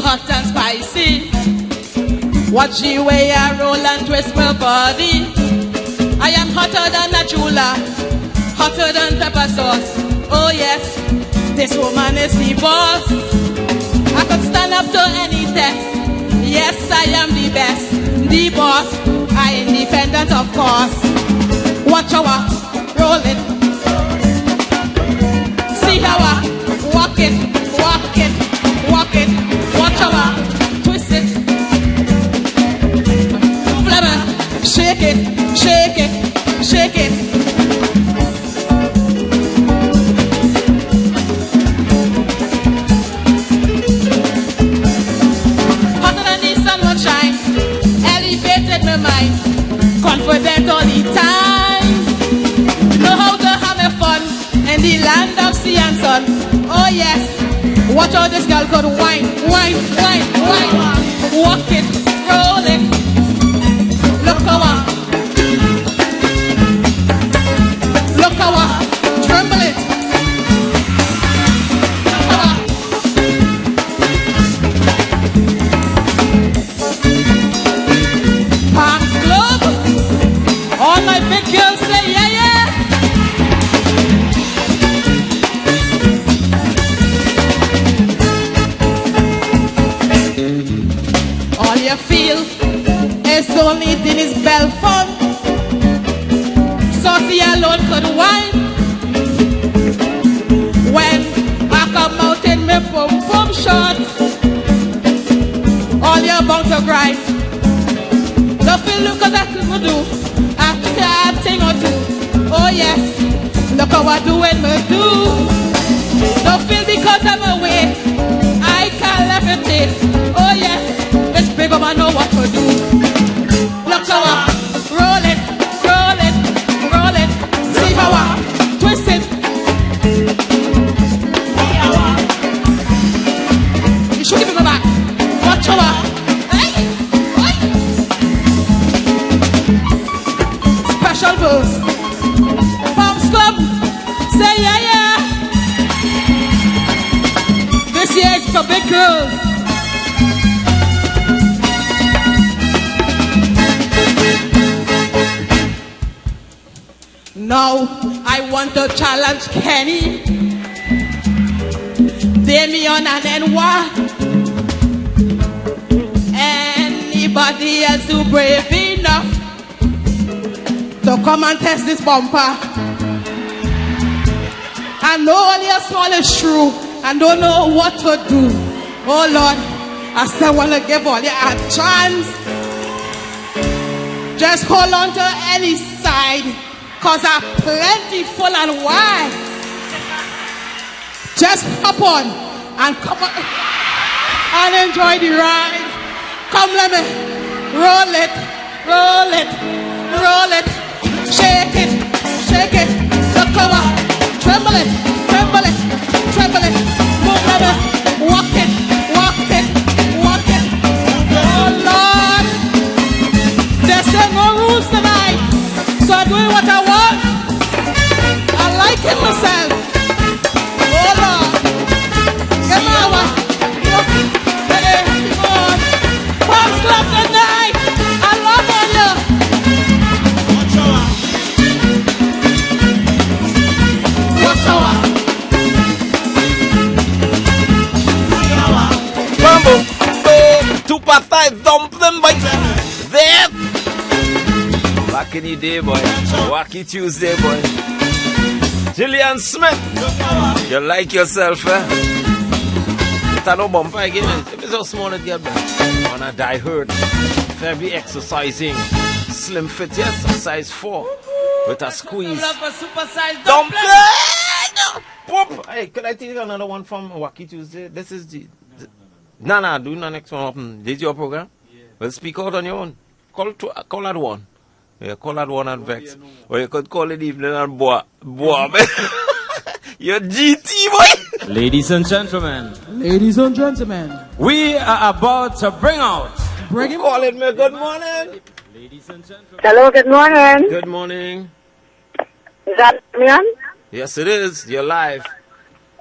hot and spicy. Watch the way I roll and twist my body. I am hotter than a chula, hotter than pepper sauce. Oh yes, this woman is the boss. I could stand up to any test. Yes, I am the best, the boss. I independent, of course. Watch how I roll it. See how I walk it, walk it, walk it. Watch how I twist it. Flabber, shake it, shake it, shake it. Hotter than the sun will shine, elevated my mind, confident all the time. Know how to have a fun in the land of sea and sun. Oh yes, watch how this girl could whine, whine, whine, whine. Walk it, roll it. Look how I, look how I tremble it. Look how I. Park Club. All my big girls say yeah, yeah. All you feel is only thing is bell fun. Saucy alone could whine. When I come out in me pum pum shot, all you bound to grind. Don't feel look at that could do after a thing or two. Oh yes, look how I do when me do. Don't feel because I'm away, I can't levitate. Oh yes, this big woman know what to do. Look how I roll it, roll it, roll it. See how I twist it. You should give me my back. Watch how I. Special verse. Farms Club, say yeah, yeah. This year is for big girls. Now I want to challenge Kenny, Damien and Enwa. Anybody else who brave enough to come and test this bumper? I know only a small is true and don't know what to do. Oh Lord, I still want to give all you a chance. Just hold on to any side, cause I'm plenty full and wide. Just hop on and come on and enjoy the ride. Come let me roll it, roll it, roll it. Shake it, shake it, look over, tremble it, tremble it, tremble it, move over, walk it, walk it, walk it. Oh Lord, there's no rules tonight, so I'm doing what I want. I like it myself. Oh Lord, come on, ready, come on. Palms Club tonight, I love all you. Bamboo, two patai, dump them by there. Back in the day, boy. Wacky Tuesday, boy. Gillian Smith, you like yourself, eh? It's a no bumper again. It's so small it get back. On a die hurt. Very exercising. Slim fit, yes, size 4. With a squeeze. Dump it! Whoop! Hey, could I take another one from Wacky Tuesday? This is the no, do the next one. This is your program? Yeah. Well, speak out on your own. Call that one. Yeah, call that one and Vex. Or you could call it evening and Boa. You're GT, boy! Ladies and gentlemen, we are about to bring out. Call it me. Good morning. Ladies and gentlemen. Hello, good morning. Good morning. Is that Damian? Yes, it is. You're live.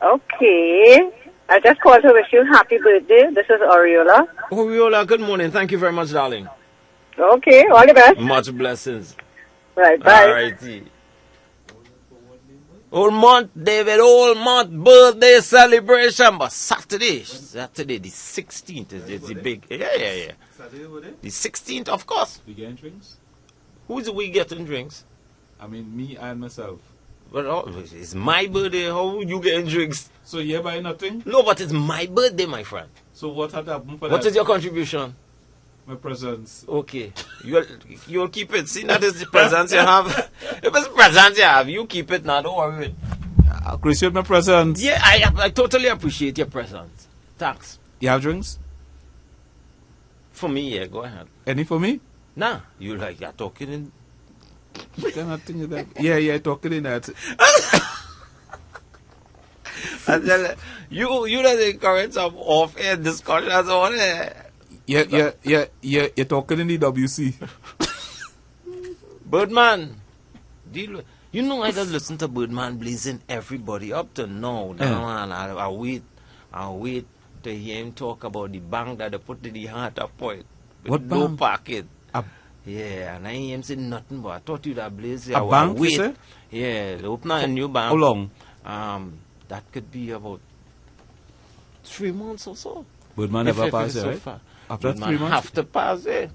Okay. I just called to wish you happy birthday. This is Oriola. Oriola, good morning. Thank you very much, darling. Okay, all the best. Much blessings. Right, bye. All righty. Old month, David, old month birthday celebration. But Saturday, the 16th is the big. Yeah. Saturday, what day? The 16th, of course. We getting drinks? Who's we getting drinks? I mean, me and myself. Well, it's my birthday. How you getting drinks? So you buy nothing? No, but it's my birthday, my friend. So what had happened for What that? is your contribution? My presents. Okay. You'll keep it. See, that is the presents you have. If it's presents you have, you keep it now. Don't worry. I appreciate my presents. Yeah, I totally appreciate your presents. Thanks. You have drinks? For me, yeah, go ahead. Any for me? Nah, you're talking in. What kind of thing is that? Yeah, talking in that. You don't encourage some off-air discussions on it. You're talking in the WC. Birdman, you know I just listen to Birdman blazing everybody up to now. And I wait to hear him talk about the bank that they put to the heart of point. What no bank? pocket. Yeah, and I hear him say nothing, but I thought you'd have blazed. A bank, you say? Yeah, they open a new bank. How long? That could be about 3 months or so. Birdman never passed it, right? Far. After Birdman 3 months? have to pass it.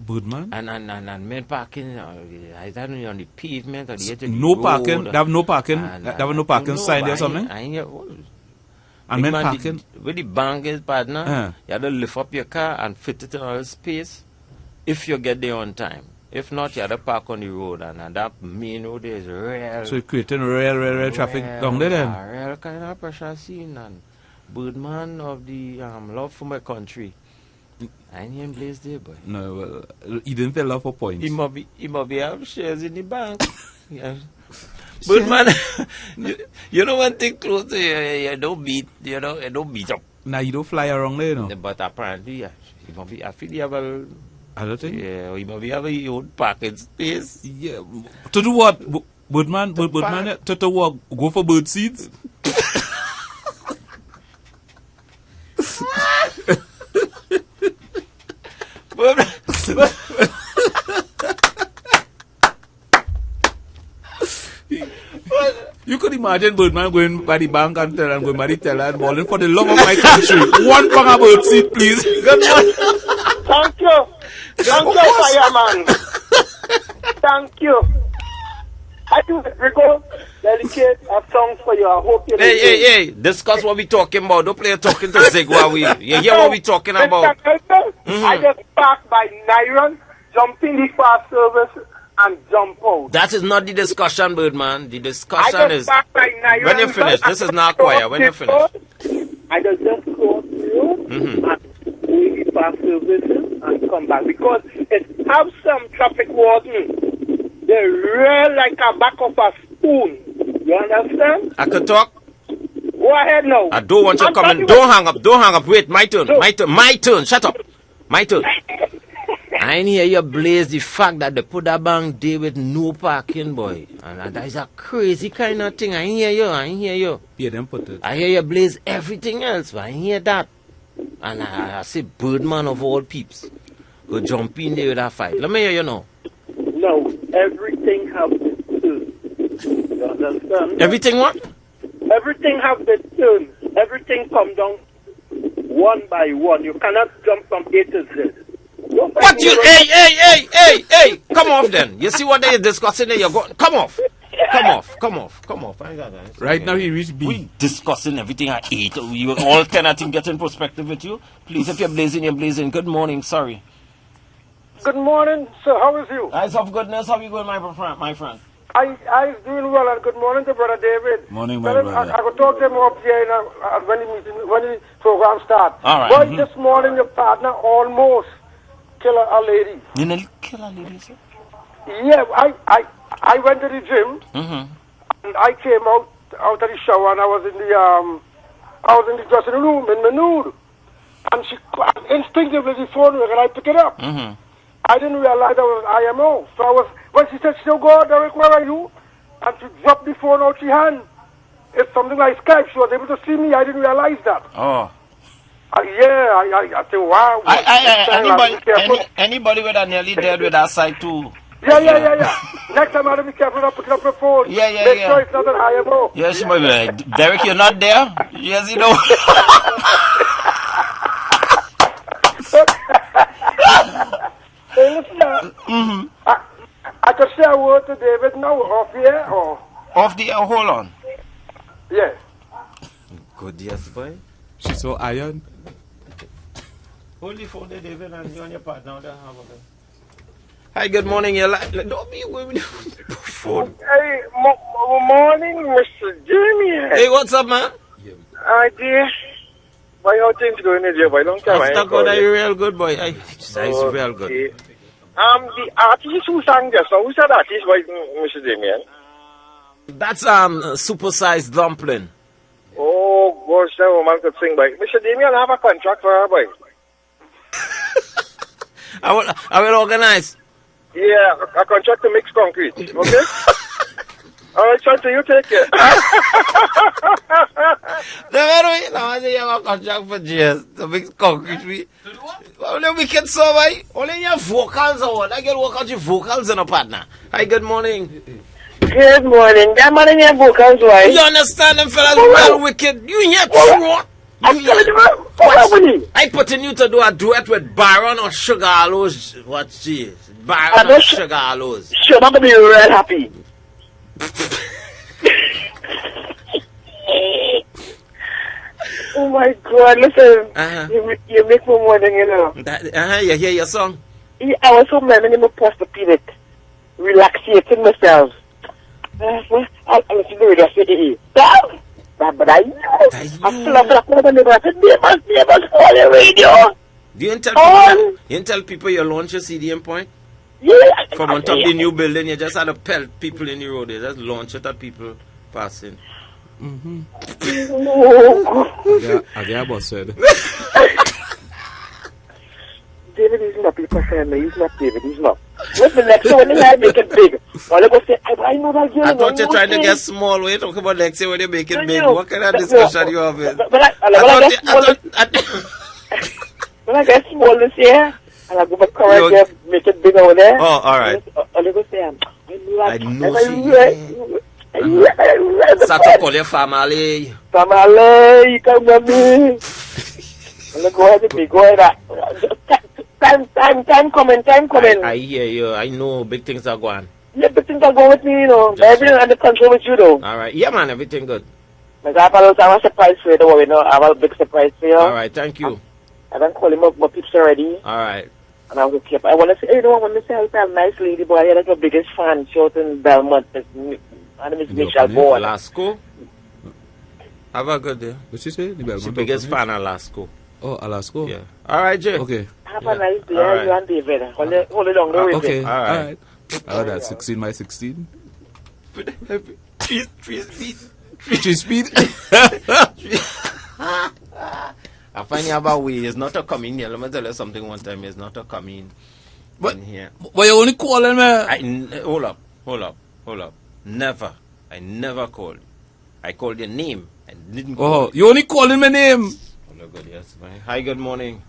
Birdman? And men parking, I don't know, on the pavement or the edge of the No road. parking? There have no parking? There have no parking sign there or something? I ain't And men parking? Where the bank is, partner, you have to lift up your car and fit it in all space if you get there on time. If not, you have to park on the road, and that main road is real. So you're creating real traffic down there then? Real kind of pressure scene, and Birdman of the love for my country. I ain't him place there, boy. No, well, he didn't tell her for points. He must be have shares in the bank. Yeah. Birdman, you know one thing close to you don't beat, you don't beat up. Now you don't fly around there, no? But apparently, yeah, he must be, I feel he have a, I don't think. yeah, he must be have a own parking space. Yeah. To do what? Birdman, to what? Go for bird seeds? You could imagine Birdman going by the bank and going by the teller and balling for the love of my country. One pound of bird seed, please. Good morning. Thank you. Thank you, fireman. Thank you. I do, Rico, dedicate a song for you. I hope you Hey, discuss what we talking about. Don't play talking to Zig while we, you hear what we talking about. I just parked by Nyron, jump in the fast service, and jump out. That is not the discussion, Birdman. The discussion is parked by Nyron, when you finish. This is not choir. When you finish. I just cross the road and go in the fast services and come back. Because it have some traffic warden. They're real like a back of a spoon. You understand? I could talk. Go ahead now. I don't want you coming. Don't hang up. Don't hang up. Wait, my turn. My turn. My turn. Shut up. My turn. I ain't hear you blaze the fact that they put that bank there with no parking, boy. And that is a crazy kind of thing. I ain't hear you. I ain't hear you. Yeah, them put it. I hear you blaze everything else, but I ain't hear that. And I say Birdman of all peeps go jump in there with that fight. Let me hear you now. No, everything have its turn. You understand? Everything what? Everything have its turn. Everything come down one by one. You cannot jump from A to Z. What you? Hey! Come off then. You see what they are discussing there? You're going. Come off. Come off. Right now he reached B. We discussing everything I ate. You all kind of thing get in perspective with you. Please, if you're blazing, you're blazing. Good morning. Sorry. Good morning, sir. How is you? Eyes of goodness. How you going, my friend? I doing well, and good morning to Brother David. Morning, my brother. I could talk to him up here when the program start. All right. But this morning, your partner almost killed a lady. You know, kill a lady, sir? Yeah, I went to the gym, and I came out of the shower, and I was in the dressing room in my nude, and she instinctively the phone rang, and I picked it up. I didn't realize I was IMO, so when she said, "So go out, Derek, where are you?" and she dropped the phone out her hand, it's something like Skype. She was able to see me. I didn't realize that. Oh. I say, wow. Anybody with a nearly dead with that side too. Yeah. Next time I have to be careful not picking up the phone. Yeah. Make sure it's not an IMO. Yeah, she might be like, Derek, you're not there? Yes, you know. Hey, listen, I could say a word to David now, off here, or? Off the air, hold on. Yes. Good, yes, boy. She's so iron. Hold the phone there, David, and you and your partner there. Hi, good morning. You're like, don't be with the phone. Hey, morning, Mr. Jimmy. Hey, what's up, man? Dear. Why how things going in there, boy? Long time I ain't good. Are called you real good, boy? It's real good. Okay. The artist who sang just now, who's that artist, boy, Mr. Damien? That's supersized dumpling. Oh, gosh, that woman could sing, boy. Mr. Damien, I have a contract for her, boy. I will organize. Yeah, a contract to mix concrete, okay? All right, so you take it. I say you have a contract for JS to mix concrete. Only we can survive. Only your vocals or what? I get work out your vocals in a partner. Hi, good morning. Good morning. That man in your vocals, why? You understand them fellas well wicked. You hear true. I putting you to do a duet with Baron or Sugar Aloes. What she is? Baron or Sugar Aloes. Sure, I'm going to be real happy. Oh my God, listen. You make me morning, you know. You hear your song? Yeah, I was so mad, I'm posthumous, relaxating myself. I'll listen to the radio, say, but I know. I feel like I'm going to neighbors call the radio. You tell people you launch a CDM point? Yeah. From on top of the new building, you just had to pelt people in the road. You just launch it at people passing. Agaba said. David is not people family. He's not David. He's not. What's the next one? When they make it big, all they go say, I know that girl. I thought you're trying to get small. We're talking about next year when they make it big. What kind of discussion you have? When I get small this year, and I go back correct, make it big over there. Oh, all right. All they go say, I know she. Start to call your family. Family, come with me. Let's go ahead and go ahead. Time coming. I hear you. I know big things are going. Yeah, big things are going with me, you know. Everything under control with you, though. All right. Yeah, man, everything good. I have a surprise for you, don't worry, no. I have a big surprise for you. All right, thank you. I've been calling my peeps already. All right. And I was keep. I want to say, I want to say I have a nice lady boy. I like my biggest fan, short in Belmont. Her name is Michelle Bourne. Alaska? Have a good day. What you say? The biggest fan, Alaska. Oh, Alaska? Yeah. All right, Jay. Okay. Have a nice day, you and David. Hold it on the way. Okay. All right. Oh, that's 16 by 16. 3 speed. 3 speed. I find you about way. It's not a coming here. Let me tell you something one time. It's not a coming in here. But you only calling me? Hold up. Never. I never called. I called your name. I didn't call. Oh, you only calling my name? Oh, good, yes. Hi, good morning.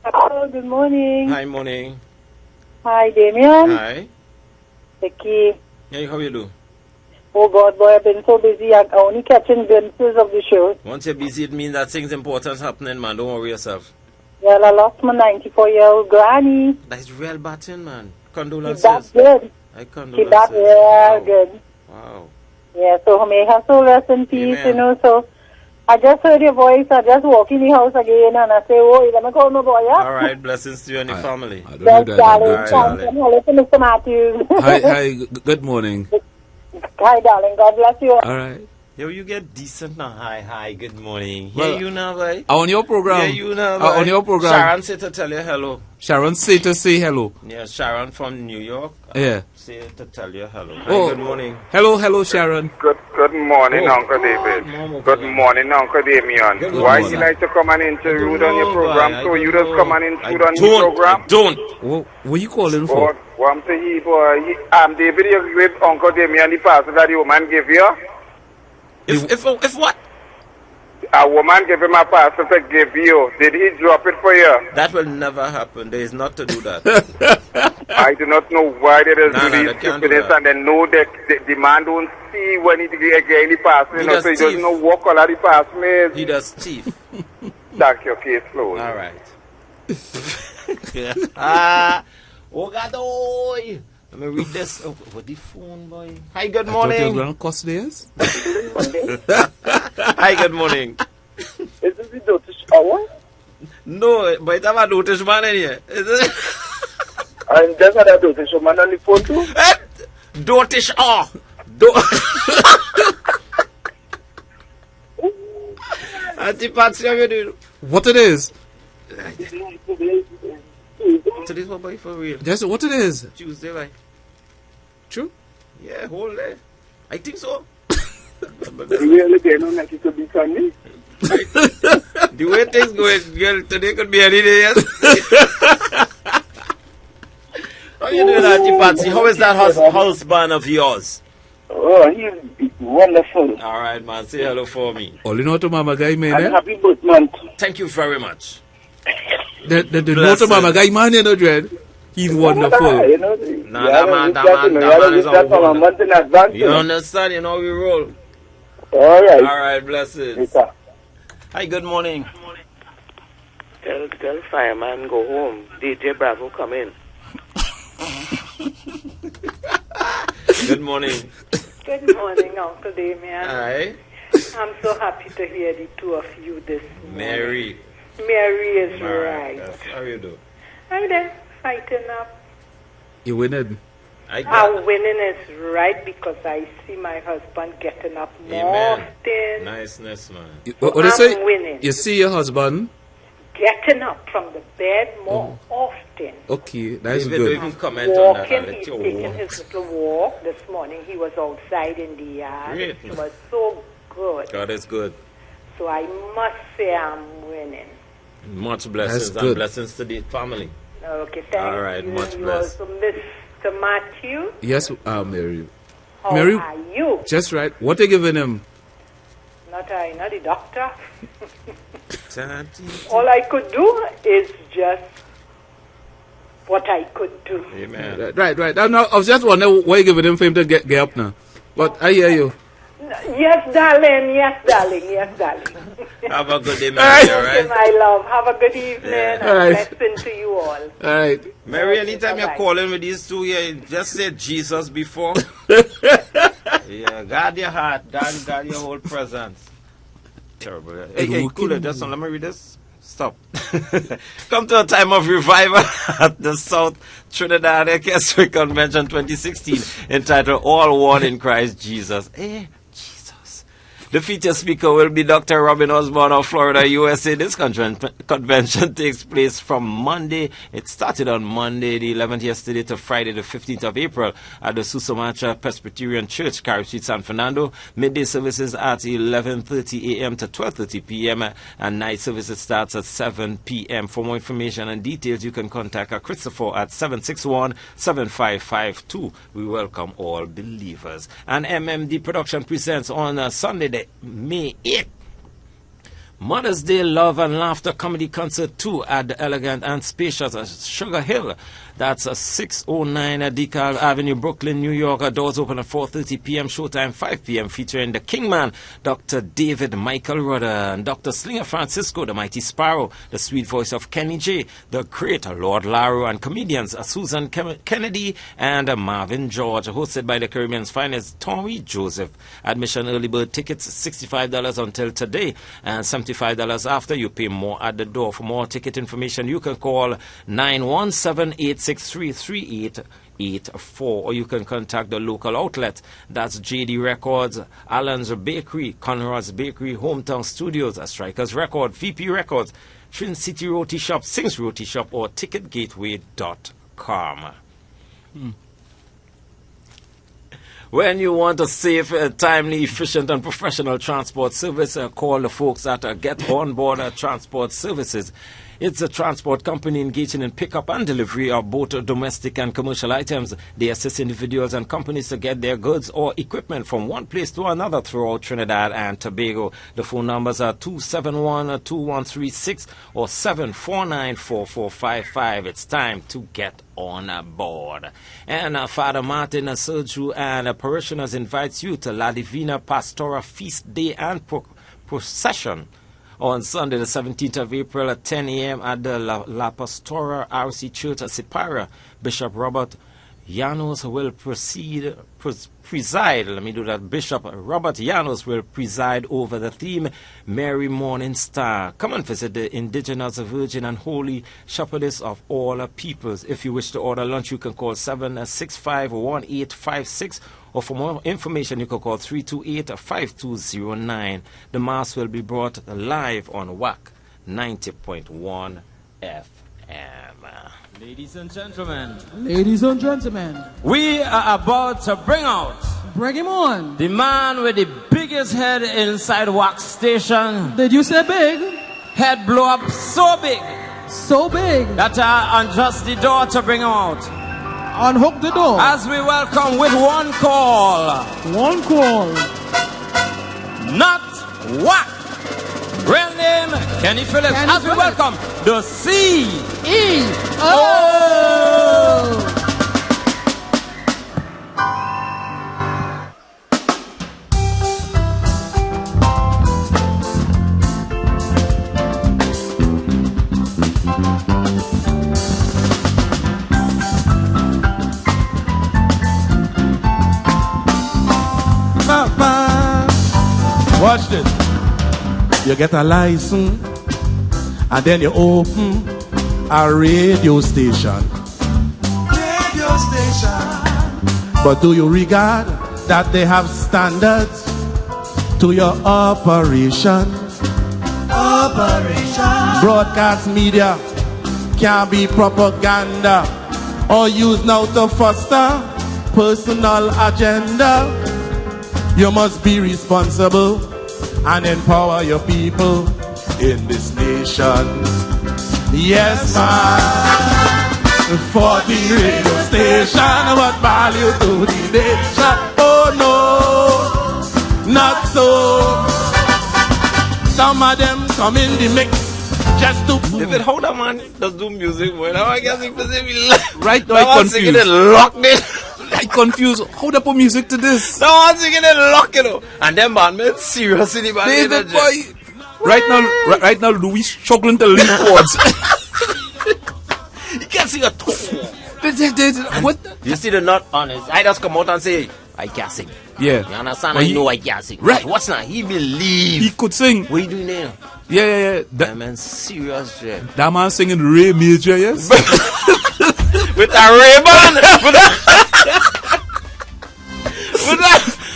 Hello, good morning. Hi, morning. Hi, Damien. Hi. Becky. Hey, how you do? Oh, God, boy, I've been so busy. I'm only catching glimpses of the show. Once you're busy, it means that things important happening, man. Don't worry yourself. Well, I lost my 94-year-old granny. That's real batting, man. She's Condolences. that good. I She's condolences. that real good. Wow. Yeah, so may her soul rest in peace, Amen. you know. So I just heard your voice. I just walk in the house again and I say, oh, let me call my boy, yeah? All right, blessings to you and your family. I don't Yes, know darling. All right, Thanks. darling. Hello to Mr. Matthews. Hi, good morning. Hi, darling. God bless you. All right. Yo, you get decent now. Hi, good morning. Well, Here you now, boy. On your program. Yeah, you know, On your program. Sharon said to tell you hello. Sharon say to say hello. Yeah, Sharon from New York. Yeah. Say to tell you hello. Oh. Hi, good morning. Hello, Sharon. Good morning, Oh. Uncle David. Mama, Good morning, Uncle Damien. Good Why morning. you like to come and intrude on your No, program? boy, So I you don't just come know. and intrude I on your program? I don't. What you calling Boy, for? what I'm saying, boy, David, you give Uncle Damien the parcel that the woman gave you? If what? A woman gave him a parcel to give you. Did he drop it for you? That will never happen. There is not to do that. I do not know why they just No, do no, these they can't do stupidness that. and they know that the man don't see when he get any parcel. He You know, does so he doesn't thief. know what color the parcel is. He does thief. That's your case closed. All right. Ogadoy. Let me read this. Oh, what the phone, boy? Hi, good I thought you were morning. going to cuss this. Hi, good morning. Is this the Dutch hour? No, but I have a notice man in here. Is it? And just had a Dutch man on the phone too? Dotish R. Auntie Patsy, how you doing? What it is? Today's what, boy, for real? Just what it is? Tuesday, right? True? Yeah, whole day. I think so. Really, they don't like it to be Sunday? The way things going, girl, today could be any day, yes? How you doing, Auntie Patsy? How is that husband of yours? Oh, he's wonderful. All right, man. Say hello for me. All you know to Mama Guy, man. And happy birthday. Thank you very much. The know to Mama Guy, man, you know, Dread. He's wonderful. You know, Nah, that man is a from a month in advance. You understand? You know we roll. All right. All right, blessings. Yes, Hi, good morning. Tell fireman go home. DJ Bravo come in. Good morning. Good morning, Uncle Damien. Hi. I'm so happy to hear the two of you this morning. Mary. Mary is All right. Yes. How you do? I'm there fighting up. You winning. Our winning is right because I see my husband getting up more Amen. often. Niceness, man. What do you say? I'm winning. You see your husband? Getting up from the bed more often. Okay, that's David, good. don't even comment on that. Walking, I'll let he's you taking walk. his little walk. This morning he was outside in the yard. Great. It was so good. God is good. So I must say I'm winning. Much blessings That's and good. blessings to the family. Okay, thank All right, you. much You blessed. also, Mr. Matthew. Yes, Mary. How Mary, are you? just right. What are you giving him? Not the doctor. Auntie. All I could do is just what I could do. Amen. Right. I was just wondering why you giving him for him to get up now. But I hear you. Yes, darling. Yes, darling. Yes, darling. Have a good day, Mary, all Okay, right? my love. Have a good evening. Yeah. And All right. blessing to you all. All right. Mary, Okay, anytime you're bye-bye. calling with these two here, just say Jesus before. Yeah, guard your heart, guard your whole presence. Terrible. Hey, cool it. Just let me read this. Stop. Come to a time of revival at the South Trinidad Orchestra Convention 2016 entitled All One in Christ Jesus. Jesus. The featured speaker will be Dr. Robin Osborne of Florida, USA. This convention takes place from Monday. It started on Monday, the 11th yesterday, to Friday, the 15th of April at the Susamacha Presbyterian Church, Carib Street, San Fernando. Midday services at 11:30 a.m. to 12:30 p.m. and night services starts at 7 p.m. For more information and details, you can contact Christopher at 761-7552. We welcome all believers. And MMD Production presents on Sunday, May 8th, Mother's Day Love and Laughter Comedy Concert 2 at the Elegant and Spacious Sugar Hill. That's 609 DeKalb Avenue, Brooklyn, New York. Doors open at 4:30 p.m. Showtime 5 p.m. Featuring the Kingman, Dr. David Michael Rudder, and Dr. Slinger Francisco, the Mighty Sparrow, the sweet voice of Kenny J, the creator Lord Laro, and comedians Susan Kennedy and Marvin George. Hosted by the Caribbean's finest Tommy Joseph. Admission early bird tickets $65 until today and $75 after. You pay more at the door. For more ticket information, you can call 917-863-3884, or you can contact the local outlet. That's JD Records, Allen's Bakery, Conrad's Bakery, Hometown Studios, Strikers Record, VP Records, Trin City Roti Shop, Sings Roti Shop, or ticketgateway.com. When you want a safe, timely, efficient, and professional transport service, call the folks at Get On Board Transport Services. It's a transport company engaging in pickup and delivery of both domestic and commercial items. They assist individuals and companies to get their goods or equipment from one place to another throughout Trinidad and Tobago. The phone numbers are 271-2136 or 749-4455. It's time to get on board. And Father Martin Sergio and parishioners invites you to La Divina Pastora Feast Day and Procession on Sunday the 17th of April at 10 a.m. at the La Pastora RC Church at Sipara. Bishop Robert Llanos will preside. Let me do that. Bishop Robert Llanos will preside over the theme Mary Morning Star. Come and visit the indigenous Virgin and Holy Shepherdess of all peoples. If you wish to order lunch, you can call 765-1856. Or for more information, you can call 328-5209. The Mass will be brought live on Wack 90.1 FM. Ladies and gentlemen. Ladies and gentlemen. We are about to bring out. Bring him on. The man with the biggest head inside Wack Station. Did you say big? Head blow up so big. So big. That I unjust the door to bring him out. Unhook the door. As we welcome with one call. One call. Not Wack. Real name, Kenny Phillips. Kenny As we Phillips. welcome the CEO. Watch this. You get a license and then you open a radio station. Radio station. But do you regard that they have standards to your operation? Operation. Broadcast media can be propaganda or used now to foster personal agenda. You must be responsible and empower your people in this nation. Yes, man. For the radio station, what value to the nation? Oh no, not so. Some of them come in the mix just to. David, how that man does do music, boy? Now I guess he does Right now, I I'm singing confused. it locked in. I confused. How they put music to this? No one's singing it lock, you know. And them man, man, seriously, man. David, boy. Right now, Louis struggling to link chords. You can't sing a tone. What? You see the not honest. I just come out and say, I can't sing. Yeah. You understand? Well, I know I can't sing. Right. But what's not? He believe. He could sing. What you doing there? Yeah. That man serious, yeah. That man singing Ray Major, yes? With a Ray-Ban.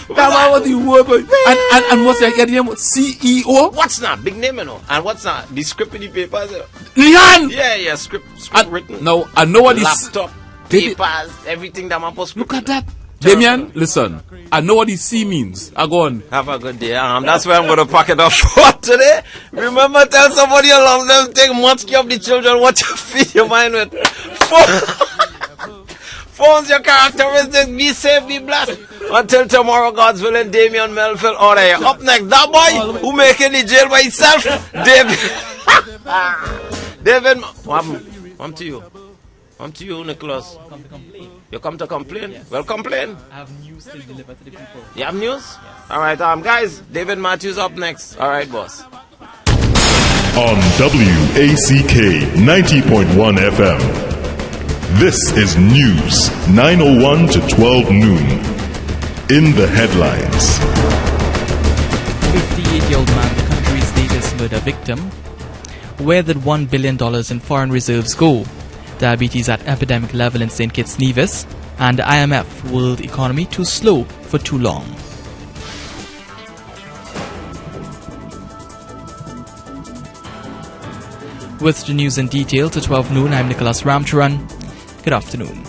That man was the word, boy. And what's that? Your name? CEO? What's not? Big name, you know. And what's not? The script in the papers. Leon! Yeah, script written. No, I know what laptop, papers, everything that man post. Look at that. Damien, listen. I know what the C means. I go on. Have a good day. That's where I'm going to pack it up for today. Remember, tell somebody along them, take much care of the children, what you feed your mind with. Phones your characteristics, be safe, be blessed. Until tomorrow, God's willing, Damien Melville out of here. Up next, that boy who making the jail by himself, David. David, I'm to you. I'm to you, Nicholas. Come to complain. You come to complain? Yes. Well, complain. I have news to deliver to the people. You have news? Yes. All right, guys, David Matthews up next. All right, boss. On WACK 90.1 FM, this is News 9:01 to 12 noon. In the headlines. 58-year-old man, the country's latest murder victim. Where did $1 billion in foreign reserves go? Diabetes at epidemic level in St. Kitts Nevis. And the IMF, world economy too slow for too long. With the news in detail to 12 noon, I'm Nicholas Ramcharan. Good afternoon.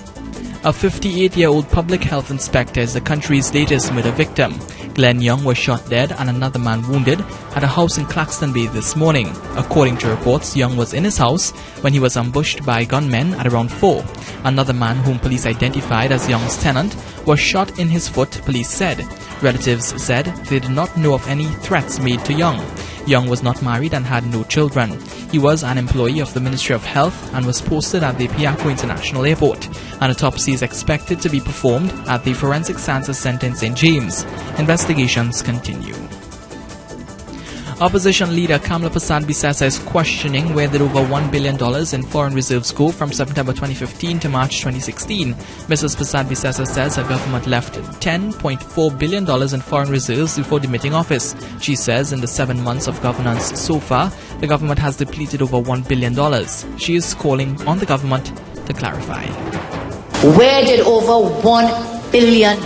A 58-year-old public health inspector is the country's latest murder victim. Glenn Young was shot dead and another man wounded at a house in Claxton Bay this morning. According to reports, Young was in his house when he was ambushed by gunmen at around 4. Another man, whom police identified as Young's tenant, was shot in his foot, police said. Relatives said they did not know of any threats made to Young. Young was not married and had no children. He was an employee of the Ministry of Health and was posted at the Piaco International Airport. An autopsy is expected to be performed at the Forensic Sciences Center in St. James. Investigations continue. Opposition leader Kamla Persad-Bissessar is questioning where did over $1 billion in foreign reserves go from September 2015 to March 2016. Mrs. Persad-Bissessar says her government left $10.4 billion in foreign reserves before demitting office. She says in the 7 months of governance so far, the government has depleted over $1 billion. She is calling on the government to clarify. Where did over $1 billion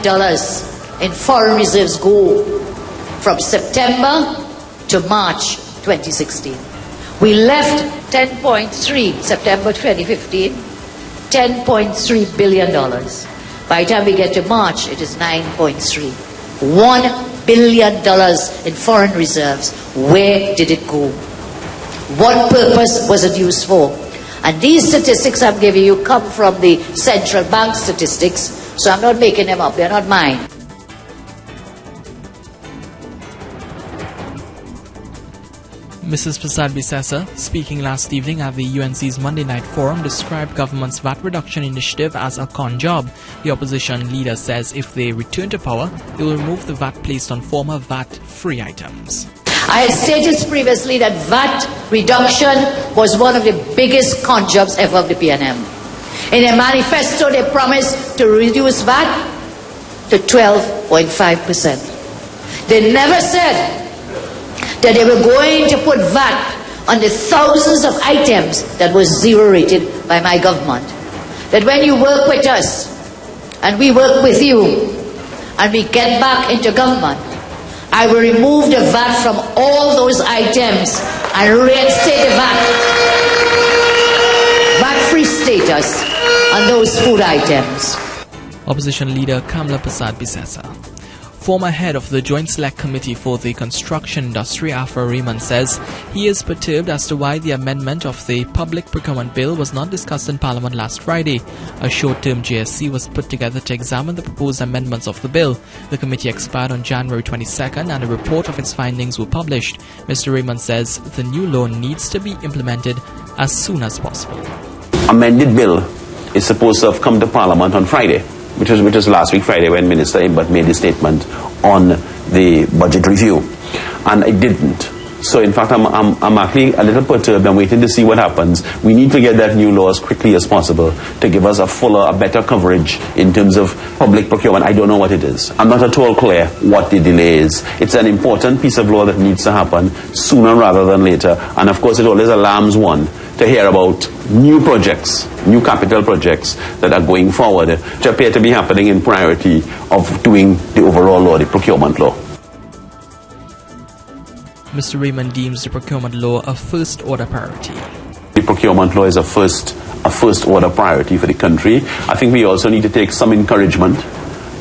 in foreign reserves go from September to March 2016? We left 10.3 September 2015, $10.3 billion. By the time we get to March, it is 9.3. $1 billion in foreign reserves. Where did it go? What purpose was it used for? And these statistics I'm giving you come from the central bank statistics, so I'm not making them up, they're not mine. Mrs. Persad-Bissessar, speaking last evening at the UNC's Monday Night Forum, described government's VAT reduction initiative as a con job. The opposition leader says if they return to power, they will remove the VAT placed on former VAT-free items. I had stated previously that VAT reduction was one of the biggest con jobs ever of the PNM. In their manifesto, they promised to reduce VAT to 12.5%. They never said that they were going to put VAT on the thousands of items that was zero rated by my government. That when you work with us, and we work with you, and we get back into government, I will remove the VAT from all those items and reinstate the VAT-free status on those food items. Opposition leader Kamla Persad-Bissessar. Former head of the Joint Select Committee for the Construction Industry, Afra Raymond, says he is perturbed as to why the amendment of the Public Procurement Bill was not discussed in Parliament last Friday. A short-term JSC was put together to examine the proposed amendments of the bill. The committee expired on January 22nd and a report of its findings were published. Mr. Raymond says the new law needs to be implemented as soon as possible. Amended bill is supposed to have come to Parliament on Friday, which was last week Friday when Minister Imbert made the statement on the budget review, and it didn't. So in fact, I'm actually a little perturbed. I'm waiting to see what happens. We need to get that new law as quickly as possible to give us a better coverage in terms of public procurement. I don't know what it is. I'm not at all clear what the delay is. It's an important piece of law that needs to happen sooner rather than later. And of course, it always alarms one to hear about new projects, new capital projects that are going forward, which appear to be happening in priority of doing the overall law, the procurement law. Mr. Raymond deems the procurement law a first-order priority. The procurement law is a first-order priority for the country. I think we also need to take some encouragement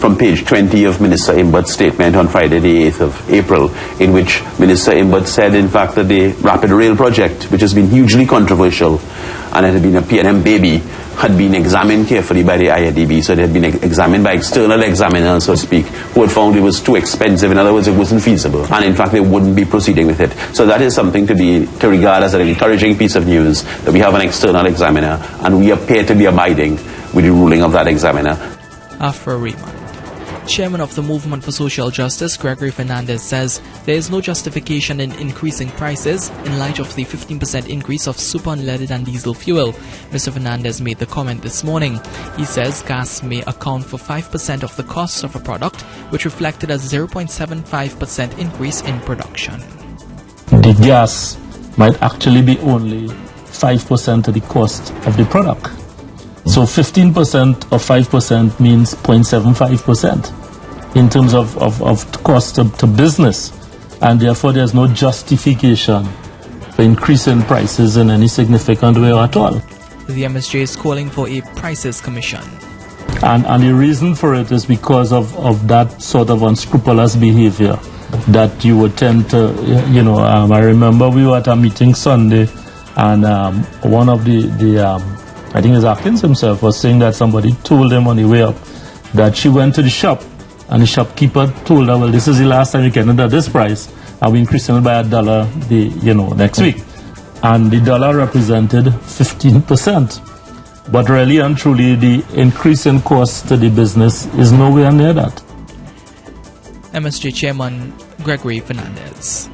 from page 20 of Minister Imbert's statement on Friday the 8th of April, in which Minister Imbert said, in fact, that the Rapid Rail project, which has been hugely controversial and it had been a PNM baby, had been examined carefully by the IRDB. So it had been examined by external examiners, so to speak, who had found it was too expensive. In other words, it wasn't feasible. And in fact, they wouldn't be proceeding with it. So that is something to regard as an encouraging piece of news, that we have an external examiner and we appear to be abiding with the ruling of that examiner. Afra Raymond. Chairman of the Movement for Social Justice, Gregory Fernandez, says there is no justification in increasing prices in light of the 15% increase of super unleaded and diesel fuel. Mr. Fernandez made the comment this morning. He says gas may account for 5% of the cost of a product, which reflected a 0.75% increase in production. The gas might actually be only 5% of the cost of the product. So 15% of 5% means 0.75% in terms of cost to business. And therefore there's no justification for increasing prices in any significant way at all. The MSJ is calling for a prices commission. And the reason for it is because of that sort of unscrupulous behavior that you would tend to, I remember we were at a meeting Sunday, and one of the I think it's Atkins himself was saying that somebody told him on the way up that she went to the shop, and the shopkeeper told her, well, this is the last time you can enter this price. I'll be increasing it by $1 next week. And the dollar represented 15%. But really and truly, the increase in cost to the business is nowhere near that. MSJ Chairman Gregory Fernandez.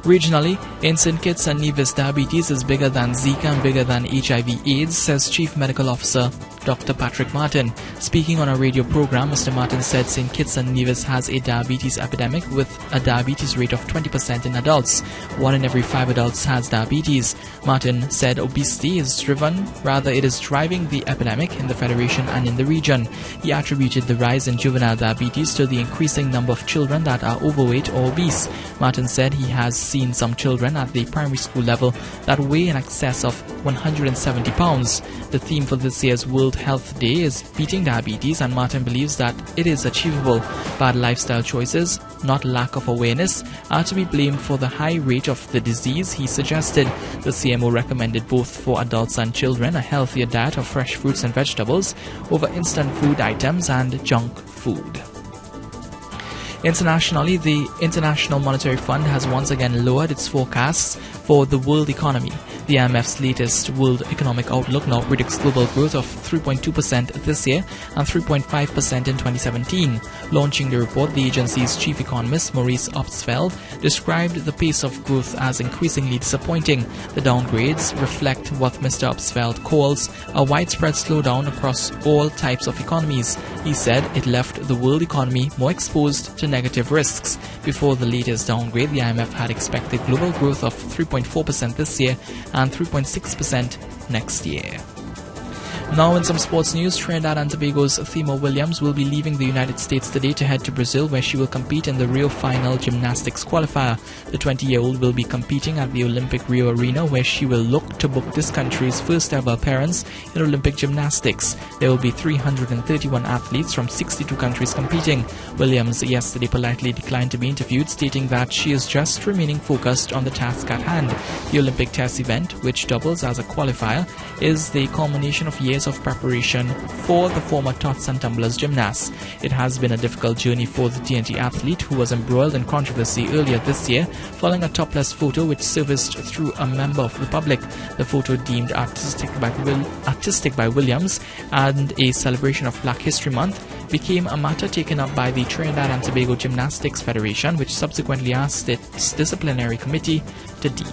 Regionally, in St. Kitts and Nevis, diabetes is bigger than Zika and bigger than HIV/AIDS, says Chief Medical Officer Dr. Patrick Martin. Speaking on a radio program, Mr. Martin said St. Kitts and Nevis has a diabetes epidemic with a diabetes rate of 20% in adults. 1 in every 5 adults has diabetes. Martin said obesity is driving the epidemic in the Federation and in the region. He attributed the rise in juvenile diabetes to the increasing number of children that are overweight or obese. Martin said he has seen some children at the primary school level that weigh in excess of 170 pounds. The theme for this year's World Health Day is beating diabetes, and Martin believes that it is achievable. Bad lifestyle choices, not lack of awareness, are to be blamed for the high rate of the disease, he suggested. The CMO recommended both for adults and children a healthier diet of fresh fruits and vegetables over instant food items and junk food. Internationally, the International Monetary Fund has once again lowered its forecasts for the world economy. The IMF's latest World Economic Outlook now predicts global growth of 3.2% this year and 3.5% in 2017. Launching the report, the agency's chief economist, Maurice Opsfeld, described the pace of growth as increasingly disappointing. The downgrades reflect what Mr. Opsfeld calls a widespread slowdown across all types of economies. He said it left the world economy more exposed to negative risks. Before the latest downgrade, the IMF had expected global growth of 3.4% this year and 3.6% next year. Now in some sports news, Trinidad and Tobago's Thema Williams will be leaving the United States today to head to Brazil, where she will compete in the Rio Final Gymnastics Qualifier. The 20-year-old will be competing at the Olympic Rio Arena, where she will look to book this country's first ever appearance in Olympic gymnastics. There will be 331 athletes from 62 countries competing. Williams yesterday politely declined to be interviewed, stating that she is just remaining focused on the task at hand. The Olympic test event, which doubles as a qualifier, is the culmination of years of preparation for the former Tots and Tumblers gymnast. It has been a difficult journey for the TNT athlete, who was embroiled in controversy earlier this year following a topless photo which surfaced through a member of the public. The photo, deemed artistic by Williams and a celebration of Black History Month, became a matter taken up by the Trinidad and Tobago Gymnastics Federation, which subsequently asked its disciplinary committee to deal.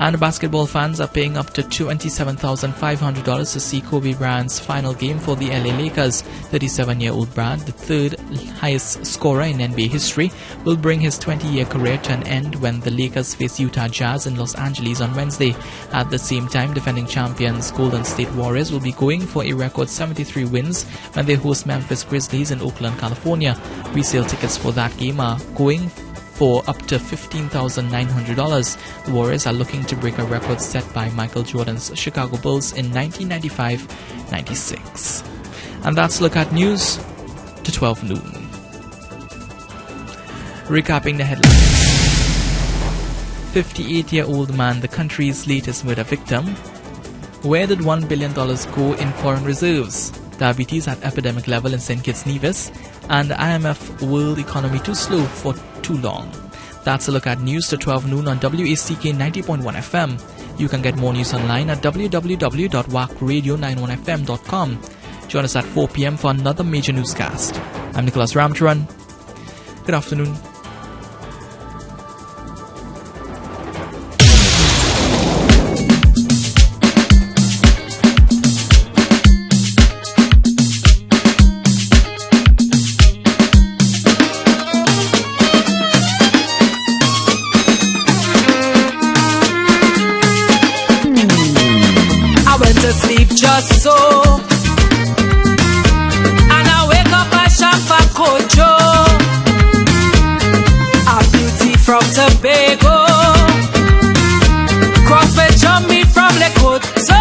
And basketball fans are paying up to $27,500 to see Kobe Bryant's final game for the LA Lakers. 37-year-old Bryant, the third highest scorer in NBA history, will bring his 20-year career to an end when the Lakers face Utah Jazz in Los Angeles on Wednesday. At the same time, defending champions Golden State Warriors will be going for a record 73 wins when they host Memphis Grizzlies in Oakland, California. Resale tickets for that game are going for up to $15,900. The Warriors are looking to break a record set by Michael Jordan's Chicago Bulls in 1995-96. And that's Look at News to 12 noon. Recapping the headlines. 58-year-old man, the country's latest murder victim. Where did $1 billion go in foreign reserves? Diabetes at epidemic level in St. Kitts Nevis. And IMF world economy too slow for too long. That's a look at news to 12 noon on WACK 90.1 FM. You can get more news online at www.wackradio91fm.com. Join us at 4 p.m. for another major newscast. I'm Nicholas Ramcharan. Good afternoon. Just so, and I wake up a shop for Kojo, a beauty from Tobago, cross me from Lekoto.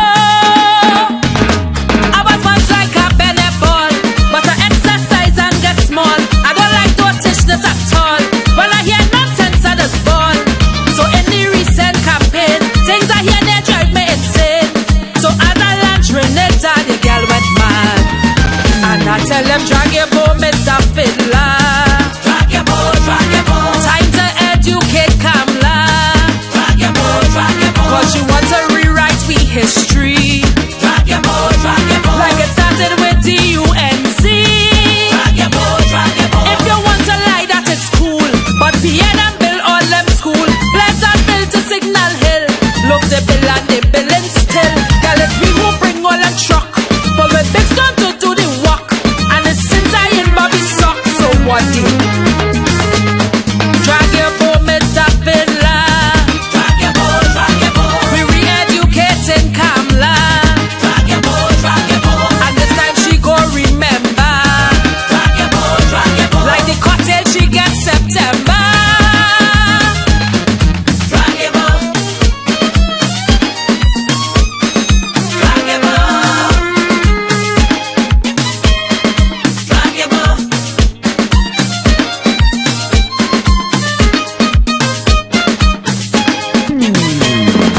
PN and build all them school. Pleasant bill to Signal Hill. Look the bill and the billing still. Girl, it's we who bring all them truck. But with big stone to do the work. And it's since I in Bobby sock. So what do? Drag your boat, Mr. Fiddler. Drag your boat, drag your boat. We re-educating Kamla. Drag your boat, drag your boat. And this time she go remember. Drag your boat, drag your boat. Like the cottage she gets September. Drag your boat. Drag your boat. Drag your boat.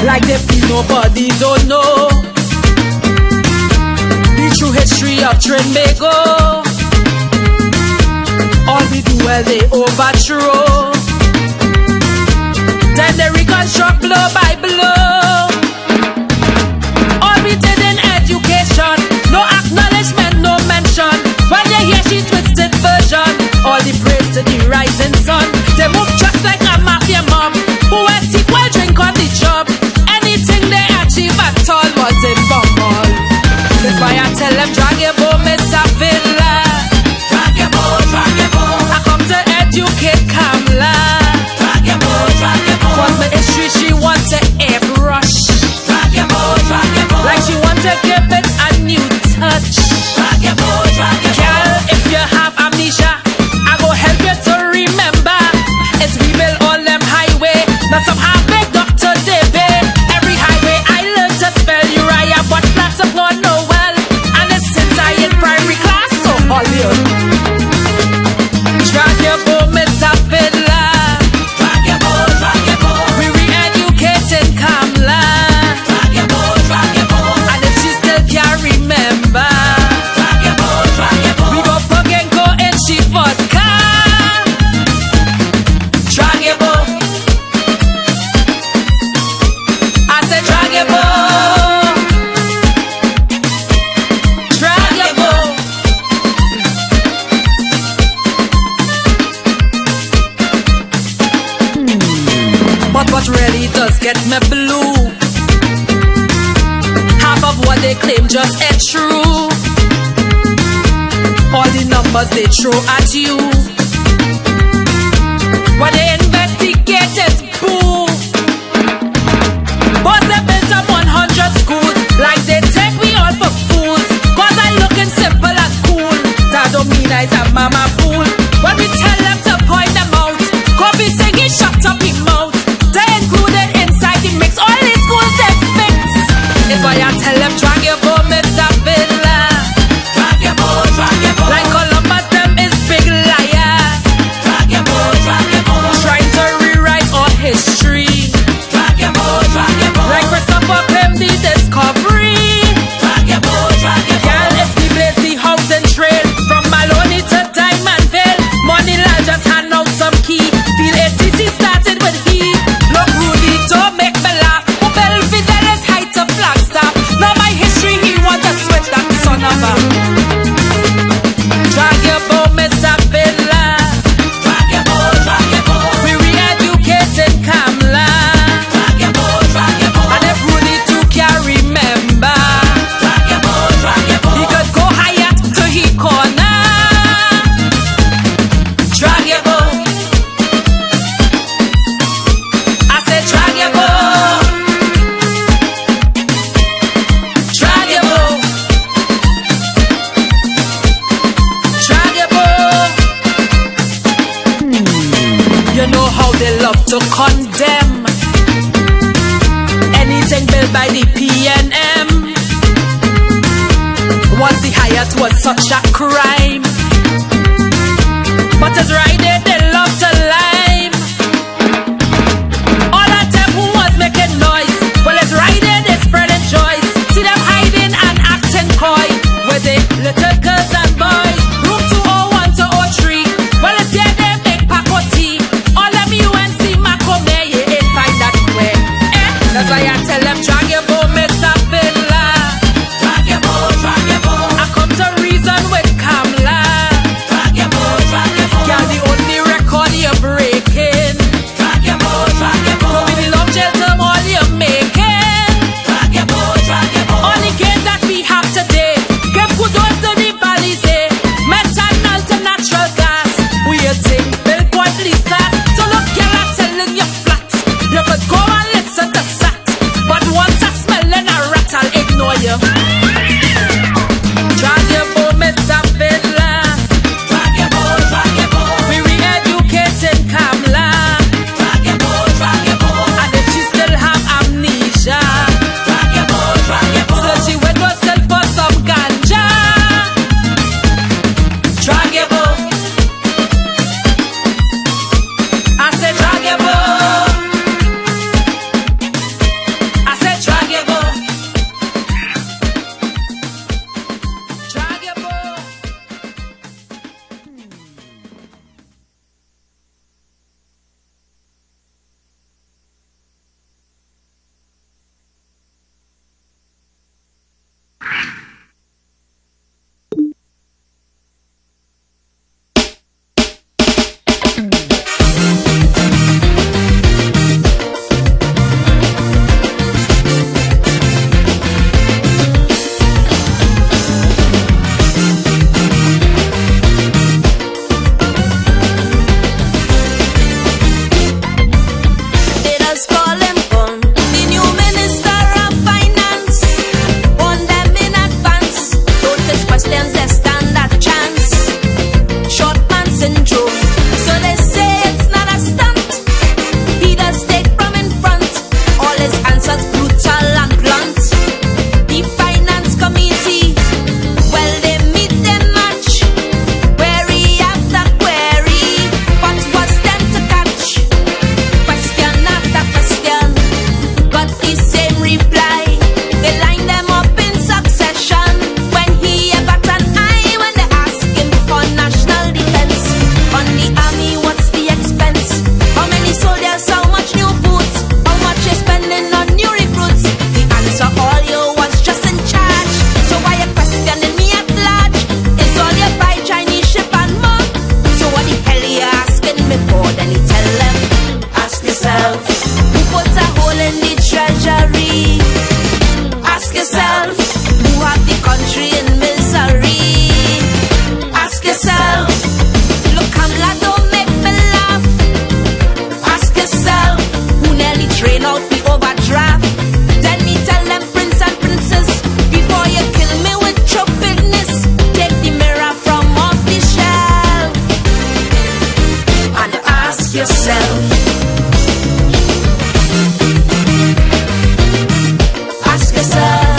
Like the feel nobody don't know the true history of Trinidad. All we do well they overthrow, then they reconstruct blow by blow. All we did in education, no acknowledgement, no mention. When you hear she twisted version, all the praise to the rising sun. They move just like a mafia mob, who else equal drink on the job. Anything they achieve at all was in bumble. That's why I tell them drag your boat, Mr. Fiddler. Drag your boat, drag your boat. I come to educate Kamla. Drag your boat, drag your boat. Cause my history she want to airbrush. Drag your boat, drag your boat. Like she want to give it a new touch. Drag your boat, drag your boat. Girl, if you have amnesia, I go help you to remember. It's we build all them highway, not some half-big Dr. David. Every highway I learned to spell Uriah, but lots of no know well. And it's since I in primary class, so all you. Drag your boat, Mr. Fiddler. Drag your boat, drag your boat. We re-educating Kamla. Drag your boat, drag your boat. And if she still can't remember, drag your boat, drag your boat. We go plug and go in she vodka. Drag your boat. I said drag your boat. Drag your boat. But what really does get me blue, half of what they claim just ain't true. All the numbers they throw at you, what they investigate is boo. But they built some 100 schools, like they take me all for fools. Cause I looking simple and cool, that don't mean I's a mama fool. When we tell them to point them out, go be singing shut up in mouth. They included inside the mix, all these schools they fix. It's why I tell them drag your boat, Mr. Fiddler. Drag your boat, drag your boat. Like Columbus, them is big liar. Drag your boat, drag your boat. Trying to rewrite all history. Drag your boat, drag your boat. Like Christopher Pym, the discovery. Drag your boat, drag your boat. Girl, it's the blaze, the housing trail. From Maloney to Diamondville. Money Lal just hand out some key. Feel ATC started with he. Look Rudy, don't make me laugh. Who built Fidelis height to Flagstaff. Now my history, he want to switch that son of a. Drag your boat, Mr. Fiddler. Drag your boat, drag your boat. We re-educating Kamla. Drag your boat, drag your boat. And if Rudy too can't remember, drag your boat, drag your boat. He could go higher to he corner. Drag your boat. I said drag your boat. Drag your boat. Drag your boat. You know how they love to condemn anything built by the PNM. Once the Hyatt was such a crime, but it's right there they love to lime. All of them who was making noise, well it's right there they spreading joy. See them hiding and acting coy with the little girls and boys. Room 201 to 03, well it's there they make pakoti. All them UNC Macomé, you ain't find that way. That's why I tell them drag your boat, Mr. Fiddler. Drag your boat, drag your boat. I come to reason with Kamla. Drag your boat, drag your boat. Girl, the only Ask yourself.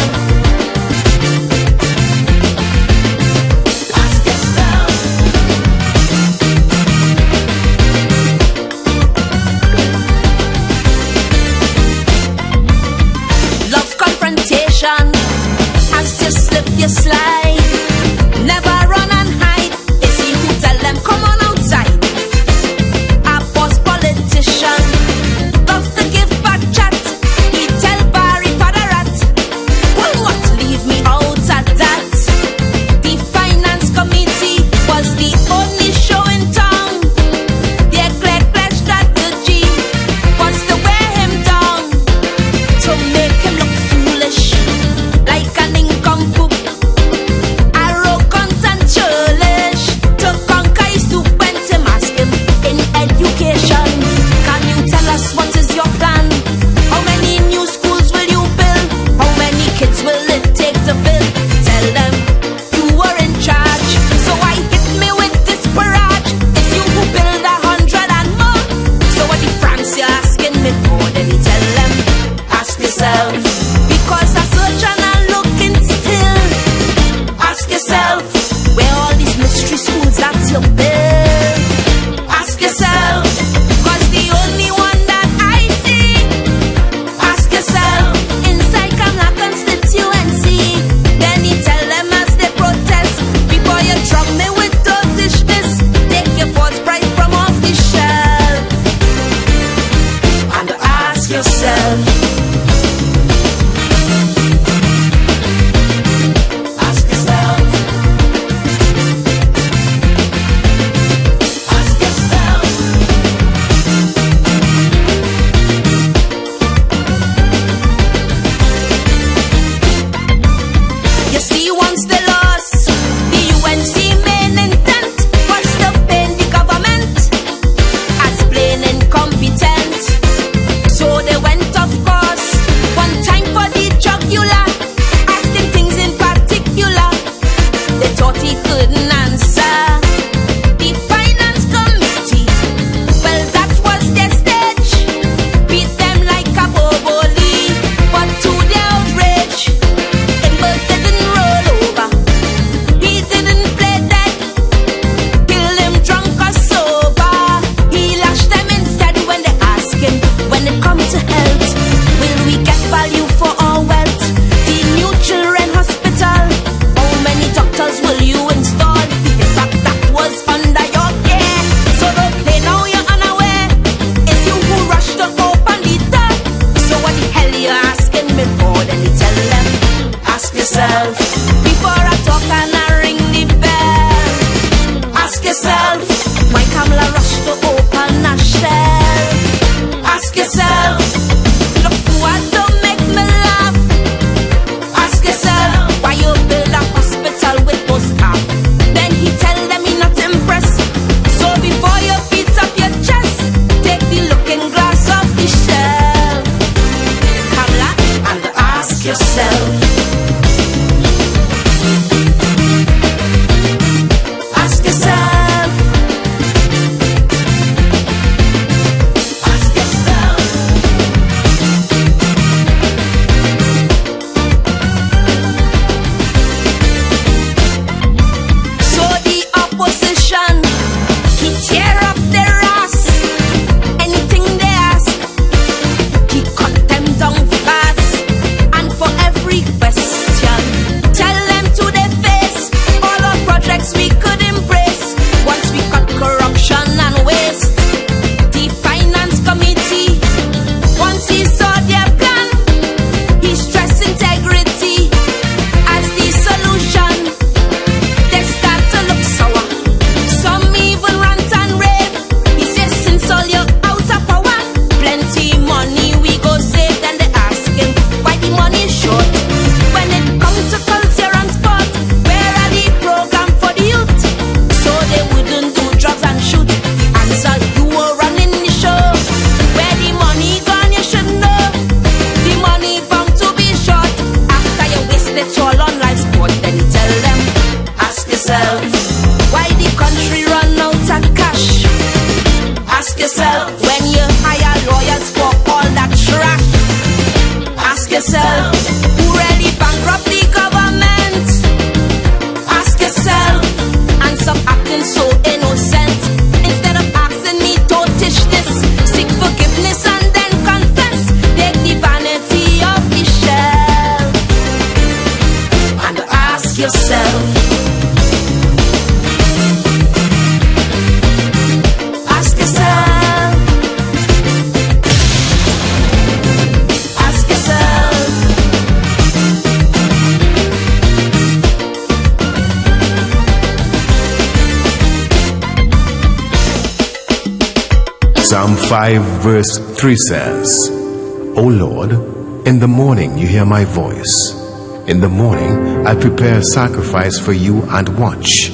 Ask yourself. Love confrontation. As you slip, you slide. Never run and hide. It's you who tell them, come on outside. A boss politician. Love to give back chat. He tell Barry Padarat. Well, what? Leave me out of that. The finance committee was the only show in town. Their clear strategy was to wear him down. To make him look foolish. Like an income poop. Psalm 5 verse 3 says, O Lord, in the morning you hear my voice. In the morning I prepare a sacrifice for you and watch.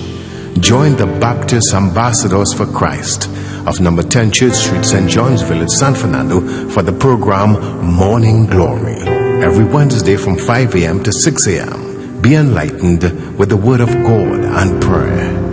Join the Baptist Ambassadors for Christ of number 10 Church Street, St. John's Village, San Fernando for the program Morning Glory. Every Wednesday from 5 a.m. to 6 a.m. Be enlightened with the Word of God and prayer.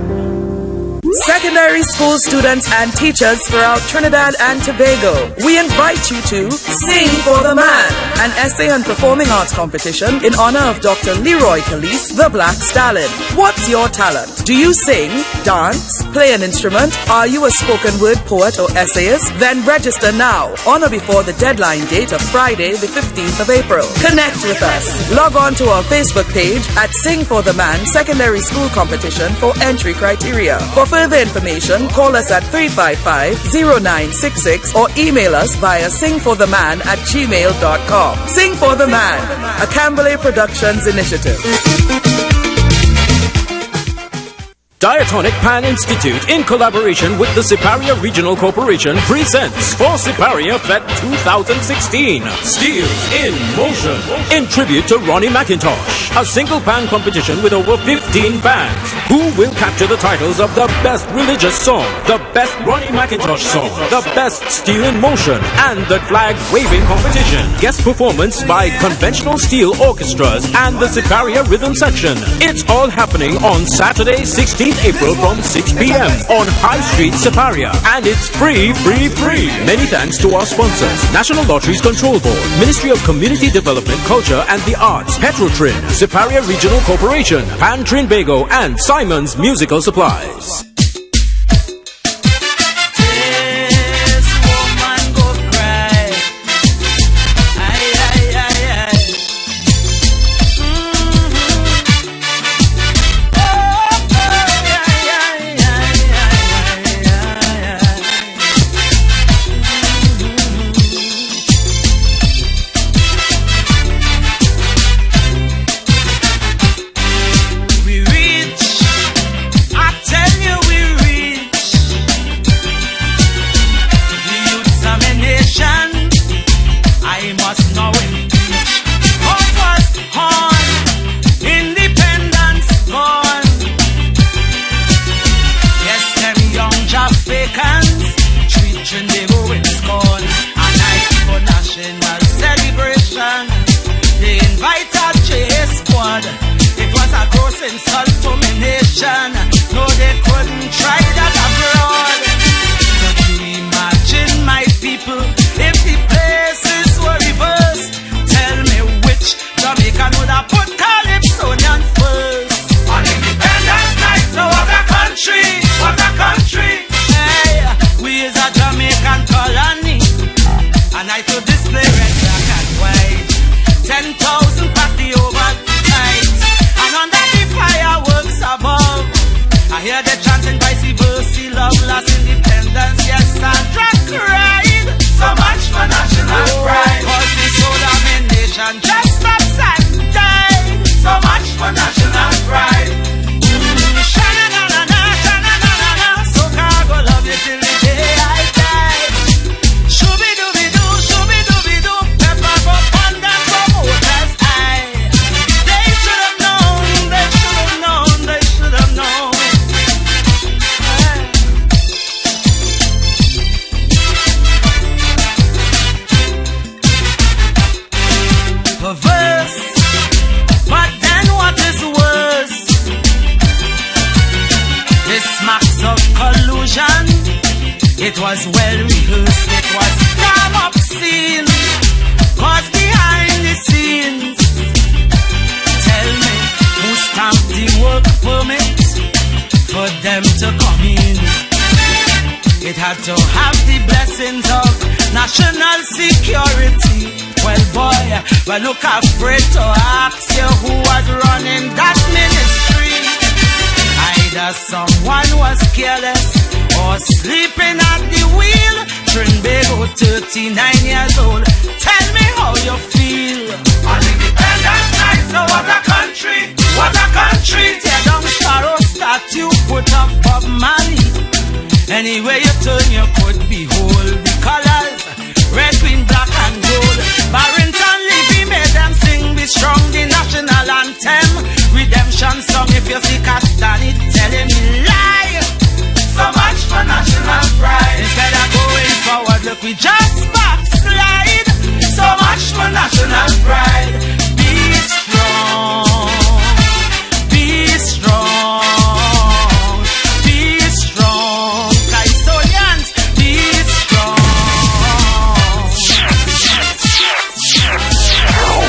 Secondary school students and teachers throughout Trinidad and Tobago, we invite you to Sing for the Man, an essay and performing arts competition in honor of Dr. Leroy Calise, the Black Stallion. What's your talent? Do you sing, dance, play an instrument? Are you a spoken word poet or essayist? Then register now, on or before the deadline date of Friday, the 15th of April. Connect with us. Log on to our Facebook page at Sing for the Man Secondary School Competition for entry criteria. For further information, call us at 355-0966 or email us via singfortheman@gmail.com. Sing for the Man, a Camberley Productions initiative. Diatonic Pan Institute, in collaboration with the Siparia Regional Corporation, presents For Siparia Fest 2016, Steel in Motion, in tribute to Ronnie McIntosh. A single pan competition with over 15 bands. Who will capture the titles of the best religious song, the best Ronnie McIntosh song, the best Steel in Motion, and the flag waving competition. Guest performance by conventional steel orchestras and the Siparia Rhythm Section. It's all happening on Saturday, 16th April from 6 p.m. on High Street, Siparia. And it's free. Many thanks to our sponsors: National Lotteries Control Board, Ministry of Community Development, Culture and the Arts, Petrotrin, Siparia Regional Corporation, Pan Trinbago, and Simon's Musical Supplies. It was well rehearsed, it was damn obscene. Cause behind the scenes, tell me who stamped the work permit for them to come in. It had to have the blessings of national security. Well boy, well look afraid to ask you who was running that ministry. Either someone was careless or sleeping at the wheel. Trinbago, 39 years old. Tell me how you feel. On Independence Night, so what a country, what a country. Tear down Sparrow statue, put up Bob Marley. Anywhere you turn, you could behold the just backslide. So much for national pride. Be strong, be strong, be strong. Kaisonians, be strong.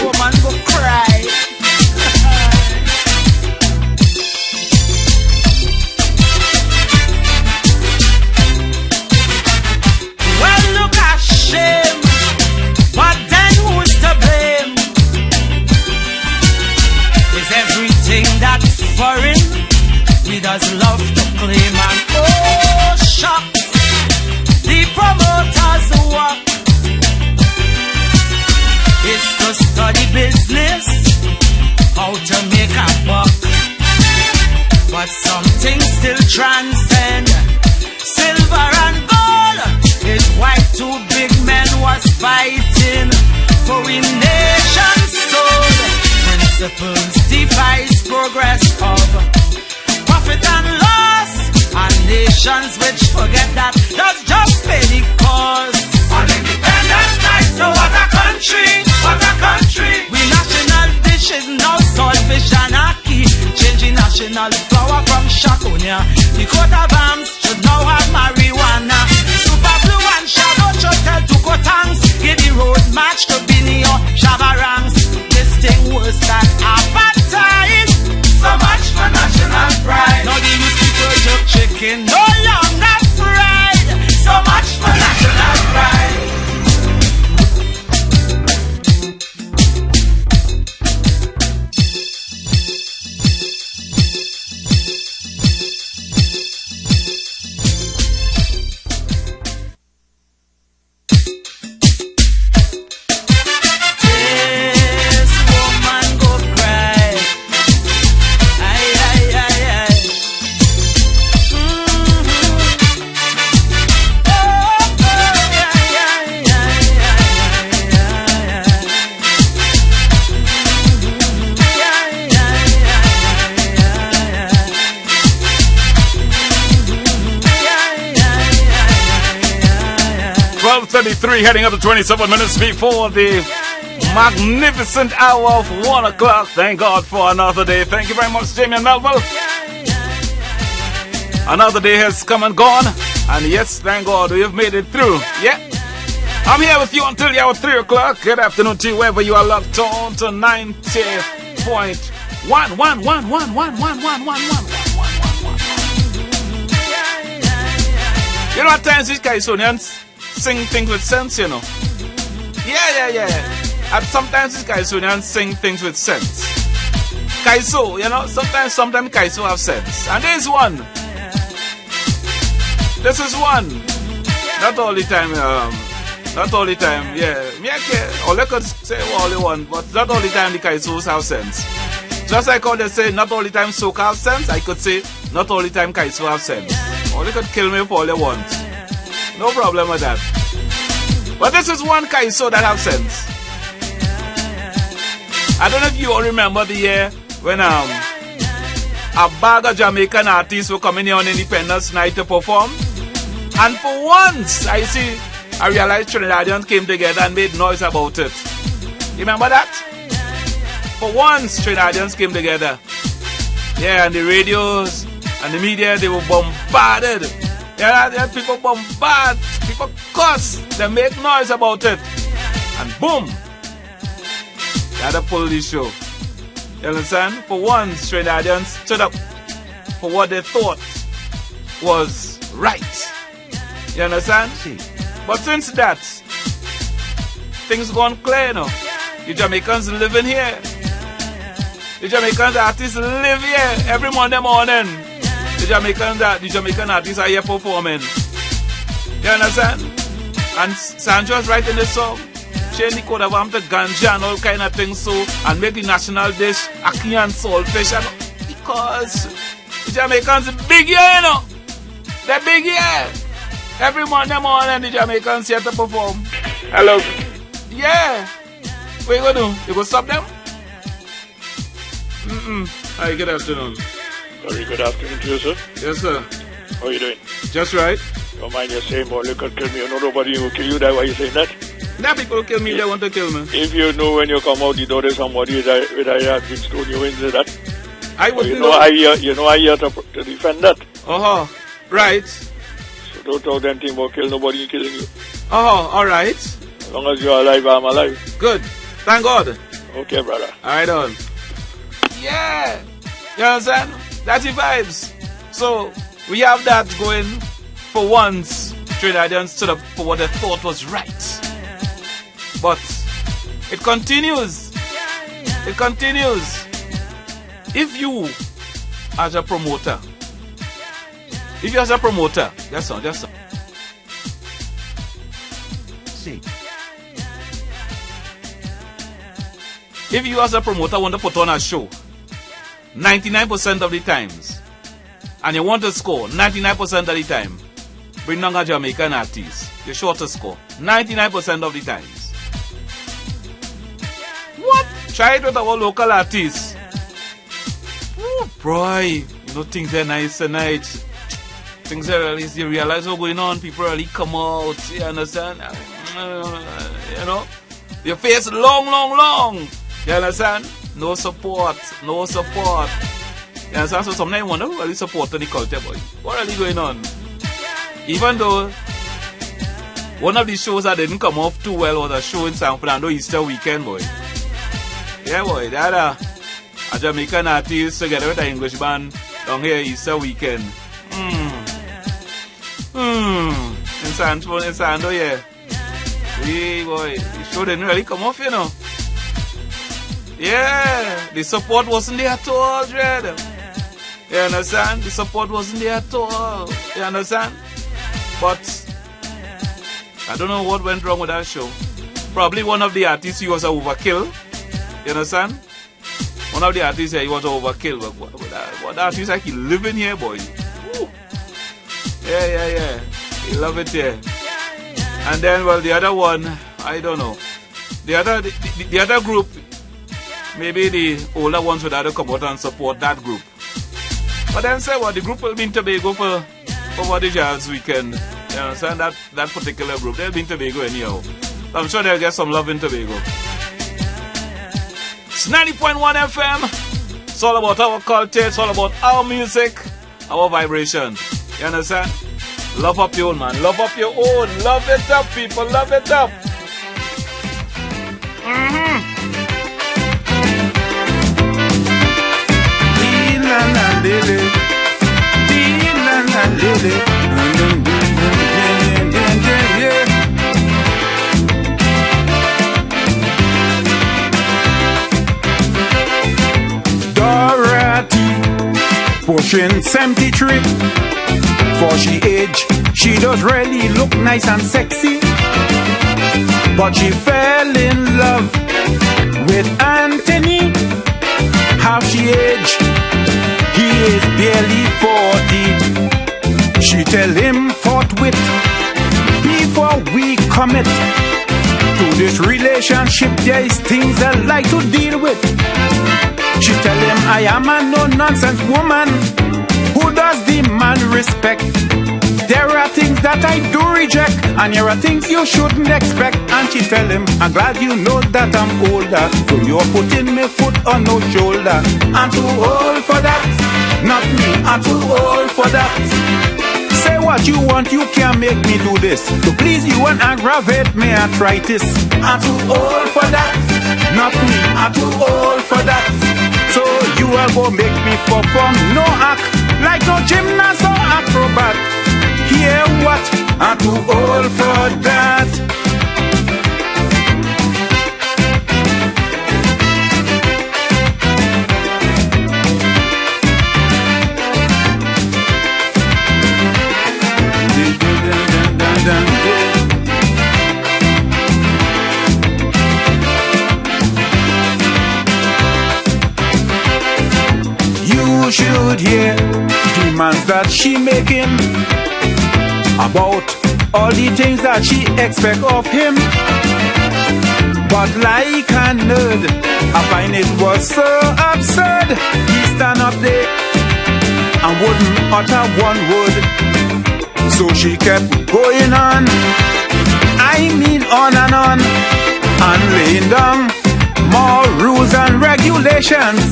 Woman go cry. Well, look at shame. But then who's to blame? Is everything that foreign? We does love to claim and oh shucks, the promoters work is to study business, how to make a buck. But some things still transcend silver and gold. Is why two big men was fighting for we nation's soul. Principles device progress of profit and loss, and nations which forget that does just pay the cost. On independence night, so what a country, what a country. We national dishes now saltfish and ackee, changing national flower from shakunya. The coat of arms should now have marijuana. Super blue and shadow hotel to Kotangs. Give the road match to Binio Shavarangs. This thing was that apartheid. So much for national pride. Now the youth people jerk chicken, no longer fried. So much for national pride. This woman go cry. Ay, ay, ay, ay. Oh, oh, ay, ay, ay, ay, ay. 12:33, heading up to 27 minutes before the magnificent hour of 1 o'clock. Thank God for another day. Thank you very much, Jamie and Melville. Another day has come and gone, and yes, thank God we have made it through. Yeah, I'm here with you until the hour 3 o'clock. Good afternoon to you wherever you are locked on to 90.1. You know, at times these Kaisonians sing things with sense, you know. Yeah. And sometimes these Kaisonians sing things with sense. Kaiso, you know, sometimes Kaiso have sense. And there's one. This is one. Not all the time, yeah. Me, all I could say all you want, but not all the time the Kaisos have sense. Just like how they say not all the time Soka have sense, I could say not all the time Kaiso have sense. Or they could kill me for all they want. No problem with that. But this is one Kaiso that have sense. I don't know if you all remember the year when a bag of Jamaican artists were coming here on Independence Night to perform. And for once, I realized Trinidadians came together and made noise about it. You remember that? For once, Trinidadians came together. Yeah, and the radios and the media, they were bombarded. Yeah, people bombard, people cuss, they make noise about it. And boom, they had to pull this show. You understand? For once, Trinidadians stood up for what they thought was right. You understand? But since that, things gone clear now. The Jamaicans living here. The Jamaican artists live here every Monday morning. The Jamaican artists are here performing. You understand? And Sancho's writing this song. Change the code of arm to ganja and all kind of things so, and make the national dish ackee and saltfish. And because the Jamaicans big here, you know. They're big here. Every Monday morning the Jamaicans here to perform. Hello. Yeah. What you gonna do? You gonna stop them? Hi, good afternoon. Very good afternoon to you, sir. Yes, sir. How are you doing? Just right. Don't mind you saying, boy, you could kill me. You know nobody will kill you. That's why you saying that. Now people kill me, they want to kill me. If you know when you come out the door, there's somebody with a big stone, you into that. I would you know I here to defend that. Right. So don't talk them thing about kill nobody killing you. All right. As long as you're alive, I'm alive. Good. Thank God. Okay, brother. All right, on. Yeah. You understand? That's the vibes. So we have that going for once. Trinidadians stood up for what they thought was right. But it continues. It continues. If you as a promoter, just see. If you as a promoter want to put on a show 99% of the times, and you want to score 99% of the time, bring down a Jamaican artist. You're sure to score 99% of the times. What? Try it with our local artists. Oh boy, you know things are nice tonight. Things are really, you realize what's going on. People really come out. You understand? You know, your face long. You understand? No support. You understand? So sometimes you wonder who really supporting the culture, boy. What really going on? Even though one of the shows that didn't come off too well was a show in San Fernando Easter weekend, boy. Yeah, boy. They had a Jamaican artist together with an English band down here Easter weekend. In San Fernando, yeah. Hey, boy. The show didn't really come off, you know. Yeah, the support wasn't there at all, Dread. You understand? The support wasn't there at all. You understand? But I don't know what went wrong with that show. Probably one of the artists, he was an overkill. You understand? One of the artists, he was an overkill. But what artist like he living here, boy? Woo. Yeah. He love it here. And then, well, the other one, I don't know. The other group, maybe the older ones would have to come out and support that group. But then say what, the group will be in Tobago for over the jazz weekend. You understand? That particular group, they'll be in Tobago anyhow. So I'm sure they'll get some love in Tobago. It's 90.1 FM. It's all about our culture, it's all about our music, our vibration. You understand? Love up your own, man. Love up your own. Love it up, people. Love it up. Dorothy pushing 73. For she age, she does really look nice and sexy. But she fell in love with Anthony. How she age? He is barely 40. She tell him forthwith, before we commit to this relationship, there is things I like to deal with. She tell him, I am a no-nonsense woman who does demand respect. There are things that I do reject, and there are things you shouldn't expect. And she tell him, I'm glad you know that I'm older, so you're putting me foot on no shoulder. I'm too old for that, not me, I'm too old for that. Say what you want, you can't make me do this. To please you and aggravate me arthritis. I'm too old for that, not me, I'm too old for that. So you are gonna make me perform no act, like no gymnast or acrobat. Hear what? I'm too old for that. You should hear demands that she making about all the things that she expect of him. But like a nerd, I find it was so absurd. He stand up there and wouldn't utter one word. So she kept going on, I mean on, and laying down more rules and regulations.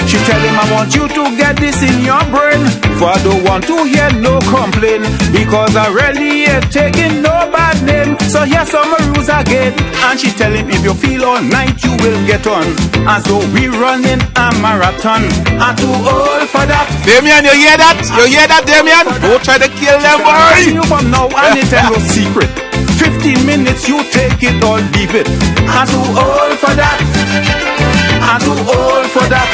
She tell him, I want you to get this in your brain, for I don't want to hear no complaint, because I really ain't taking no bad name. So here's some rules again. And she tell him, if you feel all night, you will get on, as though we running a marathon. I'm too old for that. Damien, you hear that? You hear that, Damien? Don't try to kill them, boy. You from now on, it's no secret. 15 minutes, you take it or leave it. I'm too old for that. I'm too old for that.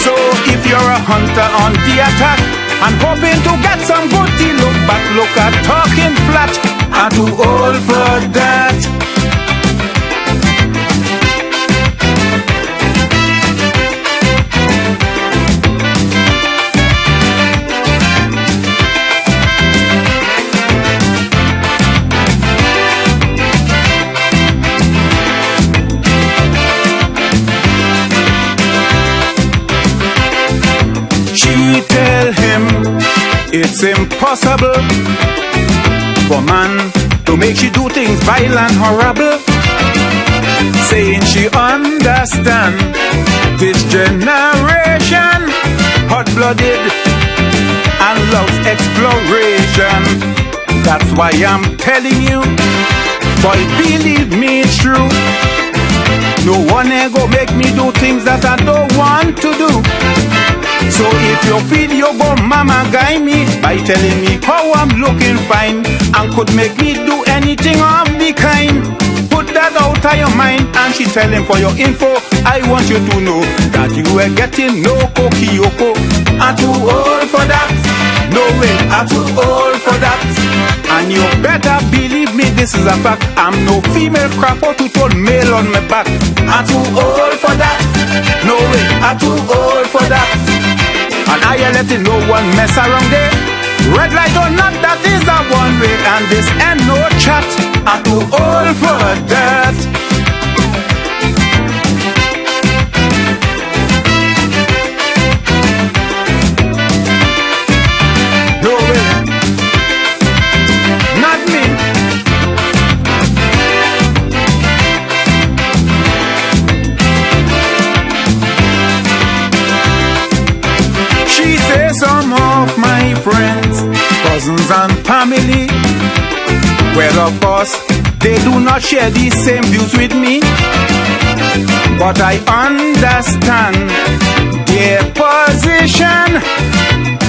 So if you're a hunter on the attack and hoping to get some good deal, look back, look at talking flat. I'm too old for that. Tell him it's impossible for man to make she do things vile and horrible, saying she understand this generation, hot-blooded and loves exploration. That's why I'm telling you, boy, believe me, it's true. No one ain't go make me do things that I don't want to do. So if you feel you go mama guide me by telling me how I'm looking fine and could make me do anything of the kind, put that out of your mind. And she tell him, for your info, I want you to know that you are getting no kokioko. I'm too old for that. No way, I'm too old for that. And you better believe me, this is a fact. I'm no female crapper to turn male on my back. I'm too old for that. No way, I'm too old for that. And I ain't letting no one mess around there. Red light or not, that is a one way, and this ain't no chat. I'm too old for that. No way, not me. She says some of my friends, cousins and family, well of course they do not share the same views with me, but I understand their position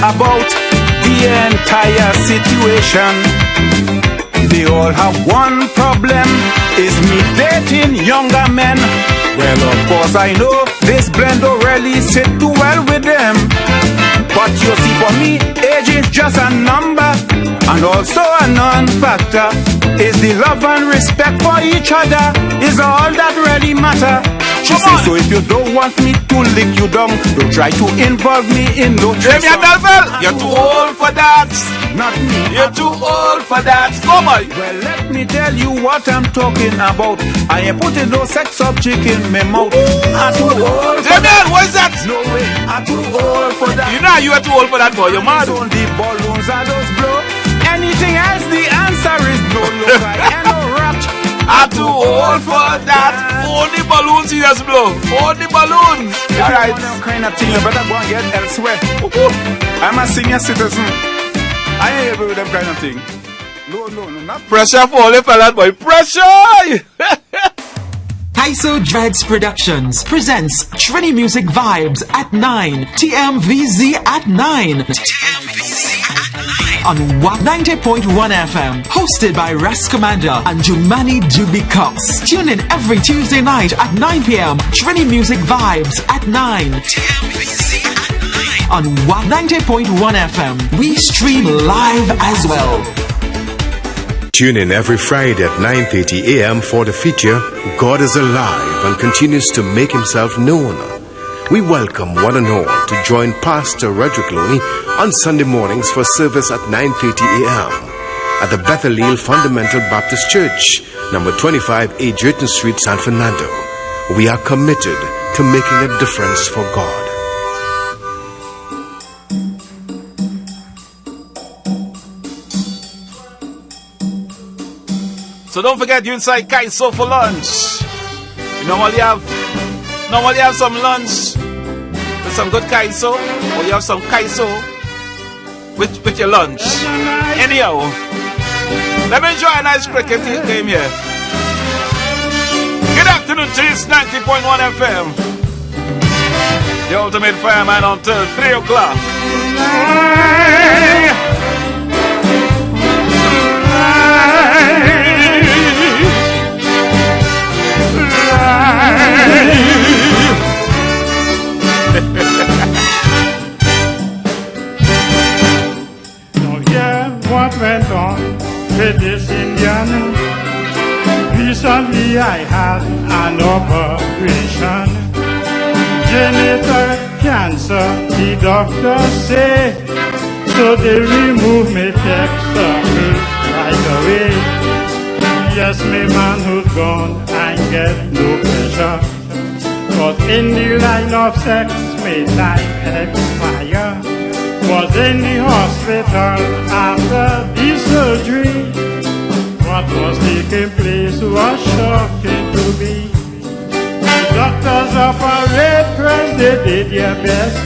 about the entire situation. They all have one problem, is me dating younger men. Well, of course I know this blend don't really sit too well with them, but you see, for me, age is just a number, and also a non-factor. Is the love and respect for each other is all that really matter. She says, so if you don't want me to lick you down, don't try to involve me in no trouble. You're too old for that. Not me. You're too old for that. Go, boy. Well, let me tell you what I'm talking about. I ain't putting no sex object in my mouth. I'm too old for that. What is that? No way. I'm too old for that. You know you are too old for that, boy. You're mad. Only balloons I just blow. Anything else, the answer is no. Look, I ain't no rat. I'm too old for that. Only balloons you just blow. Only balloons. Alright. Kind of thing you better go and get elsewhere. I'm a senior citizen. I ain't able with them kind of thing. No, not pressure for all the fellas, boy. Pressure! Taiso Dreads Productions presents Trini Music Vibes at 9, TMVZ at 9. On Wack 90.1 FM, hosted by Ras Commander and Jumani Juby Cox. Tune in every Tuesday night at 9 p.m. Trini Music Vibes at 9. On Wack 90.1 FM, we stream live as well. Tune in every Friday at 9:30 a.m. for the feature God is Alive and continues to make himself known. We welcome one and all to join Pastor Roderick Looney on Sunday mornings for service at 9:30 a.m. at the Bethel Fundamental Baptist Church, number 25 A. Drayton Street, San Fernando. We are committed to making a difference for God. So don't forget you inside Kaiso for lunch. You normally have some lunch with some good Kaiso, or you have some Kaiso with your lunch. Anyhow, let me enjoy a nice cricket game here. Good afternoon to this 90.1 FM. The ultimate fireman until 3 o'clock. Now hear what went on with this Indian. Recently I had an operation. Genital cancer, the doctor say. So they remove me testicles right away. Yes, my manhood gone and get no pleasure. But in the line of sex, my time expire. Was in the hospital after the surgery. What was taking place was shocking to me. The doctors operators, they did their best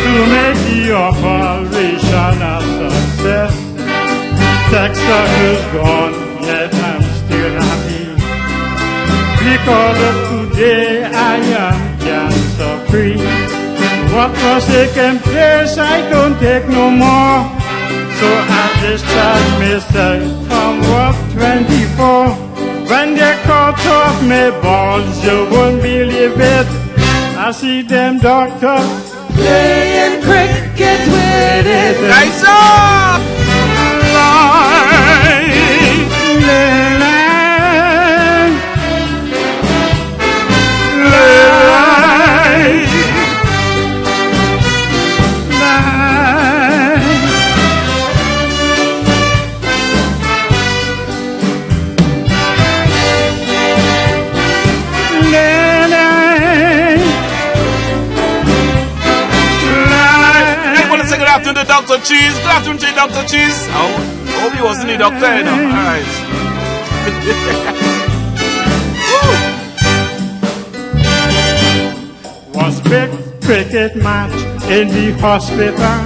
to make the operation a success. Testicles gone, yet I'm still happy. Because of today I am cancer free. What was taking place I don't take no more. So I discharged myself from work 24. When they cut off my balls, you won't believe it. I see them doctors playing cricket with it. Nice up! To the Dr. Cheese, good afternoon to Dr. Cheese. I hope he wasn't the doctor, you know. Alright. Was big cricket match in the hospital.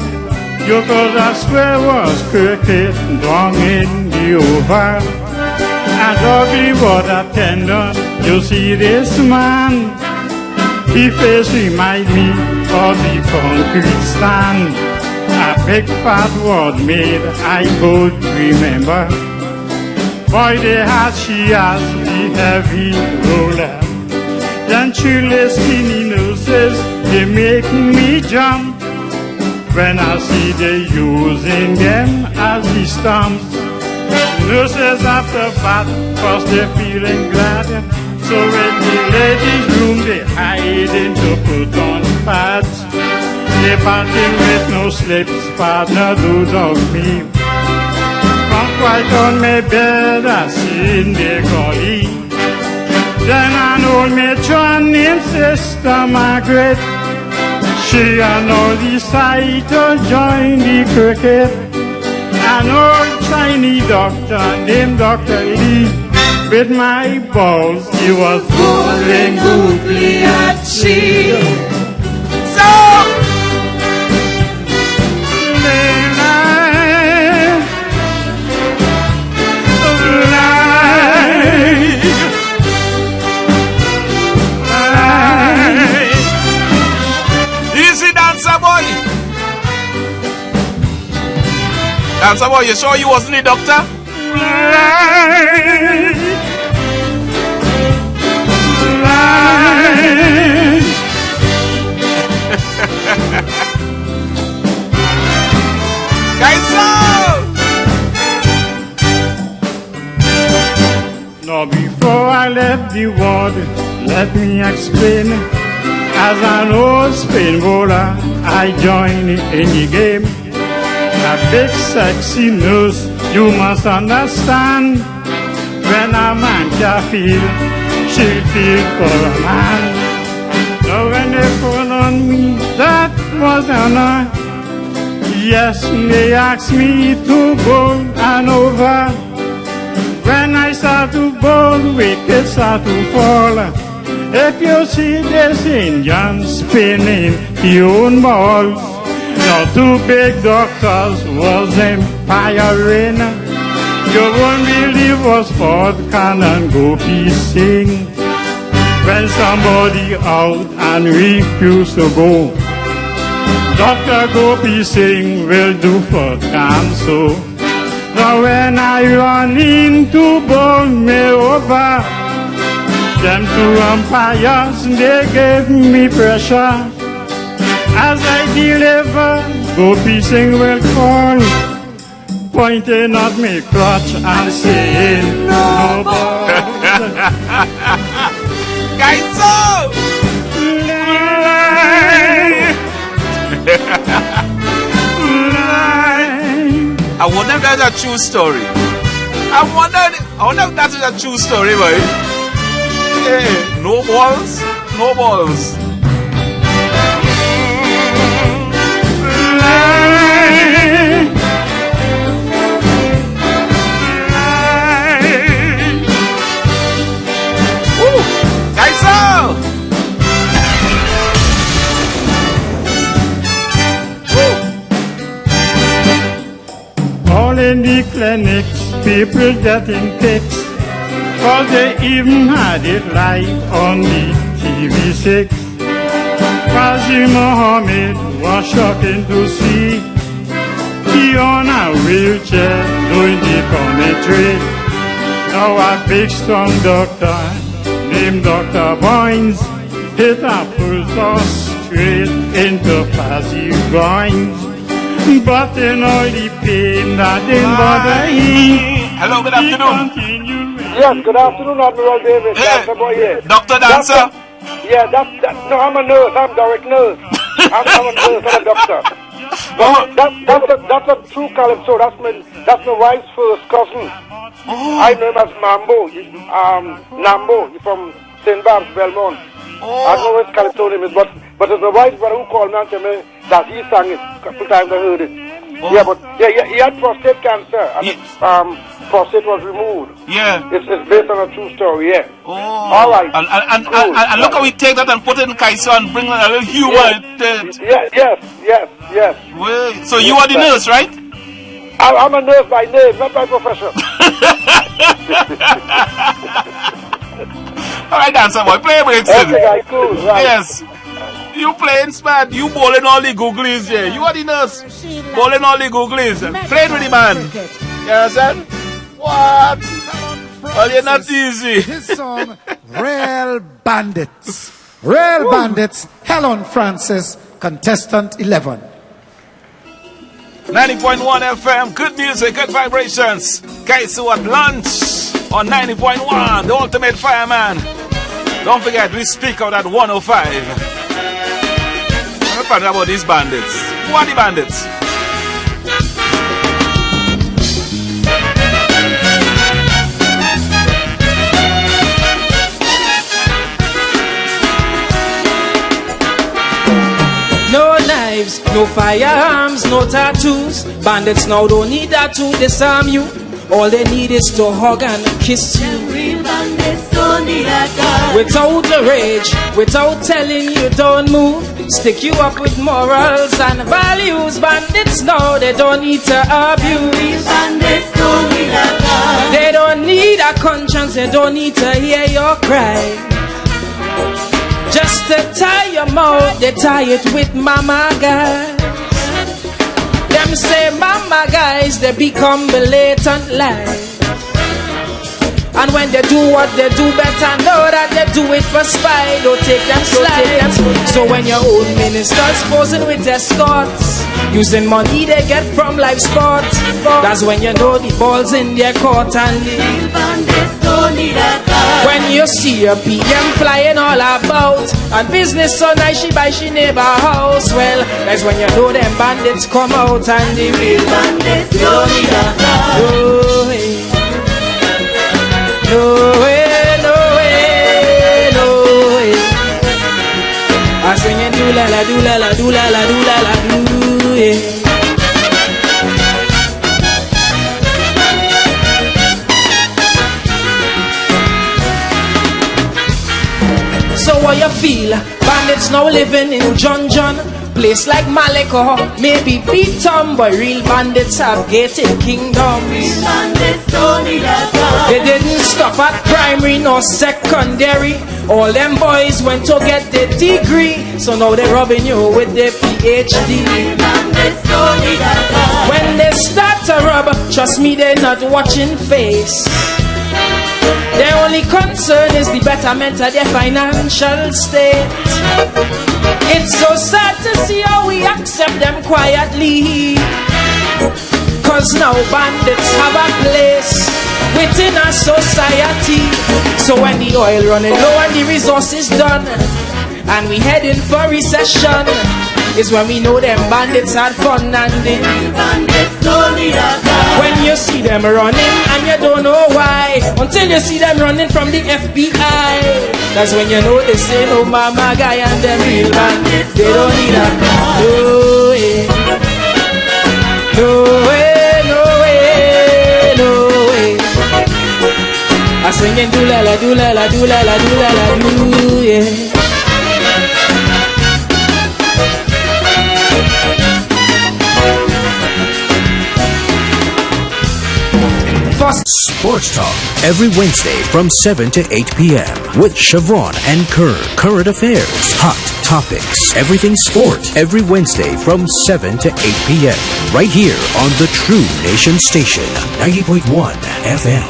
You could have swear was cricket down in the oval. And ugly water tendon, you see this man. His face remind me of the concrete stand. A big fat word made, I could remember. Boy, they had she as the heavy roller. Then chilly skinny noses, they make me jump. When I see they using them as the stumps. Nurses after bath, cause they're feeling glad. So in the ladies' room, they hiding to put on pads. They parting with no slips, partner do dog me. From quite on my bed, I seen the gully. Then an old matron named Sister Margaret. She and all decided to join the cricket. An old Chinese doctor named Dr. Lee. With my balls, he was going googly at she. So Dancer boy, you sure you wasn't a doctor? Now before I left the ward, let me explain. As an old spin bowler, I joined in the game. A big sexy nurse, you must understand. When a man can feel, she'll feel for a man. Now when they call on me, that was an honor. Yes, they asked me to go and over. When start to burn, wicked start to fall. If you see this Indian spinning the own ball, now two big doctors was empiring. You won't believe was Ford Can and Gopi sing. When somebody out and refuse to go, Dr. Gopi Singh will do for cancer. Now when I run into bone me over, them two umpires, they gave me pressure. As I deliver, Gopi Singh will call, pointing at me crotch and saying, no balls. Guys, I wonder if that's a true story. I wonder if that is a true story, boy. Hey, no balls, no balls. Guys, all in the clinics, people getting pics, cause they even had it live on the TV6. Qazi Mohammed was shocking to see. He on a wheelchair doing the commentary. Now a big strong doctor named Dr. Boynes hit a full toss straight into Qazi's groins. But in all the pain that didn't bother him. Hello, good afternoon. Yes, good afternoon, Admiral David. Dancer boy here. Dr. Dancer? No, I'm a nurse. I'm direct nurse. I'm a nurse, not a doctor. That's a true calypso. That's my wife's first cousin. I know him as Mambo. Nambo. He's from St. Barb's, Belmont. I don't know what his calypso name is, but it's my wife's brother who called me and told me that he sang it a couple times. I heard it. Yeah, but he had prostate cancer. And prostate was removed. Yeah. It's based on a true story, yeah. All right. And look how we take that and put it in Kaiso and bring a little humor. Yes. Well, so you are the nurse, right? I'm a nurse by name, not by profession. All right, Dancer boy, play with it. Okay, guys, cool. Right. Yes. You playing smart. You bowling all the googlies here. You are the nurse. Bowling all the googlies. Playing with the man. You understand? What? Well, you're not easy. This song, Real Bandits. Real Bandits, Helen Francis, contestant 11. 90.1 FM, good music, good vibrations. Kaisu at lunch on 90.1, the ultimate fireman. Don't forget, we speak out at 105. I'm talking about these bandits. Who are the bandits? No knives, no firearms, no tattoos. Bandits now don't need that to disarm you. All they need is to hug and kiss you. Real bandits don't need a gun. Without the rage, without telling you don't move. Stick you up with morals and values. Bandits now, they don't need to abuse. Real bandits don't need a gun. They don't need a conscience, they don't need to hear your cry. Just to tie your mouth, they tie it with mama guys. Them say mama guys, they become blatant lies. And when they do what they do, better know that they do it for spite. Don't take them slides. So when your old ministers posing with escorts, using money they get from life sports, that's when you know the ball's in their court. And real bandits don't need a gun. When you see a PM flying all about, and business so nice she buy she neighbor house, well, that's when you know them bandits come out. And the real bandits don't need a gun. Oh, hey. No way, no way, no way. I sing it do la la do la la do la la do la la do, yeah. So what you feel? Bandits now living in John. Place like Malik or maybe Beaton, but real bandits have gated kingdoms. Real bandits don't need a gun. They didn't stop at primary nor secondary. All them boys went to get their degree, so now they're robbing you with their PhD. Real bandits don't need a gun. When they start to rob, trust me, they're not watching face. Their only concern is the betterment of their financial state. It's so sad to see how we accept them quietly, 'cause now bandits have a place within our society. So when the oil running low and the resources done, and we heading for recession, is when we know them bandits had fun. And the bandits don't need a gun. When you see them running and you don't know why, until you see them running from the FBI, that's when you know they say no mama guy and them real bandits. They don't need a gun. No way, no way, no way, no way. I singing do la la do la la do la la do la la do, yeah. Sports Talk every Wednesday from 7 to 8 p.m. with Siobhan and Kern. Current affairs, hot topics, everything sport every Wednesday from 7 to 8 p.m. right here on the True Nation Station, 90.1 FM.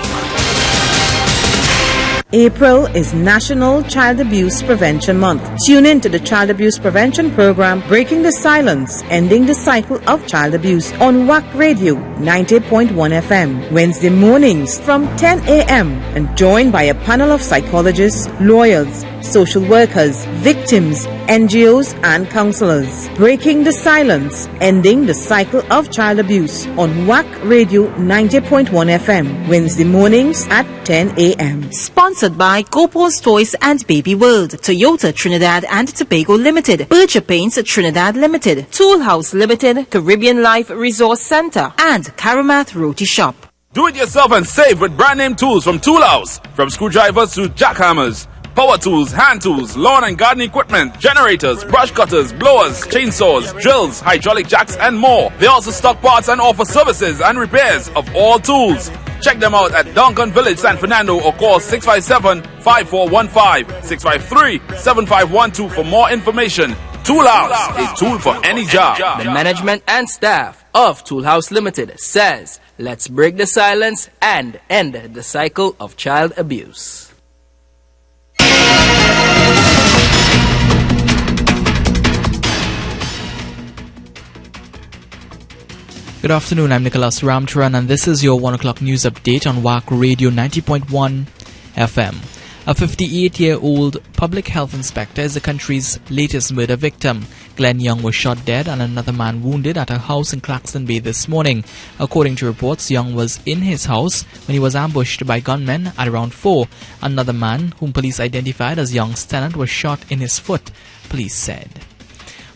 April is National Child Abuse Prevention Month. Tune in to the Child Abuse Prevention Program, Breaking the Silence, Ending the Cycle of Child Abuse on Wack Radio 90.1 FM, Wednesday mornings from 10 a.m. and joined by a panel of psychologists, lawyers, social workers, victims, NGOs and counselors. Breaking the Silence, Ending the Cycle of Child Abuse on Wack Radio 90.1 FM, Wednesday mornings at 10 a.m. Sponsored by Copo's Toys and Baby World, Toyota Trinidad and Tobago Limited, Bircher Paints Trinidad Limited, Tool House Limited, Caribbean Life Resource Center, and Karamath Roti Shop. Do it yourself and save with brand name tools from Tool House. From screwdrivers to jackhammers, power tools, hand tools, lawn and garden equipment, generators, brush cutters, blowers, chainsaws, drills, hydraulic jacks, and more. They also stock parts and offer services and repairs of all tools. Check them out at Duncan Village, San Fernando, or call 657-5415, 653-7512 for more information. Tool House, a tool for any job. The management and staff of Tool House Limited says, let's break the silence and end the cycle of child abuse. Good afternoon, I'm Nicholas Ramcharan and this is your 1 o'clock news update on Wack Radio 90.1 FM. A 58-year-old public health inspector is the country's latest murder victim. Glenn Young was shot dead and another man wounded at a house in Claxton Bay this morning. According to reports, Young was in his house when he was ambushed by gunmen at around 4. Another man, whom police identified as Young's tenant, was shot in his foot, police said.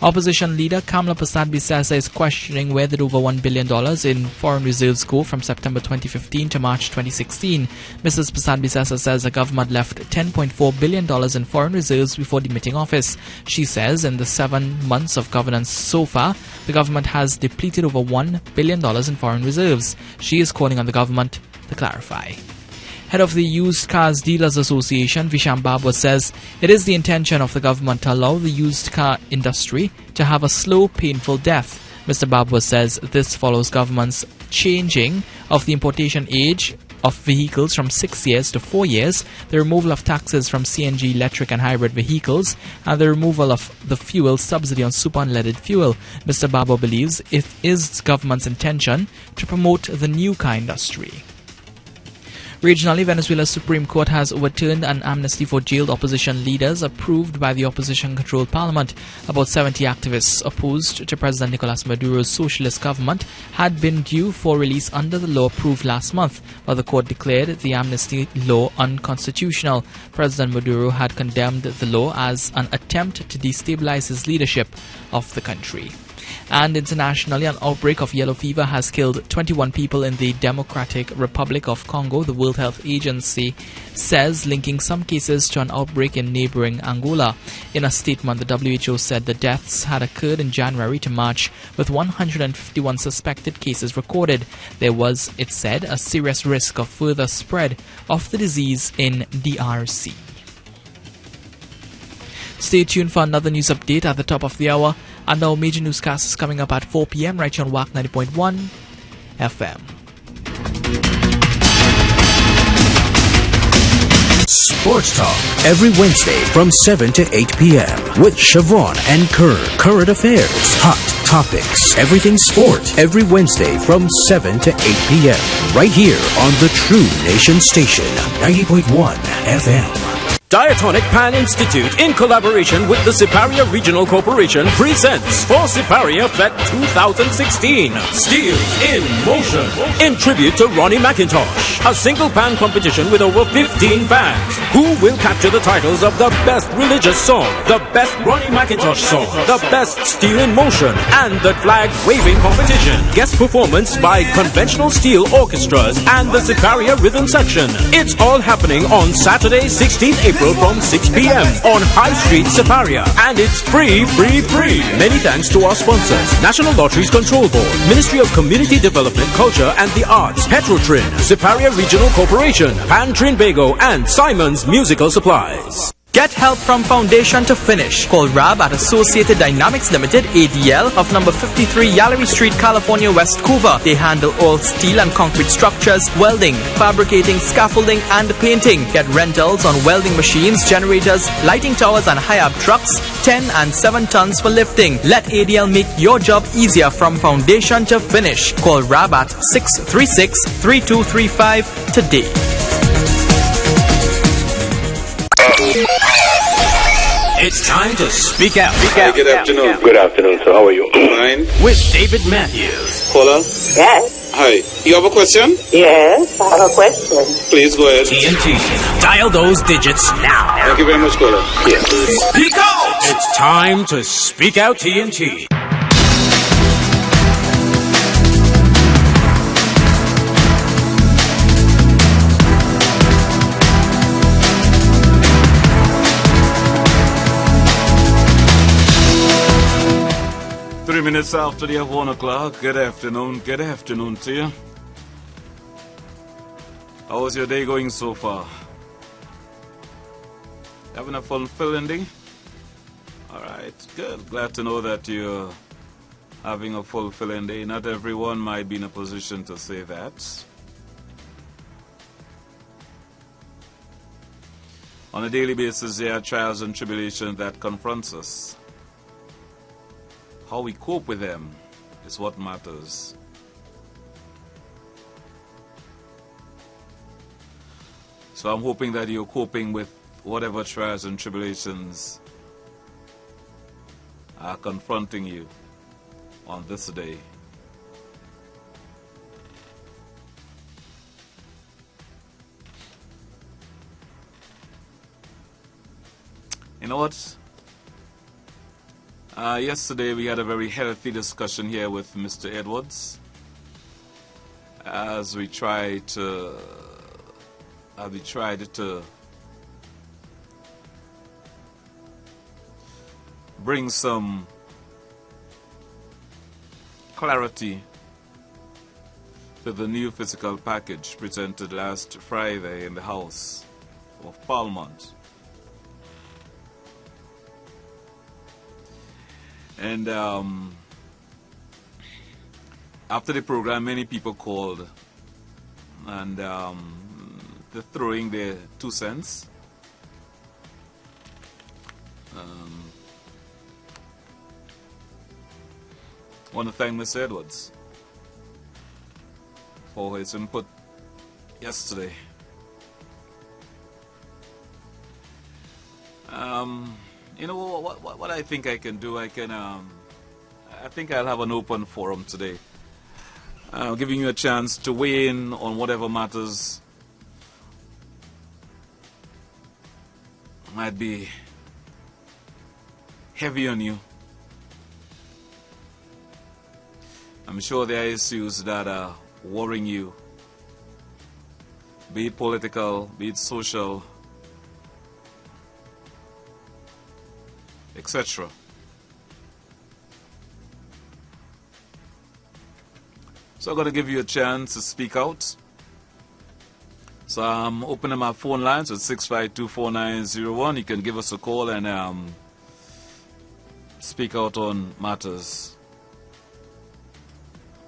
Opposition leader Kamla Prasad-Bisasa is questioning where did over $1 billion in foreign reserves go from September 2015 to March 2016. Mrs. Prasad-Bisasa says the government left $10.4 billion in foreign reserves before demitting office. She says in the 7 months of governance so far, the government has depleted over $1 billion in foreign reserves. She is calling on the government to clarify. Head of the Used Cars Dealers Association, Visham Babwa, says it is the intention of the government to allow the used car industry to have a slow, painful death. Mr. Babwa says this follows government's changing of the importation age of vehicles from 6 years to 4 years, the removal of taxes from CNG, electric and hybrid vehicles, and the removal of the fuel subsidy on super unleaded fuel. Mr. Babwa believes it is government's intention to promote the new car industry. Regionally, Venezuela's Supreme Court has overturned an amnesty for jailed opposition leaders approved by the opposition-controlled parliament. About 70 activists opposed to President Nicolas Maduro's socialist government had been due for release under the law approved last month, but the court declared the amnesty law unconstitutional. President Maduro had condemned the law as an attempt to destabilize his leadership of the country. And internationally, an outbreak of yellow fever has killed 21 people in the Democratic Republic of Congo, the World Health Agency says, linking some cases to an outbreak in neighboring Angola. In a statement, the WHO said the deaths had occurred in January to March, with 151 suspected cases recorded. There was, it said, a serious risk of further spread of the disease in DRC. Stay tuned for another news update at the top of the hour, and our major newscast is coming up at 4 p.m. right here on Wack 90.1 FM. Sports Talk every Wednesday from 7 to 8 p.m. with Siobhan and Kerr. Current affairs, hot topics, everything sport every Wednesday from 7 to 8 p.m. right here on the True Nation Station, 90.1 FM. Diatonic Pan Institute, in collaboration with the Siparia Regional Corporation, presents For Siparia Fest 2016, Steel in Motion, in tribute to Ronnie McIntosh. A single pan competition with over 15 pans. Who will capture the titles of the best religious song, the best Ronnie McIntosh song, the best Steel in Motion, and the flag waving competition? Guest performance by conventional steel orchestras and the Siparia Rhythm Section. It's all happening on Saturday, 16th April from 6 p.m. on High Street, Siparia. And it's free. Many thanks to our sponsors: National Lotteries Control Board, Ministry of Community Development, Culture and the Arts, Petrotrin, Siparia Regional Corporation, Pan Trinbago, and Simon's Musical Supplies. Get help from foundation to finish. Call Rab at Associated Dynamics Limited, ADL, of number 53 Yallery Street, California, West Vancouver. They handle all steel and concrete structures, welding, fabricating, scaffolding, and painting. Get rentals on welding machines, generators, lighting towers, and high-up trucks, 10 and 7 tons for lifting. Let ADL make your job easier from foundation to finish. Call Rab at 636-3235 today. It's time to speak out. Good afternoon. Good afternoon, sir. How are you? Fine. With David Matthews. Caller? Yes. Hi. You have a question? Yes, I have a question. Please go ahead. TNT. Dial those digits now. Thank you very much, caller. Yes. Speak out! It's time to speak out, TNT. Minutes after the 1 o'clock. Good afternoon to you. How was your day going so far? Having a fulfilling day? Alright, good. Glad to know that you're having a fulfilling day. Not everyone might be in a position to say that. On a daily basis, there are trials and tribulations that confront us. How we cope with them is what matters. So I'm hoping that you're coping with whatever trials and tribulations are confronting you on this day. You know what? Yesterday we had a very healthy discussion here with Mr. Edwards as we tried to bring some clarity to the new fiscal package presented last Friday in the House of Parliament. And after the program, many people called and they're throwing their 2 cents. I want to thank Mr. Edwards for his input yesterday. You know what I think I can do? I think I'll have an open forum today, giving you a chance to weigh in on whatever matters might be heavy on you. I'm sure there are issues that are worrying you, be it political, be it social, etc. So I'm going to give you a chance to speak out. So I'm opening my phone lines at 6524901. You can give us a call and speak out on matters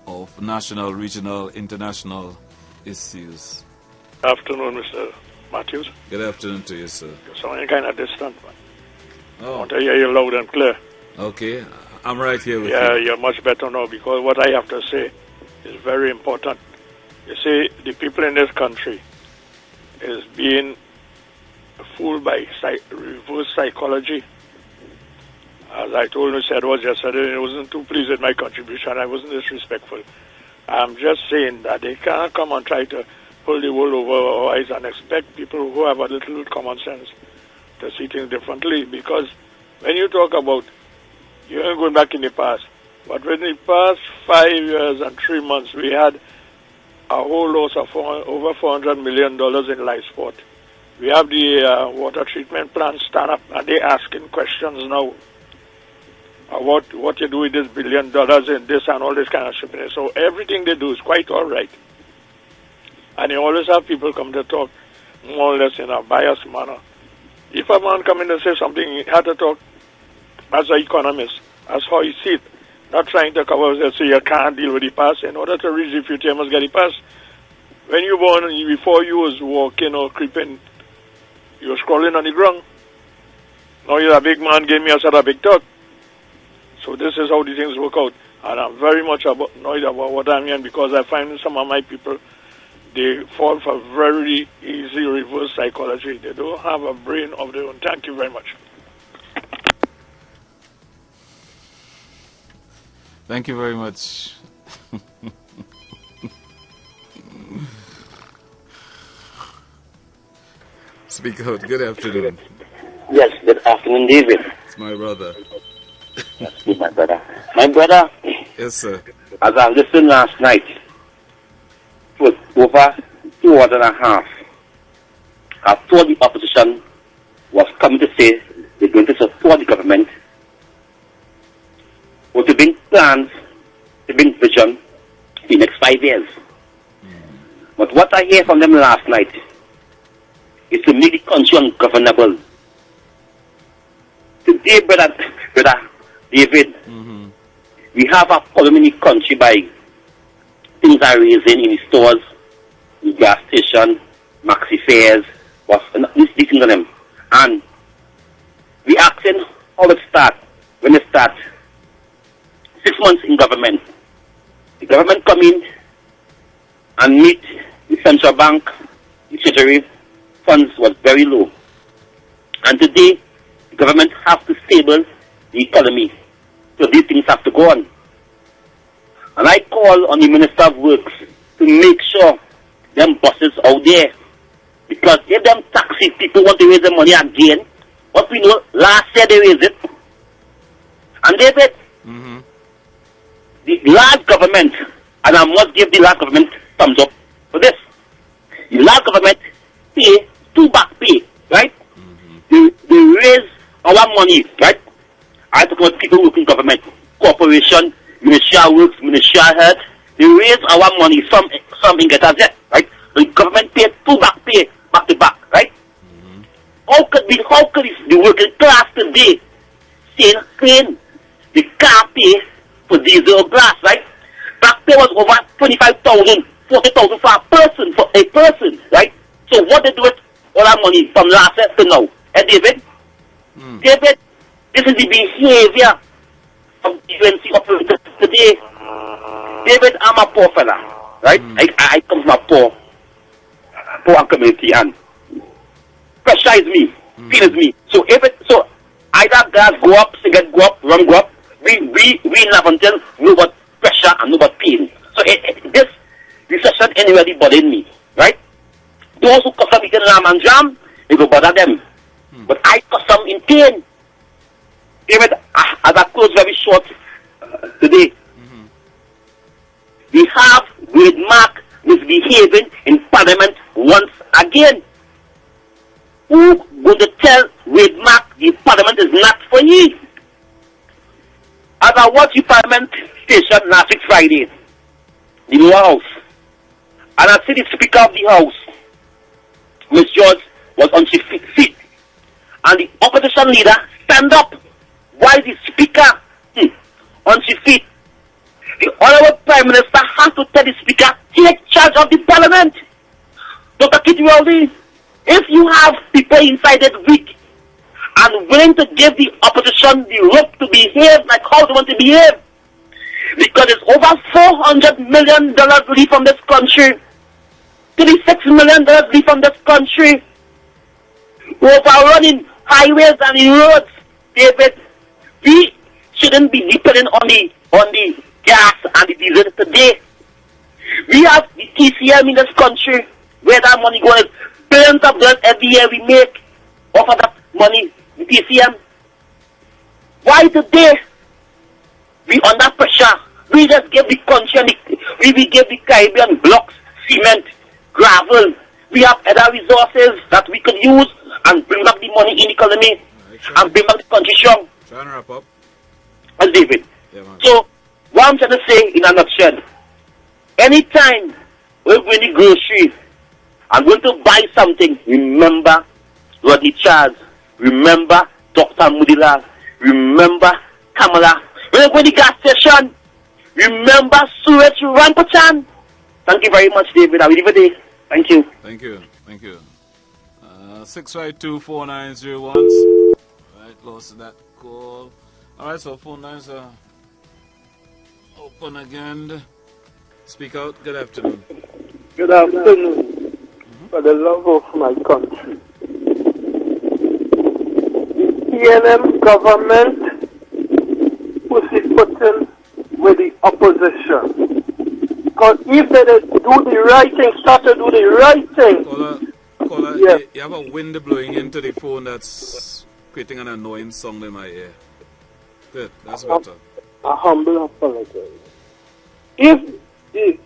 of national, regional, international issues. Afternoon, Mr. Matthews. Good afternoon to you, sir. You're sounding kind of distant, man. Oh. I want to hear you loud and clear. Okay, I'm right here with Yeah, you. you're much better now because what I have to say is very important. You see, the people in this country is being fooled by reverse psychology. As I told Mr. Edwards yesterday, I wasn't too pleased with my contribution. I wasn't disrespectful. I'm just saying that they can't come and try to pull the wool over our eyes and expect people who have a little common sense to see things differently. Because when you talk about, you're going back in the past, but in the past 5 years and 3 months, we had a whole loss of over $400 million in life sport. We have the water treatment plant stand up and they're asking questions now. What you do with this $1 billion in this and all this kind of shit. So everything they do is quite all right. And you always have people come to talk more or less in a biased manner. If a man come in and say something, he had to talk as an economist, as how he see it. Not trying to cover and say you can't deal with the past. In order to reach the future, you must get the past. When you born, before you was walking or creeping, you were scrolling on the ground. Now you're a big man, gave me a big talk. So this is how the things work out. And I'm very much annoyed about what I'm hearing because I find some of my people, they fall for very easy reverse psychology. They don't have a brain of their own. Thank you very much. Thank you very much. Speak out. Good afternoon. Yes, good afternoon, David. It's my brother. That's good, my brother. My brother. Yes, sir. As I listened last night, it was over 2 hours and a half. I thought the opposition was coming to say they're going to support the government, but to bring plans, to bring vision for the next 5 years. But what I hear from them last night is to make the country ungovernable. Today, brother David, we have a problem in the country by things are raising in the stores, the gas station, maxi fares, these things on them. And we asking how it start. When it starts, 6 months in government, the government come in and meet the central bank, the treasury funds was very low. And today, the government has to stable the economy. So these things have to go on. And I call on the Minister of Works to make sure them buses out there. Because if them taxi people want to raise the money again, what we know, last year they raised it. And David, the last government, and I must give the last government thumbs up for this. The last government pay 2 back pay, right? They raise our money, right? I talk about people working government, corporation, ministerial works, ministerial health. They raise our money, some in get as yet, right? The government pay 2 back pay, back to back, right? How could the working class today stay clean? They can't pay for diesel gas, right? Back pay was over 25,000, 40,000 for a person, right? So what they do with all that money from last year to now? David? David, this is the behavior of the UNC operators today. David, I'm a poor fella, right? I come from a poor community and pressurize me, feels me. So either gas go up, cigarette go up, rum go up, we have until know about pressure and know about pain. So this recession anyway bothering me, right? Those who custom eating ram and jam, it will bother them. But I custom in pain. David, as I close very short today, we have Wade Mark misbehaving in Parliament once again. Who going to tell Wade Mark the Parliament is not for you? As I watched the Parliament station last week Friday, the lower house, and I see the Speaker of the House, Ms. George, was on her feet, and the opposition leader stand up while the Speaker on her feet. The Honorable Prime Minister has to tell the Speaker, take charge of the Parliament. Dr. Kitty Rowley, if you have people inside it weak and willing to give the opposition the rope to behave like how they want to behave, because it's over $400 million leave from this country, $36 million leave from this country, overrunning highways and the roads, David. We shouldn't be depending on the gas and the diesel today. We have the TCM in this country, where that money goes, billions of dollars every year we make off of that money, the TCM. Why today we under pressure? We just give the country and we give the Caribbean blocks, cement, gravel. We have other resources that we could use and bring back the money in the economy and bring back the country strong. Trying to wrap up. And David. So, what I'm trying to say in a nutshell, anytime we're going to the grocery and going to buy something, remember Rodney Charles, remember Dr. Mudila, remember Kamala. When you go to the gas station, remember Suraj Rampachan. Thank you very much, David. Have a good day. Thank you. Thank you. Thank you. 652-4901. Right, lost that call. Alright, so phone lines are open again. Speak out. Good afternoon. Good afternoon. For the love of my country. The PNM government pussyfooting with the opposition. Because if they do the right thing, start to do the right thing. Caller, yes. You have a wind blowing into the phone that's creating an annoying sound in my ear. Good, that's better. A humble apology. If the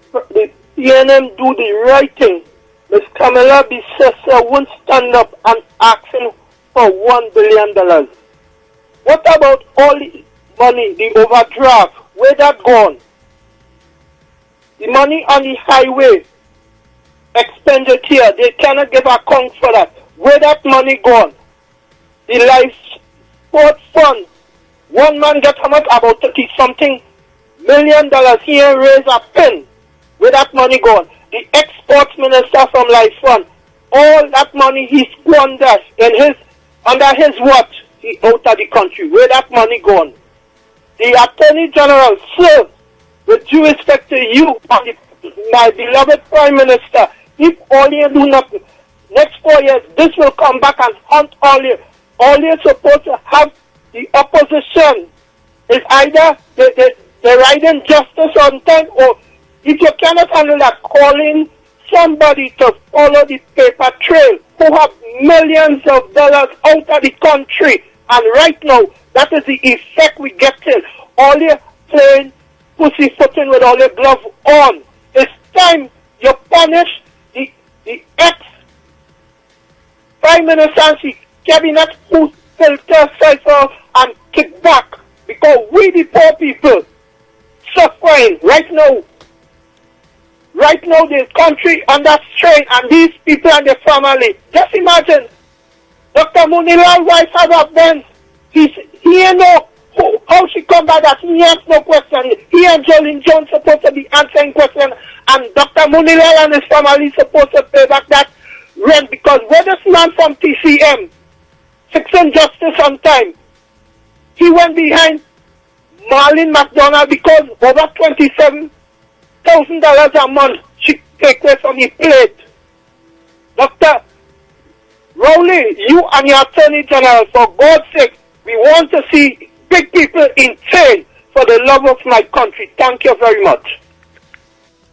PNM do the right thing, Ms. Kamala Bissessa won't stand up and asking for $1 billion. What about all the money, the overdraft? Where that gone? The money on the highway expenditure, they cannot give account for that. Where that money gone? The life sport fund, one man get how much? About 30-something million dollars. He ain't raise a pen. Where that money gone? The ex-sports minister from Life Fund, all that money he squanders in under his watch, he out of the country. Where that money gone? The Attorney General, sir, with due respect to you, my beloved Prime Minister, if all you do nothing, next 4 years, this will come back and hunt all you. All you're supposed to have the opposition is either they're riding justice on time, or if you cannot handle that, calling somebody to follow the paper trail who have millions of dollars out of the country. And right now, that is the effect we get in. All you're playing pussyfooting with all your glove on. It's time you punish the ex-Prime Minister and the cabinet who filter, cipher, and kick back. Because we, the poor people, suffering right now. Right now, the country under strain, and these people and their family. Just imagine, Dr. Munila's wife has a Benz. He ain't know how she come by that. He asks no question. He and Jolene Jones supposed to be answering questions, and Dr. Munilal and his family supposed to pay back that rent, because where this man from TCM, fixing justice on time, he went behind Marlene McDonald because over $27,000 a month she take away from the plate. Dr. Rowley, you and your Attorney General, for God's sake, we want to see big people in jail for the love of my country. Thank you very much.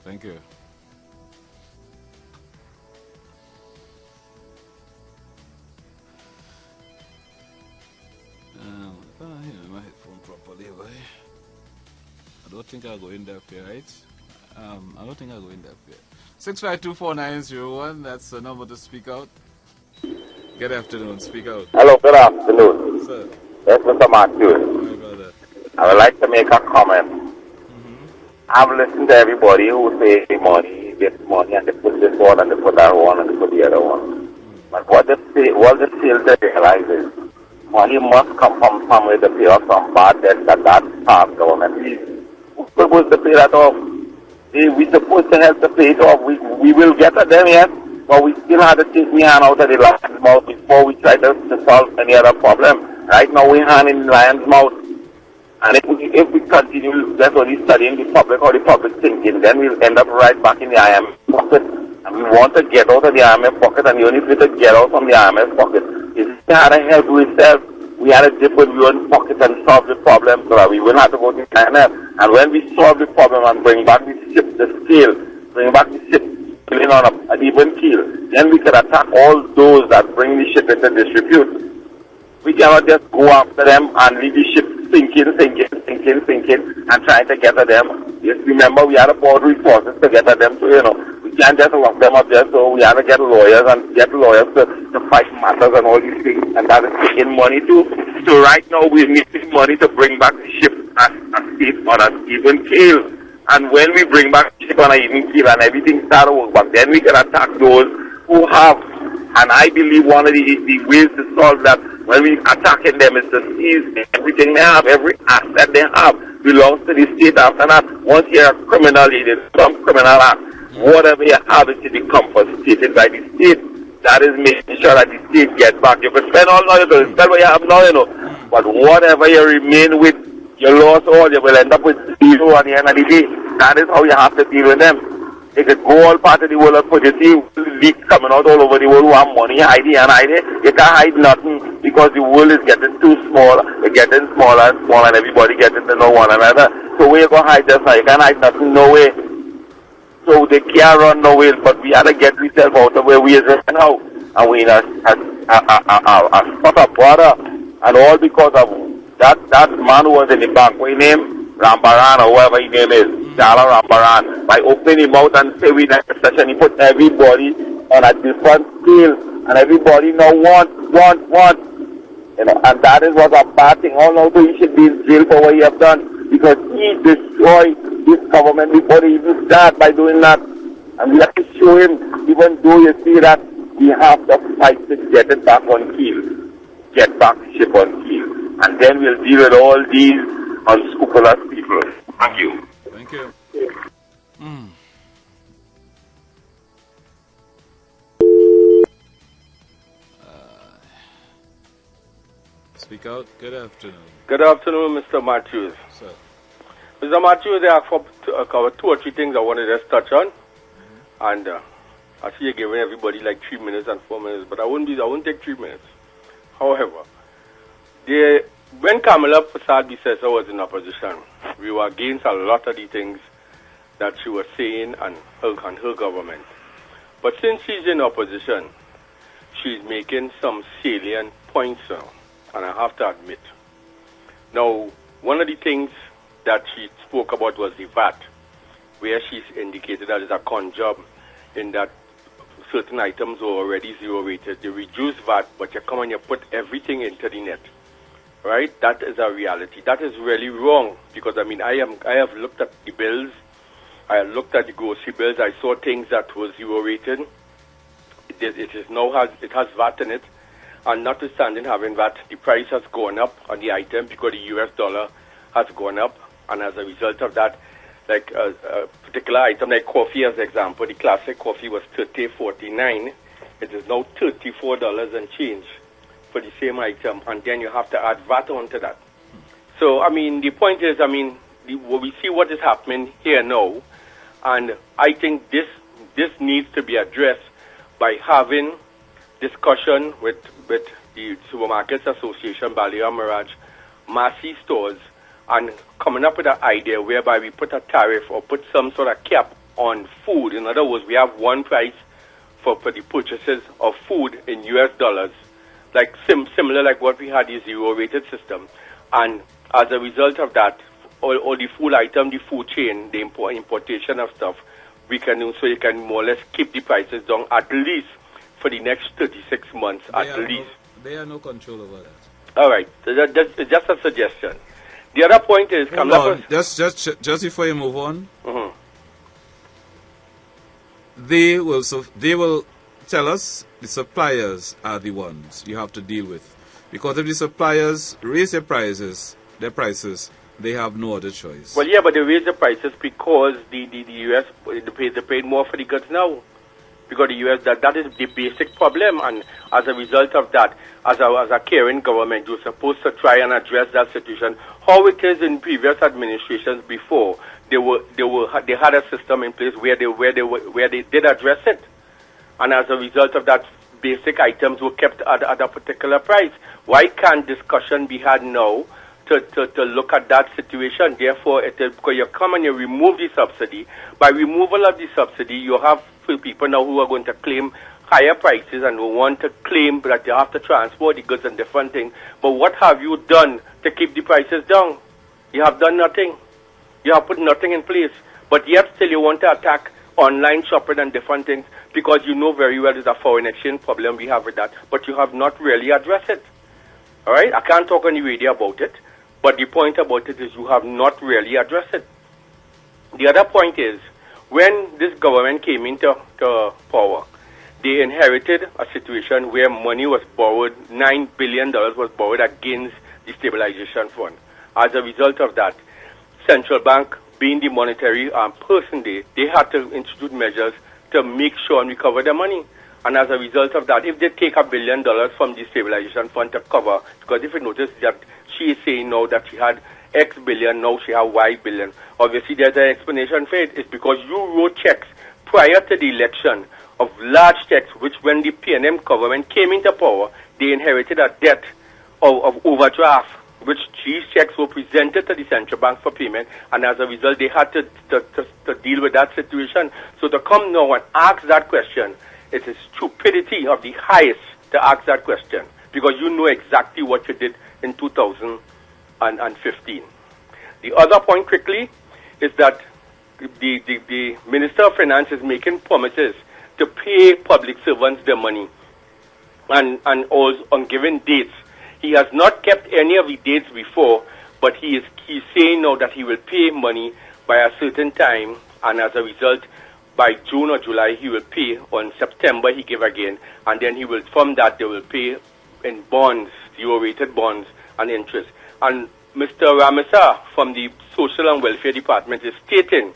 Thank you. I hear my headphone properly, boy. I don't think I'll go in there, right? I don't think I'll go in depth yet. 6524901, that's the number to speak out. Good afternoon, speak out. Hello, good afternoon. Sir. Yes, Mr. Matthews. Sorry about that. I would like to make a comment. I've listened to everybody who say this money, and they put this one, and they put that one, and they put the other one. But what they fail to realize is, money must come from somewhere to pay off some bad debt that past government leaves. We're supposed to pay that off. We're supposed to help to pay it off. We will get at them, yes, but we still have to take the hand out of the lion's mouth before we try to solve any other problem. Right now, we're hand in the lion's mouth. And if we continue just only studying the public or the public thinking, then we'll end up right back in the IMF pocket. And we want to get out of the IMF pocket, and the only way to get out from the IMF pocket is we had to help ourselves. We had to dip with our own pocket and solve the problem so that we wouldn't have to go to the IMF. And when we solve the problem and bring back the ship, the scale, bring back the ship sailing on an even keel, then we can attack all those that bring the ship into disrepute. We cannot just go after them and leave the ship sinking, and trying to get at them. Yes, remember, we had to pour resources to get at them, so, we can't just lock them up there, so we had to get lawyers to fight matters and all these things, and that is taking money too. So right now, we're needing money to bring back the ship as a state on an even keel. And when we bring back the ship on an even keel and everything starts to work back, then we can attack those who have. And I believe one of the ways to solve that, when we attacking them, is to seize everything they have, every asset they have belongs to the state. After that, once you're a criminal, it is some criminal act. Whatever you have, it should be confiscated by the state. That is making sure that the state gets back. You can spend all now, you can spend what you have now, but whatever you remain with, you lost all, you will end up with zero at the end of the day. That is how you have to deal with them. They could go all part of the world and put you see leaks coming out all over the world who have money, hide it. You can't hide nothing because the world is getting too small. It's getting smaller and smaller and everybody getting to know one another. So where you going to hide just now? You can't hide nothing, no way. So they can't run no way, but we had to get ourselves out of where we is right now. And we in a spot of water. And all because of that man who was in the bank, what his name? Rambaran or whoever his name is. Dala Rambaran, by opening him out and say we need a session, he put everybody on a different scale, and everybody now want, and that is what a bad thing. All now, so he should be in jail for what he have done, because he destroyed this government before they even start by doing that, and we have to show him, even though you see that, we have to fight to get it back on keel, get back the ship on keel, and then we'll deal with all these unscrupulous people. Thank you. Thank you. Speak out. Good afternoon. Good afternoon, Mr. Matthews. Sir. Mr. Matthews, there are cover 2 or 3 things I want to just touch on. And I see you're giving everybody like 3 minutes and 4 minutes, but I won't take 3 minutes. However, when Kamala Persad-Bissessar was in opposition, we were against a lot of the things that she was saying and her government. But since she's in opposition, she's making some salient points now, and I have to admit. Now, one of the things that she spoke about was the VAT, where she's indicated that it's a con job in that certain items were already zero rated. They reduce VAT, but you come and you put everything into the net. Right? That is a reality. That is really wrong, because I have looked at the bills. I have looked at the grocery bills. I saw things that were zero rated. It has VAT in it, and notwithstanding having VAT, the price has gone up on the item because the US dollar has gone up, and as a result of that, like a particular item like coffee, as an example, the classic coffee was $30.49. It is now $34 and change for the same item, and then you have to add VAT onto that. So, the point is, we see what is happening here now, and I think this needs to be addressed by having discussion with the Supermarkets Association, Balliol Mirage, Massey stores, and coming up with an idea whereby we put a tariff or put some sort of cap on food. In other words, we have one price for the purchases of food in US dollars, like similar like what we had the zero-rated system. And as a result of that, all the food item, the food chain, the importation of stuff, we can do so you can more or less keep the prices down at least for the next 36 months, at least. They have no control over that. All right, so that's just a suggestion. The other point is, Hold on. Just before you move on, they will tell us the suppliers are the ones you have to deal with, because if the suppliers raise their prices, they have no other choice. Well, yeah, but they raise the prices because the U.S. they paid more for the goods now. Because the U.S. that is the basic problem, and as a result of that, as a caring government, you're supposed to try and address that situation. How it is in previous administrations before, they had a system in place where they did address it, and as a result of that, basic items were kept at a particular price. Why can't discussion be had now to look at that situation? Therefore, because you come and you remove the subsidy. By removal of the subsidy, you have people now who are going to claim higher prices and who want to claim that they have to transport the goods and different things. But what have you done to keep the prices down? You have done nothing. You have put nothing in place. But yet still you want to attack online shopping and different things because you know very well there's a foreign exchange problem we have with that. But you have not really addressed it. All right? I can't talk on the radio about it. But the point about it is you have not really addressed it. The other point is, when this government came into power, they inherited a situation where money was borrowed, $9 billion was borrowed against the stabilization fund. As a result of that, central bank, being the monetary person, they had to institute measures to make sure and recover the money. And as a result of that, if they take $1 billion from the stabilization fund to cover, because if you notice that she is saying now that she had X billion, now she has Y billion. Obviously, there's an explanation for it. It's because you wrote checks prior to the election of large checks, which when the PNM government came into power, they inherited a debt of overdraft, which these checks were presented to the central bank for payment, and as a result, they had to deal with that situation. So to come now and ask that question, it is stupidity of the highest to ask that question, because you know exactly what you did in 2015. The other point quickly is that the Minister of Finance is making promises to pay public servants their money and also on given dates. He has not kept any of the dates before, but he's saying now that he will pay money by a certain time, and as a result, by June or July he will pay. On September he give again, and then from that they will pay in bonds, zero-rated bonds and interest. And Mr. Ramesa from the Social and Welfare Department is stating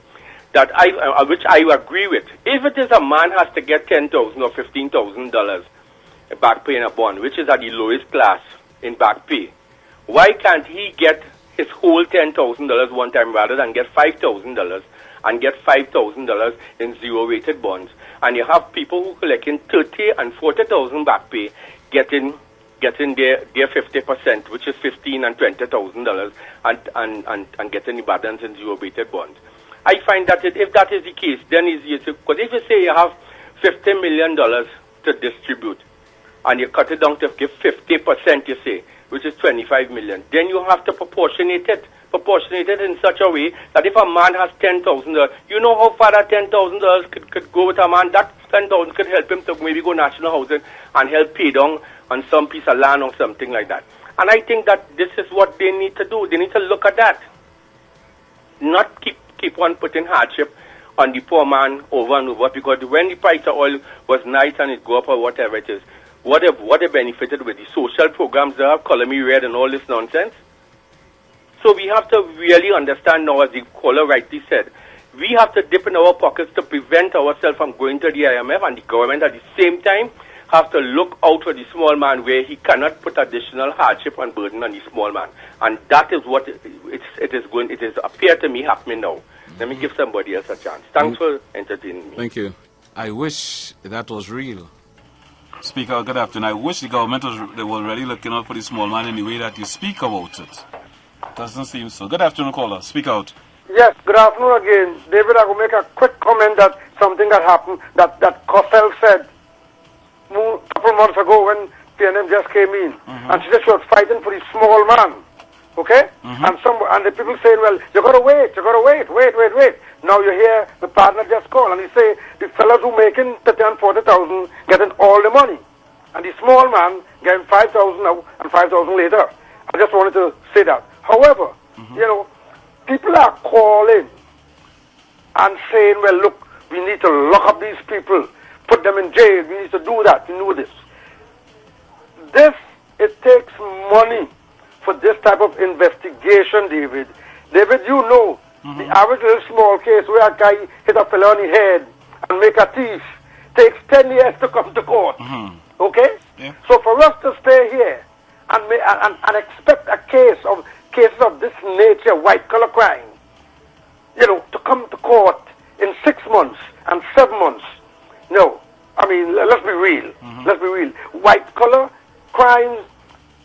that which I agree with. If it is a man has to get $10,000 or $15,000 back pay in a bond, which is at the lowest class in back pay, why can't he get his whole $10,000 one time rather than get $5,000 and get $5,000 in zero-rated bonds? And you have people who collecting $30,000 and $40,000 back pay getting their 50%, which is $15,000 and $20,000, and getting the balance in zero-rated bonds. I find that if that is the case, then it's easier to, because if you say you have $50 million to distribute, and you cut it down to give 50%, you say, which is $25 million, then you have to proportionate it in such a way that if a man has $10,000, you know how far that $10,000 could go with a man. That $10,000 could help him to maybe go national housing and help pay down on some piece of land or something like that. And I think that this is what they need to do. They need to look at that. Not keep on putting hardship on the poor man over and over, because when the price of oil was nice and it go up or whatever it is, what they benefited with the social programs they have, Color Me Red and all this nonsense. So we have to really understand now, as the caller rightly said, we have to dip in our pockets to prevent ourselves from going to the IMF, and the government at the same time have to look out for the small man where he cannot put additional hardship and burden on the small man. And that is what it is appear to me happening now. Let me give somebody else a chance. Thanks for entertaining me. Thank you. I wish that was real. Speaker, good afternoon. I wish the government was really looking out for the small man in the way that you speak about it. Doesn't seem so. Good afternoon, caller. Speak out. Yes, good afternoon again. David, I will make a quick comment that something that happened, that Cossell said a couple months ago when PNM just came in. And she said she was fighting for the small man. Okay? And the people saying, well, you gotta wait. Now you hear the partner just call and he say the fellas who making 30 and 40,000 getting all the money. And the small man getting 5,000 now and 5,000 later. I just wanted to say that. However, you know, people are calling and saying, well, look, we need to lock up these people, put them in jail, we need to do that, we know this. It takes money for this type of investigation, David. David, you know, the average little small case where a guy hit a fellow on the head and make a thief takes 10 years to come to court. Okay? Yeah. So for us to stay here and expect cases of this nature, white-collar crime, you know, to come to court in 6 months and 7 months, no. I mean, let's be real. Let's be real. White-collar crimes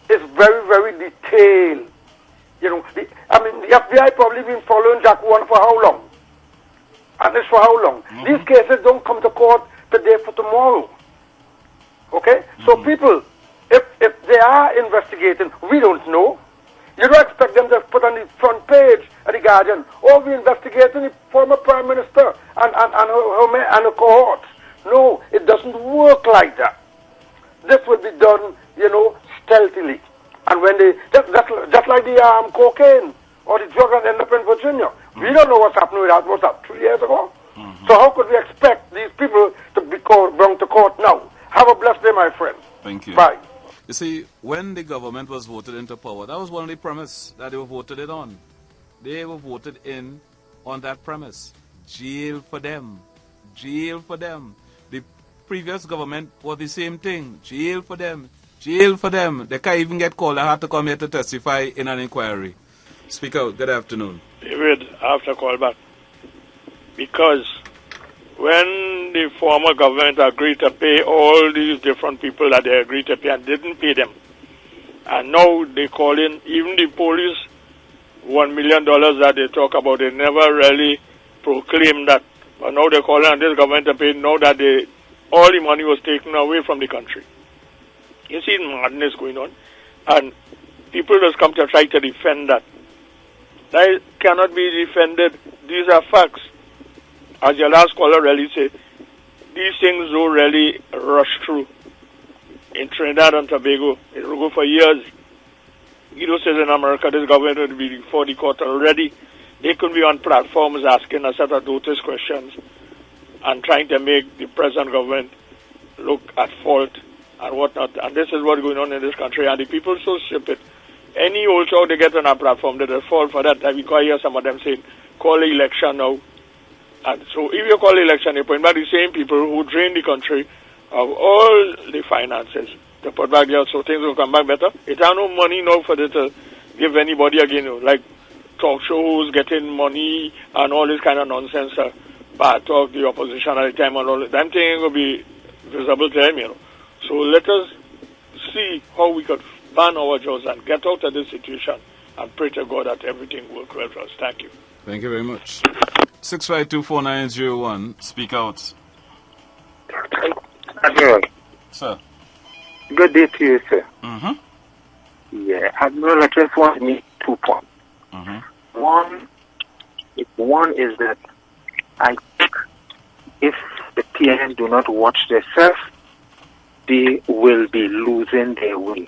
is very, very detailed. You know, the FBI probably been following Jack One for how long? And this for how long? These cases don't come to court today for tomorrow. Okay? So people, if they are investigating, we don't know. You don't expect them to put on the front page of the Guardian, oh, we investigating the former Prime Minister and her cohort. No, it doesn't work like that. This would be done, you know, stealthily. And when they, just like the cocaine or the drug that end up in Virginia, we don't know what's happening with that. What's that, 3 years ago? So how could we expect these people to be brought to court now? Have a blessed day, my friend. Thank you. Bye. You see, when the government was voted into power, that was one of the premises that they were voted in on. They were voted in on that premise. Jail for them. Jail for them. The previous government was the same thing. Jail for them. Jail for them. They can't even get called. I had to come here to testify in an inquiry. Speak out. Good afternoon. David, I have to call back. Because when the former government agreed to pay all these different people that they agreed to pay and didn't pay them, and now they call in, even the police, $1 million that they talk about, they never really proclaimed that. But now they're calling on this government to pay, now that all the money was taken away from the country. You see madness going on, and people just come to try to defend that. That cannot be defended. These are facts. As your last caller really said, these things don't really rush through. In Trinidad and Tobago, it will go for years. You know, says in America, this government will be before the court already. They could be on platforms asking a set of notice questions and trying to make the present government look at fault and whatnot. And this is what's going on in this country. And the people so stupid. Any old show they get on a platform, they just fall for that. I will hear some of them saying, call the election now. And so if you call election, you point back the same people who drain the country of all the finances to put back there so things will come back better. It has no money now for them to give anybody again, like talk shows, getting money and all this kind of nonsense. Bad talk, the opposition at the time and all that. Them things will be visible to them, you know. So let us see how we could ban our jaws and get out of this situation and pray to God that everything will work well for us. Thank you. Thank you very much. 6524901. Speak out. Admiral. Sir. Good day to you, sir. Yeah, Admiral, I just want to make 2 points. One is that I think if the PN do not watch themselves, they will be losing their way.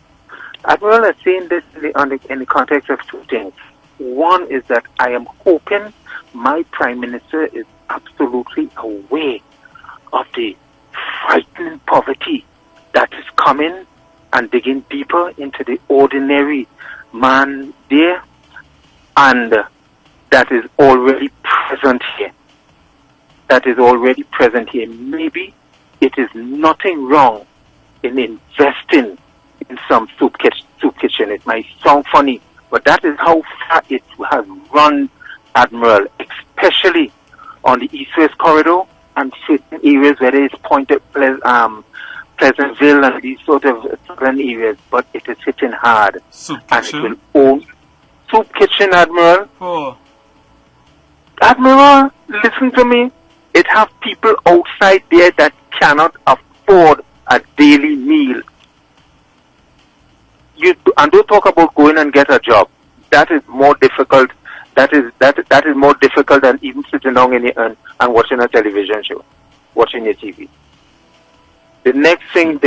Admiral is saying this in the context of 2 things. One is that I am hoping my Prime Minister is absolutely aware of the frightening poverty that is coming and digging deeper into the ordinary man there, and that is already present here. Maybe it is nothing wrong in investing in some soup kitchen. It might sound funny, but that is how far it has run, Admiral, especially on the East-West corridor and certain areas where there is Pleasantville and these sort of southern areas, but it is hitting hard. Soup kitchen? And it will own soup kitchen, Admiral. Oh. Admiral, listen to me. It have people outside there that cannot afford a daily meal. And don't talk about going and get a job. that is more difficult. That is more difficult than even sitting down and watching a television show, watching your TV. The next thing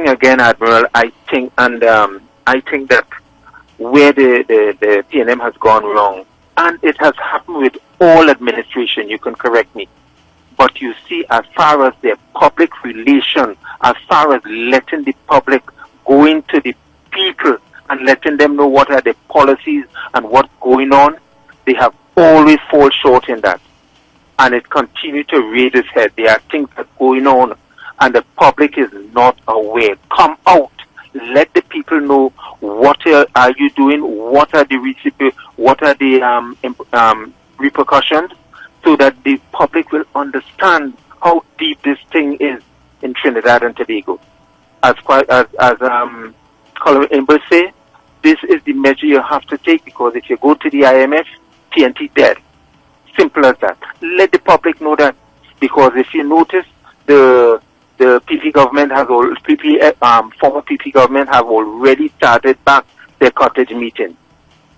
again, Admiral, I think that where the PNM has gone wrong, and it has happened with all administration, you can correct me, but you see, as far as their public relation, as far as letting the public go into the people and letting them know what are the policies and what's going on, they have always fall short in that. And it continues to raise its head. There are things that are going on and the public is not aware. Come out. Let the people know what are you doing, what are the repercussions, so that the public will understand how deep this thing is in Trinidad and Tobago. As Colonel Imber say, this is the measure you have to take, because if you go to the IMF, TNT dead. Simple as that. Let the public know that, because if you notice, the PP government has former PP government have already started back their cottage meeting.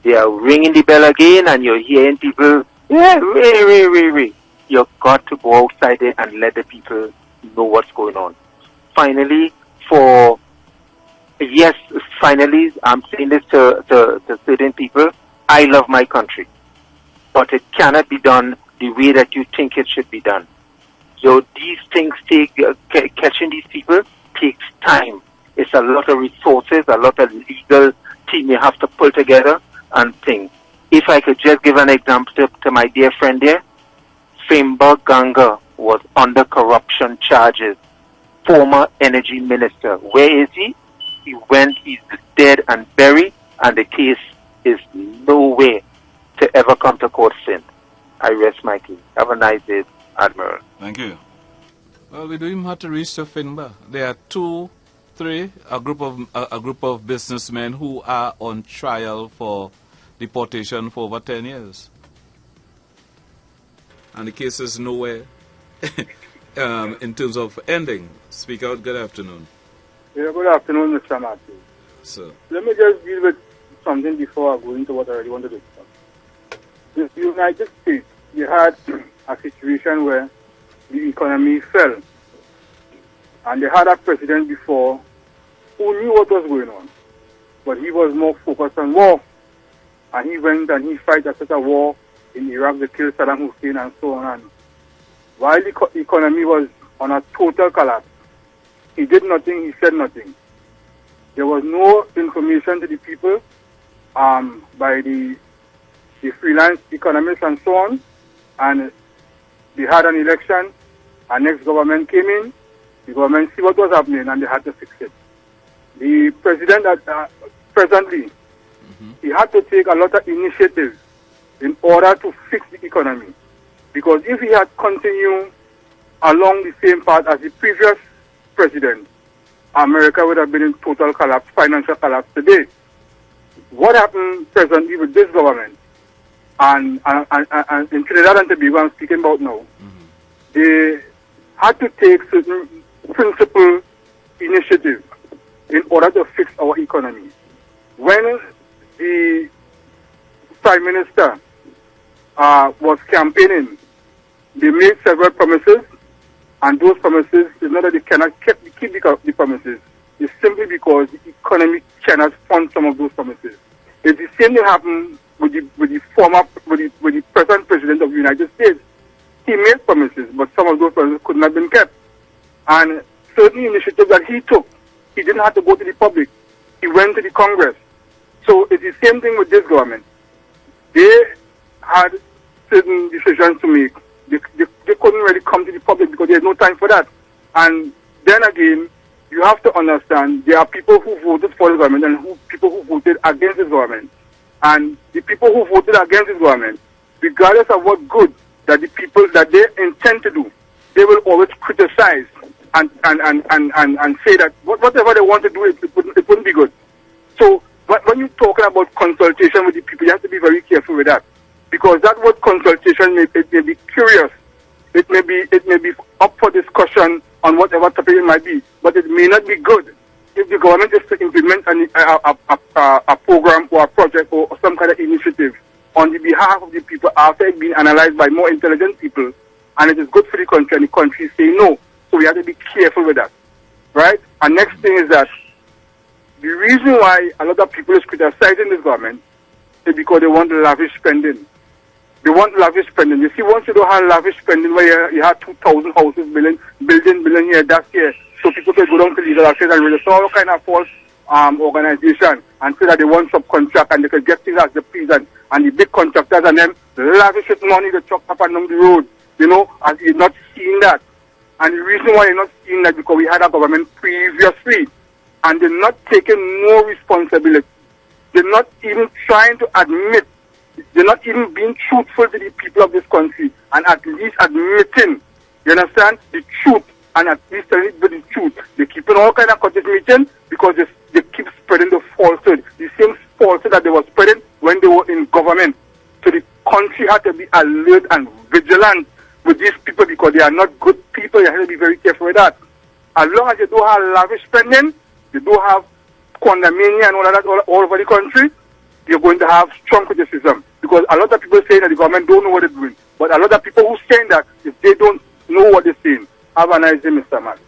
They are ringing the bell again, and you're hearing people, Ray. You've got to go outside there and let the people know what's going on. Finally, I'm saying this to certain people, I love my country, but it cannot be done the way that you think it should be done. So these things catching these people takes time. It's a lot of resources, a lot of legal team you have to pull together and things. If I could just give an example to my dear friend there, Femba Ganga was under corruption charges. Former energy minister. Where is he? He's dead and buried, and the case is nowhere to ever come to court since. I rest my case. Have a nice day, Admiral. Thank you. Well, we don't even have to reach to Finba. There are a group of businessmen who are on trial for deportation for over 10 years. And the case is nowhere in terms of ending. Speak out. Good afternoon. Yeah, good afternoon, Mr. Matthew. So, let me just deal with something before I go into what I really want to discuss. In the United States, you had a situation where the economy fell. And they had a president before who knew what was going on. But he was more focused on war. And he went and he fight such a war in Iraq to kill Saddam Hussein and so on. And while the economy was on a total collapse, he did nothing, he said nothing. There was no information to the people by the freelance economists and so on. And they had an election, and next government came in, the government see what was happening, and they had to fix it. The president presently, he had to take a lot of initiatives in order to fix the economy. Because if he had continued along the same path as the previous president, America would have been in total collapse, financial collapse today. What happened presently with this government, and in Trinidad and Tobago I'm speaking about now, they had to take certain principal initiatives in order to fix our economy. When the Prime Minister was campaigning, they made several promises, and those promises, it's not that they cannot keep the promises. It's simply because the economy cannot fund some of those promises. It's the same thing happened with the present president of the United States. He made promises, but some of those promises could not have been kept. And certain initiatives that he took, he didn't have to go to the public. He went to the Congress. So it's the same thing with this government. They had certain decisions to make. They couldn't really come to the public because there's no time for that. And then again, you have to understand there are people who voted for the government and people who voted against this government. And the people who voted against this government, regardless of what good that the people that they intend to do, they will always criticize and say that whatever they want to do, it wouldn't be good. So when you're talking about consultation with the people, you have to be very careful with that. Because that word consultation may be curious. It may be up for discussion on whatever topic it might be, but it may not be good if the government is to implement a program or a project or some kind of initiative people after it being analyzed by more intelligent people, and it is good for the country, and the country say no. So we have to be careful with that, right? And next thing is that the reason why a lot of people is criticizing this government is because they want lavish spending. They want lavish spending. You see, once you don't have lavish spending, where you have 2,000 houses building here, that's here, so people can go down to legal affairs and register all kind of false organization and say that they want subcontract and they can get things as the please, and the big contractors and them lavish with money to chuck up and down the road, you know, and you're not seeing that. And the reason why you're not seeing that because we had a government previously and they're not taking no responsibility. They're not even trying to admit, they're not even being truthful to the people of this country and at least admitting, you understand, the truth and at least telling it with the truth. They're keeping all kind of cottage meeting because they keep spreading the falsehood, the same falsehood that they were spreading when they were in government. So the country had to be alert and vigilant with these people because they are not good people. You have to be very careful with that. As long as you don't have lavish spending, you don't have condominium and all of that all over the country, you're going to have strong criticism. Because a lot of people say that the government don't know what they're doing. But a lot of people who saying that, if they don't know what they're saying. Have a nice day, Mr. Man.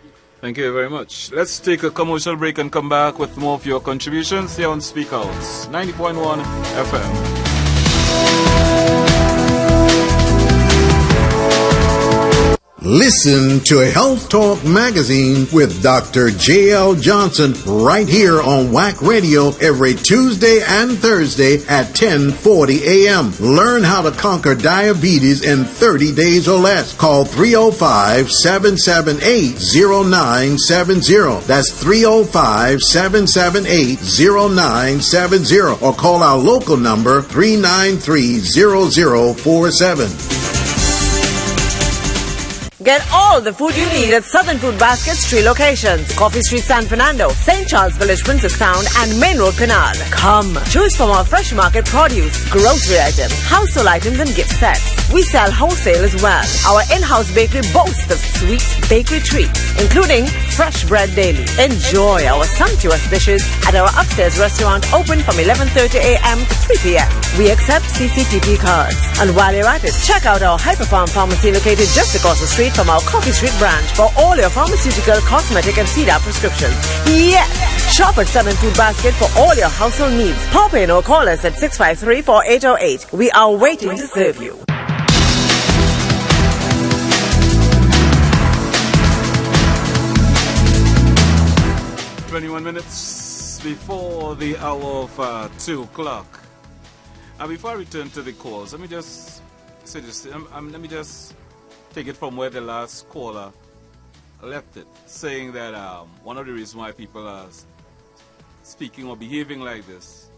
Thank you very much. Let's take a commercial break and come back with more of your contributions here on Speak Out 90.1 FM. Listen to Health Talk Magazine with Dr. J.L. Johnson right here on Wack Radio every Tuesday and Thursday at 10:40 a.m. Learn how to conquer diabetes in 30 days or less. Call 305-778-0970. That's 305-778-0970. Or call our local number 393-0047. Get all the food you need at Southern Food Basket's 3 locations: Coffee Street, San Fernando, St. Charles Village, Princestown, and Main Road, Pinal. Come, choose from our fresh market produce, grocery items, household items, and gift sets. We sell wholesale as well. Our in-house bakery boasts of sweet bakery treats, including fresh bread daily. Enjoy our sumptuous dishes at our upstairs restaurant, open from 11:30 a.m. to 3 p.m. We accept CCTV cards. And while you're at it, check out our Hyperfarm Pharmacy located just across the street from our Coffee Street branch for all your pharmaceutical, cosmetic, and CEDAR prescriptions. Yes! Shop at Southern Food Basket for all your household needs. Pop in or call us at 653-4808. We are waiting to serve you. Minutes before the hour of 2 o'clock. And before I return to the calls, let me just say this. Let me just take it from where the last caller left it, saying that one of the reasons why people are speaking or behaving like this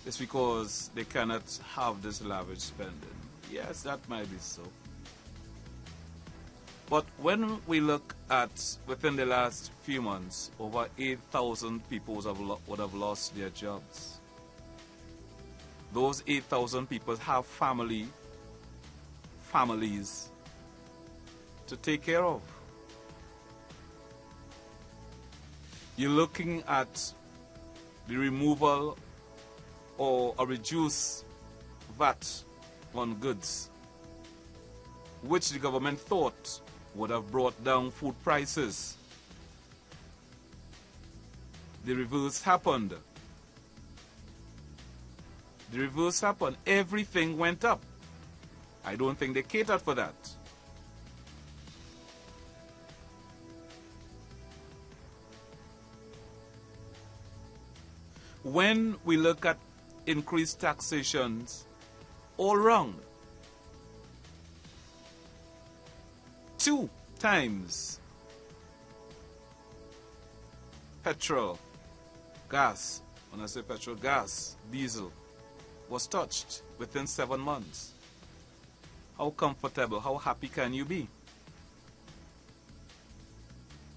is because they cannot have this lavish spending. Yes, that might be so. But when we look at within the last few months, over 8,000 people would have lost their jobs. Those 8,000 people have families to take care of. You're looking at the removal or a reduced VAT on goods, which the government thought would have brought down food prices. The reverse happened. The reverse happened. Everything went up. I don't think they catered for that. When we look at increased taxations all round, 2 times petrol, gas, when I say petrol, gas, diesel, was touched within 7 months. How comfortable, how happy can you be?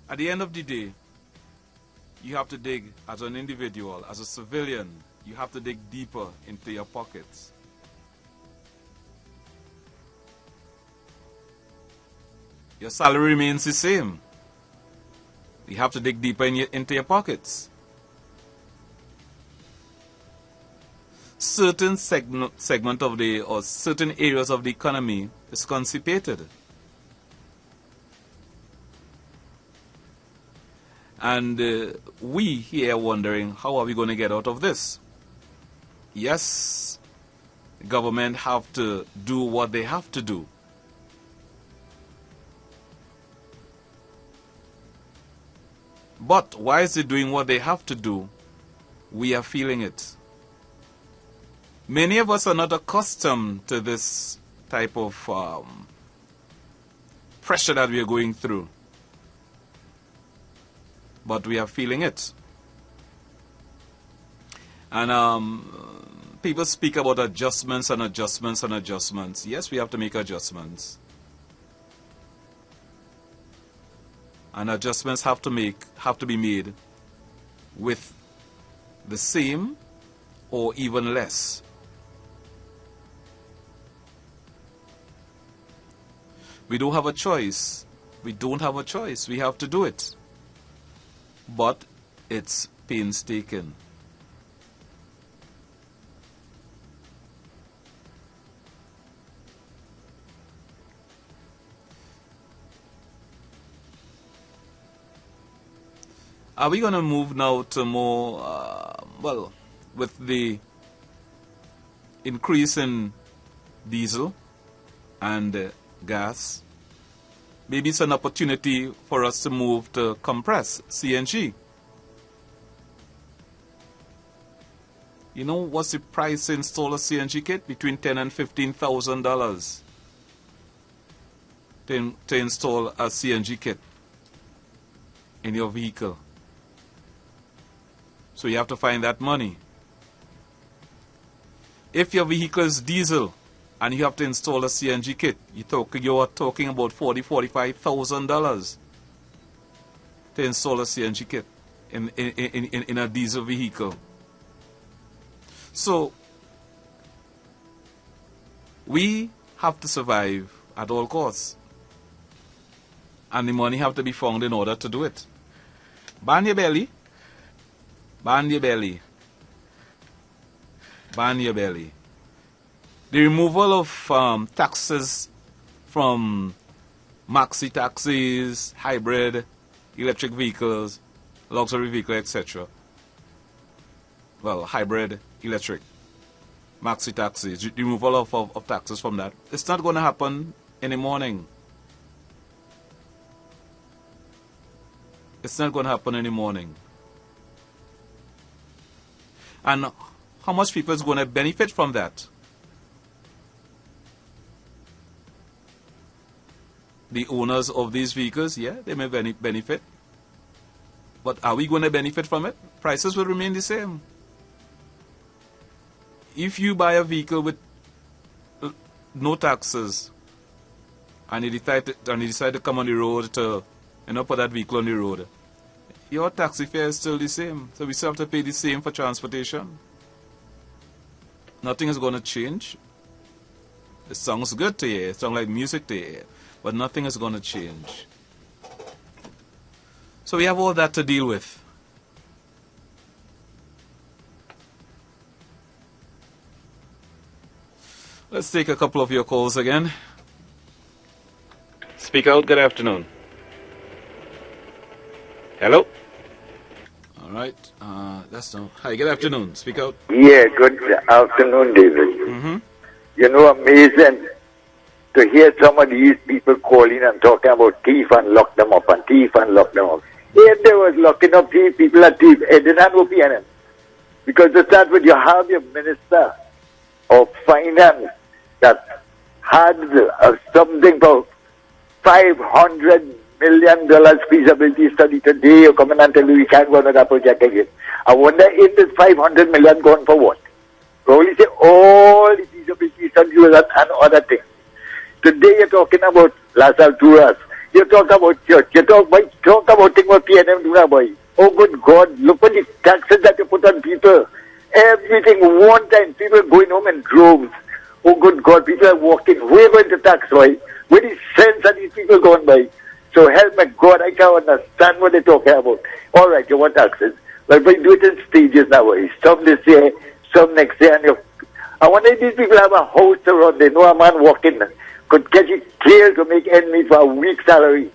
At the end of the day, you have to dig as an individual, as a civilian, you have to dig deeper into your pockets. Your salary remains the same. You have to dig deeper into your pockets. certain segment of the, or certain areas of the economy is constipated. And we here wondering, how are we going to get out of this? Yes, government have to do what they have to do. But why is it doing what they have to do? We are feeling it. Many of us are not accustomed to this type of pressure that we are going through. But we are feeling it. And people speak about adjustments and adjustments and adjustments. Yes, we have to make adjustments. And adjustments have to be made with the same or even less. We don't have a choice. We don't have a choice. We have to do it. But it's painstaking. Are we going to move now to more, well, with the increase in diesel and gas, maybe it's an opportunity for us to move to compress CNG. You know what's the price to install a CNG kit? Between $10,000 and $15,000 to install a CNG kit in your vehicle. So you have to find that money. If your vehicle is diesel and you have to install a CNG kit, you are talking about $40,000–$45,000 to install a CNG kit in a diesel vehicle. So we have to survive at all costs, and the money have to be found in order to do it. Ban your belly. Ban your belly. Ban your belly. The removal of taxes from maxi taxis, hybrid, electric vehicles, luxury vehicles, etc. Well, hybrid, electric, maxi taxis, the removal of taxes from that. It's not going to happen in the morning. It's not going to happen in the morning. And how much people is going to benefit from that? The owners of these vehicles, yeah, they may benefit. But are we going to benefit from it? Prices will remain the same. If you buy a vehicle with no taxes and you decide to come on the road to, put that vehicle on the road, your taxi fare is still the same. So we still have to pay the same for transportation. Nothing is going to change. It sounds good to you. It sounds like music to you. But nothing is going to change. So we have all that to deal with. Let's take a couple of your calls again. Speak out. Good afternoon. Hello? All right. That's no. Hi, good afternoon. Speak out. Yeah, good afternoon, David. Mm-hmm. You know, amazing to hear some of these people calling and talking about thief and lock them up and thief and lock them up. If they was locking up these people at thief, it did not go PNM. Because to start with, you have your Minister of Finance that had something about $500 million feasibility study today. You're coming and telling me we can't go on that project again. I wonder if this $500 million gone for what? Probably say all the feasibility studies and other things. Today you're talking about Las Alturas. You talk about church. You talk about things what PNM do now, boy. Oh, good God. Look at the taxes that you put on people. Everything one time. People going home in droves. Oh, good God. People are walking. Where going to tax, boy? Where the sense are these people going by? So help me God. I can't understand what they're talking about. All right, you want taxes. But we do it in stages now, boy. Some this year, some next year, and you I wonder if these people have a house to run. They know a man walking could catch it clear to make end meet for a week's salary.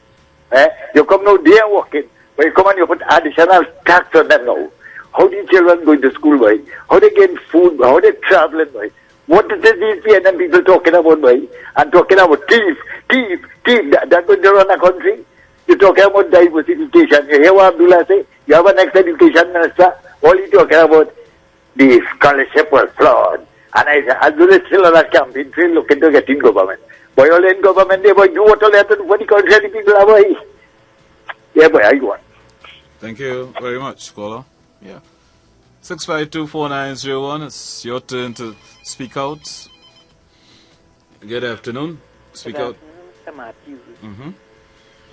You come now there walking, but you come and you put additional tax on them now. How the children going to school, boy? How they getting food, boy? How they traveling, boy? What is these PNM people talking about, boy? And talking about thief. That's going to run a country. You're talking about diversification. You hear what Abdullah say? You have an ex-education minister. All you talking about, the scholarship was flawed. And I said, Abdullah is still on a campaign trail looking to get in government. Boy, all in government, they boy, do what all they have to do for the country and the people are, boy. Yeah, boy, I go on. Thank you very much, caller. Yeah. 6524901, it's your turn to speak out. Good afternoon. Speak out. Mr. Matthews. Mm-hmm.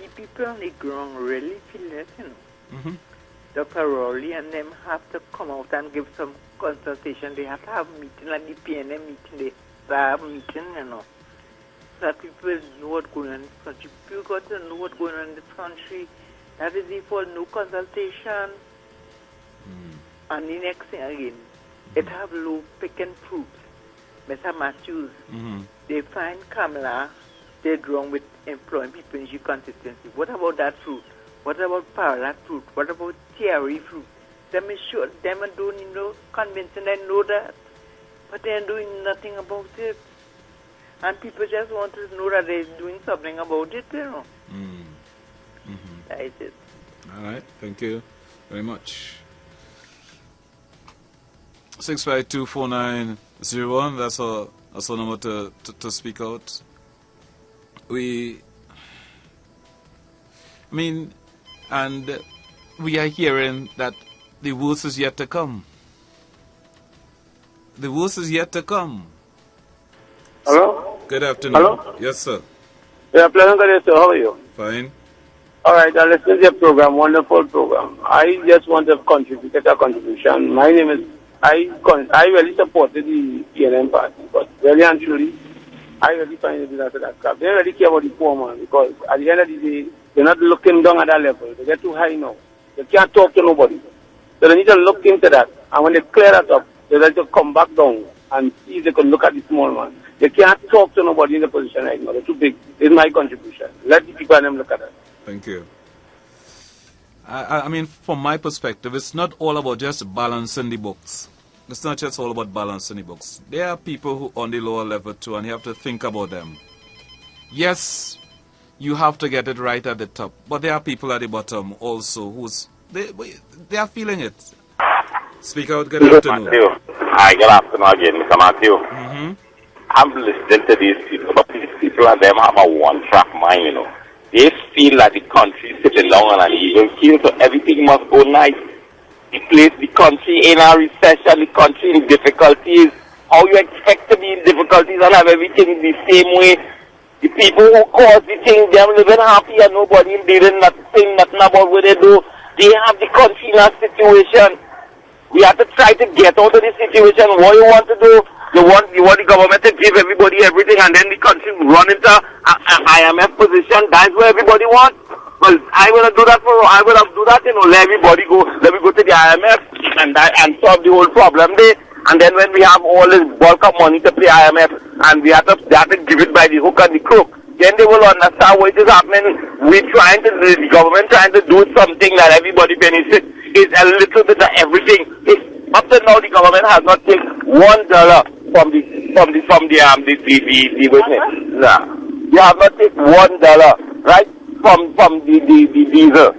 The people on the ground really feel that, you know. Mm-hmm. Dr. Rowley and them have to come out and give some consultation. They have to have a meeting, like the PNM meeting. They have a meeting, you know. So that people know what's going on in this country. People got to know what's going on in this country. That is the for no consultation. And the next thing again, it have low picking fruit. Mr. Matthews, they find Kamala dead wrong with employing people in your constituency. What about that fruit? What about parrot fruit? What about cherry fruit? Them is sure, them are doing, convincing they know that. But they are doing nothing about it. And people just want to know that they're doing something about it, you know. That is it. All right, thank you very much. 6524901, that's our number to speak out. We are hearing that the worst is yet to come. The worst is yet to come. Hello? Good afternoon. Hello? Yes, sir. Yeah, pleasant day, sir. How are you? Fine. All right, I listened to your program, wonderful program. I just want to contribute a contribution. My name is, I really supported the PNM party, but really and truly, I really find it after that crap. They don't really care about the poor man, because at the end of the day, they're not looking down at that level. They get too high now. They can't talk to nobody. So they need to look into that. And when they clear that up, they need to come back down and see if they can look at the small man. They can't talk to nobody in the position right now. They're too big. This is my contribution. Let the people and them look at that. Thank you. I mean, from my perspective, it's not all about just balancing the books. It's not just all about balancing the books. There are people who are on the lower level too, and you have to think about them. Yes, you have to get it right at the top, but there are people at the bottom also they are feeling it. Speak out. Good afternoon. Matthew. Hi, good afternoon again, Mr. Matthew. I'm listening to these people, but these people and them have a one-track mind, you know. They feel that the country is sitting down on an even keel, so everything must go nice. They place the country in a recession, the country in difficulties. How you expect to be in difficulties and have everything the same way? The people who cause the thing, them living happy and nobody didn't saying nothing about what they do. They have the country in a situation. We have to try to get out of this situation. What you want to do? You want the government to give everybody everything, and then the country run into an IMF position. That's what everybody wants. Well, I will do that let everybody go. Let me go to the IMF and solve the whole problem there. And then when we have all this bulk of money to pay IMF, and they have to give it by the hook and the crook, then they will understand what is happening. The government trying to do something that everybody benefits. It's a little bit of everything. Up to now, the government has not taken $1 from the witness. Yeah. You have not taken $1, right, from the diesel.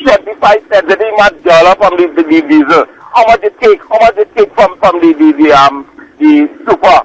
75 cents, they didn't have $1 from the diesel. How much it take? How much it take from the super?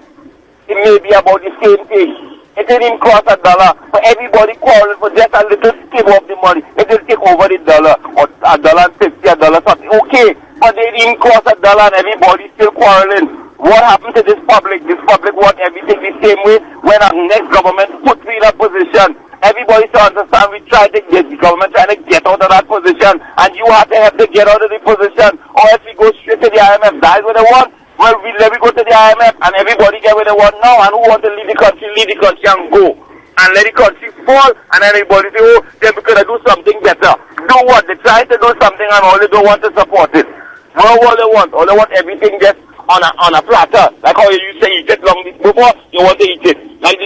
It may be about the same thing. It didn't cost $1, but everybody quarreling for just a little skim of the money. It will take over the $1 or $1.50, $1 something. Okay, but they didn't cost $1 and everybody still quarreling. What happened to this public? This public want everything the same way. When our next government puts me in a position, everybody should understand we try to get the government trying to get out of that position, and you have to help to get out of the position, or if we go straight to the IMF, that's what they want. Well, let me go to the IMF and everybody get what they want now, and who want to leave the country and go. And let the country fall, and then everybody say, oh, then we're going to do something better. Do what? They try to do something and all they don't want to support it. Well, what they want? All they want everything just on a platter. Like how you used to eat it long before you want to eat it. Like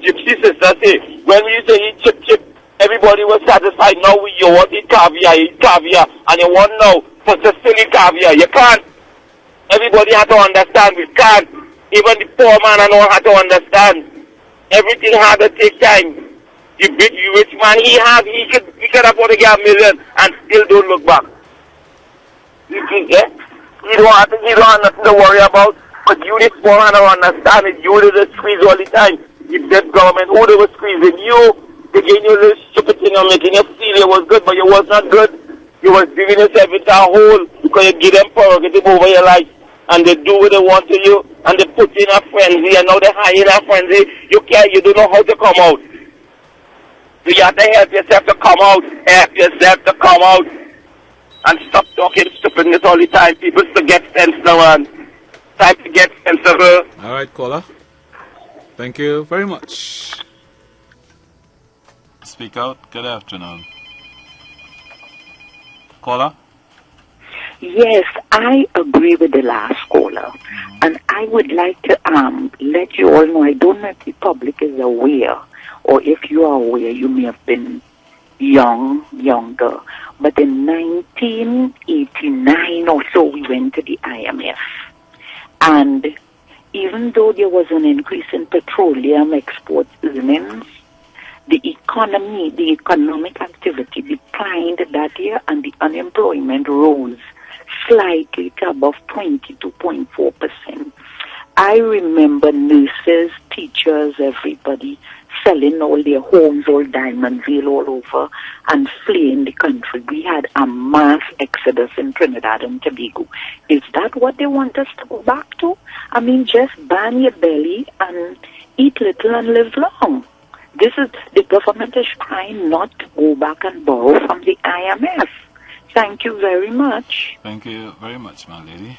Gypsy sisters say, when we used to eat chip, everybody was satisfied. Now you want to eat caviar, and you want now for the silly caviar. You can't. Everybody had to understand. We can't. Even the poor man and all had to understand. Everything had to take time. The rich man he could afford to get $1 million and still don't look back. He don't have nothing to worry about. But you, this poor man, don't understand it. You did squeeze all the time. If this government, who they were squeezing you, they gave you a little stupid thing and making you feel it was good, but it was not good. You was giving yourself into a hole because you give them prerogative over your life. And they do what they want to you, and they put you in a frenzy, and now they're high in a frenzy. You don't know how to come out. So you have to help yourself to come out. Help yourself to come out. And stop talking stupidness all the time. People to get sense now, and time to get sensible. All right, caller. Thank you very much. Speak out. Good afternoon. Caller? Yes, I agree with the last caller. And I would like to let you all know, I don't know if the public is aware, or if you are aware, you may have been younger. But in 1989 or so, we went to the IMF. And even though there was an increase in petroleum export earnings, the economic activity declined that year, and the unemployment rose slightly to above 22.4%. I remember nurses, teachers, everybody selling all their homes, all Diamondville all over, and fleeing the country. We had a mass exodus in Trinidad and Tobago. Is that what they want us to go back to? I mean, just ban your belly and eat little and live long. The government is trying not to go back and borrow from the IMF. Thank you very much. Thank you very much, my lady.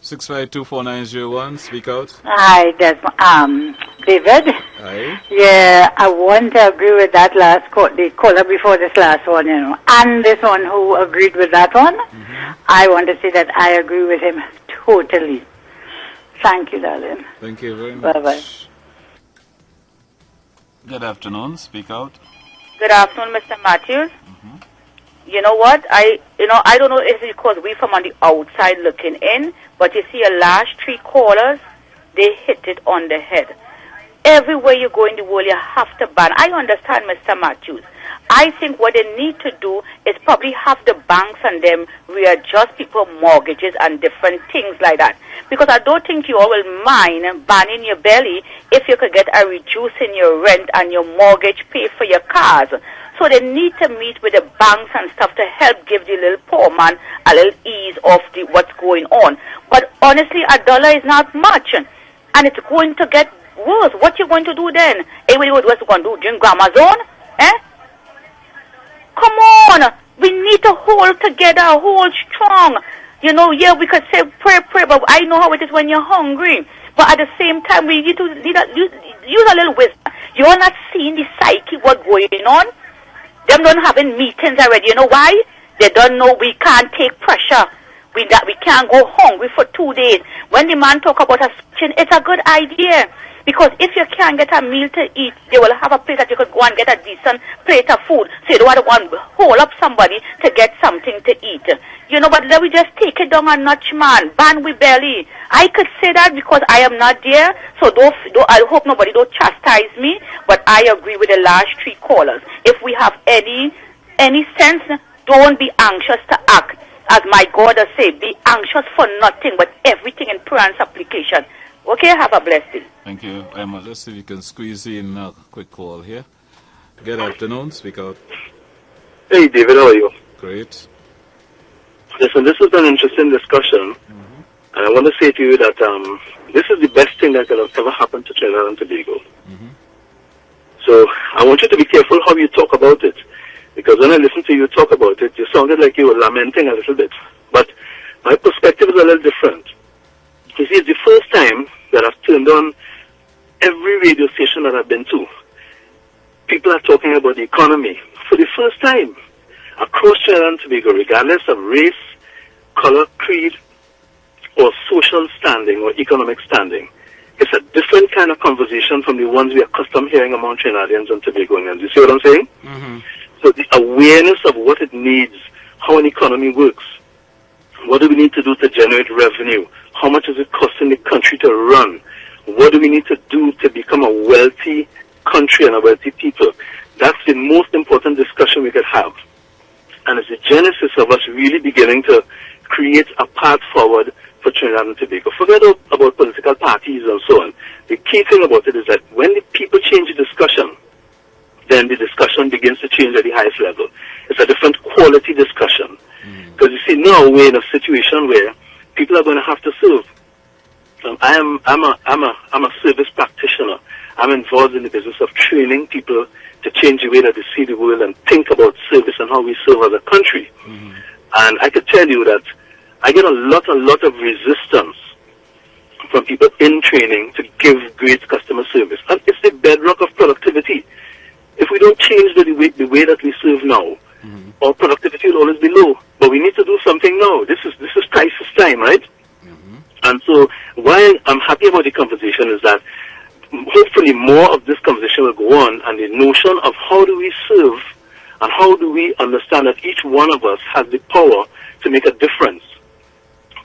6524901, speak out. Hi, David. Hi. Yeah, I want to agree with that last the caller before this last one, and this one who agreed with that one. Mm-hmm. I want to say that I agree with him totally. Thank you, darling. Thank you very much. Bye-bye. Good afternoon, speak out. Good afternoon, Mr. Matthews. Mm-hmm. You know what? I don't know if it's because we from on the outside looking in, but you see, your last three callers, they hit it on the head. Everywhere you go in the world, you have to ban. I understand, Mr. Matthews. I think what they need to do is probably have the banks and them readjust people's mortgages and different things like that. Because I don't think you all will mind banning your belly if you could get a reduce in your rent and your mortgage pay for your cars. So they need to meet with the banks and stuff to help give the little poor man a little ease of what's going on. But honestly, $1 is not much. And it's going to get worse. What you going to do then? Everybody what's going to do? Drink Grandma's own? Come on. We need to hold together, hold strong. Yeah, we could say pray, but I know how it is when you're hungry. But at the same time, we need to use a little wisdom. You're not seeing the psyche, what's going on. Them don't having meetings already. You know why? They don't know we can't take pressure. We can't go hungry for 2 days. When the man talk about a switching, it's a good idea. Because if you can't get a meal to eat, they will have a place that you could go and get a decent plate of food. So you don't want to go and hold up somebody to get something to eat. But let me just take it down a notch, man. Ban with belly. I could say that because I am not there. So I hope nobody don't chastise me. But I agree with the last three callers. If we have any sense, don't be anxious to act. As my God has said, be anxious for nothing, but everything in prayer and supplication. Okay, have a blessed day. Thank you very much. Let's see if we can squeeze in a quick call here. Good afternoon, speak out. Hey, David, how are you? Great. Listen, this has been an interesting discussion. Mm-hmm. And I want to say to you that this is the best thing that could have ever happened to Trinidad and Tobago. Mm-hmm. So I want you to be careful how you talk about it. Because when I listened to you talk about it, you sounded like you were lamenting a little bit. But my perspective is a little different. You see, it's the first time that I've turned on every radio station that I've been to. People are talking about the economy for the first time across Trinidad and Tobago, regardless of race, color, creed, or social standing or economic standing, it's a different kind of conversation from the ones we are accustomed hearing among Trinidadians and Tobagonians. You see what I'm saying? Mm-hmm. So the awareness of what it needs, how an economy works, what do we need to do to generate revenue, how much is it costing the country to run, what do we need to do to become a wealthy country and a wealthy people, that's the most important discussion we could have. And it's the genesis of us really beginning to create a path forward for Trinidad and Tobago. Forget about political parties and so on. The key thing about it is that when the people change the discussion, then the discussion begins to change at the highest level. It's a different quality discussion. Because you see, now we're in a situation where people are going to have to serve. I'm a service practitioner. I'm involved in the business of training people to change the way that they see the world and think about service and how we serve as a country. And I could tell you that I get a lot of resistance from people in training to give great customer service. And it's the bedrock of productivity. If we don't change the way that we serve now, our productivity will always be low. But we need to do something now. This is crisis time, right? And so why I'm happy about the conversation is that hopefully more of this conversation will go on, and the notion of how do we serve and how do we understand that each one of us has the power to make a difference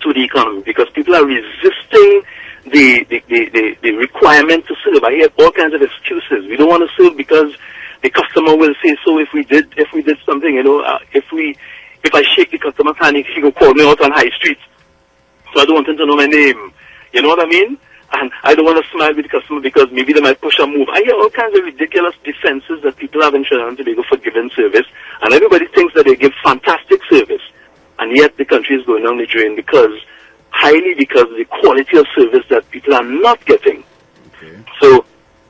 to the economy, because people are resisting the requirement to serve. I hear all kinds of excuses. We don't want to serve because the customer will say so if we did something, if I shake the customer's hand, he will call me out on High Street. So I don't want him to know my name. You know what I mean? And I don't want to smile with the customer because maybe they might push or move. I hear all kinds of ridiculous defenses that people have in Trinidad and Tobago for giving service, and everybody thinks that they give fantastic service, and yet the country is going down the drain because of the quality of service that people are not getting. So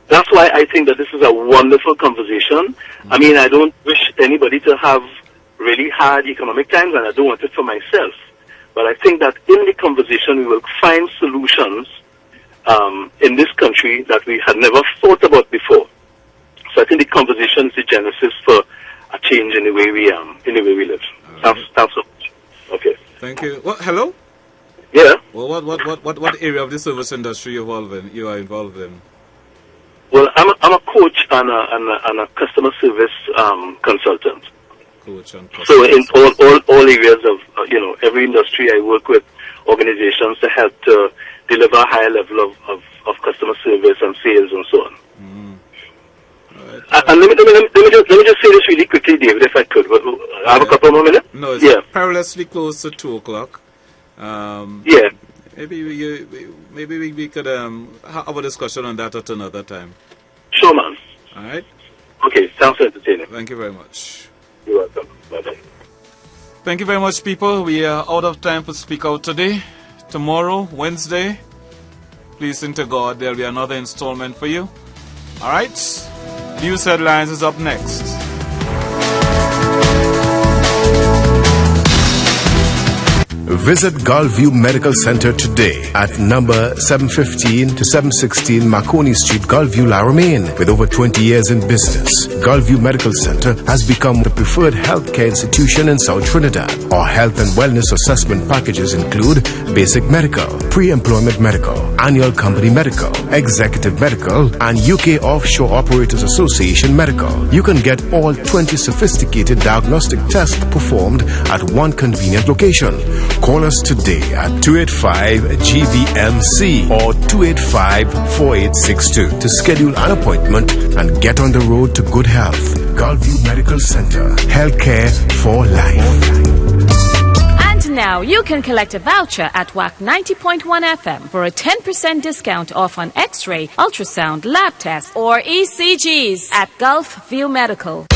that's why I think that this is a wonderful conversation. I mean, I don't wish anybody to have really hard economic times, and I don't want it for myself. But I think that in the conversation we will find solutions in this country that we had never thought about before. So I think the conversation is the genesis for a change in the way we live. Thanks so much. Okay. Thank you. What? Hello? Yeah. Well, what area of the service industry you are involved in? Well, I'm a coach and a customer service consultant. Coach and customer. So in all areas of every industry, I work with organizations to help to deliver a higher level of customer service and sales and so on. And let me just say this really quickly, David, if I could. I have a couple more minutes. No, it's perilously close to 2:00. Yeah. Maybe we could have a discussion on that at another time. Sure, man. All right. Okay, sounds entertaining. Thank you very much. You're welcome. Bye-bye. Thank you very much, people. We are out of time for Speak Out today. Tomorrow, Wednesday, pleasing to God, there'll be another installment for you. All right. News Headlines is up next. Visit Gulfview Medical Center today at number 715 to 716 Marconi Street, Gulfview, La Romaine. With over 20 years in business, Gulfview Medical Center has become the preferred healthcare institution in South Trinidad. Our health and wellness assessment packages include basic medical, pre-employment medical, annual company medical, executive medical, and UK Offshore Operators Association medical. You can get all 20 sophisticated diagnostic tests performed at one convenient location. Call us today at 285-GVMC or 285-4862 to schedule an appointment and get on the road to good health. Gulfview Medical Center. Healthcare for life. And now you can collect a voucher at Wack 90.1 FM for a 10% discount off on X-ray, ultrasound, lab tests, or ECGs at Gulfview Medical.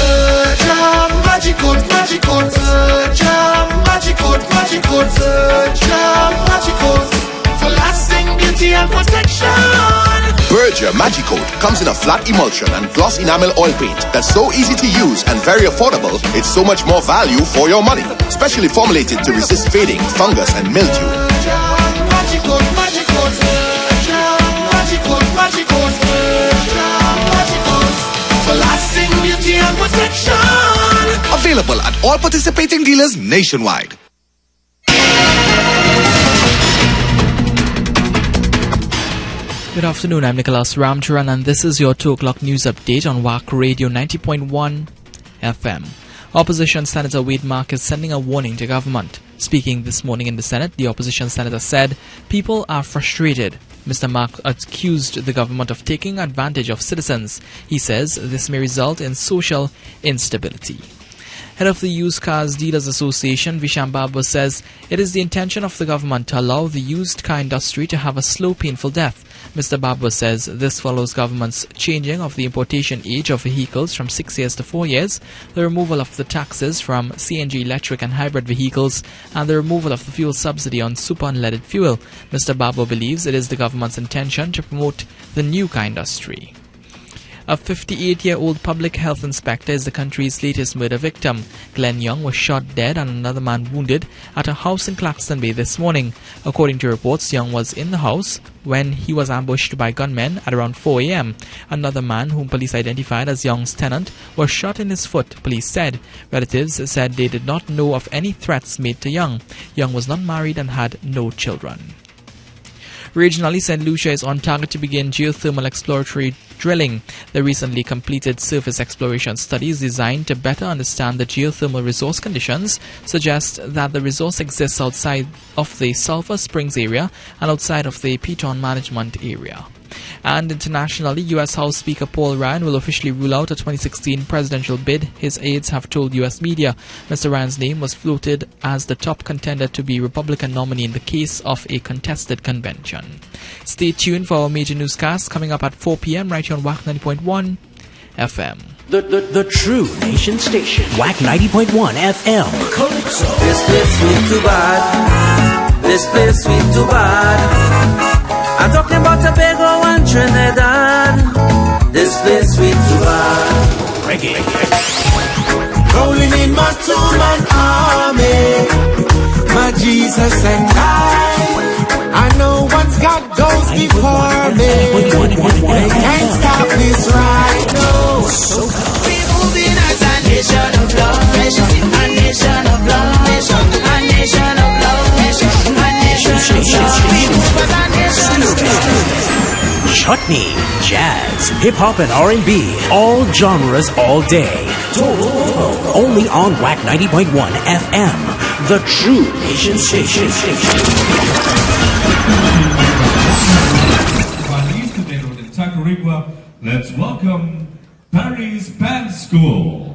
For lasting beauty and protection. Berger Magicoat comes in a flat emulsion and gloss enamel oil paint that's so easy to use and very affordable, it's so much more value for your money. Specially formulated to resist fading, fungus, and mildew. For lasting beauty and protection. Available at all participating dealers nationwide. Good afternoon, I'm Nicholas Ramcharan and this is your 2 o'clock news update on Wack Radio 90.1 FM. Opposition Senator Wade Mark is sending a warning to government. Speaking this morning in the Senate, the opposition senator said, "People are frustrated." Mr. Mark accused the government of taking advantage of citizens. He says this may result in social instability. Head of the Used Cars Dealers Association, Visham Babu, says it is the intention of the government to allow the used car industry to have a slow, painful death. Mr. Babu says this follows government's changing of the importation age of vehicles from 6 years to 4 years, the removal of the taxes from CNG electric and hybrid vehicles, and the removal of the fuel subsidy on super unleaded fuel. Mr. Babu believes it is the government's intention to promote the new car industry. A 58-year-old public health inspector is the country's latest murder victim. Glenn Young was shot dead and another man wounded at a house in Claxton Bay this morning. According to reports, Young was in the house when he was ambushed by gunmen at around 4 a.m. Another man, whom police identified as Young's tenant, was shot in his foot, police said. Relatives said they did not know of any threats made to Young. Young was not married and had no children. Regionally, St. Lucia is on target to begin geothermal exploratory drilling. The recently completed surface exploration studies designed to better understand the geothermal resource conditions suggest that the resource exists outside of the Sulphur Springs area and outside of the Piton Management area. And internationally, U.S. House Speaker Paul Ryan will officially rule out a 2016 presidential bid, his aides have told U.S. media. Mr. Ryan's name was floated as the top contender to be Republican nominee in the case of a contested convention. Stay tuned for our major newscast coming up at 4 p.m. right here on Wack 90.1 FM. The true nation station, Wack 90.1 FM. Calypso. This place sweet too bad. This place sweet too bad. I'm talking about Tobago and Trinidad. This place sweet too bad. Reggae. Rolling in my two-man army, my Jesus and I know what's God goes before me. They can't stop this right now. We're moving as a nation of love, a nation of love, a nation of love, a nation of love. We move as a nation of love. Chutney, jazz, hip-hop and R&B, all genres all day. Only on Wack 90.1 FM, the true nation station. Let's welcome Paris Band School.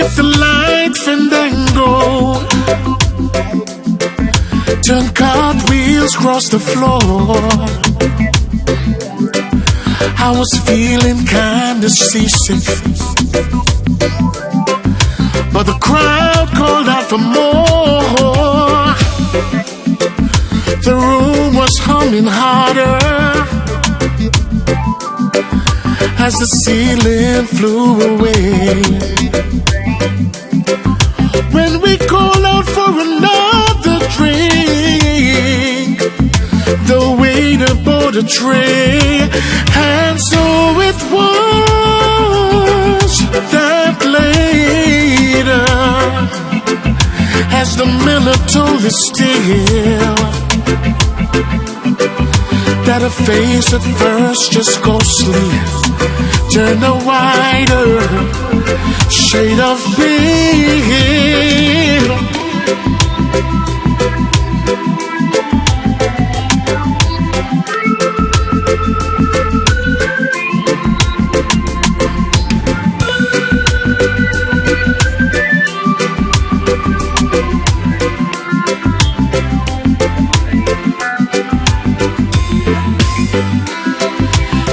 skip the light fandango, turn cartwheels across the floor. I was feeling kinda seasick, but the crowd called out for more. The room was humming harder as the ceiling flew away. When we called out for another drink, the waiter brought a tray, and so it was that later, as the miller told the still, that her face at first just ghostly turned a wider shade of pale.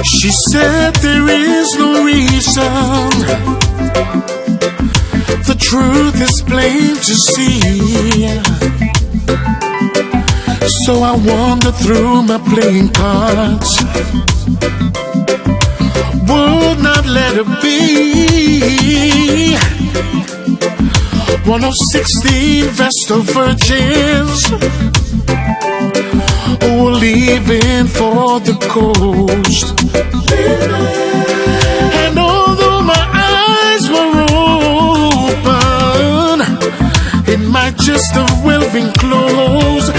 She said there is no reason, the truth is plain to see. So I wandered through my playing cards, would not let her be one of 16 Vestal virgins who were leaving for the coast. And although my eyes were open, it might just have well been closed.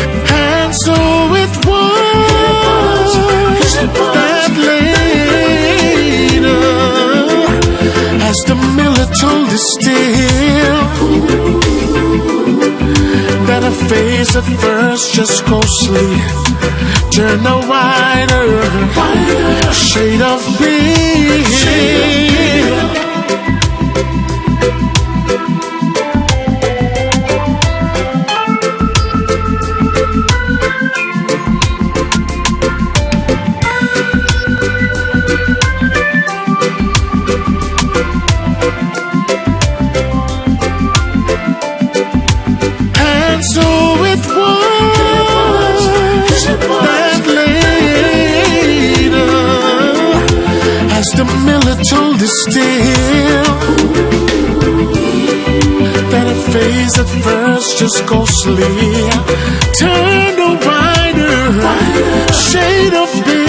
And so it was that later, as the miller told the still, that her face at first just ghostly turned a wider shade of pale. And so it was that later, as the miller told the still, that her face at first just ghostly turned a wider shade of pale.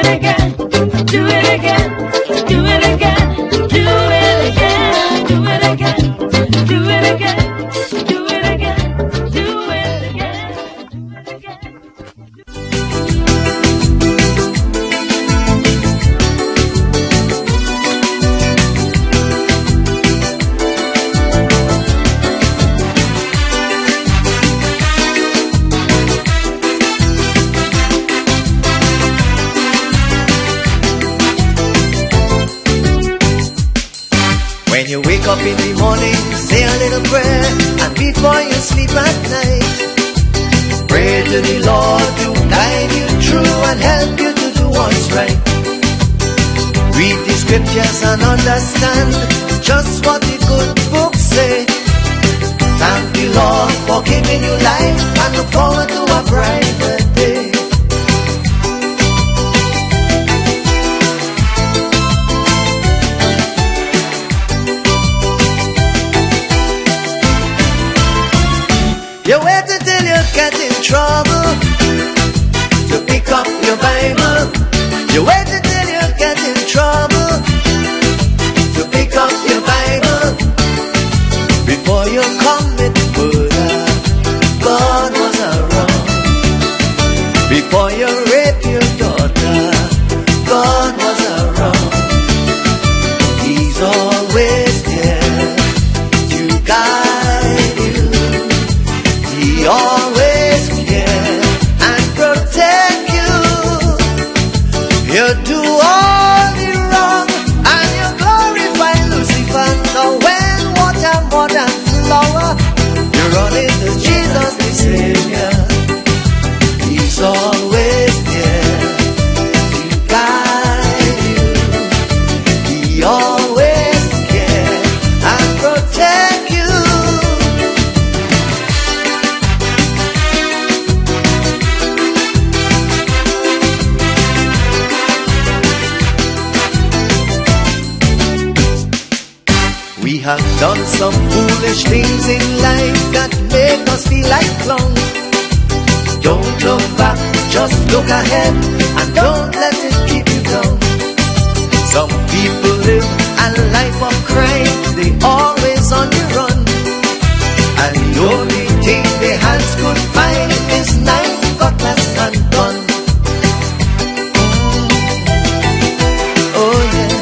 it again, do it again, do it again, do it again, do it again, do it again, do it again, do it again. When you wake up in the morning, say a little prayer, and before you sleep at night, pray to the Lord to guide you through and help you to do what's right. Read the scriptures and understand just what the good books say. Thank the Lord for giving you life and look forward to a brighter day. You wait until you get in trouble to pick up your Bible. You wait until you get in trouble to pick up your Bible. Before you commit murder, God was around. Before you rape your daughter, God was around. He's always there to guide you. He always care and protect you. You do all the wrong and you glorify Lucifer. Now when water more than flower, you run into Jesus the Savior. He's always there to guide you. He always care and protect you. We have done some foolish things in life that make us feel like clowns. Don't look back, just look ahead, and don't let it keep you down. Some people live a life of crime, they always on the run, and the only thing their hands could find is knife, cutlass, and gun. Oh yeah.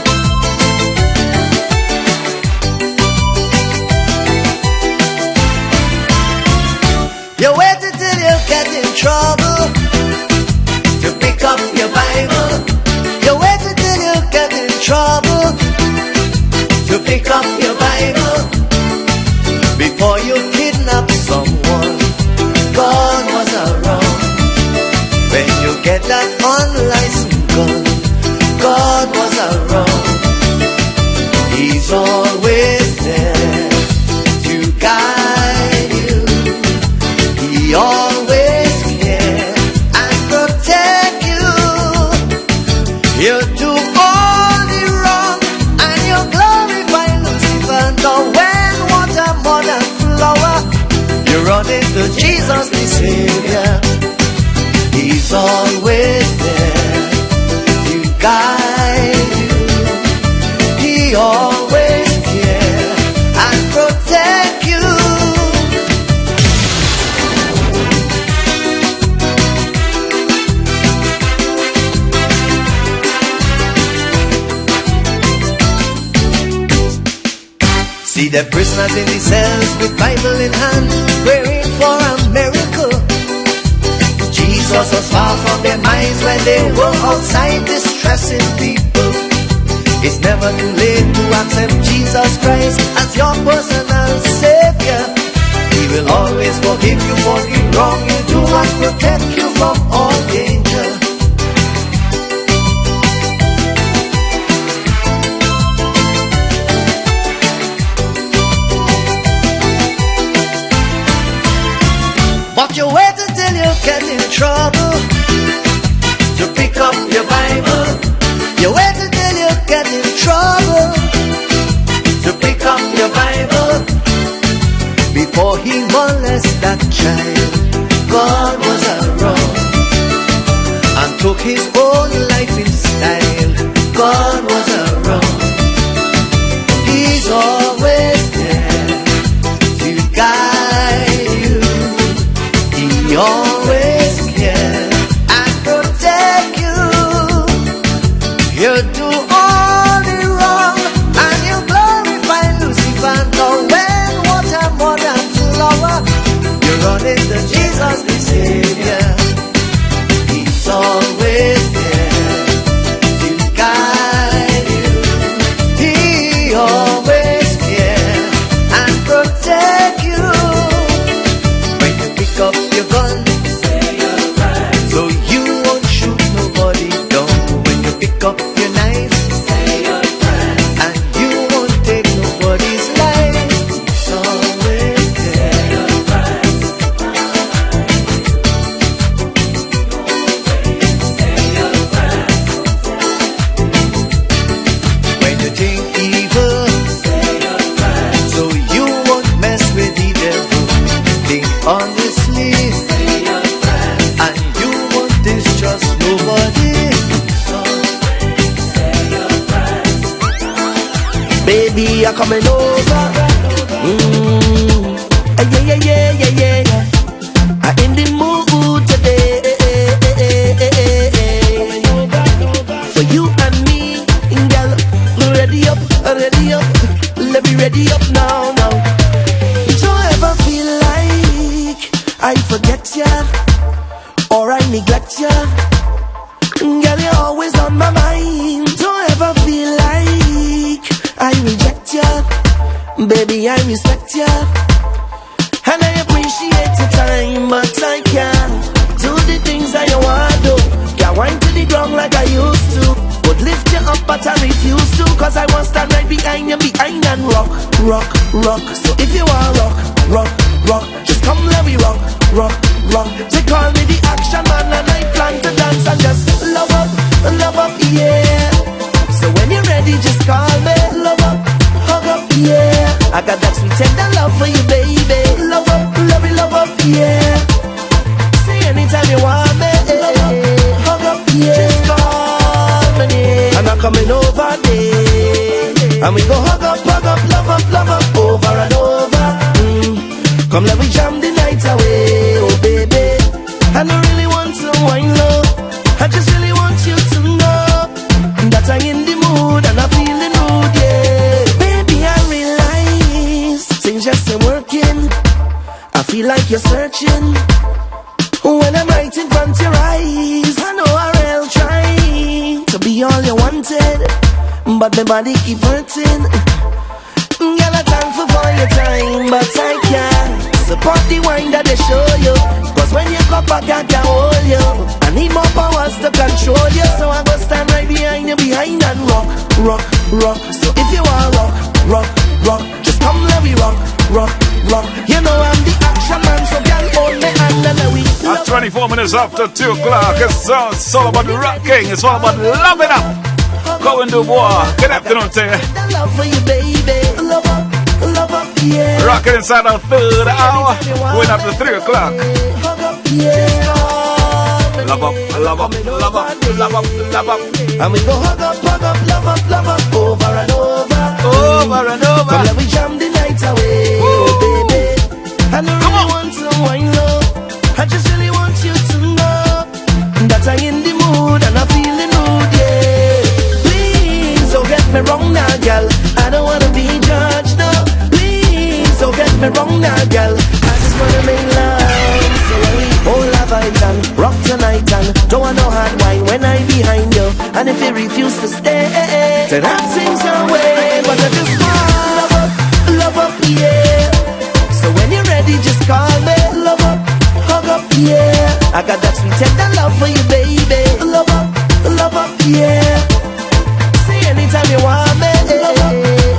You wait until you get in trouble to pick up your Bible. You wait until you get in trouble to pick up your Bible. Before you kidnap someone, God was around. When you get that unlicensed gun, God was around. He's always there to guide you. He always care and protect you. You do all the wrong and you glorify Lucifer. Now when water more than flower, you run into Jesus the Savior. He's always there to guide you. He always care and protect you. See the prisoners in the cells with Bible in hand, praying for a miracle. Jesus was far from their minds when they were outside distressing people. It's never too late to accept Jesus Christ as your personal Savior. He will always forgive you for the wrong you do and protect you from all danger. But you wait until you get in trouble to pick up your Bible. You wait until you get in trouble to pick up your Bible. Before he molested that child, God was around and took his own life in calling to Jesus the Savior. He's always there to guide you. He always care and protect you. When you pick up your gun, so you won't shoot nobody down. When you pick up your knife, and you won't take nobody's life. It's always there. When you think evil, so you won't mess with the devil. Think honestly, and you won't distrust nobody. Baby, you're coming over. Yeah, yeah, yeah, yeah, yeah. I'm in the mood today. For you and me, girl, ready up, ready up. Let me ready up now, now. Don't ever feel like I forget ya or I neglect ya. Girl, you're always on my mind. Don't ever feel like I reject ya. Baby, I respect ya. And I appreciate your time, but I can't do the things that you want to. Can't wind to the ground like I used to. Would lift you up, but I refuse to. Cause I want to stand right behind you, behind and rock, rock, rock. So if you want rock, rock, rock, just come let me rock, rock, rock. They call me the action man and I plan to dance and just love up, yeah. So when you're ready, just call me, love up, hug up, yeah. I got that sweet tender love for you, baby. Love up, yeah. See anytime you want me, love up, hug up, yeah. Just call my name, and I'm coming over there. And we go hug up, love up, over and over. Come let me jam the night away, oh baby. I don't really want to wind low. I just really want you to know that I'm in the mood and I'm feeling rude, yeah. Baby, I realize things just ain't working. I feel like you're searching when I'm right in front of your eyes. I know I'll try to be all you wanted, but my body keep hurting. Girl, I'm thankful for your time, but I can't support the wine that they show you. Cause when you come back, I can't hold you. I need more powers to control you. So I go stand right behind you, behind and rock, rock, rock. So if you want rock, rock, rock, just come let me rock, rock, rock. You know I'm the action man, so girl hold me and let me. At 24 minutes after 2 o'clock, it's all about rocking, it's all about loving up. Going to war. Good afternoon to you. Love for you, baby. Love up, yeah. Rocking inside our third hour. Going up to 3 o'clock. Yeah. Love up, love up, love up, love up, love up. And we go hug up, love up, over and over. Over and over. Come let me jam the night away, oh baby. I don't really want to wind low. I just really want you to know that I'm in the mood and I'm feeling rude, yeah. Please don't get me wrong now, girl. I don't wanna be judged, no. Please don't get me wrong now, girl. I just wanna make love. So when we hold our vibes and rock tonight and don't want no hard wine when I'm behind you. And if you refuse to stay, then I'll sing some way. But I just want love up, yeah. So when you're ready, just call me, love up, hug up, yeah. I got that sweet tender love for you, baby. Love up, yeah. See anytime you want me,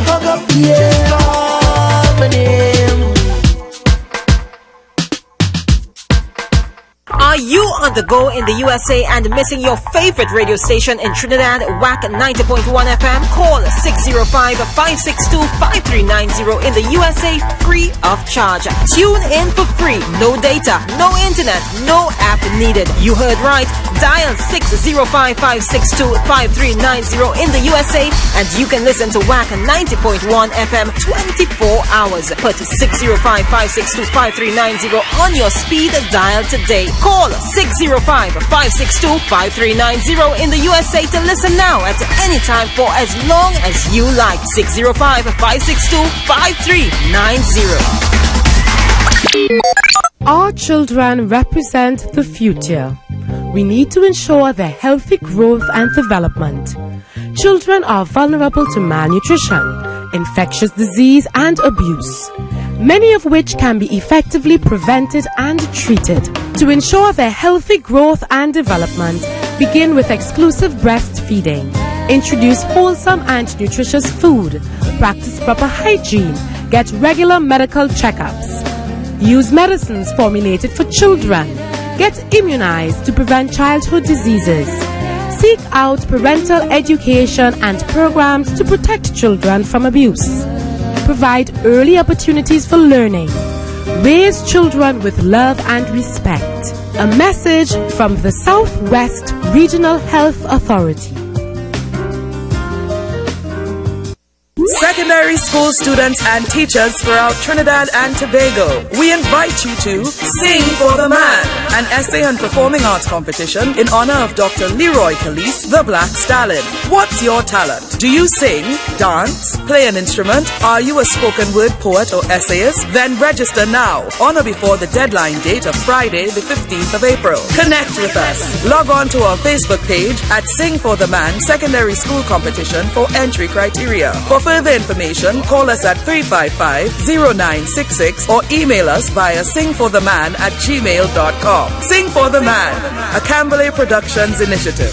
hug up, yeah. Just call my name. Are you on the go in the USA and missing your favorite radio station in Trinidad, Wack 90.1 FM? Call 605-562-5390 in the USA free of charge. Tune in for free. No data, no internet, no app needed. You heard right. Dial 605-562-5390 in the USA and you can listen to Wack 90.1 FM 24 hours. Put 605-562-5390 on your speed dial today. Call 605-562-5390 in the USA to listen now at any time for as long as you like. 605-562-5390. Our children represent the future. We need to ensure their healthy growth and development. Children are vulnerable to malnutrition, infectious disease and abuse, many of which can be effectively prevented and treated. To ensure their healthy growth and development, begin with exclusive breastfeeding. Introduce wholesome and nutritious food. Practice proper hygiene. Get regular medical checkups. Use medicines formulated for children. Get immunized to prevent childhood diseases. Seek out parental education and programs to protect children from abuse. Provide early opportunities for learning. Raise children with love and respect. A message from the Southwest Regional Health Authority. Secondary school students and teachers throughout Trinidad and Tobago, we invite you to Sing for the Man, an essay and performing arts competition in honor of Dr. Leroy Calise, the Black Stallion. What's your talent? Do you sing, dance, play an instrument? Are you a spoken word poet or essayist? Then register now, on or before the deadline date of Friday, the 15th of April. Connect with us. Log on to our Facebook page at Sing for the Man Secondary School Competition for entry criteria. For further information, call us at 355-0966 or email us via singfortheman@gmail.com. Sing for the Man, a Camberley Productions initiative.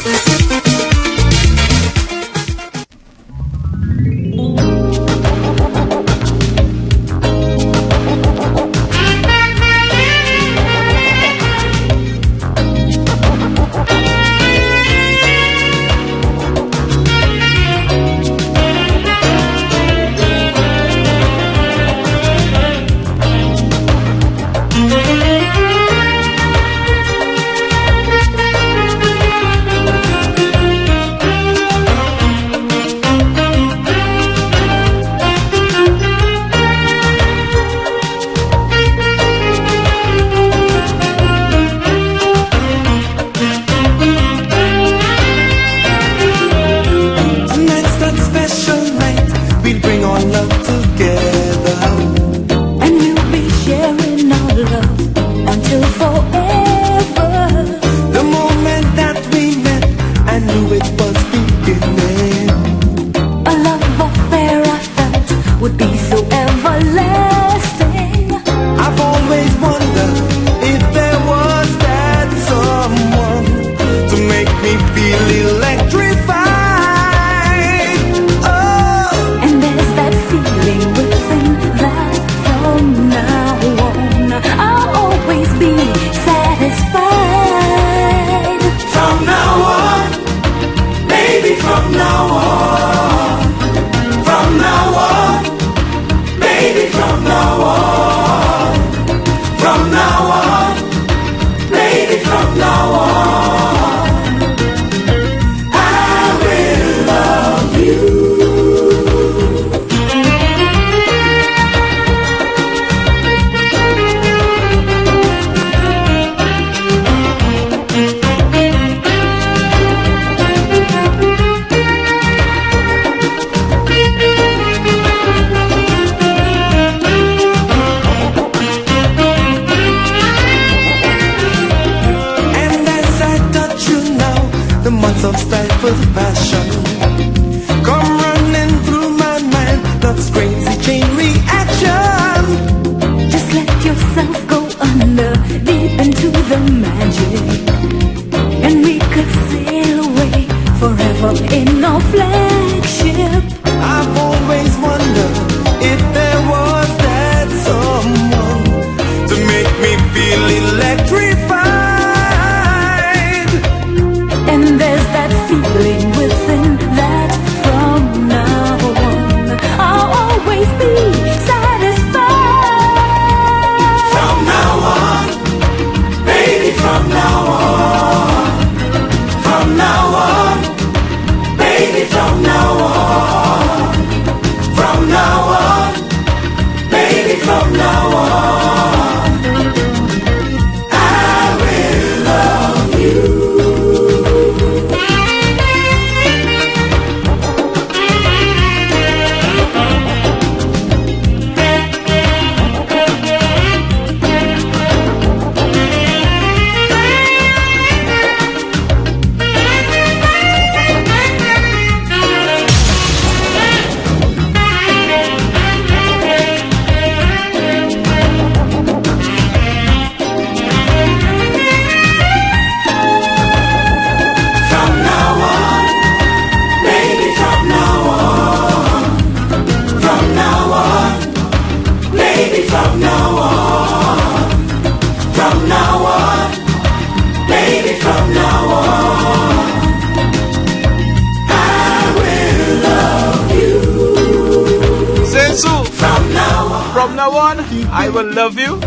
From now on, I will love you.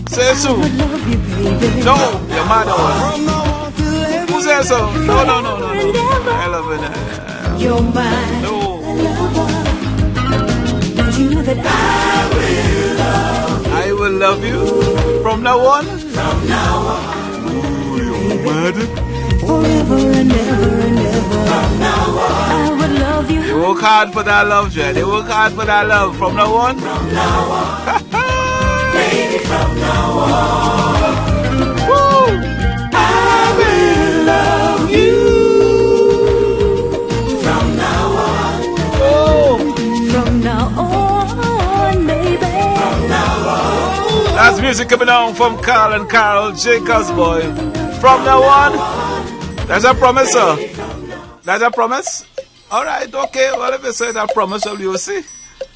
Say so. No, your mother one. Who says so? No. I love it. You're mine. No. Don't you know that I will love you. From now on. From now on. Ooh, you're mad. forever and ever and ever. From now on, I would love you. They work hard for that love, Jay. They work hard for that love. From now on. From now on. Baby, from now on. Woo! I will love you. From now on. Oh. From now on, baby. From now on. That's music coming on from Carl and Carol Jacobs, boy. From now on. That's a promise, sir. That's a promise? Alright, okay. Well, if you say that promise, well, you'll see.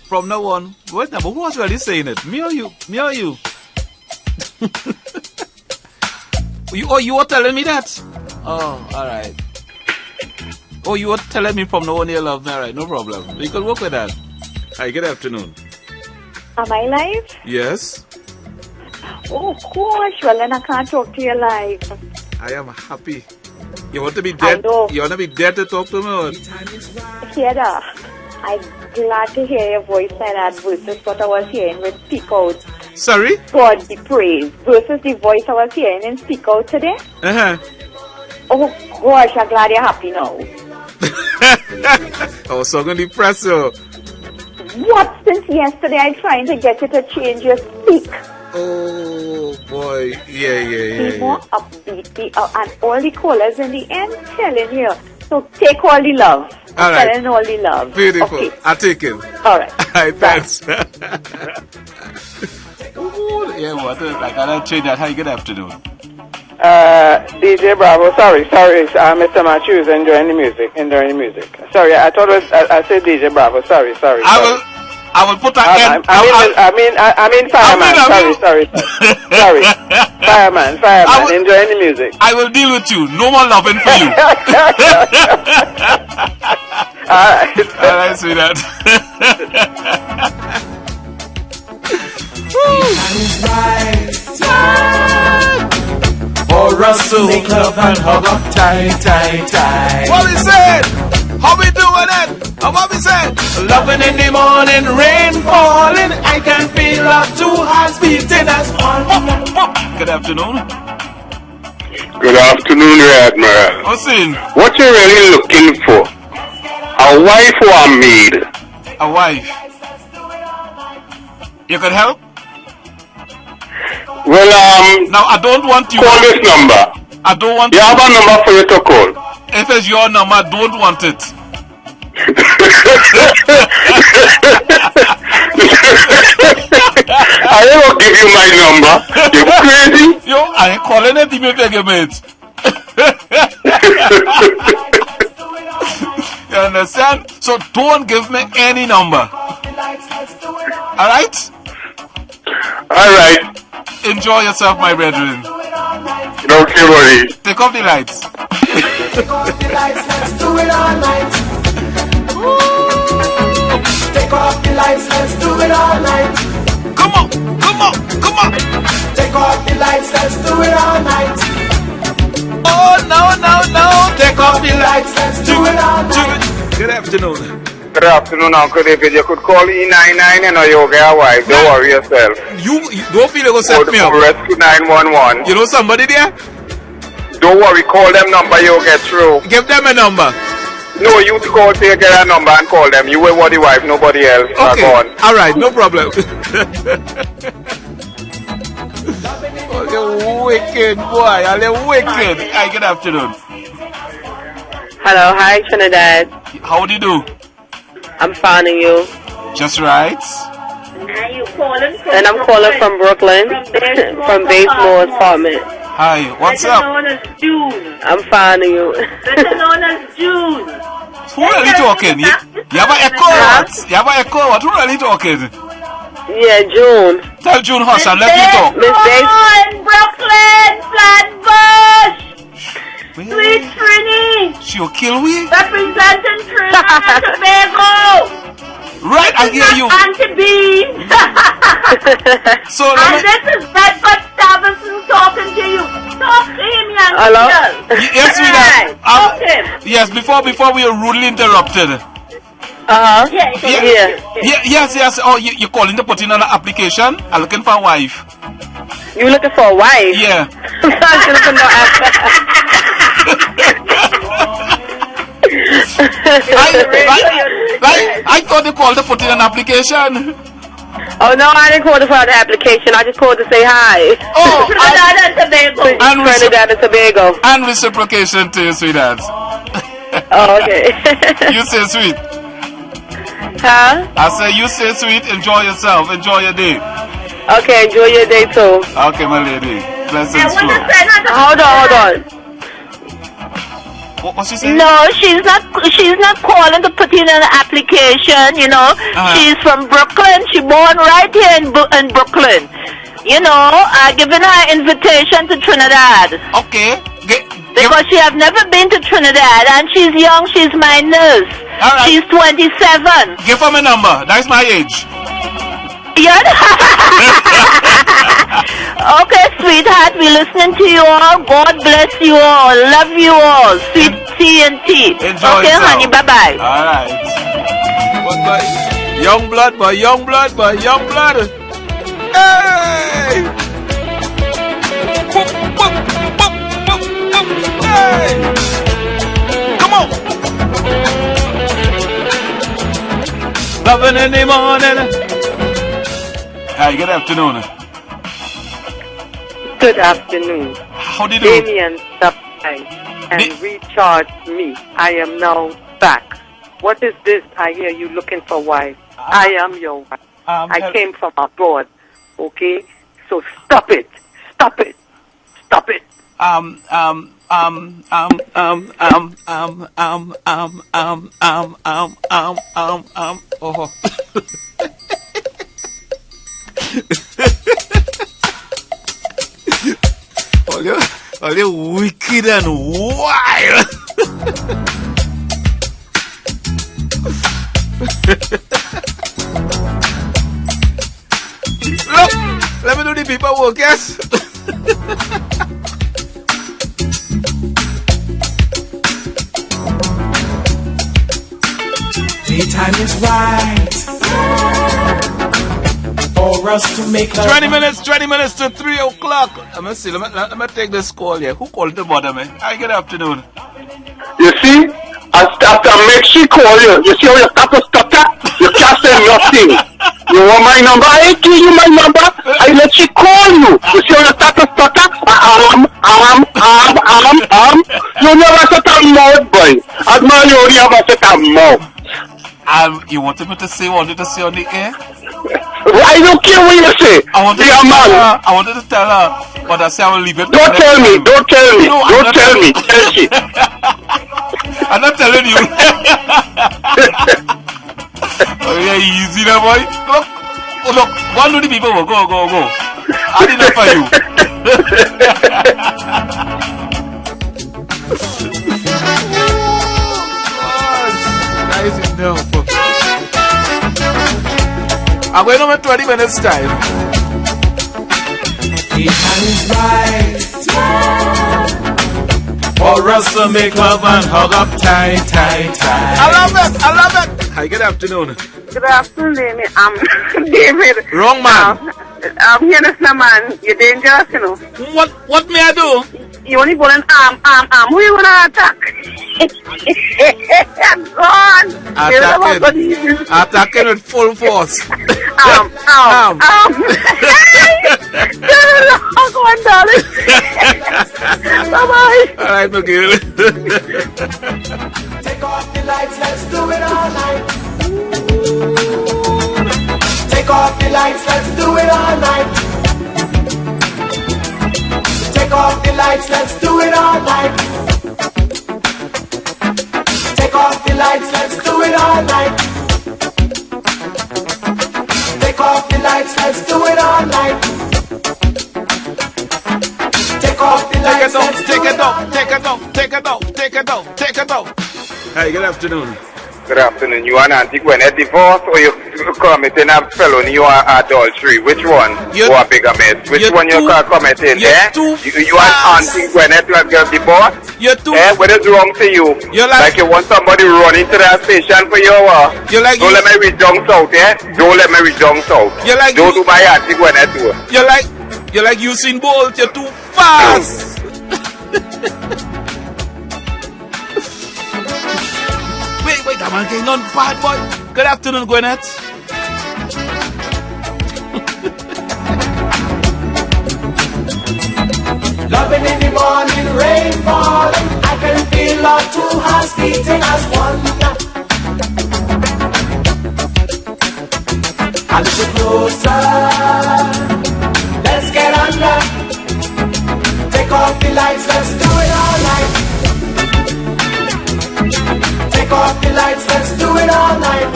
From now on. Wait, now, but who was really saying it? Me or you? Me or you? You were telling me that? Oh, alright. Oh, you were telling me from now on you love me. Alright, no problem. We can work with that. Hi, good afternoon. Am I live? Yes? Oh, gosh. Well, then I can't talk to you live. I am happy. You want to be dead? You want to be dead to talk to me? Or? Kiera, I'm glad to hear your voice like that versus what I was hearing with Speak Out. Sorry? God be praised. Versus the voice I was hearing in Speak Out today. Uh-huh. Oh, gosh, I'm glad you're happy now. I was so going to depress you. What? Since yesterday I'm trying to get you to change your speak. Oh, boy. Yeah. Be more upbeat. And all the callers in the end telling you. So take all the love. All right. Telling all the love. Beautiful. Okay. I'll take it. All right. All right, thanks. Ooh, yeah, what? I gotta change that. Hi, good afternoon. DJ Bravo, sorry, Mr. Matthews, enjoying the music. Sorry, I thought it was, I said DJ Bravo, sorry. I will put an end. I mean fireman, sorry. Fireman, enjoying the music. I will deal with you. No more loving for you. Alright, sweetheart. For us to make love and hug up tight. What we said? How we doing it? What we said? Loving in the morning, rain falling. I can feel our two hearts beating as one. Good afternoon. Good afternoon, Rear Admiral. What's in? What you really looking for? A wife or a maid? A wife. You can help? Well, now I don't want you. Call this number. I don't want you. You have a number for you to call. If it's your number, I don't want it. I will give you my number. You crazy? Yo, I ain't calling it even if you mate. You understand? So don't give me any number. Alright? Alright. Enjoy yourself, my brethren. Okay, buddy. Take off the lights. Take off the lights, let's do it all night. Take off the lights, let's do it all night. Come on. Take off the lights, let's do it all night. Oh, no. Take off the lights, let's do it all night. Good afternoon. Good afternoon, Uncle David. You could call E99 and you'll get a wife. Don't worry yourself. You don't feel you're going to set me up. Rescue 911. You know somebody there? Don't worry, call them number, you'll get through. Give them a number. No, you call, say, get a number and call them. You will the wife, nobody else. Okay. Go on. Alright, no problem. Oh, you're wicked, boy. You're wicked. Hi, good afternoon. Hello, hi, Trinidad. How do you do? I'm finding you. Just right. Are you calling from? And I'm calling from Brooklyn, from Basemore Apartment. Hi, what's up? Known as June. I'm finding you. Better known as June. Who are you talking? You have an echo? You have an echo? What? Who are you talking? Yeah, June. Tell June Husson, let me talk. Miss in Brooklyn, Flatbush. Sweet Trini. She'll kill me? Representing Trinidad and Tobago. Right, I hear you. Auntie B. So and this is Bedford Davidson talking to you. Talk to him, young Hello? girl. Yes, sweetheart. Talk to him. Yes, before we were rudely interrupted. Yes. Oh, you calling to put in an application? I'm looking for a wife. You looking for a wife? Yeah. I'm looking for no I thought you called to put in an application. Oh no, I didn't call to file the application. I just called to say hi. Oh, Trinidad and Tobago. Trinidad and Tobago. And reciprocation to you, sweetheart. Oh, okay. You say sweet. Huh? I say you say sweet. Enjoy yourself. Enjoy your day. Okay, enjoy your day too. Okay, my lady. Blessings flow. Hold on. What's she saying? No, she's not calling to put in an application, you know. She's from Brooklyn. She born right here in Brooklyn. You know, giving her invitation to Trinidad. Okay. Because she have never been to Trinidad and she's young, she's my nurse. All right. She's 27. Give her my number. That's my age. Yeah. Okay, sweetheart, we listening to you all. God bless you all. Love you all. Sweet TNT. Enjoy okay, yourself. honey. Bye-bye. All right. What boy? Young blood, boy. Young blood, boy. Young blood. Hey! Boop, boop, boop, boop, boop. Hey! Come on. Loving in the morning. Hi, good afternoon. Good afternoon. How did you do? Damien stopped by and recharged me. I am now back. What is this? I hear you looking for wife. I am your wife. I came from abroad. Okay? So stop it. Stop it. Stop it. Oh. All you wicked and wild. Look, let me do the paperwork, yes? Daytime is right for us to make 20 minutes to 3 o'clock. Let me see, let me take this call here. Who called to bother me? Hi, good afternoon. You see, after make she call you, you see how you start to stutter? You can't say nothing. You want my number? I give you my number. I let she call you. You see how you start to stutter? You never set a mouth, boy. As man, you only have set a mouth. You wanted me to say on the air? I don't care what you say. I wanted to tell her, but I say I will leave it. Don't tell me. No, don't tell me. Tell she. I'm not telling you. Oh, yeah, easy now, boy. Look. One of the people will go. I did that for you. Nice enough. I'm going on 20 minutes time. The time is right for us to make love and hug up tight. I love it. Hi, good afternoon. Good afternoon, David. David. Wrong man. Here is no man. You're dangerous, you know. What may I do? You only put an arm. Who you wanna attack? Gone. Attacking with full force. Go on, darling. Bye-bye. All right, my girl. Take off the lights, let's do it all night. Take off the lights, let's do it all night. Take off the lights, let's do it all night. Take off the lights, let's do it all night. Take off the lights, let's do it all night. Take off the lights, Take it off. Hi, good afternoon. Good afternoon. You and Auntie Gwyneth divorced or you committing a felony or adultery? Which one? You are bigger miss. Which one you are committing? You and Auntie Gwyneth like you're divorced? What is wrong to you? Like you want somebody running to that station for you? Don't let me reach down south, Don't let me reach down south. Don't do my Auntie Gwyneth too. You're like Usain Bolt. You're too fast. Wait, that man getting on bad boy. Good afternoon, Gwyneth. Loving in the morning, rain falling. I can feel our two hearts beating as one. A little closer. Let's get under. Take off the lights, let's do it all night. Take off the lights, let's do it all night.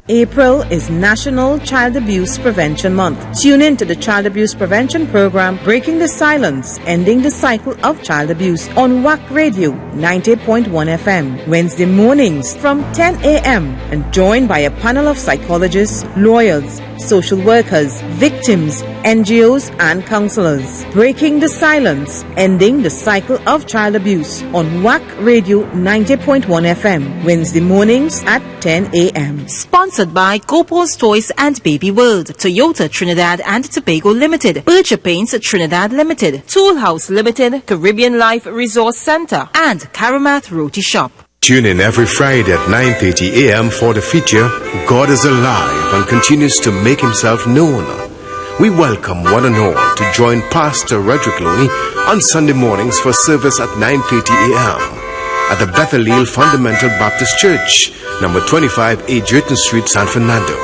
April is National Child Abuse Prevention Month. Tune in to the Child Abuse Prevention Program, Breaking the Silence, Ending the Cycle of Child Abuse on Wack Radio 90.1 FM, Wednesday mornings from 10 a.m. and joined by a panel of psychologists, lawyers, social workers, victims, NGOs and counselors. Breaking the Silence, Ending the Cycle of Child Abuse on Wack Radio 90.1 FM, Wednesday mornings at 10 a.m. Sponsored by Copo's Toys and Baby World, Toyota Trinidad and Tobago Limited, Bircher Paints Trinidad Limited, Tool House Limited, Caribbean Life Resource Center, and Karamath Roti Shop. Tune in every Friday at 9:30 a.m. for the feature God is Alive and continues to make himself known. We welcome one and all to join Pastor Roderick Loney on Sunday mornings for service at 9:30 a.m. at the Bethel Fundamental Baptist Church, number 25 A. Drayton Street, San Fernando.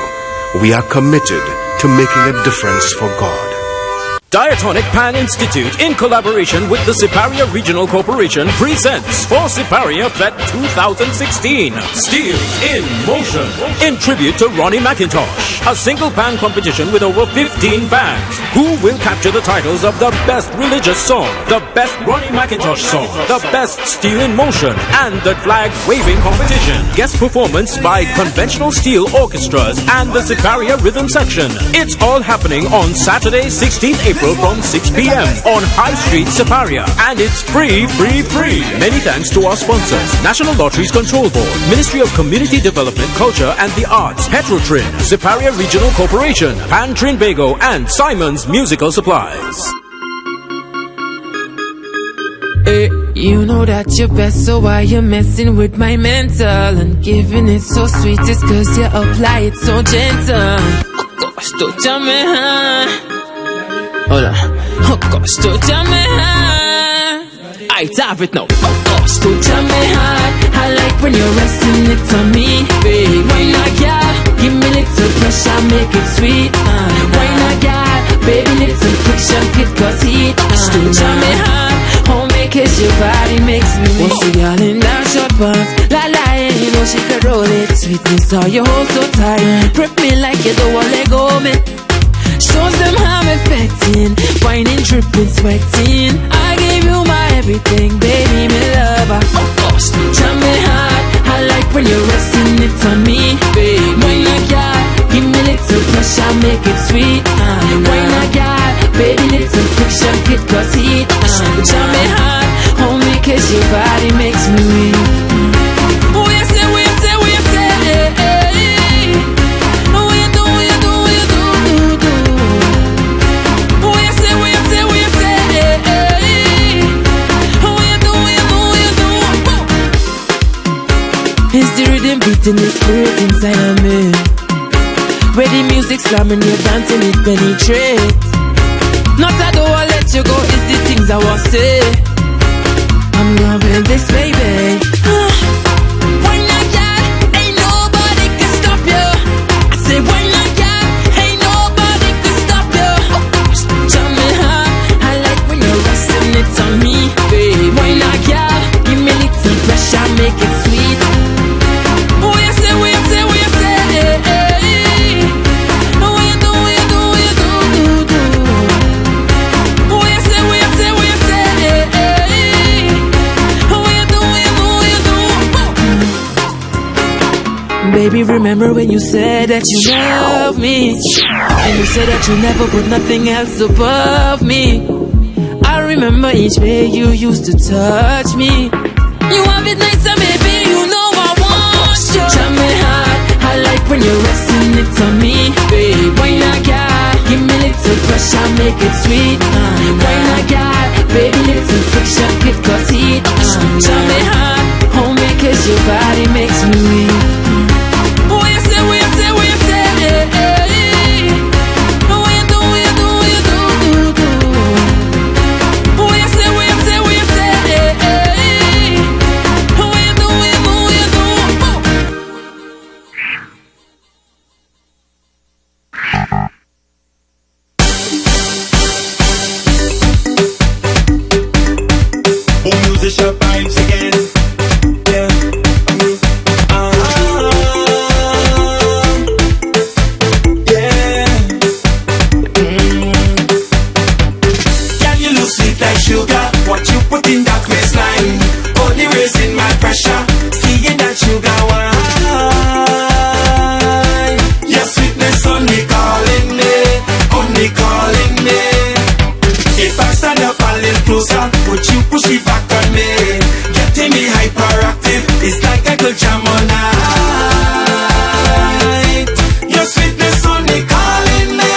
We are committed to making a difference for God. Diatonic Pan Institute, in collaboration with the Siparia Regional Corporation, presents for Siparia Fest 2016, Steel in Motion, in tribute to Ronnie McIntosh. A single pan competition with over 15 bands. Who will capture the titles of the best religious song, the best Ronnie McIntosh song, the best Steel in Motion, and the flag waving competition. Guest performance by conventional steel orchestras and the Siparia Rhythm Section. It's all happening on Saturday, 16th April from 6 p.m. on High Street, Siparia. And it's free. Many thanks to our sponsors: National Lotteries Control Board, Ministry of Community Development, Culture and the Arts, Petrotrin, Siparia Regional Corporation, Pan Trinbago, and Simon's Musical Supplies. You know that you're best, so why you messing with my mental? And giving it so sweet is cause you apply it so gentle. Oh gosh, don't jump me, huh? Hold on. Oh gosh, don't jump me hard. I have it now. Oh gosh, don't jump me hard. I like when you're resting it on me, babe. Why not, girl? Give me little pressure, make it sweet. Why not, girl? Baby, little friction, it cause heat. Don't jump me hard. Oh, make it your body makes me weak. Once a girl in that short pants, la la, you know she could roll it. Sweetness, how you hold so tight. Grip me like you don't want to let go, me. Shows them how I'm affecting, whining, dripping, sweating. I gave you my everything, baby, me lover. Oh gosh, jam me hard. I like when you're resting it on me, baby. Why not, girl? Give me little pressure, make it sweet. Why not, girl? Baby, little friction, it cause heat. Jam me hard, oh, make it your body makes me weak. Oh, you say, oh, you say, oh, you say, hey, hey. It's the rhythm beating the spirit inside of me. Where the music slamming, you're dancing, it penetrates. Not I don't wanna let you go, it's the things I want to say. I'm loving this, baby. Why not, girl? Ain't nobody can stop you. I say, why not, girl? Ain't nobody can stop you. Jam me hard. I like when you're resting it on me, babe. Why not, girl? Give me little pressure, make it sweet. Baby, remember when you said that you love me, and you said that you never put nothing else above me. I remember each way you used to touch me. You have it nicer, baby, you know I want you. Jam me hard, I like when you're resting it on me, babe. Why not, God? Give me little pressure, make it sweet. Why not, God? Baby, little friction, give cause heat. Jam me hard, home me cause your body makes me weak. What you say, what you say, what you say, eh, eh. What you do, what you do, what you do, do, do. What you say, what you say, what you say, eh, eh. What you do, what you do, what you do. Musician vibes again. Yeah. Yeah. Girl, you look sweet like sugar. What you put in that waistline, only raising my pressure. Seeing that sugar wine. Your sweetness only calling me, only calling me. If I stand up a little closer, would you push it back on me? Getting me hyperactive, it's like I could jam all night. Your sweetness only calling me,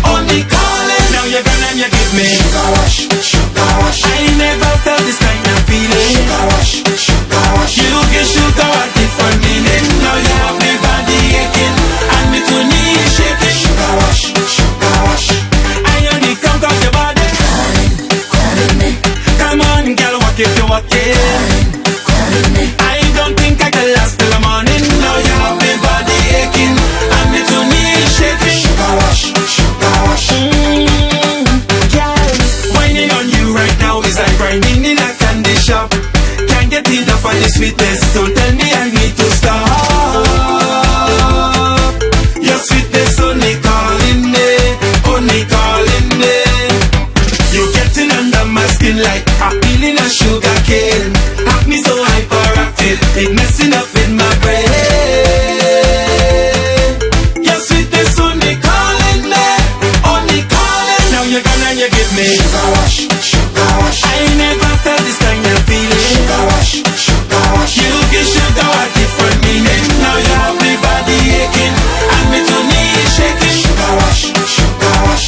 only calling. Now you're gonna and you give me sugar rush, sugar rush. I ain't never felt this kind of feeling. Sugar rush, sugar rush. You give sugar a different meaning. Now you have me body aching and me to knees shaking. Sugar rush, sugar rush. I only come 'cause your body calling me. Come on, girl, walk it, you walk it. Calling me. I don't think I can last till the morning. Now you have me body aching and me to knees shaking. Sugar rush, sugar rush. Girl, whining on you right now is like grinding in a candy shop. Can't get enough of the sweetness. Don't tell me I need to stop. Your sweetness only calling me, only calling me. You getting under my skin like a peeling a sugar cane. Have me so hyperactive, it messing up in my brain. Your sweetness only calling me, only calling. Now you're gonna you give me sugar rush, sugar rush. I ain't never felt this kind of feeling. Sugar rush, sugar rush. You give sugar a different meaning. Now you have me body aching and me to knees shaking. Sugar rush, sugar rush.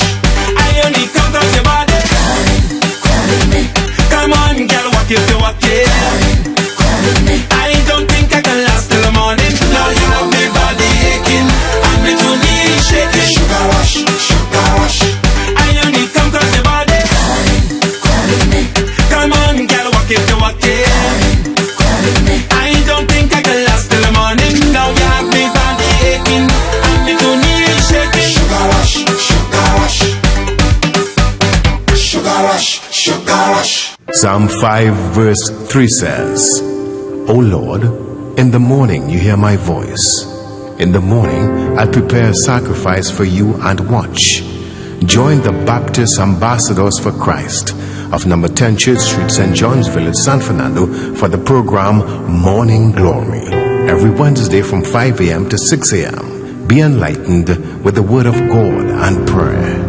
I only come 'cause your body calling me. Come on, girl, walk it, you walk it. Calling me. I don't think I can last till the morning. Now you have me body aching and me to knees shaking. Sugar rush, sugar rush. I only come 'cause your body calling me. Come on, girl, walk it, you walk it. Calling me. I don't think I can last till the morning. Now you have me body aching and me to knees shaking. Sugar rush, sugar rush. Sugar rush, sugar rush. Psalm 5 verse 3 says, O Lord, in the morning you hear my voice. In the morning I'll prepare a sacrifice for you and watch. Join the Baptist Ambassadors for Christ of number 10 Church Street, St. John's Village, San Fernando for the program Morning Glory. Every Wednesday from 5 a.m. to 6 a.m. Be enlightened with the Word of God and prayer.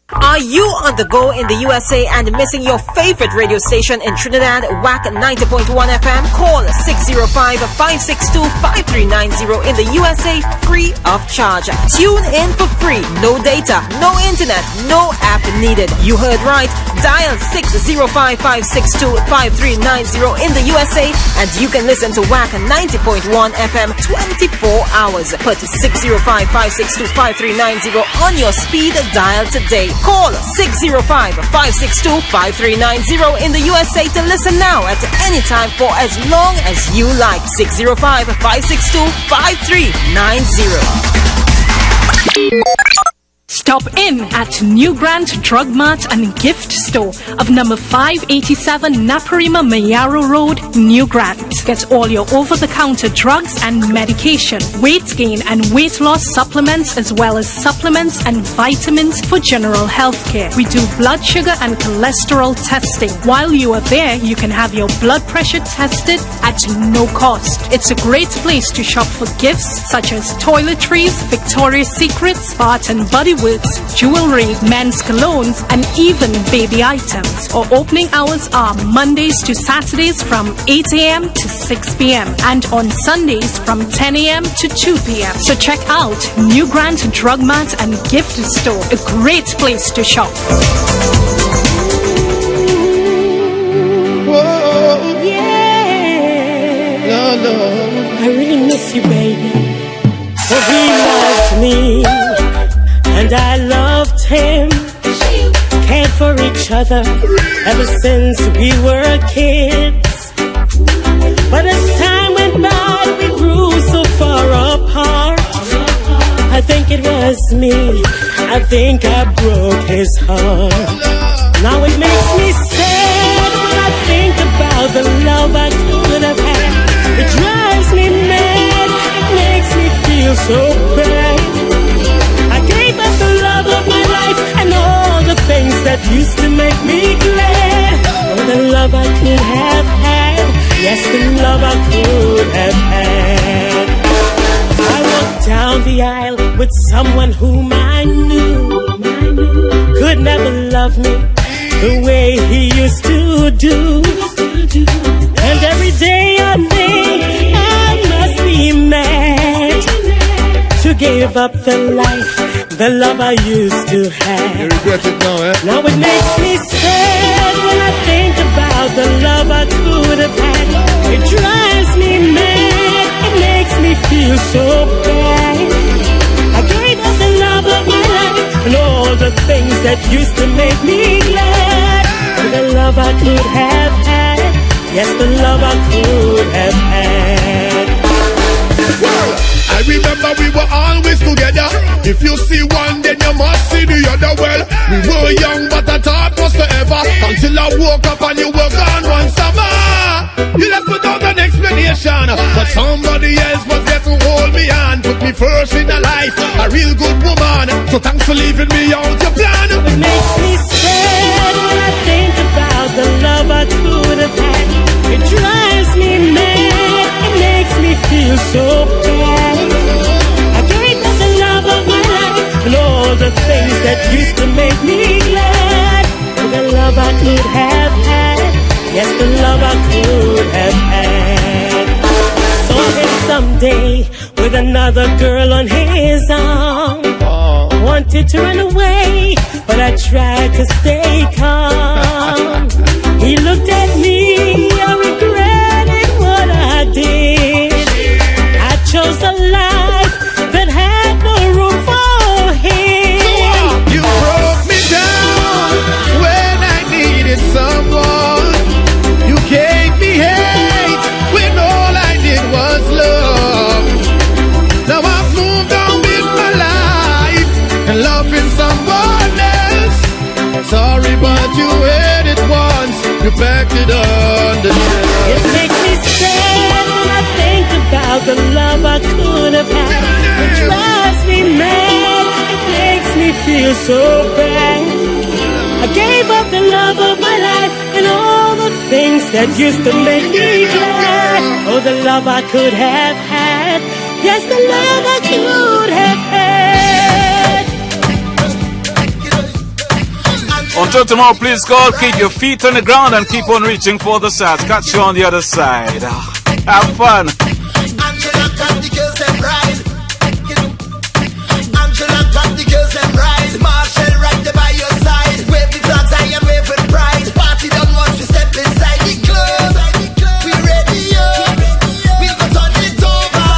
Are you on the go in the USA and missing your favorite radio station in Trinidad, Wack 90.1 FM? Call 605-562-5390 in the USA free of charge. Tune in for free. No data, no internet, no app needed. You heard right. Dial 605-562-5390 in the USA and you can listen to Wack 90.1 FM 24 hours. Put 605-562-5390 on your speed dial today. Call 605-562-5390 in the USA to listen now at any time for as long as you like. 605-562-5390. Stop in at New Grant Drug Mart and Gift Store of number 587 Naparima Mayaro Road, New Grant. Get all your over-the-counter drugs and medication, weight gain and weight loss supplements, as well as supplements and vitamins for general health care. We do blood sugar and cholesterol testing. While you are there, you can have your blood pressure tested at no cost. It's a great place to shop for gifts such as toiletries, Victoria's Secrets, Bath and Body Works, jewelry, men's colognes, and even baby items. Our opening hours are Mondays to Saturdays from 8 a.m. to 6 p.m. and on Sundays from 10 a.m. to 2 p.m. So check out New Grant Drug Mart and Gift Store, a great place to shop. Whoa, yeah. No. I really miss you, baby. For he loved me, and I loved him. Cared for each other ever since we were kids. But as time went by, we grew so far apart. I think it was me, I think I broke his heart. Now it makes me sad when I think about the love I could have had. It drives me mad, it makes me feel so bad. I gave up the love of my life and all the things that used to make me glad. Oh, the love I could have had, yes, the love I could have had. I walked down the aisle with someone whom I knew could never love me the way he used to do. And every day I think I must be mad to give up the life, the love I used to have. You regret it now, eh? Now it makes me sad when I think about the love I could have had. It drives me mad, it makes me feel so bad. I gave up the love of my life and all the things that used to make me glad. The love I could have had, yes, the love I could have had. I remember we were always together. If you see one, then you must see the other. Well, we were young, but I thought was forever. Until I woke up and you were gone one summer. You left without an explanation, but somebody else was there to hold me and put me first in a life. A real good woman, so thanks for leaving me out your plan. It makes me sad when I think about the love I could have had. It drives me mad, it makes me feel so bad. I gave up the love of my life and all the things that used to make me glad. And the love I could have had, yes, the love I could have had. Saw him someday with another girl on his arm. Wanted to run away, but I tried to stay calm. He looked at me, I regretted what I did. I chose a life that had no room for him. You broke me down when I needed someone. You gave me hate when all I did was love. Now I've moved on with my life and loving someone else. Sorry, but you had it once, you backed it on the shelf. It makes me sad when I think about the love I could have had. It drives me mad, it makes me feel so bad. I gave up the love of my life and all the things that used to make me glad. Oh, the love I could have had, yes, the love I could have had. Until tomorrow, please God, keep your feet on the ground and keep on reaching for the stars. Catch you on the other side. Have fun. Angela got the girls and rise. Angela got the girls and rise. Marshall right there by your side. Wave the flags, I am waving pride. Party done once we step inside the club. We ready up. We gon' turn it over.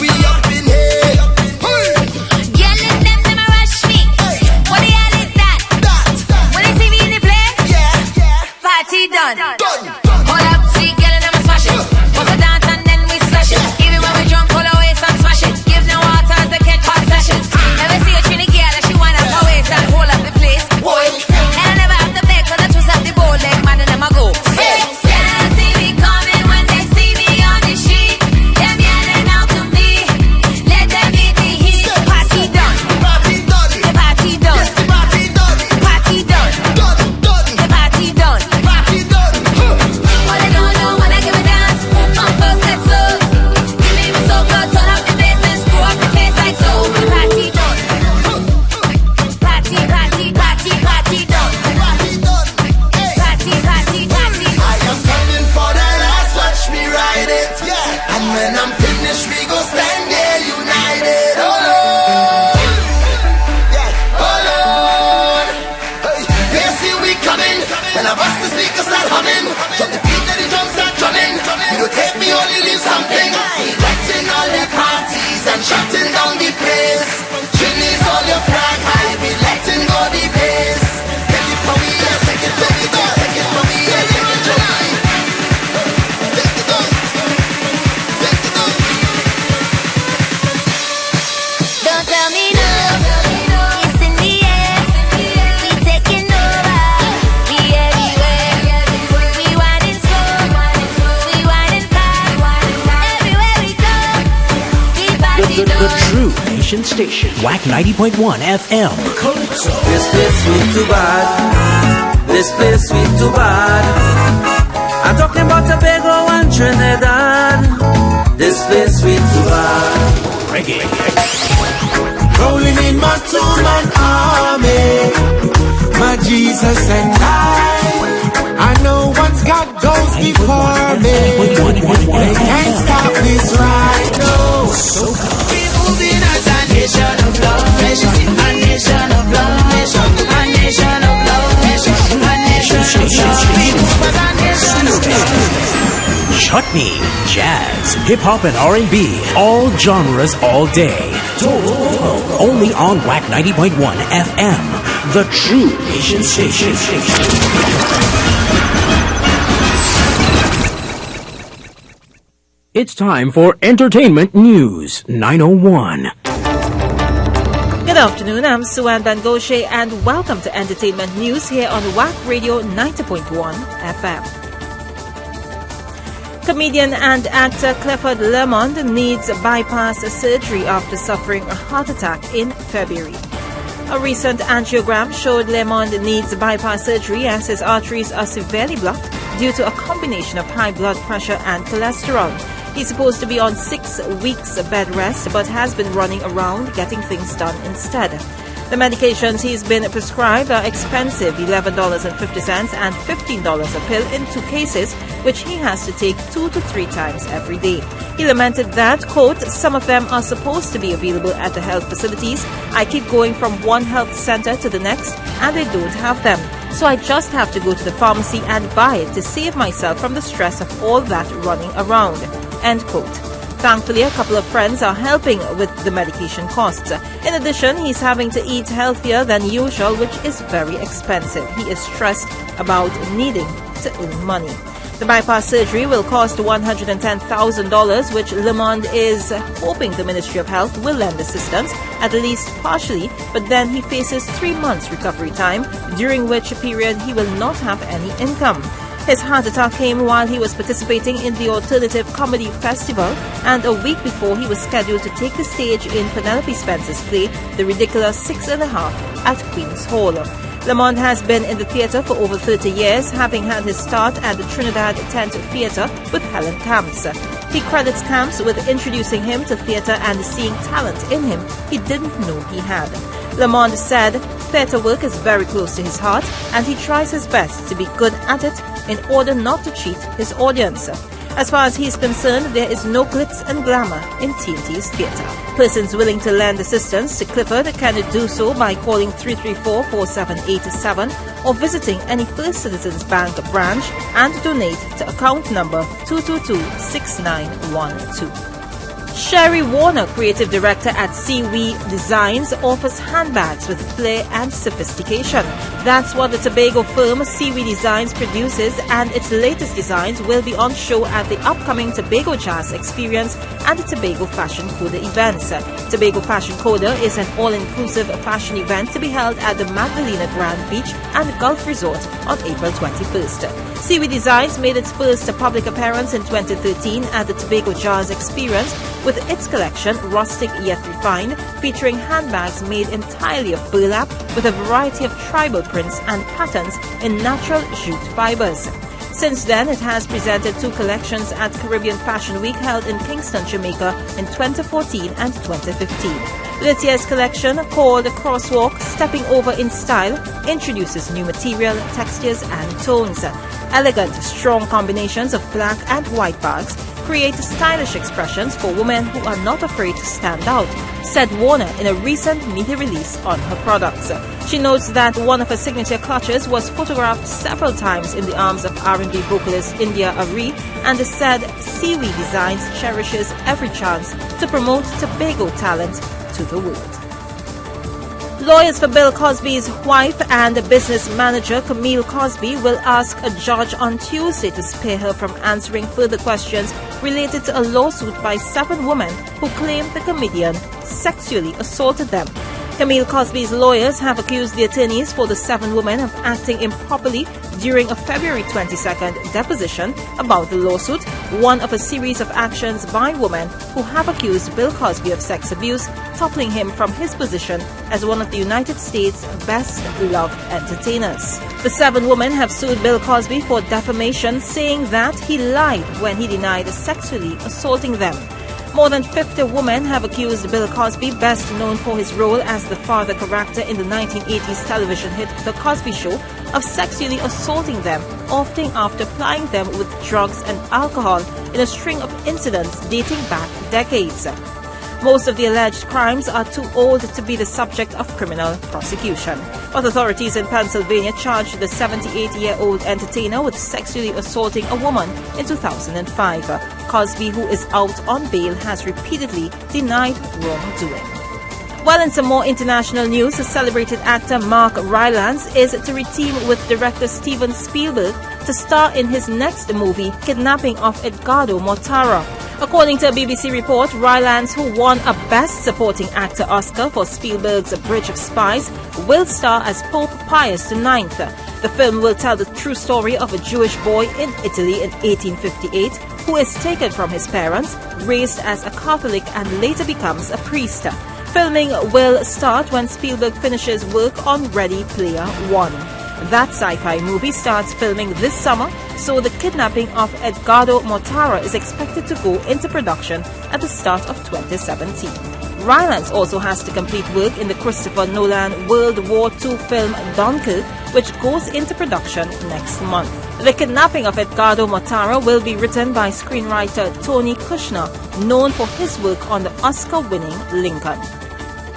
We up in here. Girl, let them a rush me. What the hell is that? When they see me in the place, party done. Hold up, see, girl, and I'm smash it. Bust a dance and then we slash it. Even when we drunk, hold our waist and nation station, Wack 90.1 FM. This place sweet too bad. This place sweet too bad. I'm talking about Tobago and Trinidad. This place sweet too bad. Reggae. Rolling in my two-man army, my Jesus and I know once God goes before me, they can't stop this right now. We're moving as a nation of love, a nation of love, a nation of love, a nation of love. We move as a nation of love. Chutney, jazz, hip-hop and R&B, all genres all day. Only on Wack 90.1 FM, the true nation station. It's time for Entertainment News 901. Good afternoon, I'm Suan Bangoshe and welcome to Entertainment News here on Wack Radio 90.1 FM. Comedian and actor Clifford Lemond needs bypass surgery after suffering a heart attack in February. A recent angiogram showed Lemond needs bypass surgery as his arteries are severely blocked due to a combination of high blood pressure and cholesterol. He's supposed to be on 6 weeks bed rest but has been running around getting things done instead. The medications he's been prescribed are expensive, $11.50 and $15 a pill in 2 cases, which he has to take 2 to 3 times every day. He lamented that, quote, some of them are supposed to be available at the health facilities. I keep going from one health center to the next and they don't have them. So I just have to go to the pharmacy and buy it to save myself from the stress of all that running around, end quote. Thankfully, a couple of friends are helping with the medication costs. In addition, he's having to eat healthier than usual, which is very expensive. He is stressed about needing to earn money. The bypass surgery will cost $110,000, which Lemond is hoping the Ministry of Health will lend assistance, at least partially, but then he faces 3 months recovery time, during which period he will not have any income. His heart attack came while he was participating in the Alternative Comedy Festival, and a week before he was scheduled to take the stage in Penelope Spencer's play, The Ridiculous 6 1/2, at Queen's Hall. Lemond has been in the theatre for over 30 years, having had his start at the Trinidad Tent Theatre with Helen Camps. He credits Camps with introducing him to theatre and seeing talent in him he didn't know he had. Lemond said theatre work is very close to his heart and he tries his best to be good at it in order not to cheat his audience. As far as he's concerned, there is no glitz and glamour in TNT's theatre. Persons willing to lend assistance to Clifford can do so by calling 334-4787 or visiting any First Citizens Bank branch and donate to account number 222-6912. Sherry Warner, creative director at Seaweed Designs, offers handbags with flair and sophistication. That's what the Tobago firm Seaweed Designs produces, and its latest designs will be on show at the upcoming Tobago Jazz Experience and the Tobago Fashion Coda events. Tobago Fashion Coda is an all-inclusive fashion event to be held at the Magdalena Grand Beach and Gulf Resort on April 21st. Seaweed Designs made its first public appearance in 2013 at the Tobago Jazz Experience with its collection Rustic Yet Refined, featuring handbags made entirely of burlap with a variety of tribal prints and patterns in natural jute fibers. Since then, it has presented 2 collections at Caribbean Fashion Week held in Kingston, Jamaica in 2014 and 2015. This year's collection, called Crosswalk Stepping Over in Style, introduces new material, textures and tones. Elegant, strong combinations of black and white bags create stylish expressions for women who are not afraid to stand out, said Warner in a recent media release on her products. She notes that one of her signature clutches was photographed several times in the arms of R&B vocalist India Arie, and said Seaweed Designs cherishes every chance to promote Tobago talent to the world. Lawyers for Bill Cosby's wife and business manager Camille Cosby will ask a judge on Tuesday to spare her from answering further questions related to a lawsuit by 7 women who claim the comedian sexually assaulted them. Camille Cosby's lawyers have accused the attorneys for the 7 women of acting improperly during a February 22nd deposition about the lawsuit, one of a series of actions by women who have accused Bill Cosby of sex abuse, toppling him from his position as one of the United States' best-loved entertainers. The 7 women have sued Bill Cosby for defamation, saying that he lied when he denied sexually assaulting them. More than 50 women have accused Bill Cosby, best known for his role as the father character in the 1980s television hit The Cosby Show, of sexually assaulting them, often after plying them with drugs and alcohol in a string of incidents dating back decades. Most of the alleged crimes are too old to be the subject of criminal prosecution. But authorities in Pennsylvania charged the 78-year-old entertainer with sexually assaulting a woman in 2005. Cosby, who is out on bail, has repeatedly denied wrongdoing. Well, in some more international news, celebrated actor Mark Rylance is to reteam with director Steven Spielberg to star in his next movie, Kidnapping of Edgardo Mortara. According to a BBC report, Rylance, who won a Best Supporting Actor Oscar for Spielberg's Bridge of Spies, will star as Pope Pius IX. The film will tell the true story of a Jewish boy in Italy in 1858 who is taken from his parents, raised as a Catholic, and later becomes a priest. Filming will start when Spielberg finishes work on Ready Player One. That sci-fi movie starts filming this summer, so the Kidnapping of Edgardo Mortara is expected to go into production at the start of 2017. Rylance also has to complete work in the Christopher Nolan World War II film Dunkirk, which goes into production next month. The Kidnapping of Edgardo Mortara will be written by screenwriter Tony Kushner, known for his work on the Oscar-winning Lincoln.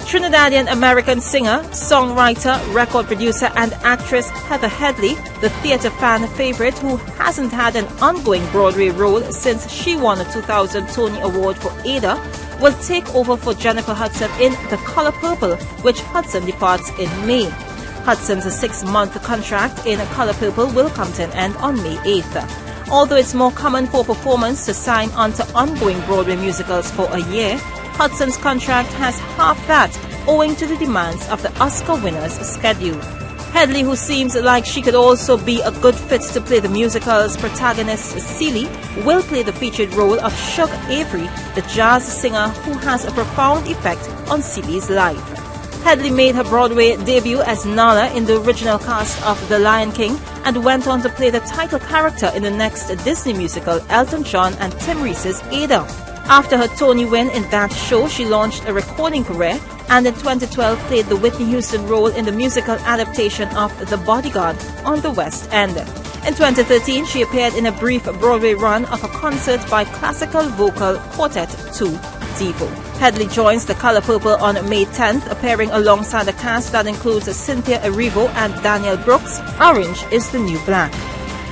Trinidadian American singer, songwriter, record producer and actress Heather Headley, the theatre fan favorite who hasn't had an ongoing Broadway role since she won a 2000 Tony Award for Ada, will take over for Jennifer Hudson in The Color Purple, which Hudson departs in May. Hudson's 6-month contract in Color Purple will come to an end on May 8th. Although it's more common for performers to sign on to ongoing Broadway musicals for a year, Hudson's contract has half that, owing to the demands of the Oscar winner's schedule. Headley, who seems like she could also be a good fit to play the musical's protagonist Celie, will play the featured role of Shug Avery, the jazz singer who has a profound effect on Celie's life. Headley made her Broadway debut as Nala in the original cast of The Lion King and went on to play the title character in the next Disney musical Elton John and Tim Reese's Ada. After her Tony win in that show, she launched a recording career and in 2012 played the Whitney Houston role in the musical adaptation of The Bodyguard on the West End. In 2013, she appeared in a brief Broadway run of a concert by classical vocal quartet 2, Devo. Headley joins The Color Purple on May 10th, appearing alongside a cast that includes Cynthia Erivo and Daniel Brooks. Orange is the New Black.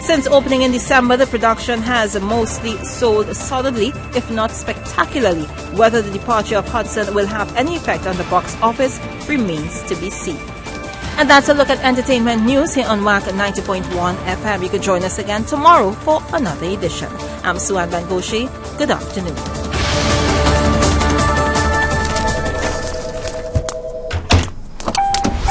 Since opening in December, the production has mostly sold solidly, if not spectacularly. Whether the departure of Hudson will have any effect on the box office remains to be seen. And that's a look at entertainment news here on Wack 90.1 FM. You can join us again tomorrow for another edition. I'm Suan Bangoshi. Good afternoon.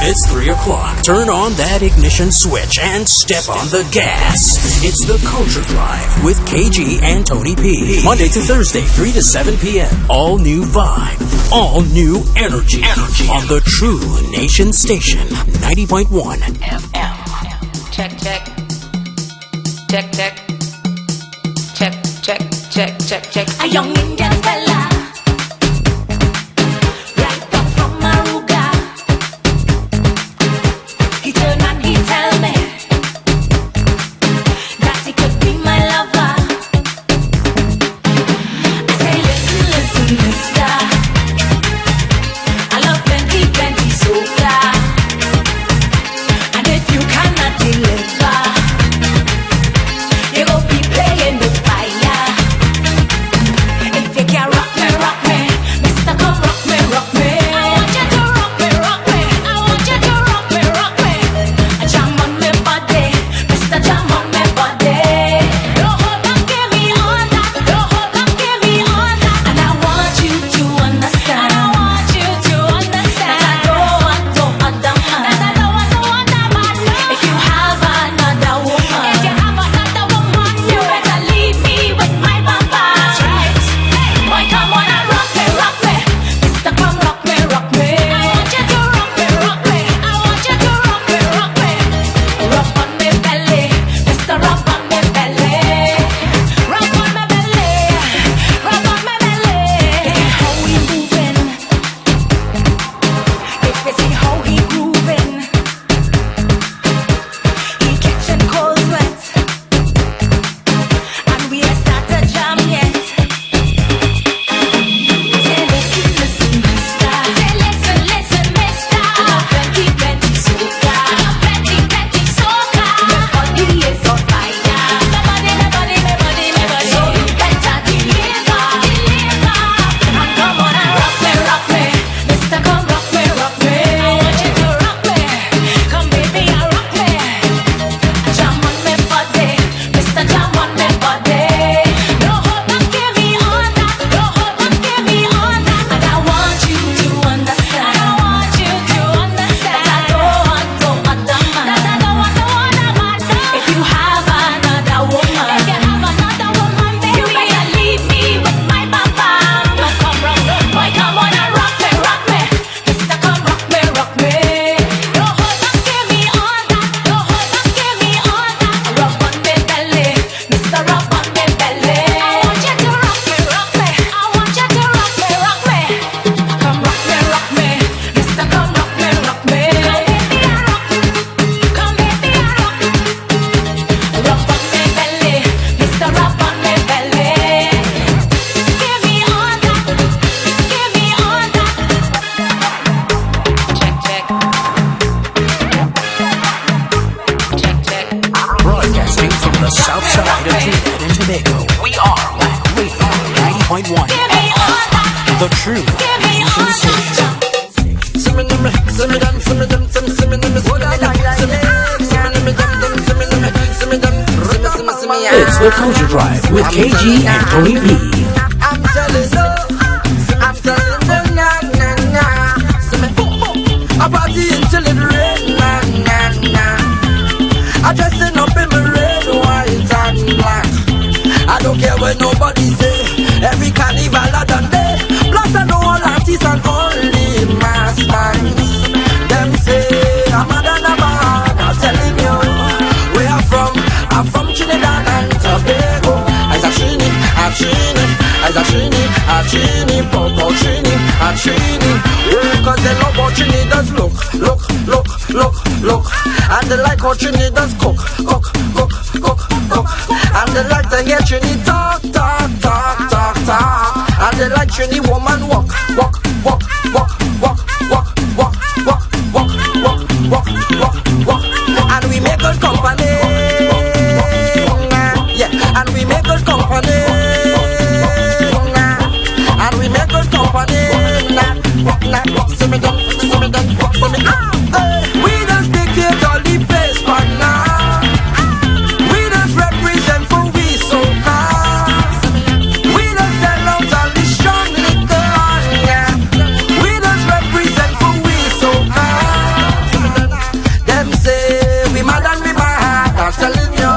It's 3 o'clock. Turn on that ignition switch and step on the gas. It's the Culture Drive with KG and Tony P. Monday to Thursday, 3 to 7 p.m. All new vibe. All new energy. On the True Nation Station, 90.1 FM. Check, check. Check, check. Check, check, check, check, check. A young Indian fella. Rock side of Trinidad and Tobago. We are Wack Radio 90.1 FM, the true nation station. It's the Culture Drive with KG and Tony P. I'm telling you, nah, nah, nah. I party until it rain, nah, nah, nah. I dressing up in my red, white and black. I don't care what nobody say. Every carnival I done there. Plus I know all artists and only mass bands. Them say I'm a than a man. I'm telling you where I'm from. I'm from Trinidad and Tobago. As a Trini, a Trini, as a Trini, a Trini, Popo Trini, a Trini. Cause they love how Trini does look. And they like how Trini does cook. And they like to hear Trini talk. And they like Trini woman walk. And we make good company. Yeah, and we make good company. And we make good company. We just dictate all the place, but now we just represent for we so fast. We just sell out all the strong liquor, yeah. We just represent for we so fast. Them say we mad and we bad. I'm telling you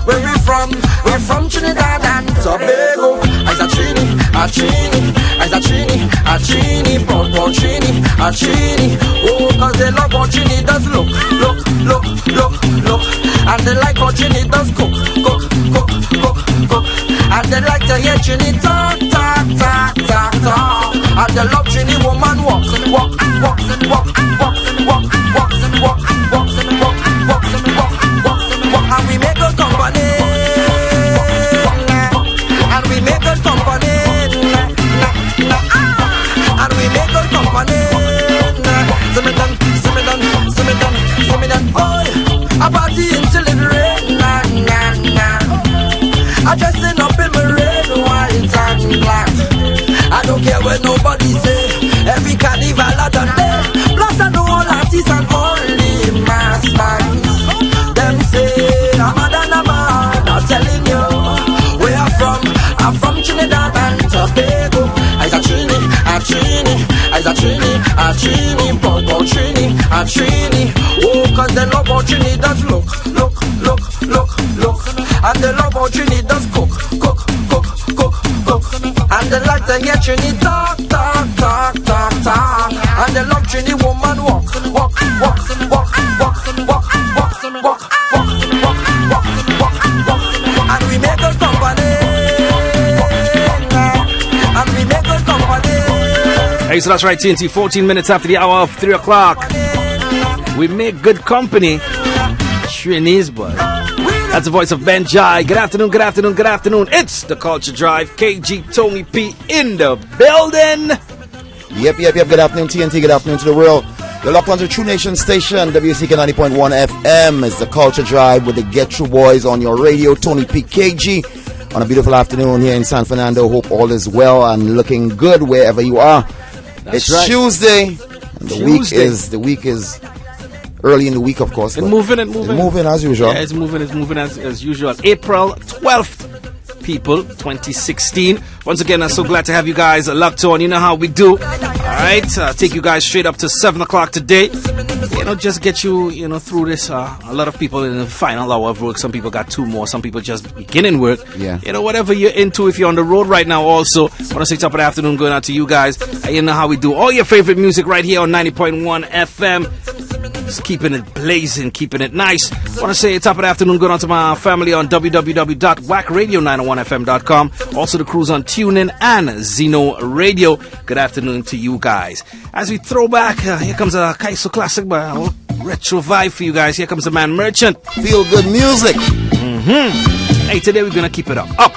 where we from. We're from Trinidad and Tobago. As a Trini, a Trini, as a Trini, a Trini, Popo Trini, a Trini. Oh, cause they love how Trini does look. And they like how Trini does cook. And they like to hear Trini talk. And they love Trini woman walk. And we make good company. And we make good company. And we make good company. See me done, boy. I party until it rain, nah. I dressing up in my red, white and black. I don't care what nobody say. Every carnival I done there. Plus I know all artists and only mass bands. Them say I'm a than a man. I'm telling you where I'm from. I'm from Trinidad and Tobago. As a Trini, a Trini, as a Trini, a Trini, Popo Trini, a Trini. Oh, cause they love how Trini does look. And they love how Trini does cook. And they like to hear Trini talk. And they love Trini woman walk. And we make good company. And we make good company. Hey, so that's right, TNT, 14 minutes after the hour of 3 o'clock. We make good company. Trini's boy. That's the voice of Ben Jai. Good afternoon. It's the Culture Drive. KG Tony P in the building. Yep. Good afternoon, TNT. Good afternoon to the world. You're locked onto True Nation Station, WCK 90.1 FM. It's the Culture Drive with the Get True Boys on your radio. Tony P. KG on a beautiful afternoon here in San Fernando. Hope all is well and looking good wherever you are. It's right. Tuesday. And the week is early in the week, of course. It's moving as usual. Yeah, it's moving as usual. April 12th, people, 2016. Once again, I'm so glad to have you guys locked on. You know how we do. Alright, take you guys straight up to 7 o'clock today. Just get you, through this. A lot of people in the final hour of work. Some people got 2 more. Some people just beginning work. Yeah. Whatever you're into. If you're on the road right now also, I want to say top of the afternoon going out to you guys. You know how we do. All your favorite music right here on 90.1 FM. Just keeping it blazing, keeping it nice. I want to say top of the afternoon going on to my family on www.wackradio901fm.com. Also the crews on TuneIn and Zeno Radio. Good afternoon to you guys. As we throw back, here comes a Kaiso classic, but a retro vibe for you guys. Here comes the man Merchant. Feel good music. Hey, today we're gonna keep it up. Up.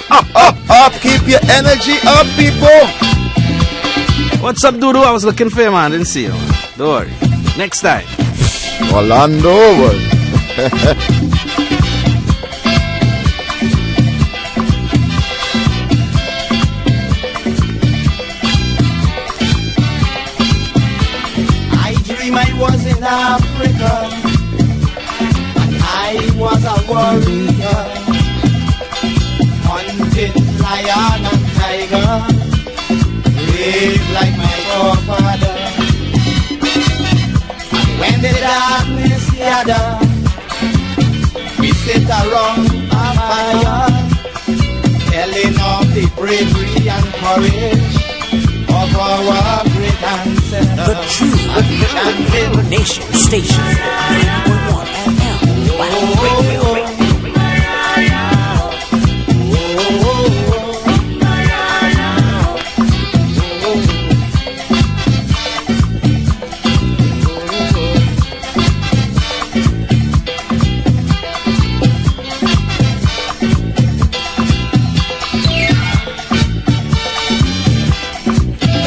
Keep your energy up, people. What's up, Dudu? I was looking for you, man. Didn't see you. Don't worry. Next time. Orlando. warrior, hunting lion and tiger, brave like my forefather. And when the darkness gather, we sit around a fire, telling of the bravery and courage of our great ancestors. The True Nation Station. 91 FM. Wack Radio.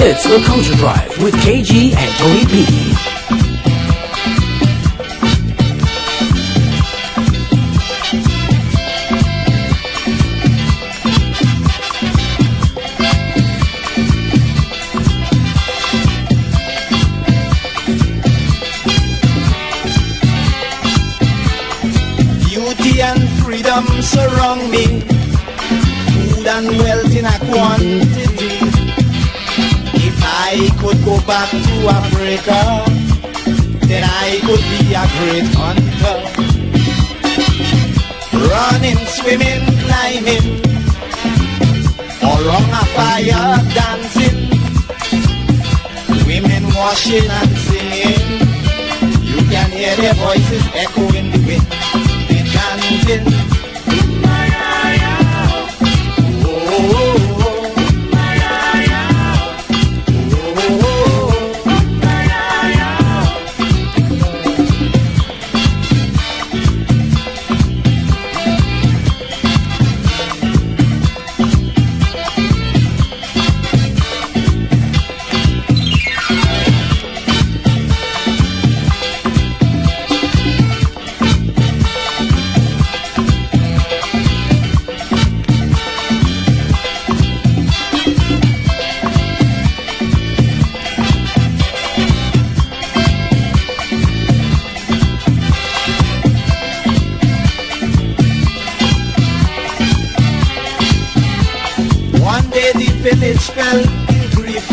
It's the Culture Drive with KG and Tony P. Beauty and freedom surround me, food and wealth in a quantity. If I could go back to Africa, then I could be a great hunter. Running, swimming, climbing, around a fire dancing, women washing and singing. You can hear their voices echo in the wind. They chanting. Village fell in grief.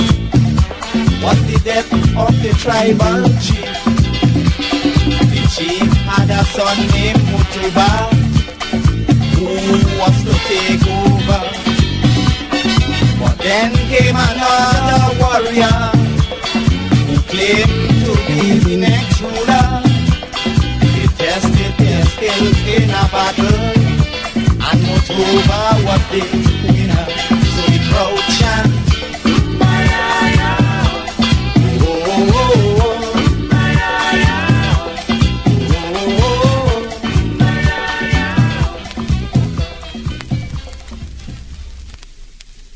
Was the death of the tribal chief. The chief had a son named Mutuba, who was to take over. But then came another warrior, who claimed to be the next ruler. They tested their skills in a battle, and Mutuba was the winner. So the crowd chant,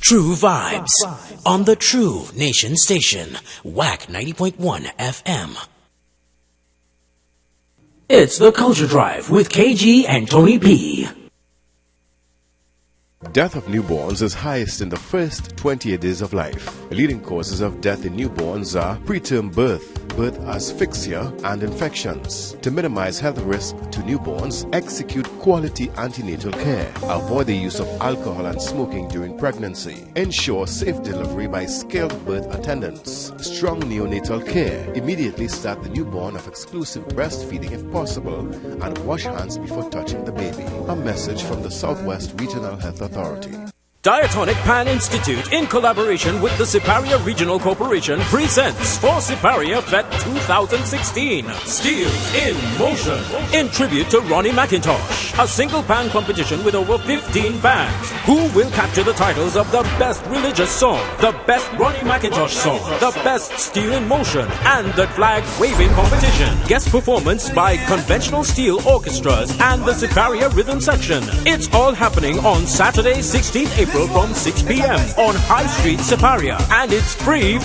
True Vibes on the True Nation Station. Wack 90.1 FM. It's the Culture Drive with KG and Tony P. Death of newborns is highest in the first 28 days of life. Leading causes of death in newborns are preterm birth, birth asphyxia, and infections. To minimize health risk to newborns, execute quality antenatal care. Avoid the use of alcohol and smoking during pregnancy. Ensure safe delivery by skilled birth attendants. Strong neonatal care. Immediately start the newborn of exclusive breastfeeding if possible, and wash hands before touching the baby. A message from the Southwest Regional Health Authority. Diatonic Pan Institute, in collaboration with the Siparia Regional Corporation, presents For Siparia Vet 2016 Steel in Motion, in tribute to Ronnie McIntosh. A single pan competition with over 15 pans. Who will capture the titles of the best religious song, the best Ronnie McIntosh song, the best Steel in Motion, and the flag waving competition? Guest performance by conventional steel orchestras and the Siparia Rhythm Section. It's all happening on Saturday, 16th April from 6 p.m. on High Street, Siparia. And it's free.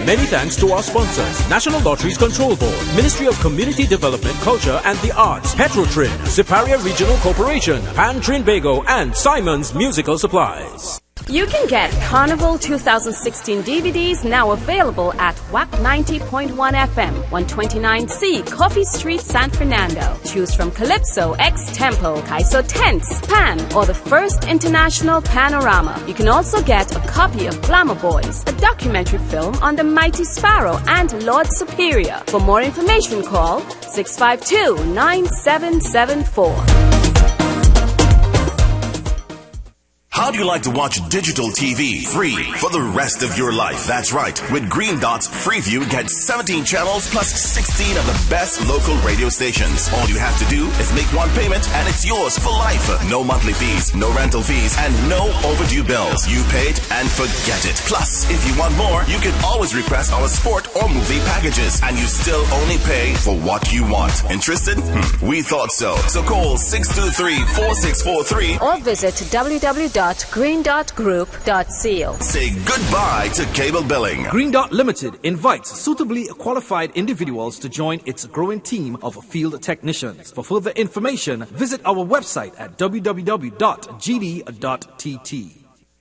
Many thanks to our sponsors: National Lotteries Control Board, Ministry of Community Development, Culture and the Arts, Petrotrin, Siparia Regional Corporation, Pan Trinidad and Simon's Musical Supplies. You can get Carnival 2016 DVDs now available at Wack 90.1 FM, 129C, Coffee Street, San Fernando. Choose from Calypso, X-Tempo, Kaiso Tents, Pan, or the first international panorama. You can also get a copy of Glamour Boys, a documentary film on the Mighty Sparrow and Lord Superior. For more information, call 652-9774. How do you like to watch digital TV free for the rest of your life? That's right. With Green Dot's Freeview, get 17 channels plus 16 of the best local radio stations. All you have to do is make one payment and it's yours for life. No monthly fees, no rental fees, and no overdue bills. You paid and forget it. Plus, if you want more, you can always request our sport or movie packages and you still only pay for what you want. Interested? We thought so. So call 623-4643 or visit www.greendotgroup.co. Say goodbye to cable billing. Green Dot Limited invites suitably qualified individuals to join its growing team of field technicians. For further information, visit our website at www.gd.tt.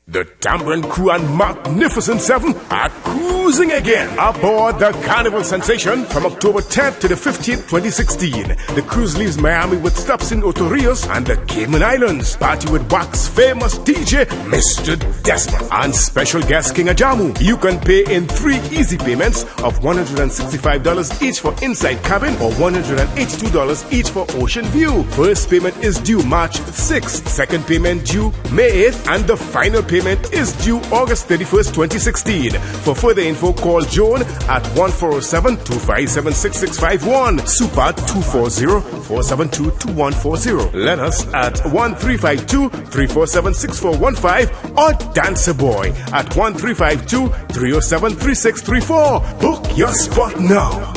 The Tambourine Crew and Magnificent Seven are cruising again aboard the Carnival Sensation from October 10th to the 15th, 2016. The cruise leaves Miami with stops in Puerto Rios and the Cayman Islands. Party with Wack's famous DJ, Mr. Desmond, and special guest King Ajamu. You can pay in 3 easy payments of $165 each for inside cabin or $182 each for ocean view. First payment is due March 6th, second payment due May 8th, and the final payment is due August 31st, 2016. For further info, call Joan at 1-407-257-6651, Super 240-472-2140. Lennox at 1-352-347-6415, or Dancer Boy at 1-352-307-3634. Book your spot now.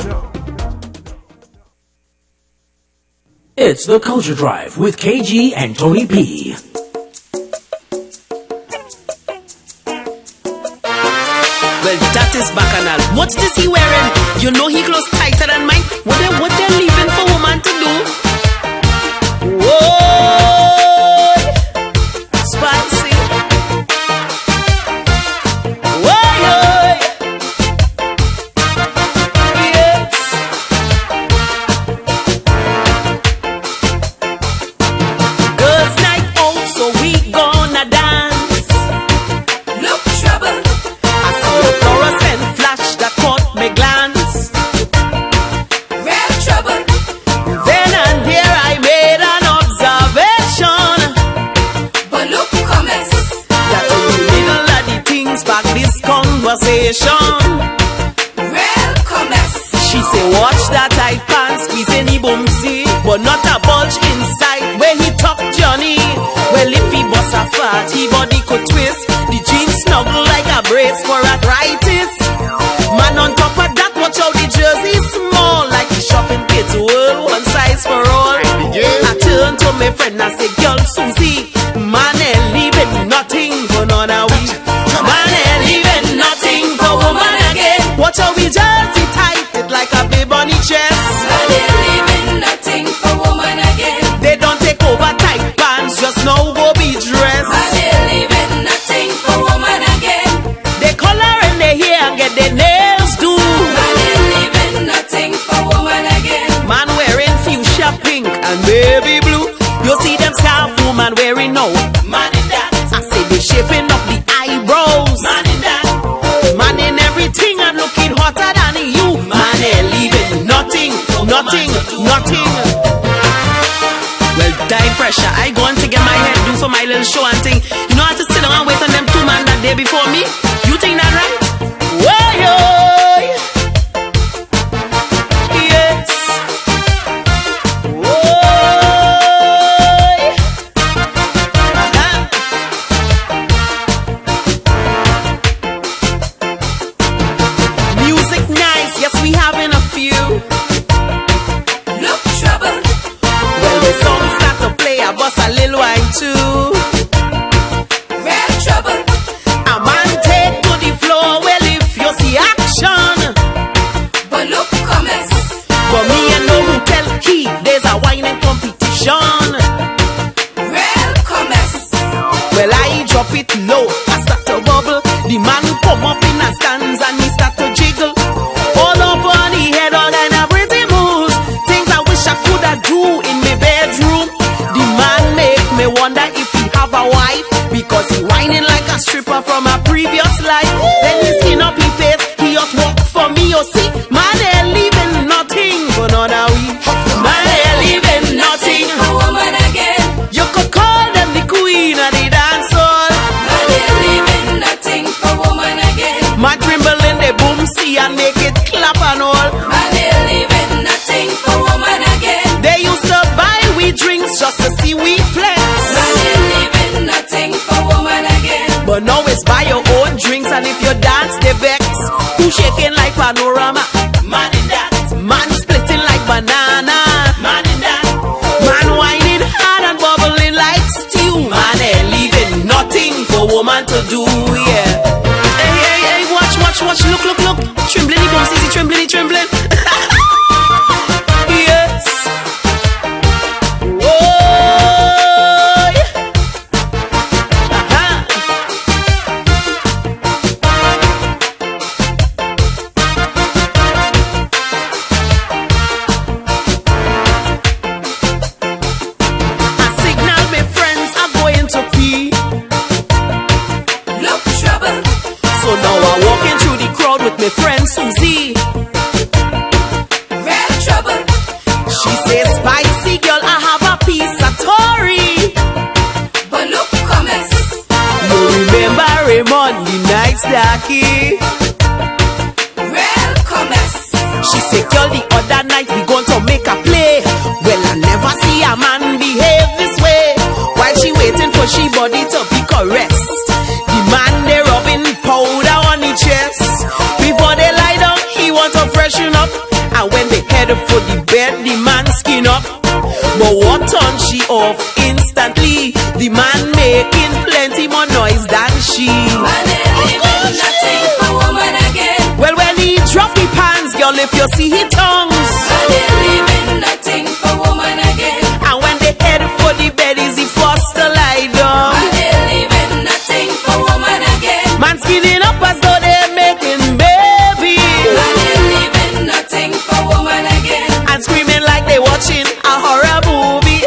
It's the Culture Drive with KG and Tony P. Well, that is bacchanal. What is he wearing? You know he clothes tighter than mine. What they leaving for woman to do? Whoa, spicy. Whoa, yes. Girls' night out, so we gonna dance. Look trouble. Fluorescent flash that caught me glance. Real trouble. Then and there I made an observation. But look, comments. That in the middle of the things back this conversation. Real comments. She say, watch that tight pants, squeeze any boomsy, but not a bulge inside where he talk Johnny. Well, if he bust a fat, he body could twist. The jeans snuggle like a brace for arthritis. Man, on top of that, watch how the jersey small, like the shopping kids world, one size for all. I turn to my friend and say, girl Susie, man ain't leaving nothing for none of we. Man ain't leaving nothing for woman again. Watch how we jersey tight it like a babe on the chest. Man ain't leaving nothing for woman again. They don't take over tight pants, just now go be dressed. Man ain't leaving nothing for woman again. They color in their hair and get their nails do. Man ain't leaving nothing for woman again. Man wearing fuchsia pink and baby blue. You see them scarf woman wearing now. Man in that. I say they shaping up the eyebrows. Man in that. Man in everything and looking hotter than you. Man ain't leaving nothing, nothing, nothing. Well, die pressure. I going to get my head do for my little show and thing. You know how to sit down and wait on them 2 man that day before me? You think that right? Whoa, yes. Music nice, yes, we having a few. Look trouble. Well, the song start to play, I bust a little wine too. Real trouble. A man take to the floor, well, if you see action. But look, comments. But me and no who tell he, there's a whining competition. Real comments. Well, I drop it low, I do in my bedroom. The man make me wonder if he have a wife, because he whining like a stripper from a previous life. Then he skin up his face, he just walk for me, you see. Man ain't leaving nothing for another week. Man ain't leaving nothing for woman again. You could call them the queen of the dance hall. Man ain't leaving nothing for woman again. Man tremble in the boom, see and make it clap and all. Man ain't leaving nothing for woman again. They used to buy we drinks just to see we flex. Man ain't leaving nothing for woman again. But now it's buy your own drinks, and if you dance they vex. Who shaking like panorama? Man in that. Man splitting like banana. Man in that. Man whining hard and bubbling like stew. Man ain't leaving nothing for woman to do, yeah. Hey, hey, hey, watch, watch, watch, look, look, look. Trembling, bouncy, trembling, trembling. Yes. Whoa. I signal my friends are going to pee. Look trouble. So now I'm walking through the crowd with my friend Susie. Real trouble. She says, spicy girl, I have a piece of Tory. But look, comments. You remember Raymond, the nice darky? Real comments. She said, girl, the other night we going to make a play. Well, I never see a man behave this way. While she waiting for she body to be caressed, the man they rubbing powder on the chest. Before they lie down, he want to freshen up. And when they head for the bed, the man skin up. But what turn she off instantly? The man making plenty more noise than she. Man ain't leaving nothing for woman again. Well, when he drop the pants, girl, if you see his tongues. Man ain't leaving nothing for woman again. And when they head for the bed, is he forced to lie down. Man ain't leaving nothing for woman again. Man skinning up as though they're making baby. Man ain't leaving nothing for woman again. And screaming like they watching a horror movie.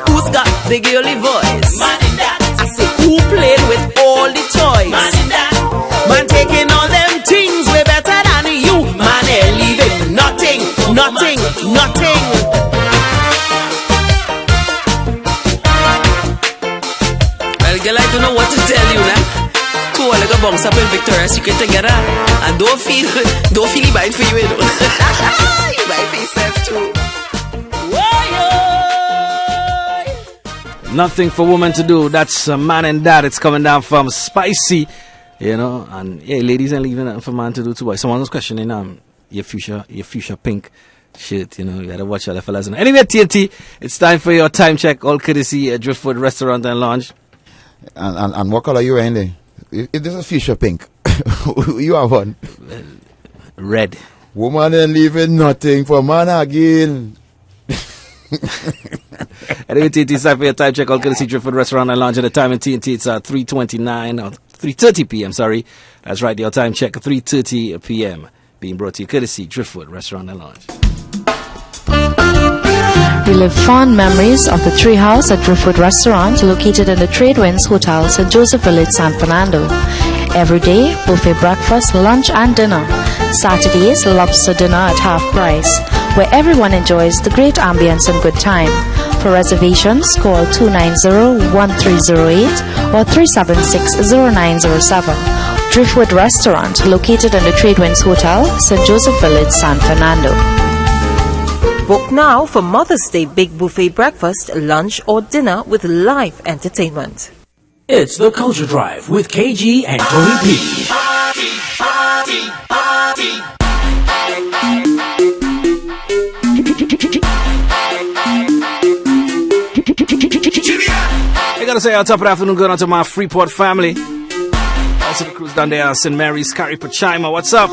Who's got the girly voice? Man in that. I say, who played with all the toys? Man in that. Man taking all them things way better than you. Man ain't leaving nothing, nothing, nothing. Well, girl, I don't know what to tell you now. Two all like a bounce up in Victoria's Secret together. And don't feel it bad for you, you know. You buy for yourself too. Nothing for women to do. That's a man and dad. It's coming down from Spicy, you know. And yeah, ladies ain't leaving nothing for man to do too. Boy, someone was questioning your future pink shirt. You know, you gotta watch other fellas. Anyway, TNT, it's time for your time check. All courtesy Driftwood Restaurant and Lounge. And what color you wearing there? If this is fuchsia pink, you have one. Red. Woman ain't leaving nothing for man again. Anyway, TNT, it's time for your time check. All courtesy Driftwood Restaurant and Lounge. At the time in TNT, it's 3:29 or 3:30 p.m. Sorry, that's right. Your time check 3:30 p.m. being brought to you courtesy Driftwood Restaurant and Lounge. Relive fond memories of the Treehouse at Driftwood Restaurant, located in the Tradewinds Hotel, St. Joseph Village, San Fernando. Every day, buffet breakfast, lunch and dinner. Saturdays, lobster dinner at half price, where everyone enjoys the great ambience and good time. For reservations, call 290-1308 or 376-0907. Driftwood Restaurant, located in the Tradewinds Hotel, St. Joseph Village, San Fernando. Book now for Mother's Day big buffet breakfast, lunch or dinner with live entertainment. It's the Culture Drive with KG and Tony P. I gotta say, top of the afternoon, going out to my Freeport family. Also the crews down there at St. Mary's, Caripachima. What's up?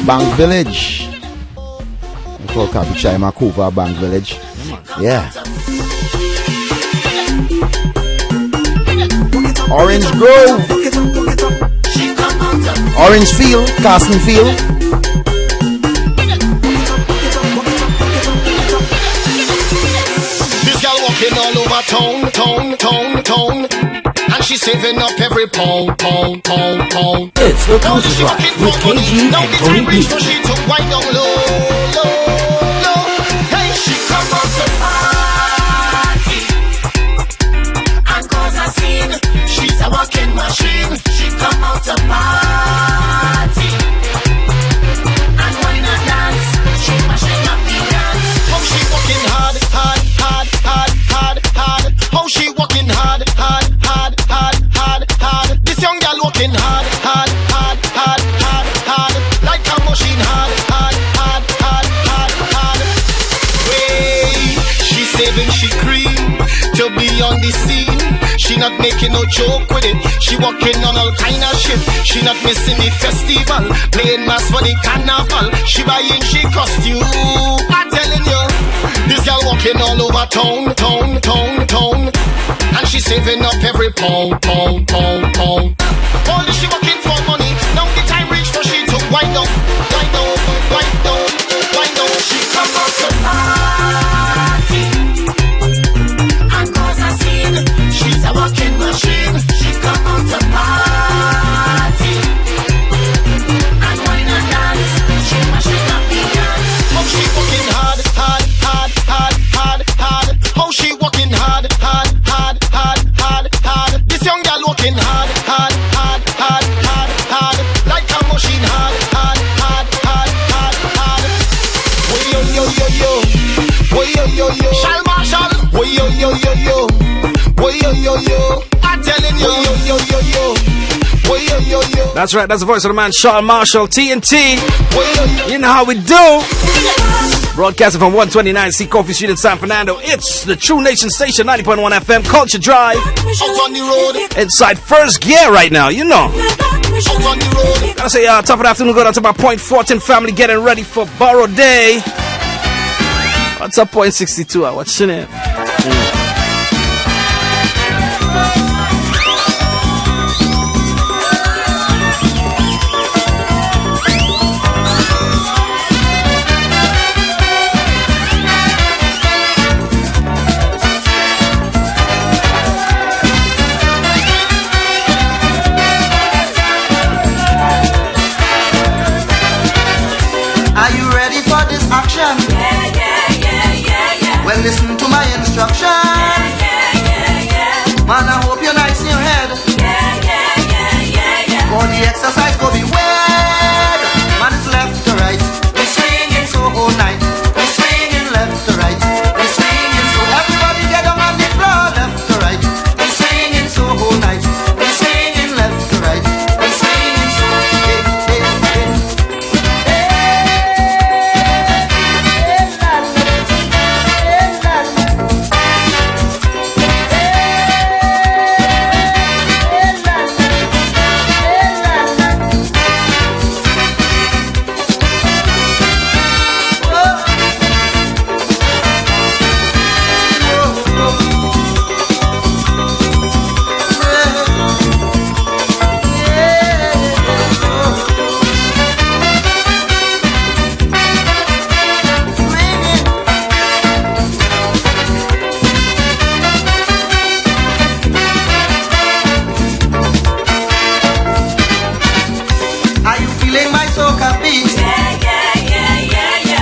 Bank Village. We call Caripachima Kuva Bank Village. Yeah. Orange Grove. Orange Field, Caston Field. over town. And she's saving up every pound. It's the Culture Drive with KG and Tony P. So she took wine down low. Hey, she come out to party and cause a scene. She's a walking machine. She come out to party and wine and dance. She mashing up the dance. How she walking hard. How she walking hard. This young girl walking hard. Like a machine hard. Way, she saving she cream to be on the scene. She not making no joke with it. She walking on all kind of shit. She not missing the festival, playing mass for the carnival. She buying she costume. I'm telling you, this girl walking all over town. And she saving up every pound. Only she working for money. Now the time reach for she to wind down. She come out to party and cause a scene. She's a walking machine. She come out to party and wine and dance. She mashing up the dance. How she working hard. How she working hard. This young girl working hard. Like a machine hard. Yo. Shall Marshall. Yo. I'm telling yo. That's right, that's the voice of the man, Sean Marshall, TNT. You know how we do. Broadcasting from 129C Coffee Street in San Fernando. It's the True Nation Station, 90.1 FM, Culture Drive. Out on the road. Inside first gear right now, you know. Out on the road. Gotta say, top of the afternoon, go down to my Point 14 family getting ready for Borrow Day. What's up, Point 62? What's your name? Are you ready for this action? Yeah. Well, listen to my instruction. Yeah. Man, I hope you're nice in your head. Yeah. For the exercise, go be wed. Man, it's left to right. We're swinging so all night. We're swinging left to right. We're swinging so everybody get on the floor. Left to right. We're swinging so all night. We're swinging left to right. We're swinging so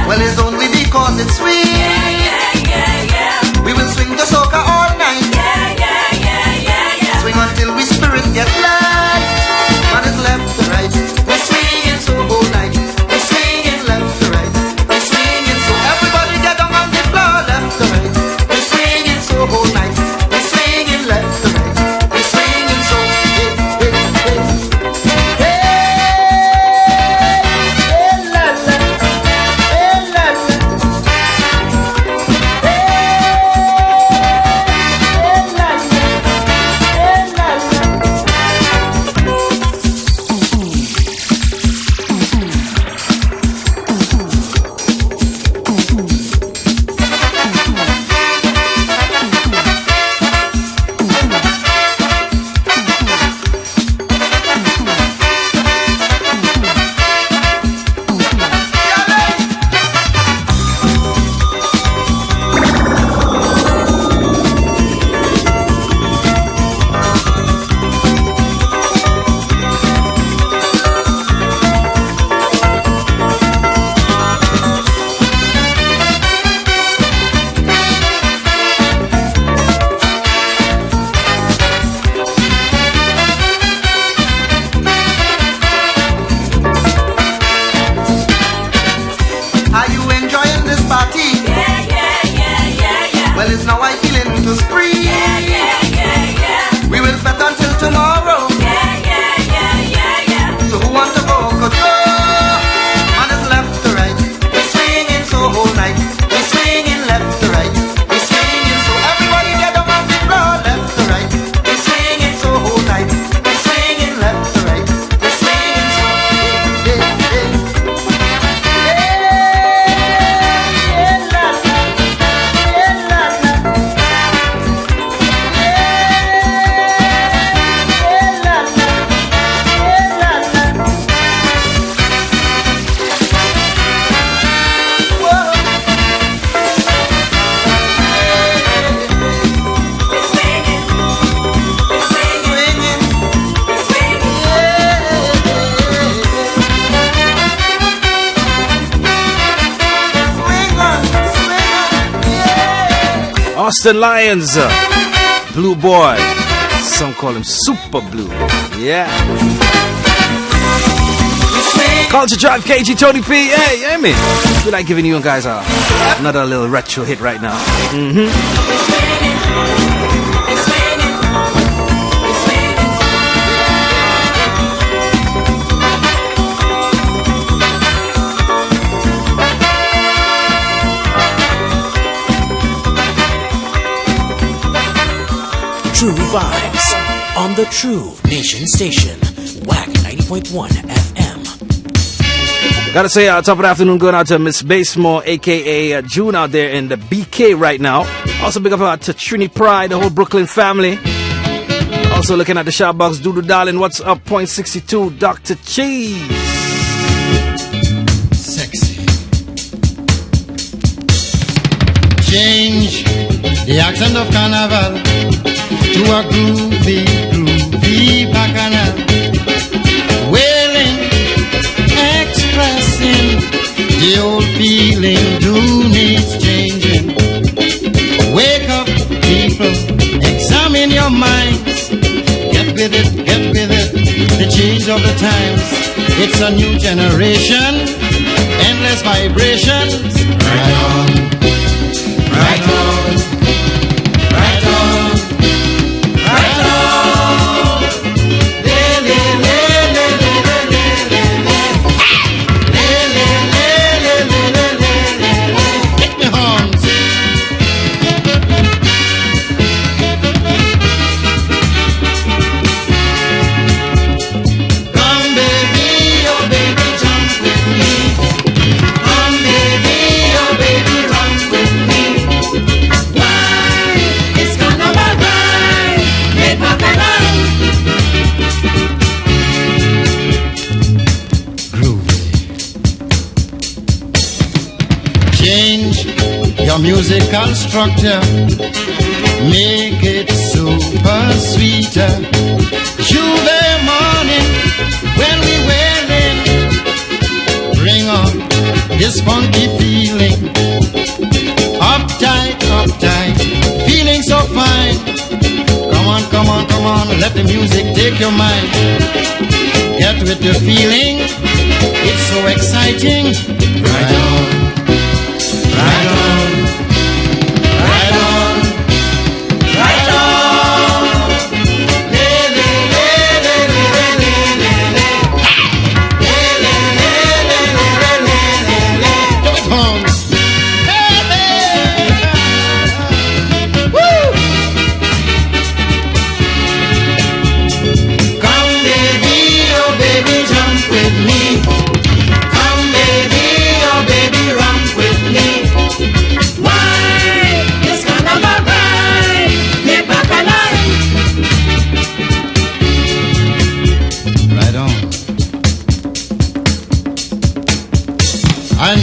well, it's only because it's sweet. We will swing the soca all night. Swing until we spirit get light. Man is left to right. We're swinging so all night. We're swinging left to right. We're swinging so everybody get on the floor. Left to right. We're swinging so all night. We're swinging left to right. We're swinging so Well, it's now I feeling to spree. We will fet until tomorrow. So who want to go could go. And it's left to right. We're swinging so whole night. We're swinging left to right. We're swinging so everybody get on the floor. Left to right. We're swinging so whole night. We're swinging left to right. We're swinging so Austin Lions, Blue Boy. Some call him Super Blue. Yeah. Culture Drive, KG, Tony P. Hey, yeah, man. We like giving you guys another little retro hit right now. True vibes on the True Nation Station, Wack 90.1 FM. Gotta say, top of the afternoon going out to Miss Basemore, aka June out there in the BK right now. Also big up to Trini Pride, the whole Brooklyn family. Also looking at the shout box, Doodoo Darling, what's up? Point 62, Dr. Cheese. Sexy. Change the accent of carnival to a groovy, groovy bacchanal. Wailing, expressing the old feeling, do needs changing. Wake up, people, examine your minds. Get with it, the change of the times. It's a new generation, endless vibrations. Right on, right on. Your musical structure, make it super sweeter. Juve morning when we wailing, bring on this funky feeling. Uptight, uptight, feeling so fine. Come on, come on, come on, let the music take your mind. Get with the feeling, it's so exciting. Right on, right on.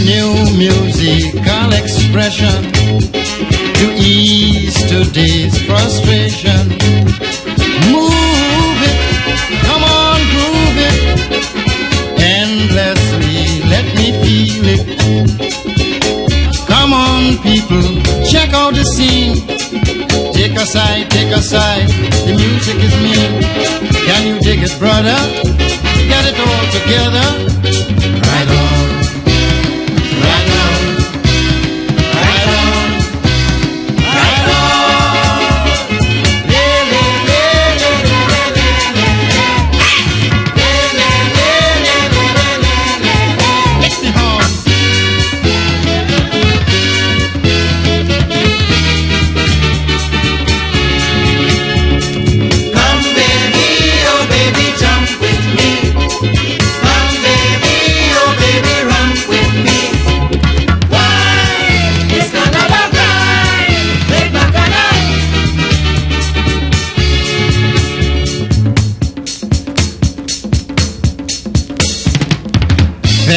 New musical expression to ease today's frustration. Move it, come on, groove it, endlessly, let me feel it. Come on, people, check out the scene. Take a side, the music is mean. Can you dig it, brother? Get it all together. Right on. Right on, right on, right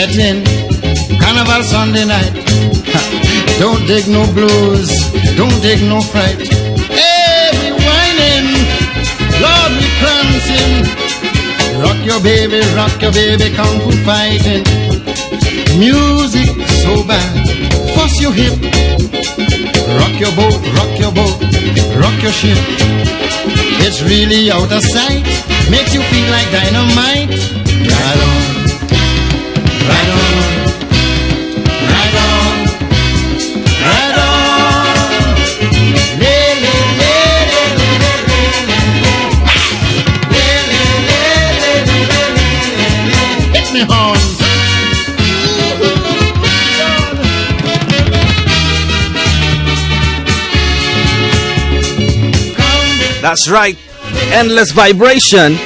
Get in, Carnival Sunday night. Don't dig no blues, don't dig no fright. Hey, we whining, Lord, we prancing. Rock your baby, kung fu fighting. Music so bad, fuss your hip. Rock your boat, rock your ship. It's really out of sight, makes you feel like dynamite. Ride on, ride on, ride on, ride on. Le, le, le, le, le, le, le, le. Hit me horns. That's right. Endless vibration.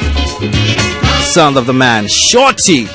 Sound of the man, Shorty.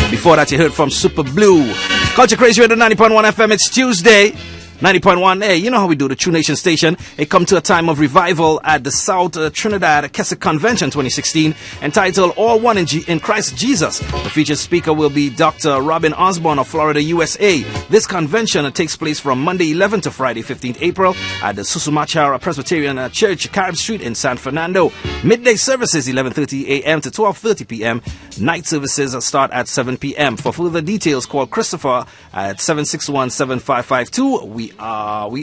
Before that, you heard from Super Blue. Culture Crazy Radio 90.1 FM. It's Tuesday. 90.1, hey, you know how we do, the True Nation station. It come to a time of revival at the South Trinidad Keswick Convention 2016, entitled All One in Christ Jesus. The featured speaker will be Dr. Robin Osborne of Florida, USA. This convention takes place from Monday 11 to Friday 15th April at the Susumachara Presbyterian Church, Carib Street in San Fernando. Midday services 11:30 a.m. to 12:30 p.m. Night services start at 7 p.m. For further details, call Christopher at 761-7552. We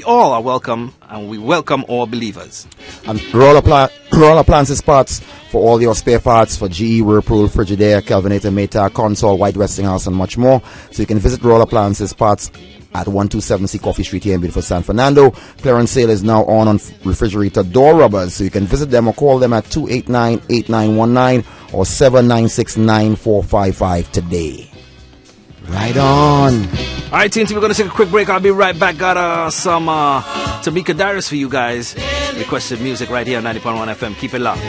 all are welcome, and we welcome all believers. And Roll Appliances Parts for all your spare parts for GE, Whirlpool, Frigidaire, Kelvinator, Maytag, Console, White Westinghouse, and much more. So you can visit Roll Appliances Parts at 127C Coffee Street here in beautiful San Fernando. Clearance sale is now on refrigerator door rubbers. So you can visit them or call them at 289-8919 or 796-9455 today. Right on. All right, TNT, we're going to take a quick break. I'll be right back. Got some Tamika Darius for you guys. Requested music right here on 90.1 FM. Keep it locked.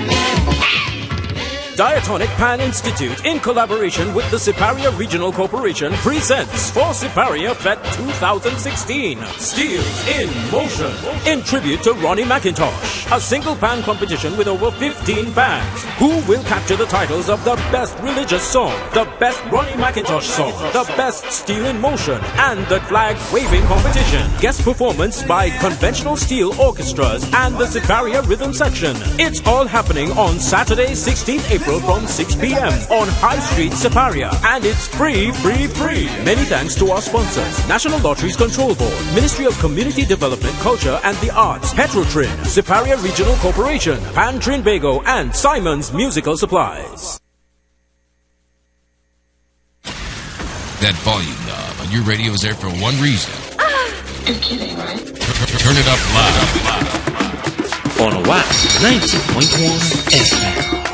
Diatonic Pan Institute, in collaboration with the Siparia Regional Corporation, presents For Siparia Fete 2016, Steel in Motion, in tribute to Ronnie McIntosh. A single pan competition with over 15 pans. Who will capture the titles of the best religious song, the best Ronnie McIntosh song, the best Steel in Motion, and the flag waving competition. Guest performance by conventional steel orchestras and the Siparia Rhythm Section. It's all happening on Saturday, 16th April from 6 p.m. on High Street, Siparia. And it's free. Many thanks to our sponsors: National Lotteries Control Board, Ministry of Community Development, Culture and the Arts, Petrotrin, Siparia Regional Corporation, Pan Trinbago, and Simon's Musical Supplies. That volume knob on your radio is there for one reason. You're kidding, right? Turn it up loud. On Wack 90.1 FM.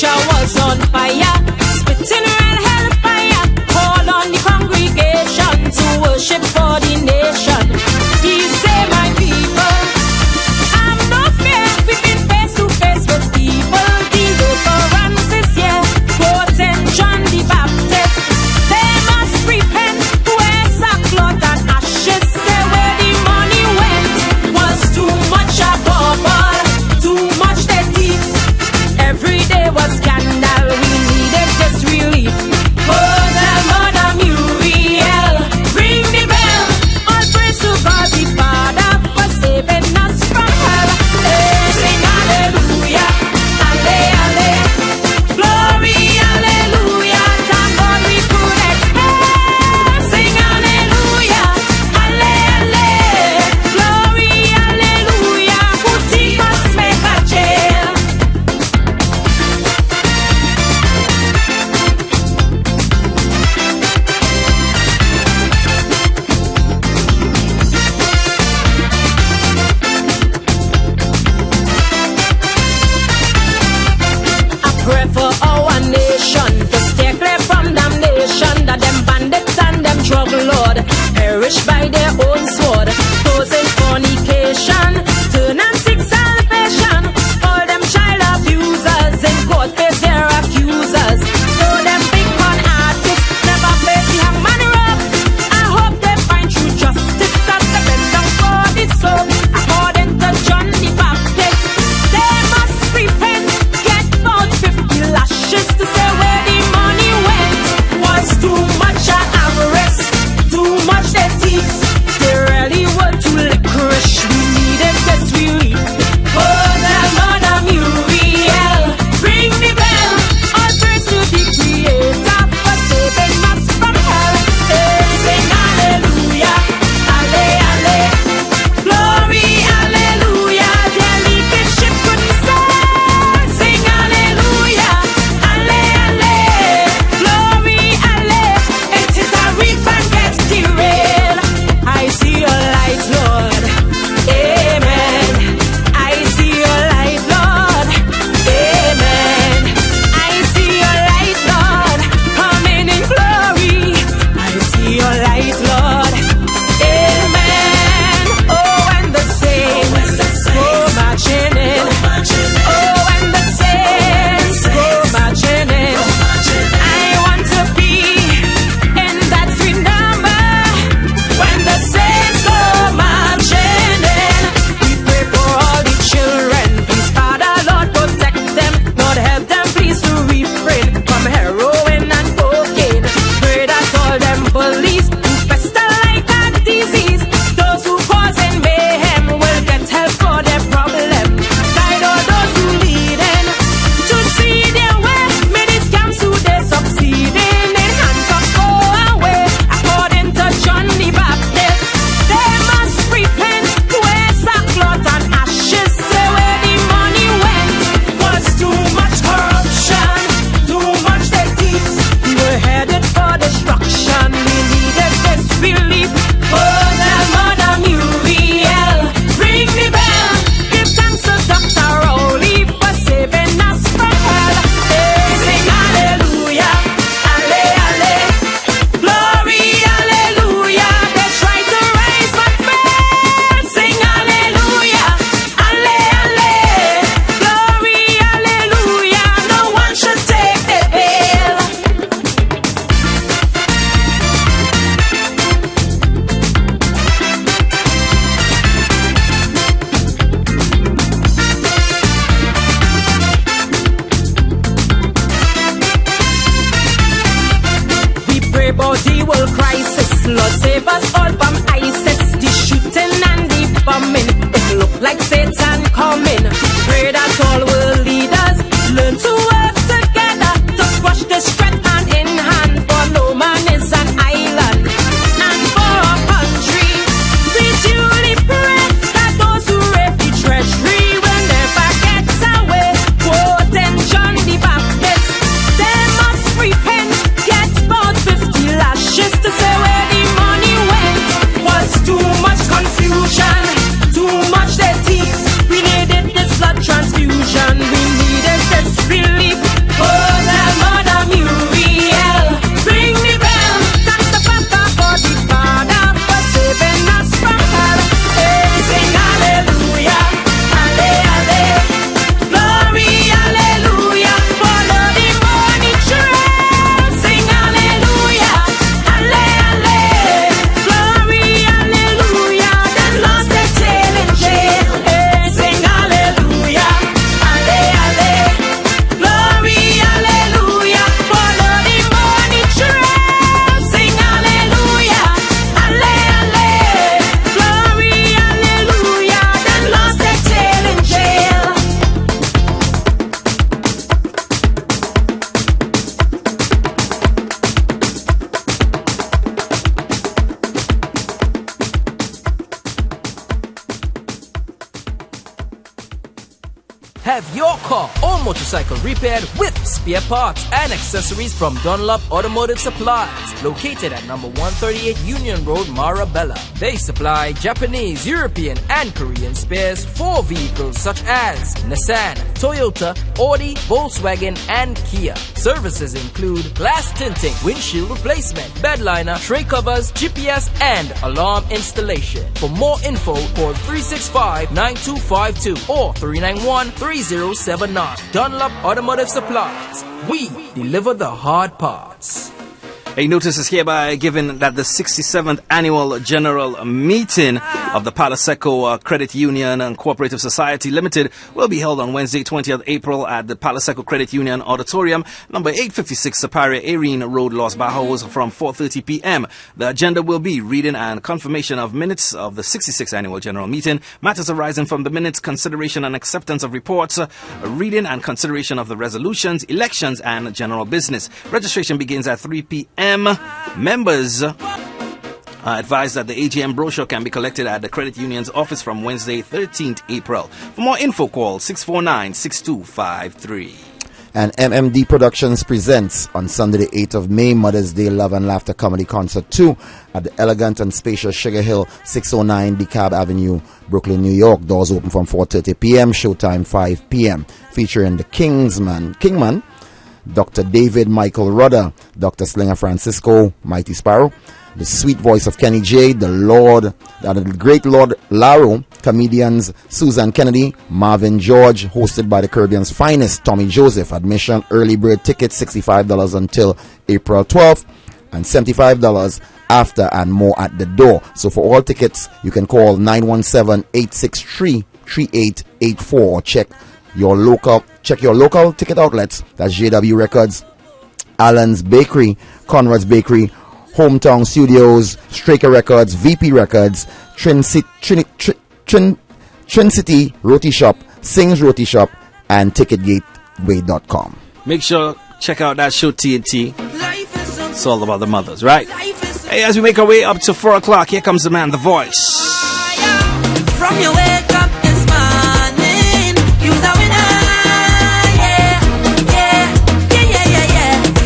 Was on fire, spitting red hellfire. Call on the congregation to worship for the nation. He say, my people, I'm no fear. We've been face to face with people. The deliverance is here. Quote John the Baptist. They must repent. Wear sackcloth and ashes. Say where the money went was too much a bubble, too much the teeth. Every day was scandal, we needed this relief. Oh, tell Mother Muriel, ring the bell. All praise to God the Father for saving us from hell. Hey, sing hallelujah, hallelujah, glory, hallelujah. Thank God we could expect. Sing hallelujah, hallelujah, glory, hallelujah. Putty must make a jail. Pray for our nation to stay clear from damnation, that them bandits and them drug lord perish punished by their own sword. Those in fornication, turn and seek salvation. All them child abusers in court face their accusers. Though them big con artists never face the hangman rope. I hope they find true justice as they bend down for the soap. According to John the Baptist, they must repent, get about 50 lashes to say where the money went. Was too much avarice, too much they teeth. They really Have your car or motorcycle repaired with spare parts and accessories from Dunlop Automotive Supplies, located at number 138 Union Road, Marabella. They supply Japanese, European, and Korean spares for vehicles such as Nissan, Toyota, Audi, Volkswagen, and Kia. Services include glass tinting, windshield replacement, bed liner, tray covers, GPS, and alarm installation. For more info, call 365-9252 or 391-3079. Dunlop Automotive Supplies. We deliver the hard parts. A notice is hereby given that the 67th Annual General Meeting of the Palo Seco Credit Union and Cooperative Society Limited will be held on Wednesday, 20th April at the Palo Seco Credit Union Auditorium, number 856 Superior Arene Road, Los Bajos, from 4:30 p.m. The agenda will be reading and confirmation of minutes of the 66th Annual General Meeting, matters arising from the minutes, consideration and acceptance of reports, reading and consideration of the resolutions, elections, and general business. Registration begins at 3 p.m. Members are advised that the AGM brochure can be collected at the credit union's office from Wednesday, 13th April. For more info, call 649-6253. And MMD Productions presents on Sunday the 8th of May, Mother's Day Love and Laughter Comedy Concert 2 at the elegant and spacious Sugar Hill, 609 DeKalb Avenue, Brooklyn, New York. Doors open from 4:30 p.m., showtime 5 p.m. Featuring the Kingman, Dr. David Michael Rudder, Dr. Slinger Francisco, Mighty Sparrow, the sweet voice of Kenny J, the great Lord Laro, comedians Susan Kennedy, Marvin George, hosted by the Caribbean's finest, Tommy Joseph. Admission, early bird tickets, $65 until April 12th, and $75 after, and more at the door. So for all tickets, you can call 917-863-3884 or check your local ticket outlets. That's JW Records, Allen's Bakery, Conrad's Bakery, Hometown Studios, Straker Records, VP Records, Trin City Roti Shop, Sings Roti Shop, and TicketGateway.com. Make sure check out that show TNT. It's all about the mothers, right? Hey, as we make our way up to 4 o'clock, here comes the man, The Voice. From your wake up this morning, you're the winner.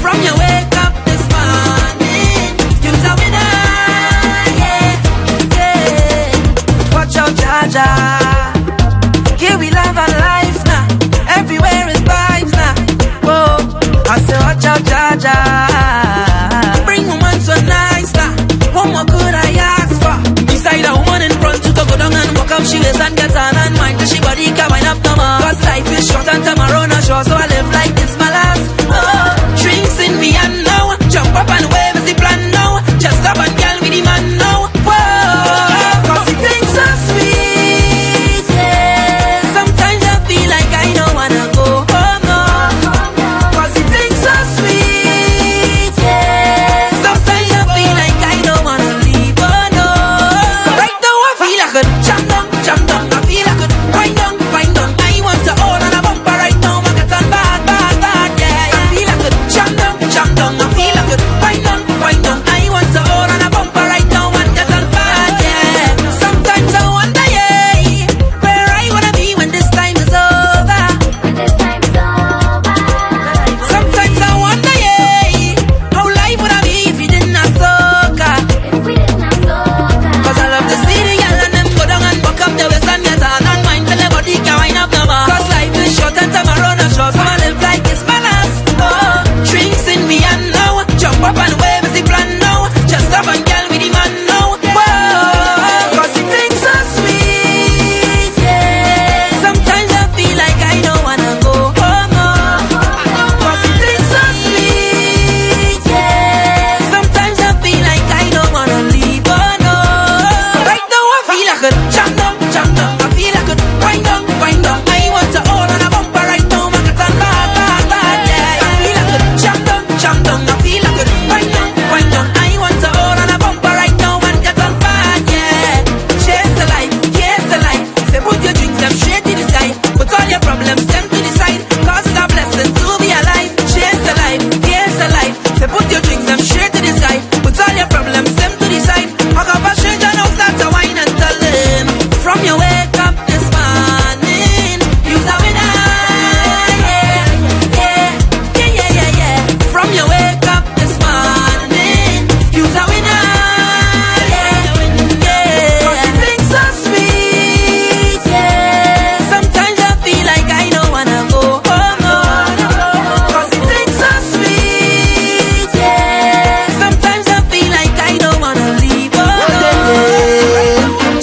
From your wake up this morning, you're the winner. Watch out, Jaja. Here we love our life now. Everywhere is vibes now. Whoa, I say watch out, Jaja. Bring woman so nice now. What more could I ask for? Beside a woman in front to go down and walk up, she is and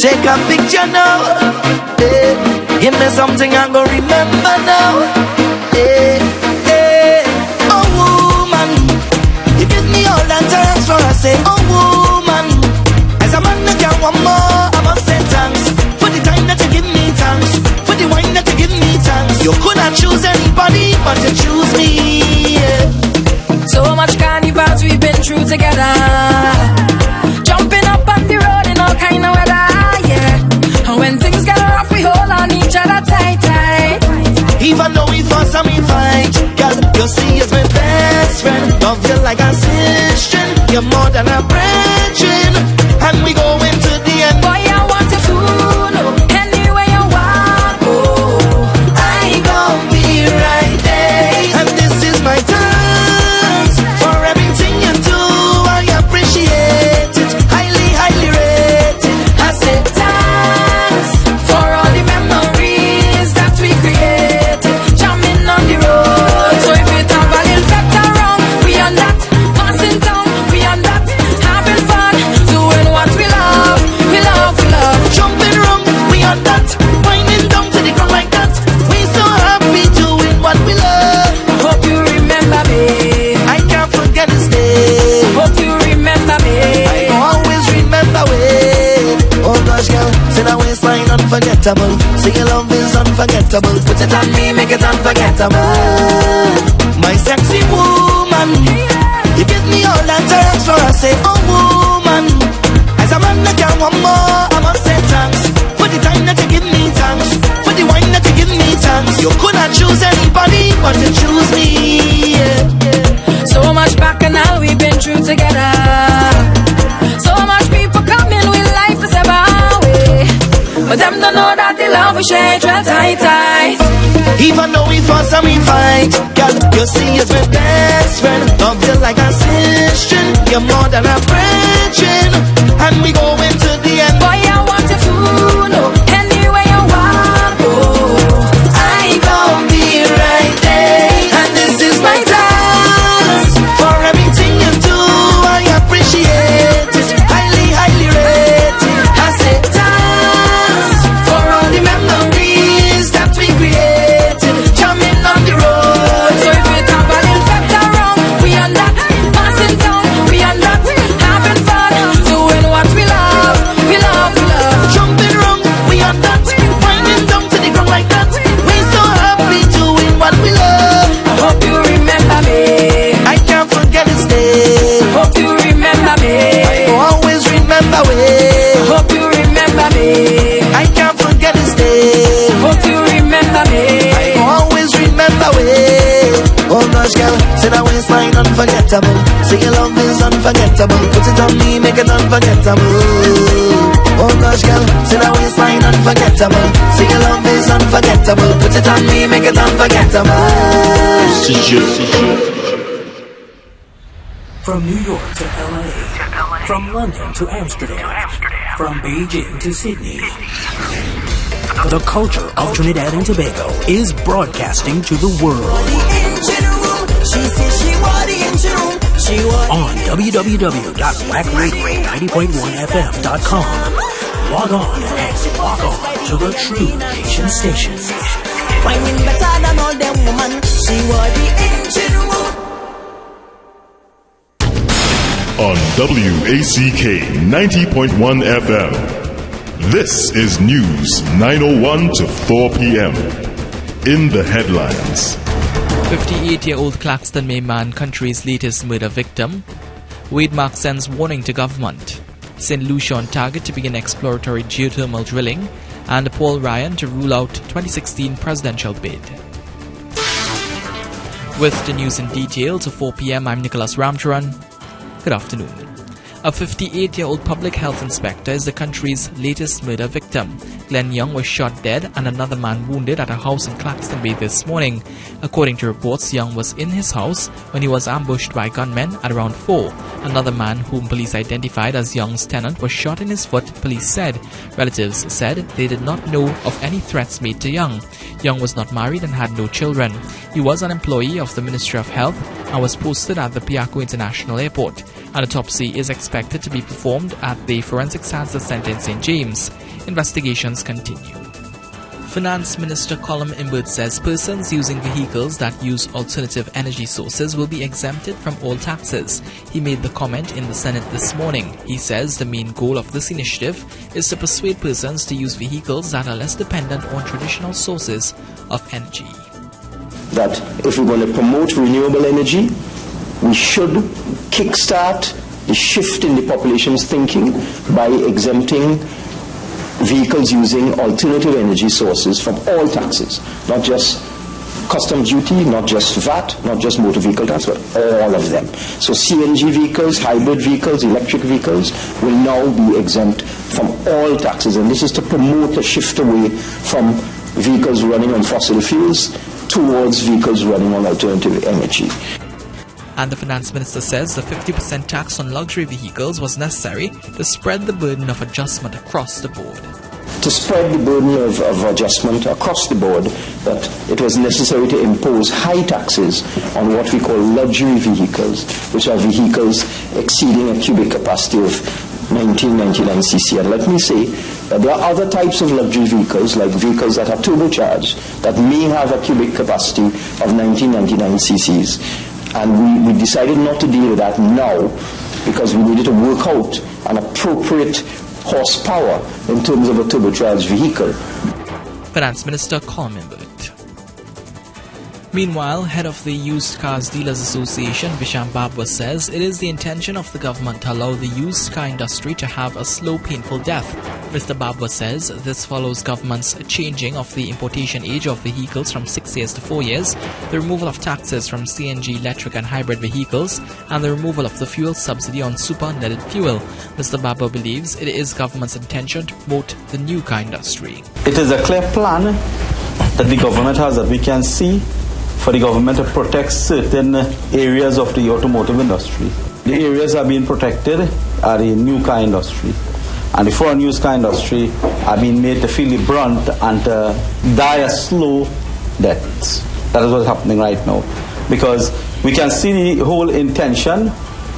take a picture now. Give me something I'm gonna remember now. Oh woman, you give me all that thanks for I say, oh woman. As a man that can want more, I must say thanks for the time that you give me, thanks for the wine that you give me, thanks. You could not choose anybody, but you choose me. So much carnivals we've been through together, jumping up on the road in all kind of weather, yeah. And when things get rough, we hold on each other tight, tight. Even though we fuss and we fight, girl, you see it's my best friend. Love you like a sister, you're more than a brethren, and we go into the end. Boy, I want you to know, anywhere you want, oh, I gon' be right there. And this is my thanks for everything you do. I appreciate it, highly, highly rate it. I say thanks for all the memories that we created, jamming on the road. So if it have a little better wrong, we on that, passing down, we on that, having fun, doing what we love, we love, we love. Jumping wrong, we on that, winding down to the ground like that. We so happy doing what we love. Hope you remember me, I can't forget this day. hope you remember me, I always remember it. Oh gosh, girl, say that waistline unforgettable. Say your love is unforgettable. Put it on me, make it unforgettable. My sexy woman, you give me all that thanks for I say, oh woman. As a man that can want more, I must say thanks for the time that you give me, thanks for the wine that you give me, thanks. You could not choose anybody, but you choose me. so much back and now we've been through together. So much people coming with life is ever way, but them don't know that the love we share is real tight, tight. Even though we fuss and we fight, girl, you see it's my best friend. Love you like a sister, you're more than a brethren, and we go into the end. Boy, I want you to know, anywhere you want, oh, I gon' be right there. And this is my thanks for everything you do. I appreciate it, highly, highly rate it. I say thanks for all the memories that we created, jamming on the road. so if it have a little better wrong, we on that, passing down, we on that, having fun, doing what we love, we love, we love. Jumping wrong, we on that, winding down to the ground like that. We so happy doing what we love. I hope you remember me, I can't forget this day. hope you remember me, I always remember it. hope you remember me, I can't forget this day. hope you remember me. I always remember it. Oh gosh, girl, say that waistline unforgettable. Say your love is unforgettable. Put it on me, make it unforgettable. Oh gosh, girl, say that waistline unforgettable. Say your love is unforgettable. Put it on me, make it unforgettable. From New York to LA, from London to Amsterdam, from Beijing to Sydney. The culture of Trinidad and Tobago is broadcasting to the world. On www.wackradio90.1fm.com. Log on and log on to the True Nation station. Whining better than all them woman. She was the engine room. On WACK 90.1 FM. This is News 9:01 to 4 p.m. In the headlines. 58-year-old Claxton man, country's latest murder victim. Wade Mark sends warning to government. St. Lucia on target to begin exploratory geothermal drilling. And Paul Ryan to rule out 2016 presidential bid. With the news in detail to 4 p.m., I'm Nicholas Ramcharan. Good afternoon. A 58-year-old public health inspector is the country's latest murder victim. Glenn Young was shot dead and another man wounded at a house in Claxton Bay this morning. According to reports, Young was in his house when he was ambushed by gunmen at around 4. Another man, whom police identified as Young's tenant, was shot in his foot, police said. Relatives said they did not know of any threats made to Young. Young was not married and had no children. He was an employee of the Ministry of Health and was posted at the Piaco International Airport. An autopsy is expected to be performed at the Forensic Sciences Center in St. James. Investigations continue. Finance Minister Colum Imbert says persons using vehicles that use alternative energy sources will be exempted from all taxes. He made the comment in the Senate this morning. He says the main goal of this initiative is to persuade persons to use vehicles that are less dependent on traditional sources of energy. That if we're going to promote renewable energy, we should kickstart the shift in the population's thinking by exempting vehicles using alternative energy sources from all taxes, not just customs duty, not just VAT, not just motor vehicle tax, but all of them. So CNG vehicles, hybrid vehicles, electric vehicles will now be exempt from all taxes, and this is to promote a shift away from vehicles running on fossil fuels towards vehicles running on alternative energy. And the finance minister says the 50% tax on luxury vehicles was necessary to spread the burden of adjustment across the board. To spread the burden of adjustment across the board, that it was necessary to impose high taxes on what we call luxury vehicles, which are vehicles exceeding a cubic capacity of 1999 cc. And let me say that there are other types of luxury vehicles, like vehicles that are turbocharged, that may have a cubic capacity of 1999 cc's. And we decided not to deal with that now because we needed to work out an appropriate horsepower in terms of a turbocharged vehicle. Finance Minister Colum Imbert. Meanwhile, head of the Used Cars Dealers Association, Visham Babwa, says it is the intention of the government to allow the used car industry to have a slow, painful death. Mr. Babwa says this follows government's changing of the importation age of vehicles from 6 years to 4 years, the removal of taxes from CNG, electric and hybrid vehicles, and the removal of the fuel subsidy on super unleaded fuel. Mr. Babwa believes it is government's intention to promote the new car industry. It is a clear plan that the government has, that we can see, for the government to protect certain areas of the automotive industry. The areas are being protected are the new car industry. And the foreign used car industry are being made to feel the brunt and to die a slow death. That is what's happening right now. Because we can see the whole intention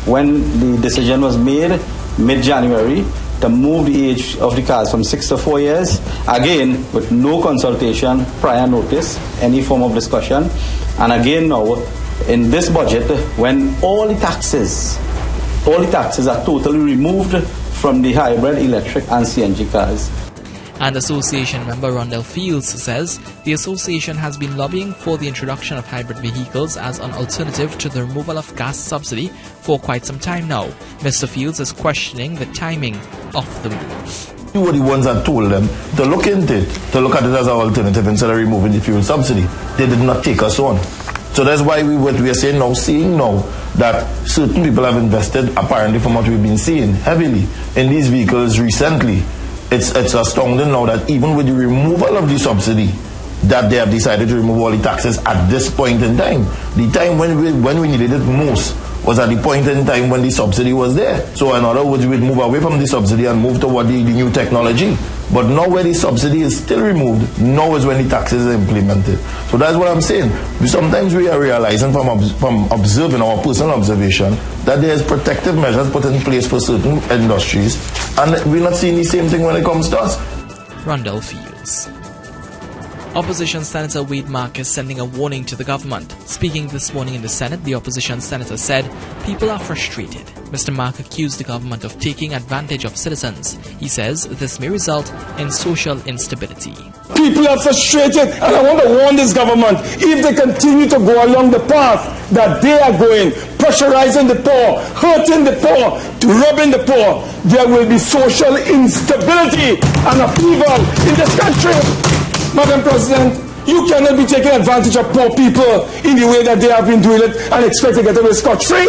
when the decision was made mid-January to move the age of the cars from 6 to 4 years, again with no consultation, prior notice, any form of discussion. And again now, in this budget, when all the taxes are totally removed from the hybrid, electric and CNG cars. And association member Rondell Fields says the association has been lobbying for the introduction of hybrid vehicles as an alternative to the removal of gas subsidy for quite some time now. Mr. Fields is questioning the timing of the move. We were the ones that told them to look into it, to look at it as an alternative instead of removing the fuel subsidy. They did not take us on. So that's why we are saying now that certain people have invested, apparently from what we've been seeing, heavily in these vehicles recently. It's astounding now that even with the removal of the subsidy, that they have decided to remove all the taxes at this point in time. The time when we needed it most was at the point in time when the subsidy was there. So in other words, we'd move away from the subsidy and move toward the new technology. But now where the subsidy is still removed, now is when the taxes are implemented. So that's what I'm saying. Sometimes we are realizing from observing our personal observation that there's protective measures put in place for certain industries, and we're not seeing the same thing when it comes to us. Rondell Fields. Opposition Senator Wade Mark is sending a warning to the government. Speaking this morning in the Senate, the opposition senator said people are frustrated. Mr. Mark accused the government of taking advantage of citizens. He says this may result in social instability. People are frustrated, and I want to warn this government, if they continue to go along the path that they are going, pressurizing the poor, hurting the poor, robbing the poor, there will be social instability and upheaval in this country. Madam President, you cannot be taking advantage of poor people in the way that they have been doing it and expect to get away scot-free.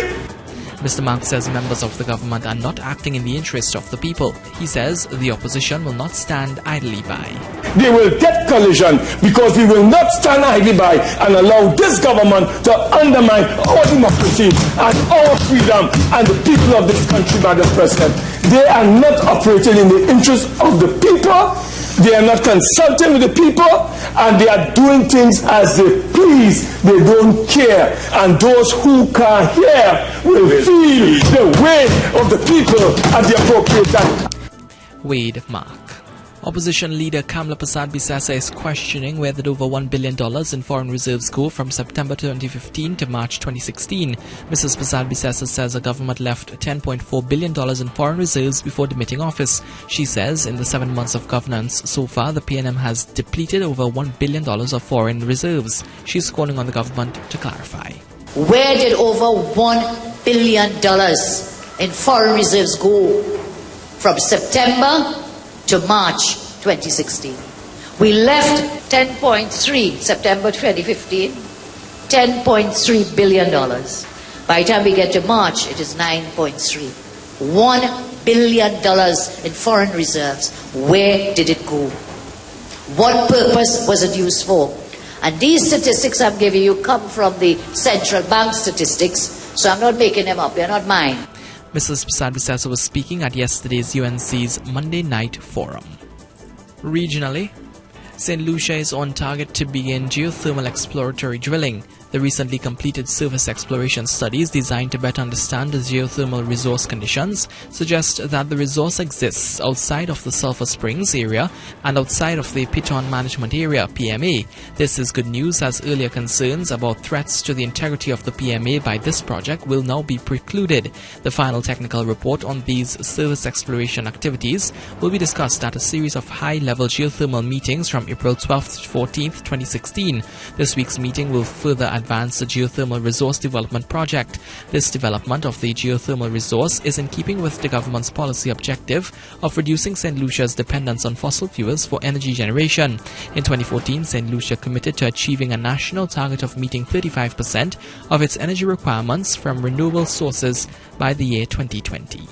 Mr. Mark says members of the government are not acting in the interest of the people. He says the opposition will not stand idly by. They will get collision because we will not stand idly by and allow this government to undermine our democracy and our freedom and the people of this country, Madam President. They are not operating in the interest of the people. They are not consulting with the people, and they are doing things as they please. They don't care. And those who can't hear will feel the weight of the people at the appropriate time. Wade Mark. Opposition leader Kamla Persad-Bissessa is questioning where the over $1 billion in foreign reserves go from September 2015 to March 2016. Mrs. Persad-Bissessa says the government left $10.4 billion in foreign reserves before demitting office. She says in the 7 months of governance so far, the PNM has depleted over $1 billion of foreign reserves. She's calling on the government to clarify. Where did over $1 billion in foreign reserves go from September to March 2016? We left 10.3 September 2015, $10.3 billion. By the time we get to March, it is 9.3. $1 billion in foreign reserves. Where did it go? What purpose was it used for? And these statistics I'm giving you come from the central bank statistics, so I'm not making them up. They're not mine. Mrs. Persad-Bissessa was speaking at yesterday's UNC's Monday night forum. Regionally, St. Lucia is on target to begin geothermal exploratory drilling. The recently completed surface exploration studies designed to better understand the geothermal resource conditions suggest that the resource exists outside of the Sulphur Springs area and outside of the Piton Management Area, PMA. This is good news as earlier concerns about threats to the integrity of the PMA by this project will now be precluded. The final technical report on these surface exploration activities will be discussed at a series of high-level geothermal meetings from April 12th to 14th, 2016. This week's meeting will further advance the geothermal resource development project. This development of the geothermal resource is in keeping with the government's policy objective of reducing St. Lucia's dependence on fossil fuels for energy generation. In 2014, St. Lucia committed to achieving a national target of meeting 35% of its energy requirements from renewable sources by the year 2020.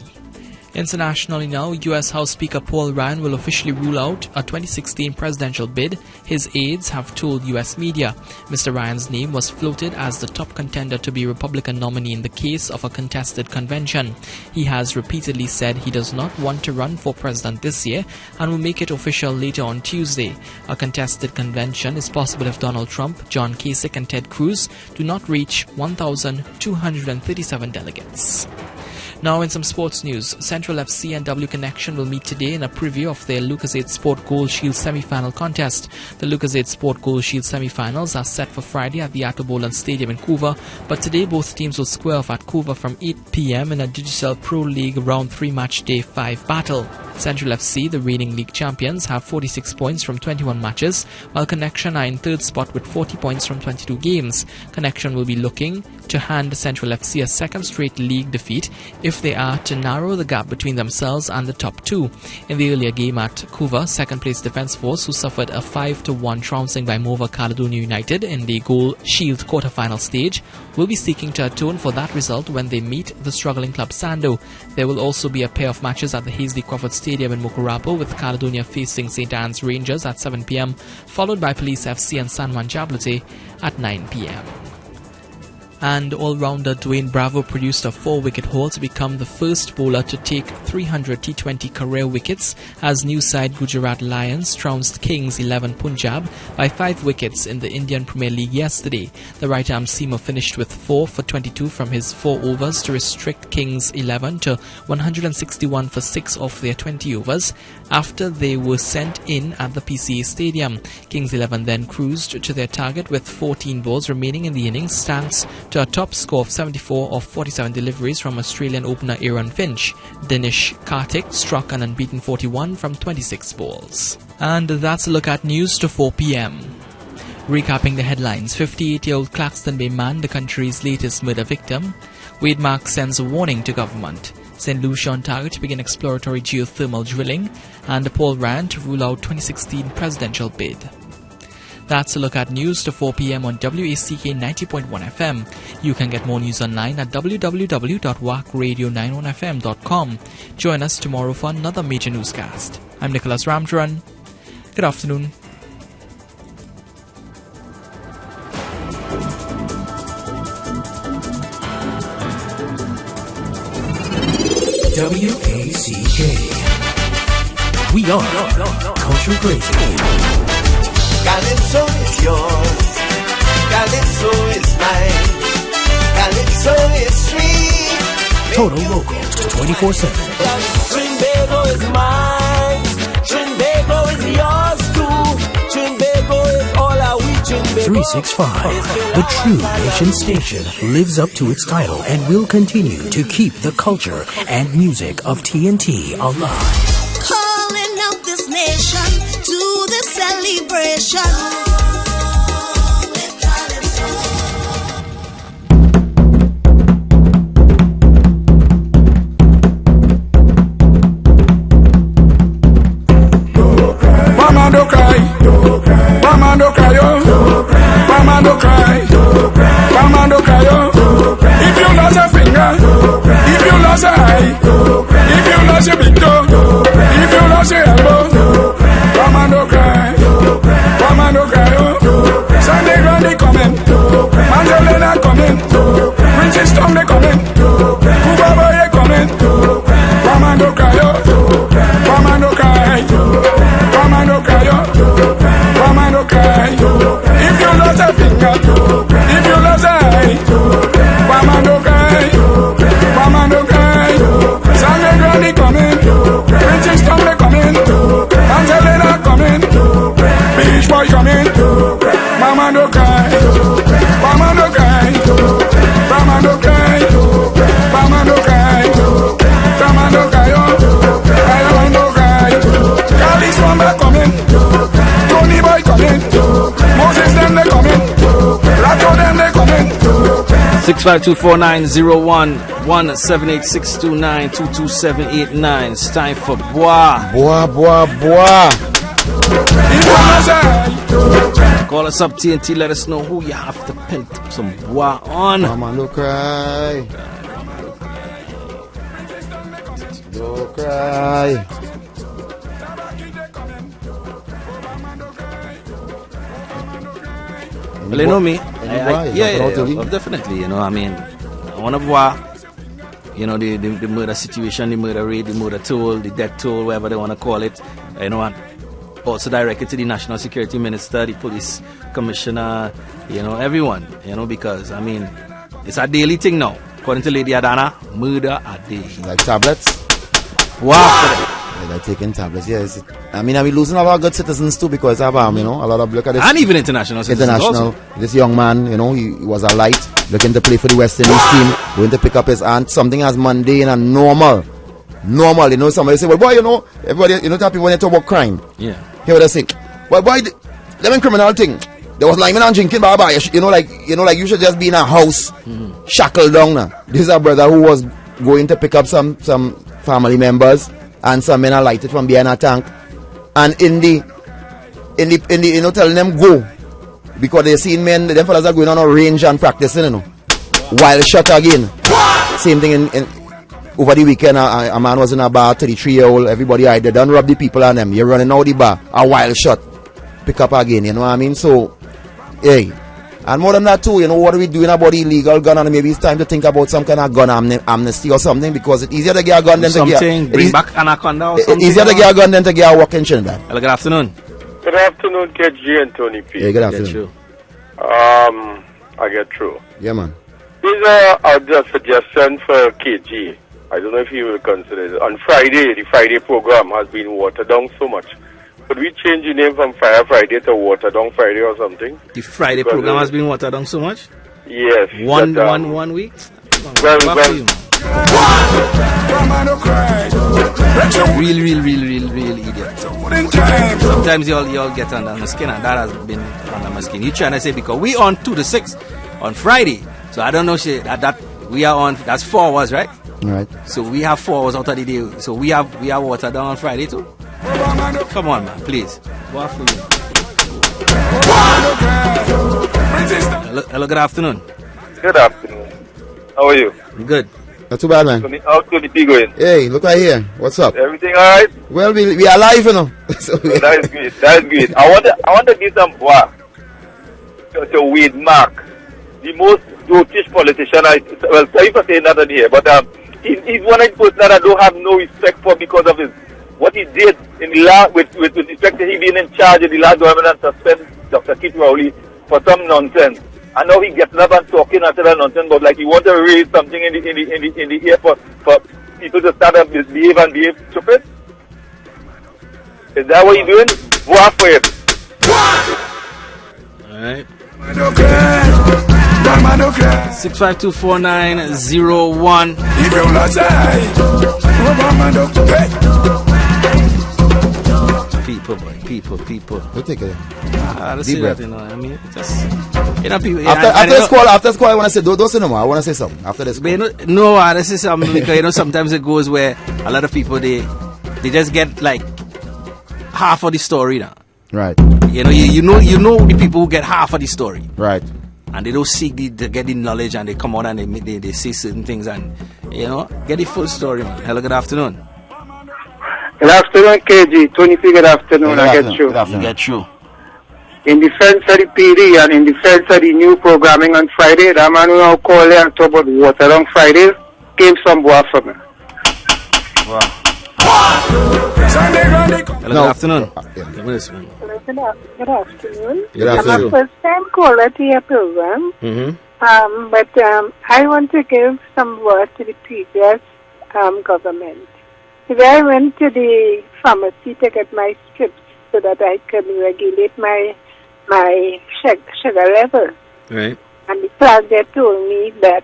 Internationally now, U.S. House Speaker Paul Ryan will officially rule out a 2016 presidential bid, his aides have told U.S. media. Mr. Ryan's name was floated as the top contender to be Republican nominee in the case of a contested convention. He has repeatedly said he does not want to run for president this year and will make it official later on Tuesday. A contested convention is possible if Donald Trump, John Kasich and Ted Cruz do not reach 1,237 delegates. Now in some sports news, Central FC and W Connection will meet today in a preview of their Lucozade Sport Gold Shield semi-final contest. The Lucozade Sport Gold Shield semi-finals are set for Friday at the Atto Boland Stadium in Couva, but today both teams will square off at Couva from 8 p.m. in a Digicel Pro League Round 3 Match Day 5 battle. Central FC, the reigning league champions, have 46 points from 21 matches, while Connection are in third spot with 40 points from 22 games. Connection will be looking to hand Central FC a second straight league defeat if they are to narrow the gap between themselves and the top two. In the earlier game at Couva, second place Defence Force, who suffered a 5-1 trouncing by Mova Caledonia United in the Gold Shield quarter-final stage, will be seeking to atone for that result when they meet the struggling club Sando. There will also be a pair of matches at the Hazley Crawford Stadium in Mukurapo, with Caledonia facing St. Anne's Rangers at 7 p.m, followed by Police FC and San Juan Jablete at 9 p.m. And all-rounder Dwayne Bravo produced a 4-wicket haul to become the first bowler to take 300 T20 career wickets as new side Gujarat Lions trounced Kings 11 Punjab by 5 wickets in the Indian Premier League yesterday. The right-arm seamer finished with 4 for 22 from his 4 overs to restrict Kings 11 to 161 for 6 of their 20 overs after they were sent in at the PCA Stadium. Kings 11 then cruised to their target with 14 balls remaining in the innings, thanks to a top score of 74 of 47 deliveries from Australian opener Aaron Finch. Dinesh Karthik struck an unbeaten 41 from 26 balls. And that's a look at news to 4 p.m. Recapping the headlines, 58-year-old Claxton Bay man, the country's latest murder victim. Wade Mark sends a warning to government. St. Lucia on target to begin exploratory geothermal drilling. And Paul Ryan to rule out 2016 presidential bid. That's a look at news to 4 p.m. on WACK 90.1 FM. You can get more news online at www.wackradio91fm.com. Join us tomorrow for another major newscast. I'm Nicholas Ramcharan. Good afternoon. WACK. We are Culture Crazy. Calypso is yours, Calypso is mine, Calypso is sweet. Total Local 24/7. Trinidad is mine, Trinidad 365. The True Nation Station lives up to its title and will continue to keep the culture and music of TNT alive. Calling out this nation to the celebration. Mama don't cry, mama don't cry, oh. Mama don't cry, mama don't cry, oh. If you lost a finger, if you lost a eye, if you lost your big toe, if you lost your elbow, mama don't cry, mama don't cry, oh. Sunday Grande coming, Manzolena coming, Princess Tom they coming, Cuba Boy coming, mama don't cry, oh. Mama don't cry, mama don't cry, oh. Mama don't cry. If you lost a finger, if you lost a eye, mama don't cry, mama don't cry. Sunday Grande coming, Princess Tom they coming, Angelina coming, Beach Boy coming. Mama don't cry, mama don't cry, mama don't cry, mama don't cry, mama don't cry, oh. I don't cry. Cali Swamba coming, Tony Boy coming, Moses them they coming, Lato them they coming. 65249017862922789. It's time for Bois. Bois. Call us up TNT, let us know who you have to pin some Bois on. Mama don't cry. Don't cry. Well, you know me. Yeah, definitely. You know, I mean, I want to Bois. You know, the murder situation, the murder rate, the murder toll, the death toll, whatever they want to call it. You know, and also directed to the National Security Minister, the Police Commissioner, you know, everyone. You know, because, I mean, it's a daily thing now. According to Lady Adana, murder a day. Like tablets? Wow. They're taking tablets, yes. I mean, we're losing our good citizens too because of, you know, a lot of, look at this. And even international citizens also. This young man, you know, he was a light, looking to play for the West Indies team, going to pick up his aunt, something as mundane and normal, you know, somebody say, well, boy, you know, everybody, you know, people when they talk about crime. Yeah. Here they say, well, boy, them criminal thing, there was liming and drinking, baba, you know, like you should just be in a house, shackled down now. This is a brother who was going to pick up some family members, and some men are lighted from behind a tank, and in the you know, telling them go because they seen men, them fellas are going on a range and practicing, you know, while shot again. Same thing in over the weekend. A man was in a bar, 33-year-old. Everybody they done rob the people on them. You're running out the bar, a wild shot, pick up again. You know what I mean? So, hey. And more than that too, you know, what are we doing about the illegal gun? And maybe it's time to think about some kind of gun amnesty or something, because it's easier to get a gun than to get bring back Anaconda or something. It's easier to get a gun than to get a walk in Trinidad. Hello, good afternoon. Good afternoon, KG and Tony P. Yeah, good afternoon. I get through. Yeah, man. Here's a suggestion for KG. I don't know if you will consider it. On Friday, the Friday program has been watered down so much. Could we change the name from Fire Friday to Water Down Friday or something? The Friday program has been watered down so much? Yes. One week? Well. Real idiot. Sometimes you all get under my skin, and that has been under my skin. You trying to say because we on 2 to 6 on Friday. So I don't know shit that we are on, that's 4 hours, right? Right. So we have 4 hours out of the day. So we have water down on Friday too. Come on, man, please. Hello, good afternoon. Good afternoon. How are you? Good. Not too bad, man. How's Tony P going? Hey, look right here. What's up? Everything alright? Well, we are live, you know. So, that's great. I want to give some Bois to Wade Mark, the most dotish politician. Sorry for saying that on here, but he's one of the person that I don't have no respect for because of what he did in the last, with respect to he being in charge of the last government and suspend Dr. Keith Rowley for some nonsense. And now he gets up and talking after that nonsense, but like he wants to raise something in the air for people to start up behave stupid. Is that what he's doing? Bois for him. Alright. 6524901. People. You take it. Let's Deep see breath. that, I mean, just, people. After this call, I want to say, don't say no more. I want to say something after this call. No, I say something because, sometimes it goes where a lot of people, they just get like half of the story now. Right. You know the people who get half of the story. Right. And they don't seek to get the knowledge, and they come out and they say certain things, and get the full story, man. Hello, good afternoon. Good afternoon, KG. Tony P, good afternoon. I get you. Get you. In defense of the PD and in defense of the new programming on Friday, that man who now call and talk about water on Fridays gave some boy for me. Wow. Hello, good afternoon. Good afternoon. Good I'm afternoon. a first time caller to your program. Mm-hmm. But I want to give some word to the previous government. Today I went to the pharmacy to get my strips so that I can regulate my sugar level. Right. And the plant there told me that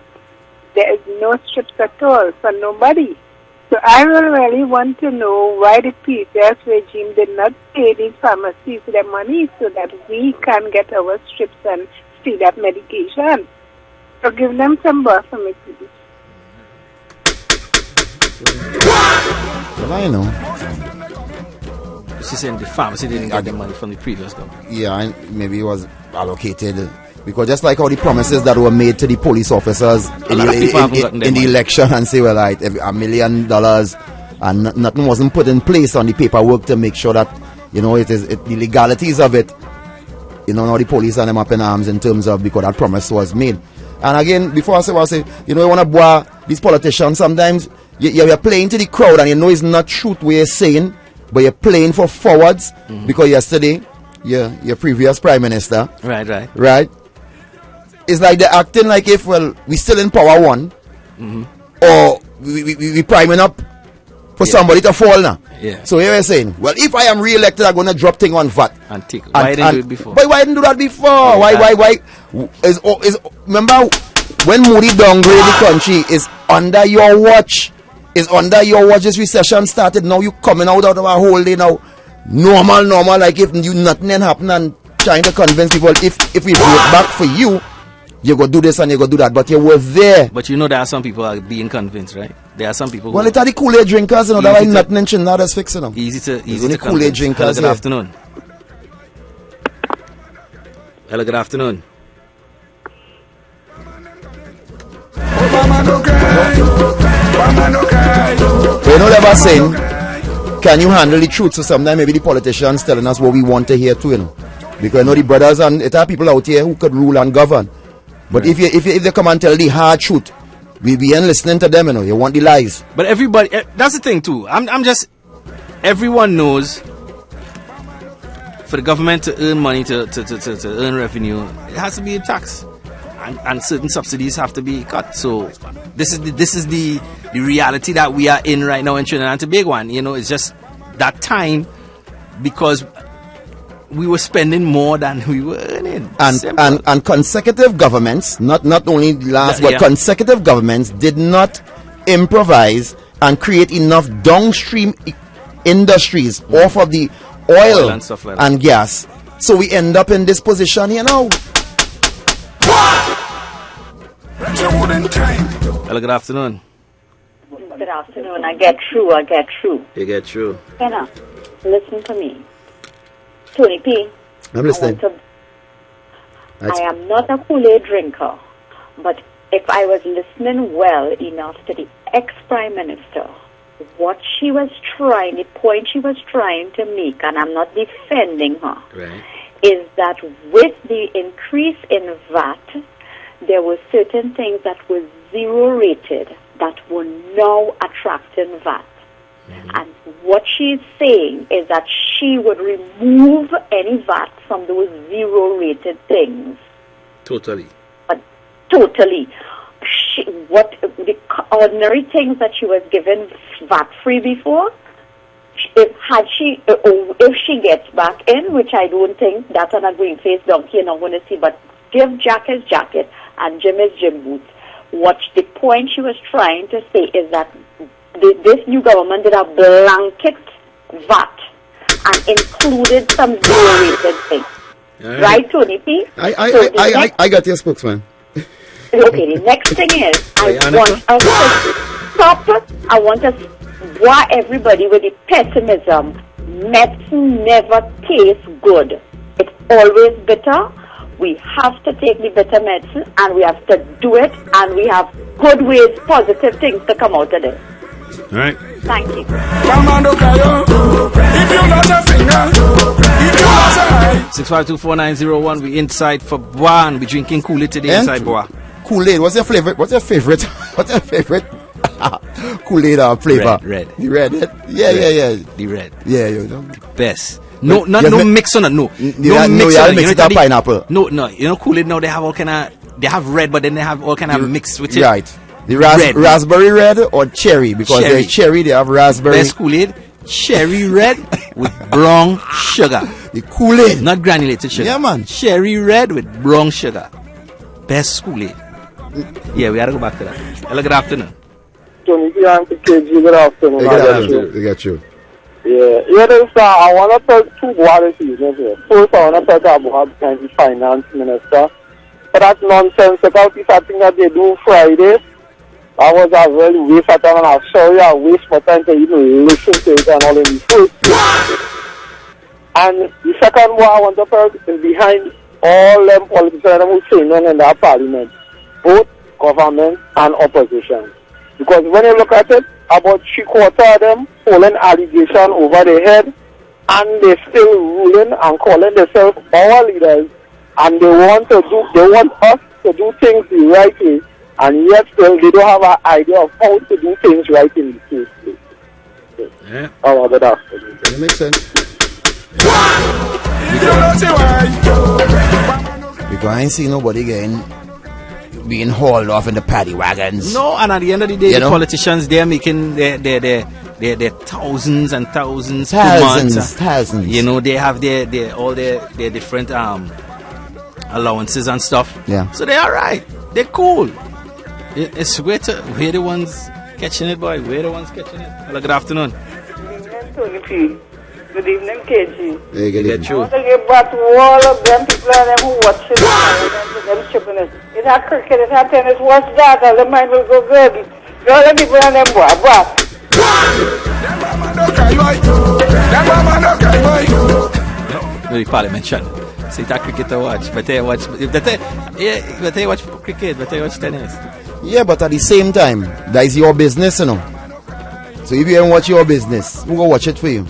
there is no strips at all for nobody. So I will really want to know why the previous regime did not pay these pharmacies their money so that we can get our strips and speed up medication. So give them some bar for me, please. Well, I know. She's saying the pharmacy didn't get the money from the previous government. Yeah, and maybe it was allocated. Because just like how the promises that were made to the police officers in the election and say, well, right, $1 million and nothing wasn't put in place on the paperwork to make sure that, the legalities of it, now the police and them up in arms in terms of because that promise was made. And again, before I say what I say, you want to boy these politicians, sometimes you're playing to the crowd and it's not truth what you're saying, but you're playing for forwards because yesterday, your previous prime minister. Right. It's like they're acting like if, we still in power one, or we priming up for somebody to fall now. Yeah. So here we're saying, well, if I am re-elected, I'm going to drop thing on VAT. And take. Why didn't do it before? Why didn't do that before? Why? Remember when Moody downgrade the country is under your watch. Is under your watch. This recession started. Now you coming out of a whole day now. Normal. Like if nothing happened and trying to convince people if we vote back for you, you go do this and you go do that, but you were there. But there are some people are being convinced, right? There are some people. Well, it's the Kool-Aid drinkers, that why nothing in Trinidad is fixing them. Easy to Kool-Aid drinkers. Hello, good afternoon. Hello, good afternoon. Never saying, can you handle the truth? So sometimes maybe the politicians telling us what we want to hear too, Because the brothers and it are people out here who could rule and govern. But if they come and tell the hard truth, we be listening to them, you want the lies. But everybody, that's the thing too. Everyone knows for the government to earn money, to earn revenue, it has to be a tax. And certain subsidies have to be cut. So this is the reality that we are in right now in Trinidad and Tobago. And it's just that time because we were spending more than we were earning. And consecutive governments, not only last, but consecutive governments did not improvise and create enough downstream industries off of the oil and stuff like that. And gas. So we end up in this position here now. Hello, good afternoon. Good afternoon. I get through. You get through. Kenna, listen to me. Tony P. I'm listening. I am not a Kool-Aid drinker, but if I was listening well enough to the ex-Prime Minister, what she was trying, the point she was trying to make, and I'm not defending her, is that with the increase in VAT, there were certain things that were zero rated that were now attracting VAT. And what she's saying is that she would remove any VAT from those zero rated things. Totally. Totally. The ordinary things that she was given VAT free before, if she gets back in, which I don't think that's an green face donkey, you're not going to see, but give Jack his jacket and Jim his gym boots. What the point she was trying to say is that this new government did a blanket VAT and included some zero-rated things. Right, Tony P? I got your spokesman. Okay, the next thing is, I want us to stop. I want us to why everybody with the pessimism. Medicine never tastes good. It's always bitter. We have to take the bitter medicine and we have to do it, and we have good ways, positive things to come out of this. All right. Thank you. 6524901. We inside for Bois. We drinking Kool-Aid today inside Bois. Kool-Aid. What's your favorite? What's your favorite Kool-Aid flavor? Red. The red. Yeah. The red. Yeah, you know. Best. No mix on it. No mix on it. Mix it up pineapple. No. You know Kool-Aid now they have all kind of. They have red, but then they have all kind of mixed with it. Right. The raspberry red or cherry, because there's cherry, they have raspberry. Best Kool-Aid, cherry red with brown sugar. The Kool-Aid, not granulated sugar. Yeah, man. Cherry red with brown sugar. Best Kool-Aid. Yeah, we gotta go back to that. Hello, good afternoon. Tony, good afternoon. I got you. Yeah, I want to tell two words here. First, I want to tell the finance minister. For that nonsensical piece of thing that they do Friday, I was a very waste of time, and I'm sorry I waste my time to even listen to it and all in the first place. And the second one I want to tell is behind all them politicians who say none in that parliament, both government and opposition. Because when you look at it, about 3/4 of them holding allegation over their head, and they still ruling and calling themselves our leaders, and they want us to do things the right way, and yet still they don't have an idea of how to do things right in the first place. Yeah. Oh, good afternoon. That makes sense. Because I ain't seen nobody being hauled off in the paddy wagons. No, and at the end of the day, the politicians, they're making their thousands and thousands per month. Thousands. You know, they have all their different allowances and stuff. Yeah. So they're alright. They're cool. It's we're the ones catching it, boy. We're the ones catching it. Hello, good afternoon. Good evening, Tony P. Good evening, KG. Hey, good evening. I want to give back to all of them people and them who watch it and them shipping it. It had cricket, it had tennis. Watch that, and the mind will go good. All the people and them The parliament channel. See that cricket to watch, but they watch. But they watch cricket, but they watch tennis. Yeah, but at the same time, that is your business, you know. So if you don't watch your business, who go watch it for you?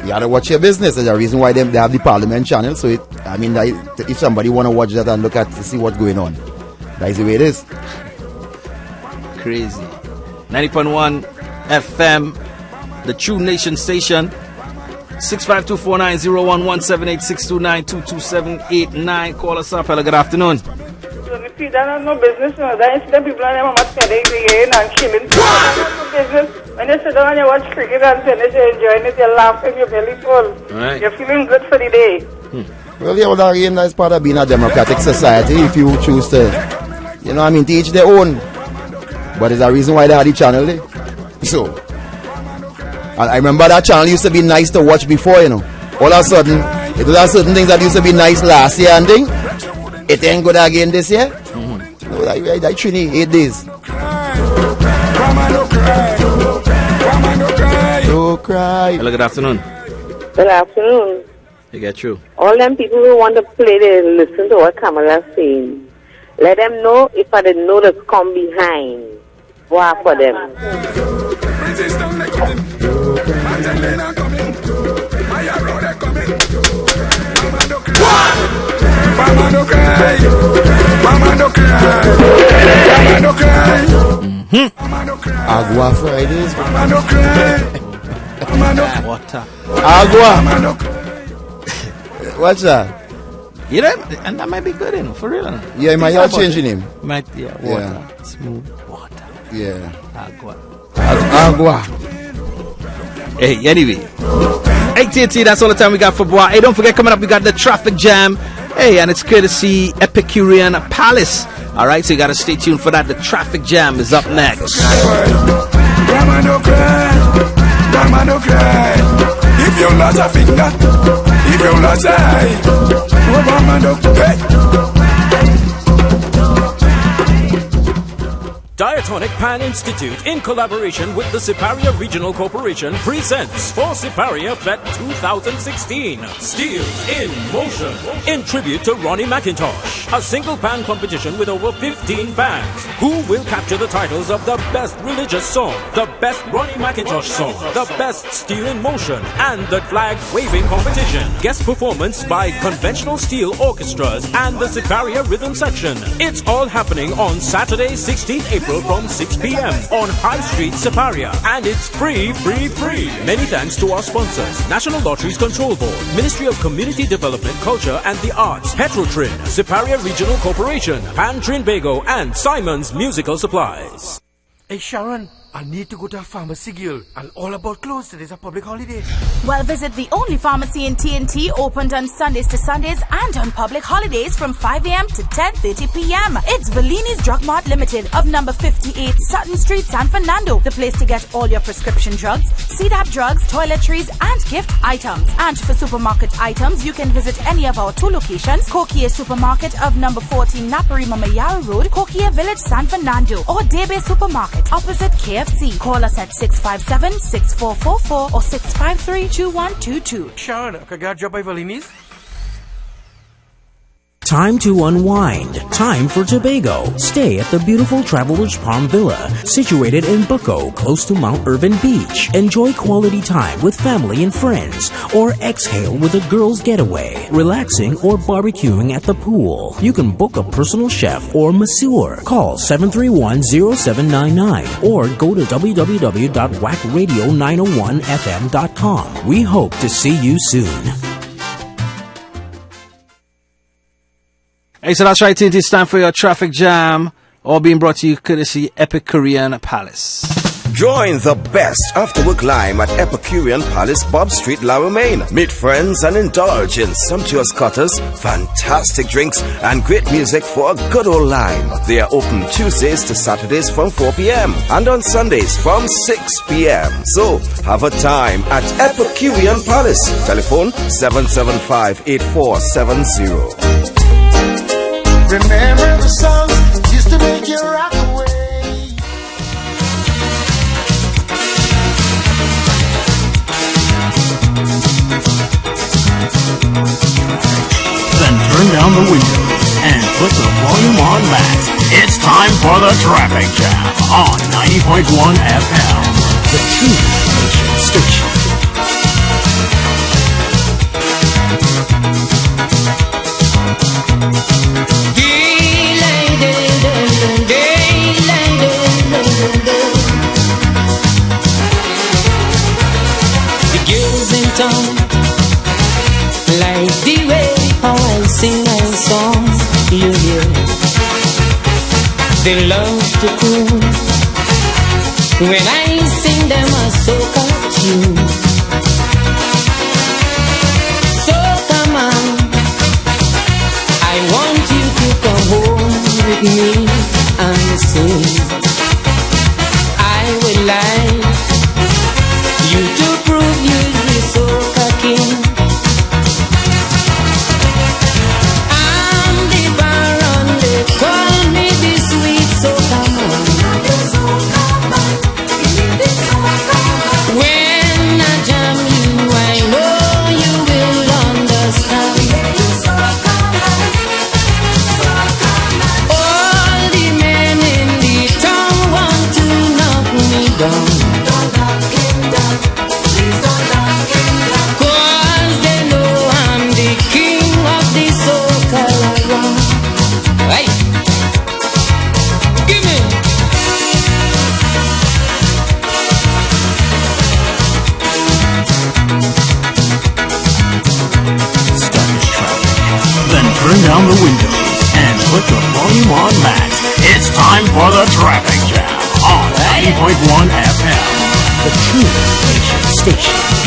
You gotta watch your business. There's a reason why they have the parliament channel. So if somebody wanna watch that and look at to see what's going on, that is the way it is. Crazy. 90.1 FM, the True Nation station. 6524901178629227989. Call us up. Hello, good afternoon. Tony P, that has no business. That is the people and them are telling again and killing. That has no business. When you sit down and you watch cricket and tennis, you're enjoying it, you're laughing, you're belly full. Right. You're feeling good for the day. Well, yeah, well, again, that's part of being a democratic society. If you choose to, to each their own. But there's a reason why they had the channel there. So, I remember that channel used to be nice to watch before, All of a sudden, it was certain things that used to be nice last year and thing. It ain't good again this year. No, I Trini, 8 days. Don't cry. Hello, good afternoon. Good afternoon. You get through. All them people who want to play, they listen to what Kamala's saying. Let them know if I didn't know to come behind. What for them? Mama no cry. Mama no cry. Mama no cry. Mama no cry. Agua Fridays. Mama no cry. Mama no cry. Water. Agua. What's that? And that might be good, for real. Yeah, you might change your name. Water. Yeah. Smooth water. Yeah. Agua. Agua. Hey, anyway. AT&T, that's all the time we got for Bois. Hey, don't forget, coming up, we got the traffic jam. Hey, and it's courtesy Epicurean Palace. All right, so you got to stay tuned for that. The traffic jam is up next. Grandma no cry, grandma no cry. If you lost a finger, if you lost an eye, oh grandma no cry. Diatonic Pan Institute, in collaboration with the Siparia Regional Corporation, presents For Siparia Vet 2016 Steel in Motion, in tribute to Ronnie McIntosh. A single pan competition with over 15 pans. Who will capture the titles of the best religious song, the best Ronnie McIntosh song, the best Steel in Motion, and the flag waving competition? Guest performance by conventional steel orchestras and the Siparia Rhythm Section. It's all happening on Saturday, 16th April from 6 p.m. on High Street, Siparia. And it's free. Many thanks to our sponsors: National Lotteries Control Board, Ministry of Community Development, Culture and the Arts, Petrotrin, Siparia Regional Corporation, Pan Trinbago, and Simon's Musical Supplies. Hey Sharon, I need to go to a pharmacy, girl, and all about clothes. Today's a public holiday. Well, visit the only pharmacy in TNT opened on Sundays to Sundays and on public holidays from 5 a.m. to 10:30 p.m. It's Bellini's Drug Mart Limited of number 58 Sutton Street, San Fernando. The place to get all your prescription drugs, CDAP drugs, toiletries, and gift items. And for supermarket items, you can visit any of our 2 locations: Kokia Supermarket of number 14 Naparima Mayara Road, Kokia Village, San Fernando, or Debe Supermarket opposite KFC. Call us at 657-6444 or 653-2122. Sharon, I got a job by Valini's? Time to unwind. Time for Tobago. Stay at the beautiful Travelers Palm Villa, situated in Bucko, close to Mount Irvin Beach. Enjoy quality time with family and friends, or exhale with a girls' getaway, relaxing or barbecuing at the pool. You can book a personal chef or masseur. Call 731-0799 or go to www.wackradio901fm.com. We hope to see you soon. Hey, so that's right, it's time for your traffic jam, all being brought to you courtesy Epicurean Palace. Join the best after-work lime at Epicurean Palace, Bob Street, Lower Main. Meet friends and indulge in sumptuous cutters, fantastic drinks, and great music for a good old lime. They are open Tuesdays to Saturdays from 4 p.m. and on Sundays from 6 p.m. So, have a time at Epicurean Palace. Telephone 775-8470. Remember the songs used to make you rock away. Then turn down the windows and put the volume on max. It's time for the Traffic Jam on 90.1 FM. The True Nation Station. The girls in town like the way how I sing my songs. You hear? They love to cool when I sing them a soca tune. So come on, I want you to come home with me and sing. I would like you to prove you're the soca king. I'm the baron, they call me the sweet soca man. When I jam you, I know you will understand. All the men in the town want to knock me down. Cause they know I'm the king of the soca around. Hey, give me. Then turn down the windows and put the volume on max. It's time for the Traffic Jam on 90.1 FM. the True Nation Station.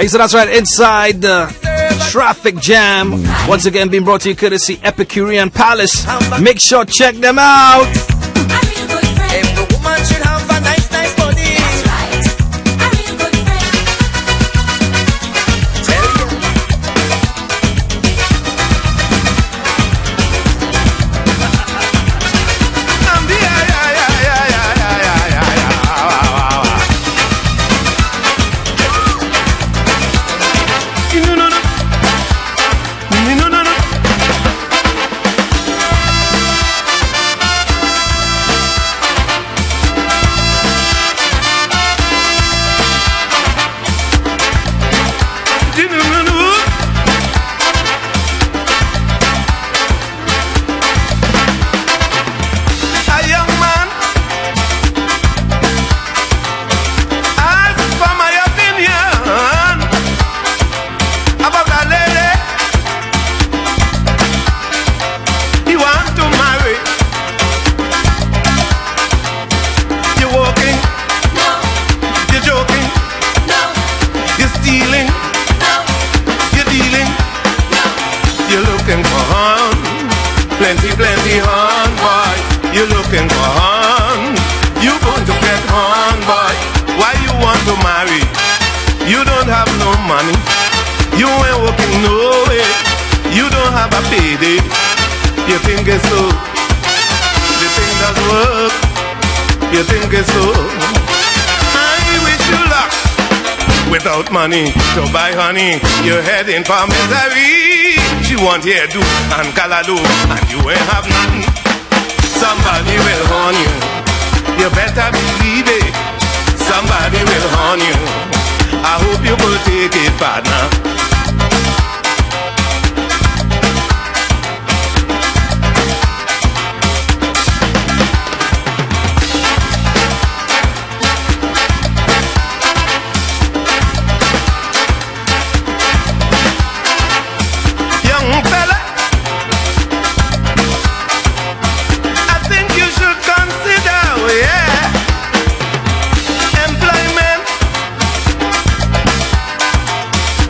Hey, so that's right, inside the traffic jam. Once again, being brought to you courtesy Epicurean Palace. Make sure check them out. Every woman should have a nice, nice body. That's right. A real good friend. Tell you. Plenty horn, boy. You looking for horn? You going to get horn, boy. Why you want to marry? You don't have no money. You ain't working no way. You don't have a payday. You think it's so? You think that work? You think it's so? I wish you luck. Without money to buy honey, you're heading for misery. She want hairdo and callaloo, and you ain't have nothing. Somebody will horn you. You better believe it. Somebody will horn you. I hope you will take it, partner.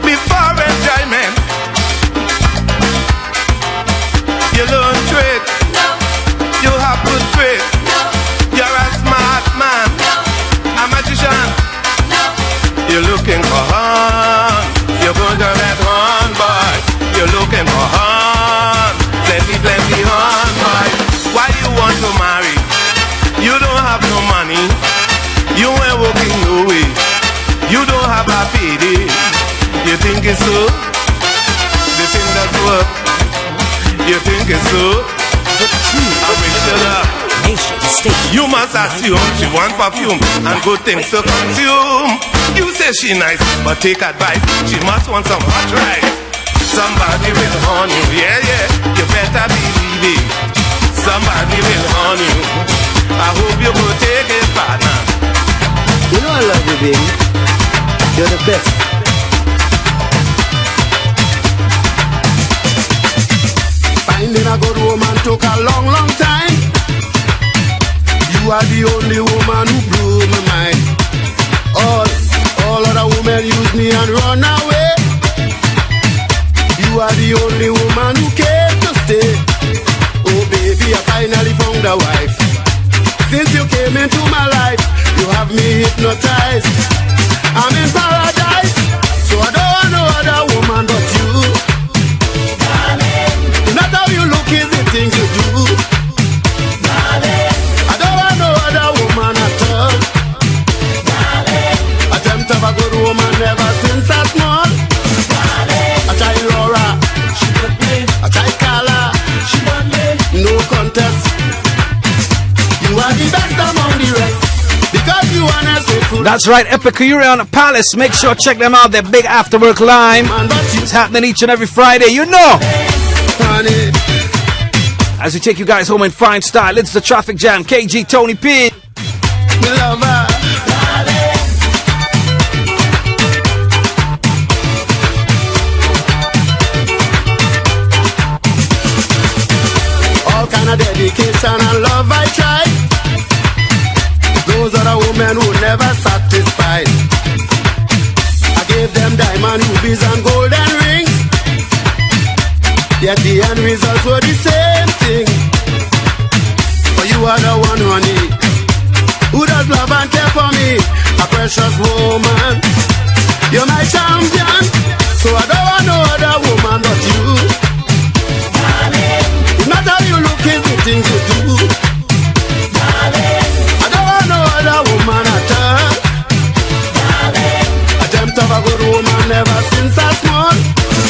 Before think it's so? The thing that work. You think it's so? I wish you luck. You must assume she want perfume and good things to consume. You say she nice, but take advice. She must want some hot rice. Somebody will horn you, yeah, yeah. You better believe it. Somebody will horn you. I hope you go take it, partner. You know I love you, baby. You're the best. Finding a good woman took a long, long time. You are the only woman who blew my mind. All other women use me and run away. You are the only woman who came to stay. Oh baby, I finally found a wife. Since you came into my life, you have me hypnotized. I'm in paradise, so I don't want no other woman but you. Darling, not how you look is the thing you do. Darling, I don't want no other woman at all. Darling, attempt of a good woman never since I small. Darling, I try Laura, she got me. I try Carla, she got me. No contest. You are the best among the rest. Because you wanna say fool. That's right, Epicurean Palace. Make sure check them out. Their big afterwork line. It's happening each and every Friday, you know. Honey. As we take you guys home in fine style, it's the Traffic Jam. KG, Tony P. Lover. All kind of dedication and love I try. Those are the women who never satisfied. I gave them diamond rubies and golden rings. Yet the end results were the same thing. But you are the one, honey, who does love and care for me. A precious woman. You're my champion. So I don't want no other woman but you. Darling, it's not how you look, it's the things you do. Darling, I don't want no other woman at all. Darling, attempt of a good woman never since I small.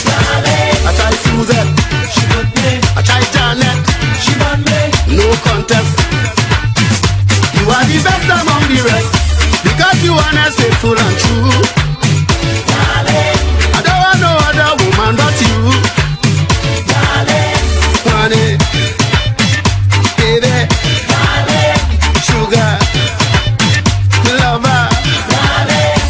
Darling, I try Susan, she got me. I try Janet, she got me. No contest. You are the best among the rest. Because you are honest, faithful and true. Darling, I don't want no other woman but you. Darling, honey, baby, darling, sugar, lover, darling.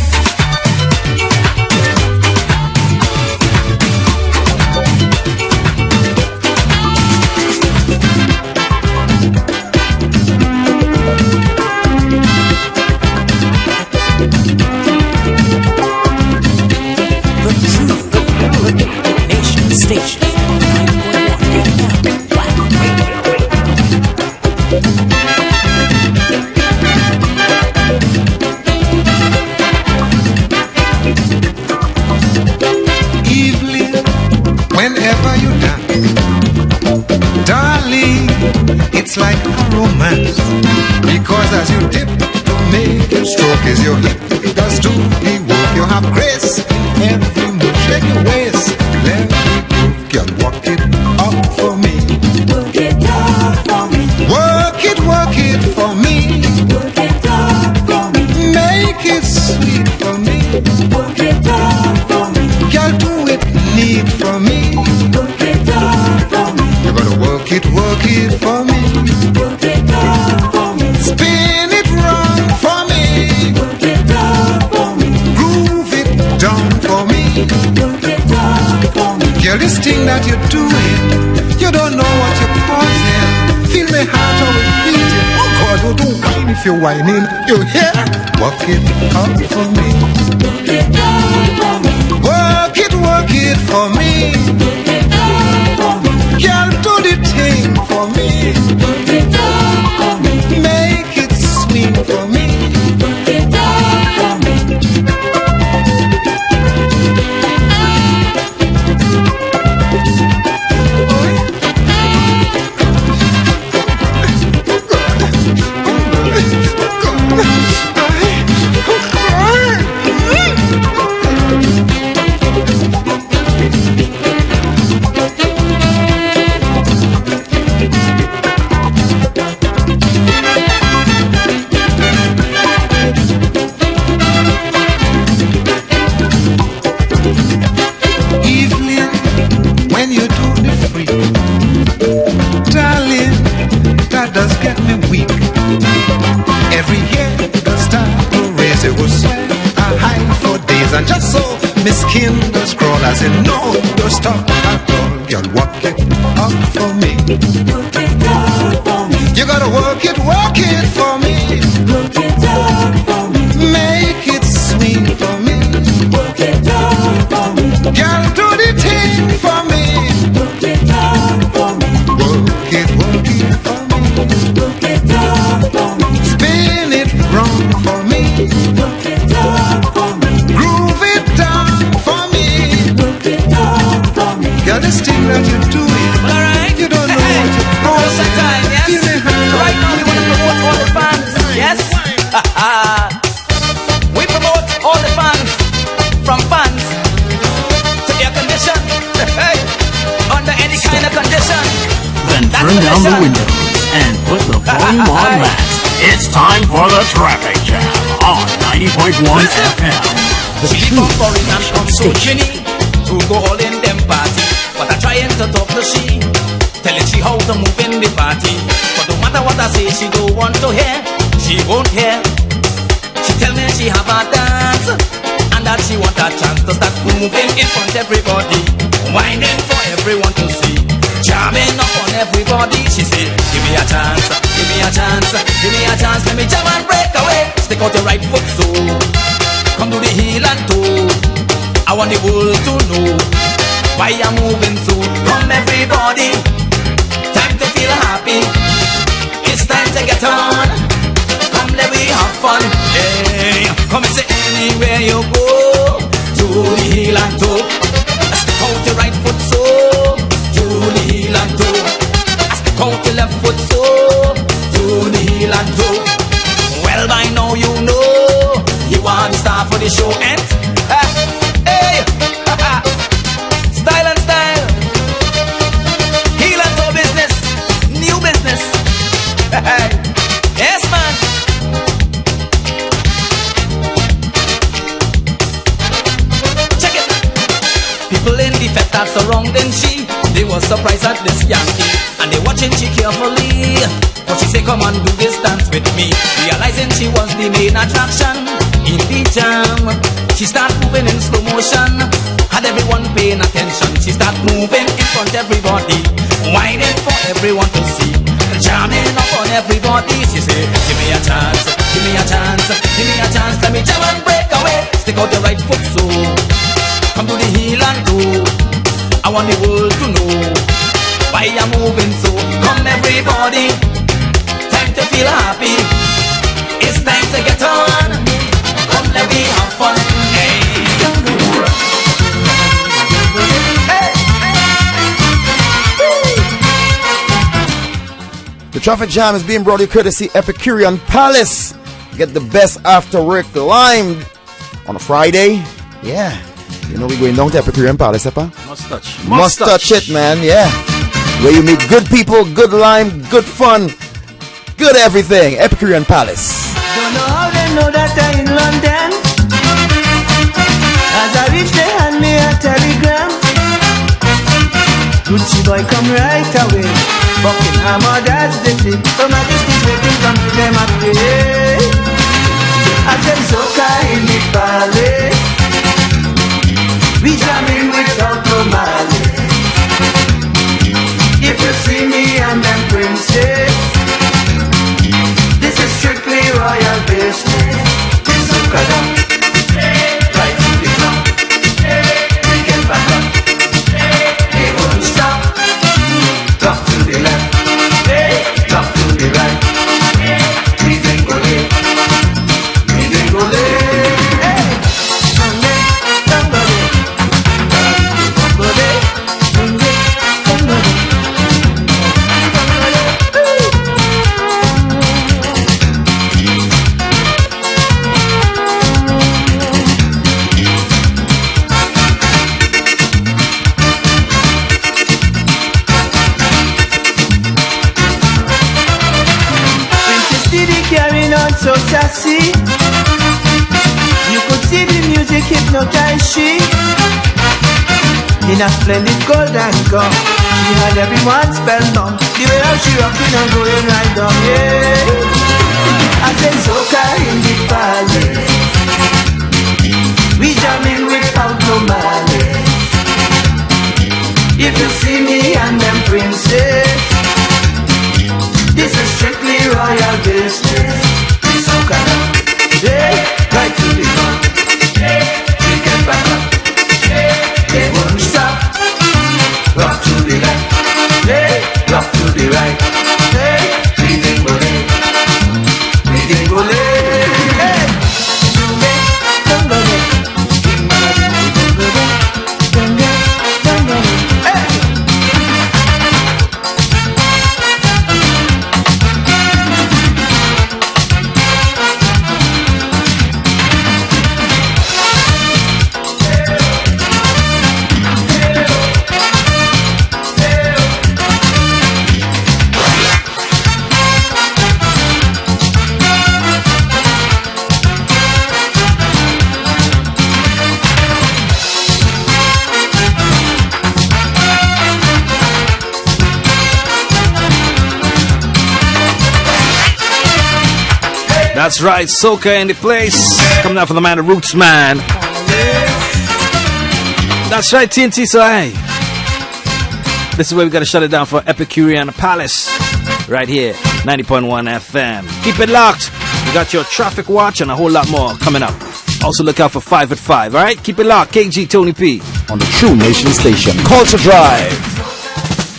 Nation Station. 9.1 FM. Wack Evelyn, whenever you dance, darling, it's like a romance. Because as you dip to make your stroke is your hip, does do the work. You have grace in every move. Shake your waist, let me move. Girl, walk it up for me. Work it up for me. Work it for me. Work it up for me. Make it sweet for me. Work it up for me. Girl, do it neat for me. Work it up for me. You gotta work it for me. Work it up for me. Spin it round for me. Work it up for me. Groove it down for me. Work it up for me. Girl, this thing that you're doing, you don't know what you're causing. Feel my heart how it beating. Oh God, oh, don't whine if you're whining. You hear? Work it up for me. Work it up for me. Work it for me. Work it up for me. Girl, do the thing for me. Work it up for me. Make it sweet for me. Work it up for me. I said, no, don't stop at all. Girl, work it up for me. Work it out for me. You gotta work it for me. Work it out for me. Make it sweet for me. Work it out for me. Girl, do the thing for me. Work it out for me. Work it for me. Work it out for me. Spin it round for me. Work it out for me. Groove it down for me. Work it out for me. Girl, this thing that you're doing, Alright. you don't know what you're Promotion time, yes. Give me her. Right now we want to promote all the fans, yes. We promote all the fans, from fans to air condition, under any kind of condition. Then That's turn down the condition. windows and put the volume on max. It's time for the traffic jam on 90.1 FM. She come foreign and come so Ginny to go all in them party. But I trying to talk to she, telling she how to move in the party. But no matter what I say, she don't want to hear. She won't hear. She tell me she have a dance and that she want a chance to start moving in front of everybody, whining for everyone to see, jamming up on everybody. She say, give me a chance, give me a chance, give me a chance, let me jam and break away. Stick out your right foot so come to the heel and toe. I want the world to know why I'm moving so. Come everybody, time to feel happy. It's time to get on. Come let we have fun. Hey, come and say anywhere you go, to the heel and toe. Stick out your right foot so, to the heel and toe. Stick out your left foot so, to the heel and toe. Well by now you know you want to start for the show and hey, style and style, heel and toe business, new business. Yes man. Check it. People in the fest are surrounding she. They were surprised at this Yankee and they watching she carefully. But she say come on do this dance with me. Realizing she was the main attraction in the jam. She start moving in slow motion, had everyone paying attention. She start moving in front of everybody, whining for everyone to see, jamming up on everybody. She say, give me a chance, give me a chance, give me a chance, let me jam and break away. Stick out your right foot so, come to the heel and do. I want the world to know why I'm moving so. Come everybody, time to feel happy. It's time to get on. Come let me have fun. Hey. The traffic jam is being brought to you courtesy Epicurean Palace. Get the best after work lime on a Friday. Yeah. You know we're going down to Epicurean Palace, Epa? Must touch it, man, yeah. Where you meet good people, good lime, good fun, good everything. Epicurean Palace. Don't know how they know that I'm in London. As I reach, they hand me a telegram. Gucci boy come right away. Buckingham orders they say, Her Majesty's waiting from them at the I said, Soca in the palace. We jamming without no malice. If you see me and them princes, this is strictly royal business. This soca down, right to the ground. We get back up, they won't stop. Drop to the left, drop to the right. We then go there, we then go there. So sassy, you could see the music hypnotize she. In a splendid golden gown, she had everyone spellbound. The way how she rocking and going right down, yeah. I said soca in the palace, we jamming without no malice. you see me and them princes. This is strictly royal business. This Okada, right to the front. We get back up. They won't stop. Rock to the left, rock to the right. We ding bole, That's right, Soca in the place. Coming out from the man, the Roots Man. That's right, TNT, so hey. This is where we gotta shut it down for Epicurean Palace. Right here, 90.1 FM. Keep it locked. We got your traffic watch and a whole lot more coming up. Also look out for 5 at 5, alright? Keep it locked. KG Tony P. On the True Nation Station, Culture Drive.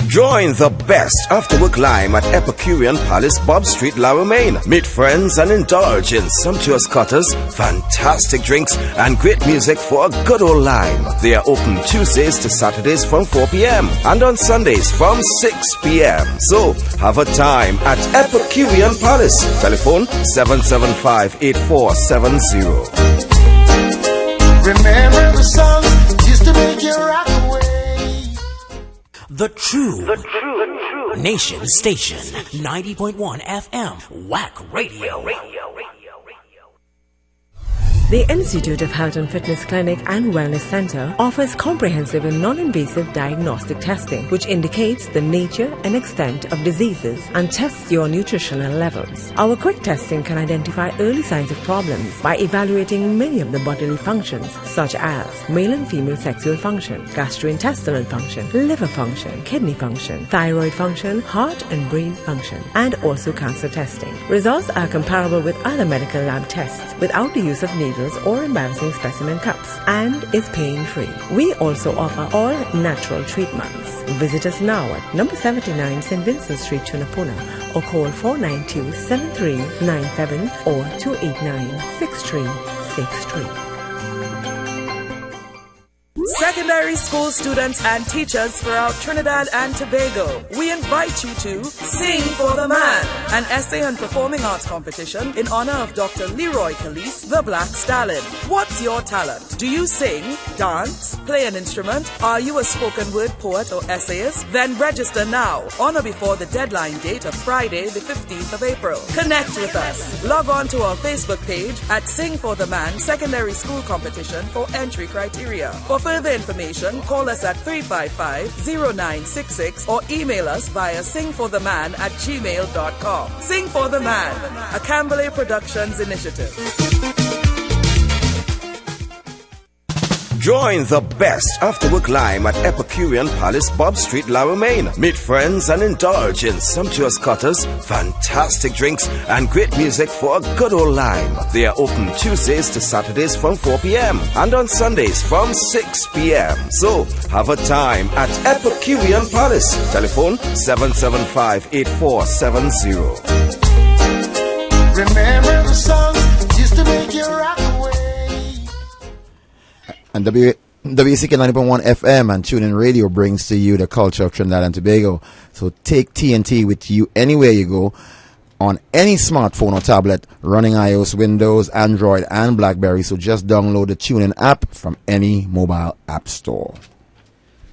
Join the best after-work lime at Epicurean Palace, Bob Street, La Romaine. Meet friends and indulge in sumptuous cutters, fantastic drinks, and great music for a good old lime. They are open Tuesdays to Saturdays from 4 p.m. and on Sundays from 6 p.m. So, have a time at Epicurean Palace. Telephone 775-8470. Remember the songs used to make you rock away. The True Nation Station, 90.1 FM, Wack Radio. The Institute of Health and Fitness Clinic and Wellness Center offers comprehensive and non-invasive diagnostic testing, which indicates the nature and extent of diseases and tests your nutritional levels. Our quick testing can identify early signs of problems by evaluating many of the bodily functions, such as male and female sexual function, gastrointestinal function, liver function, kidney function, thyroid function, heart and brain function, and also cancer testing. Results are comparable with other medical lab tests without the use of needles or embarrassing specimen cups, and is pain-free. We also offer all natural treatments. Visit us now at number 79 St. Vincent Street, Tunapuna, or call 492-7397 or 289-6363. Secondary school students and teachers throughout Trinidad and Tobago, we invite you to Sing for the Man, an essay and performing arts competition in honor of Dr. Leroy Calise, the Black Stallion. What's your talent? Do you sing, dance, play an instrument? Are you a spoken word poet or essayist? Then register now, on or before the deadline date of Friday, the 15th of April. Connect with us. Log on to our Facebook page at Sing for the Man Secondary School Competition for entry criteria. For further information, call us at 355-0966 or email us via singfortheman@gmail.com. Sing for the Man, a Camberley Productions initiative. Join the best after-work lime at Epicurean Palace, Bob Street, La Romaine. Meet friends and indulge in sumptuous cutters, fantastic drinks, and great music for a good old lime. They are open Tuesdays to Saturdays from 4 p.m. and on Sundays from 6 p.m. So, have a time at Epicurean Palace. Telephone 775-8470. Remember the songs used to make you rock away. And WCK 90.1 FM and TuneIn Radio brings to you the culture of Trinidad and Tobago. So take TNT with you anywhere you go, on any smartphone or tablet, running iOS, Windows, Android, and BlackBerry. So just download the TuneIn app from any mobile app store.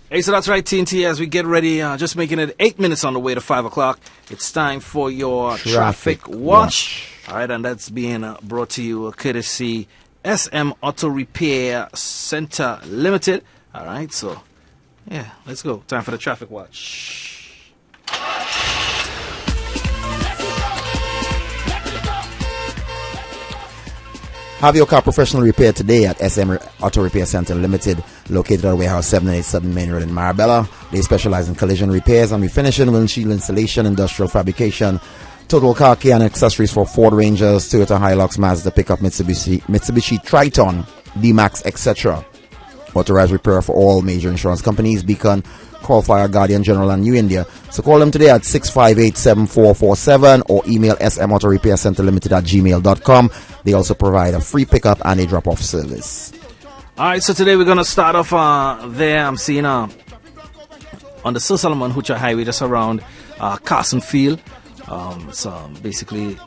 Hey, so that's right, TNT, as we get ready, just making it 8 minutes on the way to 5 o'clock. It's time for your Traffic Watch. All right, and that's being brought to you courtesy SM Auto Repair Center Limited. All right, so yeah, let's go. Time for the Traffic Watch. Have your car professionally repaired today at SM Auto Repair Center Limited, located at Warehouse 787 Main Road in Marabella. They specialize in collision repairs and refinishing, windshield installation, industrial fabrication, total car key and accessories for Ford Rangers, Toyota Hilux, Mazda pickup, Mitsubishi Triton, D-Max, etc. Authorized repair for all major insurance companies, Beacon, Call Fire, Guardian General, and New India. So call them today at 658-7447 or email smautorepaircenterlimited@gmail.com. They also provide a free pickup and a drop-off service. Alright, so today we're going to start off there. I'm seeing on the Sir Solomon Hoocher Highway, just around Carson Field. So basically,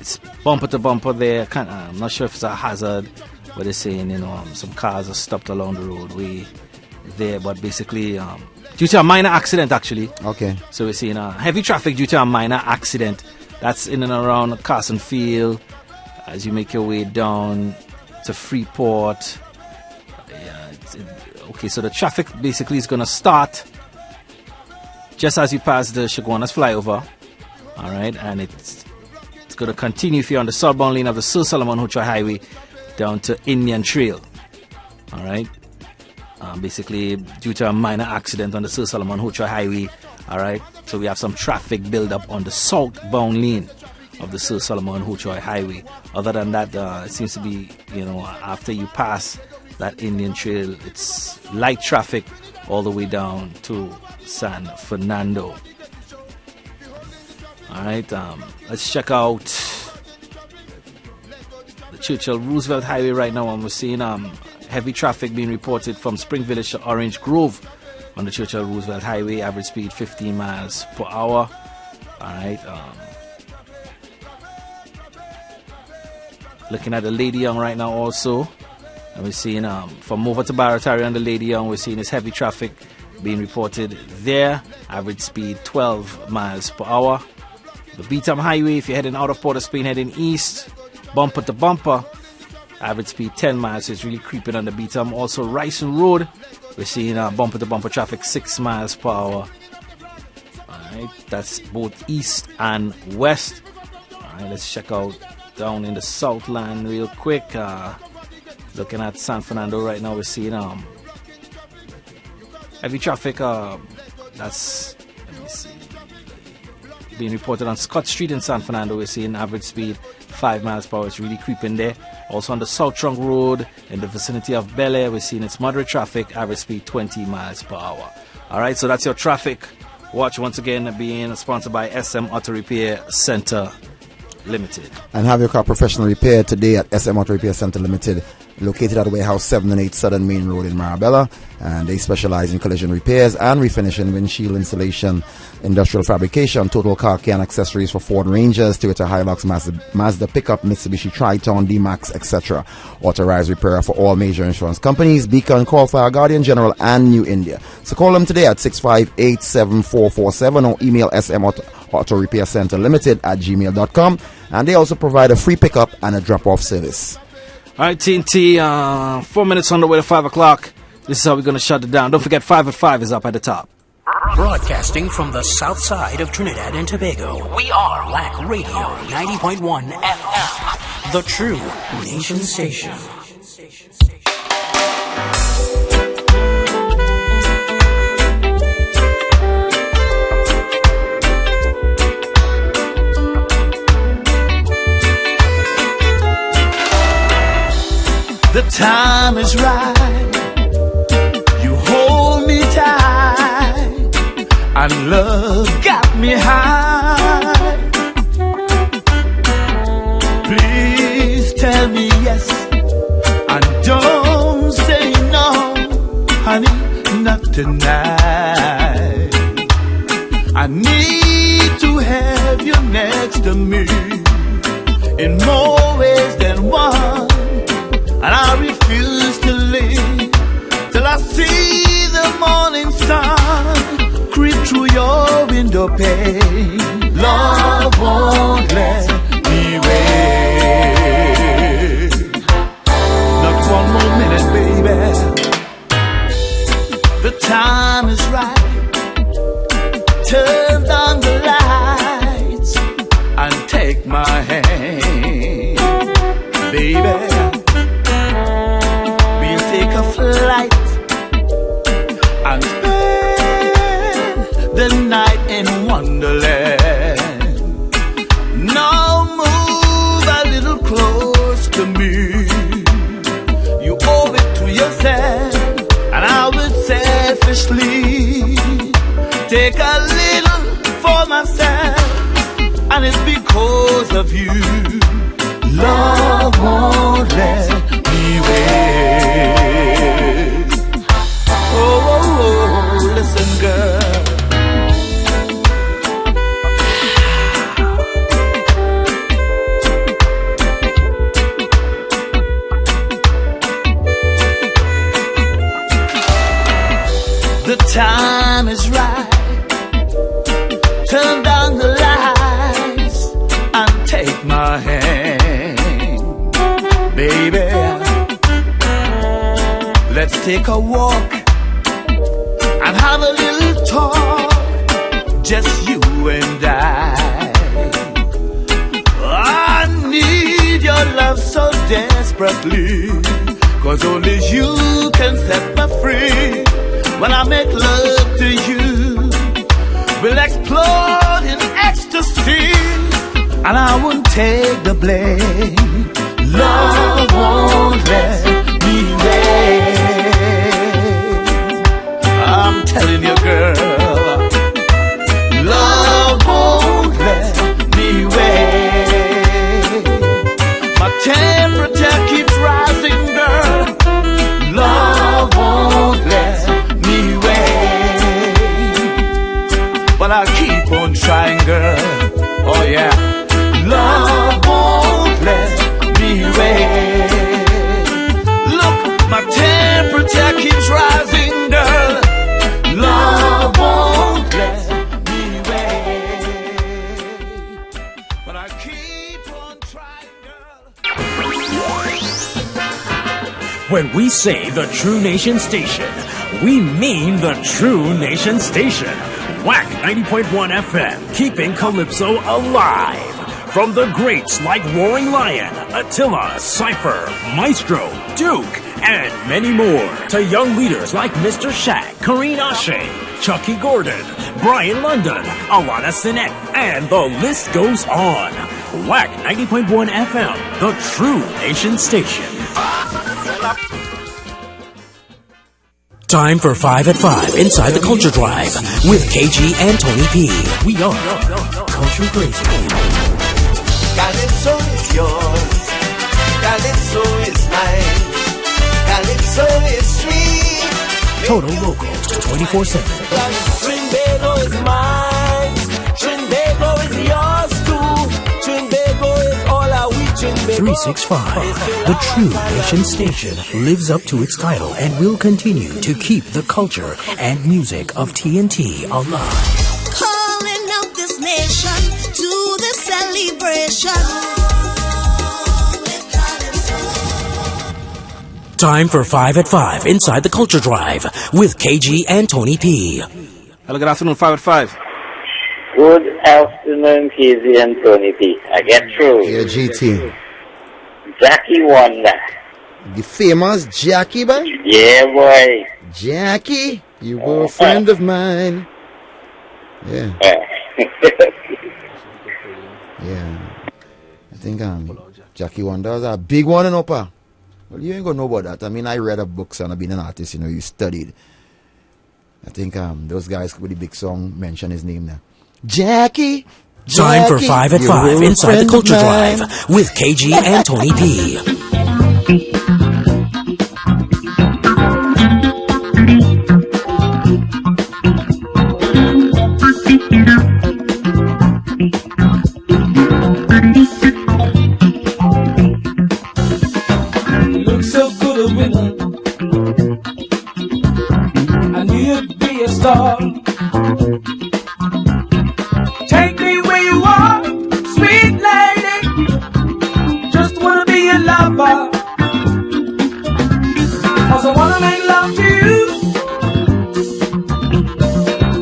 it's bumper to bumper there. I'm not sure if it's a hazard, but they're saying, some cars are stopped along the roadway there, but basically due to a minor accident, actually. Okay. So we're seeing heavy traffic due to a minor accident. That's in and around Carson Field as you make your way down to Freeport. Okay, so the traffic basically is going to start just as you pass the Chaguanas flyover. Alright, and it's going to continue if you're on the southbound lane of the Sir Solomon Hoocher Highway down to Indian Trail. Alright. Basically, due to a minor accident on the Sir Solomon Hoocher Highway. Alright, so we have some traffic build up on the southbound lane of the Sir Solomon Hoocher Highway. Other than that, it seems to be, after you pass that Indian Trail, it's light traffic all the way down to San Fernando. Alright, let's check out the Churchill Roosevelt Highway right now, and we're seeing heavy traffic being reported from Spring Village to Orange Grove on the Churchill Roosevelt Highway, average speed 15 miles per hour. Alright, looking at the Lady Young right now also, and we're seeing from over to Barataria on the Lady Young, we're seeing this heavy traffic being reported there, average speed 12 miles per hour. The Beetham Highway, if you're heading out of Port of Spain heading east, bumper to bumper, average speed 10 miles, so it's really creeping on the Beetham. Also Ryson Road, we're seeing bumper to bumper traffic 6 miles per hour. Alright, that's both east and west. Alright, let's check out down in the Southland real quick. Looking at San Fernando right now, we're seeing heavy traffic that's, let me see, being reported on Scott Street in San Fernando. We're seeing average speed 5 miles per hour. It's really creeping there. Also on the South Trunk Road in the vicinity of Bel Air, we're seeing it's moderate traffic, average speed 20 miles per hour. Alright, so that's your traffic watch, once again being sponsored by SM Auto Repair Center Limited. And have your car professionally repaired today at SM Auto Repair Center Limited, located at Warehouse 7 Southern Main Road in Marabella. And they specialize in collision repairs and refinishing, windshield installation, industrial fabrication, total car key and accessories for Ford Rangers, Toyota Hilux, Mazda pickup, Mitsubishi Triton, D-Max, etc. Authorized repair for all major insurance companies, Beacon, Call Fire, Guardian General, and New India. So call them today at 658-7447 or email smaautorepaircenterlimited@gmail.com. And they also provide a free pickup and a drop-off service. Alright, TNT, 4 minutes on the way to 5 o'clock. This is how we're going to shut it down. Don't forget, 5 at 5 is up at the top. Broadcasting from the south side of Trinidad and Tobago, we are Wack Radio 90.1 FM, the true nation station. The time is right. You hold me tight, and love got me high. Please tell me yes, and don't say no, honey, not tonight. I need to have you next to me in more ways than one. And I refuse to leave till I see the morning sun creep through your window pane. Love won't let me wait. Not one more minute, baby. The time is right. Turn on the lights and take my hand. and it's because of you. Love won't let me wait. Oh, listen, girl. The time is right. Turn down the lights and take my hand, baby. Let's take a walk and have a little talk, just you and I. I need your love so desperately, 'cause only you can set me free. When I make love to you, we'll explode in ecstasy, and I won't take the blame. Love won't let me wait. I'm telling you, girl, love won't let me wait. My temperature keeps rising, girl. Love won't let me wait, but I'll keep on trying, girl. Oh yeah, love won't let me wait. Look, my temperature keeps rising, girl. Love won't let me wait, but I keep on trying, girl. When we say the True Nation Station, we mean the True Nation Station. Wack 90.1 FM, keeping Calypso alive. From the greats like Roaring Lion, Attila, Cypher, Maestro, Duke, and many more, to young leaders like Mr. Shaq, Kareen Ashe, Chucky Gordon, Brian London, Alana Sinet, and the list goes on. Wack 90.1 FM, the True Nation Station. Time for 5 at 5 inside the Culture Drive with KG and Tony P. We are Culture Crazy. Calypso is yours, Calypso is mine, Calypso is sweet. Total Locals 24/7. Trinidad is mine, Trinidad is yours too. Trinidad is all our we Trinidad. 365. The True Nation Station lives up to its title and will continue to keep the culture and music of TNT alive. Calling up this nation to the celebration. Time for 5 at 5 inside the Culture Drive with KG and Tony P. Hello, good afternoon, 5 at 5. Good afternoon, KG and Tony P. I get through. Yeah, GT. Jackie Wonder. The famous Jackie, man? Yeah, boy. Jackie, you were a friend of mine. Yeah. Yeah. I think Jackie Wonder was a big one in Upper. Well, you ain't gonna know about that. I mean, I read a books and I've been an artist, you know, you studied. I think those guys with the big song mention his name there. Jackie. Time for 5 at 5 inside the Culture Drive with KG and Tony P. Look so good a winner. I knew you'd be a star. Take me where you are, sweet lady. Just wanna be your lover. 'Cause I wanna make love to you.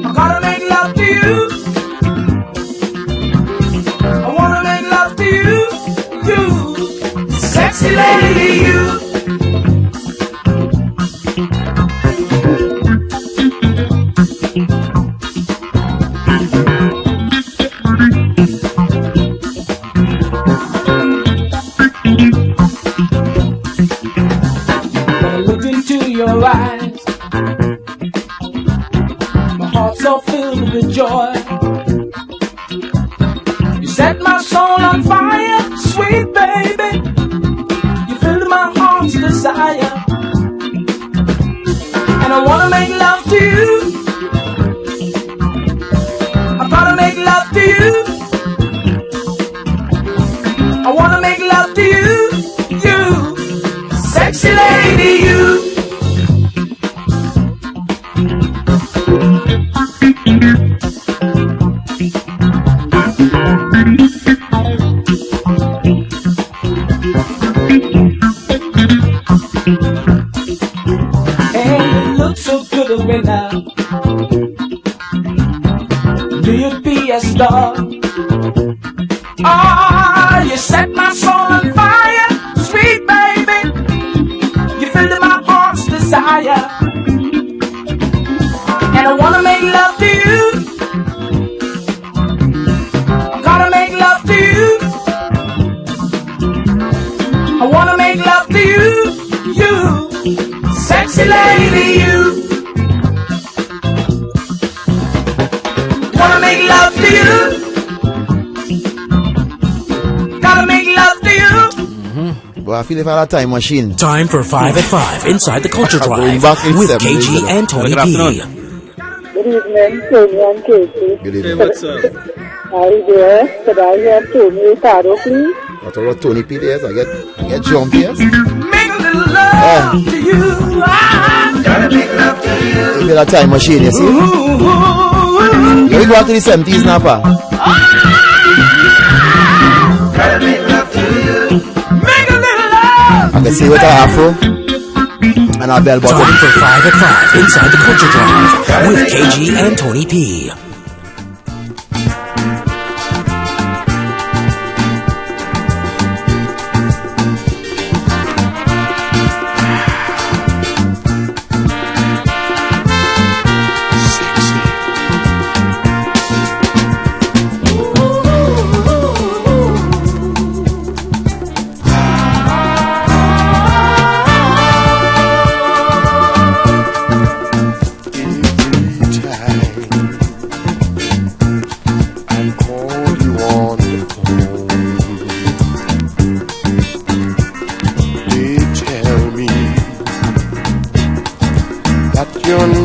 I gotta make love to you. I wanna make love to you. You, sexy lady, you. When I looked into your eyes, my heart's so filled with joy. You set lady, you. Wanna make love to you. Gotta make love to you. Well, I feel if I had a time machine. Time for 5 at 5 inside the Culture Going Drive back in with 7 KG days. and Tony Good P. afternoon. Good evening, Tony and Casey. Good evening. What's up? Are you there? Could I have Tony Ricardo, please? I told you Tony P. Yes, I get jumpy. Yes. Make a little love to you. Gotta make love to you. If you had a time machine, you see. Let me go back to the 70s now, pa. Gotta make love to you. Make a little love. I can see with her afro and her bell bottom. Time for 5 at 5 inside the Culture Drive with KG and Tony P.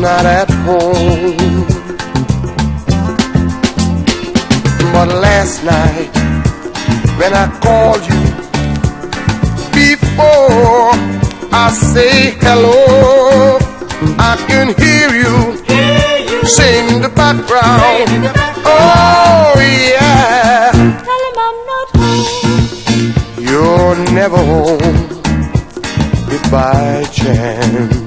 Not at home, but last night when I called you, before I say hello, I can hear you sing in the background. Oh yeah, Tell him I'm not home. you're never home. If by chance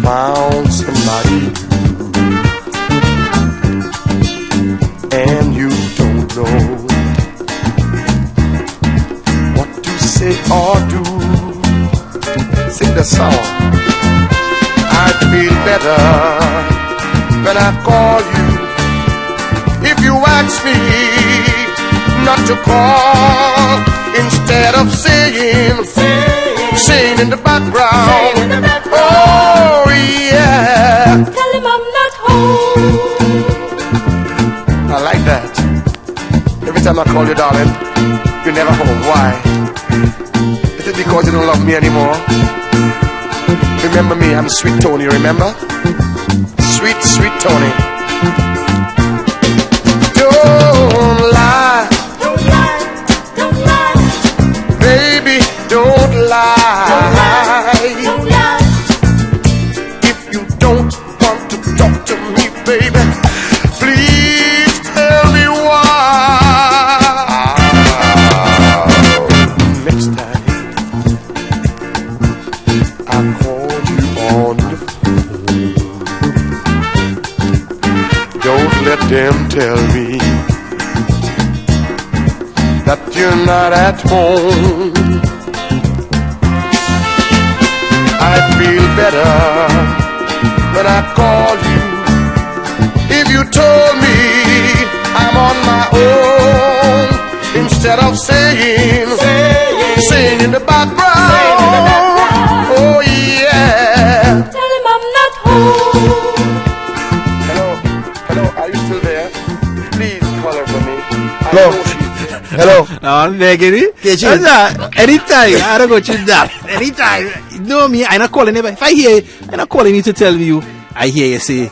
found somebody and you don't know what to say or do. Sing the song. I feel better when I call you. If you ask me not to call, instead of saying, sing in the background. Oh yeah. Tell him I'm not home. I like that. Every time I call you, darling, you're never home. Why? Is it because you don't love me anymore? Remember me, I'm Sweet Tony, remember? Sweet, sweet Tony. Don't lie. Don't lie, don't lie, Baby, don't lie. don't lie, don't lie. If you don't want to talk to me, baby, please tell me why. Next time I call you on the phone, don't let them tell me that you're not at home. I feel better when I call you. If you told me I'm on my own, instead of saying, sing in the background. Oh yeah. Tell him I'm not home. Hello, are you still there? Please call her for me. I Hello. know she's there. Hello. No, I'm begging you. KG. Anytime, I don't go through that. Anytime. You know me, I'm not calling anybody. If I hear, I'm not calling you to tell you. I hear you say,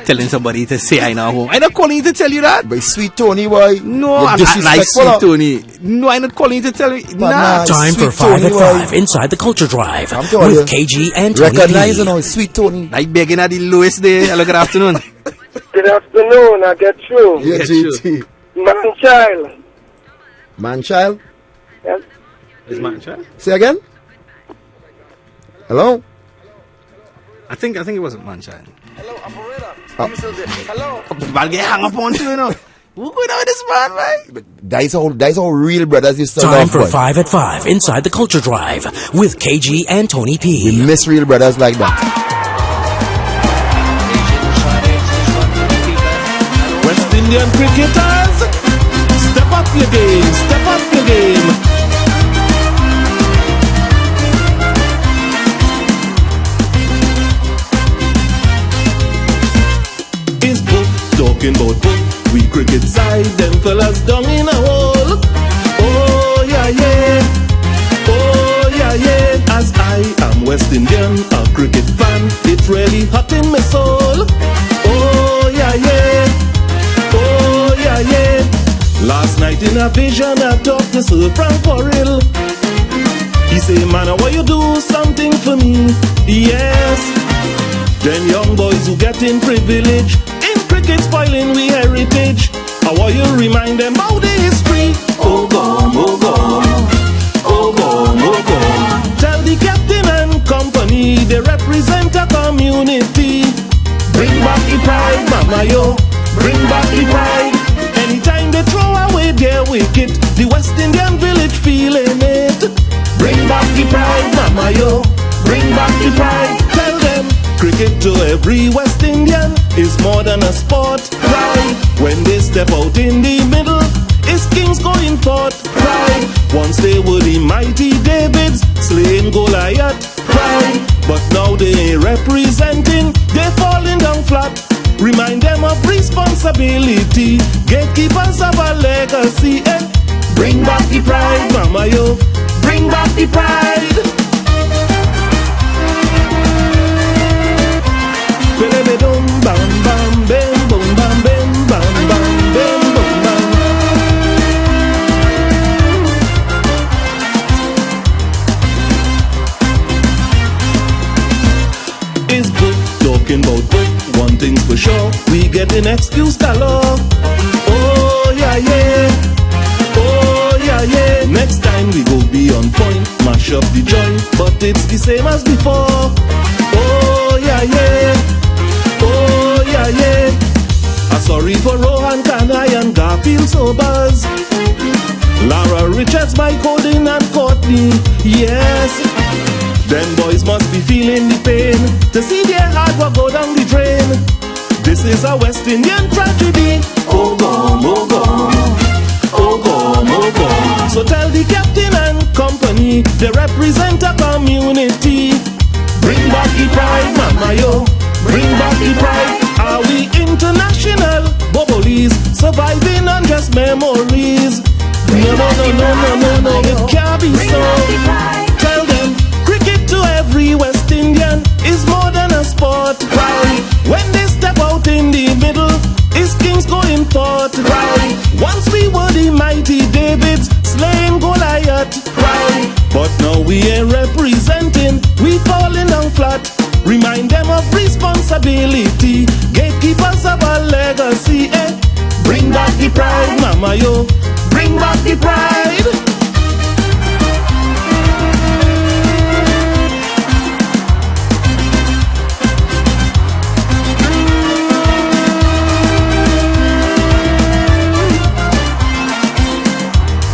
telling somebody to say I'm not home. I'm not calling you to tell you that. But Sweet Tony, boy. No, You're I'm not like disrespectful. Sweet Tony. No, I'm not calling you to tell you. Nah. Time for Sweet 5 Tony, at boy. 5 inside the Culture Drive I'm telling with you. KG and Tony Recognize P. you know, it's Sweet Tony. Like begging at the lowest day. Hello, good afternoon. Good afternoon, I get through. Yeah, Get GT. Man child. Man child. Yes. Is my child? Say again. Hello. I think it wasn't Manchild. Hello, operator. Oh. You still there? Hello. I'll get hung up on too, you know. Who going on with this man, right? That's how real brothers used to Time love, for boy. 5 at 5 inside the Culture Drive with KG and Tony P. We miss real brothers like that. West Indian cricketers, step up your game, step up your game. talking about book. We cricket side, them fellas down in a hole. Oh yeah, yeah. Oh yeah, yeah. As I am West Indian, a cricket fan, it's really hot in my soul. Oh yeah, yeah. Oh yeah, yeah. Last night in a vision, I talked to Sir Frank Porrill. He say, man, why you do something for me? Yes. Them young boys who get in privilege, in cricket spoiling we heritage. How are you remind them about the history? Oh gone, oh gone, oh gone, oh gone. Tell the captain and company they represent a community. Bring back the pride, mama yo. Bring back the pride. Anytime they throw away their wicket, the West Indian village feeling it. Bring back the pride, mama yo. Bring back the pride. Tell them cricket to every West Indian is more than a sport. Pride. When they step out in the middle, it's kings going forth. Pride. Once they were the mighty Davids, slaying Goliath. Pride. But now they ain't representing, they falling down flat. Remind them of responsibility, gatekeepers of our legacy. Bring back the pride, mama yo. Bring back the pride. Bam bam bam boom bam bam bam bam bam boom bam. It's good talking about book. One thing's for sure, we get an excuse galore. Oh yeah yeah. Oh yeah yeah. Next time we go be on point, mash up the joint, but it's the same as before. Oh yeah yeah. Oh yeah yeah. I'm sorry for Rohan Kanai and Garfield Sobers, Lara Richards, Mike Holden and Courtney. Yes, them boys must be feeling the pain to see their hard work go down the drain. This is a West Indian tragedy. Oh gone, oh gone, oh gone, oh gone. So tell the captain and company they represent a community. Bring back the pride, mama yo. Bring back the pride. Are we international bobolies surviving on just memories? No, no, no, no, no, no, no. It can't be so. Tell them cricket to every West Indian is more than a sport. Right? When they step out in the middle, it's kings going forth. Right? Once we were the mighty Davids, slaying Goliath. Right? But now we ain't representing, we falling down flat. Remind them of responsibility, gatekeepers of our legacy. Bring back the pride, mama yo. Bring back the pride.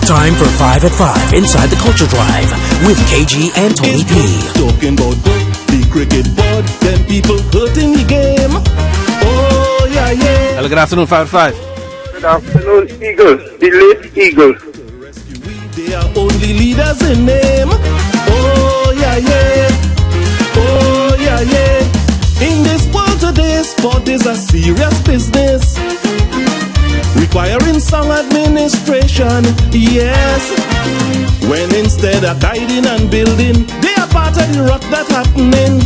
Time for 5 at 5 inside the Culture Drive with KG and Tony P. Talking about the cricket board, then people hurting the game. Oh yeah yeah. Hello, good afternoon, 5 at 5. Good afternoon, Eagles, the late Eagles. They are only leaders in name. Oh yeah yeah. Oh yeah yeah. In this world today, sport is a serious business, requiring some administration. Yes. When instead of guiding and building, they are part of the rock that's happening.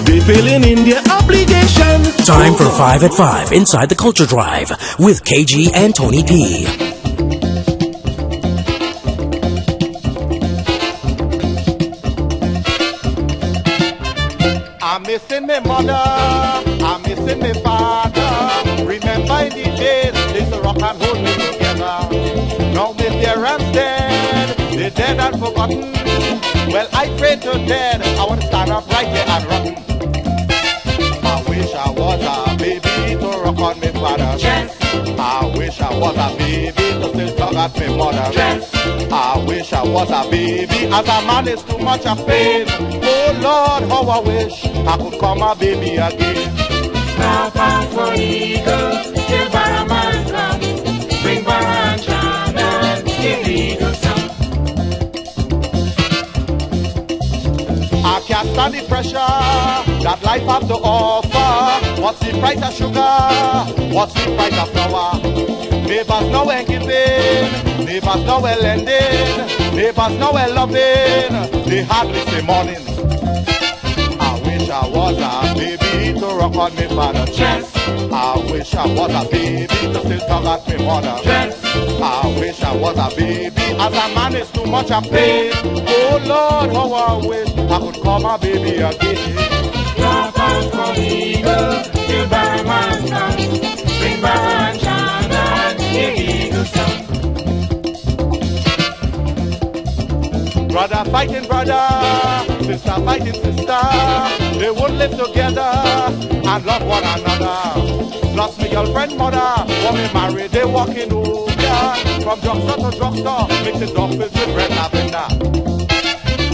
They failing in their obligation. Time for 5 at 5 inside the Culture Drive with KG and Tony P. I'm missing my mother, I'm missing my father. Remember in the days, they used to rock and hold me together. Now my parents dead, they're dead and forgotten. Well, I pray to dead, I want to stand up right there and rock. I wish I was a baby to rock on my father. Yes. I wish I was a baby to still talk at my mother. Yes. I wish I was a baby, as a man is too much of pain. Oh Lord, how I wish I could come a baby again. Now bound for eagle, till Baraman come. Bring Baran Chan and give eagle some. I can't stand the pressure that life has to offer. What's the price of sugar? What's the price of flour? Neighbors nowhere giving, neighbors nowhere lending, neighbors nowhere loving, they hardly say morning. I wish I was a baby to rock on me father's chest. I wish I was a baby to still talk at me mother's chest. I wish I was a baby, as a man is too much a pain. Oh Lord, how I wish I could call my baby again. Drop out for eagle, till Barman comes. Bring Baran Chan and the eagle song. Brother fighting brother, sister fighting sister. They would live together and love one another. Plus me girlfriend mother, when we married they walking over. From drugstore to drugstore, mixing dolphins with red lavender.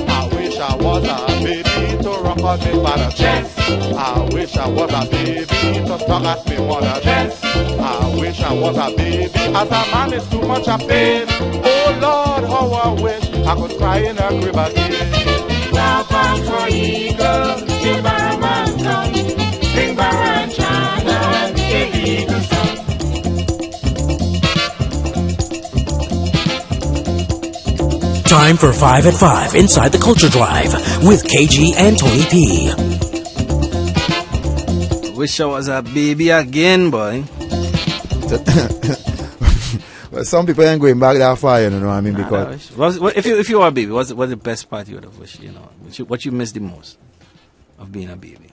I wish I was a baby to rock on me father's chest. I wish I was a baby to talk at me mother's chest. I wish I was a baby, as a man is too much a pain. Oh Lord, how I wish I could cry in a crib again. Drop out for eagle, till Barman comes. Bring Baran Chan and the eagle song. Time for 5 at 5 inside the Culture Drive with KG and Tony P. Wish I was a baby again, boy. Well, some people ain't going back that far, you know what I mean? Because if you were a baby, what's the best part you would have wished? You know, what you miss the most of being a baby?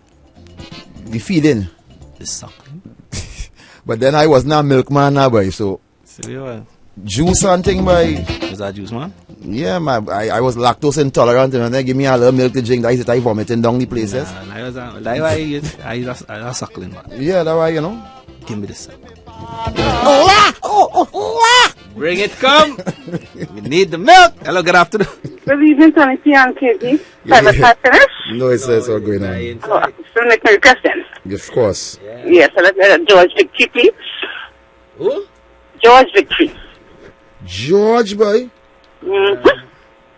the feeding. The suckling. But then I was not milkman now, boy. So juice and thing, boy. Was that juice, man? Yeah, man. I was lactose intolerant, and they give me a little milk to drink. I said I vomiting down the places. I was suckling, man. Yeah, that's why, you know. Give me the suck. Bring it, come. We need the milk. Hello, good afternoon. Good evening, Tony P and Katie. Time finish? No, it's all going on. Still make my request then. Of course. Yes, so let's George Victory, please. Who? George Victory. George, boy. Mm-hmm.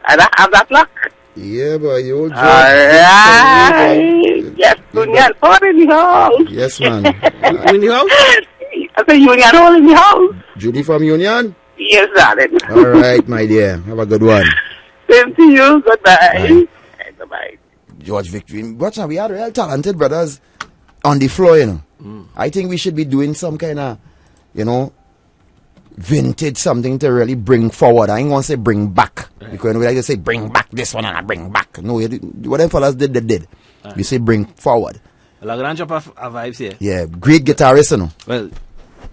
I don't have that luck. Yeah, boy, you old George. Alright. Yes, Union Hall in the house. Yes, man. In the house? I said Union Hall in the house. Judy from Union? Yes, darling. Alright, my dear. Have a good one. Same to you. Goodbye. Goodbye. George Victory. Watch now, we are real talented brothers on the floor, you know. I think we should be doing some kind of, you know, vintage something to really bring forward. I ain't gonna say bring back, because we like to say bring back this one and I bring back. No, whatever fellas did, they did. You say bring forward. La grand drop of vibes here. Yeah, great guitarist, you know.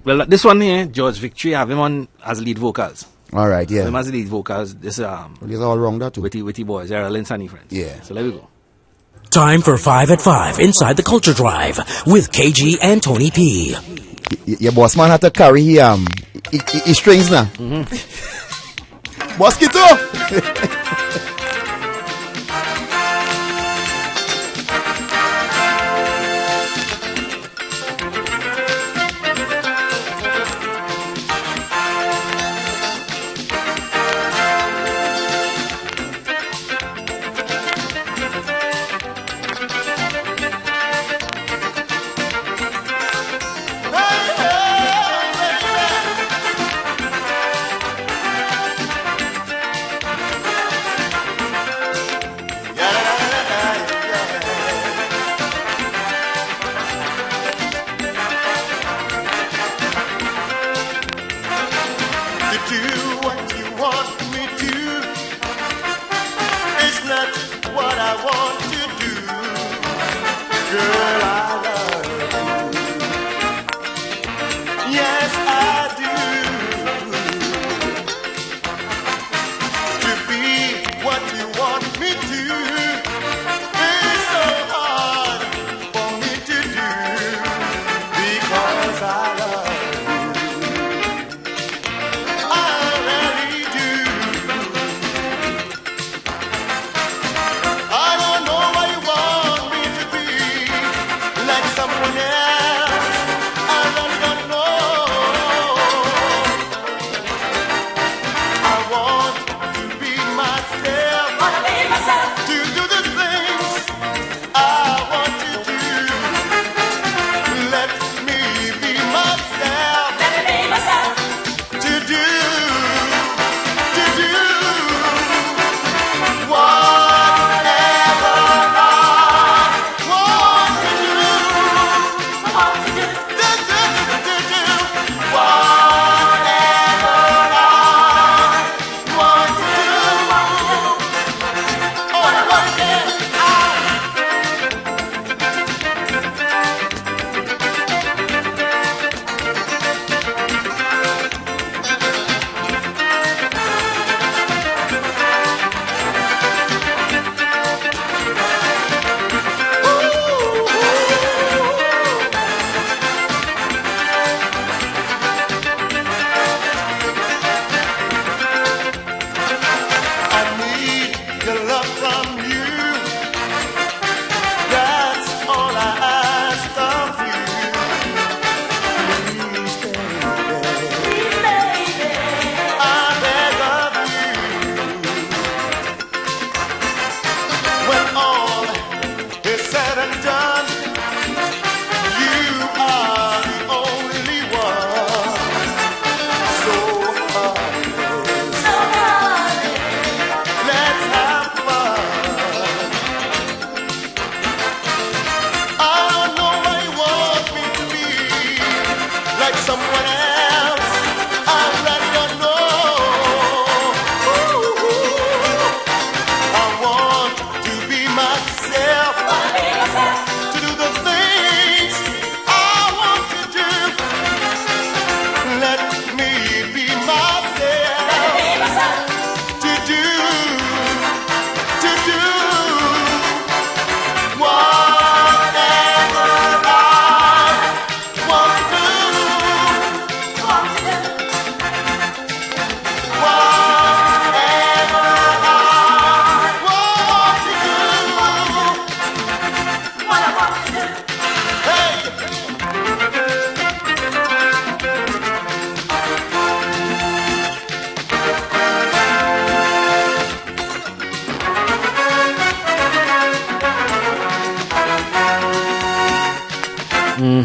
Well, this one here, George Victory, have him on as lead vocals. All right, yeah. Have him as lead vocals. This he's all wrong that too. Witty boys, they're Lynn Sunny friends. Yeah. So let me go. Time for 5 at 5 inside the Culture Drive with KG and Tony P. Your boss man had to carry his strings now. Mosquito!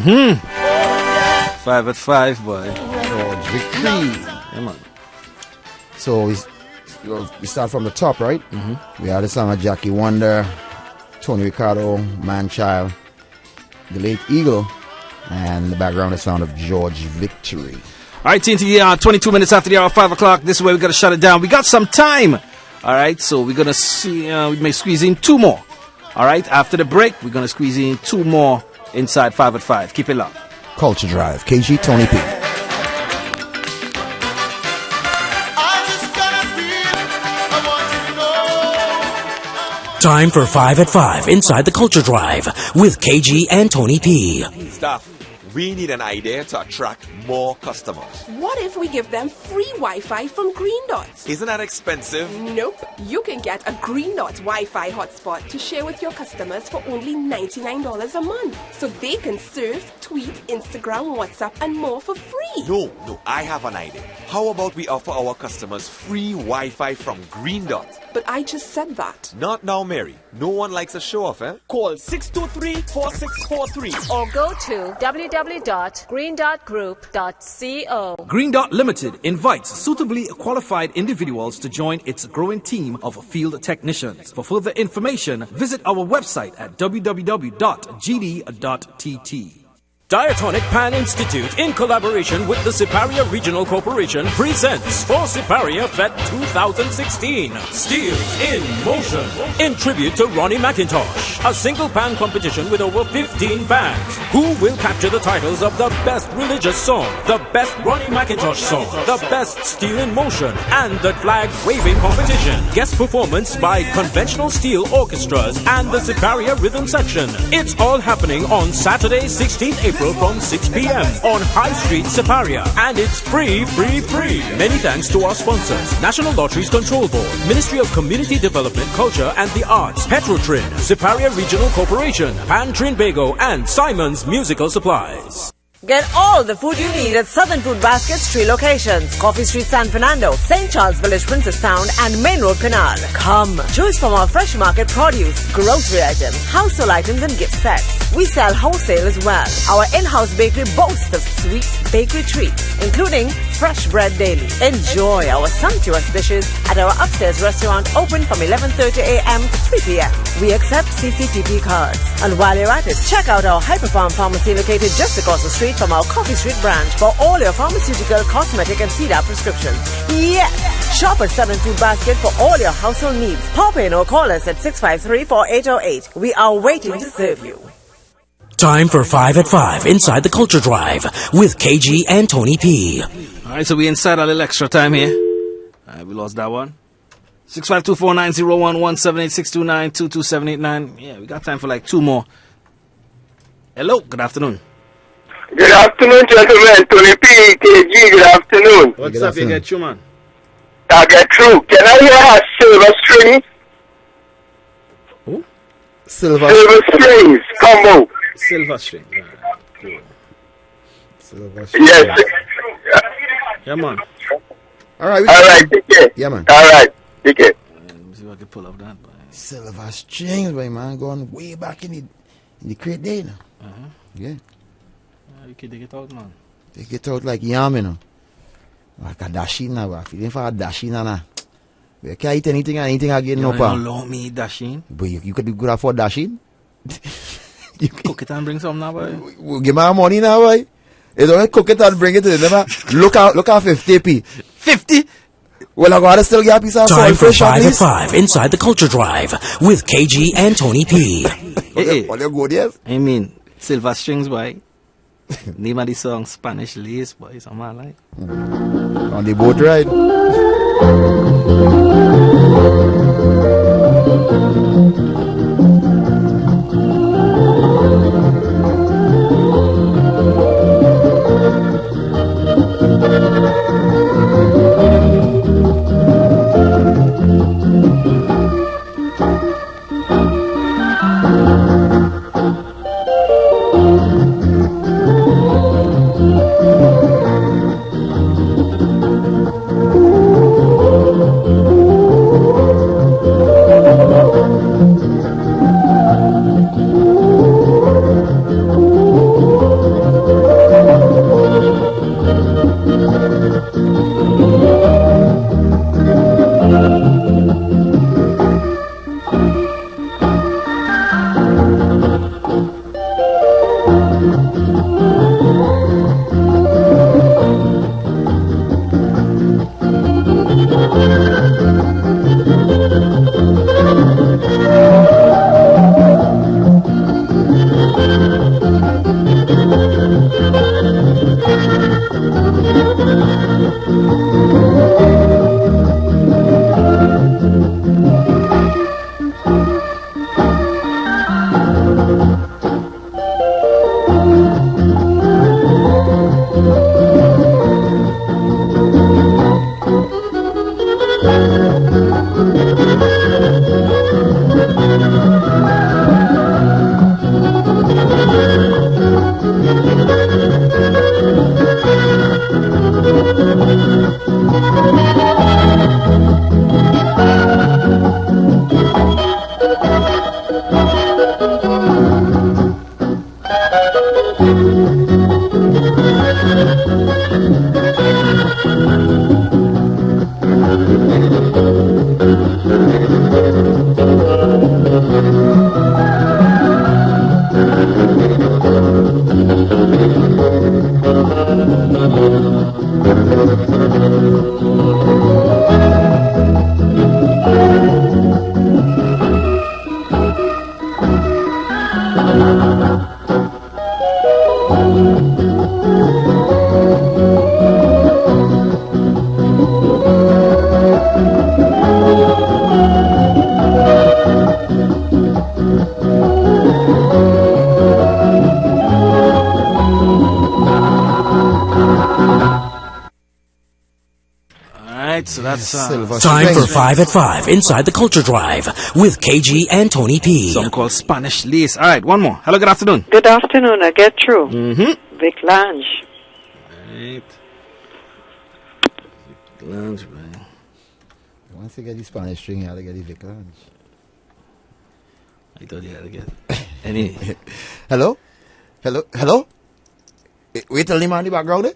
5 at 5, boy. George Victory. Yeah, man. So we start from the top, right? We had the song of Jackie Wonder, Tony Ricardo, Man-Child, the late Eagle, and the background the sound of George Victory. All right, TNT, 22 minutes after the hour, 5 o'clock. This is where we got to shut it down. We got some time. All right, so we're going to see, we may squeeze in 2 more. All right, after the break, we're going to squeeze in 2 more inside 5 at 5. Keep it locked. Culture Drive, KG, Tony P. Time for 5 at 5 inside the Culture Drive with KG and Tony P. Staff, we need an idea to attract more customers. What if we give them free Wi-Fi from Green Dots? Isn't that expensive? Nope. You can get a Green Dots Wi-Fi hotspot to share with your customers for only $99 a month. So they can surf, tweet, Instagram, WhatsApp, and more for free. No, I have an idea. How about we offer our customers free Wi-Fi from Green Dot? But I just said that. Not now, Mary. No one likes a show-off, eh? Call 623-4643 or go to www.greendotgroup.co. Green Dot Limited invites suitably qualified individuals to join its growing team of field technicians. For further information, visit our website at www.gd.tt. Diatonic Pan Institute, in collaboration with the Siparia Regional Corporation, presents For Siparia Fest 2016, Steels in Motion, in tribute to Ronnie McIntosh. A single pan competition with over 15 bands. Who will capture the titles of the best religious song, the best Ronnie McIntosh song, the best Steel in Motion, and the flag waving competition. Guest performance by conventional steel orchestras and the Siparia Rhythm Section. It's all happening on Saturday, 16th April from 6 p.m. on High Street, Siparia. And it's free. Many thanks to our sponsors: National Lotteries Control Board, Ministry of Community Development, Culture and the Arts, Petrotrin, Siparia Regional Corporation, Pan Trinidad, and Simon's Musical Supplies. Get all the food you need at Southern Food Basket's 3 locations: Coffee Street, San Fernando, St. Charles Village, Princestown, and Main Road, Canal. Come, choose from our fresh market produce, grocery items, household items, and gift sets. We sell wholesale as well. Our in-house bakery boasts of sweet bakery treats, including fresh bread daily. Enjoy our sumptuous dishes at our upstairs restaurant, open from 11:30 a.m. to 3 p.m. We accept CCTV cards. And while you're at it, check out our Hyperfarm Pharmacy located just across the street from our Coffee Street branch for all your pharmaceutical, cosmetic, and CDAP prescriptions. Yes! Shop at Southern Food Basket for all your household needs. Pop in or call us at 653-4808. We are waiting to serve you. Time for 5 at 5 inside the Culture Drive with KG and Tony P. Alright, so we inside a little extra time here. Alright, we lost that one. 652-4901-178-629-22789. Yeah, we got time for like 2 more. Hello, good afternoon. Good afternoon, gentlemen. Tony P, KG, good afternoon. What's up, you get you, man? I get through. Can I hear her silver strings? Who? Silver strings, combo. Silver string. Cool. Silver string. Yes. Yeah, man. Alright, take care. Yeah, man. Alright, take care. Let me see if I can pull up that. Silver strings, boy, man. Going way back in the crate day now. Yeah. You can dig it out, man. Take it out like yam, you know. Like a dasheen now, bro. Feeling for a dasheen now. You can't eat anything again, no, pa. You don't allow me dasheen? But you could be good at for dasheen. You cook it and bring some now, boy. We'll give my money now, boy. You don't cook it and bring it to them. Look at 50p. 50? Well, I gotta still get a piece of Time for fish, 5 at 5 inside the Culture Drive with KG and Tony P. Hey, what you good, yes? I mean, silver strings, boy. Name of the song Spanish Lace, boy. Something like. On the boat ride. So that's time for 5 at 5 inside the Culture Drive with KG and Tony P. Some called Spanish Lace. All right, one more. Hello, good afternoon. Good afternoon. I get through. Mm-hmm. Vic Lange. Right. Lange, man. Once you get the Spanish string, you have to get the Vic Lange. I thought you had to get any. Hello? Wait till the man in the background there.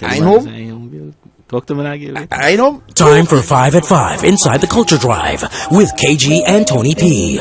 I know. Talk to me now. I know. Time for 5 at 5 inside the Culture Drive with KG and Tony P.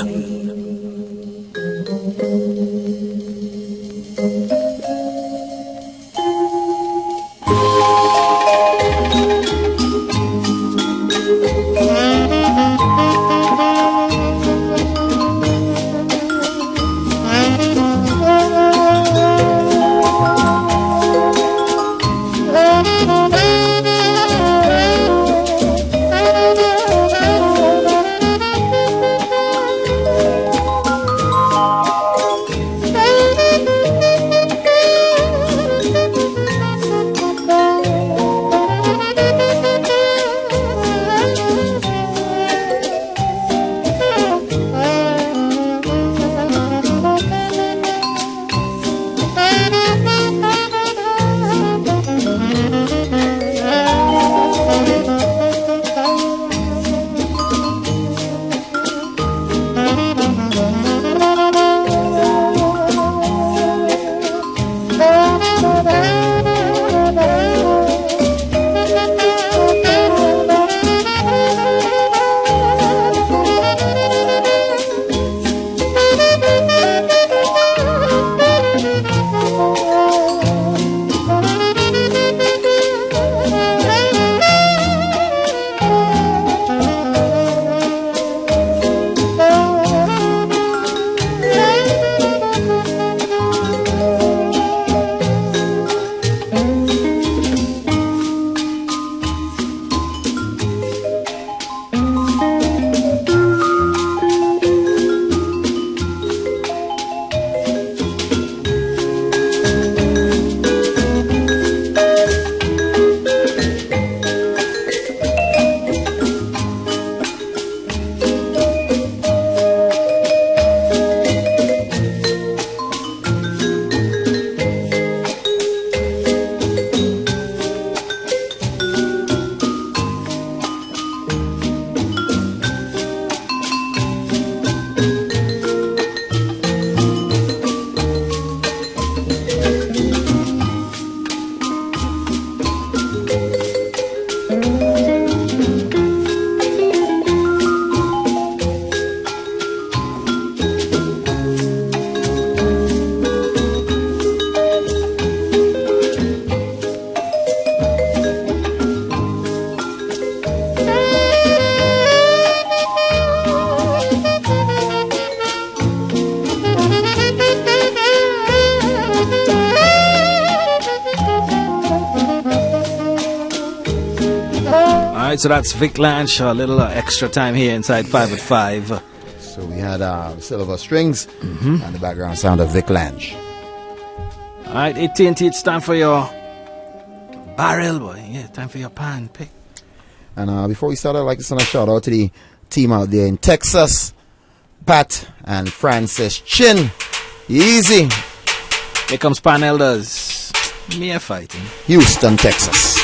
Alright, so that's Vic Lanch. A little extra time here inside 5 at 5. So we had Silver Strings and the background sound of Vic Lanch. Alright, AT&T, it's time for your barrel, boy. Yeah, time for your pan pick. And before we start, I'd like to send a shout out to the team out there in Texas, Pat and Francis Chin. Easy. Here comes Pan Elders. Me a fighting. Houston, Texas.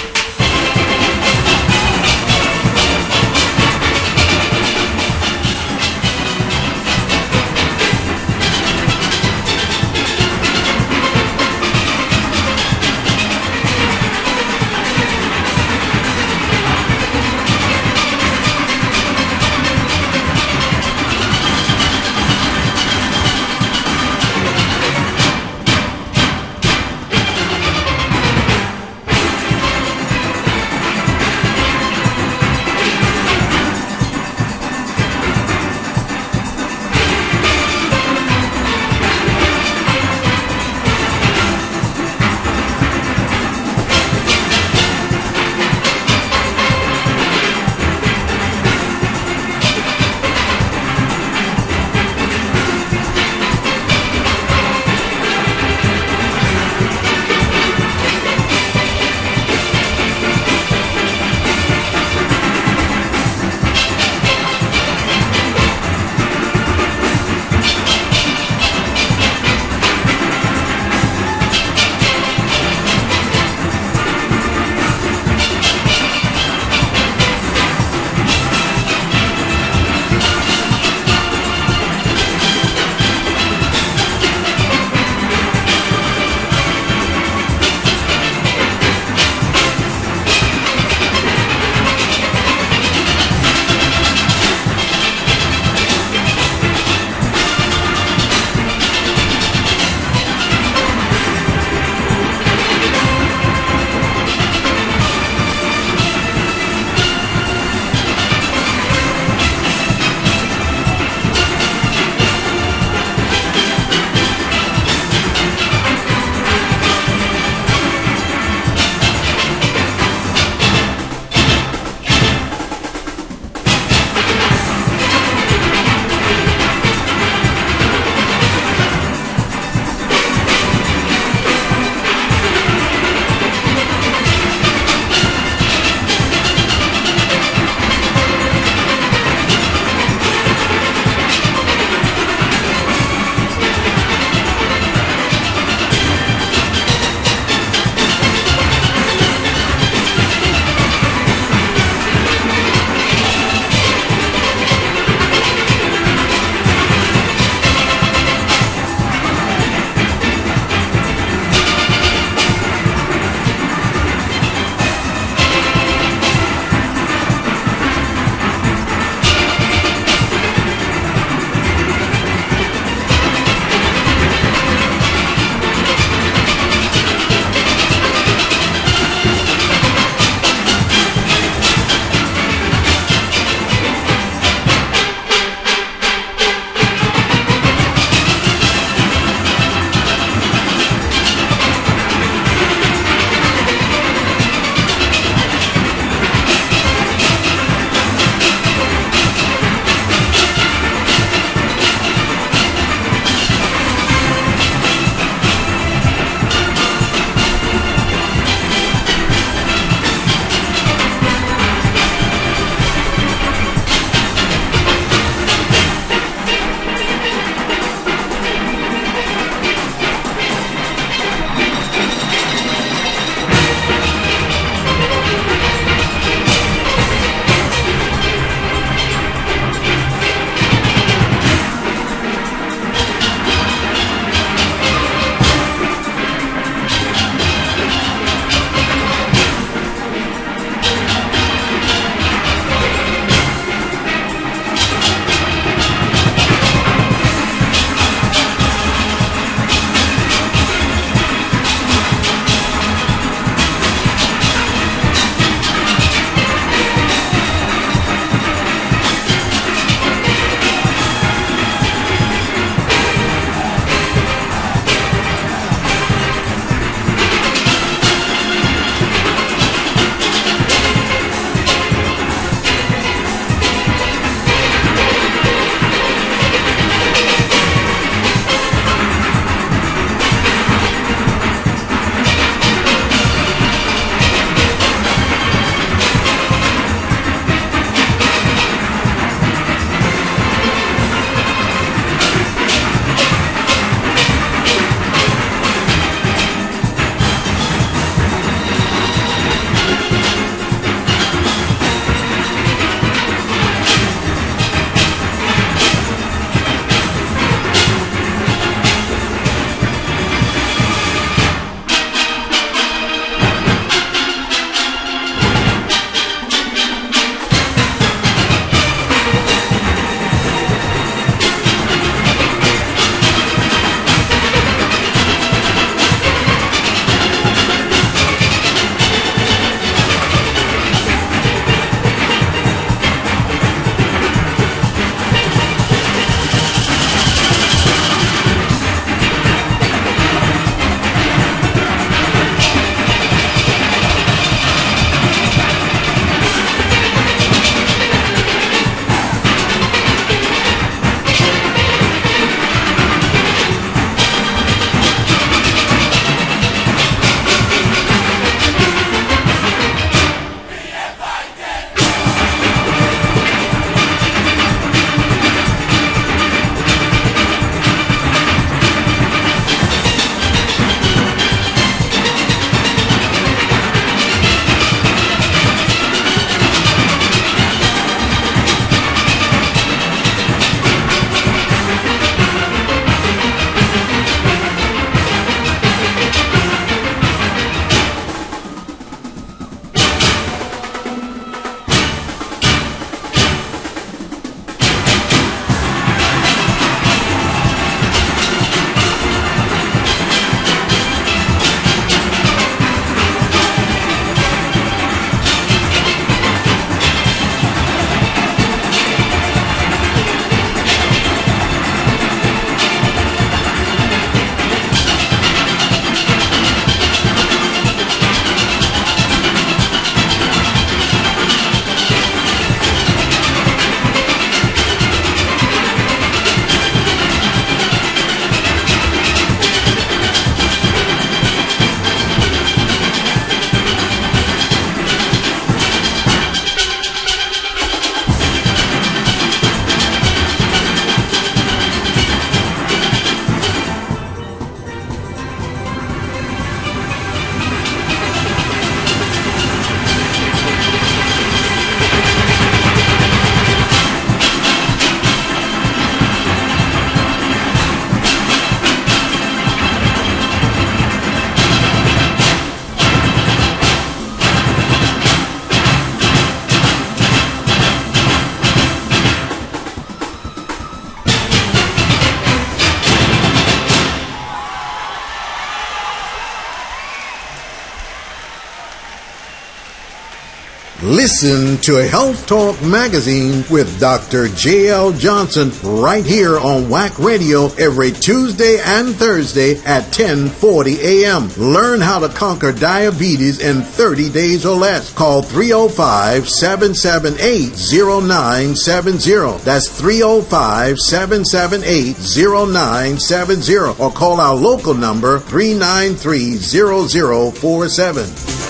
Listen to Health Talk Magazine with Dr. J.L. Johnson right here on Wack Radio every Tuesday and Thursday at 10:40 a.m. Learn how to conquer diabetes in 30 days or less. Call 305-778-0970. That's 305-778-0970. Or call our local number 393-0047.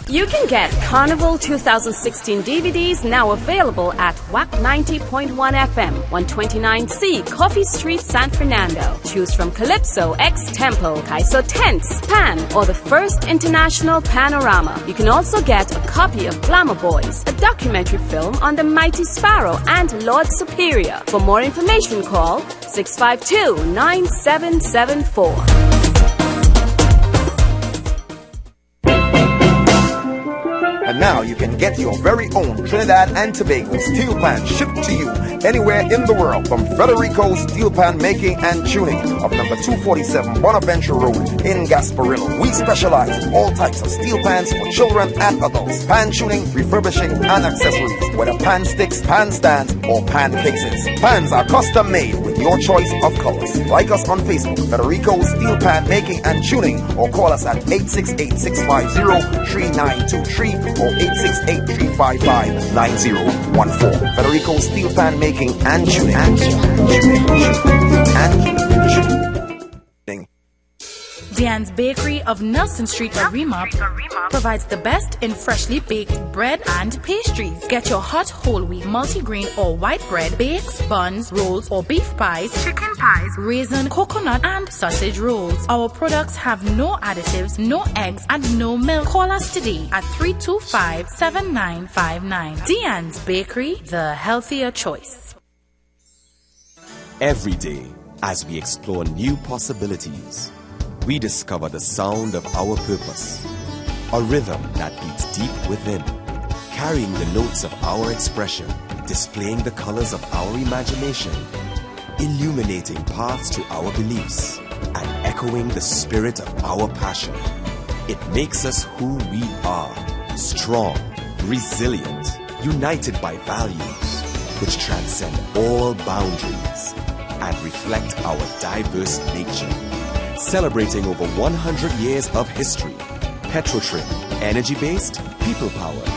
You can get Carnival 2016 DVDs now available at Wack 90.1 FM, 129C, Coffee Street, San Fernando. Choose from Calypso, X-Tempo, Kaiso Tents, Pan, or the first international panorama. You can also get a copy of Glamour Boys, a documentary film on the Mighty Sparrow and Lord Superior. For more information, call 652-9774. And now you can get your very own Trinidad and Tobago steel pan shipped to you anywhere in the world from Federico Steel Pan Making and Tuning of number 247 Bonaventure Road in Gasparillo. We specialize in all types of steel pans for children and adults. Pan tuning, refurbishing, and accessories, whether pan sticks, pan stands, or pan cases. Pans are custom made with your choice of colors. Like us on Facebook, Federico Steel Pan Making and Tuning, or call us at 868-650-3923 or 868-355-9014. Federico Steel Pan Making and Tuning. Dan's Bakery of Nelson Street, Arima, provides the best in freshly baked bread and pastries. Get your hot whole wheat, multigrain or white bread, bakes, buns, rolls or beef pies, chicken pies, raisin, coconut and sausage rolls. Our products have no additives, no eggs and no milk. Call us today at 325-7959. Dan's Bakery, the healthier choice. Every day, as we explore new possibilities, we discover the sound of our purpose, a rhythm that beats deep within, carrying the notes of our expression, displaying the colors of our imagination, illuminating paths to our beliefs, and echoing the spirit of our passion. It makes us who we are, strong, resilient, united by values which transcend all boundaries and reflect our diverse nature. Celebrating over 100 years of history. Petrotrim, energy-based, people-powered.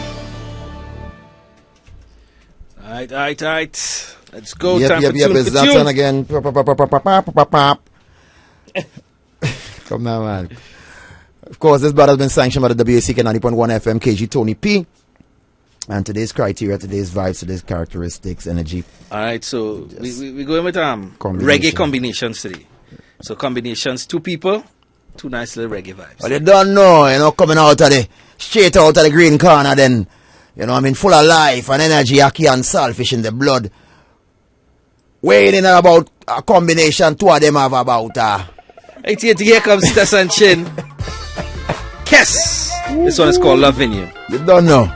All right. Let's go. Yep, Time for tune it's for that tune. one again. Come now, man. Of course, this battle has been sanctioned by the WACK 90.1 FM, KG Tony P. And today's criteria, today's vibes, today's characteristics, energy. All right, so we going with reggae combinations today. So combinations, two people, two nice little reggae vibes. Well, you don't know, coming out of straight out of the green corner then, full of life and energy, ackee and saltfish in the blood. Weighing in about a combination, two of them have about here comes Tess and Chin. Kiss! This one is called Loving You. You don't know.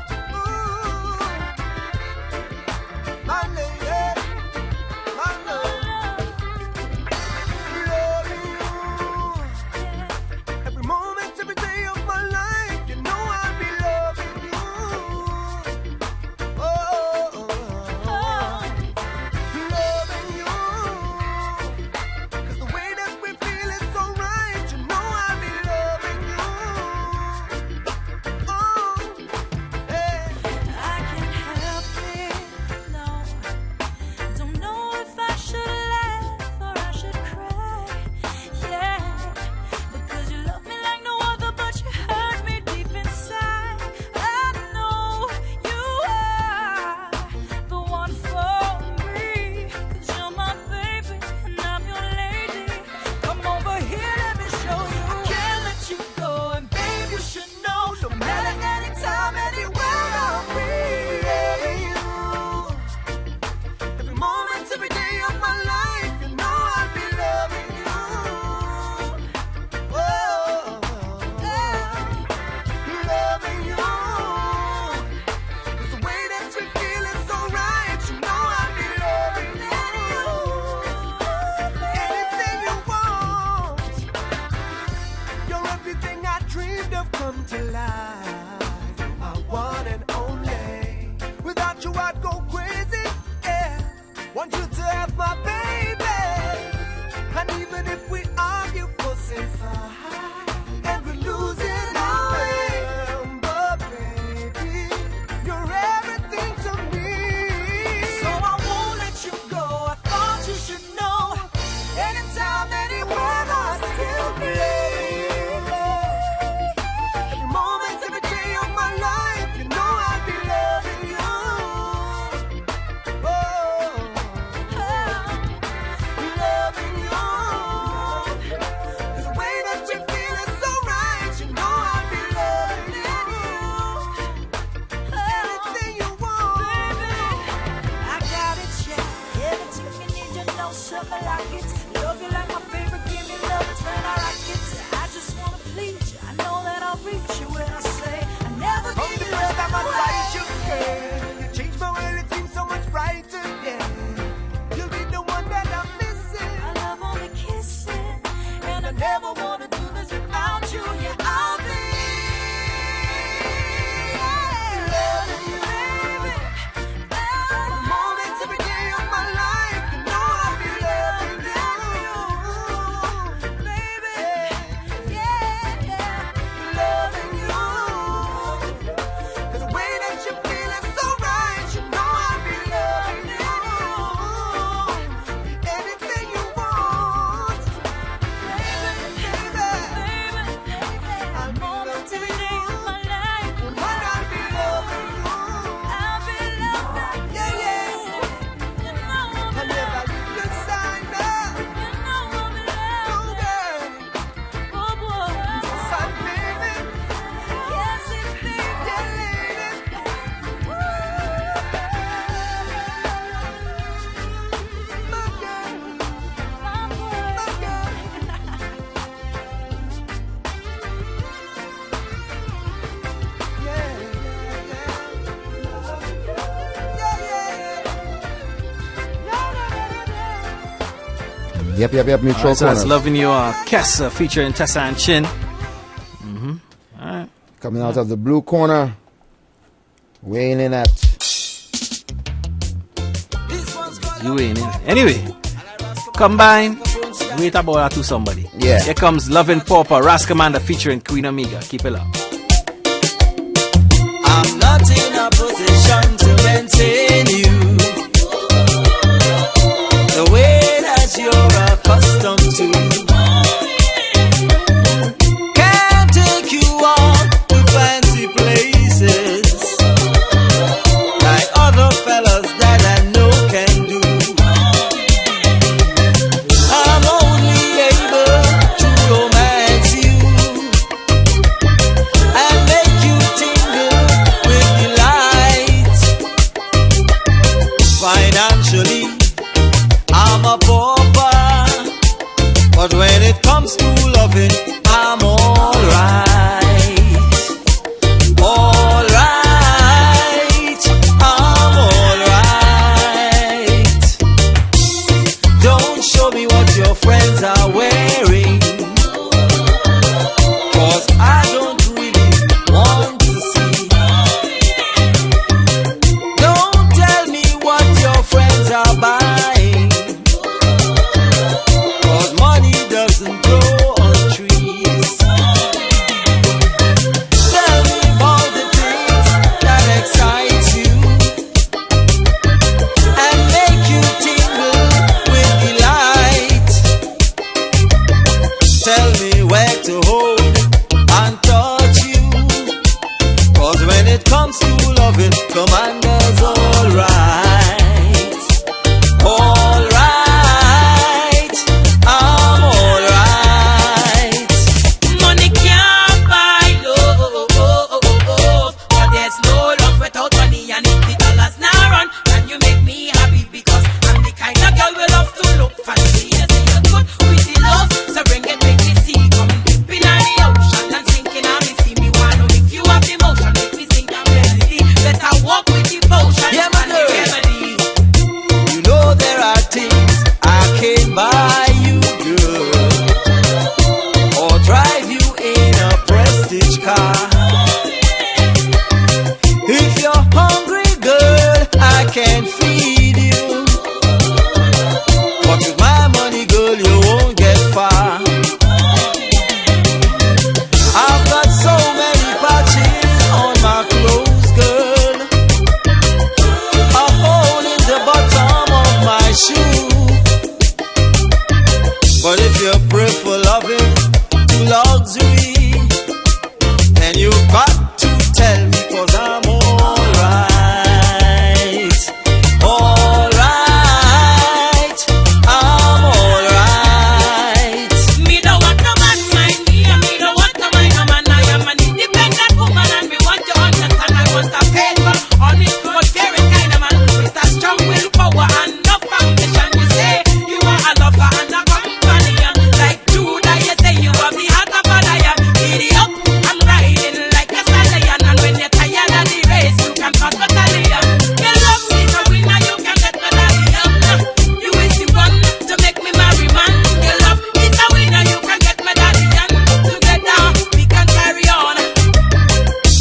of my baby. And even if we argue, fussing fight, and we're losing our way, but baby, you're everything to me. So I won't let you go. I thought you should know. Anytime, anywhere, I still believe. Every moment, every day of my life, you know I'll be loving you. Oh, loving you. 'Cause the way that you feel is so right, you know I'll be loving you. Anything you want, baby, I got it, yeah. Everything you need, you know, something like it. Love you like my favorite, give me love, it's when I rock it. I just wanna please you, I know that I'll reach you when I say I never give you up. I'm beside you, girl. You change my world, it seems so much brighter, yeah. You'll be the one that I'm missing. I love only kissing, and I never wanna do this without you. Yeah, I'll be loving you, baby. Every moment, every day of my life, you know I'll be loving you, baby. Yeah, loving you. 'Cause the way that you feel is so right, you know I'll be loving you. Anything you want, baby, I'll be loving you. I'll be loving you. I'll be loving you. Yeah. I'll never leave your side now. No, girl. Oh, boy. Son, baby. Yes, it's baby. Yeah, lady. My girl. My girl. Yep, mutual Alright, so that's corners. Loving You, Kessa featuring Tessa and Chin. Alright. Coming out of the blue corner, weighing in at. You ain't in. Anyway, combine. Wait about to somebody. Yeah. Here comes Loving Pauper, Rascamanda featuring Queen Amiga. Keep it up. I'm not in a position to maintain you the way that you're accustomed to. Can't take you on to fancy places like other fellas that I know can do. I'm only able to romance you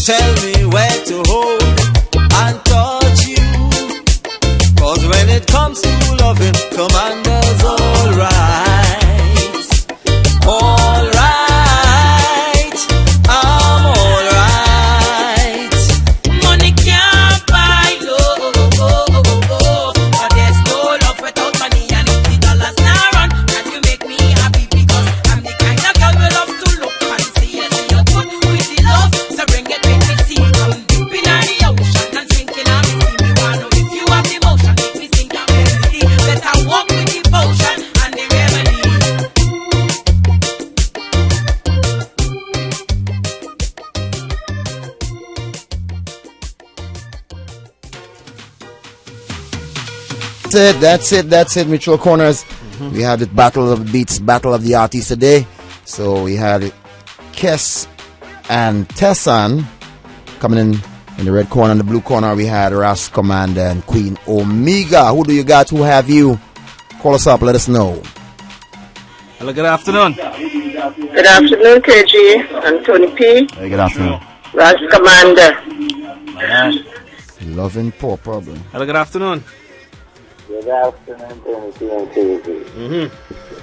tell me where to hold and touch you. 'Cause when it comes to loving, Commander's alright. Alright, I'm alright. Money can't buy love, but there's no love without money. And if the dollars now run, that will make me happy, because I'm the kind of girl who love to look fancy. And see you good with the love, so bring it, make me see. I'm deep in the ocean and sinking on me. See me wanna know if you have the motion, make me sing a melody. Better walk with devotion and the remedy. That's it, Mutual Corners. We had the Battle of the Beats, Battle of the Artists today. So we had Kes and Tessan coming in the red corner. In the blue corner, we had Ras Commander and Queen Omega. Who do you got? Who have you? Call us up, let us know. Hello, good afternoon. Good afternoon, KG and Tony P. Hey, good afternoon. Ras Commander. Loving poor problem. Hello, good afternoon. Good afternoon, Tony P and KG.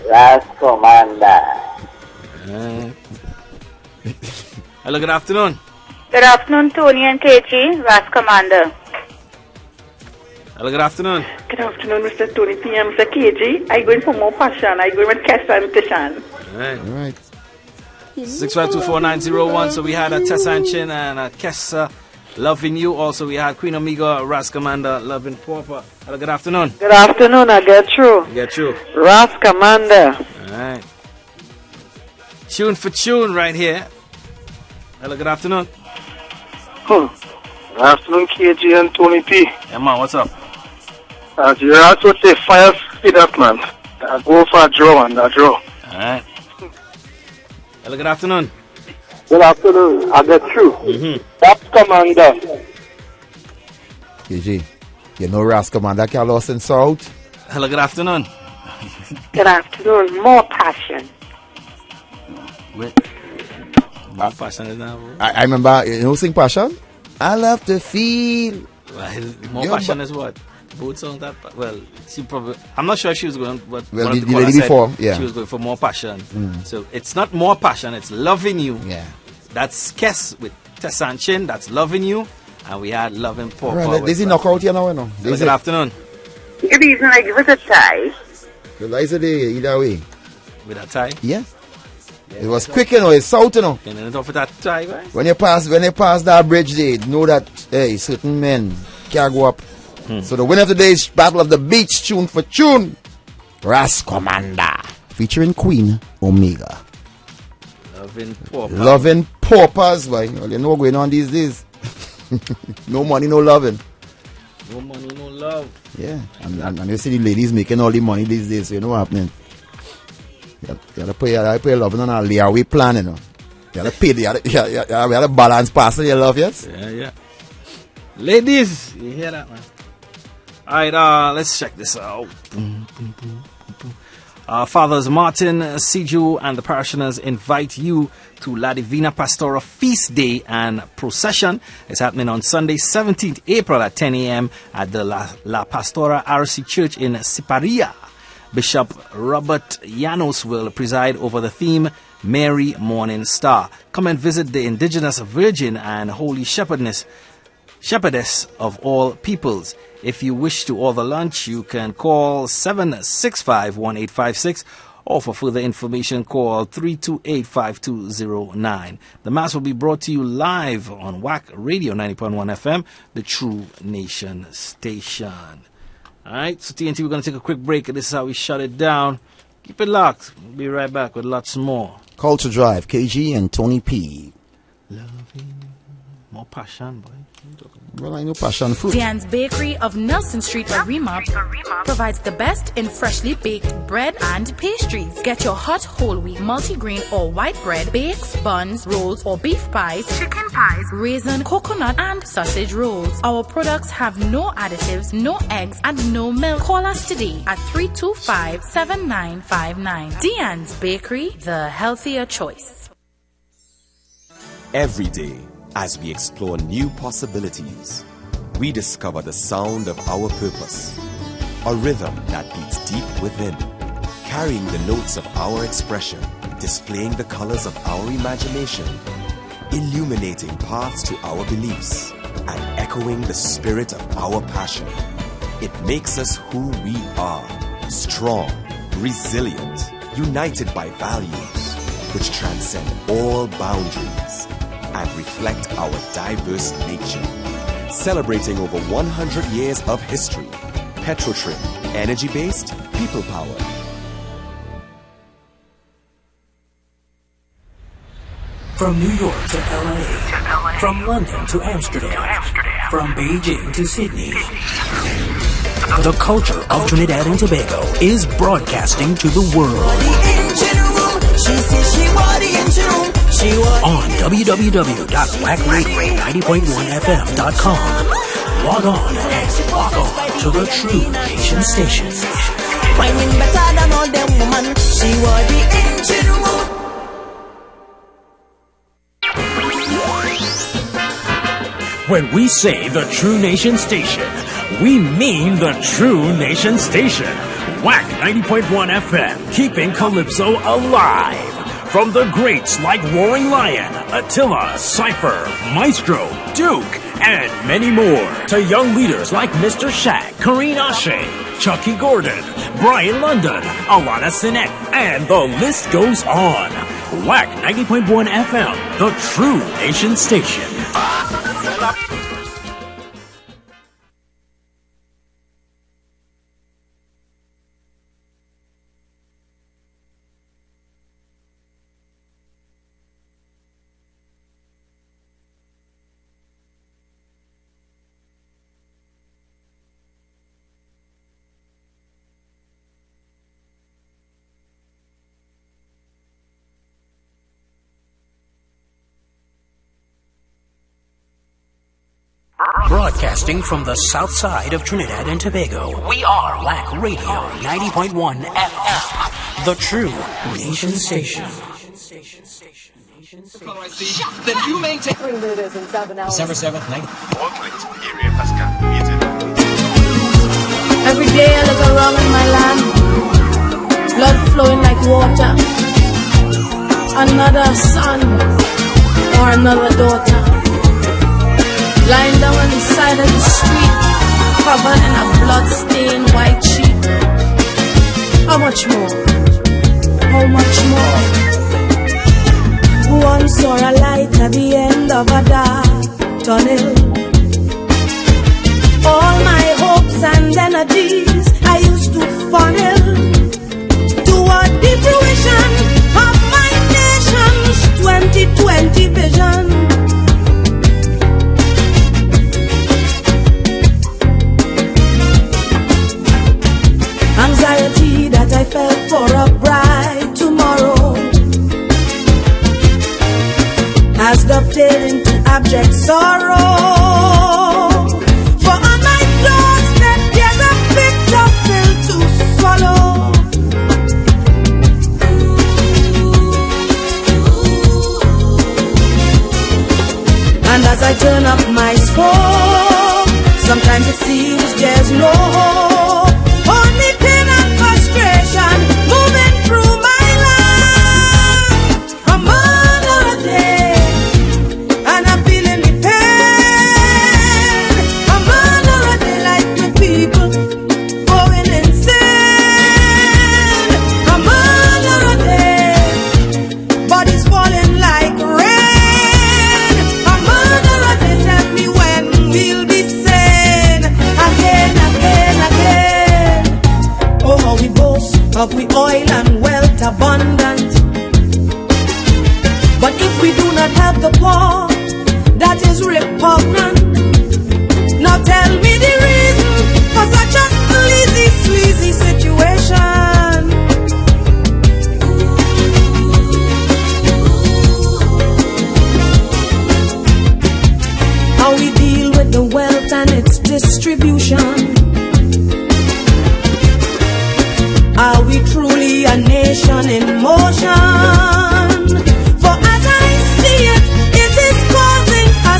Ras Commander. Hello, good afternoon. Good afternoon, Tony and KG. Ras Commander. Hello, good afternoon. Good afternoon, Mr. Tony P and Mr. KG. I'm going for more passion. I'm going with Kessa and Tishan. All right. 6524901. So we had a Tessan Chin and a Kessa Loving You. Also, we had Queen Omega, Ras Commander, Loving Pauper. Hello, good afternoon. Good afternoon, I get through. Get through. Ras Commander. All right. Tune for tune right here. Hello, good afternoon. Good afternoon, KG and Tony P. Yeah, man, what's up? As you also say, fire speed up, man. I go for a draw, man, a draw. All right. Hello, good afternoon. Good afternoon, I get through. Ras Commander. KG, you know Ras Commander can lost in South? Hello, good afternoon. Good afternoon, more passion. Wait. More passion is now. I remember, you know, sing Passion? I love to feel. More passion is what? Both songs that. Well, she probably. I'm not sure if she was going. But well, the lady before, yeah. She was going for more passion. So it's not more passion. It's loving you. Yeah. That's Kes with Tessan Chin. That's loving you, and we had loving Paul. Right, there's a knockout here now, you know. Good afternoon. Good evening, I give it a tie. Good nice day, either way. With a tie? Yeah. It was quick, you know, it's South, you know. Can you off with that tie, right? When you pass that bridge, they know that, hey, certain men can't go up. So the winner of today's Battle of the Beach, tune for tune, Ras Commander, featuring Queen Omega. Loving paupers, boy. Well, you know what's going on these days. No money, no loving. No money, no love. Yeah, and you see the ladies making all the money these days, so you know what's happening. You gotta pay loving on a layaway plan, you know. You gotta pay, you gotta balance past your love, yes? Yeah. Ladies, you hear that, man? Alright, let's check this out. Fathers Martin, Siju, and the parishioners invite you to La Divina Pastora Feast Day and Procession. It's happening on Sunday, 17th April at 10 a.m. at the La Pastora RC Church in Siparia. Bishop Robert Llanos will preside over the theme Mary Morning Star. Come and visit the indigenous virgin and holy shepherdess of all peoples. If you wish to order lunch, you can call 765-1856 or for further information call 328-5209. The Mass will be brought to you live on Wack Radio 90.1 FM, the True Nation station. Alright, so TNT, we're going to take a quick break. This is how we shut it down. Keep it locked. We'll be right back with lots more. Culture Drive, KG and Tony P. Loving, more passion, boy. Well, I know passion fruit. Dan's Bakery of Nelson Street, Arima, provides the best in freshly baked bread and pastries. Get your hot whole wheat, multigrain or white bread, bakes, buns, rolls or beef pies, chicken pies, raisin, coconut and sausage rolls. Our products have no additives, no eggs and no milk. Call us today at 325-7959. Dan's Bakery, the healthier choice. Every day, As we explore new possibilities, we discover the sound of our purpose, a rhythm that beats deep within, carrying the notes of our expression, displaying the colors of our imagination, illuminating paths to our beliefs, and echoing the spirit of our passion. It makes us who we are, strong, resilient, united by values which transcend all boundaries and reflect our diverse nature. Celebrating over 100 years of history, Petrotrim, energy-based, people-powered. From New York to LA, from London to Amsterdam, from Beijing to Sydney, the culture of Trinidad and Tobago is broadcasting to the world. On www.wackradio90.1fm.com. Log on and log on to the True Nation Station. Whining better than all them woman. She was the engine room. When we say the True Nation Station, we mean the True Nation Station. Wack 90.1 FM, keeping Calypso alive. From the greats like Roaring Lion, Attila, Cypher, Maestro, Duke, and many more, to young leaders like Mr. Shaq, Kareen Ashe, Chucky Gordon, Brian London, Alana Sinet, and the list goes on. Wack 90.1 FM, the True Nation Station. Broadcasting from the south side of Trinidad and Tobago, we are Wack Radio 90.1 FM, the True Nation Station. Then you maintain. December 7th, 9th. Every day I look around in my land, blood flowing like water. Another son or another daughter lying down on the side of the street, covered in a blood-stained white sheet. How much more? How much more? One saw a light at the end of a dark tunnel. All my hopes and energies I used to funnel toward the fruition of my nation's 2020 vision. Anxiety that I felt for a bright tomorrow has dovetailed into abject sorrow. For on my doorstep there's a bitter pill to swallow. And as I turn up my scope, sometimes it seems there's no hope. Only pain and frustration moving through my life. I'm under a day, and I'm feeling the pain. I'm under a day like the people going insane. I'm under a day, bodies falling like rain. I'm under a day, tell me when we'll be sane. Again, again, again. Oh, how we boast of we oil and wealth abundant. But if we do not have the poor, that is repugnant. Now tell me the reason for such a sleazy, sleazy situation. How we deal with the wealth and its distribution. Are we truly a nation in motion? For as I see it, it is causing a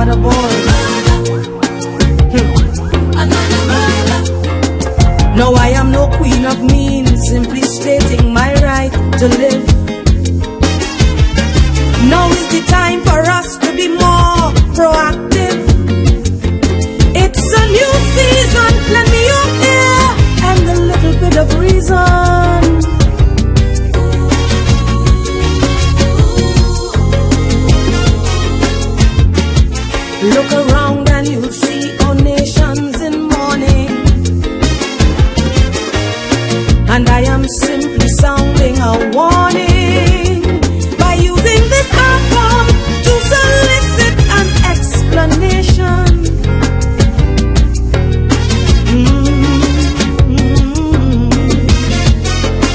murder boy. No, I am no queen of means, simply stating my right to live. Now is the time for us to be more proactive. It's a new season, plenty of air and a little bit of reason. Look around and you'll see our nations in mourning. And I am simply sounding a warning by using this art form to solicit an explanation.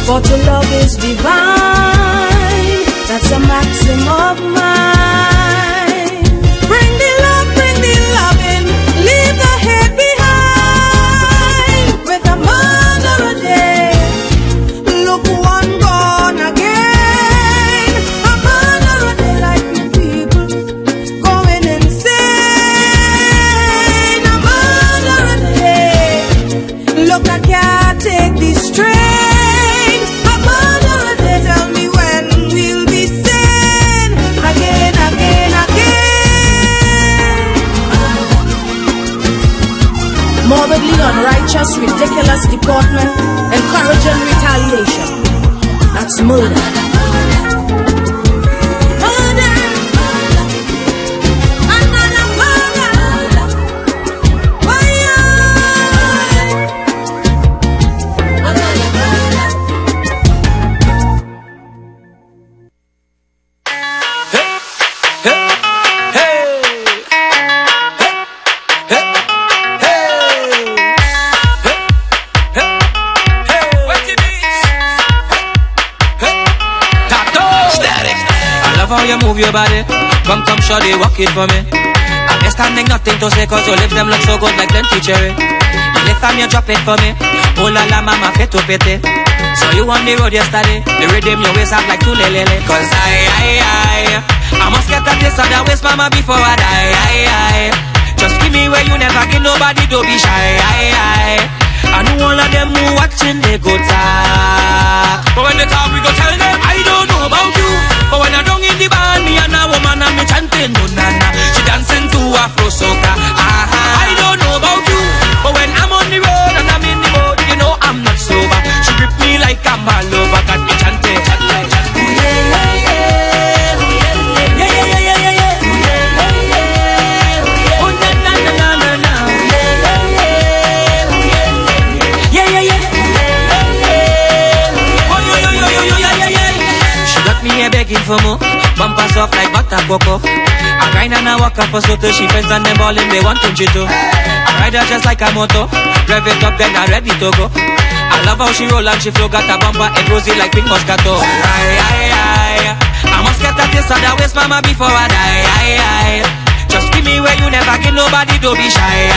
For to love is divine, that's a maxim of mine. Bring the loving, leave the hate behind. With a murder a day, look one gone again. A murder a day like the people going insane. A murder a day, look I can't take the strain. A murder a day, tell me when we'll be sane. Again, again, again. Morbidly unrighteous, ridiculous deportment, encouraging retaliation. That's murder. Murder. Another murder. Fire. Another murder. How you move your body, come shawty, walk it for me. I'm just standing nothing to say, cause your lips them look so good like plenty cherry. The lift time you drop it for me, oh la la mama fit to pity. So you on the road yesterday, the rhythm your waist up like two lele. Cause I must get a taste of that waist mama before I die. Just give me where you never give nobody, don't be shy. I know all of them who watching they go talk, but when they talk we go tell them I don't know about you. But when I don't in the band, me and a woman and me chanting no nana. She dancing to Afro soca. I don't know about you, but when I'm on the road and I'm in the boat, you know I'm not sober. She grip me like I'm all over, got me chanting. Begging for more, bumper soft like butter cocoa. I grind and I walk up for so till she friends and them ballin' they want to chito. I ride her just like a moto, rev it up then I ready to go. I love how she roll and she flow, got a bumper head rosy like pink moscato. I must get a taste of that waist mama before I die. Just give me where you never give nobody, don't be shy.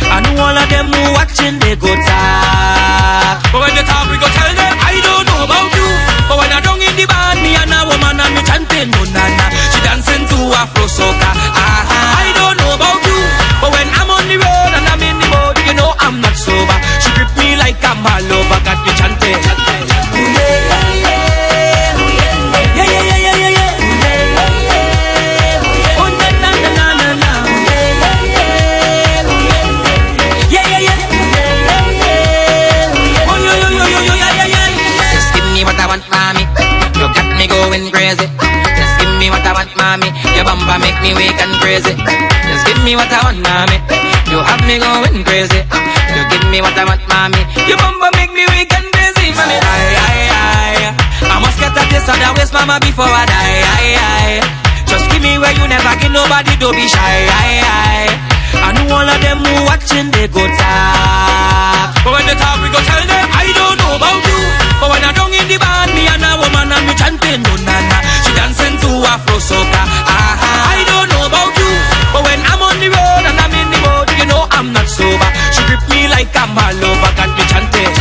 I know all of them who watching they go talk, but when they talk we go tell them I don't know about you. But when I don't in the band, me and a woman and me chanting no nana. She dancing to Afro soca. I don't know about you, but when I'm on the road and I'm in the boat, you know I'm not sober. She grip me like I'm all over, got me chanting. Going crazy, just give me what I want, mommy. Your bumper make me weak and crazy. Just give me what I want, mommy. You have me going crazy. You give me what I want, mommy. Your bumper make me weak and crazy, mommy. I must get a taste of that waist, mama, before I die. Just give me where you never give nobody, don't be shy. I know all of them who watching they go talk, but when they talk we go tell them I don't know about you. But when I don't in the band, me and a woman and me chanting no nana. She dancing to Afro soca. I don't know about you, but when I'm on the road and I'm in the boat, you know I'm not sober. She grip me like I'm all over, got me chanting.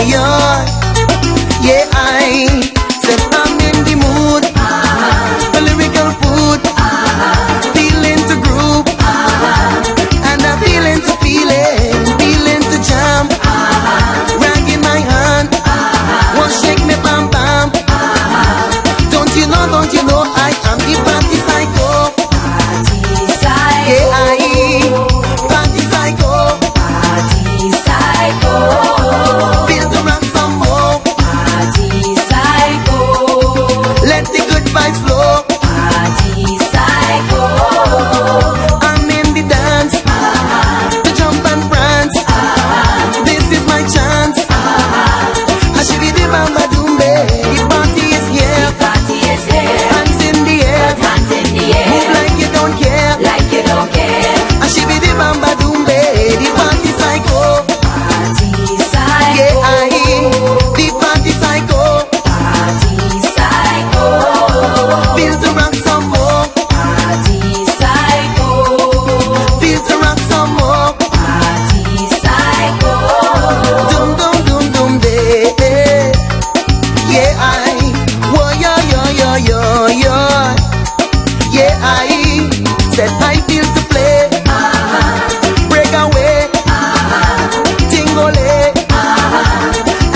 Yeah, I said I'm in the mood. A lyrical food. Feeling to groove. And I'm feeling to feeling to jam. Rag in my hand. Won't shake me bam bam. Don't you know I am the party psycho. Yeah, party psycho. Party psycho. Feel the rock some more. Party psycho. Let the good vibes flow. Party psycho. I'm in the dance. To jump and prance. This is my chance. I should be the bamba doombe. The party is here. The party is here. Hands in the air. Hands in the air. Move like you don't care. Like you don't care. I should be the bamba doombe. The party psycho. Party psycho. Yeah, the party psycho. Party psycho. Feel the rock some more. Party psycho. Feel the rock some more. Party psycho. Dum dum dum dum day. Yeah, whoa yo. Yeah, I said I feel to play. Break away. Tingle.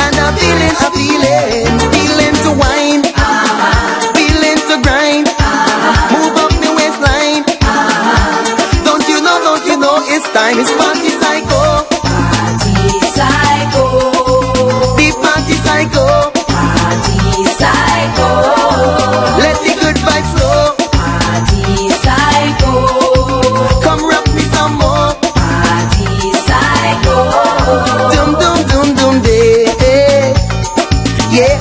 And I'm feeling to wine. Feeling to grind. Move up the waistline. Don't you know it's time. It's party psycho. Party psycho. The party psycho. Party psycho. Let the good vibes flow. Party psycho. Come rock me some more. Party psycho. Dum dum dum dum day. Yeah,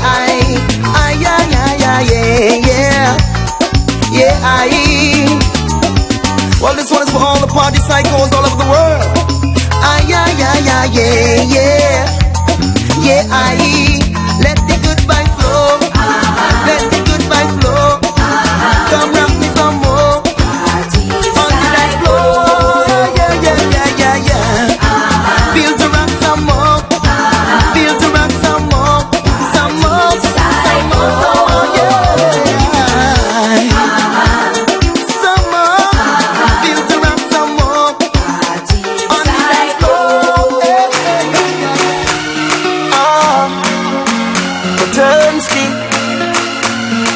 well, this one is for all the party psychos all over the world. Yeah, let the good vibes flow. Let the good vibes flow. Come rock me some more. On the dance floor. Yeah. Feel to rock some more. Feel to rock some more. Some more. Yeah. Some more. Feel to rock some more. On the dance floor. Turnsky,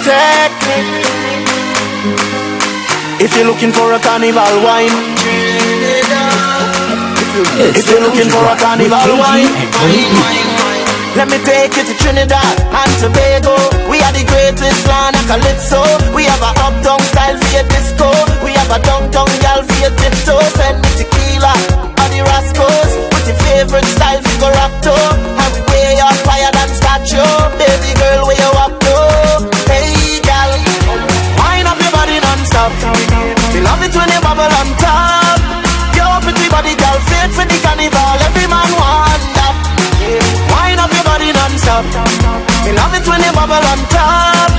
technique. If you're looking for a carnival wine, if you're looking for a carnival wine, let me take you to Trinidad and Tobago. We are the greatest land of calypso. We have a uptown style for your disco. We have a downtown gal for your tiptoe. Send me tequila or the Rascals with your favorite style for go rock to. And we way up higher than statue. Baby girl, where you up to? Hey gal, wind up your body non-stop. We love it when you bubble on top. Your pretty body gal, fit for the carnival. Every man want that. Wind up your body non-stop. We love it when you bubble on top.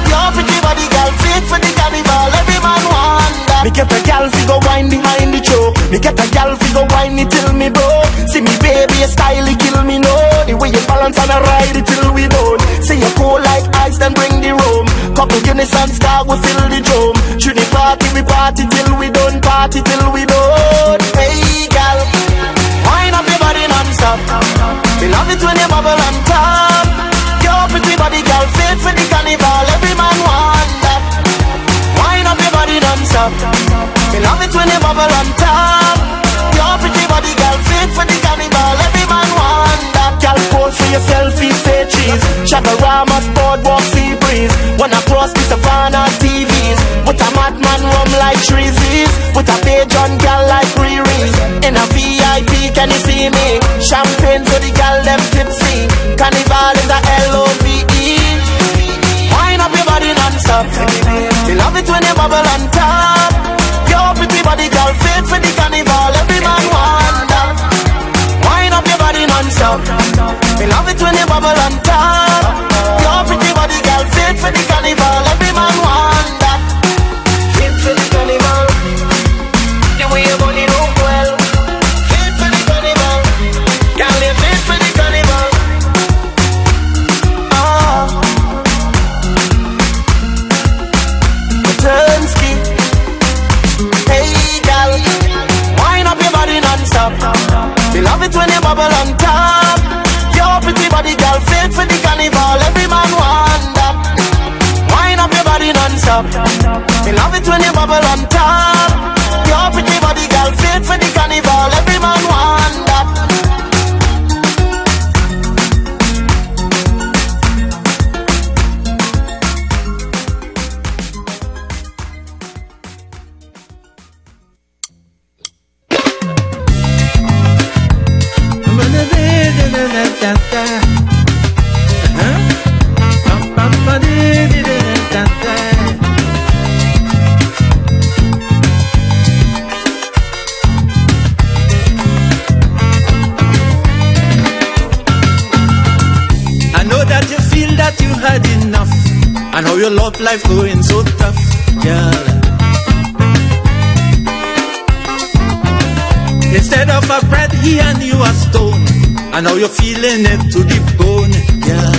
Your pretty body gal, fit for the carnival. Every man want that. Me get a gal fi go wine behind the choke. Me get a gal fi go wine it till me broke. See me baby, your style it kill me no. The way you balance and I ride it till we don't. Say you cold like ice, then bring the rum. Couple unison star, we fill the drum. Trini party, we party till we done. Party till we done. Hey gal, wind up your body non-stop. We love it when you bubble on top. Your pretty body gal, fit for the carnival. Every man want that. Wind up your body non-stop. We love it when you bubble on top. Your pretty body gal, fit for the carnival. Every man want that. Gal, pose for your selfie, say cheese. Chagarama's boardwalk, sea breeze. Wanna cross the savannah TVs. With a madman rum like Treesies. With a page on gal like Riri's. In a VIP, can you see me? Champagne so the gal them tipsy. Carnival is a LOVE. Wind up your body non-stop. We love it when you bubble on top. Your pretty body gal, fit for the carnival. Every man want that. Wind up your body non-stop. We love it when you bubble on top. Your pretty body gal, fit for the carnival. Every man want that. Fit for the carnival. The way your body look well. Fit for the carnival. Gal, you fit for the carnival. Hey, girl, wind up your body non-stop. Me love it when you bubble on top. Your pretty body, girl, fit for the carnival. Every man want that. Wind up your body non-stop. Me love it when you bubble on top. Your pretty body, girl, fit for the carnival. Every man want that. I know that you feel that you had enough, and how your love life going so tough, girl. Instead of a bread, he and you a stone, and how you're feeling it to the bone, girl.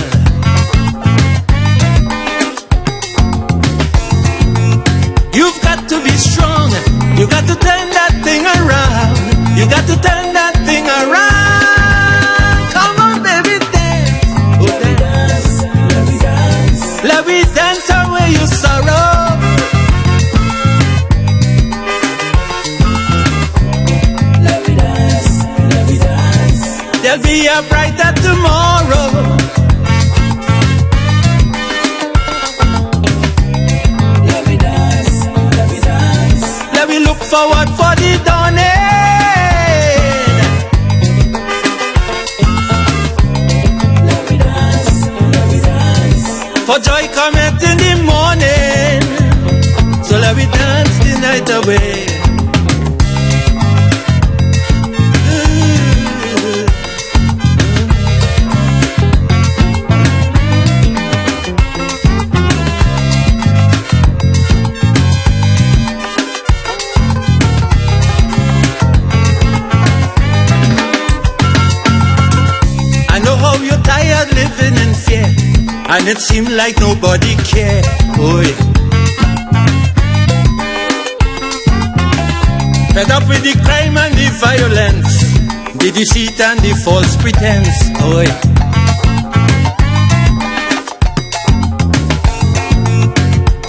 You've got to be strong. You got to turn that thing around. You got to turn that thing around. Come on, baby, dance. Oh, dance. Let me dance. Let me dance away your sorrow. Let me dance. Let me dance. There'll be a brighter tomorrow. Look forward for the dawning. Let me dance. For joy cometh in the morning. So let me dance the night away. Living in fear, and it seemed like nobody cared. Oh yeah. Fed up with the crime and the violence, the deceit and the false pretense. Oh yeah.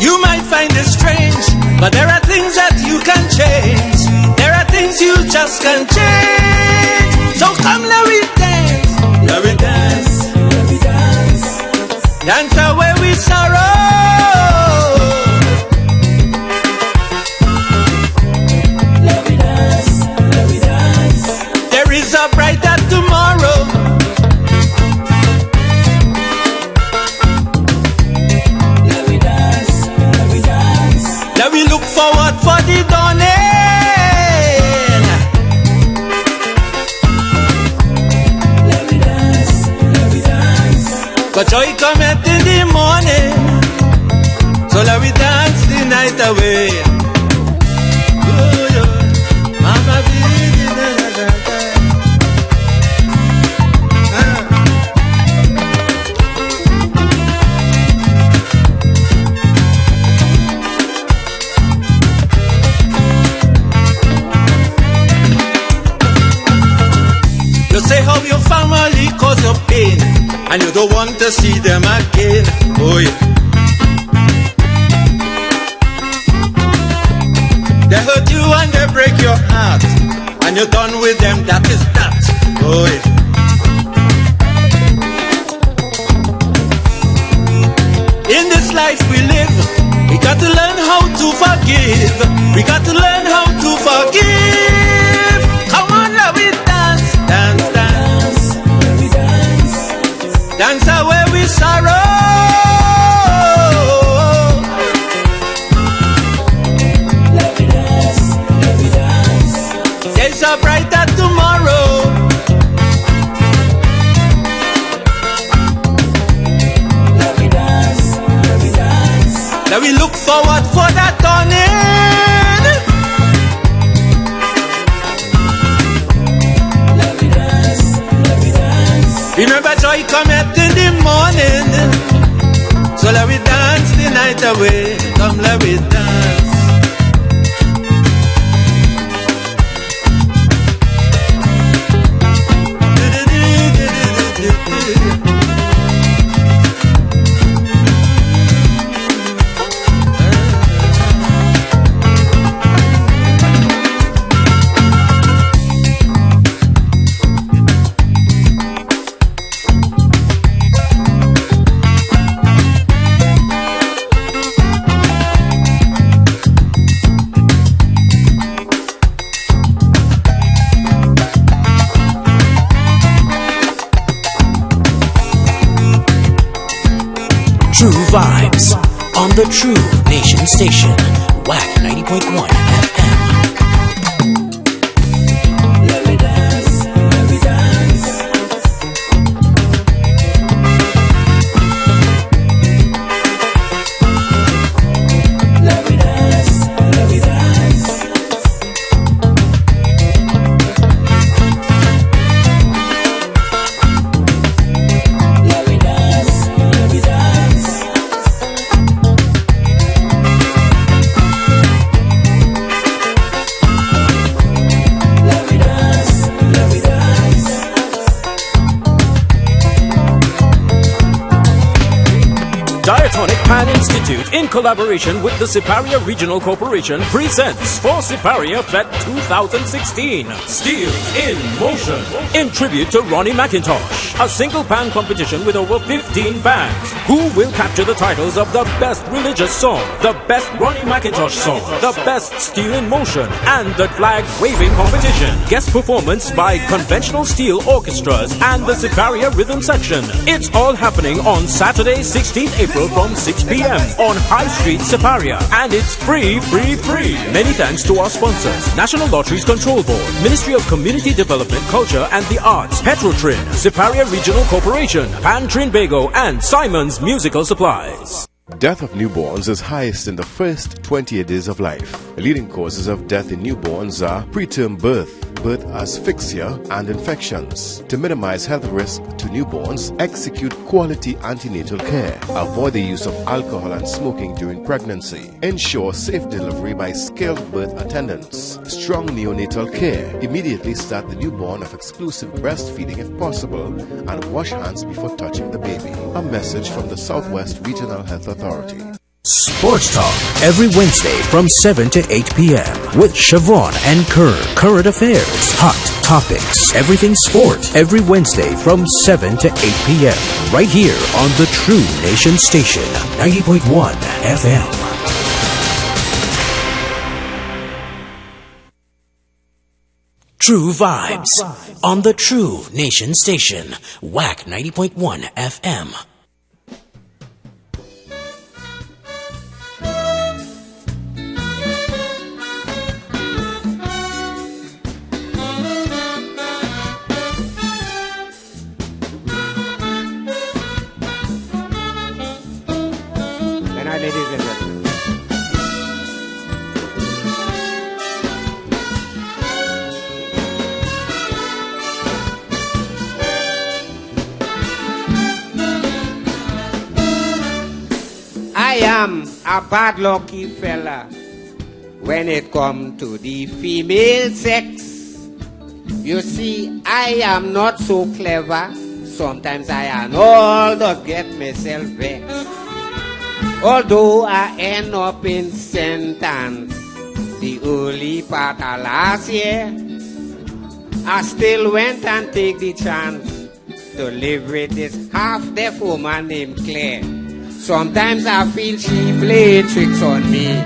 You might find it strange, but there are things that you can change. There are things you just can't change. So come, let me dance. Let me dance. Dance away with sorrow. Let me dance, let me dance. There is a brighter tomorrow. Let me dance, let me dance. Let me look forward for the dawning. Let me dance, let me dance. But joy cometh in the morning, so let me dance the night away. Oh, yeah. Mama, you say how your family cause you pain, and you don't want to see them again. Oh yeah. They hurt you and they break your heart, and you're done with them, that is that. Oh yeah. In this life we live, we got to learn how to forgive. We got to learn how to forgive. Come on, let me dance, dance, dance. Let me dance. Dance away with sorrow. Let me dance, let me dance. There's a brighter tomorrow. Let me dance, let me dance. Let me look forward for that dawning. Let me dance, let me dance. Remember joy cometh in the morning, so let me dance the night away. Come, let me dance. Vibes on the True Nation Station, Wack 90.1 FM. Let me dance, let me dance. Let me dance, let me dance. Let me dance, let me dance. Let me dance, let me dance. Diatonic Pan Institute, in collaboration with the Siparia Regional Corporation, presents for Siparia Fest 2016, Steel in Motion, in tribute to Ronnie McIntosh. A single pan competition with over 15 bands. Who will capture the titles of the best religious song, the best Ronnie McIntosh song, the best Steel in Motion, and the flag waving competition? Guest performance by conventional steel orchestras and the Siparia Rhythm Section. It's all happening on Saturday, 16th April from 6 p.m. on High Street, Siparia. And it's free. Many thanks to our sponsors: National Lotteries Control Board, Ministry of Community Development, Culture and the Arts, Petrotrin, Siparia Regional Corporation, Pan Trinbago, and Simon's Musical Supplies. Death of newborns is highest in the first 28 days of life. The leading causes of death in newborns are preterm birth, birth asphyxia, and infections. To minimize health risk to newborns, execute quality antenatal care. Avoid the use of alcohol and smoking during pregnancy. Ensure safe delivery by skilled birth attendants. Strong neonatal care. Immediately start the newborn of exclusive breastfeeding if possible, and wash hands before touching the baby. A message from the Southwest Regional Health Authority. Sports Talk every Wednesday from 7 to 8 p.m. with Siobhan and Kern. Current affairs, hot topics, everything sport. Every Wednesday from 7 to 8 p.m. right here on the True Nation Station, 90.1 FM. True Vibes on the True Nation Station, Wack 90.1 FM. I am a bad lucky fella when it come to the female sex. You see, I am not so clever. Sometimes I and all does get myself vexed. Although I end up in sentence the early part of last year, I still went and take the chance to live with this half-deaf woman named Claire. Sometimes I feel she played tricks on me.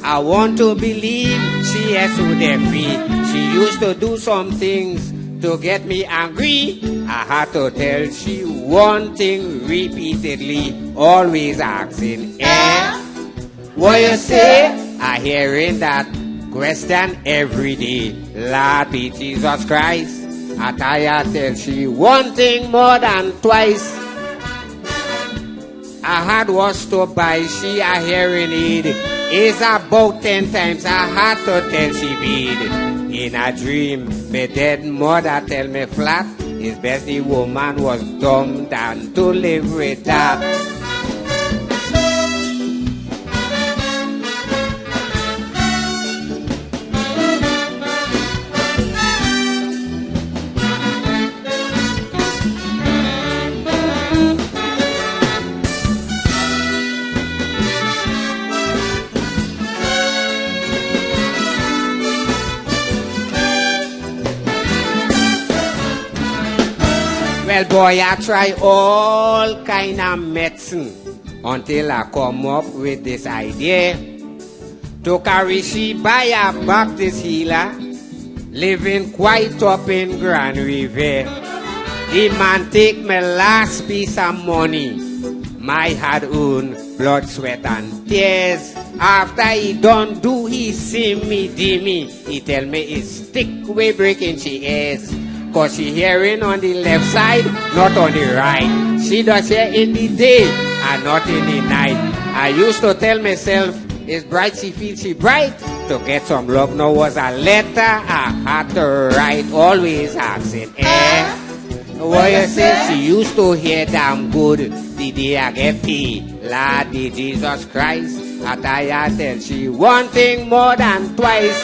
I want to believe she has so deaf feet. She used to do some things to get me angry. I had to tell she one thing repeatedly, always asking, what you say? I hearing that question every day. Lord be Jesus Christ. I tell she one thing more than twice. I had was to buy she a hearing aid. It's about 10 times I had to tell she bead. In a dream, my dead mother tell me flat, it's best the woman was dumb than to live with that. Well, boy, I try all kind of medicine until I come up with this idea to carry she by a Baptist healer living quite up in Grand River. The man take my last piece of money, my hard-earned blood, sweat, and tears. After he done do, he see me, dimmy. He tell me it's stick way breaking she is. Cause she hearing on the left side, not on the right. She does hear in the day and not in the night. I used to tell myself, it's bright, she feels she bright. To get some love, now was a letter I had to write. Always asking, what you say? She used to hear damn good the day I get paid. Lord, the Jesus Christ, I tell she wanting more than twice.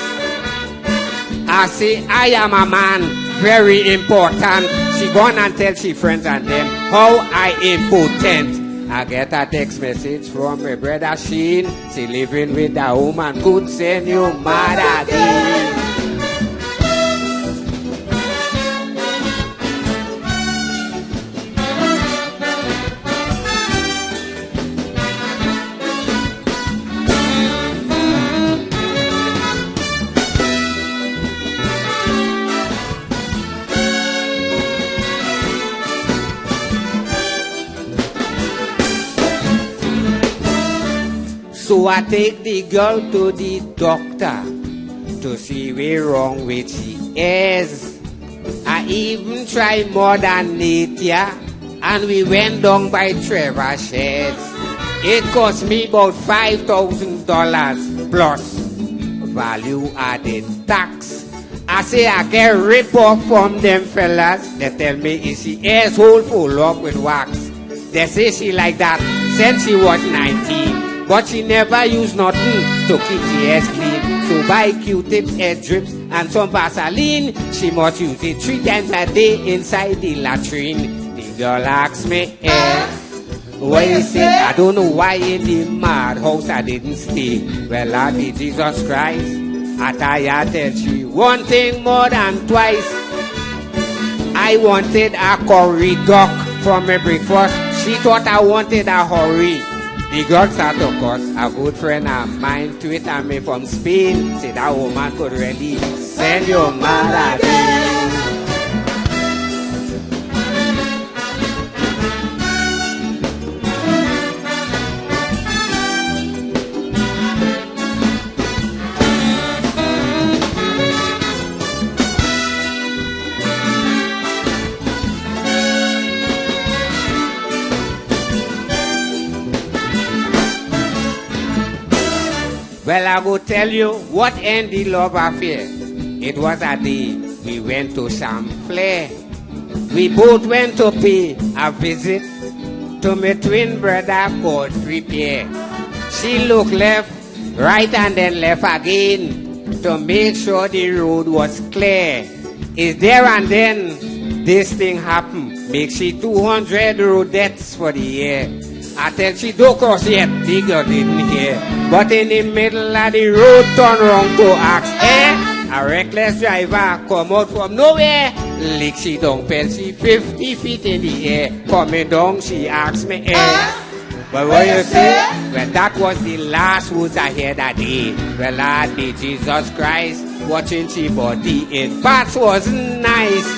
I say, I am a man, very important. She gone and tell she friends and them how I impotent. I get a text message from my brother Sheen. She living with a woman could send you mad again. So I take the girl to the doctor to see where wrong with she is. I even tried more than Natia, and we went down by Trevor Sheds. It cost me about $5,000 plus value added tax. I say I get rip off from them fellas. They tell me is she asshole full up with wax. They say she like that since she was 19. But she never used nothing to keep the hair clean. So buy Q-tips, hair drips, and some Vaseline. She must use it 3 times a day inside the latrine. The girl asks me, what you say? I don't know why in the madhouse I didn't stay. Well, I be Jesus Christ. I tell she one thing more than twice. I wanted a curry duck for my breakfast. She thought I wanted a hurry. The girl start to cuss. A good friend of mine tweeted me from Spain. Said that woman could really send your mother again. Well, I will tell you what ended the love affair. It was a day we went to some flare. We both went to pay a visit to my twin brother called Pierre. She looked left, right, and then left again to make sure the road was clear. Is there and then this thing happened. Make she 200 road debts for the year. I tell she don't cross yet, the girl didn't hear. But in the middle of the road, turn round to ask, a reckless driver come out from nowhere. Lick she down, pell she 50 feet in the air. Coming down, she asks me, but what you say? Well, that was the last words I heard that day. Well, Lord be Jesus Christ, watching she body in parts wasn't nice.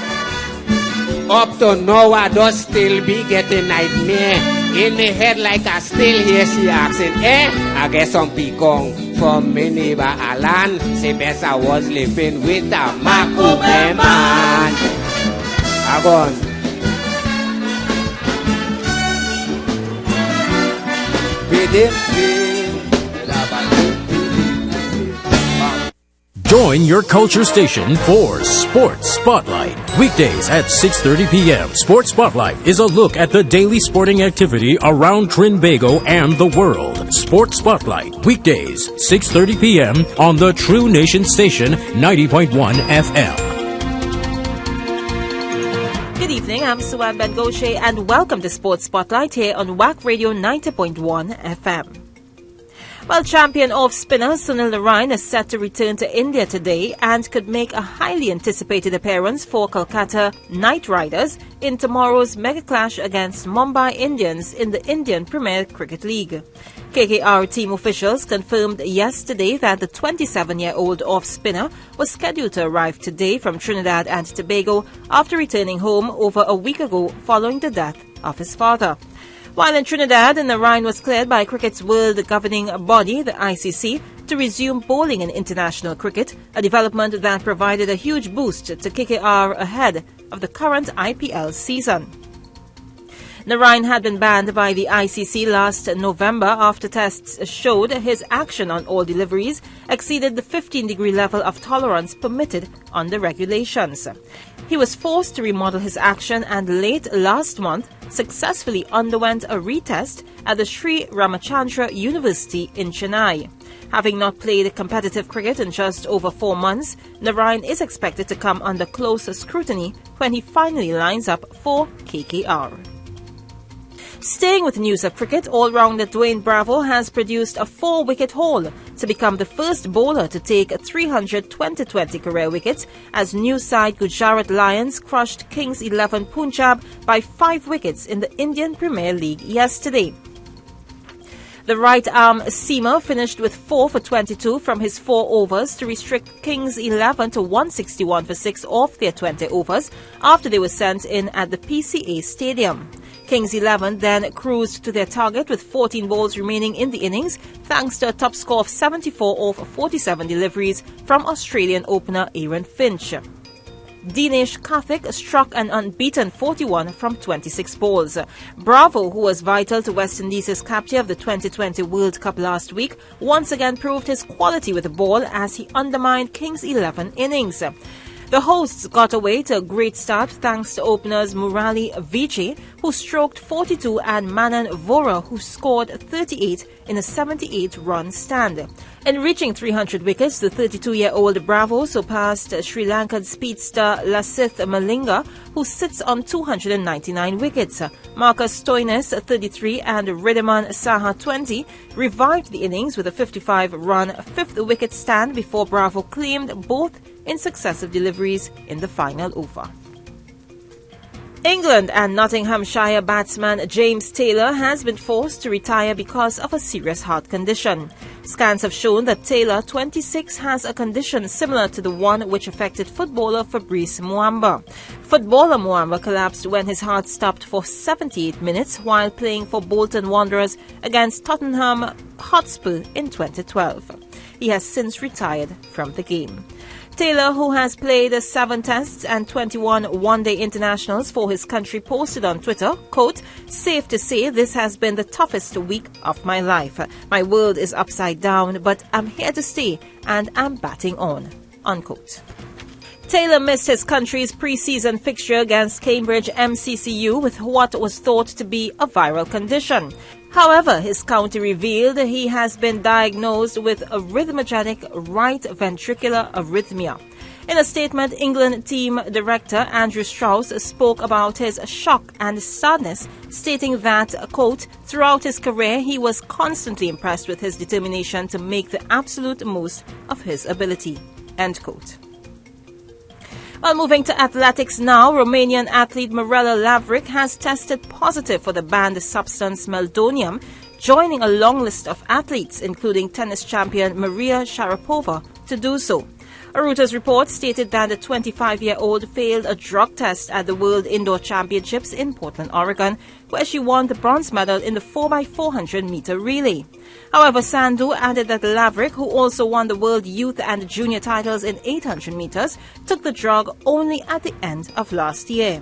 Up to now, I just still be getting nightmare. In my head like I still hear she asking, I get some pecan from my neighbor Alan. Say best I was living with a Maco man. I gone. Join your culture station for Sports Spotlight. Weekdays at 6:30 p.m. Sports Spotlight is a look at the daily sporting activity around Trinbago and the world. Sports Spotlight, weekdays, 6:30 p.m. on the True Nation Station, 90.1 FM. Good evening, I'm Suan Ben-Goshe and welcome to Sports Spotlight here on Wack Radio 90.1 FM. Well, champion off-spinner Sunil Narine is set to return to India today and could make a highly anticipated appearance for Kolkata Knight Riders in tomorrow's mega clash against Mumbai Indians in the Indian Premier Cricket League. KKR team officials confirmed yesterday that the 27-year-old off-spinner was scheduled to arrive today from Trinidad and Tobago after returning home over a week ago following the death of his father. While in Trinidad, Narain was cleared by cricket's world governing body, the ICC, to resume bowling in international cricket, a development that provided a huge boost to KKR ahead of the current IPL season. Narain had been banned by the ICC last November after tests showed his action on all deliveries exceeded the 15-degree level of tolerance permitted under regulations. He was forced to remodel his action and late last month successfully underwent a retest at the Sri Ramachandra University in Chennai. Having not played competitive cricket in just over 4 months, Narain is expected to come under close scrutiny when he finally lines up for KKR. Staying with news of cricket, all-rounder Dwayne Bravo has produced a 4-wicket haul to become the first bowler to take 300 2020 career wickets as new side Gujarat Lions crushed Kings 11 Punjab by 5 wickets in the Indian Premier League yesterday. The right-arm seamer finished with 4 for 22 from his 4 overs to restrict Kings 11 to 161 for 6 off their 20 overs after they were sent in at the PCA Stadium. Kings 11 then cruised to their target with 14 balls remaining in the innings thanks to a top score of 74 off 47 deliveries from Australian opener Aaron Finch. Dinesh Karthik struck an unbeaten 41 from 26 balls. Bravo, who was vital to West Indies' capture of the 2020 World Cup last week, once again proved his quality with the ball as he undermined Kings 11 innings. The hosts got away to a great start thanks to openers Murali Vijay, who stroked 42, and Manan Vora, who scored 38 in a 78-run stand. In reaching 300 wickets, the 32-year-old Bravo surpassed Sri Lankan speedster Lasith Malinga, who sits on 299 wickets. Marcus Stoinis, 33, and Riddhiman Saha, 20, revived the innings with a 55-run 5th wicket stand before Bravo claimed both in successive deliveries in the final over. England and Nottinghamshire batsman James Taylor has been forced to retire because of a serious heart condition. Scans have shown that Taylor, 26, has a condition similar to the one which affected footballer Fabrice Muamba. Footballer Muamba collapsed when his heart stopped for 78 minutes while playing for Bolton Wanderers against Tottenham Hotspur in 2012. He has since retired from the game. Taylor, who has played 7 tests and 21 one-day internationals for his country, posted on Twitter, quote, "Safe to say this has been the toughest week of my life. My world is upside down, but I'm here to stay and I'm batting on," unquote. Taylor missed his country's pre-season fixture against Cambridge MCCU with what was thought to be a viral condition. However, his county revealed he has been diagnosed with arrhythmogenic right ventricular arrhythmia. In a statement, England team director Andrew Strauss spoke about his shock and sadness, stating that, quote, "Throughout his career, he was constantly impressed with his determination to make the absolute most of his ability," end quote. Well, moving to athletics now, Romanian athlete Mirela Lavric has tested positive for the banned substance meldonium, joining a long list of athletes, including tennis champion Maria Sharapova, to do so. A Reuters report stated that the 25-year-old failed a drug test at the World Indoor Championships in Portland, Oregon, where she won the bronze medal in the 4x400-meter relay. However, Sandhu added that Lavric, who also won the World Youth and Junior titles in 800 meters, took the drug only at the end of last year.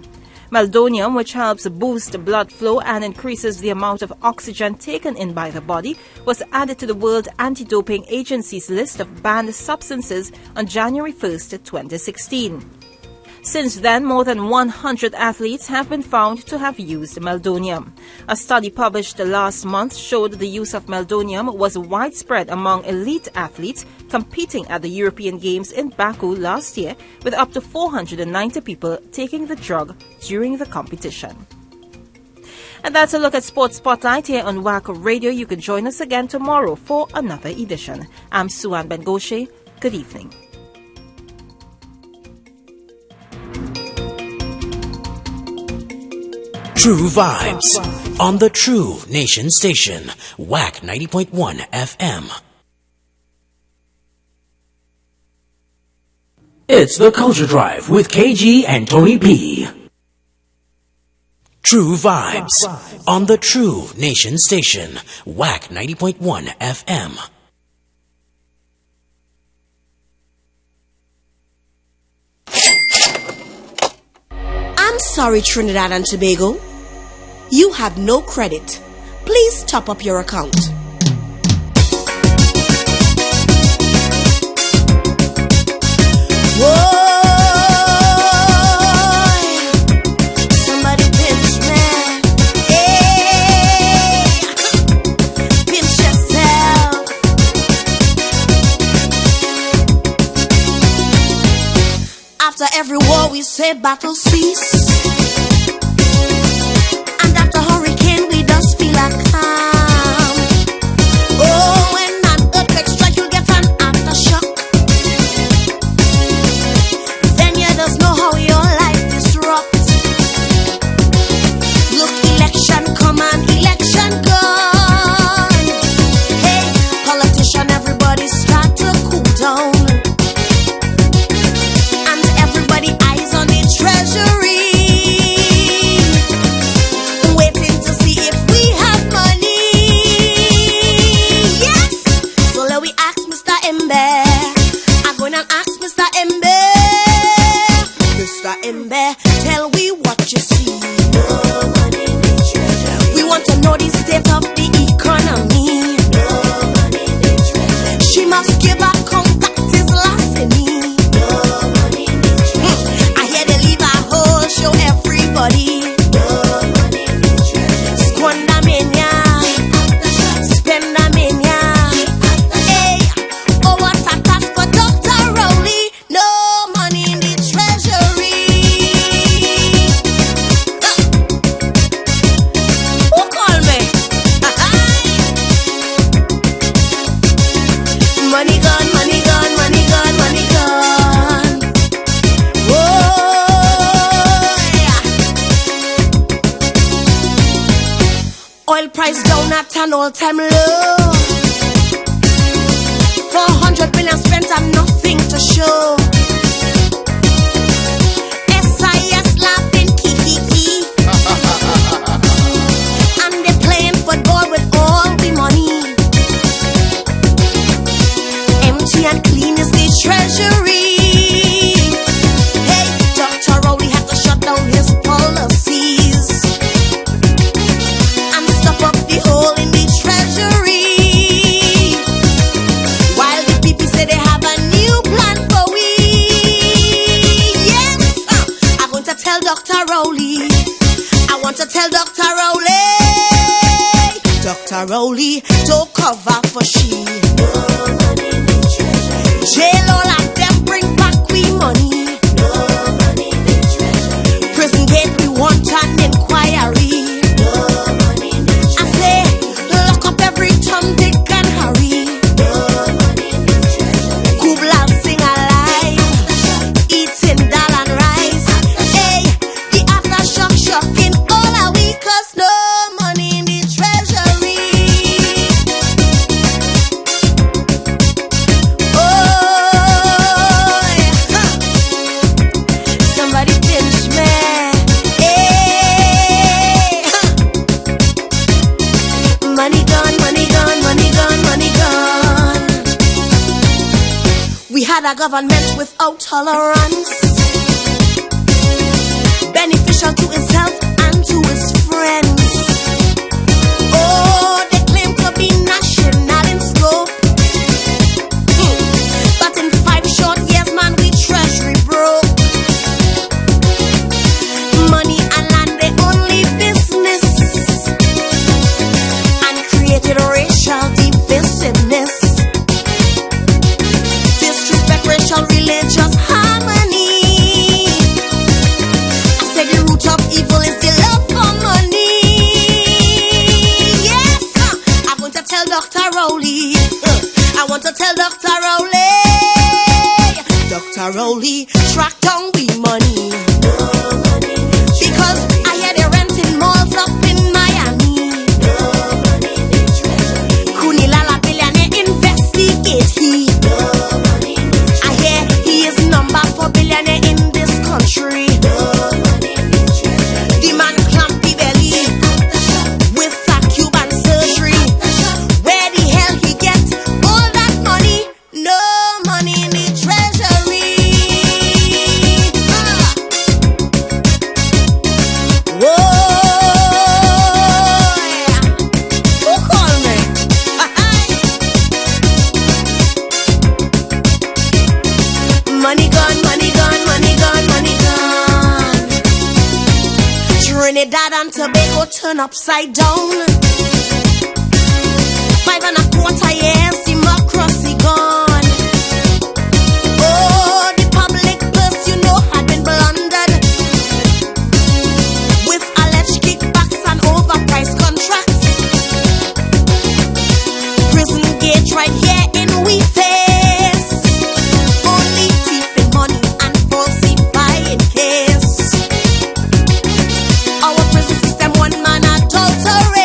Meldonium, which helps boost blood flow and increases the amount of oxygen taken in by the body, was added to the World Anti-Doping Agency's list of banned substances on January 1st, 2016. Since then, more than 100 athletes have been found to have used meldonium. A study published last month showed the use of meldonium was widespread among elite athletes competing at the European Games in Baku last year, with up to 490 people taking the drug during the competition. And that's a look at Sports Spotlight here on Wack Radio. You can join us again tomorrow for another edition. I'm Suan Ben-Goshe. Good evening. True Vibes on the True Nation Station, Wack 90.1 FM. It's the Culture Drive with KG and Tony P. True vibes on the True Nation Station, Wack 90.1 FM. I'm sorry, Trinidad and Tobago. You have no credit. Please top up your account. Whoa! Somebody pinch me. Hey! Pinch yourself. After every war, we say battle cease. And after hurricane, we just feel like calm. Oh, when an earthquake strikes, you'll get an aftershock. Then you just know how your life disrupts. Look, election come and election gone. Hey, politician, everybody start to cool down. And everybody eyes on the treasury, waiting to see if we have money. Yes! So let we ask Mr. Embe. I'm gonna ask Mr. Embe. Mr. Embe, tell we what you see. No money in the treasury. We want to know the state of the economy. No money in the treasury. She must give a compacted larceny. No money in the treasury. I hear they leave a whole show everybody. No money in the treasury. Squander mania, spender mania. Hey, oh what a task for Dr. Rowley. No money in the treasury. Who call me? Money gone, money gone, money gone, money gone. Whoa. Oil price down at an all-time low. 400 billion spent and nothing to show. SIS laughing kiki. And they playing football with all the money. Empty and clean is the treasury. Hey, Dr. Rowley had to shut down his policies and stop up the hole in the treasury. While the people say they have a new plan for we. Yes, I'm going to tell Dr. Rowley. I want to tell Dr. Rowley. Dr. Rowley, don't cover for she. No money in the treasury. Jail all of them, bring back we money. No money in the treasury. Prison gate, we want an inquiry. No money in the treasury. I say, lock up every Tom, Dick and Harry. No money in the treasury. Kubla sing alive, eating dal and rice. Hey, the aftershock shocking all our we, 'cause no money in the treasury. Oh, yeah. Somebody pinch me. Hey. Money gone, money gone, money gone, money gone. We had a government without tolerance, beneficial to himself and to his friends. Oh, they claim to be national in scope. But in 5 short years, man, we treasury broke. Money and land, the only business, and created racial divisiveness. Disrespect racial religious harmony. I said the root of evil is the love for money. Yes, I'm going to tell Dr. Rowley. I want to tell Dr. Rowley. Dr. Rowley, track down we money. No money in the treasury. Because I hear they're renting malls up in Miami. No money in the treasury. Kunilala billionaire investigate he. No money in the treasury. I hear he is number 4 billionaire in this country. No money in the treasury. The man clamp the Trinidad and Tobago turn upside down. 5.25 years, democracy gone. Oh, the public purse, you know, had been blundered with alleged kickbacks and overpriced contracts. Prison gate right here in we face. Only thieving money and falsifying case. Our prison system one man adulterate,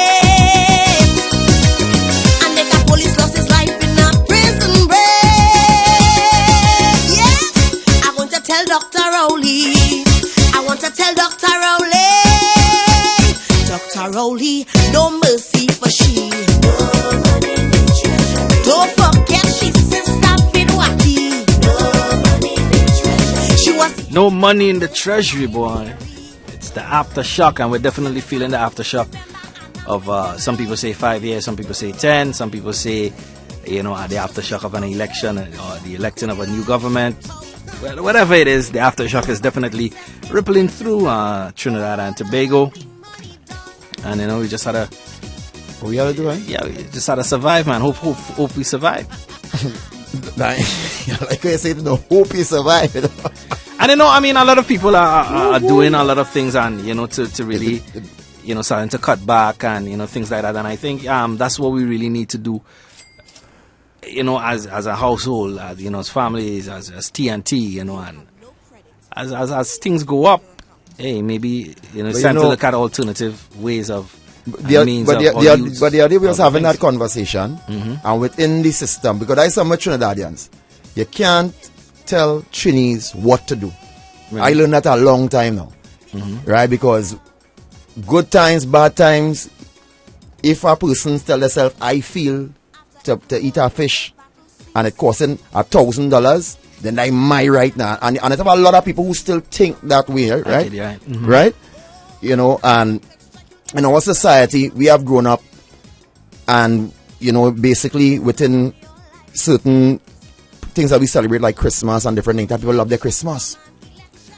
and make a police lost his life in a prison break. Yes, I want to tell Dr. Rowley. I want to tell Dr. Rowley. Dr. Rowley, no mercy for she. Don't forget she's sister Wacky. She was No money in the treasury, boy. It's the aftershock, and we're definitely feeling the aftershock of some people say 5 years, some people say 10, some people say, you know, the aftershock of an election or the electing of a new government. Well, whatever it is, the aftershock is definitely rippling through Trinidad and Tobago. And, you know, we just had to... What we had to do, right? Yeah, we just had to survive, man. Hope we survive. Like I said, no hope you survive. And, you know, I mean, a lot of people are doing a lot of things and, you know, to really, you know, starting to cut back and, you know, things like that. And I think that's what we really need to do, you know, as a household, as, you know, as families, as TNT, you know, and as things go up, hey, maybe, you know, it's time to look at alternative ways of means but of the other day we was having that conversation, and within the system, because I some Trinidadians, you can't tell Trinis what to do. Right. I learned that a long time now, right? Because good times, bad times, if a person tell themselves, I feel to eat a fish and it costing $1,000, then I might right now. And I have a lot of people who still think that way, right? Right? You know, and in our society, we have grown up and, you know, basically within certain things that we celebrate like Christmas and different things, that people love their Christmas.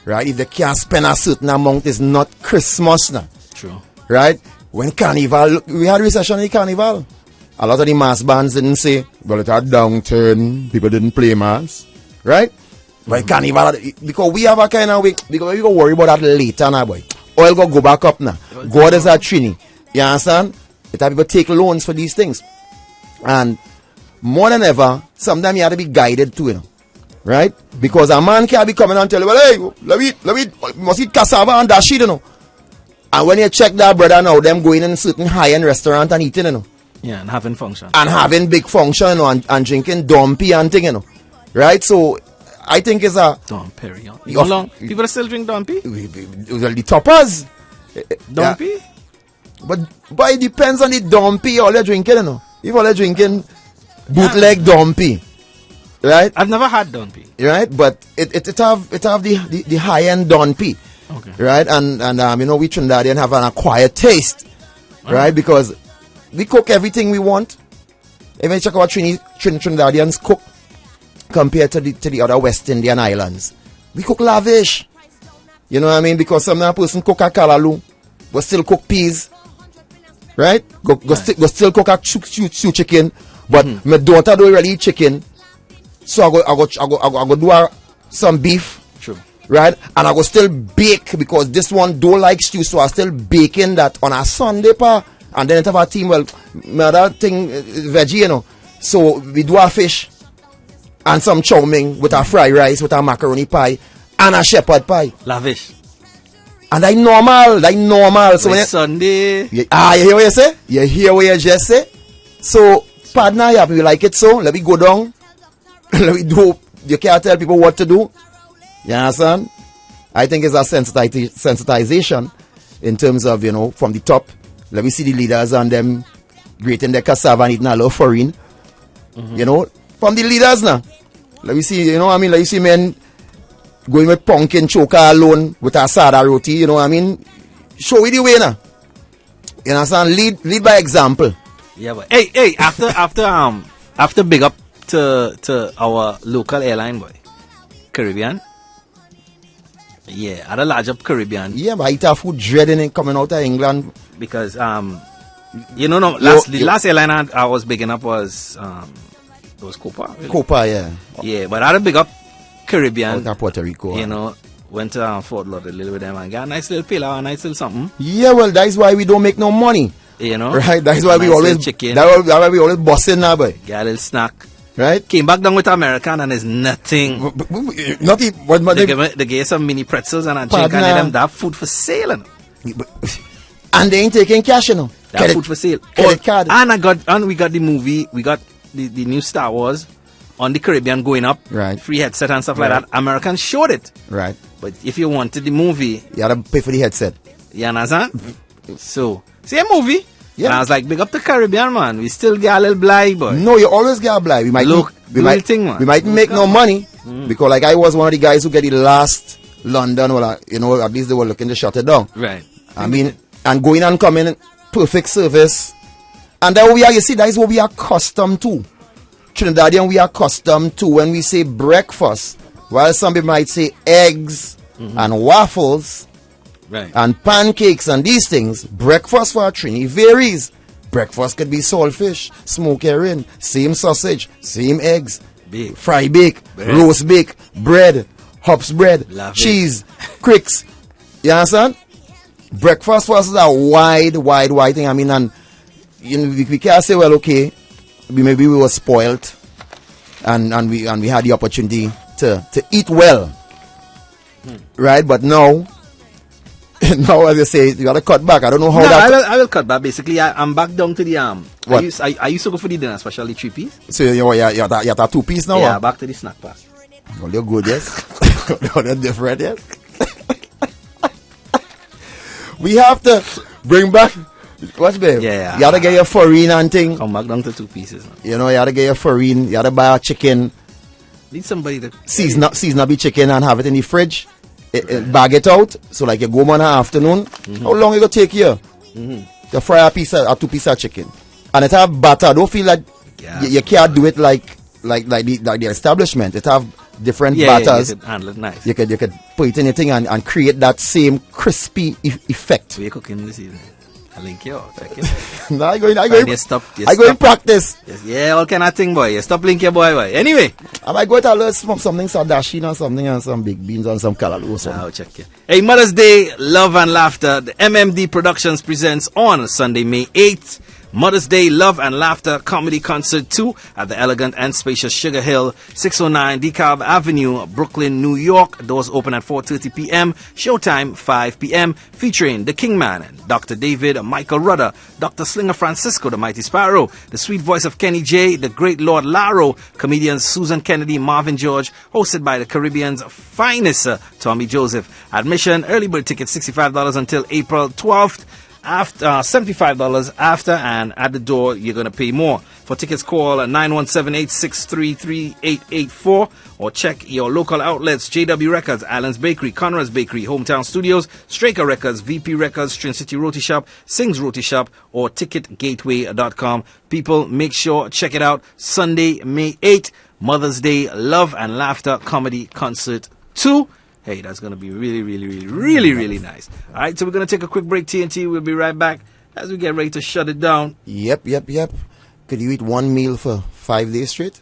Right? If they can't spend a certain amount, it's not Christmas now. True. Right? When Carnival, we had a recession in the Carnival. A lot of the mass bands didn't say, well, it had downturn, people didn't play mass. Right? But Carnival, because we have a kind of way, because we go worry about that later now, boy. Oil go back up now. God is a Trini. You understand? It have people take loans for these things. And more than ever, sometimes you have to be guided too, you know. Right? Because a man can't be coming and tell you, well, hey, let me, must eat cassava and that shit, you know. And when you check that brother now, them going in certain high-end restaurant and eating, you know. Yeah, and having function. And having big function, you know, and drinking dumpy and thing, you know. Right? So, I think it's a... Dom Perignon. How long? People still drink Dumpy? Well, the toppers. Dumpy? Yeah. But it depends on the Dumpy all you're drinking, you know. If all you're drinking bootleg Dumpy, right? I've never had Dumpy. Right? But it have the high-end Dumpy. Okay. Right? And you know, we Trinidadian have an acquired taste. Right? Because we cook everything we want. If you check out Trinidadians cook, compared to the other West Indian islands, we cook lavish. You know what I mean? Because some person cook a kalalu, but still cook peas, right? Go still cook a stew chicken, but my daughter don't really eat chicken, so I go do some beef, true, right? And I go still bake because this one don't like stew, so I still baking that on a Sunday pa, and then it have a team. Well, my other thing veggie, you know, so we do a fish. And some chow mein with a fried rice, with a macaroni pie, and a shepherd pie. Lavish. And that's normal. So when Sunday. You hear what you say? You hear what you just say? So, partner, you like it so? Let me go down. Let me do. You can't tell people what to do. You understand? I think it's a sensitization in terms of, you know, from the top. Let me see the leaders and them grating their cassava and eating a little foreign. You know? From the leaders now. Let me see, you know what I mean? Let me see men going with pumpkin choker alone with a sada roti, you know what I mean? Show it the way now. You understand? Lead by example. Yeah, but hey, after big up to our local airline boy, Caribbean. Yeah, at a larger Caribbean. Yeah, but I eat our food dreading it coming out of England. Because, the last airline I was bigging up was Copa. Really. Copa, yeah. Yeah, but I had a big up Caribbean. Out of Puerto Rico. Went to Fort Lauderdale with them and got a nice little pillow, a nice little something. Yeah, well, that's why we don't make no money. Right? That's why we always chicken. That's why we always bossing now, boy. Get a little snack. Right? Came back down with American and there's nothing. Nothing. They gave you some mini pretzels and a drink and them that food for sale. And they ain't taking cash, That food for sale. Credit card. And we got the movie, we got the new Star Wars on the Caribbean going up. Right. Free headset and stuff like that. American showed it. Right. But if you wanted the movie, you had to pay for the headset. You understand? So, same movie. Yeah. And I was like, big up the Caribbean, man. We still get a little blind, boy. No, you always get a blind. We might make no money because, like, I was one of the guys who get the last London. Well, at least they were looking to shut it down. Right. I mean, and going and coming, perfect service. And that we are. You see, that is what we are accustomed to. Trinidadian, we are accustomed to when we say breakfast. While some people might say eggs and waffles. Right. And pancakes and these things, breakfast for a Trini varies. Breakfast could be saltfish, smoked herring, same sausage, same eggs, fry bake, roast bake, bread, hops bread, cheese, cricks. You understand? Breakfast for us is a wide thing. I mean, and we can't say, well, okay, maybe we were spoiled and we had the opportunity to eat well. Right? But now, as you say, you gotta cut back. I don't know how I will cut back. Basically, I'm back down to the I used to go for the dinner, especially 3-piece. So you have 2-piece now? Yeah, back to the snack pack. Well, you're good, yes. You're different, yes. We have to bring back. Watch, babe. Yeah. You gotta get your farine and thing. Come back down to 2 pieces. You gotta get your farine. You gotta buy a chicken. Need somebody to season up the chicken and have it in the fridge. Bag it out. So like you go on in the afternoon. How long it gonna take you? To fry a 2-piece of chicken. And it have butter. Don't feel like you can't do it like the establishment. It have different butters. You could handle it nice. You could put it in a thing and create that same crispy effect. We're cooking this evening. I link you out. Check it. No, I go in practice. Yes, yeah, all kind of thing, boy. You stop link your boy. Anyway. I might go to learn something sadashin or something and some big beans and some callaloo or something. I'll check it. Hey, Mother's Day, Love and Laughter. The MMD Productions presents on Sunday, May 8th. Mother's Day Love and Laughter Comedy Concert 2 at the elegant and spacious Sugar Hill, 609 DeKalb Avenue, Brooklyn, New York. Doors open at 4:30 p.m. Showtime 5 p.m. Featuring The Kingman, Dr. David Michael Rudder, Dr. Slinger Francisco, the Mighty Sparrow, the sweet voice of Kenny J, the great Lord Laro, comedians Susan Kennedy, Marvin George, hosted by the Caribbean's finest Tommy Joseph. Admission, early bird tickets $65 until April 12th. After $75 after, and at the door you're going to pay more. For tickets, call 917-863-3884 or check your local outlets: JW Records, Allen's Bakery, Conrad's Bakery, Hometown Studios, Straker Records, VP Records, Trin City Roti Shop, Sings Roti Shop, or ticketgateway.com. People, make sure check it out. Sunday, May 8th, Mother's Day Love and Laughter Comedy Concert 2. Hey, that's going to be really nice. All right, so we're going to take a quick break, TNT. We'll be right back as we get ready to shut it down. Yep. Could you eat one meal for 5 days straight?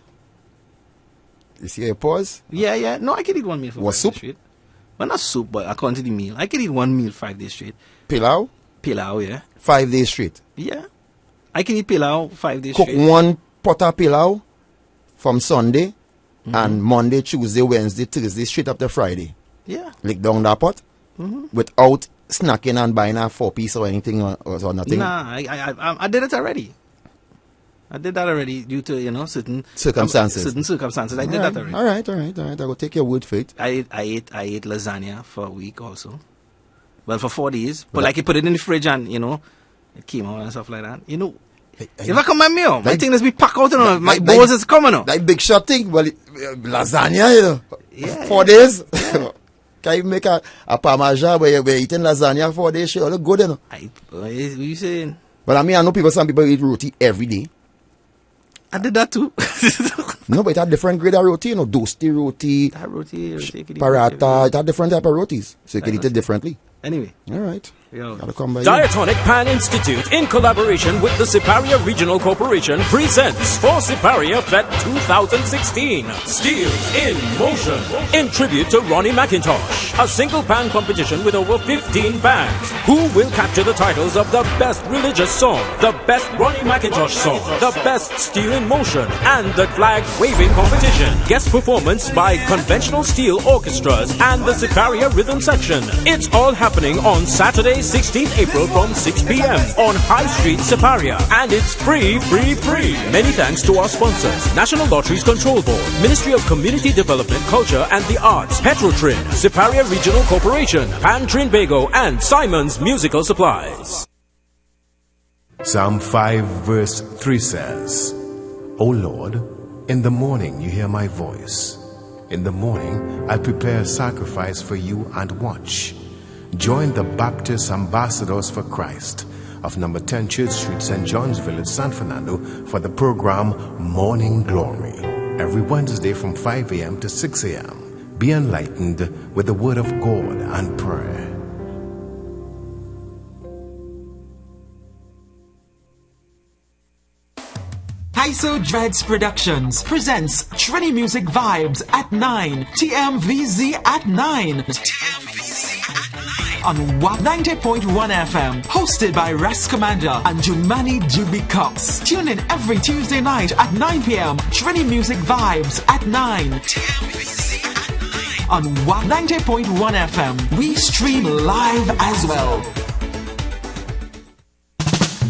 You see your pause? Yeah. No, I can eat one meal for 5 soup? days straight. Well, not soup, but according to the meal. I can eat one meal 5 days straight. Pilau? Pilau, yeah. 5 days straight? Yeah. I can eat pilau 5 days Cook straight. Cook one pot of pilau from Sunday and Monday, Tuesday, Wednesday, Thursday, straight up to Friday. Yeah. Lick down that pot without snacking and buying a 4-piece or anything or nothing. Nah, I did it already. I did that already due to, certain circumstances. I did that already. All right. I will take your word for it. I ate lasagna for a week also. Well, for 4 days. But like you put it in the fridge and, it came out and stuff like that. If I come at me, my thing is be packed out, my balls is coming out. That big shot thing, well, lasagna, Yeah. 4 days. Can you make a parmesan where you're eating lasagna 4 days? Sure, look good, What are you saying? Well, I know some people eat roti every day. I did that too. No, but it had different grade of roti, you know, dosti roti, paratha, it had different type of rotis. So you can eat it differently. Anyway. All right. Gotta come by Diatonic Pan Institute, in collaboration with the Siparia Regional Corporation, presents For Siparia Fete 2016, Steel in Motion, in tribute to Ronnie McIntosh. A single pan competition with over 15 bands. Who will capture the titles of the best religious song, the best Ronnie McIntosh song, the best Steel in Motion, and the flag waving competition? Guest performance by conventional steel orchestras and the Siparia rhythm section. It's all happening on Saturday, 16th April from 6 p.m. on High Street, Siparia. And it's free. Many thanks to our sponsors: National Lotteries Control Board, Ministry of Community Development, Culture and the Arts, Petrotrin, Siparia Regional Corporation, Pan Trinidad, and Simon's Musical Supplies. Psalm 5 verse 3 says, O Lord, in the morning you hear my voice. In the morning I prepare a sacrifice for you and watch. Join the Baptist Ambassadors for Christ of number 10 Church Street, St. John's Village, San Fernando for the program Morning Glory. Every Wednesday from 5 a.m. to 6 a.m. Be enlightened with the Word of God and prayer. Taiso Dreads Productions presents Trini Music Vibes at 9, TMVZ at 9. On Wack 90.1 FM, hosted by Ras Commander and Jumani Juby Cox. Tune in every Tuesday night at 9 p.m. Trini Music Vibes at 9. On Wack 90.1 FM, we stream live as well.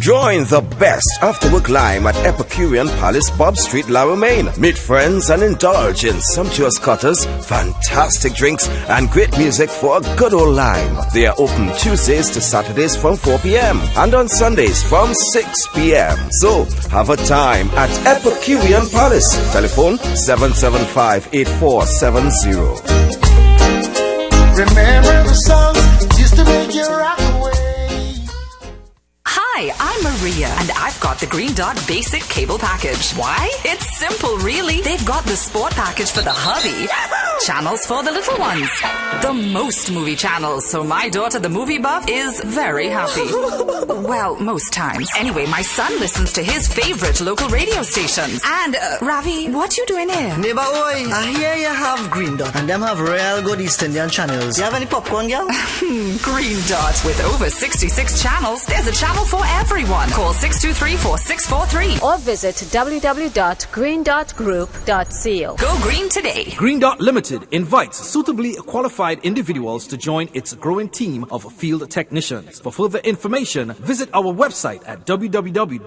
Join the best after-work lime at Epicurean Palace, Bob Street, Lower Main. Meet friends and indulge in sumptuous cutters, fantastic drinks, and great music for a good old lime. They are open Tuesdays to Saturdays from 4 p.m. and on Sundays from 6 p.m. So, have a time at Epicurean Palace. Telephone 775-8470. Remember the songs used to make you rock away. Hi, I'm Maria, and I've got the Green Dot Basic Cable Package. Why? It's simple, really. They've got the Sport Package for the hubby, channels for the little ones, the most movie channels, so my daughter, the movie buff, is very happy. Well, most times. Anyway, my son listens to his favorite local radio stations. And, Ravi, what you doing here? Neighbor, oi, I hear you have Green Dot, and them have real good East Indian channels. You have any popcorn, girl? Green Dot. With over 66 channels, there's a channel for everyone. Call 623-4643 or visit www.greendotgroup.co. Go green today. Green Dot Limited invites suitably qualified individuals to join its growing team of field technicians. For further information, visit our website at www.gd.tt.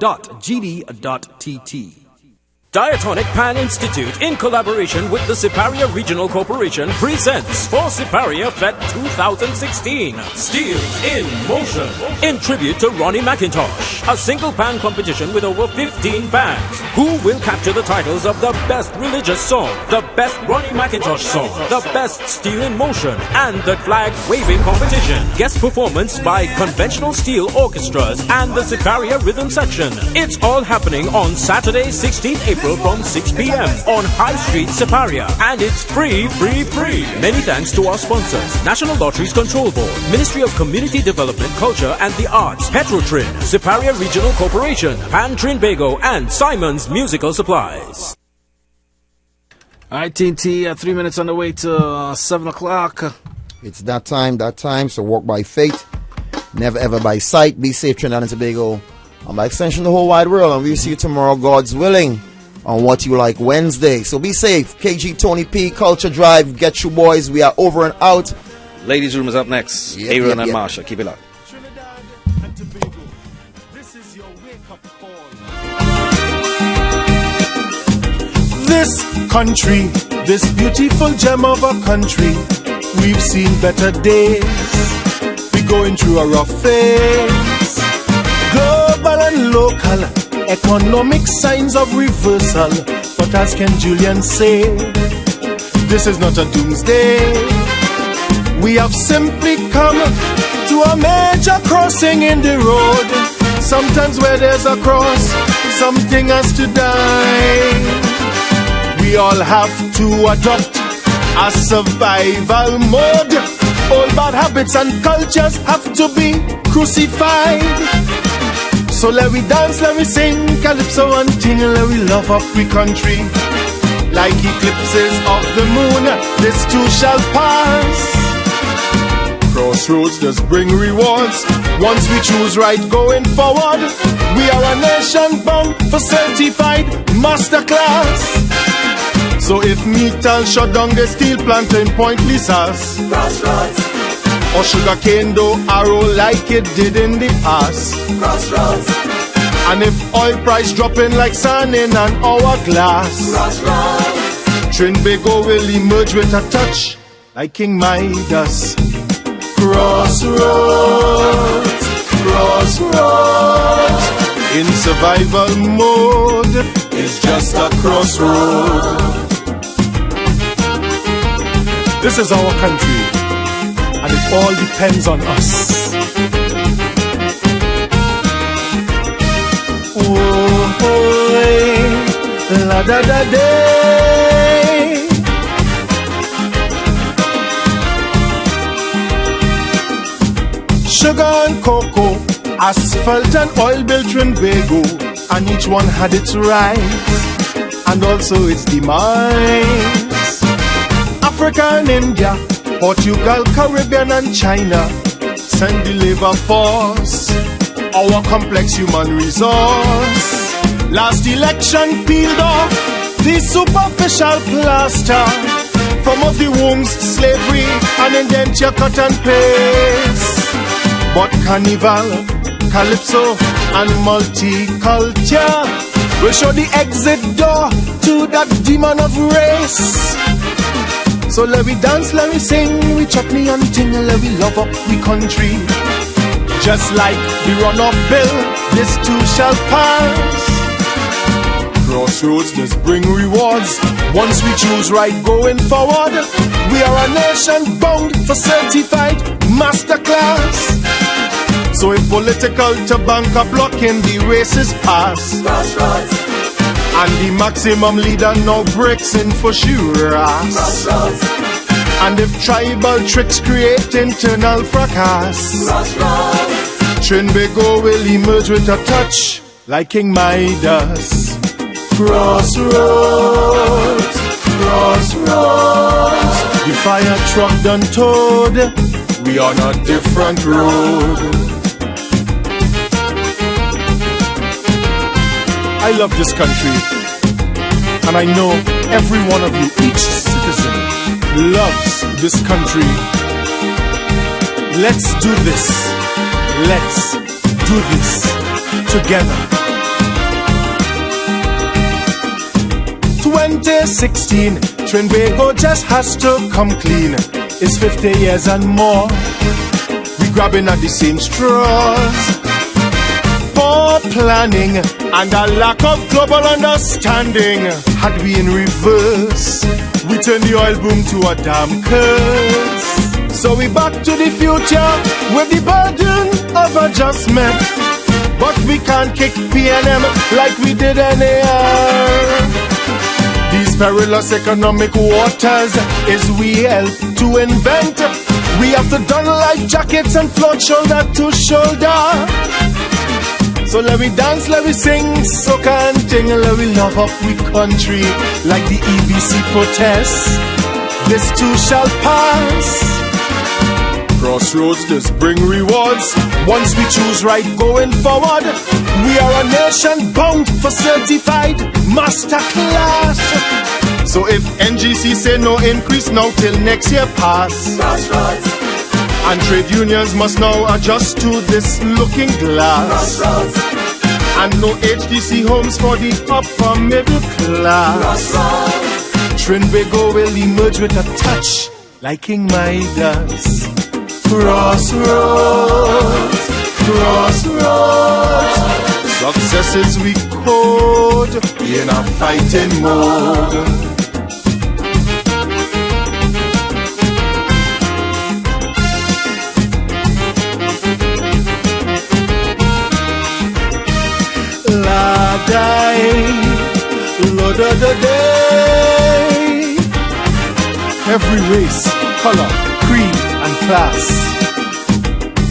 Diatonic Pan Institute, in collaboration with the Siparia Regional Corporation, presents For Siparia Fete 2016, Steel in Motion, in tribute to Ronnie McIntosh. A single pan competition with over 15 bands. Who will capture the titles of the best religious song, the best Ronnie McIntosh song, the best Steel in Motion, and the flag waving competition? Guest performance by conventional steel orchestras and the Siparia rhythm section. It's all happening on Saturday, 16th April from 6 p.m. on High Street, Siparia. And it's free. Many thanks to our sponsors: National Lotteries Control Board, Ministry of Community Development, Culture and the Arts, Petrotrin, Siparia Regional Corporation, Pan Trinidad, and Simon's Musical Supplies. Alright, TNT, 3 minutes on the way to 7 o'clock. It's that time. So walk by faith, never ever by sight. Be safe, Trinidad and Tobago, and by extension the whole wide world. And we'll see you tomorrow, God's willing, on What You Like Wednesday. So be safe. KG, Tony P, Culture Drive, get you boys. We are over and out. Ladies' room is up next. Yep, Aaron yep, and yep. Marsha. Keep it locked. This country, this beautiful gem of a country, we've seen better days. We're going through a rough phase. Global and local, economic signs of reversal. But as Ken Julian say, this is not a doomsday. We have simply come to a major crossing in the road. Sometimes where there's a cross, something has to die. We all have to adopt a survival mode. All bad habits and cultures have to be crucified. So let we dance, let we sing calypso and ting, let we love up we country. Like eclipses of the moon, this too shall pass. Crossroads does bring rewards. Once we choose right going forward, we are a nation bound for certified masterclass. So if metal shut down the steel plant in Point Lisas, Crossroads, or sugar cane do arrow like it did in the past, Crossroads, and if oil price dropping like sand in an hourglass, Crossroads, Trinidad will emerge with a touch like King Midas. Crossroads, crossroads, in survival mode, it's just a crossroad. This is our country, and it all depends on us. Oh, la da da day. Sugar and cocoa, asphalt and oil built Trinidad, and each one had its rights and also its demise. Africa and India, Portugal, Caribbean and China send the labor force, our complex human resource. Last election peeled off the superficial plaster from of the wombs, slavery and indenture cut and paste. But carnival, calypso and multiculture will show the exit door to that demon of race. So let we dance, let we sing, we chutney and ting, let we love up we country. Just like the run-off bill, this too shall pass. Crossroads does bring rewards. Once we choose right going forward, we are a nation bound for certified masterclass. So if political tobacco blocking the race is past, Crossroads, and the maximum leader now breaks in for sure. Crossroads, and if tribal tricks create internal fracas, Crossroads, Trinidad will emerge with a touch like King Midas. Crossroads, crossroads, the fire truck done towed, we on a different road. I love this country, and I know every one of you, each citizen, loves this country. Let's do this. Let's do this together. 2016, Trinidad just has to come clean. It's 50 years and more. We grabbing at the same straws. Poor planning and a lack of global understanding. Had we in reverse, we turned the oil boom to a damn curse. So we back to the future with the burden of adjustment. But we can't kick PNM like we did NAR. These perilous economic waters is we help to invent. We have to don life jackets and float shoulder to shoulder. So let me dance, let me sing, soca and ting, let me love up we country like the EBC protests. This too shall pass. Crossroads does bring rewards. Once we choose right going forward, we are a nation bound for certified masterclass. So if NGC say no increase now till next year pass, Crossroads, and trade unions must now adjust to this looking glass, Crossroads, and no HDC homes for the upper middle class, Crossroads, Trinidad will emerge with a touch like King Midas. Crossroads, crossroads, success is we code in a fighting mode. another day. Every race, color, creed, and class.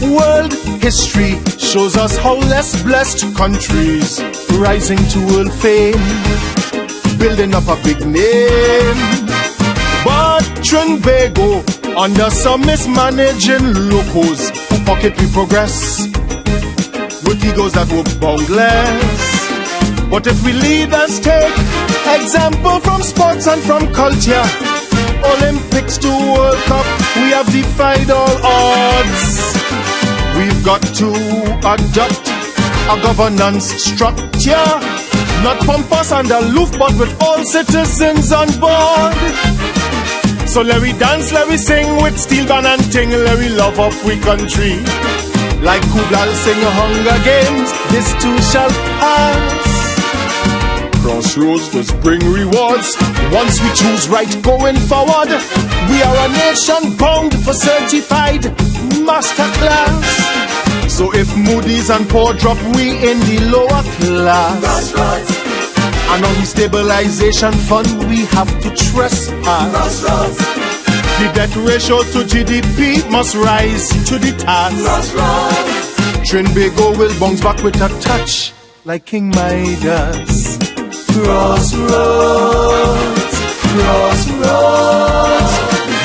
World history shows us how less blessed countries rising to world fame, building up a big name. But Trinidad under some mismanaging locals who pocket we progress with egos that were boundless. But if we leaders take example from sports and from culture, Olympics to World Cup, we have defied all odds. We've got to adopt a governance structure, not pompous and aloof, but with all citizens on board. So let we dance, let we sing with steel band and ting, let we love up we country. Like Kublal sing Hunger Games, this too shall pass. Crossroads does bring rewards once we choose right going forward. We are a nation bound for certified masterclass. So if Moody's and poor drop, we in the lower class. Crossroads. And on the stabilization fund, we have to trespass. Crossroads. The debt ratio to GDP must rise to the task. Crossroads. Trinidad will bounce back with a touch like King Midas. Crossroads, crossroads.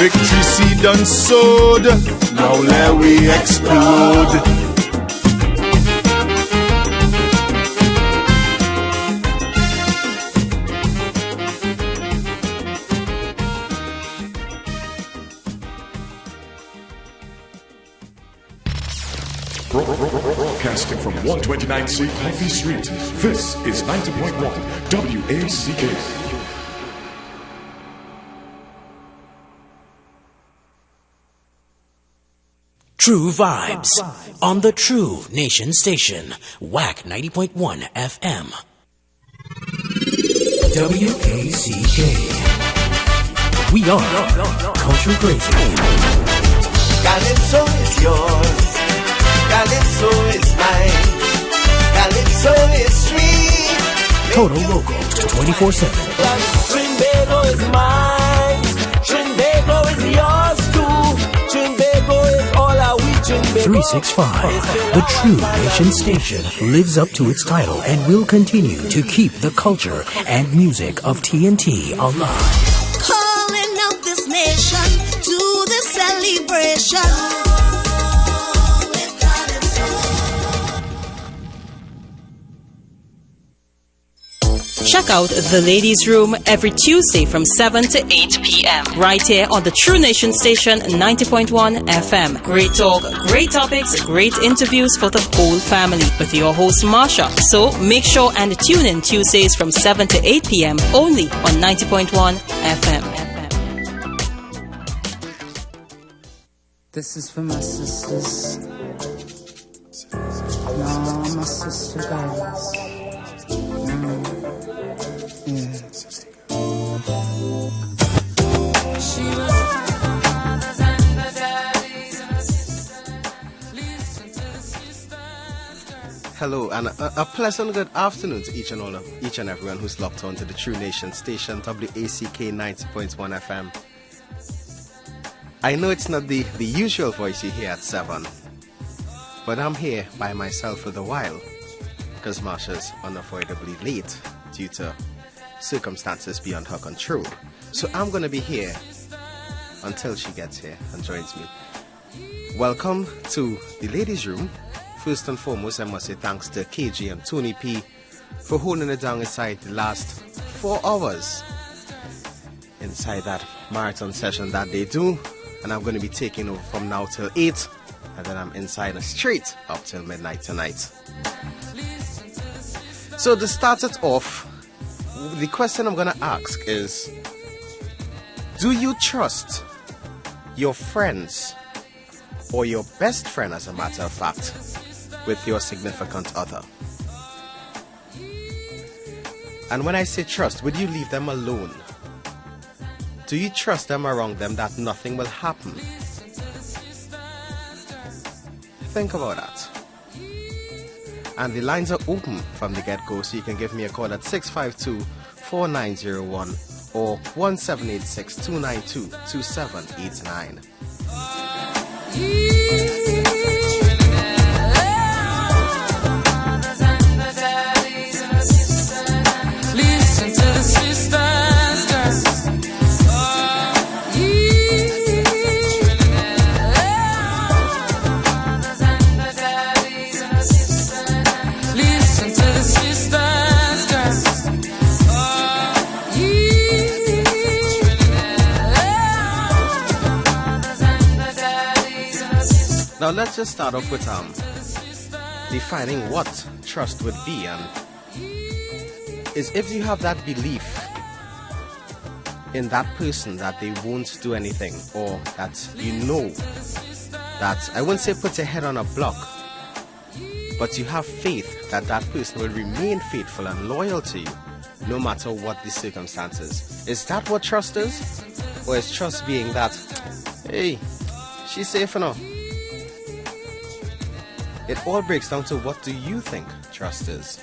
Victory seed done sowed, now let we explode. Broadcasting from 129C Coffee Street, this is 90.1 WACK. True vibes on the True Nation Station, Wack 90.1 FM. WACK. We are Culture Crazy. Calypso is yours. Calypso is mine. Calypso is sweet. Total local 24/7. Trinidad is mine. Trinidad is yours too. Trinidad is all our we Trinidad. 365. The True Nation Station lives up to its title and will continue to keep the culture and music of TNT alive. Calling out this nation to the celebration. Check out The Ladies' Room every Tuesday from 7 to 8 p.m. right here on the True Nation Station 90.1 FM. Great talk, great topics, great interviews for the whole family with your host Marsha. So make sure and tune in Tuesdays from 7 to 8 p.m. only on 90.1 FM. This is for my sisters. No, my sister guys. Hello and a pleasant good afternoon to each and everyone who's locked on to the True Nation Station, WACK 90.1 FM. I know it's not the usual voice you hear at 7, but I'm here by myself for a while because Marsha's unavoidably late due to circumstances beyond her control. So I'm going to be here until she gets here and joins me. Welcome to the Ladies' Room. First and foremost, I must say thanks to KG and Tony P for holding it down inside the last 4 hours inside that marathon session that they do. And I'm going to be taking over from now till 8, and then I'm inside the street up till midnight tonight. So to start it off, the question I'm going to ask is, do you trust your friends, or your best friend as a matter of fact, with your significant other? And when I say trust, would you leave them alone? Do you trust them around them that nothing will happen? Think about that. And the lines are open from the get-go, so you can give me a call at 4901 or 1786-292-2789. Listen to the sisters, girls. Listen to the sisters, girls. Now let's just start off with defining what trust would be, and is if you have that belief in that person that they won't do anything, or that you know that, I wouldn't say put your head on a block, but you have faith that that person will remain faithful and loyal to you no matter what the circumstances. Is that what trust is? Or is trust being that, hey, she's safe enough? It all breaks down to, what do you think trust is?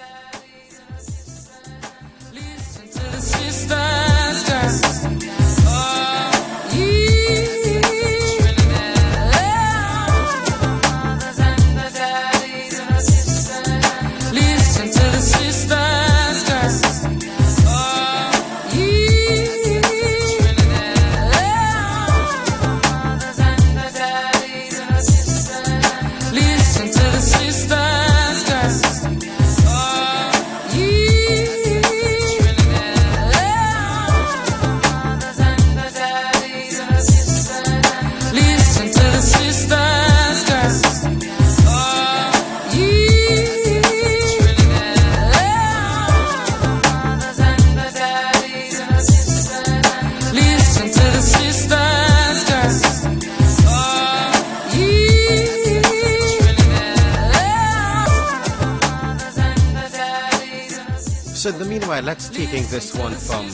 So in the meanwhile, let's taking this one from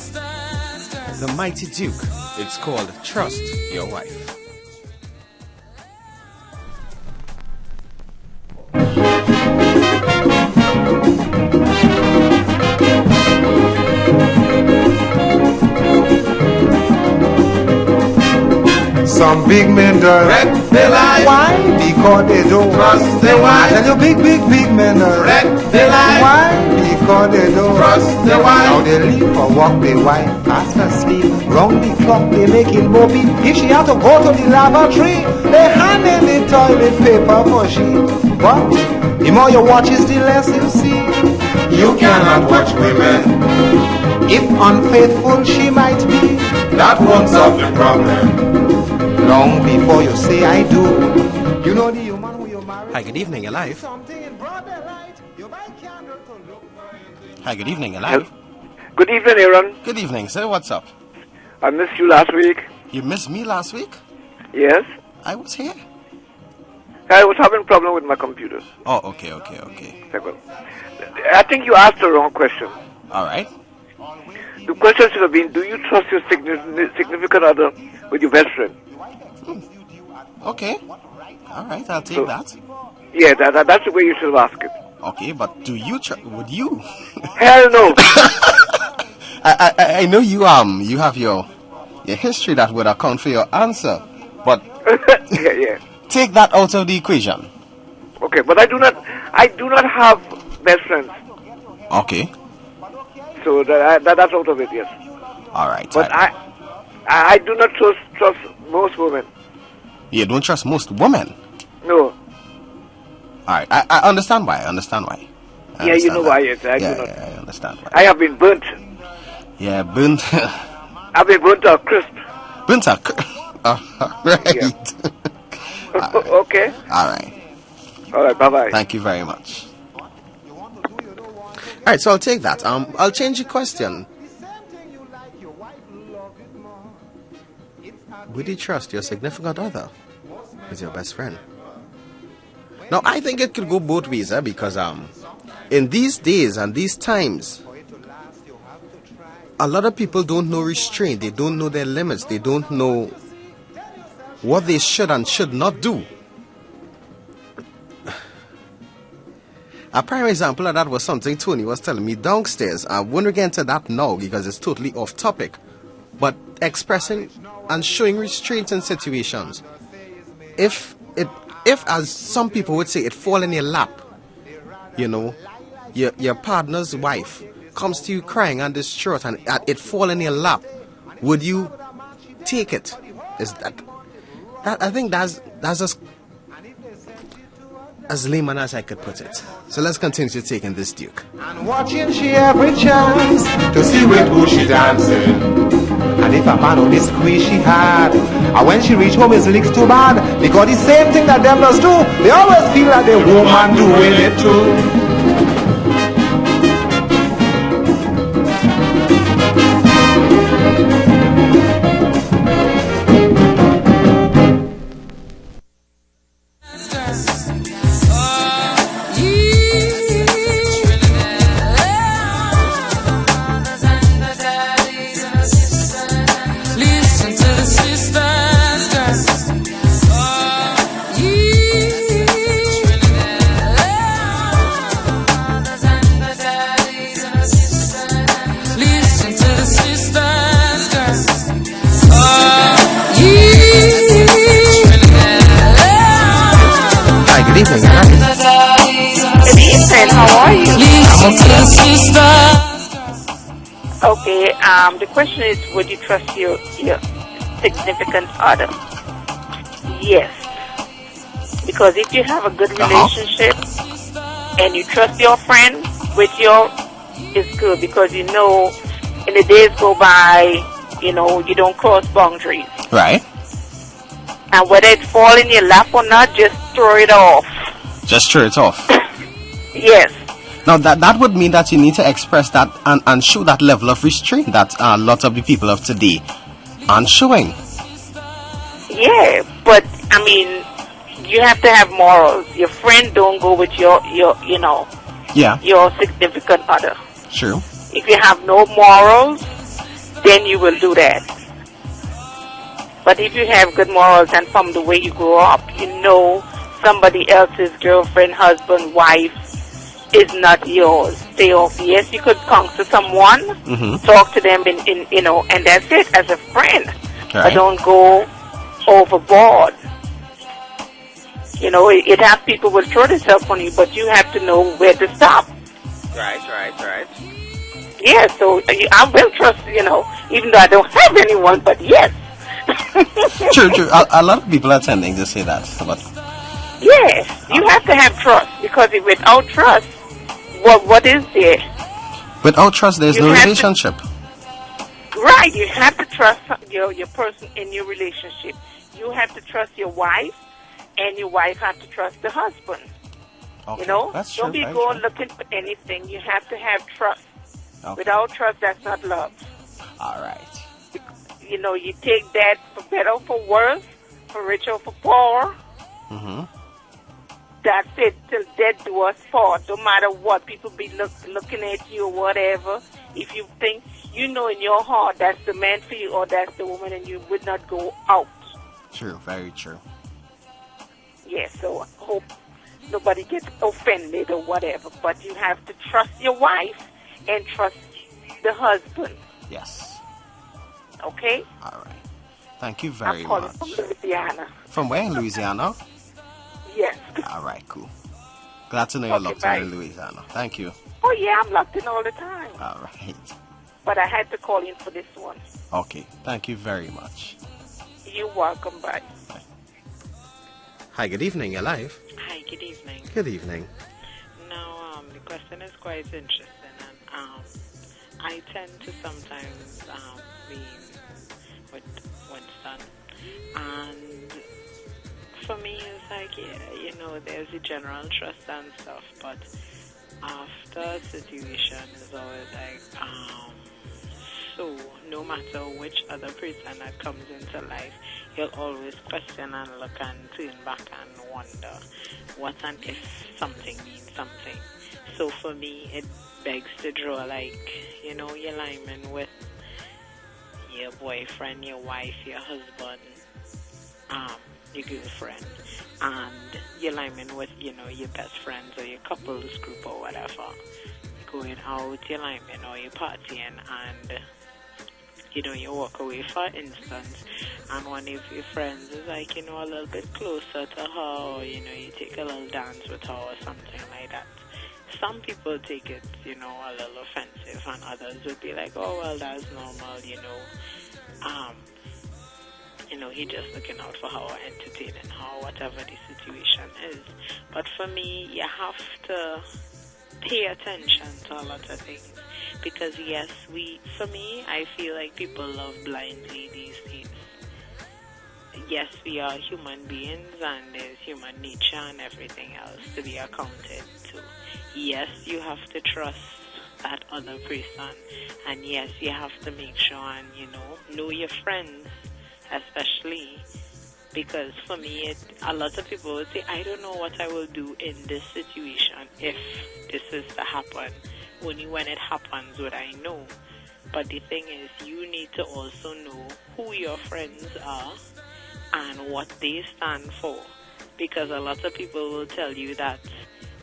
the Mighty Duke. It's called Trust Your Wife. Some big men wreck their life. Why? Because they don't trust their wife. I tell you, big men wreck their life. Why? Because they don't trust their wife. Now they leave for work, their wife fast asleep. Round the clock, they making mopey. If she had to go to the lavatory, they hand in the toilet paper for she. But the more you watch is the less you see. You cannot watch women. If unfaithful she might be, that won't solve the problem. Long before you say I do, you know the human who you're married. Hi, good evening, you're live. Hi, good evening, you're live. Good evening, Aaron. Good evening, sir. What's up? I missed you last week. You missed me last week? Yes. I was here. I was having a problem with my computer. Oh, okay. I think you asked the wrong question. All right. The question should have been, do you trust your significant other with your best friend? Okay. All right, I'll take that. Yeah, that's the way you should have asked it. Okay, but do you would you? Hell no. I know you have your history that would account for your answer, but yeah. Take that out of the equation. Okay, but I do not have best friends. Okay. So that's out of it, yes. All right. But I do not trust most women. You don't trust most women? No. All right. I understand why. Yeah, you know why. Yes, I do not. I understand why. I have been burnt. Yeah, burnt. I've been burnt to a crisp. Burnt to a crisp. Right. Yeah. Right. Okay. All right. All right. Bye-bye. Thank you very much. All right, so I'll take that. I'll change the question. Would you trust your significant other with your best friend? Now, I think it could go both ways, because in these days and these times, a lot of people don't know restraint. They don't know their limits. They don't know what they should and should not do. A prime example of that was something Tony was telling me downstairs. I won't get into that now because it's totally off topic. But expressing and showing restraint in situations. If as some people would say, it fall in your lap, you know, your partner's wife comes to you crying and distraught and it fall in your lap, would you take it? Is that I think that's as layman as I could put it. So let's continue to taking this Duke. And watching she every chance to see with who she dancing. And if a man only squeeze she had, and when she reach home his licks too bad, because the same thing that them does do, they always feel like the woman doing it too. Okay, the question is, would you trust your significant other? Yes. Because if you have a good relationship and you trust your friend with it's good because you know in the days go by, you know, you don't cross boundaries. Right. And whether it fall in your lap or not, just throw it off. Just throw it off. Yes. Now that would mean that you need to express that and show that level of restraint that lots of the people of today aren't showing. Yeah, but I mean, you have to have morals. Your friend don't go with your significant other. True. If you have no morals, then you will do that. But if you have good morals and from the way you grow up, you know somebody else's girlfriend, husband, wife is not yours. Stay off. Yes, you could counsel someone, talk to them and that's it as a friend. Right. But don't go overboard. You know, it has people will throw themselves on you, but you have to know where to stop. Right. Yeah, so I will trust, even though I don't have anyone, but yes. True. A lot of people are tending to say that. But yes, you have to have trust, because without trust, what is there? Without trust, there's no relationship. Right, you have to trust your person in your relationship. You have to trust your wife, and your wife have to trust the husband. Okay, that's true. Don't be going looking for anything. You have to have trust. Okay. Without trust, that's not love. All right. You take that for better or for worse, for richer or for poor. That's it, till death do us part. No matter what, people be looking at you or whatever. If you think, in your heart that's the man for you or that's the woman, and you would not go out. True, very true. Yes, so I hope nobody gets offended or whatever. But you have to trust your wife and trust the husband. Yes. Okay? All right. Thank you very I'm calling much. from Louisiana. From where in Louisiana? Yes. All right, cool. Glad to know you're locked in Louisiana. Thank you. Oh, yeah, I'm locked in all the time. All right. But I had to call in for this one. Okay. Thank you very much. You're welcome. Bye. Hi, good evening. You're live. Hi, good evening. Good evening. Now, the question is quite interesting, and I tend to sometimes be with son, and for me, it's like, there's the general trust and stuff, but after a situation is always like, so no matter which other person that comes into life, you'll always question and look and turn back and wonder what and if something means something. So for me, it begs to draw your alignment with your boyfriend, your wife, your husband, your girlfriend. and you're liming with, your best friends or your couples group or whatever. You're going out, you're liming or you're partying, and you walk away, for instance, and one of your friends is like, a little bit closer to her, or, you take a little dance with her or something like that. Some people take it, a little offensive, and others would be like, oh, well, that's normal, he just looking out for her or entertaining her, whatever the situation is. But for me, you have to pay attention to a lot of things. Because yes, for me, I feel like people love blindly these days. Yes, we are human beings and there's human nature and everything else to be accounted to. Yes, you have to trust that other person. And yes, you have to make sure and, know your friends, especially. Because for me, a lot of people will say, I don't know what I will do in this situation if this is to happen. Only when it happens would I know. But the thing is, you need to also know who your friends are and what they stand for. Because a lot of people will tell you that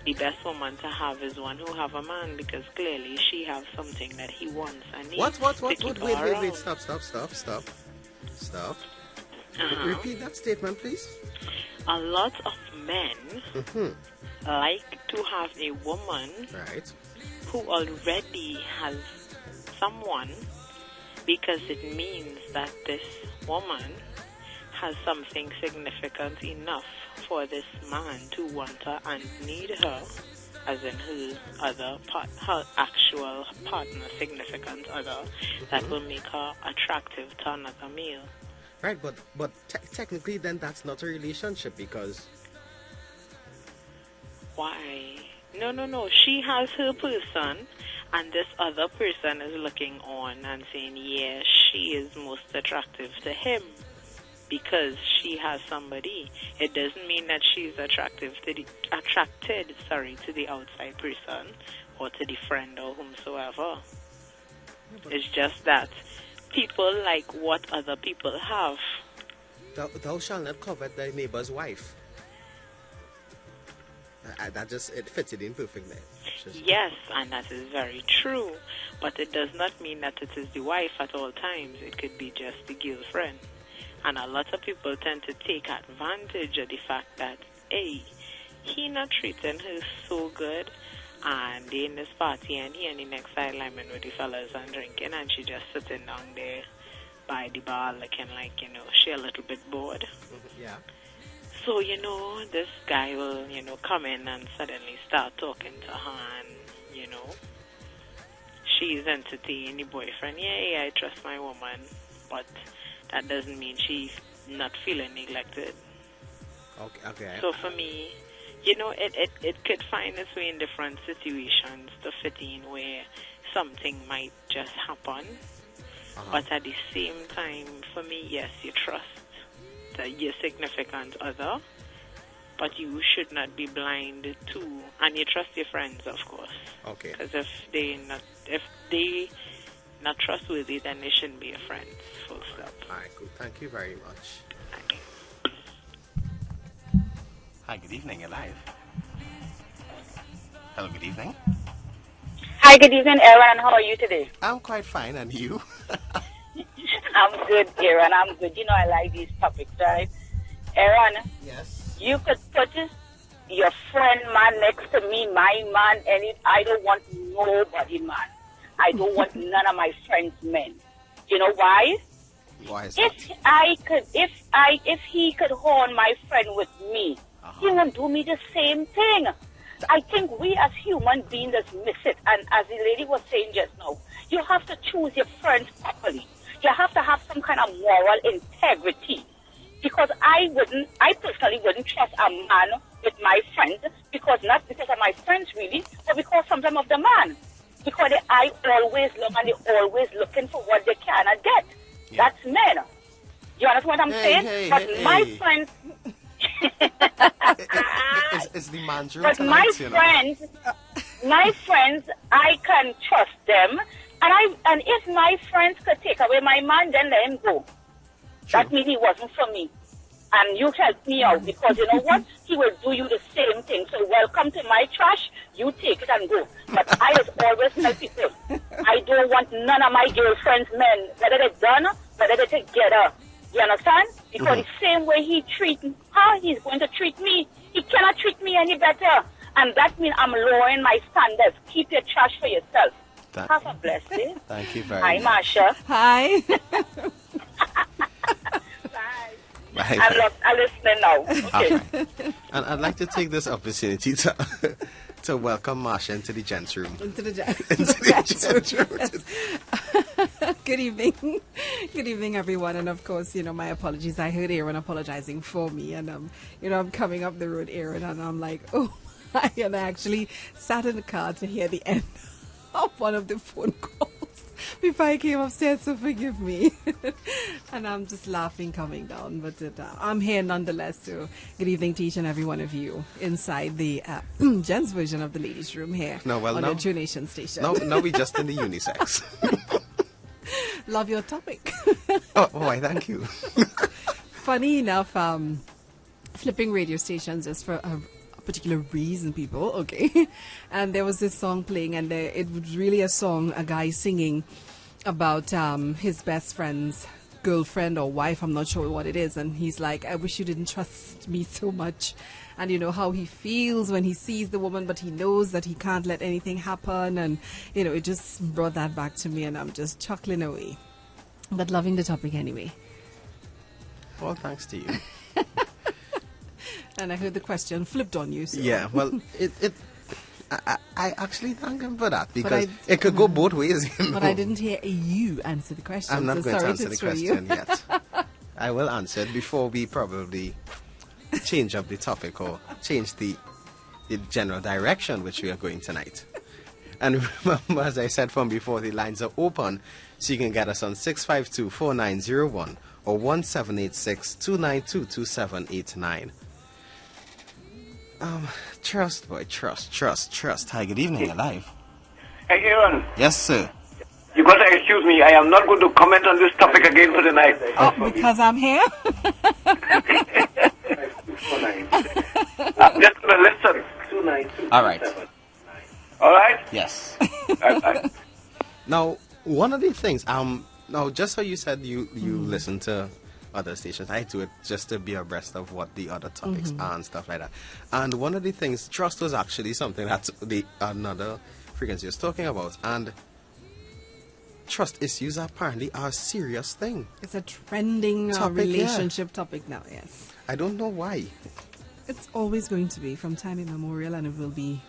the best woman to have is one who have a man, because clearly she has something that he wants and needs. What? Wait, Stop. Repeat that statement, please. A lot of men like to have a woman who already has someone, because it means that this woman has something significant enough for this man to want her and need her, as in her actual partner, significant other, that will make her attractive to another male. Right, but technically then that's not a relationship, because... Why? No. She has her person, and this other person is looking on and saying, yeah, she is most attractive to him because she has somebody. It doesn't mean that she's attracted to the outside person or to the friend or whomsoever. It's just that people like what other people have. Thou shalt not covet thy neighbor's wife. It fits it in perfectly. Yes, and that is very true. But it does not mean that it is the wife at all times. It could be just the girlfriend. And a lot of people tend to take advantage of the fact that, hey, he not treating her so good, and they in this party and he on the next side liming with the fellas and drinking, and she just sitting down there by the bar looking like, she a little bit bored. Yeah. So, this guy will, come in and suddenly start talking to her, and, she's entertaining the boyfriend. Yeah, I trust my woman, but that doesn't mean she's not feeling neglected. Okay. So for me, it could find its way in different situations to fit in where something might just happen. But at the same time, for me, yes, you trust your significant other, but you should not be blind to, and you trust your friends, of course. Okay. Because if they not trustworthy, then they shouldn't be your friends. Full stop. All right, cool. Thank you very much. Okay. Hi, good evening. You're live. Hello, good evening. Hi, good evening, Aaron. How are you today? I'm quite fine, and you? I'm good, Aaron. I'm good. I like these topics, right? Aaron? Yes? You could put your friend man next to me, my man, and I don't want nobody man. I don't want none of my friends men. You know why? Why is that? If he could horn my friend with me, he would do me the same thing. I think we as human beings miss it. And as the lady was saying just now, you have to choose your friends properly. You have to have some kind of moral integrity. Because I personally wouldn't trust a man with my friends, because not because of my friends really, but because sometimes of the man. Because they eye always look and they're always looking for what they cannot get. Yeah. That's men. You understand what I'm saying? My friends... it's the man's But my friends, I can trust them. And if my friends could take away my man, then let him go. True. That means he wasn't for me. And you help me out because you know what? He will do you the same thing. So welcome to my trash. You take it and go. But I just always tell people, I don't want none of my girlfriend's men, whether they're done, whether they're together. You understand? Because the same way he treats her, he's going to treat me. He cannot treat me any better. And that means I'm lowering my standards. Keep your trash for yourself. Have a blessed day. Thank you very Hi, much. Marsha. Hi. Bye. I'm listening now. Okay. And I'd like to take this opportunity to welcome Marsha into the gents room. Into the gents room. Good evening. Good evening, everyone. And of course, my apologies. I heard Aaron apologizing for me. And, I'm coming up the road, Aaron, and I'm like, oh, my. And I actually sat in the car to hear the end of one of the phone calls before I came upstairs, so forgive me. And I'm just laughing coming down. But I'm here nonetheless. So good evening to each and every one of you inside the gents version of the ladies' room here on the True Nation station. Now we just in the unisex. Love your topic. Why, thank you. Funny enough, flipping radio stations just for a particular reason, people, okay? And there was this song playing, and it was really a song, a guy singing about his best friend's girlfriend or wife, I'm not sure what it is, and he's like, I wish you didn't trust me so much. And you know how he feels when he sees the woman, but he knows that he can't let anything happen, and it just brought that back to me, and I'm just chuckling away, but loving the topic anyway. Well, thanks to you. And I heard the question flipped on you. So. Yeah, well, I actually thank him for that, because it could go both ways. But I didn't hear you answer the question. I'm not going to answer the question you. yet. I will answer it before we probably change up the topic or change the general direction which we are going tonight. And remember, as I said from before, the lines are open, so you can get us on 652-4901 or 1786-292-2789. Trust, boy, trust. Hi, good evening, alive. Hey, Aaron. Yes, sir. You got to excuse me. I am not going to comment on this topic again for tonight. Oh, because I'm here? I'm just going to listen. All right. All right? Yes. Now, one of the things, now, just so you said you listen to other stations, I do it just to be abreast of what the other topics are and stuff like that. And one of the things, trust was actually something that another frequency was talking about. And trust issues apparently are a serious thing. It's a trending relationship topic now, yes. I don't know why. It's always going to be from time immemorial, and it will be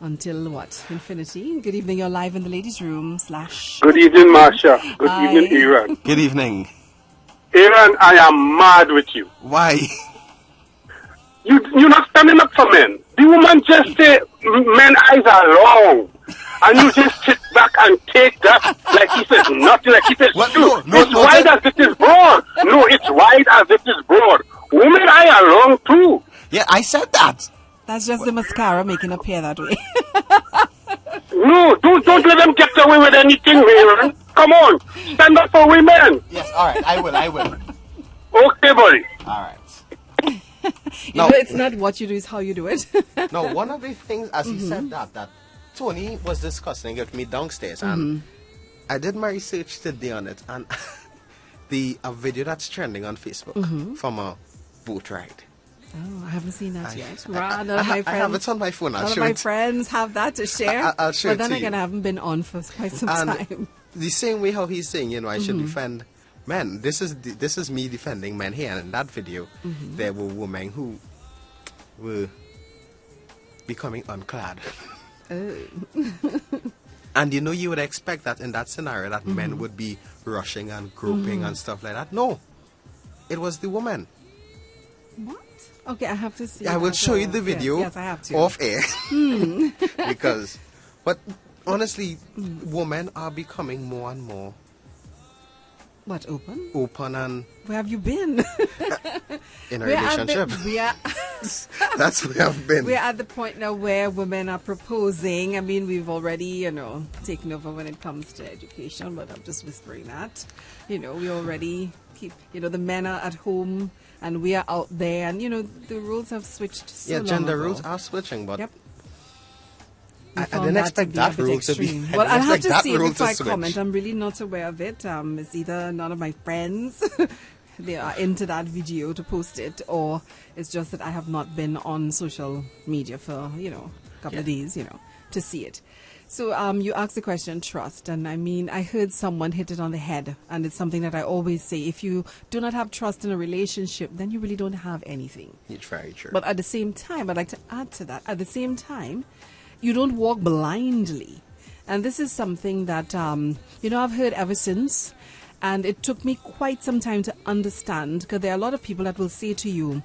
until what? Infinity. Good evening, you're live in the ladies' room / Good evening, Marsha. Good evening, Aaron. Good evening. Aaron, I am mad with you. Why? You're not standing up for men. The woman just say men eyes are long. And you just sit back and take that like he says nothing, like he says it's wide as it is broad. No, it's wide as it is broad. Women eye are long too. Yeah, I said that. That's just the mascara making appear that way. No, don't let them get away with anything, Aaron. Come on, stand up for women. Yes, all right, I will. Okay, buddy. All right. It's not what you do, it's how you do it. No, one of the things, as he said that Tony was discussing it with me downstairs, and I did my research today on it, and a video that's trending on Facebook from a boat ride. Oh, I haven't seen that yet. I have it on my phone. None of my friends have that to share. I'll share it But then to again, you. I haven't been on for quite some time. The same way how he's saying, I should defend men. This is me defending men here. And in that video, there were women who were becoming unclad. And you would expect that in that scenario that men would be rushing and groping and stuff like that. No, it was the woman. What? Okay, I have to see. I will show you the video yes, I have to. off air. But honestly, women are becoming more and more. What, open? Open and... Where have you been? In a relationship. That's where I've been. We're at the point now where women are proposing. I mean, we've already, taken over when it comes to education, but I'm just whispering that. We already keep, the men are at home and we are out there, and the rules have switched so Yeah, long gender ago. rules are switching, but Yep. I found didn't that expect to be a that bit rule to be. extreme. I Well, didn't I'll have expect to that see rule before I switch. comment. I'm really not aware of it. It's either none of my friends they are into that video to post it, or it's just that I have not been on social media for a couple of days, to see it. So you asked the question, trust, and I heard someone hit it on the head, and it's something that I always say: if you do not have trust in a relationship, then you really don't have anything. It's very true. But at the same time, I'd like to add to that, at the same time, you don't walk blindly. And this is something that, I've heard ever since. And it took me quite some time to understand, because there are a lot of people that will say to you,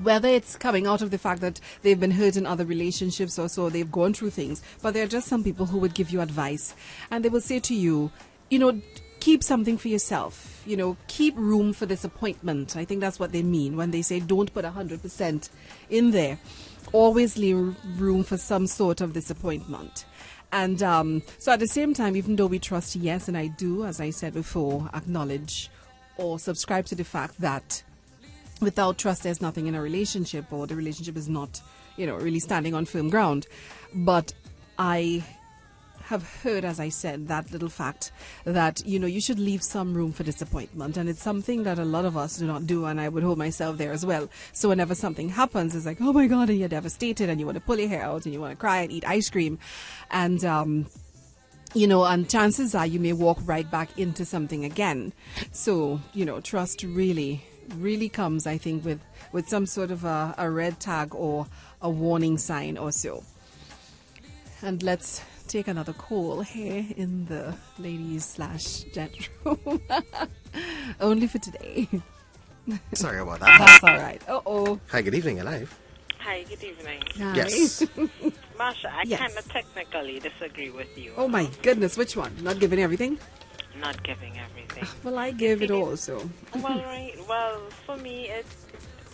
whether it's coming out of the fact that they've been hurt in other relationships or so, they've gone through things. But there are just some people who would give you advice. And they will say to you, keep something for yourself. Keep room for disappointment. I think that's what they mean when they say don't put 100% in there. Always leave room for some sort of disappointment. And so at the same time, even though we trust, yes, and I do, as I said before, acknowledge or subscribe to the fact that without trust, there's nothing in a relationship, or the relationship is not, really standing on firm ground. But I have heard, as I said, that little fact that, you should leave some room for disappointment. And it's something that a lot of us do not do, and I would hold myself there as well. So whenever something happens, it's like, oh my God, and you're devastated, and you want to pull your hair out, and you want to cry and eat ice cream. And, and chances are you may walk right back into something again. So, trust really comes, I think, with some sort of a red tag or a warning sign or so. And let's take another call here in the ladies/gent room. Only for today. Sorry about that. That's all right. Uh-oh. Hi, good evening, alive. Hi, good evening. Hi. Yes. Marsha, I Yes. kind of technically disagree with you. Oh my goodness, which one? Not giving everything? Not giving everything. Well, I give it all, so. Well, for me,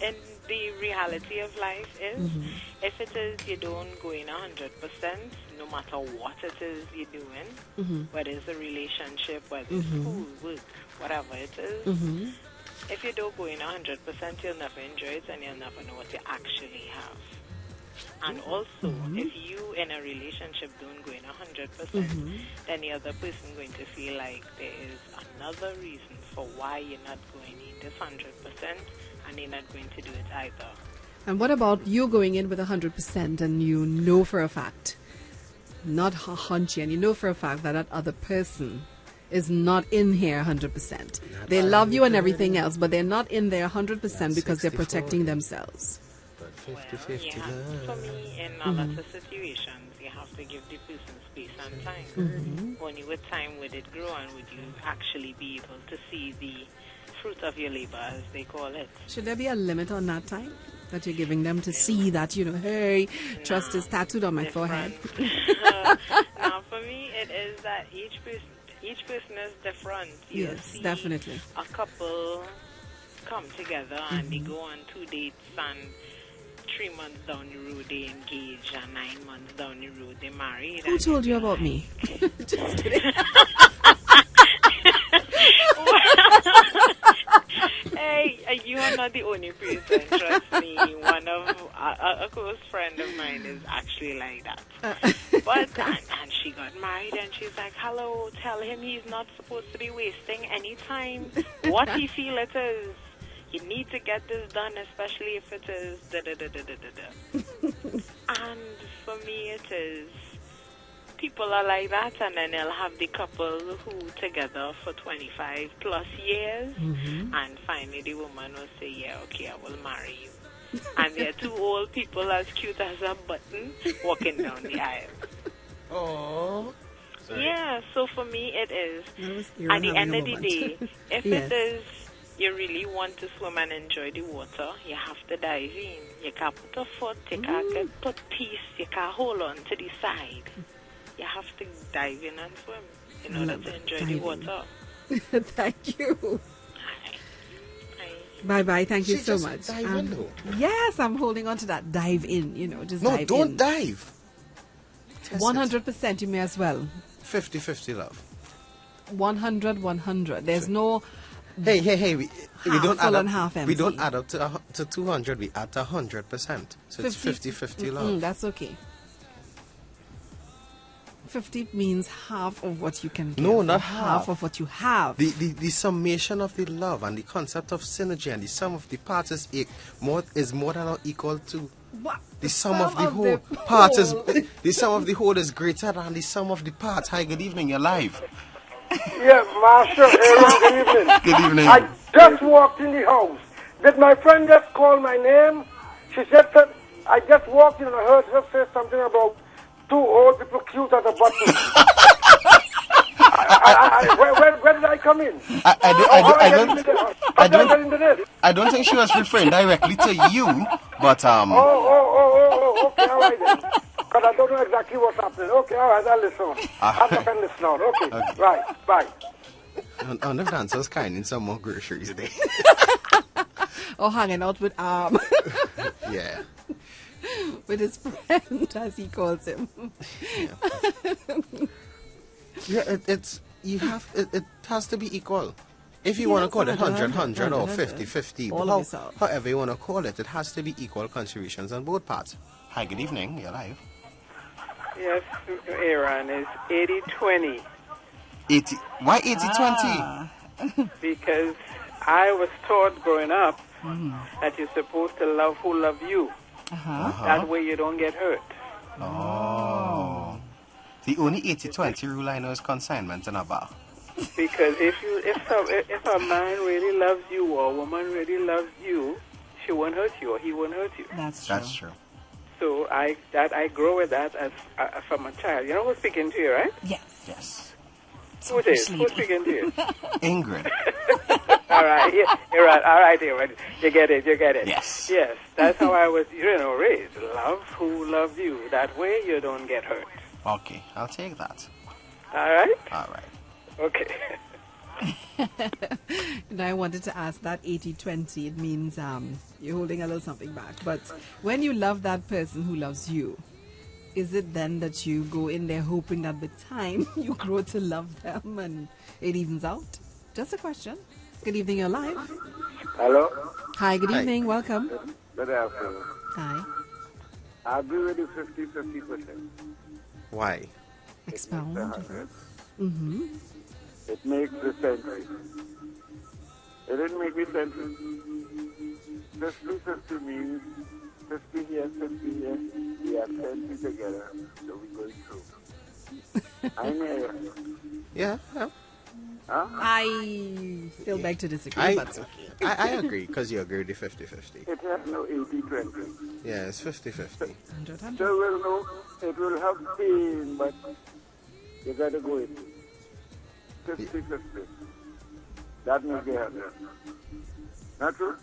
in the reality of life is, if it is you don't go in 100%, no matter what it is you're doing, whether it's a relationship, whether it's school, work, whatever it is, if you don't go in 100%, you'll never enjoy it, and you'll never know what you actually have. And also, if you in a relationship don't go in 100%, then the other person going to feel like there is another reason for why you're not going in this 100%, and you're not going to do it either. And what about you going in with 100% and you know for a fact, not hunchy, and you know for a fact that that other person is not in here 100%. They love you and everything else, but they're not in there 100% because they're protecting themselves. 50-50 For me, in a lot of situations, you have to give the person space and time. Only with time would it grow, and would you actually be able to see the fruit of your labor, as they call it. Should there be a limit on that time that you're giving them to see that, hey, trust is tattooed on my forehead? Now, for me, it is that each person is different. Yes, definitely. A couple come together and they go on 2 dates, and 3 months down the road they engage, and 9 months down the road they married. Who told you about me? Just kidding. Hey, you are not the only person, trust me. One of a close friend of mine is actually like that. But and she got married, and she's like, hello, tell him he's not supposed to be wasting any time. What he feel it is. You need to get this done, especially if it is And for me, it is people are like that, and then they'll have the couple who together for 25 plus years, and finally the woman will say, yeah, okay, I will marry you. And they're two old people as cute as a button walking down the aisle. Oh. Yeah, so for me it is. At the end of the day, if it is you really want to swim and enjoy the water, you have to dive in. You can't put a foot, you can't put piece, you can't hold on to the side. You have to dive in and swim in order to enjoy the water. Thank you. Bye-bye. Thank you so much. Dive in, though. Yes, I'm holding on to that dive in, just dive in. No, don't dive. 100% you may as well. 50-50 love. 100. There's no Hey, we don't full add up. and half empty. We don't add up to 200. We add to 100%. So it's 50-50 love. That's okay. 50 means half of what you can give. No, not or half. of what you have. The summation of the love and the concept of synergy and the sum of the parts is more than or equal to. What? The sum of the whole part is the sum of the whole is greater than the sum of the parts. Hi, good evening. You're live. Yeah, Marshall, Aaron, good evening. Good evening. I just walked in the house. Did my friend just call my name? She said that I just walked in and I heard her say something about two old people cute at the bottom. Where did I come in? I don't think she was referring directly to you, but okay, all right then. Because I don't know exactly what's happening. Okay, all right, I'll listen. I'm not going to listen on. Okay, right, bye. On the dancer's kind in some more groceries today. Or hanging out with Yeah. with his friend, as he calls him. Yeah, it has to be equal. If you want to call it 100 or 50-50, however you want to call it, it has to be equal contributions on both parts. Hi, good evening. You're live. Yes, Aaron, is 80-20. 80. Why 80-20? Because I was taught growing up that you're supposed to love who love you. That way you don't get hurt. Oh. The only 80-20 rule I know is consignment in a bar. Because if a man really loves you or a woman really loves you, she won't hurt you or he won't hurt you. That's true. So I grow with that as from a child. You know who's speaking to you, right? Yes. Who it is? Who's speaking to you? Ingrid. All right, yeah, you're right. All right, Ingrid. You get it. Yes. Yes, that's how I was, raised. Love who loves you. That way you don't get hurt. Okay, I'll take that. All right? All right. Okay. Now I wanted to ask that 80-20, it means you're holding a little something back. But when you love that person who loves you, is it then that you go in there hoping that with time you grow to love them and it evens out? Just a question. Good evening, you're live. Hello? Hi, good evening, welcome. Good afternoon. Hi. I agree with you 50%. Why? Expound. It makes the century. It didn't make me century. 50-50 means 50 years, 50 years. We are 20 together, so we're going through. I know. Yeah. Huh? I still beg to disagree, but okay. I agree, because you agree with the 50-50. It has no 80-20. Yeah, it's 50-50. So it will have pain, but you got to go in. 50-50. That means they have that. Not true?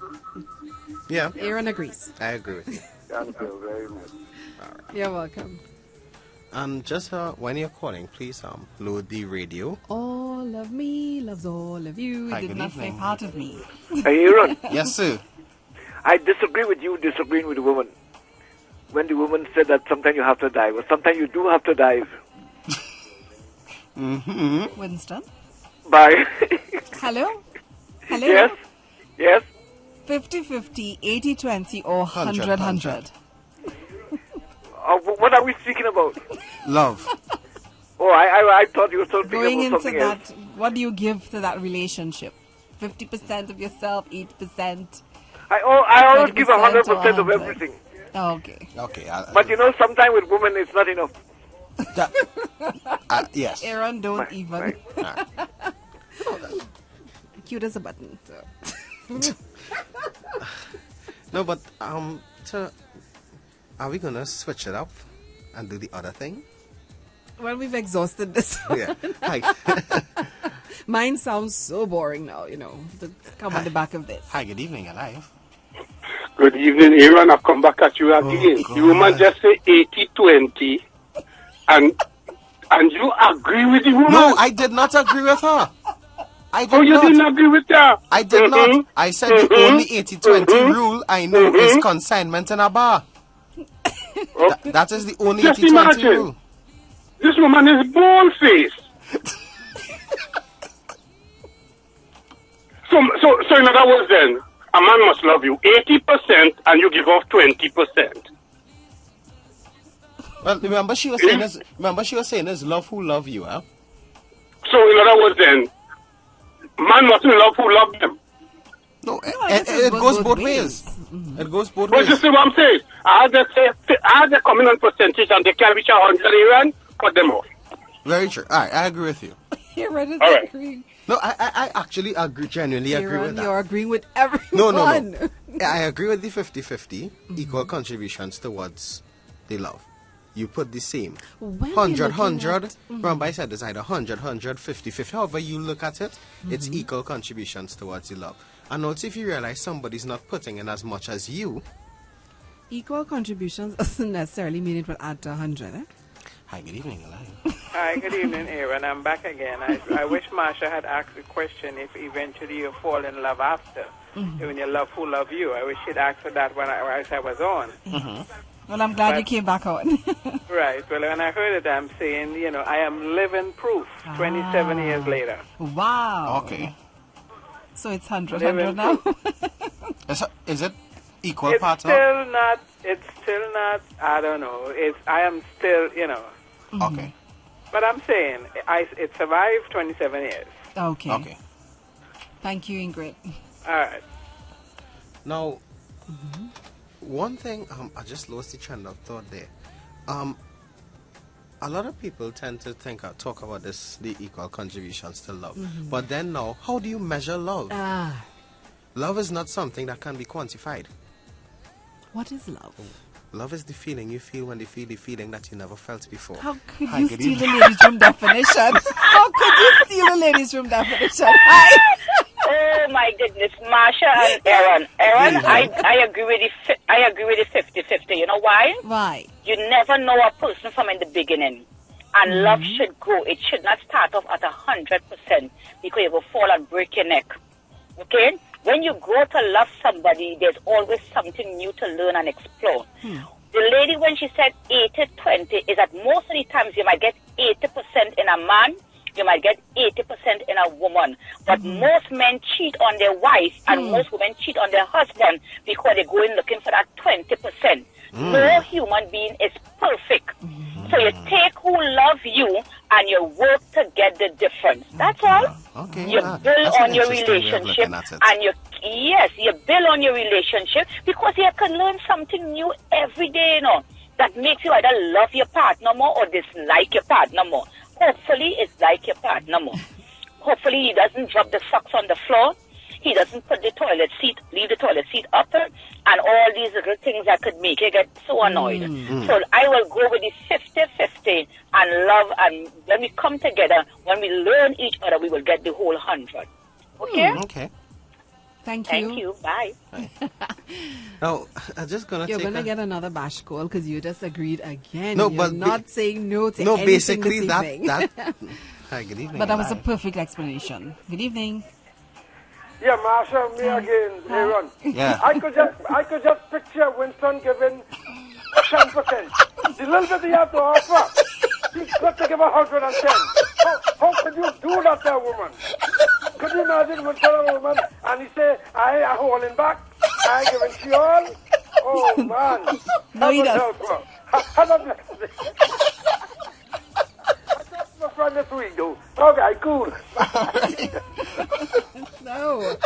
Yeah. Aaron agrees. I agree with you. Thank you very much. All right. You're welcome. Just when you're calling, please load the radio. All of me loves all of you. Hi, Did good not say evening. part of me. Hey, Aaron. Yes, sir. I disagree with you disagreeing with the woman. When the woman said that sometimes you have to dive, or sometimes you do have to dive. Winston? Bye. Hello? Yes? 50-50, 80-20, or 100-100. What are we speaking about? Love. Oh, I thought you were talking Going about into something that, else. what do you give to that relationship? 50% of yourself, 80%? I always give 100% of 100. everything. Oh, okay. Okay. But sometimes with women it's not enough. Yes. Aaron, don't even. Right. Cute as a button. So. No, but are we gonna switch it up and do the other thing? Well, we've exhausted this one. Yeah. Hi. Mine sounds so boring now, to come on the back of this. Hi, good evening, alive. Good evening, Aaron. I've come back at you again. The woman just say 80-20, and you agree with the woman? No, I did not agree with her. I did you not. didn't agree with her? I did not. I said the only 80-20 rule I know is consignment in a bar. That is the only Just 80-20 imagine. rule. This woman is bald-faced. So in other words then, a man must love you 80% and you give off 20%. Well, remember she was saying is love who love you, huh? So in other words then, man mustn't love who love them. No, it goes both ways. It goes both But ways. you see what I'm saying? I had the coming on percentage and they can reach 100 Aaron, cut them off. Very true. All right, I agree with you. Aaron is All right. agreeing. No, I actually genuinely agree Aaron, with that. you're agreeing with everyone. No. I agree with the 50-50, equal contributions towards the love. You put the same. When 100, you're looking 100. at- Remember I said it's either 100, 100, 50, 50. However you look at it, it's equal contributions towards the love. And also if you realize somebody's not putting in as much as you. Equal contributions doesn't necessarily mean it will add to 100, eh? Hi, good evening, Eli. Hi, good evening, Aaron. I'm back again. I wish Marsha had asked the question if eventually you fall in love after. When you love who love you. I wish she'd asked her that when I was on. Well, I'm glad you came back on. Right. Well, when I heard it, I'm saying, I am living proof 27 years later. Wow. Okay. So it's 100 now? Is it equal It's part still not, I don't know. I am still, Okay. But I'm saying, it survived 27 years. Okay. Thank you, Ingrid. All right. Now, one thing, I just lost the trend of thought there. A lot of people tend to talk about the equal contributions to love. But then now, how do you measure love? Love is not something that can be quantified. What is love? Love is the feeling you feel when you feel the feeling that you never felt before. How could Hi, you good steal evening. a ladies' room definition? How could you steal a ladies' room definition? Hi. Oh my goodness, Marsha and Aaron. Aaron, I agree with the 50-50. You know why? Why? You never know a person from in the beginning. And love should grow. It should not start off at 100% because you will fall and break your neck. Okay? When you grow to love somebody, there's always something new to learn and explore. The lady, when she said 80-20, is that most of the times you might get 80% in a man, you might get 80% in a woman. But most men cheat on their wife and most women cheat on their husband because they go in looking for that 20%. No human being is perfect. So you take who love you and you work to get the difference. That's all. Okay. You build That's on an your interesting way of relationship looking at it. and you build on your relationship because you can learn something new every day, that makes you either love your partner more or dislike your partner more. Hopefully it's like your partner more. Hopefully he doesn't drop the socks on the floor. He doesn't put leave the toilet seat up, and all these little things that could make you get so annoyed. So I will go with the 50-50 and love, and when we come together, when we learn each other, we will get the whole 100. Okay? Okay. Thank you. Bye. Now, I'm just going to You're take going to get another bash call because you just agreed again. No, You're but not saying no to no, anything basically this evening. that. Hi, good evening. But that was a Eli. perfect explanation. Good evening. Yeah, Marsha, me again, Aaron. Yeah. I could just picture Winston giving 10%. The little bit he have to offer, he's got to give 110. How could you do that to a woman? Could you imagine Winston a woman and he say, I am holding back, I am giving she all? Oh man. No, he doesn't. My friend this week though. Okay, cool. No,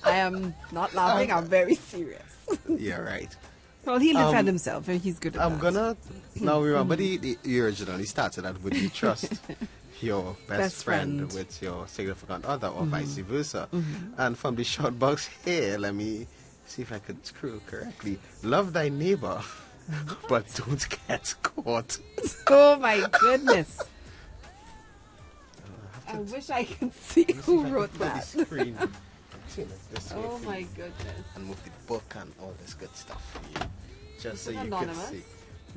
I am not laughing. I'm very serious. Yeah, right. Well, he'll defend himself, and he's good at I'm that. gonna now remember the originally started that would you trust your best friend with your significant other or vice versa. And from the short box here, let me see if I could screw correctly. Love thy neighbor, but don't get caught. Oh my goodness. I wish I could see who wrote that. Oh my goodness. And move the book and all this good stuff for you. Just so you anonymous? can see.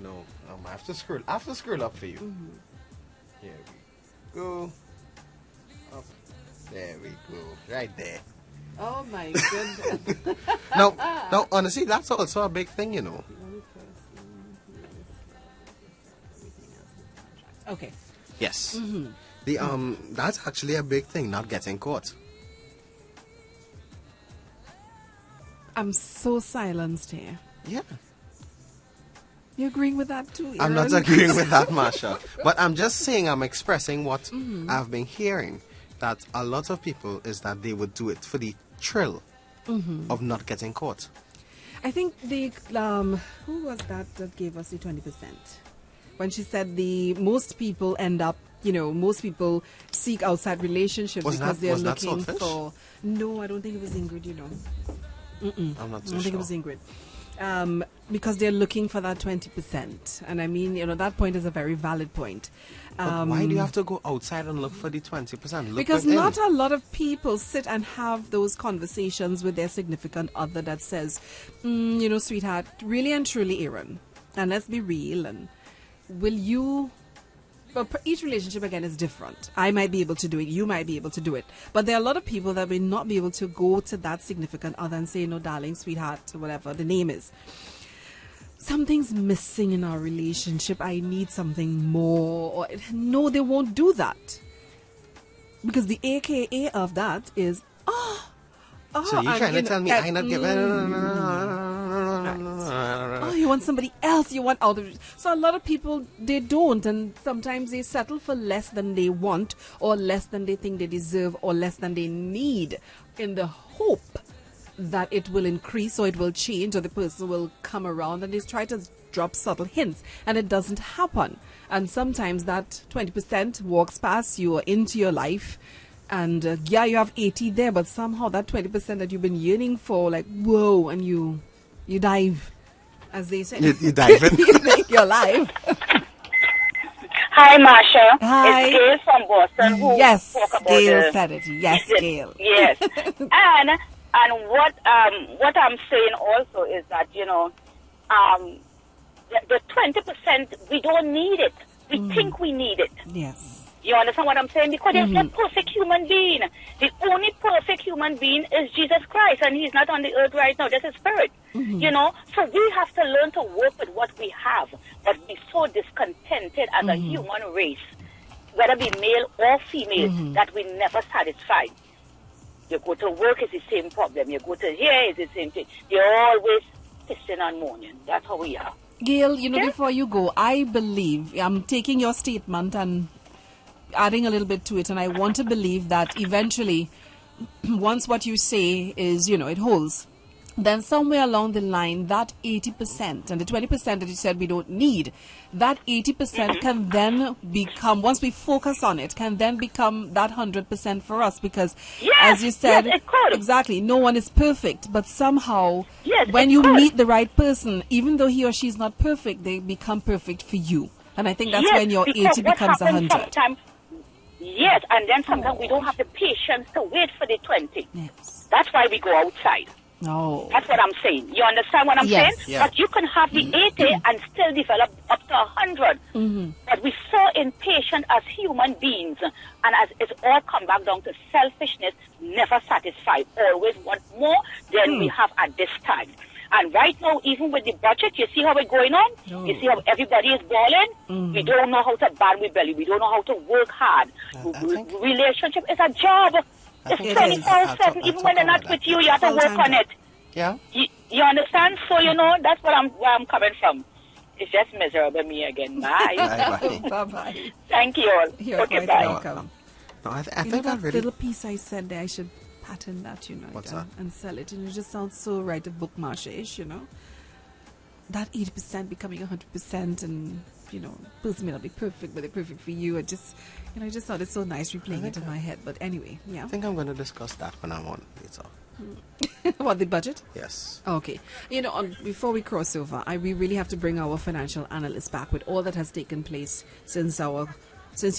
No, I have to scroll up for you. Here we go. Up. There we go. Right there. Oh my goodness. Now, honestly, that's also a big thing, Okay. Yes. That's actually a big thing, not getting caught. I'm so silenced here. Yeah. You agreeing with that too, I'm not Aaron? agreeing with that, Marsha. But I'm just saying, I'm expressing what Mhm. I've been hearing. That a lot of people is that they would do it for the thrill Mhm. of not getting caught. I think the who was that gave us the 20%? When she said most people end up, most people seek outside relationships Was because that- they're was that looking Swordfish? for. No, I don't think it was Ingrid. I'm not I too don't think it sure. was Ingrid. Because they're looking for that 20%, and I mean, that point is a very valid point. But why do you have to go outside and look for the 20%? Look Because within. not a lot of people sit and have those conversations with their significant other that says, sweetheart, really and truly, Aaron, and let's be real, and will you... But each relationship, again, is different. I might be able to do it. You might be able to do it. But there are a lot of people that will not be able to go to that significant other and say, no, darling, sweetheart, whatever the name is. Something's missing in our relationship. I need something more. Or, no, they won't do that. Because the AKA of that is, So you're trying to tell me I'm not giving... Oh, you want somebody else. You want out of it. So a lot of people, they don't. And sometimes they settle for less than they want or less than they think they deserve or less than they need in the hope that it will increase or it will change or the person will come around, and they try to drop subtle hints and it doesn't happen. And sometimes that 20% walks past you or into your life, and you have 80 there, but somehow that 20% that you've been yearning for, like, whoa, and you dive, as they say. You dive in. You make your life. Hi, Marsha. Hi. It's Gail from Boston who Yes, talk about Gail the- said it. Yes, Gail. Yes. and what I'm saying also is that, the 20%, we don't need it. We think we need it. Yes. You understand what I'm saying? Because there's no perfect human being. The only perfect human being is Jesus Christ, and he's not on the earth right now. That's his spirit. So we have to learn to work with what we have, but be so discontented as a human race, whether be male or female, that we never satisfied. You go to work, it's the same problem. You go to here, it's the same thing. You're always pissing and moaning. That's how we are. Gail, before you go, I believe, I'm taking your statement and adding a little bit to it, and I want to believe that eventually, once what you say is, it holds, then somewhere along the line, that 80% and the 20% that you said we don't need, that 80% can then become, once we focus on it, can then become that 100% for us, because as you said, yes, it could. exactly, no one is perfect, but somehow, Yes, when it you could. meet the right person, even though he or she is not perfect, they become perfect for you. And I think that's Yes, when your because 80 what becomes happens 100. sometimes- Yes, and then sometimes we don't have the patience to wait for the 20. Yes. That's why we go outside. No. That's what I'm saying. You understand what I'm Yes. saying? Yeah. But you can have the 80 and still develop up to 100. But we're so impatient as human beings, and as it's all come back down to selfishness, never satisfied, always want more than we have at this time. And right now, even with the budget, you see how it's going on? No. You see how everybody is balling? We don't know how to ban with belly. We don't know how to work hard. Relationship is a job. It's think it is. 24/7. Even when they're not with you, you have to work Full-time on job. it. Yeah. You understand? So, that's where I'm coming from. It's just miserable me again. Bye. Bye-bye. Bye-bye. Thank you all. You're Okay, quite bye. welcome. No, I You think know I that really... little piece I said there, I should pattern that, What's again, that? and sell it. And it just sounds so right of bookmarsh-ish, That 80% becoming 100% and, person may not be perfect, but they're perfect for you. I just thought it's so nice replaying it in my head. But anyway, yeah. I think I'm going to discuss that when I'm on later. What, the budget? Yes. Okay. Before we cross over, we really have to bring our financial analyst back with all that has taken place since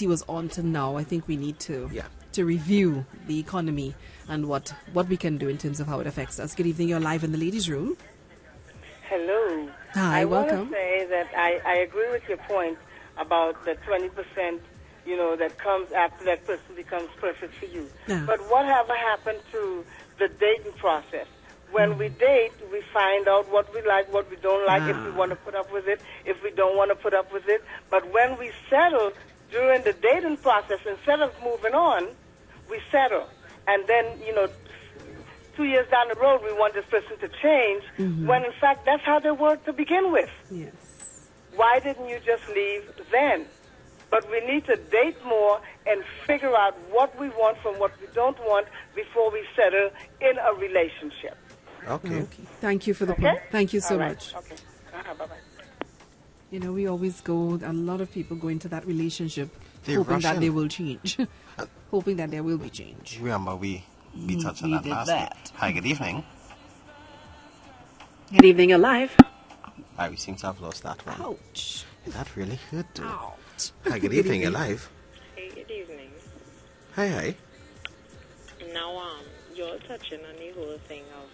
he was on to now. I think we need to review the economy and what we can do in terms of how it affects us. Good evening. You're live in the ladies' room. Hello. Hi, I welcome. want to say that I agree with your point about the 20%, that comes after that person becomes perfect for you. Yeah. But whatever happened to the dating process? When we date, we find out what we like, what we don't like, if we want to put up with it, if we don't want to put up with it. But when we settle during the dating process, instead of moving on, we settle. And then, 2 years down the road we want this person to change, when in fact that's how they were to begin with. Yes. Why didn't you just leave then? But we need to date more and figure out what we want from what we don't want before we settle in a relationship. Okay. Thank you for the Okay? point. Thank you so All right. much. Okay. Bye-bye. You know, we always go, a lot of people go into that relationship They hoping rush that in. they will change. Hoping that there will be change. Remember, we touched on we that did last that. week. Hi, good evening. Good evening, alive. We seem to have lost that one. Ouch. That really hurt, too. Ouch. Hi, good evening, alive. Hey, good evening. Hi. Now, you're touching on the whole thing of,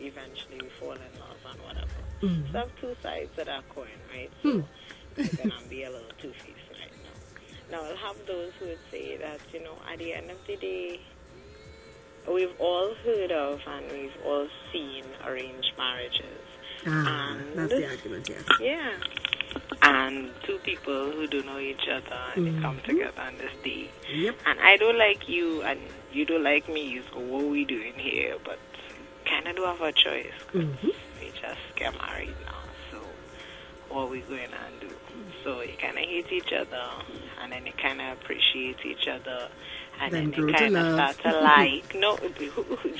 eventually we fall in love and whatever. Mm. So I have two sides to that coin, right? So I'm going to be a little two-faced right now. Now, I'll have those who would say that, at the end of the day, we've all heard of and we've all seen arranged marriages. That's the argument, yes. Yeah. And two people who don't know each other and they come together on this day. Yep. And I don't like you and you don't like me, so what are we doing here? But kind of do have a choice. We just get married now, so what are we going to do? So you kind of hate each other and then you kind of appreciate each other. And then grow you to kind of love. start to like. No,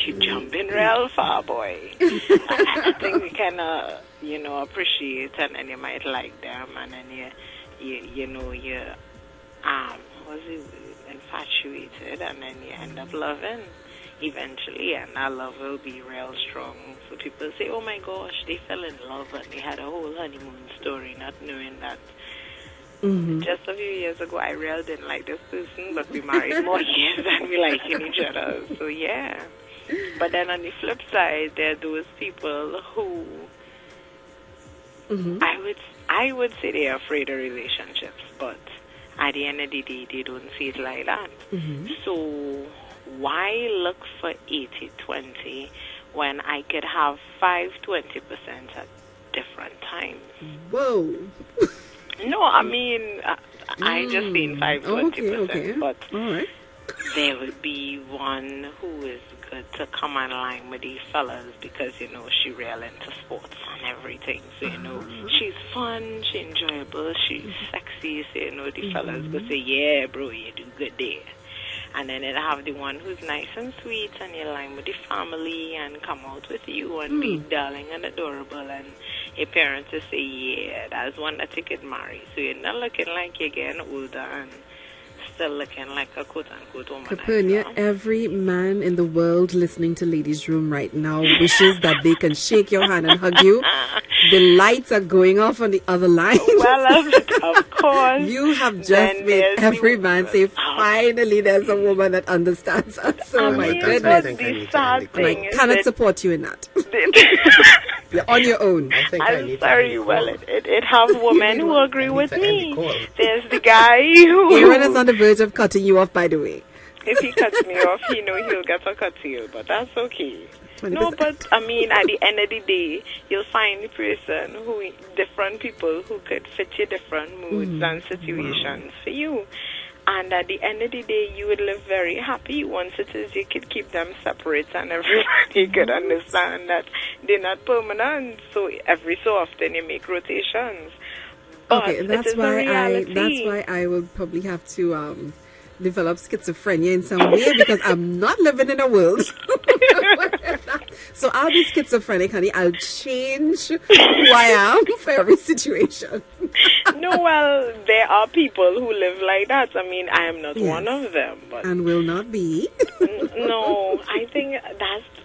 you jumping real far, boy. I think we kind of, appreciate, and then you might like them, and then you're infatuated, and then you end up loving eventually, and that love will be real strong. So people say, oh my gosh, they fell in love, and they had a whole honeymoon story, not knowing that. Just a few years ago, I really didn't like this person, but we married more years than we liking each other. So yeah. But then on the flip side, there are those people who I would say they are afraid of relationships, but at the end of the day, they don't see it like that. So why look for 80-20 when I could have 5-20% at different times? Whoa. No, I mean, I just mean 5-20%, okay. but All right. there would be one who is good to come in line with these fellas because, she real into sports and everything. So, she's fun, she's enjoyable, she's sexy. So, the fellas go say, yeah, bro, you do good there. And then it'll have the one who's nice and sweet and you line with the family and come out with you and be darling and adorable, and your parents will say, yeah, that's one that you could marry. So you're not looking like you're getting older and still looking like a quote-unquote woman. Capernia, every man in the world listening to Ladies Room right now wishes that they can shake your hand and hug you. The lights are going off on the other line. Well, of course. You have just made every man say, finally there's a woman that understands us. Oh my goodness. I cannot support you in that. You're on your own. I'm sorry. Well, it have women who agree with me. There's the guy who... Aaron is on the verge of cutting you off, by the way. If he cuts me off, he'll get a cut to you, but that's okay. 20%. No, but I mean, at the end of the day, you'll find the person different people who could fit your different moods and situations for you. And at the end of the day, you would live very happy. Once it is, you could keep them separate, and everybody could understand that they're not permanent. So every so often, you make rotations. But Okay, that's why I will probably have to develop schizophrenia in some way because I'm not living in a world. So I'll be schizophrenic, honey. I'll change who I am for every situation. No, well, there are people who live like that. I mean, I am not one of them. But And will not be. no, I think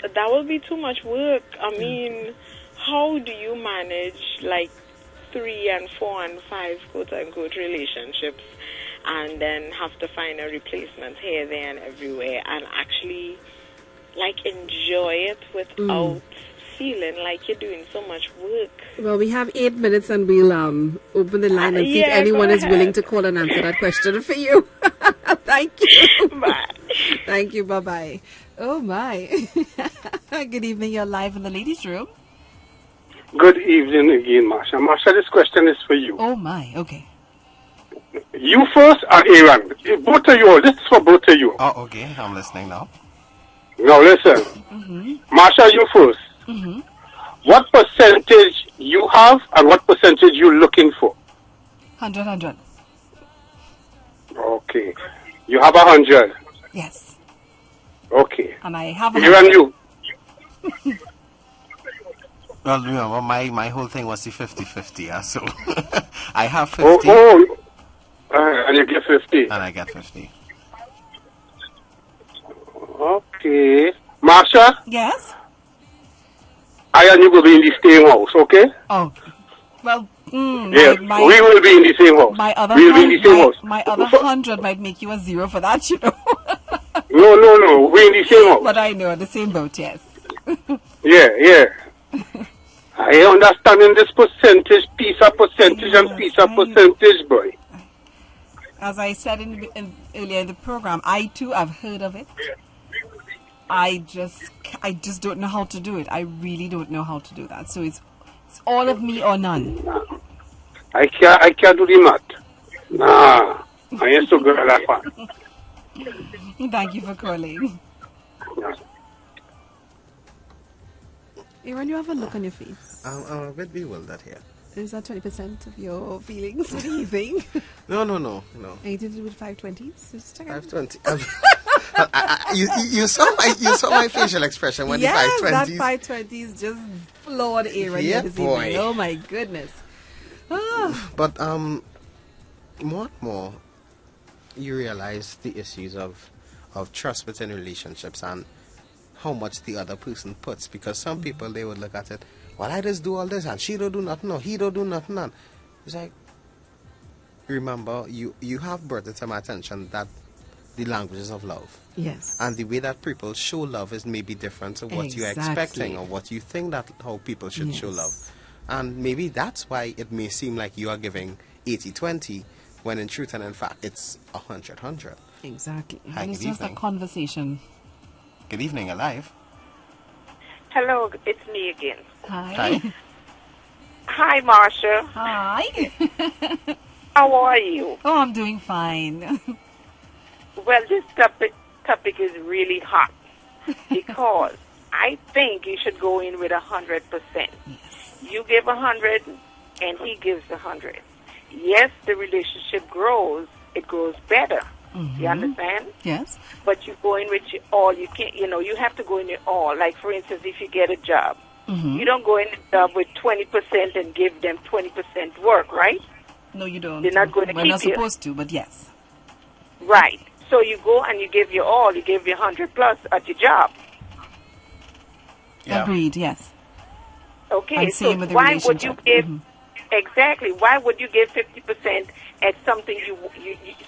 that will be too much work. I mean, how do you manage like 3 and 4 and 5 quote-unquote relationships and then have to find a replacement here, there, and everywhere and actually like enjoy it without feeling like you're doing so much work? Well, we have 8 minutes and we'll open the line and see if anyone is willing to call and answer that question for you. Thank you. Bye. Thank you. Bye-bye. Oh, my. Good evening. You're live in the ladies' room. Good evening again, Marsha. Marsha, this question is for you. Oh, my. Okay. You first or Aaron? Both of you. This is for both of you. Oh, okay. I'm listening now. Now listen, Marsha, you first. What percentage you have and what percentage you looking for? 100. Okay. You have 100. Yes. Okay. And I have You and you. Well, remember, my whole thing was the 50-50, so I have 50. And you get 50. And I get 50. Okay. Marsha? Yes? I and you will be in the same house, okay? Oh. Well, yes, we will be in the same house. My other we'll be in the same house. My other 100 might make you a zero for that, you know. No. We're in the same house. But I know, the same boat, yes. Yeah. I understand in this percentage, piece of percentage and piece of percentage, boy. As I said earlier in the program, I too have heard of it. I just don't know how to do it. I really don't know how to do that. So it's all of me or none. I can't do the math. Nah, I ain't so good at that part. Thank you for calling. Aaron, you have a look on your face. I'm a bit bewildered here. Is that 20% of your feelings? What do you think? No. Anything to do with 520s? 520. You saw my facial expression when yes, the 520s. That 520s just floored Aaron Yeah, this boy. evening. Oh my goodness. But more, you realize the issues of trust within relationships and how much the other person puts, because some people, they would look at it, well, I just do all this and she don't do nothing, or he don't do nothing, and it's like, remember, you have brought it to my attention that the languages of love, yes, and the way that people show love is maybe different to what you're expecting or what you think that how people should show love. And maybe that's why it may seem like you are giving 80-20 when in truth and in fact it's 100-100. Exactly. Hi, And it's good just a evening. conversation. Good evening, Alive. Hello, it's me again. Hi. Hi, Marsha. Hi. How are you? Oh, I'm doing fine. Well, this topic is really hot because I think you should go in with 100%. You give 100 and he gives 100. Yes, the relationship grows. It grows better. You understand? Yes. But you go in with your all. You can't. You have to go in with all. Like for instance, if you get a job, you don't go in the job with 20% and give them 20% work, right? No, you don't. They're not going to We're keep not you. supposed to, but yes. Right. So you go and you give your all. You give your 100 plus at your job. Agreed, yes. Okay. And So same with the why would you relationship. give exactly? Why would you give 50% at something you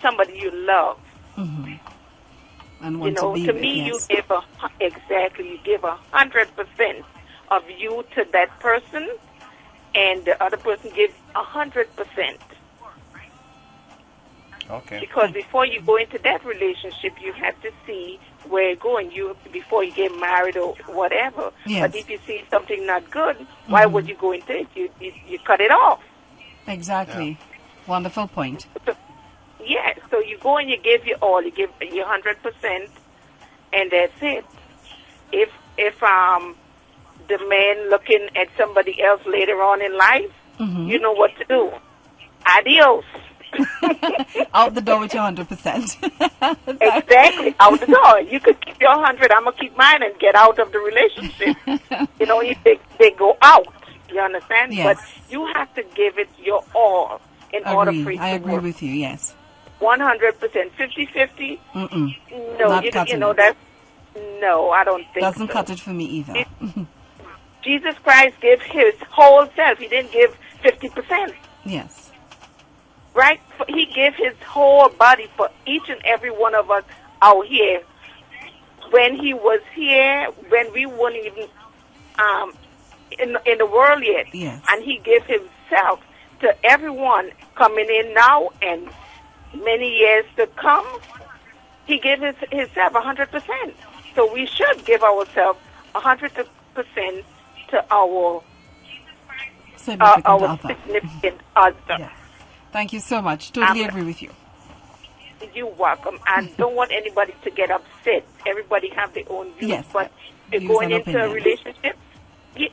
somebody you love? And want to be To with, me, yes. you give 100% of you to that person, and the other person gives 100%. Okay. Because before you go into that relationship, you have to see where you're going. Before you get married or whatever. Yes. But if you see something not good, why would you go into it? You cut it off. Exactly. Wonderful point. Yeah. So you go and you give your all. You give your 100%, and that's it. If the man looking at somebody else later on in life, you know what to do. Adios. Out the door with your 100%. Exactly, out the door. You could keep your 100, I'm going to keep mine and get out of the relationship. If they go out, you understand? Yes. But you have to give it your all in order for it to I agree work. with you, yes. 100%, 50-50? No, Not cutting it. that's, no, I don't think Doesn't so. cut it for me either. Jesus Christ gave his whole self. He didn't give 50%. Yes. Right? He gave his whole body for each and every one of us out here. When he was here, when we weren't even in the world yet. Yes. And he gave himself to everyone coming in now and many years to come. He gave himself 100%. So we should give ourselves 100% to our significant other. Yes. Thank you so much. Totally agree with you. you welcome. I don't want anybody to get upset. Everybody have their own views. Yes, but views going and into a opinions. relationship,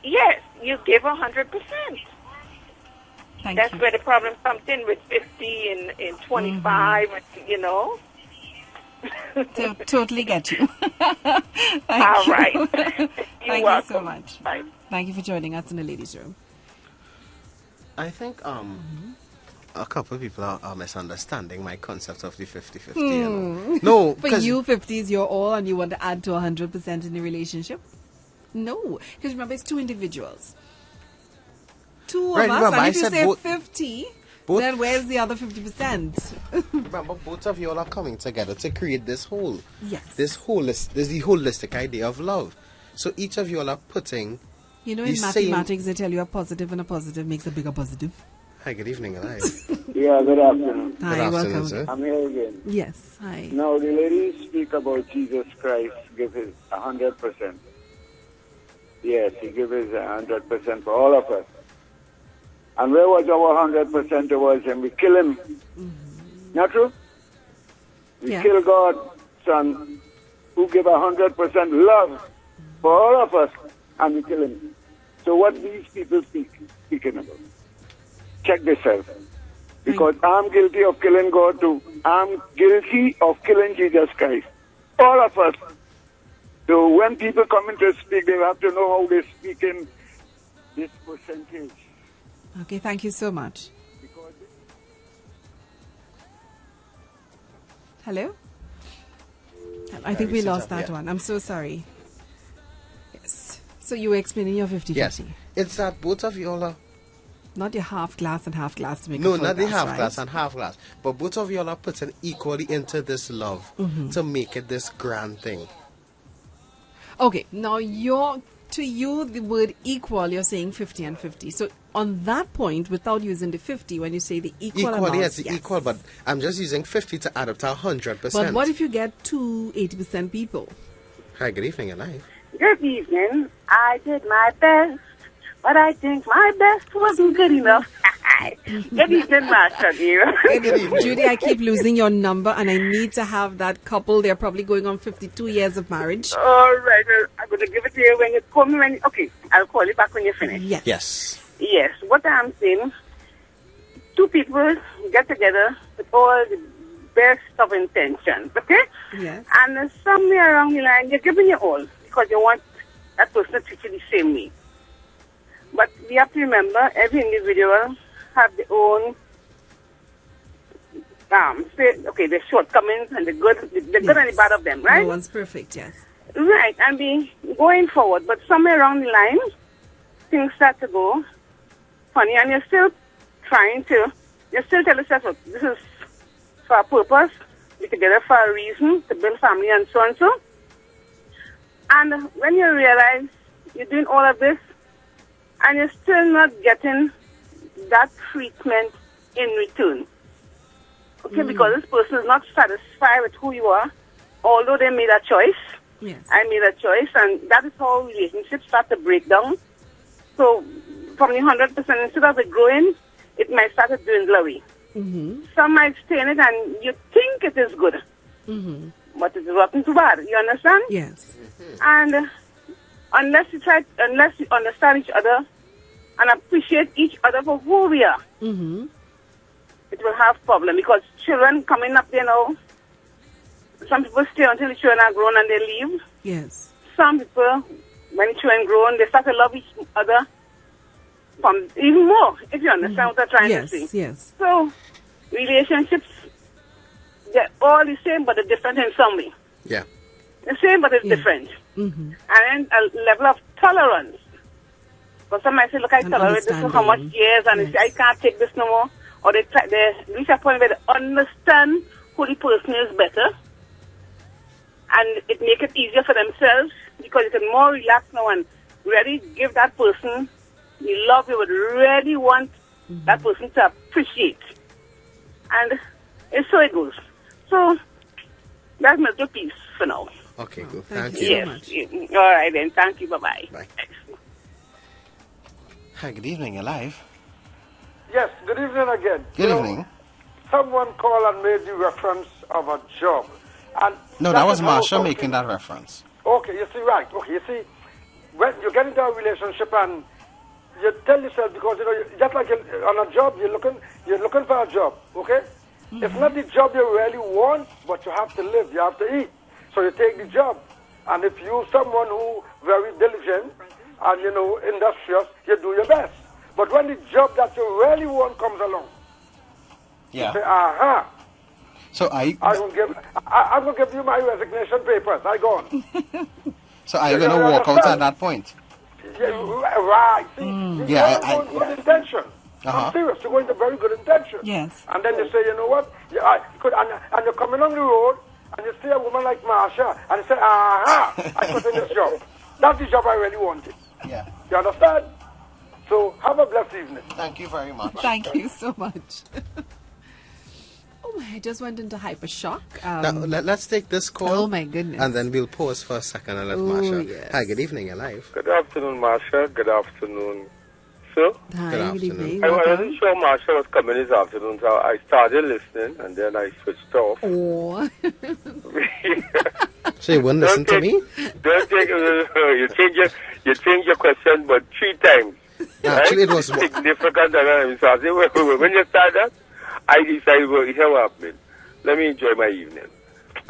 yes, you give 100%. That's where the problem comes in with 50 and 25, you know. Totally get you. Thank All you. right. Thank you so much. Bye. Thank you for joining us in the ladies' room. I think a couple of people are misunderstanding my concept of the 50-50. You know? No, For you, 50s, you're all, and you want to add to 100% in the relationship? No, because remember, it's two individuals. Two Right, of us, remember, and I if you said say both- 50, both- then where's the other 50%? Remember, both of you all are coming together to create this whole. Yes. This is the holistic idea of love. So each of you all are putting. You know, the in same- mathematics, they tell you a positive and a positive makes a bigger positive. Hi, good evening, alive. Yeah, good afternoon. Hi, Good afternoon, welcome. sir. I'm here again. Yes, hi. Now, the ladies speak about Jesus Christ give his 100%. Yes, he gives his 100% for all of us. And where was our 100% towards him? We kill him. Not true? We kill God, son, who give 100% love for all of us, and we kill him. So what these people speaking about? Check this out. Because I'm guilty of killing God too. I'm guilty of killing Jesus Christ. All of us. So when people come in to speak, they have to know how they speak in this percentage. Okay, thank you so much. Hello? I think we lost that one. I'm so sorry. Yes. So you were explaining your 50-50. Yes. It's that both of you all are. Not your half glass and half glass to make a No, full not the half right? glass and half glass. But both of you all are putting equally into this love to make it this grand thing. Okay, now to you, the word equal, you're saying 50 and 50. So on that point, without using the 50, when you say the equal Equally, amounts, yes, equal, but I'm just using 50 to add up to 100%. But what if you get two 80% people? Hi, good evening, alive. Good evening. I did my best, but I think my best wasn't good enough. Good evening, Master dear. Judy, I keep losing your number, and I need to have that couple. They're probably going on 52 years of marriage. All right. Well, I'm going to give it to you when you call me. Okay, I'll call you back when you're finished. Yes. Yes. Yes. What I'm saying, two people get together with all the best of intentions, okay? Yes. And somewhere along the line, you're giving your all because you want that person to treat you the same way. But we have to remember, every individual have their own, the shortcomings and the good and the bad of them, right? No one's perfect, yes. Right, and be going forward, but somewhere along the line, things start to go funny, and you're still trying to, you still tell yourself, look, this is for a purpose, we're together for a reason, to build family and so and so. And when you realize you're doing all of this, and you're still not getting that treatment in return. Okay, because this person is not satisfied with who you are, although they made a choice. Yes. I made a choice, and that is how relationships start to break down. So, from the 100%, instead of it growing, it might start to dwindle away. Some might stay in it, and you think it is good, but it's rotten too bad. You understand? Yes. And unless you understand each other and appreciate each other for who we are, it will have problem, because children coming up there now, some people stay until the children are grown and they leave. Yes. Some people, when the children grown, they start to love each other from even more, if you understand what I'm trying to say. Yes. So, relationships, they're all the same, but they're different in some way. Yeah. The same, but it's different. And then a level of tolerance. Because some might say, look, I tolerate this for how much years, and they say, I can't take this no more. Or they reach a point where they understand who the person is better. And it make it easier for themselves, because you can more relax now and really give that person the love you would really want that person to appreciate. And it's so it goes. So, that's my little piece for now. Okay, good. Thank Thank you you. so much. All right, then. Thank you. Bye-bye. Bye. Hi, good evening, alive. Yes, good evening again. Good evening. someone called and made the reference of a job. And No, that was is how Marsha some making people- that reference. Okay, you see, right. Okay, you see, when you get into a relationship and you tell yourself, because you know, just like on a job, you're looking for a job. Okay, it's not the job you really want, but you have to live, you have to eat, so you take the job. And if you're someone who very diligent and you know industrious, you do your best. But when the job that you really want comes along, Yeah. you say, aha. So I'm gonna give you my resignation papers. I gone. So are you going to walk out at that point? Yeah, right. See, you're Yeah, going with good intention. Uh-huh. I'm serious. You're going to very good intention. Yes. And then you say, you know what? And you're coming on the road, and you see a woman like Marsha, and you say, aha, I got in this job. That's the job I really wanted. Yeah. You understand? So have a blessed evening. Thank you very much. Thank you so much. Oh, I just went into hyper shock. Now, let's take this call. Oh, my goodness. And then we'll pause for a second and let Oh, Marsha. yes. Hi, good evening, you're live. Good afternoon, Marsha. Good afternoon, sir. Hi, Good good evening. I Welcome. wasn't sure Marsha was coming this afternoon, so I started listening and then I switched off. Oh. So you wouldn't listen to me? Don't take you change your question, but 3 times. Actually, it was significant. So I say, when you start that, I decided, well, here what happened. Let me enjoy my evening.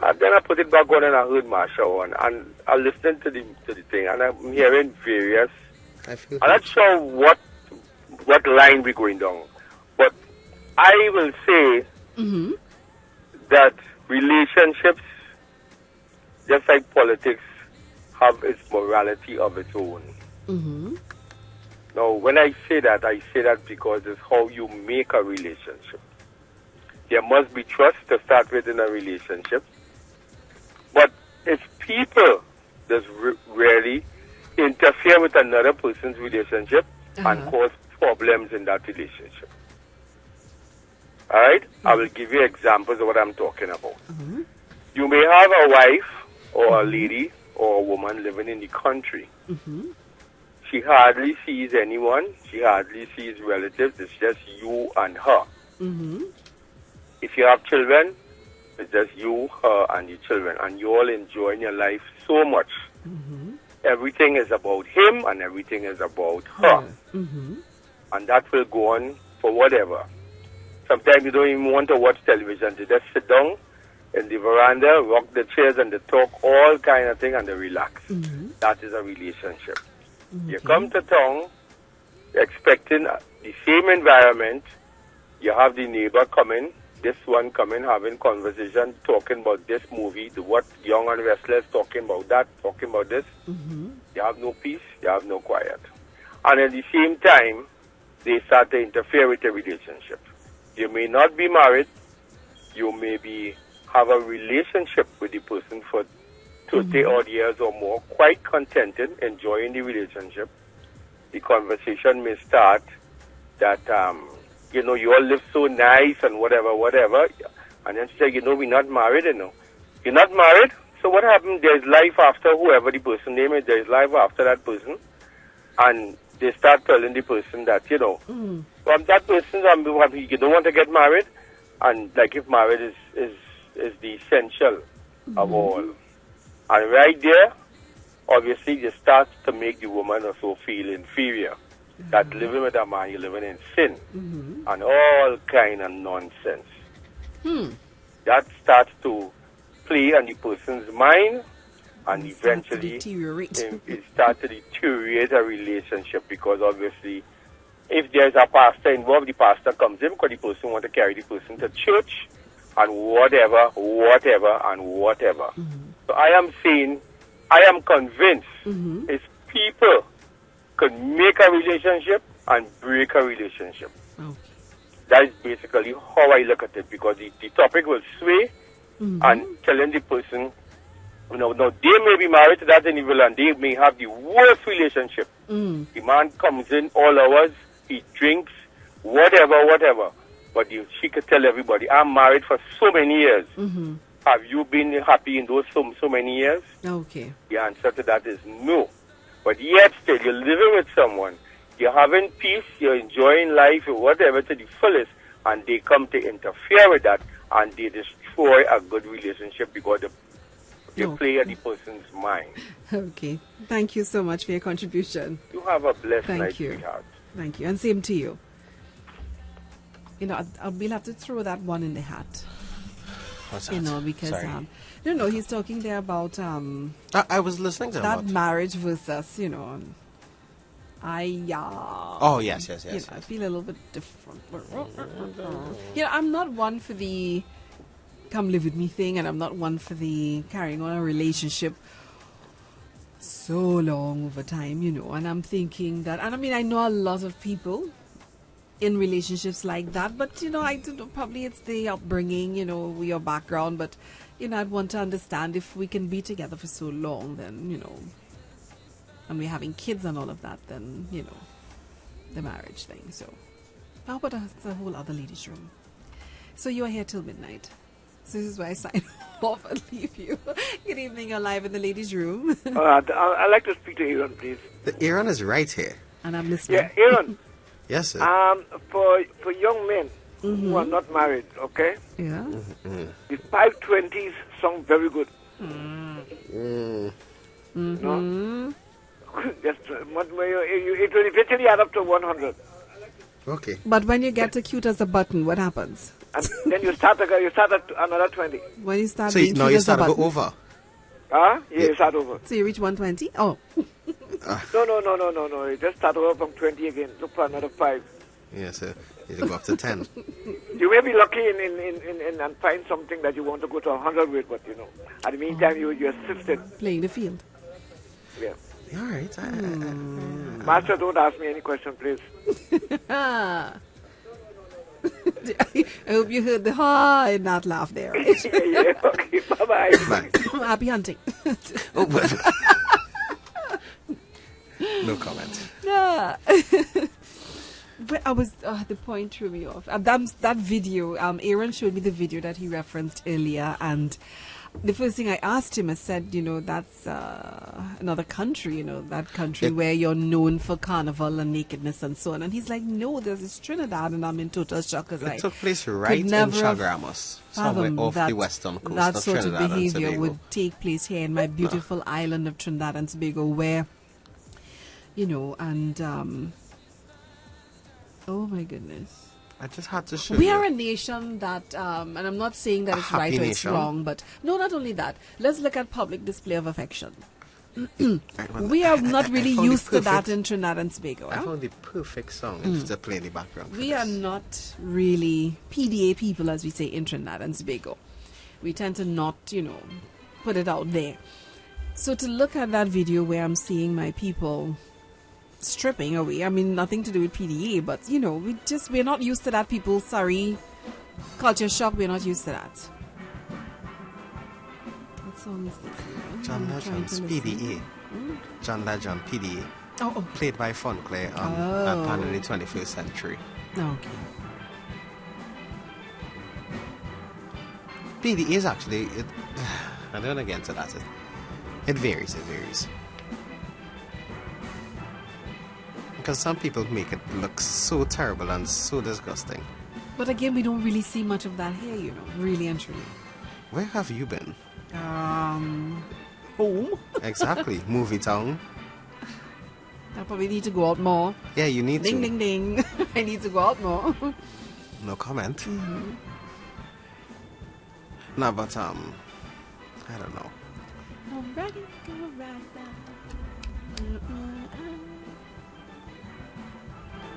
And then I put it back on and I heard Marsha on, and I listened to the thing, and I'm hearing various. I'm not sure what line we're going down, but I will say that relationships, just like politics, have its morality of its own. Now, when I say that because it's how you make a relationship. There must be trust to start with in a relationship. But if people just really interfere with another person's relationship and cause problems in that relationship. All right? I will give you examples of what I'm talking about. You may have a wife or a lady or a woman living in the country. She hardly sees anyone. She hardly sees relatives. It's just you and her. If you have children, it's just you, her, and your children, and you all enjoying your life so much. Everything is about him, and everything is about her. And that will go on for whatever. Sometimes you don't even want to watch television. You just sit down in the veranda, rock the chairs, and they talk all kind of thing, and they relax. That is a relationship. You come to town expecting the same environment. You have the neighbor coming, this one coming, having conversation, talking about this movie, what young and restless, talking about that, talking about this. You have no peace, you have no quiet. And at the same time, they start to interfere with the relationship. You may not be married, you may have a relationship with the person for 30 odd years or more, quite contented, enjoying the relationship. The conversation may start that, you all live so nice and whatever. And then she said, we're not married, You're not married? So what happened? There's life after whoever the person name is, there's life after that person. And they start telling the person that, from that person, you don't want to get married. And like if marriage is the essential of all. And right there, obviously, it starts to make the woman also feel inferior. That living with a man, you're living in sin. And all kind of nonsense. That starts to play on the person's mind, and eventually it starts to deteriorate a relationship, because obviously, if there's a pastor involved, the pastor comes in because the person wants to carry the person to church, and whatever. So I am saying, I am convinced if people could make a relationship and break a relationship. That is basically how I look at it, because the topic will sway and telling the person, now they may be married to that individual and they may have the worst relationship. The man comes in all hours, he drinks, whatever. But she could tell everybody, I'm married for so many years. Have you been happy in those so many years? Okay. The answer to that is no. But yet still, you're living with someone, you're having peace, you're enjoying life, or whatever, to the fullest. and they come to interfere with that, and they destroy a good relationship because they play at the person's mind. Okay. Thank you so much for your contribution. You have a blessed Thank night, you. sweetheart. Thank you. And same to you. You know, we'll have to throw that one in the hat. What's that? You know, because, Sorry. he's talking there about I was listening to him that about- marriage versus, oh, yes. You know, I feel a little bit different. I'm not one for the come live with me thing, and I'm not one for the carrying on a relationship so long over time, and I'm thinking that, and I mean, I know a lot of people in relationships like that, but I don't know, probably it's the upbringing, your background, but I'd want to understand if we can be together for so long, then and we're having kids and all of that, then the marriage thing. So how about that's a whole other ladies' room. So you're here till midnight, so this is why I sign off and leave you. Good evening, you're live in the ladies' room. I'd like to speak to Aaron, please. Aaron is right here. And I'm listening. Yeah, Aaron. Yes, sir. For young men who are not married, okay? Yeah. The 520s sound very good. No? Just, it will eventually add up to 100. Okay. But when you get to cute as a button, what happens? And then you start at another 20. When you start So being now cute you as a start to go button. over. Huh? Yeah, you start over. So you reach 120? Oh. No. You just start over from 20 again. Look for another 5. Yes, sir. You go up to 10. You may be lucky in and find something that you want to go to 100 with, but at the meantime you're sifted. Playing the field. Yeah. All right. Master, don't ask me any question, please. I hope you heard the ha and not laugh there. Right? yeah. Okay. Bye. Happy hunting. No comment. Yeah. But I was the point threw me off. That video. Aaron showed me the video that he referenced earlier, and the first thing I asked him, I said, that's another country, that country where you're known for carnival and nakedness and so on. And he's like, no, this is Trinidad, and I'm in total shock. It took place right in Chaguaramas, somewhere off the western coast that of sort Trinidad of behavior and would take place here in my beautiful island of Trinidad and Tobago, where, and oh my goodness. I just had to show We you. are a nation that, and I'm not saying that it's right or it's nation. wrong, but no, not only that. Let's look at public display of affection. We are not really used to that in Trinidad and Tobago. I found the perfect song to play in the background. for We this. are not really PDA people, as we say, in Trinidad and Tobago. We tend to not, put it out there. So to look at that video where I'm seeing my people stripping away, I mean, nothing to do with PDA, but, we're not used to that, people. Sorry. Culture shock, we're not used to that. What song is this? John Legend's PDA. John Legend PDA. Oh. Played by Fonclair at Pan in the 21st Century. Okay. PDA is actually, I don't want to get into that. It varies. Because some people make it look so terrible and so disgusting. But again, we don't really see much of that here, really and truly. Where have you been? Home. Exactly. Movie town. I probably need to go out more. Yeah, you need ding, to. Ding, ding, ding. I need to go out more. No comment. Mm-hmm. No, but, I don't know.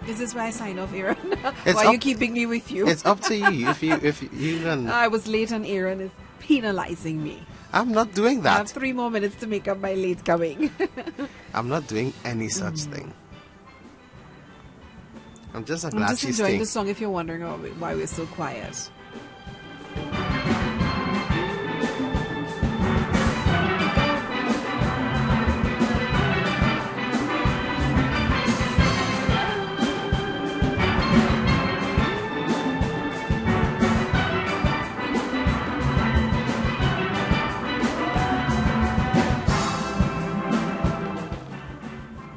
Is this where I sign off, Aaron? It's Why are you up- keeping me with you? It's up to you. If you can. I was late and Aaron is penalizing me. I'm not doing I have that. 3 more minutes to make up my late coming. I'm not doing any such thing. I'm just I'm glad just she's enjoying staying. the song if you're wondering why we're so quiet.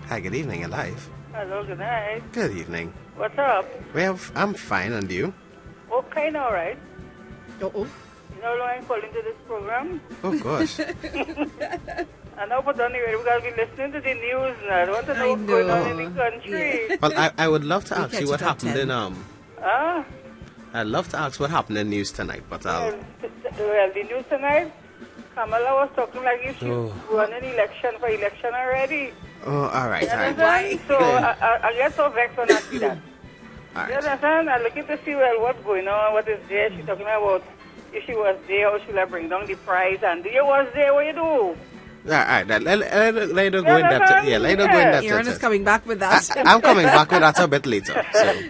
Hi, good evening, alive. Hello, good night. Good evening. What's up? Well, I'm fine, and you? I know, right? Oh. You know why I'm calling to this program? Oh, gosh. I know, but anyway, we got to be listening to the news now. I want to know what's going on in the country. Yeah. Well, I would love to We'll ask catch you what it at happened 10. in I'd love to ask what happened in news tonight, but I'll. Well, the news tonight, Kamala was talking like if she Oh. won an election already. Oh, all right, You all right. understand? So I get so vexed when I see that. All You right. understand? I'm looking to see well what's going on, what is there. She's talking about if she was there, how she'll have bring down the price. And you was there, what you do? All right, let her go in depth. Yeah, let her go in depth. Aaron is coming back with that. I'm coming back with that a bit later. So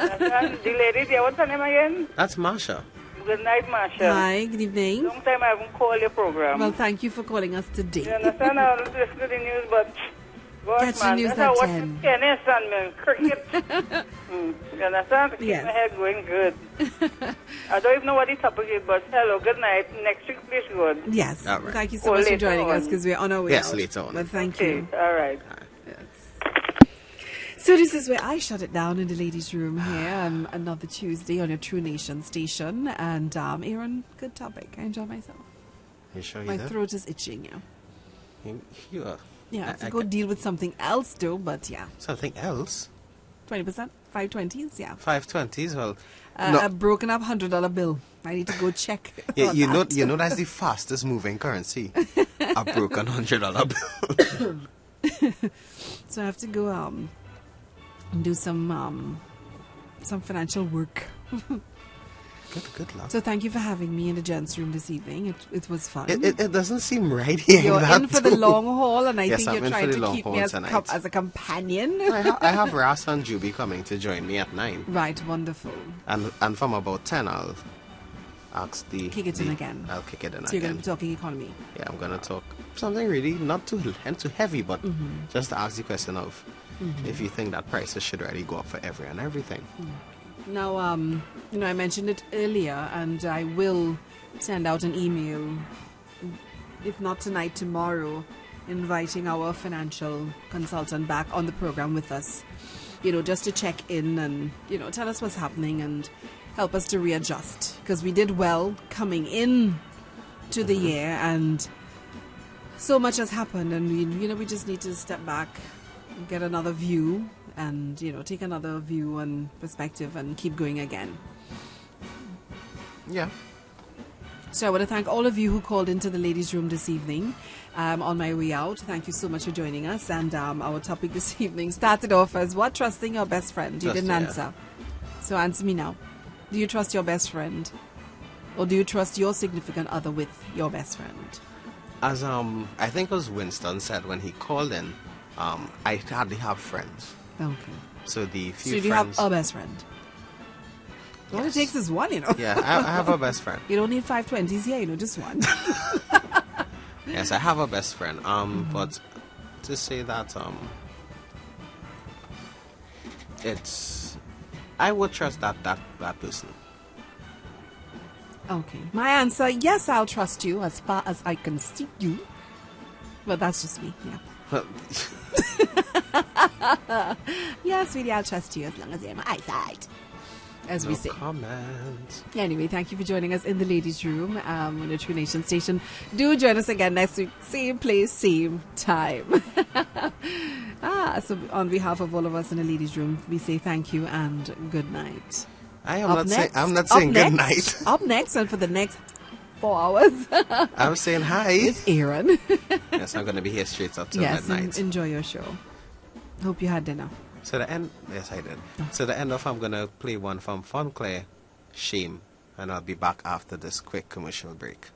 Understand? The lady there, what's her name again? that's Marsha. Good night, Marsha. Hi, good evening. Long time I haven't called your program. Well, thank you for calling us You today. understand? I don't listen to the news, but gosh, Catch the man, news that's at how watch 10. the tennis and man, cricket. You understand? Keep Yes. my head going good. I don't even know what the topic is, but hello, good night. Next week, please, good. Yes. All right. Thank you so Or much for later joining us on. because we're on our way Yes, out. later on. But thank Okay, you. all right. So this is where I shut it down in the ladies' room here. Another Tuesday on your True Nation station. And Aaron, good topic. I enjoyed myself. You sure you My did? throat is itching, yeah. You are. Yeah, I have to I go ca- deal with something else though, but yeah. Something else? 20%? 520s, yeah. 520s? Well, A broken up $100 bill. I need to go check. yeah, on you know, that. that's the fastest moving currency. A broken $100 bill. So I have to go do some financial work. Good luck. So thank you for having me in the gents' room this evening. It was fun. It doesn't seem right here. You're that in for the too. long haul, and I Yes, think I'm you're in for trying the to long keep haul me tonight. as a companion. I have Ras and Juby coming to join me at 9. Right, wonderful. And from about 10, I'll ask the... Kick it in again. I'll kick it in So you're going again. to be talking economy. Yeah, I'm going to talk something really not too heavy, but Mm-hmm. just to ask the question of if you think that prices should really go up for every and everything. Now, I mentioned it earlier, and I will send out an email, if not tonight, tomorrow, inviting our financial consultant back on the program with us, just to check in and, tell us what's happening and help us to readjust. Because we did well coming in to the year, and so much has happened, and we just need to step back, get another view, and take another view and perspective and keep going again. Yeah. So I want to thank all of you who called into the ladies' room this evening. On my way out, thank you so much for joining us. And our topic this evening started off as what trusting your best friend. You didn't answer. So answer me now. Do you trust your best friend? Or do you trust your significant other with your best friend? As I think it was Winston said when he called in, I hardly have friends. Okay. So the few So do you friends... have a best friend? All it takes is one, Yeah, I have a best friend. You don't need 520s here, just one. Yes, I have a best friend. But to say that it's... I would trust that person. Okay. My answer, yes, I'll trust you as far as I can see you. But that's just me, yeah. Yes, really, I'll trust you as long as you're in my eyesight, as we say. Comment. Anyway, thank you for joining us in the ladies' room on the True Nation station. Do join us again next week, same place, same time. So on behalf of all of us in the ladies' room, we say thank you and good night. I'm not saying good night. Up next, and for the next 4 hours, I'm saying hi. It's Aaron. Yes, I'm going to be here straight up till Yes, midnight. enjoy your show. Hope you had dinner. So the end, yes, I did. So the end of, I'm going to play one from Fontclair, Shame, and I'll be back after this quick commercial break.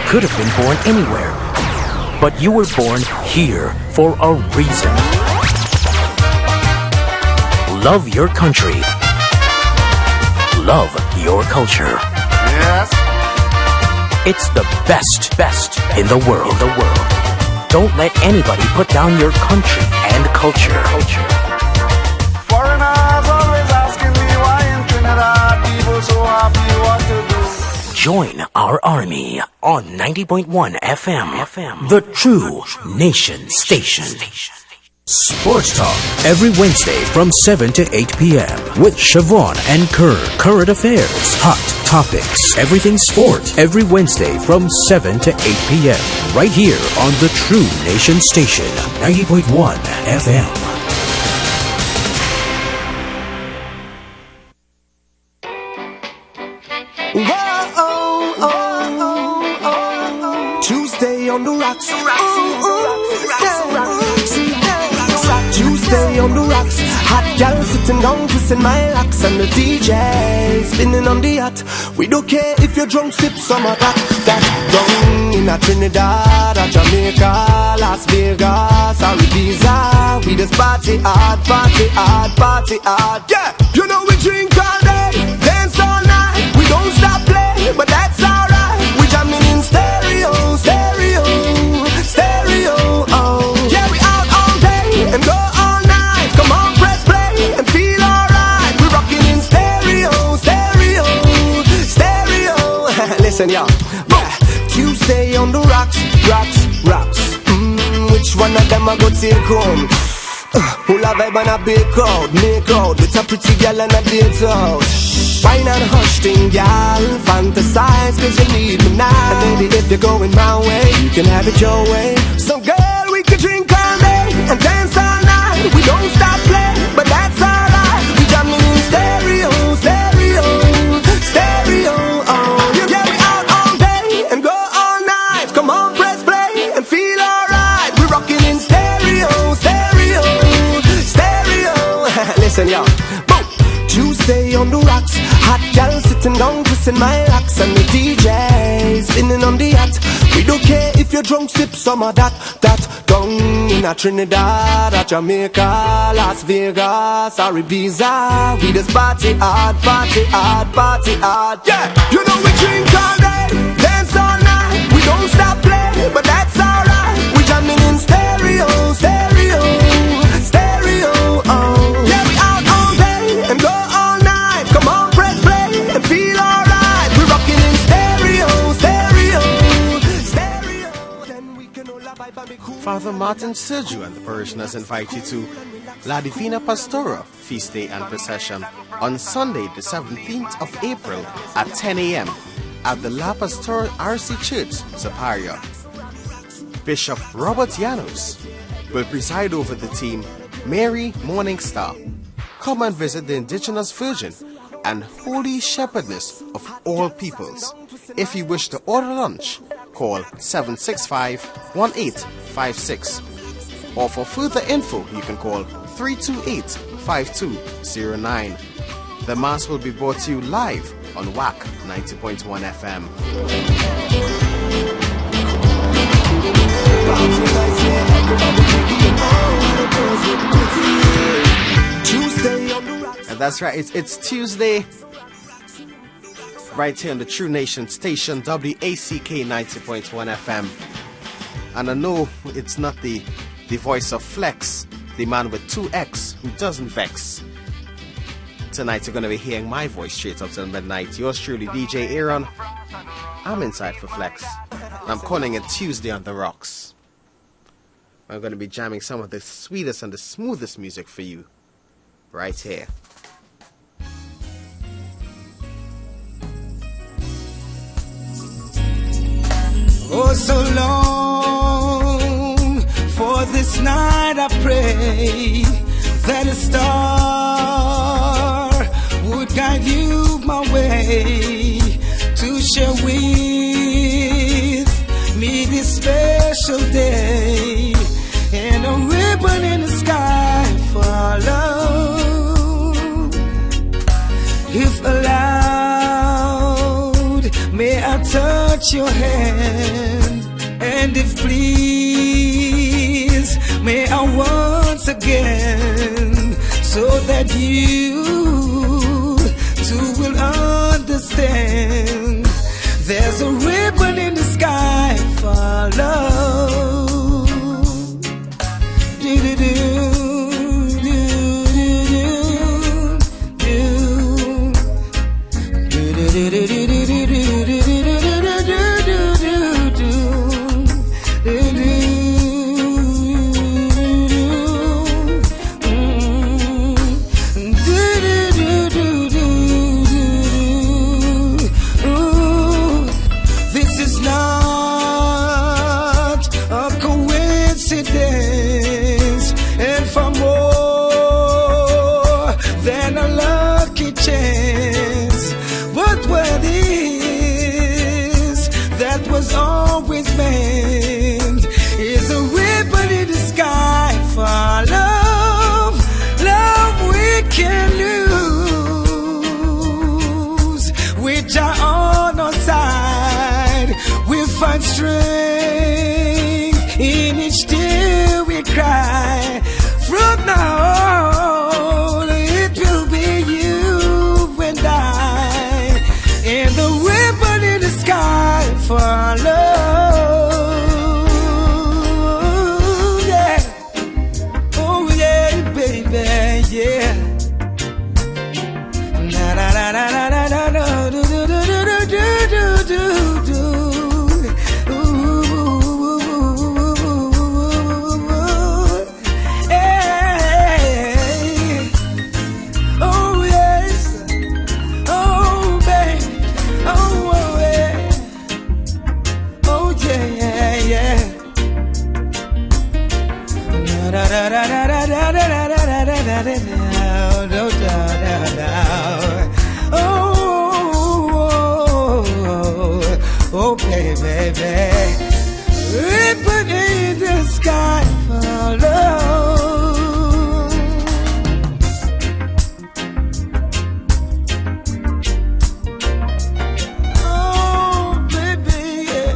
could have been born anywhere, but you were born here for a reason. Love your country. Love your culture. Yes. It's the best in the world. Don't let anybody put down your country and culture. Foreigners always asking me why in Trinidad people so happy what to do. Join our army on 90.1 FM, the True Nation Station. Sports Talk every Wednesday from 7 to 8 p.m. with Siobhan and Kern. Current affairs, hot topics, everything sport every Wednesday from 7 to 8 p.m. right here on the True Nation Station, 90.1 FM. Tuesday on the rocks. Tuesday on the rocks. Hot gal sitting down, twisting my locks, and the DJ spinning on the yacht. We don't care if you're drunk, sip some of that. Down in a Trinidad, a Jamaica, Las Vegas, or Ibiza. We just party hard. Yeah, you know we drink all day, dance all night. We don't stop playing, but that's alright. We jamming in stereo. Oh, yeah, we out all day and go all night. Come on, press play and feel alright. We rocking in stereo. Listen, y'all. Yeah. Tuesday on the rocks. Which one of them I go take home? Who la vibe and a big crowd, make out with a pretty girl and a date out. Wine and hush thing, gal, fantasize cause you need me now. And baby, if you're going my way, you can have it your way. So girl, we can drink all day and dance all night. We don't stop playing, but that's alright. We jamming in stereo. Oh, yeah, we out all day and go all night. Come on, press play and feel alright. We rocking in stereo. Listen, y'all. Boom. Tuesday on the rocks. Hot gal sitting down, twisting my locks, and the DJ spinning on the yacht. We don't care if you're drunk, sip some of that. Down in a Trinidad, a Jamaica, Las Vegas, or Ibiza. We just party hard. Yeah, you know we drink all day, dance all night. We don't stop playing, but that's alright. We jamming in stereo. Oh, yeah, we out all day and go all night. Come on, press play and feel alright. We're rocking in stereo. Then we can all vibe and be cool. Father Martin Sergio and the parishioners invite you to La Divina Pastora Feast Day and Procession on Sunday, the 17th of April at 10 a.m. at the La Pastora RC Church, Zaparia. Bishop Robert Llanos will preside over the theme Mary Morning Star. Come and visit the indigenous virgin and holy shepherdess of all peoples. If you wish to order lunch, call 765-1856. Or for further info, you can call 328-5209. The Mass will be brought to you live on Wack 90.1 FM. And that's right, it's Tuesday right here on the True Nation Station, WACK 90.1 FM. And I know it's not the voice of Flex, the man with 2X who doesn't vex. Tonight you're going to be hearing my voice straight up till midnight. Yours truly, DJ Aaron. I'm inside for Flex. I'm calling it Tuesday on the Rocks. I'm going to be jamming some of the sweetest and the smoothest music for you right here. Oh, so long for this night I pray that a star would guide you my way to share with me this special day and a ribbon in the sky for our love. If allowed, may I touch your hand, and if please, may I once again, so that you too will understand. There's a ribbon in the sky for love. This is not a coincidence, and for more than a lucky chance, but what is that was always meant is a ribbon in the sky for love, love we can lose, which are on our side. We find strength in each tear we cry. From now on, it will be you and I, and the ribbon in the sky for love. Yeah, oh yeah, baby, yeah. Na na na na na na na do do do do do do do do. Oh, baby, ribbon in the sky for love. Oh, baby, yeah.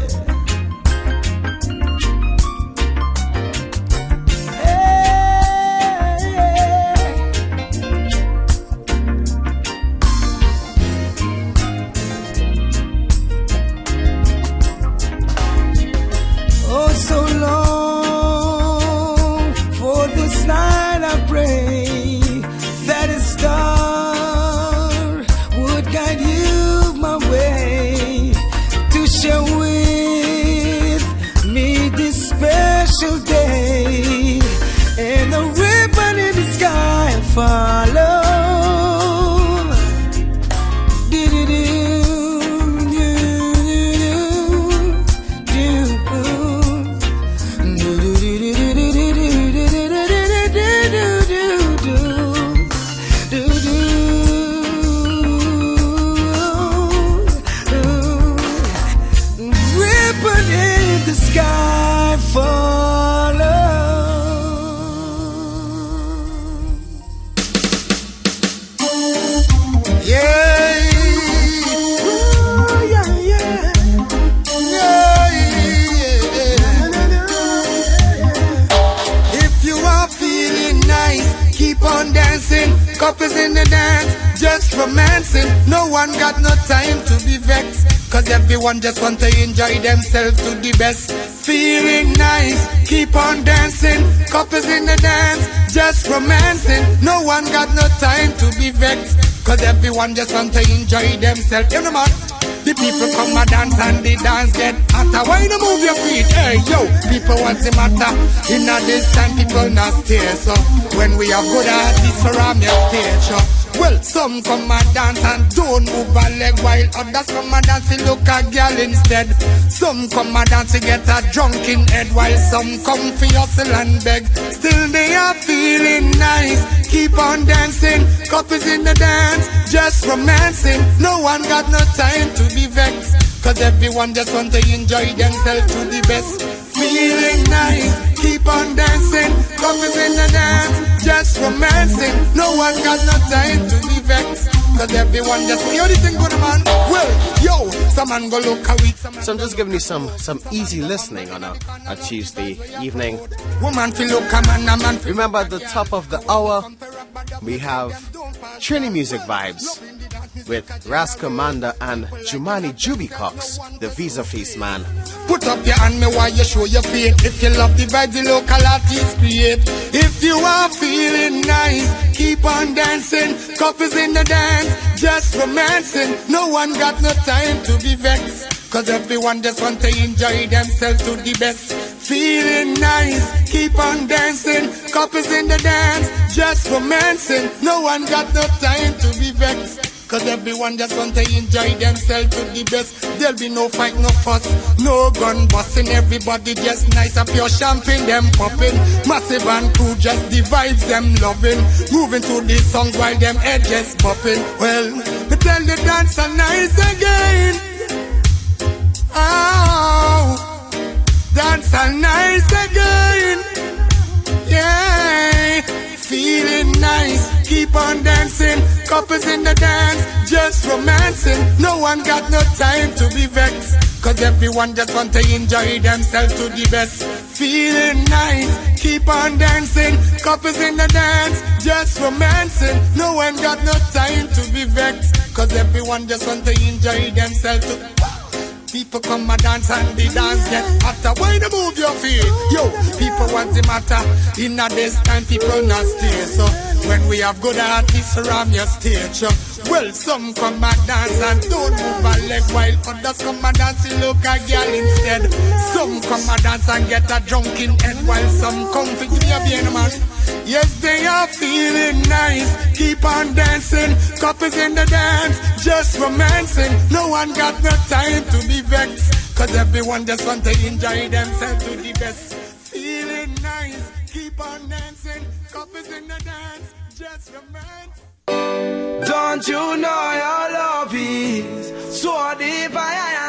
Oh, so long for this night I pray that a star would guide you my way to share with me this special day, and a ribbon in the sky for love. Ribbon in the sky for love. Yeah. Ooh, yeah, yeah. Yeah, yeah. If you are feeling nice, keep on dancing. Couples in the dance, just romancing. No one got no time to be vexed, 'cause everyone just want to enjoy themselves to the best. Feeling nice, keep on dancing. Couples in the dance, just romancing. No one got no time to be vexed, 'cause everyone just want to enjoy themselves. You know what? The people come and dance and the dance get hotter. Why you move your feet? Hey yo, people want the matter. In this time people not stay. So when we have good artists around your stage, so well, some come and dance and don't move a leg, while others come and dance to look a girl instead. Some come and dance to get a drunken head, while some come for hustle and beg. Still they are feeling nice, keep on dancing. Couples in the dance, just romancing. No one got no time to be vexed, 'cause everyone just want to enjoy themselves to the best. Feeling nice, keep on dancing. Couples in the dance, just romancing. No one got no time to be vexed, Cause everyone just hear the thing good, man. Well, yo, some man go look a week. So I'm just giving you some easy listening on a Tuesday evening. Woman feel look a man, a man. Remember at the top of the hour, we have Trini Music Vibes with Ras Commander and Jumani Juby Cox, the Visa Face Man. Put up your hand, me while you show your faith. If you love the vibe, the local artists create. If you are feeling nice, keep on dancing. Couples in the dance, just romancing. No one got no time to be vexed. Cause everyone just want to enjoy themselves to the best. Feeling nice, keep on dancing. Couples in the dance, just romancing. No one got no time to be vexed. Cause everyone just want to enjoy themselves to the best. There'll be no fight, no fuss, no gun busting. Everybody just nice, a pure champagne, them popping. Massive and crew, just the vibes, them loving. Moving to these songs while them edges popping. Well, me tell the dancer nice again. Oh, dancer nice again. Yeah, feeling nice, keep on dancing. Couples in the dance, just romancing. No one got no time to be vexed. Cause everyone just want to enjoy themselves to the best. Feeling nice, keep on dancing. Couples in the dance, just romancing. No one got no time to be vexed. Cause everyone just want to enjoy themselves to people come and dance and the dance get hotter. Why they move your feet? Yo, people want the matter. In a this time people not stay. So when we have good artists around your stage, well, some come and dance and don't move a leg, while others come and dance and look a girl instead. Some come and dance and get a drunken head, while some come to give you a beer, man. Yes, they are feeling nice, keep on dancing. Couples in the dance, just romancing. No one got no time to be vexed. Cause everyone just want to enjoy themselves to the best. Feeling nice, keep on dancing. Couples in the dance, just romance. Don't you know your love is so deep, and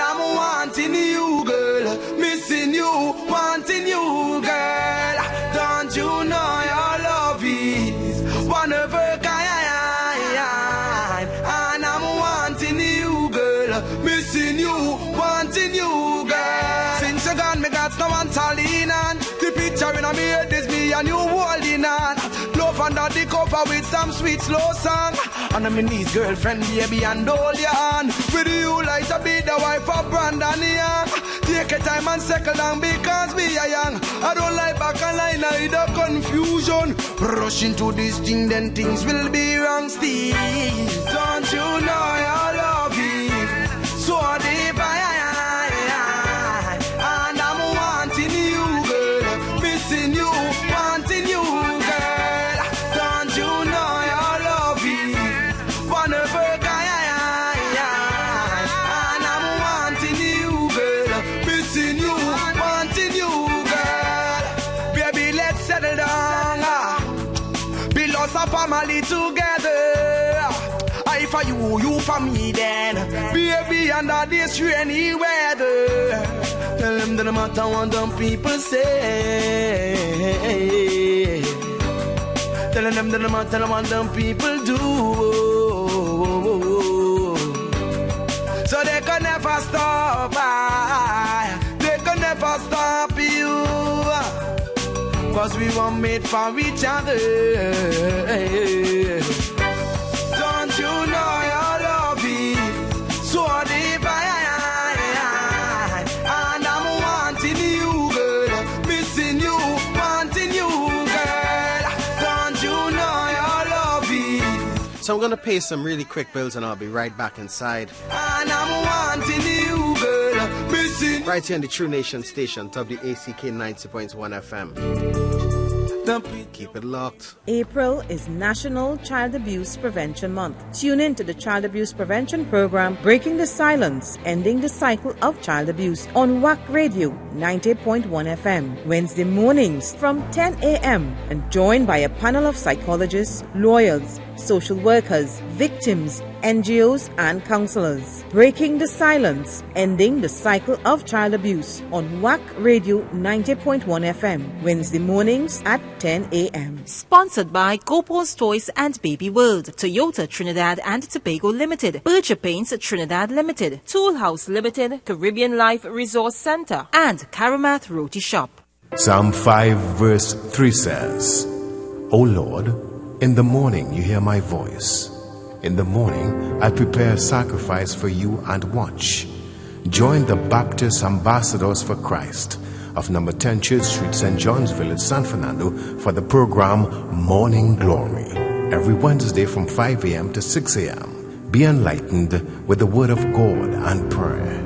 I'm wanting you, girl, missing you, wanting you, girl. Don't you know your love is one of a kind, and I'm wanting you, girl, missing you, wanting you, girl. Since you gone, me got no one to lean on. The picture in my head is me and you holding on. Love under the cover with some sweet slow song. And I'm in his girlfriend, baby, and hold your hand. With you like to be the wife of Brandon Young. Take your time and settle down because we are young. I don't like back and line, I the confusion. Rush into this thing, then things will be wrong still. Don't you know your love is so deep, and I'm wanting you, girl, missing you, wanting you, girl. Don't you know your love is one of a kind, and I'm wanting you, girl, missing you, wanting you, girl. Baby, let's settle down, build us a family together. I for you, you for me then. Baby, under this rainy weather. Tell them that no matter what them people say. Tell them that no matter what them people do. So they can never stop. They can never stop you. Cause we were made for each other. Don't you know your love is so deep, and I'm wanting you, girl, missing you, wanting you, girl. Don't you know your love is? So I'm gonna pay some really quick bills and I'll be right back inside. And I'm wanting you, girl, missing. Right here on the True Nation station, WACK 90.1 FM. Keep it locked. April is National Child Abuse Prevention Month. Tune in to the Child Abuse Prevention Program, Breaking the Silence, Ending the Cycle of Child Abuse on Wack Radio 90.1 FM, Wednesday mornings from 10 a.m. and joined by a panel of psychologists, lawyers, social workers, victims, NGOs, and counselors. Breaking the silence, ending the cycle of child abuse on Wack Radio 90.1 FM, Wednesday mornings at 10 a.m. Sponsored by Copo's Toys and Baby World, Toyota Trinidad and Tobago Limited, Bircher Paints Trinidad Limited, Tool House Limited, Caribbean Life Resource Center, and Karamath Roti Shop. Psalm 5 verse 3 says, O Lord, in the morning you hear my voice. In the morning I prepare a sacrifice for you and watch. Join the Baptist Ambassadors for Christ of number 10 Church Street, St. John's Village, San Fernando for the program Morning Glory. Every Wednesday from 5 a.m. to 6 a.m. Be enlightened with the Word of God and prayer.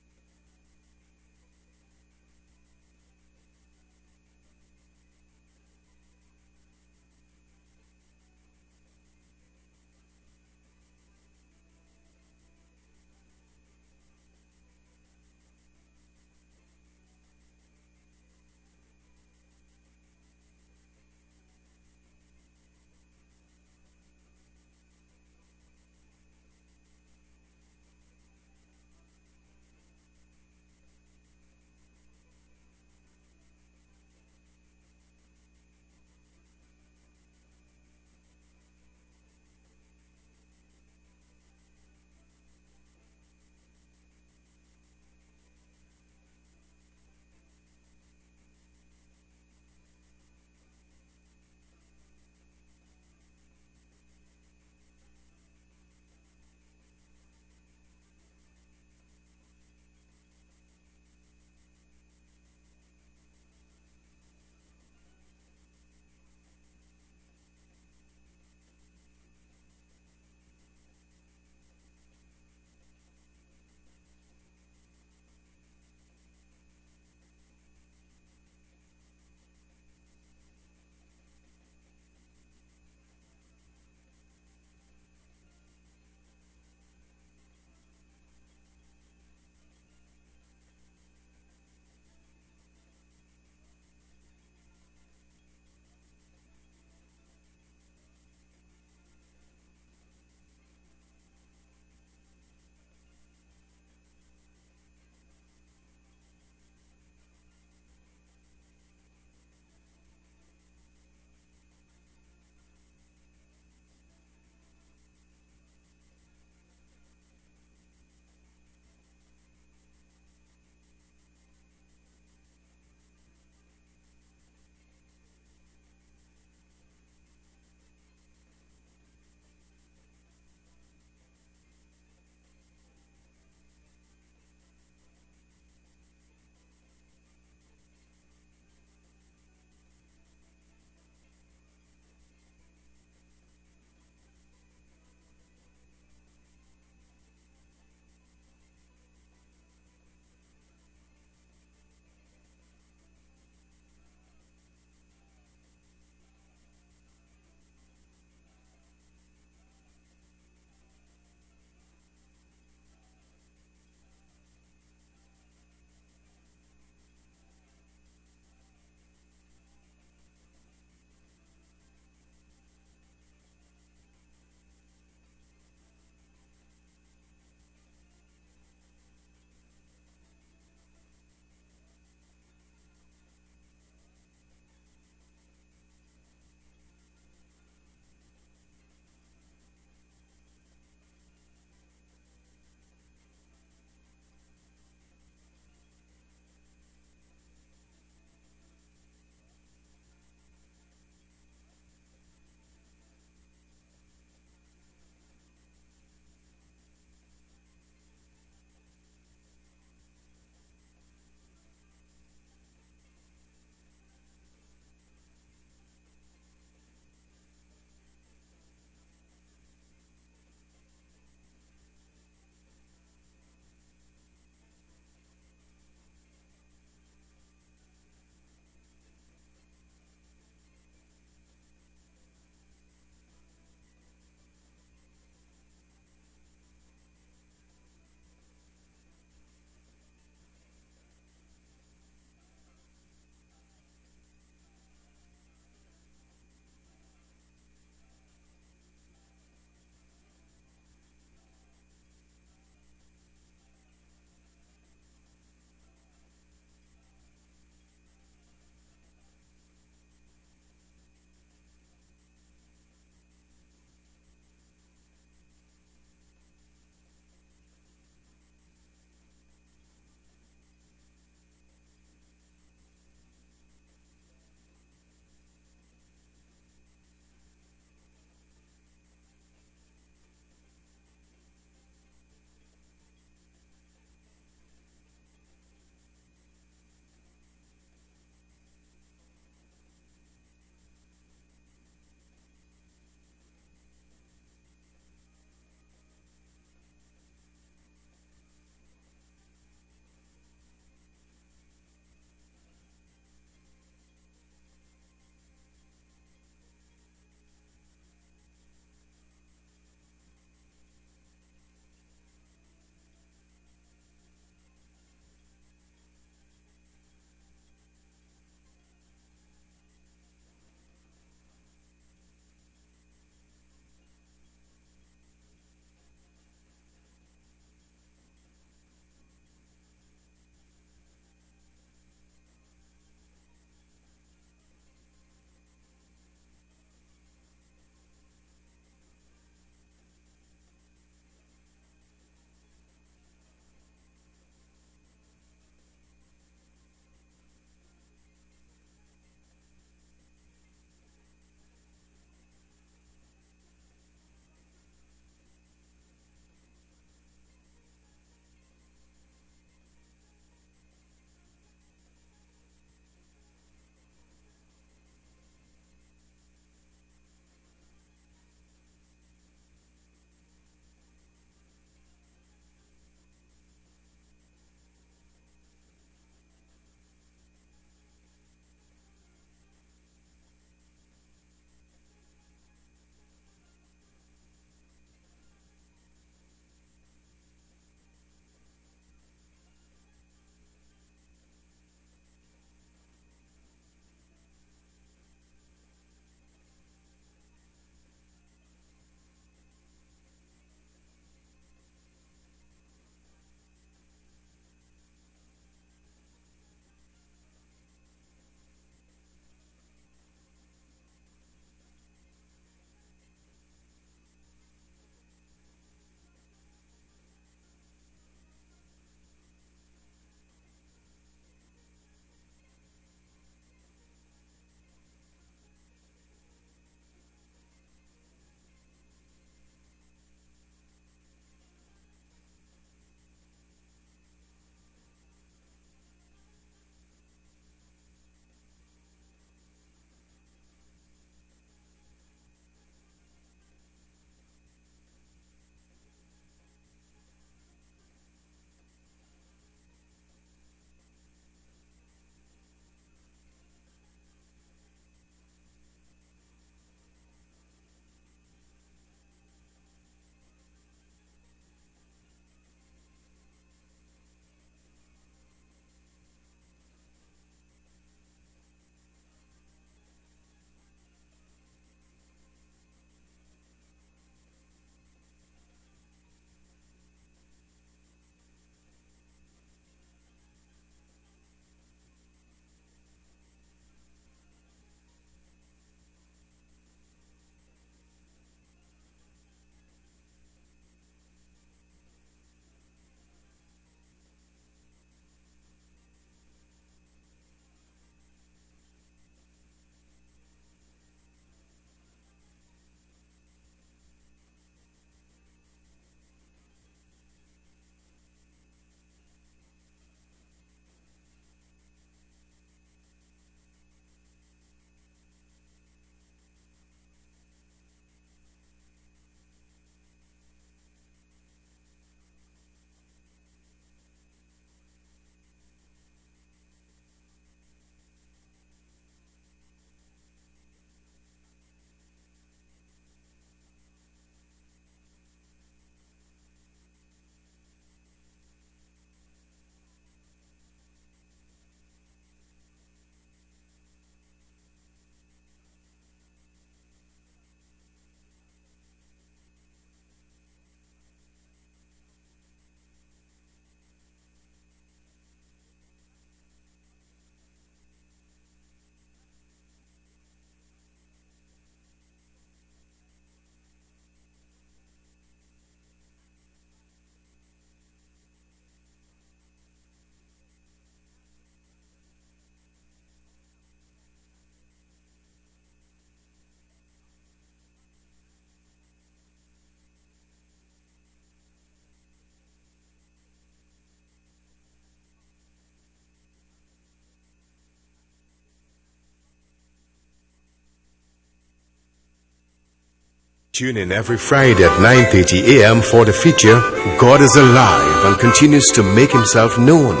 Tune in every Friday at 9:30 a.m. for the feature God is Alive and continues to make himself known.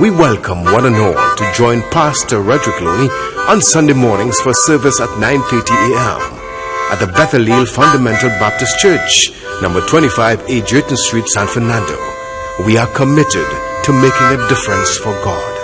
We welcome one and all to join Pastor Roderick Looney on Sunday mornings for service at 9:30 a.m. at the Bethel Fundamental Baptist Church, number 25 A. Drayton Street, San Fernando. We are committed to making a difference for God.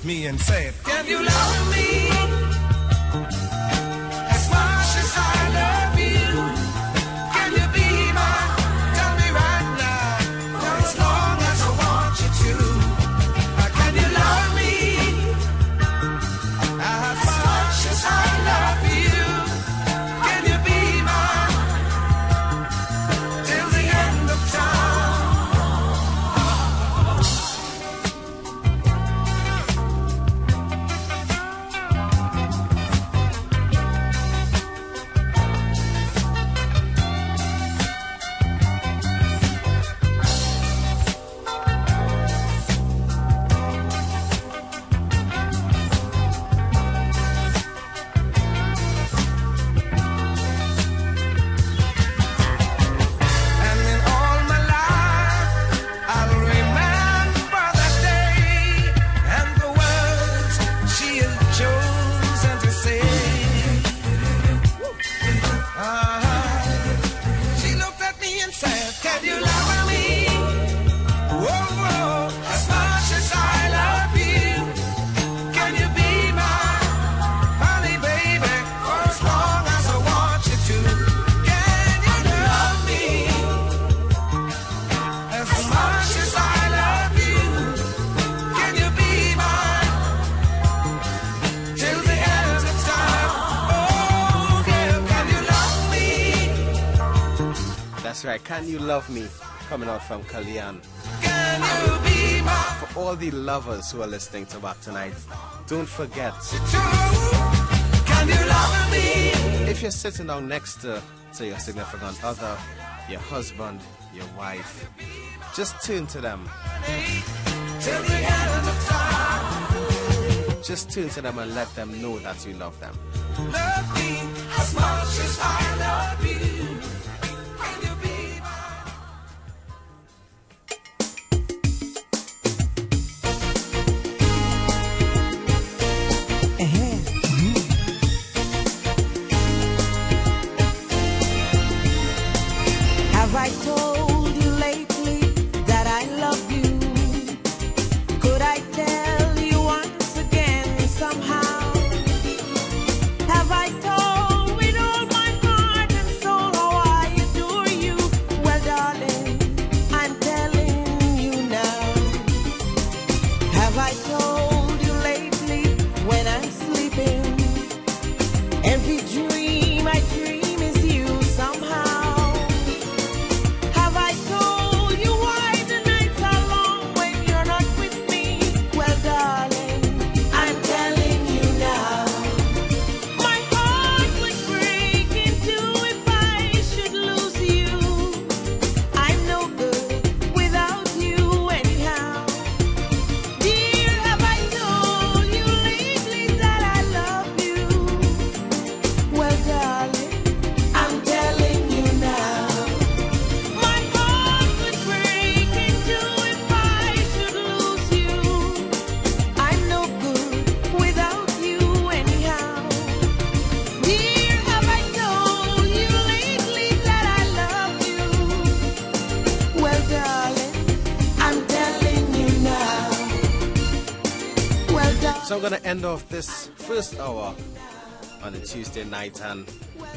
Me and said, can you love me as much as I love you? Can you be mine? Tell me right now, for as long as I want you to. Can you love me as much as I love you? Can you be mine till the end of time? That's right. Can You Love Me? Coming out from Kalyan. For all the lovers who are listening to Wack tonight, don't forget. Can you love me? If you're sitting down next to your significant other, your husband, your wife, just turn to them. Till the end of the time. Just turn to them and let them know that you love them. Love me as much as I love you. Can you be Have I told you lately that I love you? Could I tell you once again somehow? Have I told with all my heart and soul how I adore you? Well, darling, I'm telling you now. Have I told you lately when I'm sleeping? Every dream I dream is you somehow. So I'm going to end off this first hour on a Tuesday night and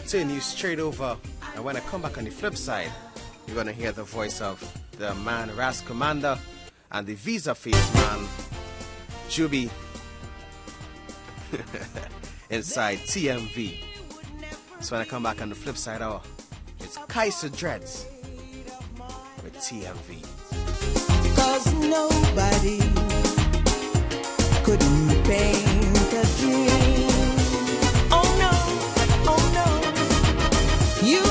turn you straight over. And when I come back on the flip side, you're going to hear the voice of the man Ras Commander and the Visa Face man Juby inside TMV. So when I come back on the flip side hour, it's Kaiser Dreads with TMV. 'Cause nobody couldn't paint a dream. Oh no, you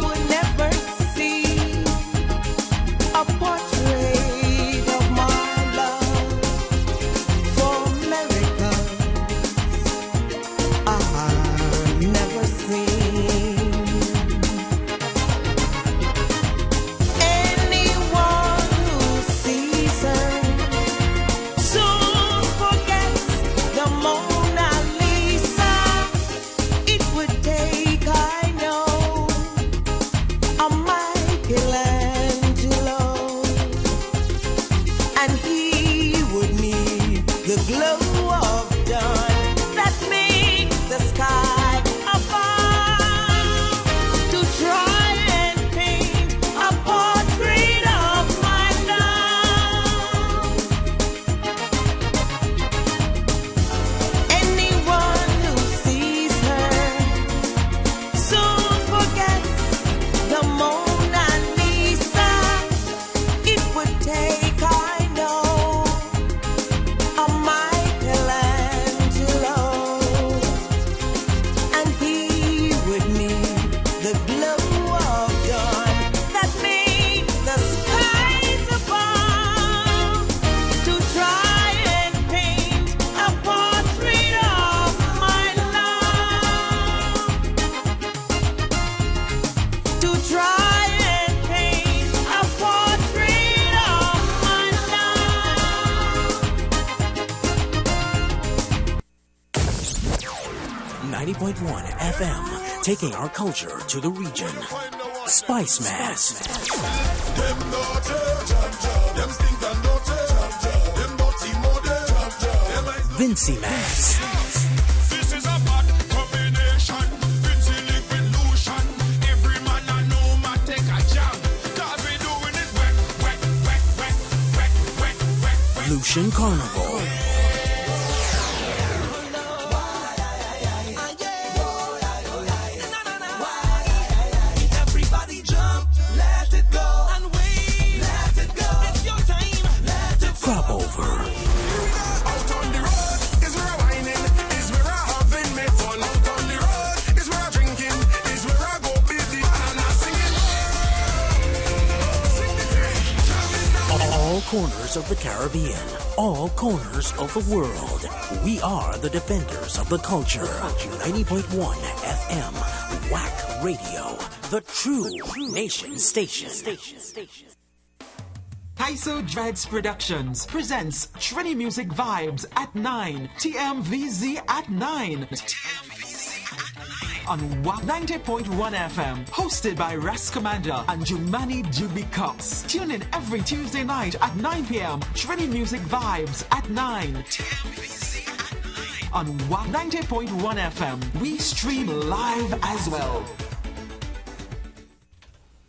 would never see a portrait of my love for America. I've never seen anyone who sees her soon forgets the Mona Lisa. It would take, I know, a Michelangelo, and he would need the glow of dawn that makes the sky above to try and paint a portrait of my love. Anyone who sees her soon forgets the Mona Lisa. It would take, I know, a Michelangelo, and he would need the glow of dawn that makes the skies above to try and paint a portrait of my love. To try and paint a portrait of my love. 90.1 FM, taking our culture to the region. Spice Mass. Vincy Mass. This is a bad combination. Vincy liquid lotion. Every man I know might take a jam. 'Cause we doing it wet, wet, wet, wet, wet, wet, wet, wet. Lucian Carnival. Everybody jump. corners of the Caribbean, all corners of the world. We are the defenders of the culture. 90.1 FM, Wack Radio, the true nation station. Kaiso Dreads Productions presents Trini Music Vibes at 9, TMVZ at 9. On Wack 90.1 FM, hosted by Ras Commander and Jumani Juby Cox. Tune in every Tuesday night at 9 p.m. Trini Music Vibes at 9. On Wack 90.1 FM, we stream live as well.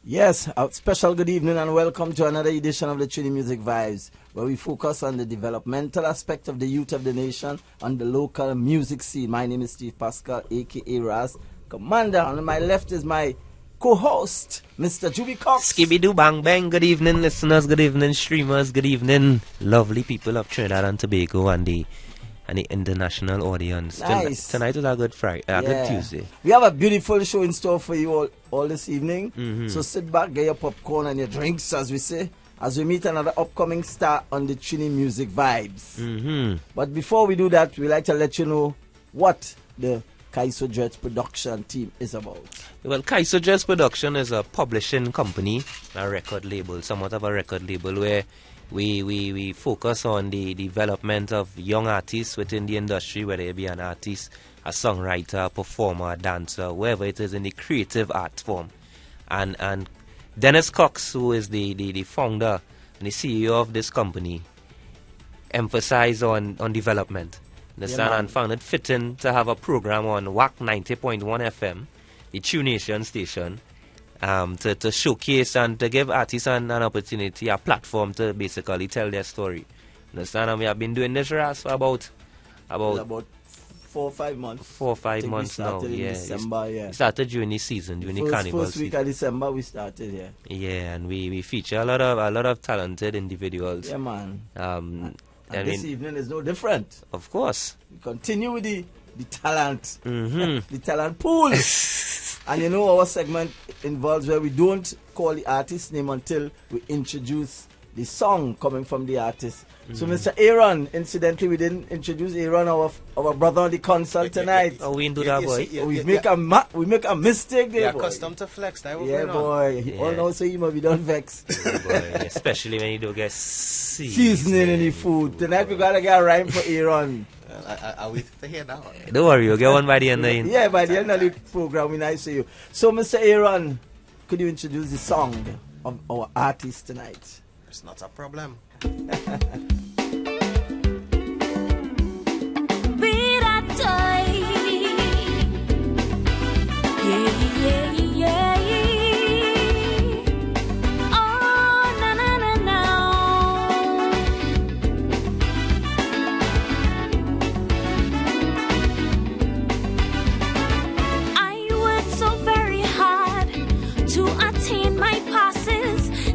Yes, a special good evening and welcome to another edition of the Trini Music Vibes, where we focus on the developmental aspect of the youth of the nation on the local music scene. My name is Steve Pascal, aka Ras Commander. On my left is my co-host, Mr. Juby Cox. Skibby-doo bang bang. Good evening, listeners. Good evening, streamers. Good evening, lovely people of Trinidad and Tobago and the international audience. Nice. Tonight is a good Friday, good Tuesday. We have a beautiful show in store for you all this evening. So sit back, get your popcorn and your drinks, as we say, as we meet another upcoming star on the Trini Music Vibes. But before we do that, we like to let you know what the Kaiso Dreads production team is about. Well, Kaiso Dreads Production is a publishing company, a record label, somewhat of a record label where we focus on the development of young artists within the industry, whether it be an artist, a songwriter, a performer, a dancer, wherever it is in the creative art form. And Dennis Cox, who is the founder and the CEO of this company, emphasize on development. And found it fitting to have a program on Wack 90.1 FM, the True Nation station, to showcase and to give artists an opportunity, a platform to basically tell their story. Understand? And we have been doing this for about 4 or 5 months. 4 or 5 months now. In December, We started during the season, during the carnival first week season. of December we started, yeah. Yeah, and we feature a lot of talented individuals. Yeah, man. And I this mean, evening is no different. Of course. We continue with the talent. The talent pool. And you know our segment involves where we don't call the artist's name until we introduce the song coming from the artist. So Mr. Aaron, incidentally we didn't introduce Aaron, our brother on the console tonight. Oh, we didn't do that, boy. We make a mistake there, You're boy. accustomed to flex, that Yeah, boy. All now say you must be done vex. Boy, especially when you don't get seasoning in the food. Tonight we gotta get a rhyme for Aaron. Are we to hear that one? Don't worry, you'll get one by the end of Yeah, by the end of the program, we nice to you. So, Mr. Aaron, could you introduce the song of our artist tonight? It's not a problem.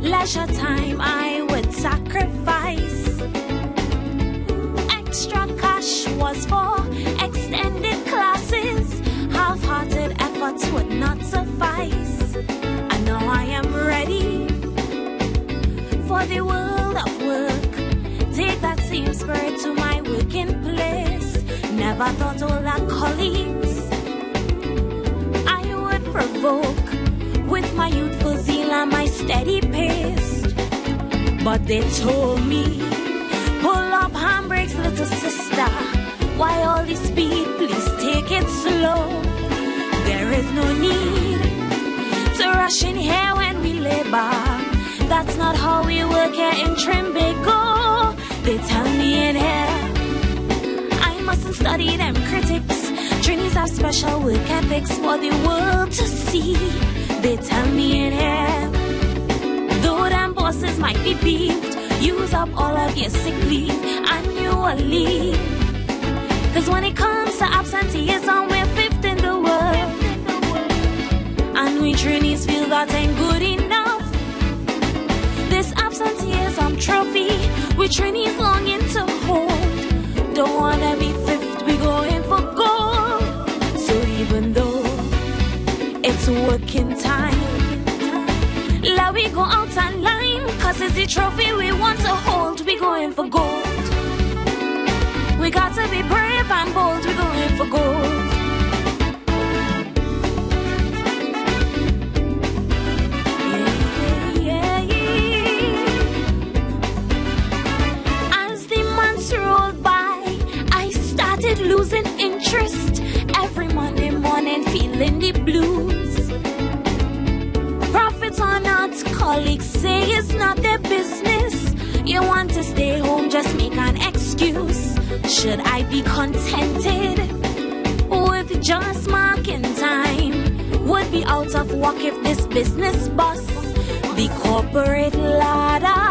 Leisure time I would sacrifice. Extra cash was for extended classes. Half-hearted efforts would not suffice. And now I am ready for the world of work. Take that same spirit to my working place. Never thought all our colleagues I would provoke with my youthful zeal and my steady pace. But they told me, pull up handbrakes, little sister. Why all this speed? Please take it slow. There is no need to rush in here when we labor. That's not how we work here in Trimbago. They tell me in here I mustn't study them critics. Trinis have special work ethics for the world to see. They tell me in here, though them bosses might be beefed, use up all of your sick leave annually. Cause when it comes to absenteeism, we're fifth in the world. And we trainees feel that ain't good enough. This absenteeism trophy, we trainees longing to hold. Don't wanna be fifth, we going for gold. So even though it's working time, Let we go out and line, cause it's the trophy we want to hold. We going for gold. We got to be brave and bold. We going for gold. Yeah, yeah. As the months rolled by, I started losing interest. Every Monday morning feeling the blues. Profits or not, colleagues say it's not their business. You want to stay home, just make an excuse. Should I be contented with just marking time? Would be out of work if this business bust the corporate ladder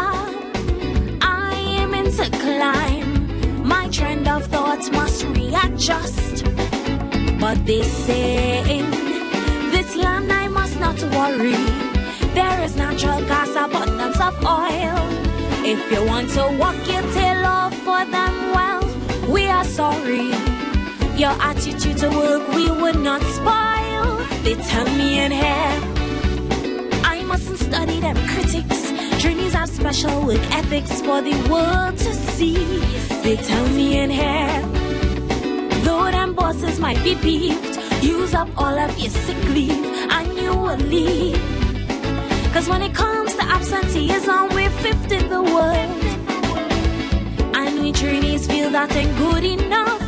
I am in to climb. My trend of thought must readjust. But they say in this land I must not worry. There is natural gas, abundance of oil. If you want to walk your tail off for them, well, we are sorry. Your attitude to work we would not spoil. They tell me in here I mustn't study them critics. Trainees have special work ethics for the world to see. They tell me in here, though them bosses might be peeved, use up all of your sick leave annually. Cause when it comes to absenteeism, we're fifth in the world. And we trainees feel that ain't good enough.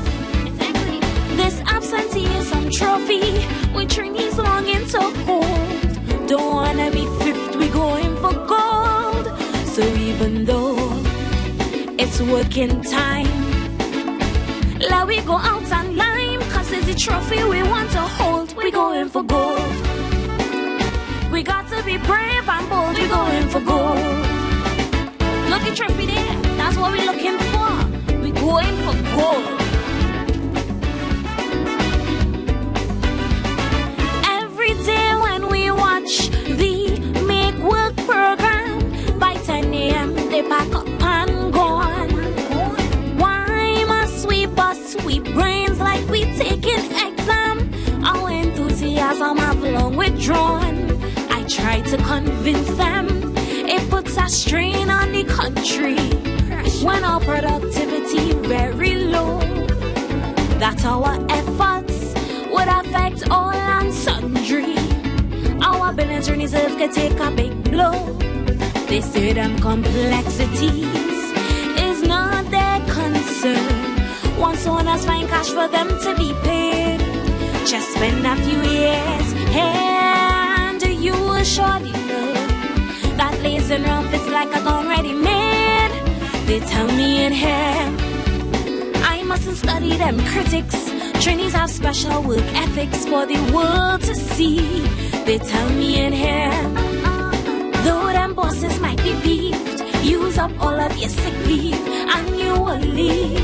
This absenteeism trophy, we trainees longing to hold. Don't wanna be fifth, we going for gold. So even though it's working time, let we go out and line, cause it's the trophy we want to hold. We going for gold. We got to be brave and bold. We going for gold. Look at trophy there. That's what we looking for. We going for gold. Every day when we watch the Make Work program, by 10 a.m. they pack up and gone. Why must we bust we brains like we taking exam? Our enthusiasm have long withdrawn. Try to convince them it puts a strain on the country when our productivity very low, that our efforts would affect all and sundry. Our business reserve could take a big blow. They say them complexities is not their concern. Once owners find cash for them to be paid, just spend a few years and you will surely know that lazy rump is like a gun ready made. They tell me in here I mustn't study them critics. Trainees have special work ethics for the world to see. They tell me in here, though them bosses might be beefed, use up all of your sick leave annually.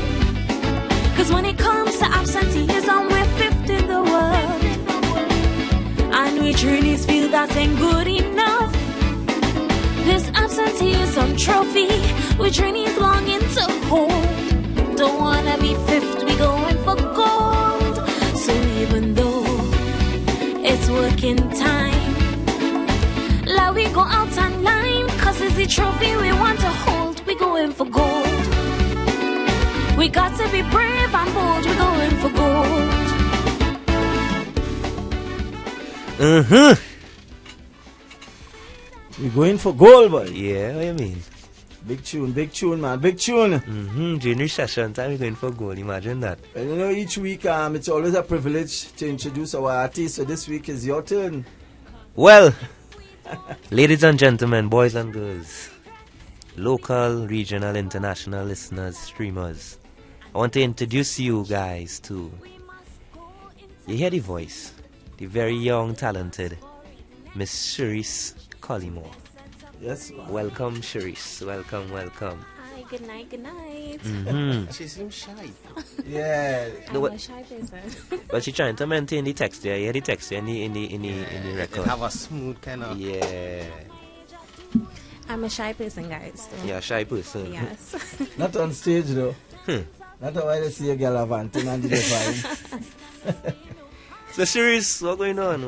Cause when it comes to absenteeism, we're fifth in the world. And we trainees feel that ain't good enough. This absenteeism trophy, we trainees longing to hold. Don't wanna be fifth, we going for gold. So even though it's working time, let we go out and line, cause it's the trophy we want to hold. We going for gold. We got to be brave and bold. We going for gold. We going for gold, boy. Yeah, what do you mean? Big tune, man, big tune. During recession time, we're going for gold. Imagine that. And you know, each week, it's always a privilege to introduce our artist. So this week is your turn. Well, ladies and gentlemen, boys and girls, local, regional, international listeners, streamers, I want to introduce you guys to, you hear the voice, the very young, talented Miss Cherise Collymore. Yes, ma'am. Welcome, Cherise. Welcome. Hi, good night. She seems shy. Yeah. I'm a shy person. But she's trying to maintain the texture. You hear the texture in the record. It have a smooth kind of. Yeah. I'm a shy person, guys. So. Yeah, shy person. Yes. Not on stage, though. Not why they see a girl avanting and the fine. So, Cherise, what's going on?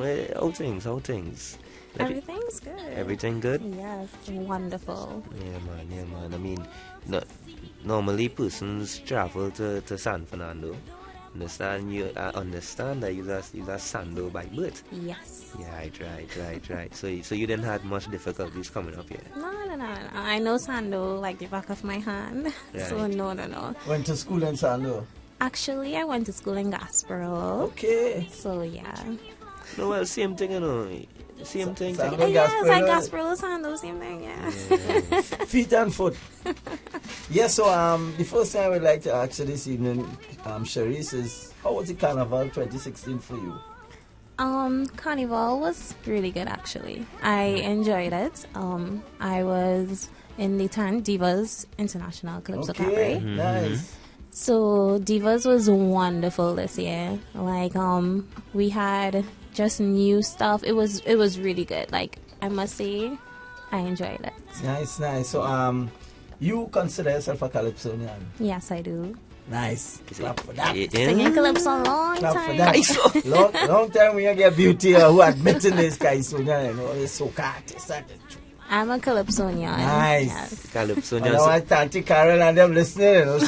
How things? Everything's good. Everything good? Yes, wonderful. Yeah, man. I mean, normally persons travel to San Fernando. Understand that you're a Sando by birth. Yes. Yeah, right. So you didn't have much difficulties coming up here. No. I know Sando like the back of my hand. Right. So no. Went to school in Sando? Actually, I went to school in Gasparilla. Okay. So yeah. No, well, same thing, you know. Same thing. Yes, like Gasparilla, Sando, same thing, yeah. Feet and foot. Yeah, so the first thing I would like to ask you this evening, Sharice, is how was the Carnival 2016 for you? Carnival was really good actually. I enjoyed it. I was in the 10 Divas International Calypso Cabaret. Nice. So Divas was wonderful this year. Like we had just new stuff. It was really good. Like I must say, I enjoyed it. Nice. So you consider yourself a calypsonian? Yes, I do. Nice. Clap for that. Singing calypso a long Clap time. for that. long time when you get beauty who admitting this calypsonian, you know, it's so artist. I'm a calypsonian. Nice. Yes. Calypsonian. I know I Auntie Carol and them listening, you know.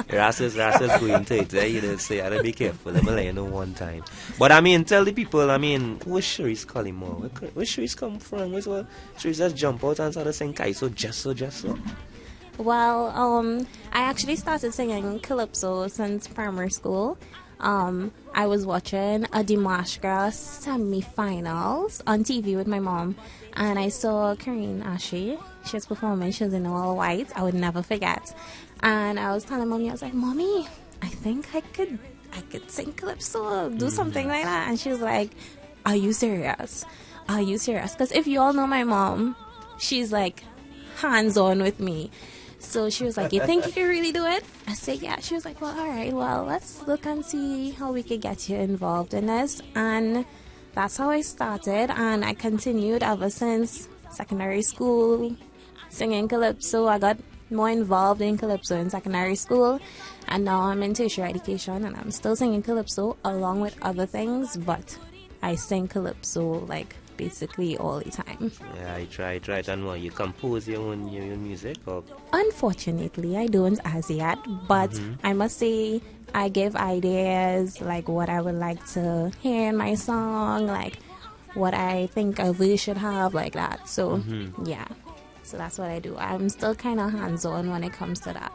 Rasses going to it. You know, say, I gotta be careful. Let me let you know one time. But I mean, tell the people, I mean, where's Sharice calling more? Where Sharice come from? Where's what? Sharice just jump out and start sing Kaiso, just so. Well, I actually started singing calypso since primary school. I was watching a Dimashka semi-finals on TV with my mom, and I saw Karine Ashe. She was performing. She was in all white. I would never forget. And I was telling Mommy, I was like, Mommy, I think I could sing calypso, do something like that. And she was like, Are you serious? Because if you all know my mom, she's like hands-on with me. So she was like, you think you can really do it? I said, yeah. She was like, well, all right. Well, let's look and see how we could get you involved in this. And that's how I started. And I continued ever since secondary school, singing calypso. I got more involved in calypso in secondary school. And now I'm in tertiary education. And I'm still singing calypso along with other things. But I sing calypso like basically all the time. Yeah, I try. And what, you compose your own music? Or? Unfortunately, I don't as yet, but I must say I give ideas like what I would like to hear in my song, like what I think a verse should have, like that. So yeah, so that's what I do. I'm still kind of hands-on when it comes to that.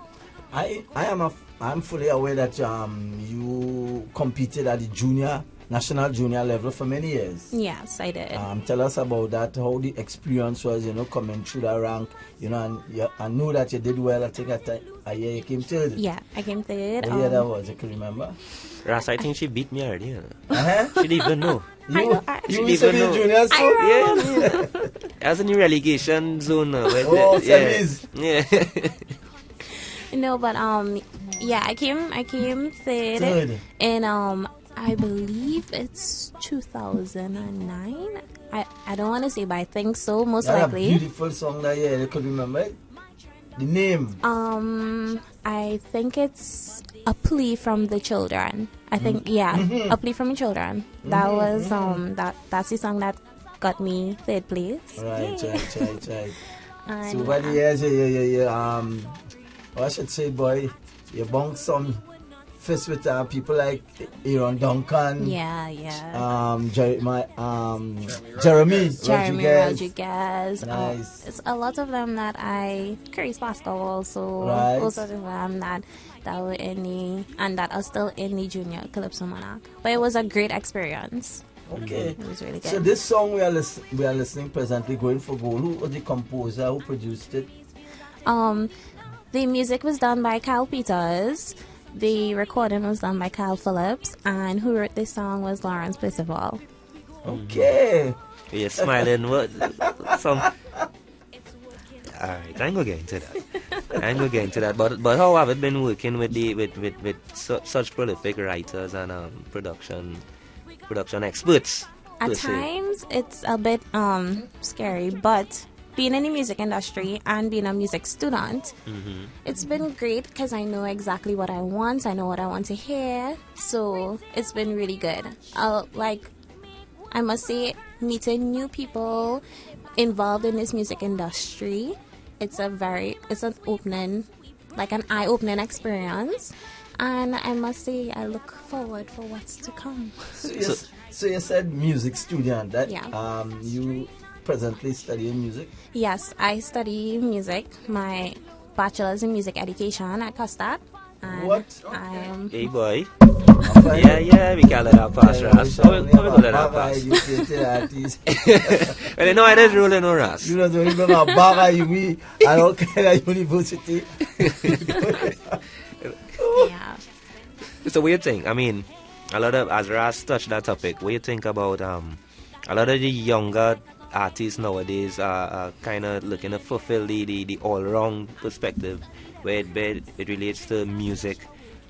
I'm fully aware that you competed at the national junior level for many years. Yes, I did. Tell us about that, how the experience was, coming through that rank, and I know that you did well. I think a year you came third. Yeah, I came third. What year that was, you can remember? Ras, I think she beat me already. Uh-huh. She didn't even know. You used to be junior school? Yeah. I was in the relegation zone. Semis. Yeah. No, but yeah, I came third. And I believe it's 2009. I don't want to say, but I think so, most likely. A beautiful song that you could remember it? The name? I think it's A Plea from the Children. I think, A Plea from the Children. That was that's the song that got me third place. Right. And so what years you I should say, boy, you bounced some fist with people like Aaron Duncan. Jeremy Rodriguez. Nice. It's a lot of them that Chris Pascal also. Right. Also of them that were in and that are still in the Junior Calypso Monarch. But it was a great experience. Okay. It was really good. So this song we are listening presently, Going for Gold, who was the composer, who produced it? The music was done by Kyle Peters. The recording was done by Kyle Phillips, and who wrote this song was Lawrence Percival. Okay. You're smiling. What? Some. All right, I ain't gonna get into that. But how have it been working with such prolific writers and production experts? At times, it's a bit scary, but being in the music industry and being a music student, it's been great because I know exactly what I want. I know what I want to hear. So it's been really good. I must say, meeting new people involved in this music industry, it's an eye-opening experience. And I must say, I look forward for what's to come. So you said music student, that Yeah. you presently studying music? Yes, I study music. My bachelor's in music education at Costard. And What? I'm... Hey boy. Yeah, we call it our pass, Ras. How we call it our pass? Well, you know, I didn't rule in no Ras. You know, don't even know Baga, you mean, I don't care, university. Yeah. So what do you think? I mean, a lot of, as Ras touched that topic, what do you think about a lot of the younger artists nowadays are kind of looking to fulfill the all-round perspective where it relates to music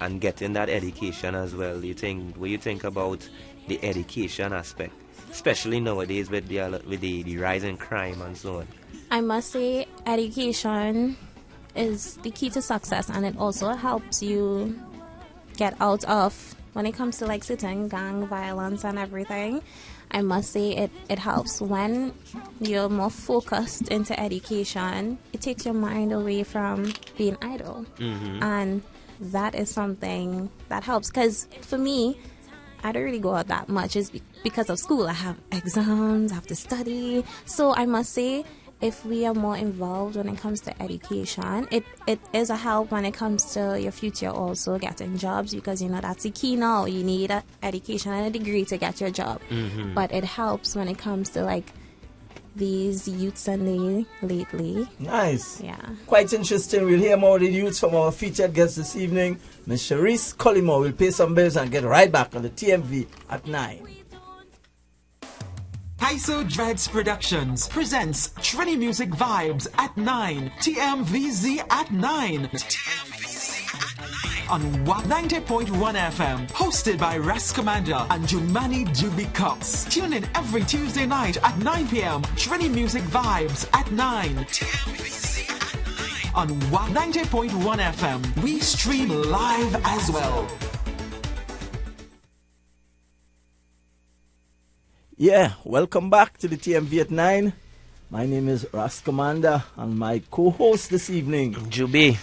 and getting that education as well. What do you think about the education aspect, especially nowadays with the rise in crime and so on? I must say, education is the key to success, and it also helps you get out of, when it comes to like certain gang violence and everything. I must say it helps when you're more focused into education. It takes your mind away from being idle. Mm-hmm. And that is something that helps. Because for me, I don't really go out that much. It's because of school. I have exams, I have to study. So I must say, if we are more involved when it comes to education, it is a help when it comes to your future also getting jobs, because you know that's the key now. You need an education and a degree to get your job. Mm-hmm. But it helps when it comes to like these youths and lately. Nice. Yeah. Quite interesting. We'll hear more of the youths from our featured guest this evening. Ms. Sharice Collymore will pay some bills and get right back on the TMV at 9. Kaiso Dreads Productions presents Trini Music Vibes at 9, TMVZ at 9. On Wack 90.1 FM, hosted by Ras Commander and Jumani Juby Cox. Tune in every Tuesday night at 9 p.m. Trini Music Vibes at 9. On Wack 90.1 FM, we stream live as well. Yeah, welcome back to the TMV at 9. My name is Ras Commander, and my co-host this evening, Juby.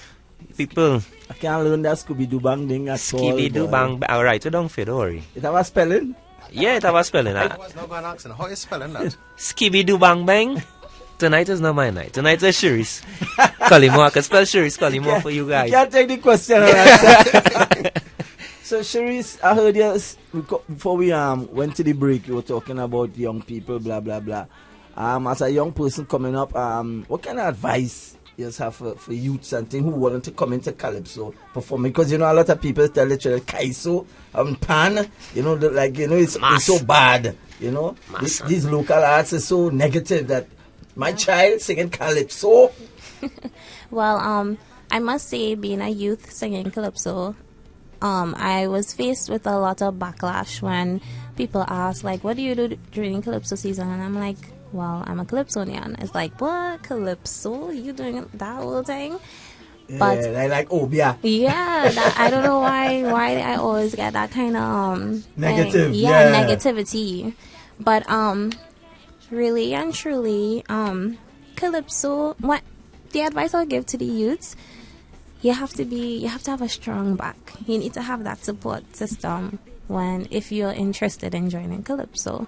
People, I can't learn that Scooby-Doo bang ding at all. Scooby-Doo bang. Alright, you don't feel, don't worry. It have a spelling? Yeah, it have a spelling. I was not going to ask how you spelling that. Scooby-Doo bang bang. Tonight is not my night. Tonight is Sharice Collymore. I can spell Sharice Collymore for you guys. You can't take the question. Right? So, Sharice, I heard you before we went to the break. You were talking about young people, blah blah blah. As a young person coming up, what kind of advice you have for youths and things who want to come into Calypso performing? Because you know a lot of people tell each other Kaiso Pan, you know, it's so bad. You know, these local arts are so negative that my child singing Calypso. Well, I must say, being a youth singing Calypso, I was faced with a lot of backlash when people ask, like, what do you do during Calypso season? And I'm like, well, I'm a Calypsonian. It's like, what? Calypso? You doing that whole thing? But I like Obia. Yeah, I don't know why I always get that kind of negative. Negativity. But really and truly, Calypso, what the advice I'll give to the youths, you have to have a strong back. You need to have that support system if you're interested in joining Calypso.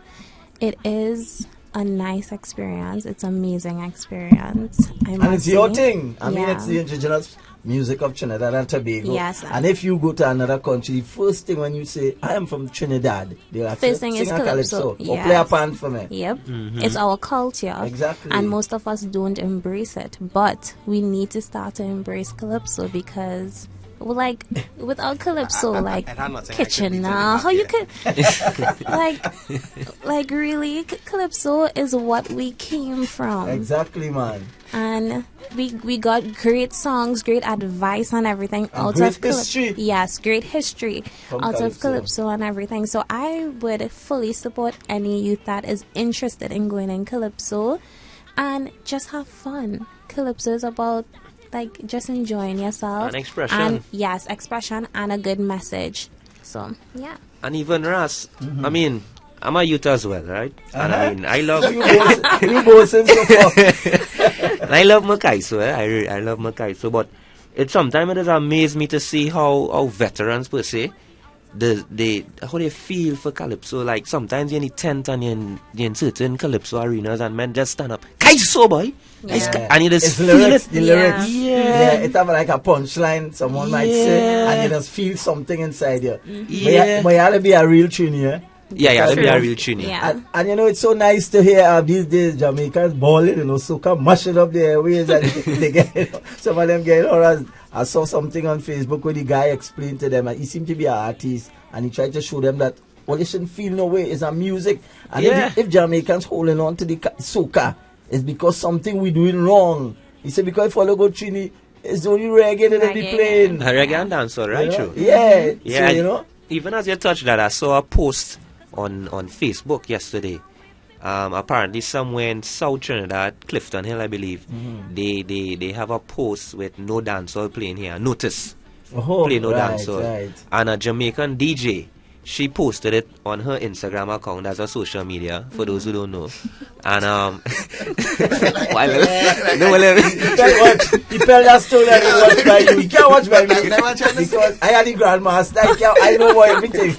It is a nice experience. It's an amazing experience. And it's your thing. I mean, it's the indigenous music of Trinidad and Tobago. Yes. And if you go to another country, first thing when you say, I am from Trinidad, they'll actually sing a Calypso. Yes. Or play a pan for me. Yep. Mm-hmm. It's our culture. Exactly. And most of us don't embrace it. But we need to start to embrace Calypso, because like without Calypso, like kitchen now, how you could like really, Calypso is what we came from. Exactly, man. And we got great songs, great advice and everything and out great of history. Yes, great history out of Calypso and everything. So I would fully support any youth that is interested in going in Calypso and just have fun. Calypso is about like just enjoying yourself and expression. And expression and a good message. So yeah. And even Ras, I mean, I'm a youth as well, right? And I mean, I love. You both so far. And I love Makaiso. I love Makaiso, but sometimes it has amazed me to see how veterans per se, how they feel for calypso. Like sometimes you need tent and you're in certain calypso arenas and men just stand up, Kaiso boy, and you just feel lyrics, it. the lyrics. Yeah. It have like a punchline someone might say, and you just feel something inside you. Yeah. But you have to be a real tune, yeah. Yeah, yeah, be a real tune. Yeah. And you know, it's so nice to hear these days Jamaicans balling, you know, soca mashing up their airways and they get, you know, some of them get horrors. I saw something on Facebook where the guy explained to them, and he seemed to be an artist, and he tried to show them that all you shouldn't feel no way is a music. And if Jamaicans holding on to the soca, it's because something we doing wrong. He said because if follow go Trini, it's only reggae that they be playing. Reggae and dancehall, right? You know? True. Yeah. Yeah. So, you know. Even as you touched that, I saw a post on Facebook yesterday. Apparently somewhere in South Trinidad, Clifton Hill, I believe, they have a post with no dancehall playing here. Notice, play no dancehall. Right. And a Jamaican DJ, she posted it on her Instagram account as a social media, for those who don't know. And you tell that story that you watch by you. You can't watch by me because I had the grandmaster. I know everything.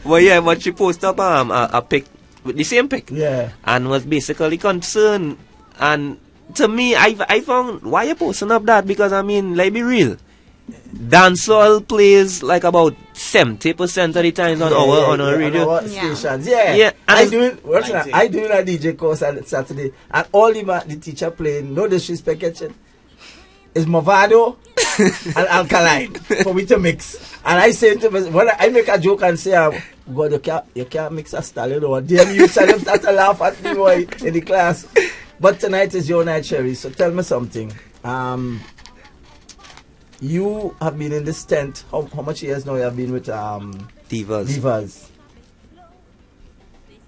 Well, yeah, but she posted up a pic with the same pic, and was basically concerned. And to me, I found, why you posting up that? Because I mean, like, be real. Dancehall plays like about 70% of the times on our radio on our stations. And I doing a DJ course on Saturday, and all the teacher playing, no disrespect, kitchen, is Movado and Alkaline for me to mix. And I say to me, when I make a joke and say, God, you can't mix a stallion or damn you, so them start to laugh at me boy, in the class. But tonight is your night, Sherry. So tell me something. You have been in this tent. How much years now you have been with Divas?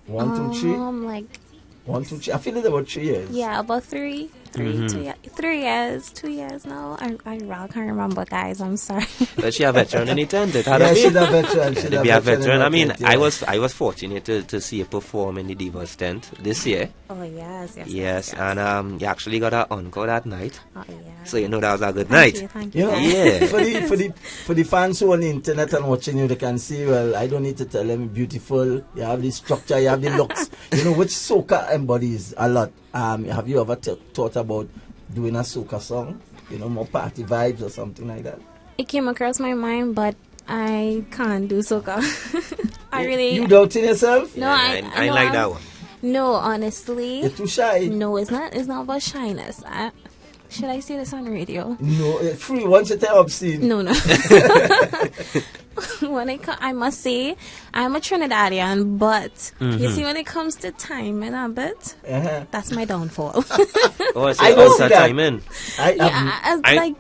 1, 2, 3. Like 1, 2, 3. I feel it's about 3 years. Yeah, about 3 years, 2 years now. I can't remember, guys. I'm sorry. But she a veteran in the tent. She's a veteran. She's a veteran. I mean, I was fortunate to see her perform in the Divas tent this year. Oh yes. And you actually got her encore that night. Oh yeah. So you know that was a good night. Thank you. Yeah. For the fans who are on the internet and watching you, they can see. Well, I don't need to tell them. Beautiful. You have the structure. You have the looks. You know which soca embodies a lot. Have you ever thought about doing a soca song? You know, more party vibes or something like that? It came across my mind, but I can't do soca. You doubting yourself? No, I like that one. No, honestly. You're too shy. No, it's not about shyness. Should I say this on radio? No, it's free. Once you tell obscene. No. I must say, I'm a Trinidadian, but you see, when it comes to timing a bit, that's my downfall. I don't see timing.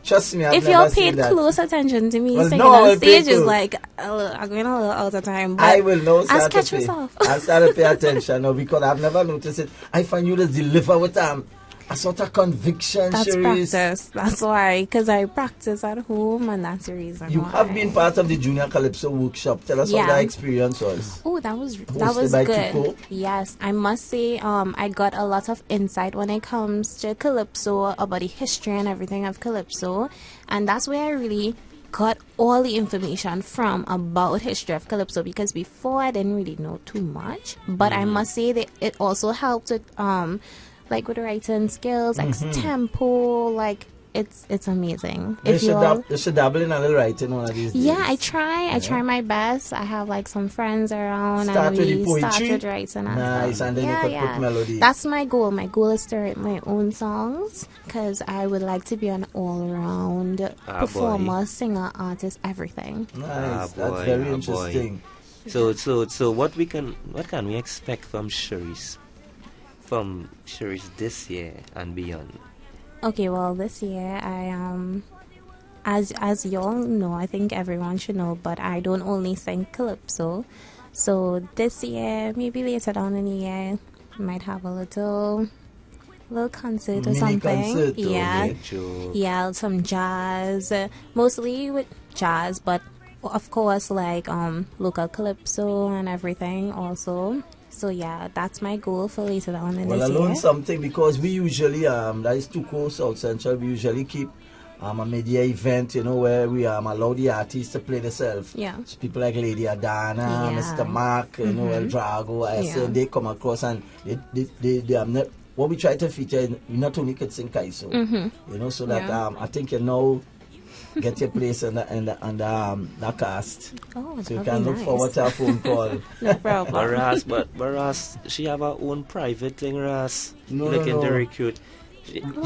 Trust me, if y'all paid close attention to me singing on stage, is like I'm going a little out of time. But I will know. I'll catch myself. I start to pay attention now because I've never noticed it. I find you to deliver with a sort of conviction. That's series. Practice. That's why, because I practice at home, and that's the reason. You have been part of the Junior Calypso workshop. Tell us how that experience was. Oh, that was good. Chico. Yes, I must say, I got a lot of insight when it comes to Calypso, about the history and everything of Calypso, and that's where I really got all the information from about history of Calypso, because before I didn't really know too much, but I must say that it also helped with like with writing skills, tempo, like it's amazing. You should dabble in a little writing one of these days. Yeah, I try my best. I have like some friends around, and we started writing. Nice, and then you could put melody. That's my goal. My goal is to write my own songs, because I would like to be an all-around performer, singer, artist, everything. Nice, that's very interesting. So what can we expect from Sharice this year and beyond? Okay, well, this year I as you all know, I think everyone should know, but I don't only sing Calypso. So this year, maybe later down in the year, I might have a little concert or something. Concert, yeah, some jazz, mostly with jazz, but of course, like local calypso and everything also. So yeah, that's my goal for later on in Well, I this learned year. something because we usually, that is too close South Central, we usually keep a media event, where we allow the artists to play themselves. Yeah. So people like Lady Adana, Yeah. Mr. Mark, El Drago, I Yeah. say they come across and they are not, what we try to feature is we not only could sing Kaiso, so that Yeah. I think get your place in the cast. Oh, so you that'd can be look nice. forward to a phone call. No problem. But Ras, she have her own private thing, Ras. No, Looking no. to recruit.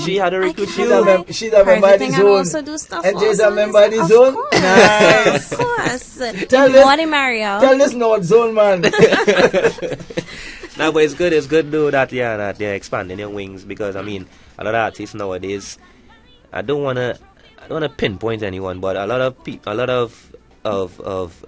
She had a recruit She's a member of the and zone. also do stuff And she's also a member of the of zone. course. Nice. Of course. Tell Morning, Mario. Tell this North Zone man. No, but it's good though that they're expanding their wings, because I mean a lot of artists nowadays, I don't wanna pinpoint anyone, but a lot of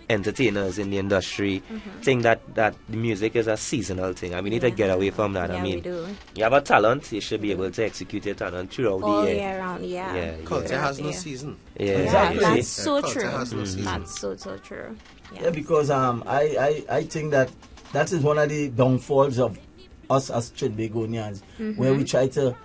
entertainers in the industry think that the music is a seasonal thing, and we need to get away from that. Yeah, I mean, we do. you have a talent, you should be able to execute your talent throughout All the year. year round, yeah. Culture has no season. Yeah, Exactly. That's so Culture true. has no season. That's so true. Yeah, because I think that is one of the downfalls of us as Trinbagonians, where we try to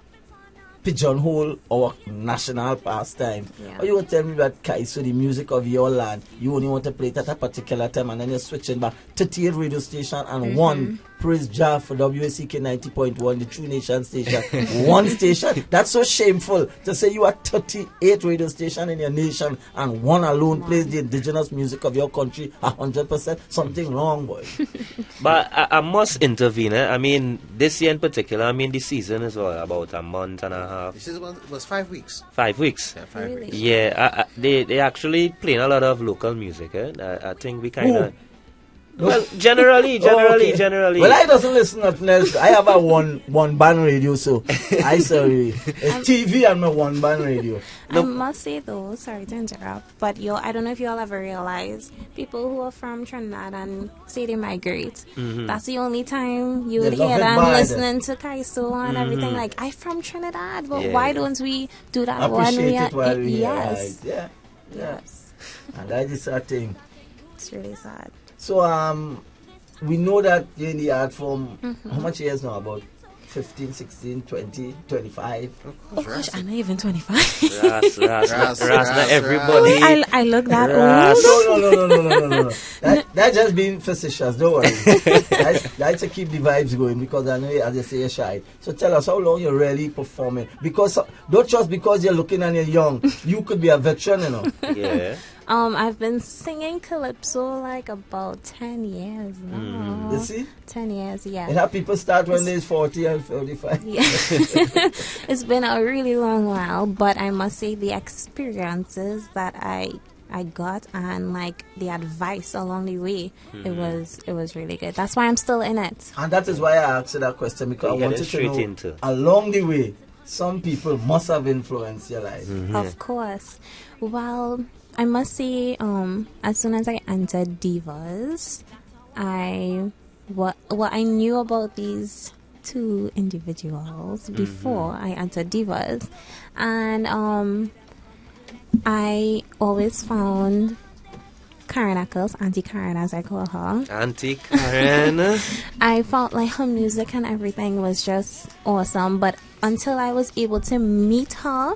pigeonhole our national pastime. Or you want to tell me that Kaiso, the music of your land, you only want to play it at a particular time, and then you're switching back 38 radio station and one praise Jah for WACK 90.1, the True Nation station, one station. That's so shameful to say you are 38 radio station in your nation and one alone plays the indigenous music of your country 100%. Something wrong, boy. But I must intervene. I mean, this year in particular, I mean, the season is about a month and a half. This was 5 weeks. 5 weeks. Yeah, 5 weeks. Yeah, they actually playing a lot of local music. I think we kind of. Well, generally. Well, I doesn't listen to nothing else. I have a one band radio, so I sorry. It's TV and my one band radio. I must say though, sorry to interrupt, but I don't know if you all ever realize people who are from Trinidad and say they migrate. That's the only time you would They love hear it them bad. listening to Kaiso and everything. Like, I'm from Trinidad, but why don't we do that Appreciate when we it while are? we Yes. are. Yes. And that is a thing. It's really sad. So we know that you're in the art form. How much years now? About 15, 16, 20, 25? Oh gosh, I'm not even 25. Ras, everybody. Wait, I look that old? No. That just being facetious, don't worry. That's to keep the vibes going, because I know, as they say, you're shy. So tell us how long you're really performing. Because don't just because you're looking and you're young, you could be a veteran, Yeah. I've been singing calypso like about 10 years now. You see? 10 years, yeah. And how people start when they're 40 and 45. Yeah. It's been a really long while, but I must say the experiences that I got and like the advice along the way, it was really good. That's why I'm still in it. And that is why I asked you that question, because I wanted to know along the way, some people must have influenced your life. Of course. Well, I must say, as soon as I entered Divas, what I knew about these two individuals before I entered Divas, and I always found Karen Ackles, Auntie Karen as I call her. Auntie Karen. I felt like her music and everything was just awesome, but until I was able to meet her,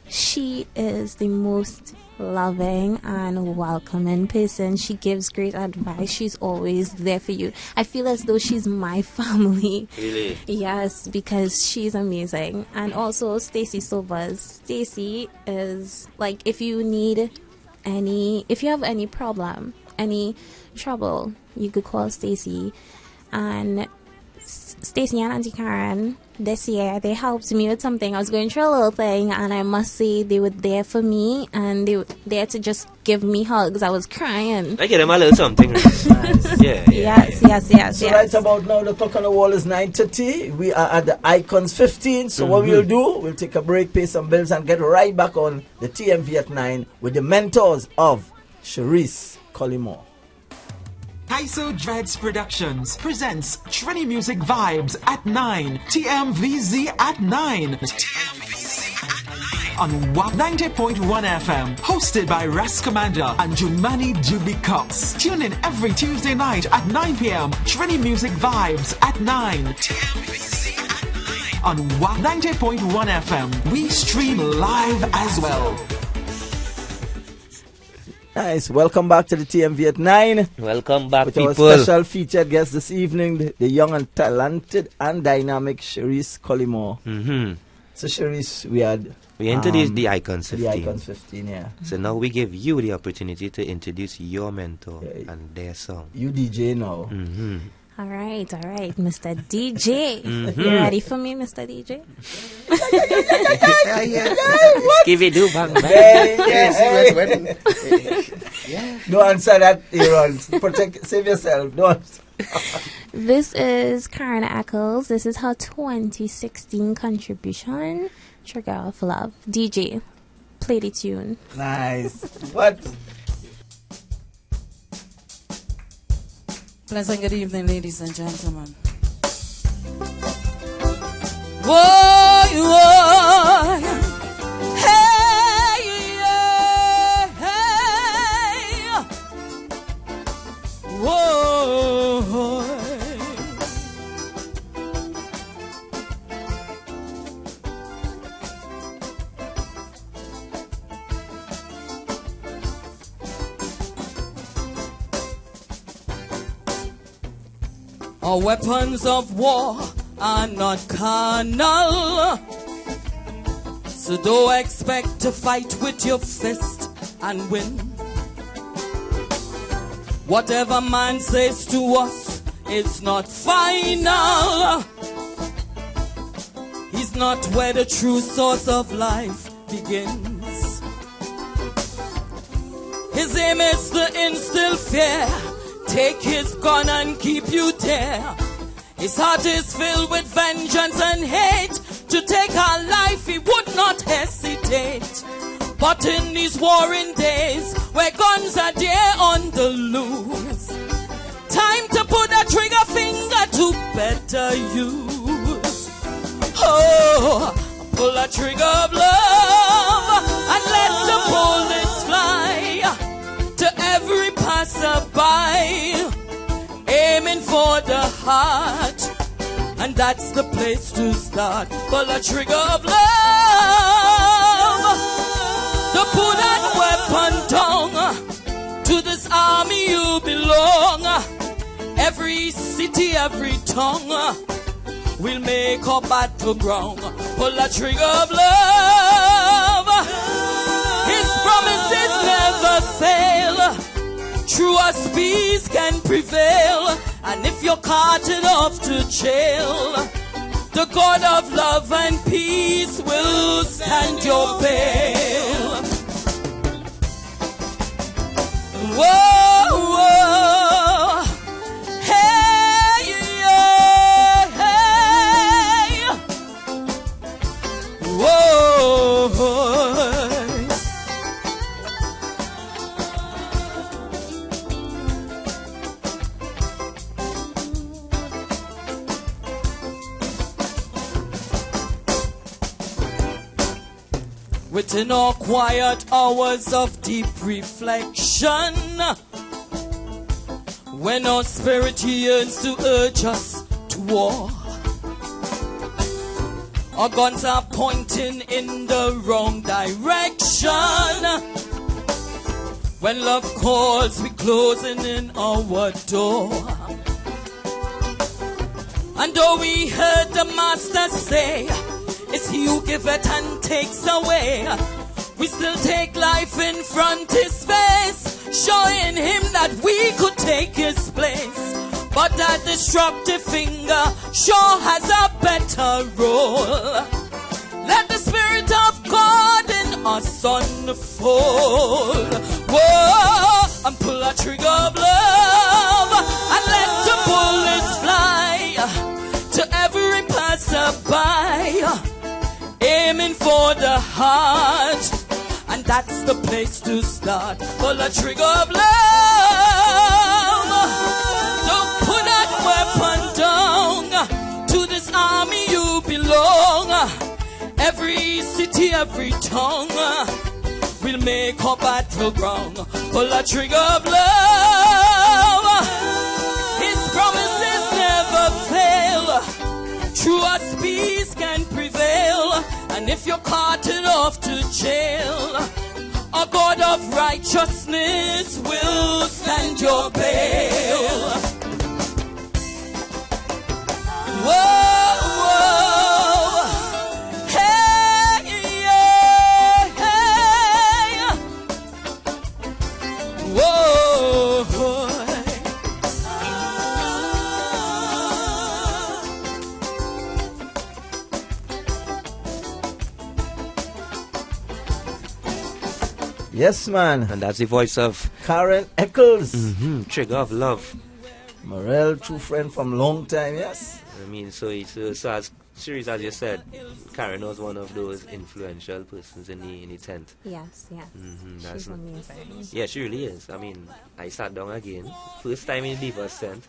she is the most loving and welcoming person. She gives great advice. She's always there for you. I feel as though she's my family. Really? Yes, because she's amazing. And also Stacy Sobers. Stacy is like, if you have any problem, any trouble, you could call Stacy. And Stacy and Auntie Karen, this year, they helped me with something. I was going through a little thing, and I must say they were there for me, and they were there to just give me hugs. I was crying. I get them a little something. Nice. Yes. So right about now, the clock on the wall is 9:30. We are at the Icons 15. So what we'll do, we'll take a break, pay some bills, and get right back on the TMV at 9 with the mentors of Sharice Collymore. Kaiso Dreads Productions presents Trini Music Vibes at 9. TMVZ at 9. TMVZ at 9. on Wack 90.1 FM, hosted by Ras Commander and Jumani Juby Cox. Tune in every Tuesday night at 9 p.m. Trini Music Vibes at 9. On Wack 90.1 FM, we stream live as well. Nice. Welcome back to the TMV at 9. Welcome back, with people. Our special featured guest this evening, the young and talented and dynamic Cherise Collymore. Mm-hmm. So, Cherise, we introduced the Icons 15. The Icons 15, yeah. So now we give you the opportunity to introduce your mentor and their song. You DJ now. Mm-hmm. All right, Mr. DJ. Mm-hmm. You ready for me, Mr. DJ? Skibby-doo bang bang. Don't answer that, Aaron. Save yourself. Don't. This is Karen Ackles. This is her 2016 contribution, Trigger of Love. DJ, play the tune. Nice. What? Pleasant good evening, ladies and gentlemen. Whoa, whoa, hey, yeah, hey, whoa. Our weapons of war are not carnal, so don't expect to fight with your fist and win. Whatever man says to us is not final. He's not where the true source of life begins. His aim is to instill fear, take his gun and keep you there. His heart is filled with vengeance and hate. To take our life he would not hesitate. But in these warring days, where guns are there on the loose, time to put a trigger finger to better use. Oh, pull a trigger of love and let the bullets fly to every passerby, aiming for the heart, and that's the place to start. Pull a trigger of love to put that weapon down. To this army you belong. Every city, every tongue will make our battleground. Pull a trigger of love. His promises never fail. True peace can prevail. And if you're carted off to jail, the God of love and peace will stand your bail. Whoa, whoa, hey, yeah, hey, whoa. Within our quiet hours of deep reflection, when our spirit yearns to urge us to war, our guns are pointing in the wrong direction. When love calls, we closing in our door. And though we heard the master say, it's he who giveth and takes away, we still take life in front his face, showing him that we could take his place. But that destructive finger sure has a better role. Let the Spirit of God in us unfold. Whoa, and pull a trigger of love and let the bullets fly to every passerby, aiming for the heart, and that's the place to start. Pull a trigger of love. Don't put that weapon down. To this army you belong. Every city, every tongue will make a battleground. Pull a trigger of love. His promises never fail. True as peace can prevail. And if you're carted off to jail, a God of righteousness will stand your bail. Whoa, whoa, hey, yeah, hey, whoa. Yes, man. And that's the voice of Karen Eccles. Trigger of Love. Morel, true friend from long time, yes. I mean, so as Cherise, as you said, Karen was one of those influential persons in the tent. Yes, yes. That's She's amazing. Yeah, she really is. I mean, I sat down again. First time in the Divas tent.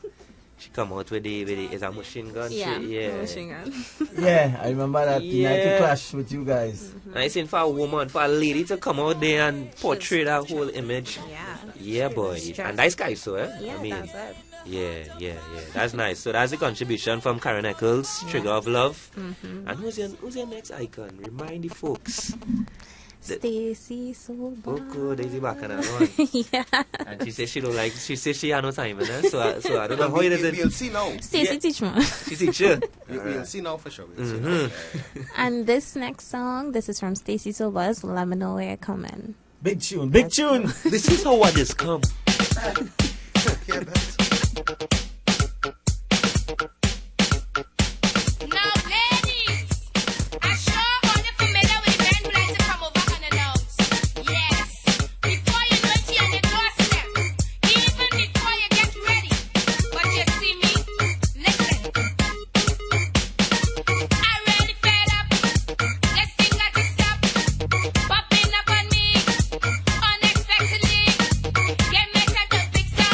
She come out with is a machine gun. Yeah, yeah. machine gun. Yeah, I remember that night to clash with you guys. And I seen for a woman, for a lady to come out there and portray that whole image. Yeah, boy. And nice guy, so Yeah, I mean, that's it. Yeah. That's nice. So that's the contribution from Karen Eccles, Trigger of Love. And who's your next icon? Remind the folks. Stacy Soba. Oh, Daisy back on that one. Yeah. And she says she don't like. She says she had no time, so I don't know how it is. We'll see now. Stacy teach me. She teach you. We'll see now for sure. We'll see now. And this next song, this is from Stacy Soba's Let Me Know Where You're Coming. Big tune, big tune. This is how what this come. Unexpectedly, get me to fix up.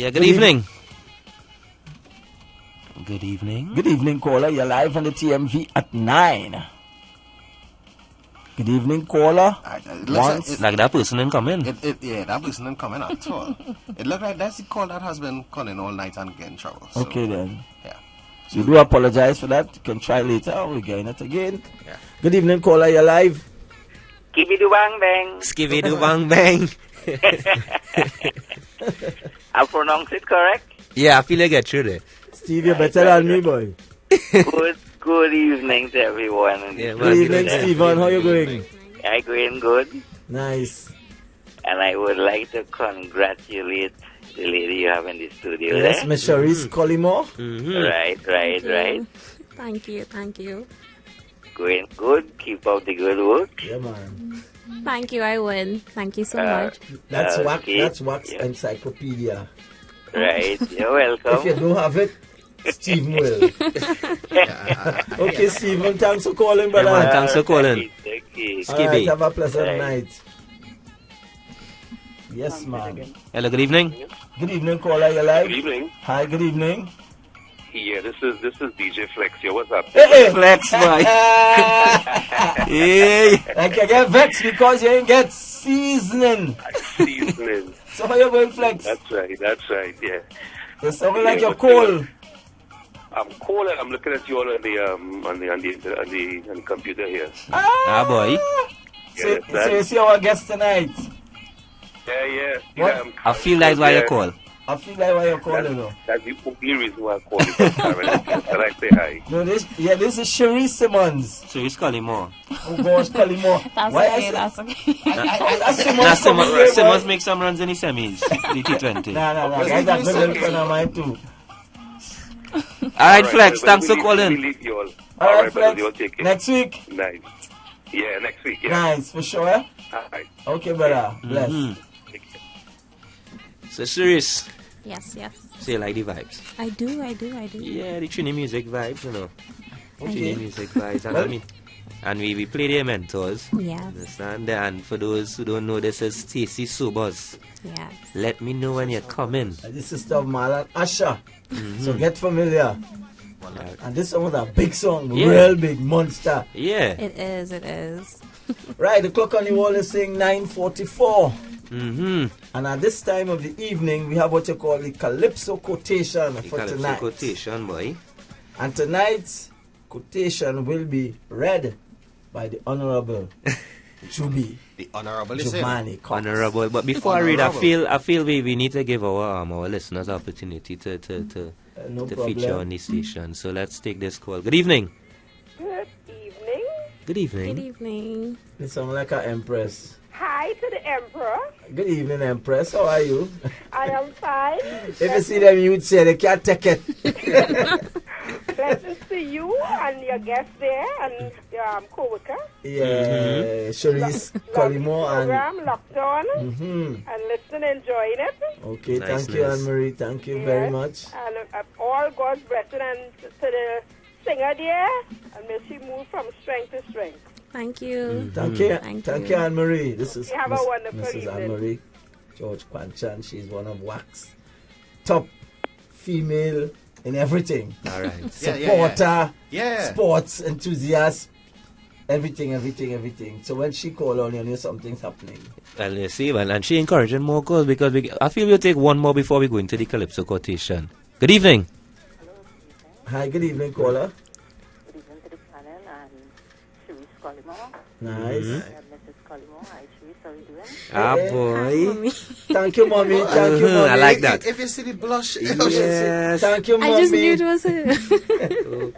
Yeah, good evening. Good evening. Good evening, caller. You're live on the TMV at 9. Good evening, caller. Like that person didn't come in. Yeah, that person didn't come in at all. It looked like that's the call that has been calling all night and getting trouble. So, Okay, then. Yeah. We do apologize for that. You can try later. We're getting it again. Yeah. Good evening, caller. You're live. Skibidi bang bang. Skibidi bang bang. I pronounce it correct? Yeah, I feel like I get through there. Steve, you're better than me, boy. Good evening to everyone. Yeah, good evening, Stephen. How you going? I'm going good. Nice. And I would like to congratulate the lady you have in the studio. Yes, there. Miss Charisse Collymore. Right. Thank you. Going good. Keep up the good work. Yeah, man. Thank you, I win. Thank you so much. That's Wack. Okay. That's Wack's encyclopedia. Right. You're welcome. If you don't have it, Steve will. Okay, Stephen, thanks for calling, brother. Yeah, man, thanks for calling. Okay. All right, have a pleasant night. Yes, man. Hello, good evening. Good evening, caller. You live? Good evening. Hi, good evening. Yeah, this is DJ Flex here. What's up? Hey, Flex, boy. Hey. Like you get vexed because you ain't get seasoning. Seasoning. So how you going, Flex? That's right, yeah. You sound like you're cold. I'm cold and I'm looking at you all on the computer here. Ah, boy. So you see our guest tonight? Yeah. What? I feel like why you call. I feel like why you're calling, though. That's the only reason why I call you. And I say hi. No, this is Cherie Simmons. Cherie Collymore. Oh gosh, Collymore. That's Why okay, I that's okay. That's Simmons make some runs in the semis, the T20. Nah. I got good little friend of mine too. Alright, Flex, thanks for calling. Alright, Flex. Next week? Nice. Yeah, next week, yeah. Nice, for sure. Alright. Okay, brother. Bless. So, serious. Yes. So you like the vibes? I do. Yeah, the Trini music vibes, you know. Okay. Trini music vibes. And and we play their mentors. Yes. Understand? And for those who don't know, this is Stacey Sobers. Yes. Let me know when you're coming. The sister of Marlon Asher. So get familiar. And this song was a big song, real big monster. Yeah. It is. Right, the clock on the wall is saying 9:44. Mm-hmm. And at this time of the evening, we have what you call the Calypso quotation for Calypso tonight. quotation, boy. And tonight's quotation will be read by the Honorable Jubi. The Honorable Jumani Cox. Honorable. But before I read, I feel we need to give our listeners opportunity to feature on the station. So let's take this call. Good evening. Good evening. Good evening. Good evening. You sound like an empress. Hi to the Emperor. Good evening, Empress. How are you? I am fine. If you see them, you would say they can't take it. Blessings to you and your guest there and your co-worker. Yeah, Cherise Collymore program locked on and listening, enjoying it. Okay, thank you, Anne-Marie. Thank you very much. And all God's blessing and to the singer there, and may she move from strength to strength. Thank you. Thank you, Anne-Marie. This is You have a wonderful Mrs. evening. Anne-Marie George Kwanchan. She's one of Wack's top female in everything. All right. Supporter, Yeah. sports enthusiast, everything. So when she call on you know something's happening. Well, you see, and she encouraging more calls because I feel we'll take one more before we go into the Calypso quotation. Good evening. Hi, good evening, caller. Good evening to the panel and Cherise Collymore. Nice. Mrs. Collymore. Hi, Cherise. How are you doing? Ah, boy. Thank you, mommy. Thank you, mommy. I like that. If you see the blush, Yes. Thank you, mommy. I just knew it was her. Oh,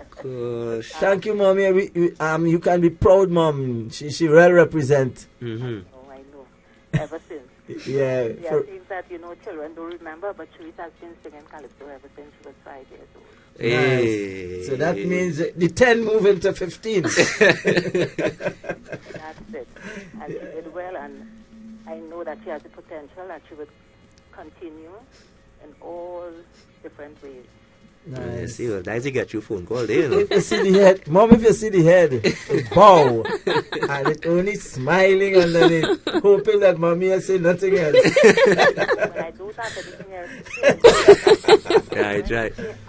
gosh. Thank you, mommy. You can be proud, mom. She well represent. Oh, I know. Ever since. Yeah. Yeah, it seems that, children don't remember, but Cherise has been singing Calypso ever since she was 5 years old. Hey. Nice. So that means the 10 move into 15. That's it. And she did well, and I know that she has the potential that she would continue in all different ways. Nice. See, well, nice to get your phone call there, you know. If you see the head, Mom, if you see the head, it bow. And it only smiling underneath, hoping that Mommy will say nothing else. But I don't have anything else. Right.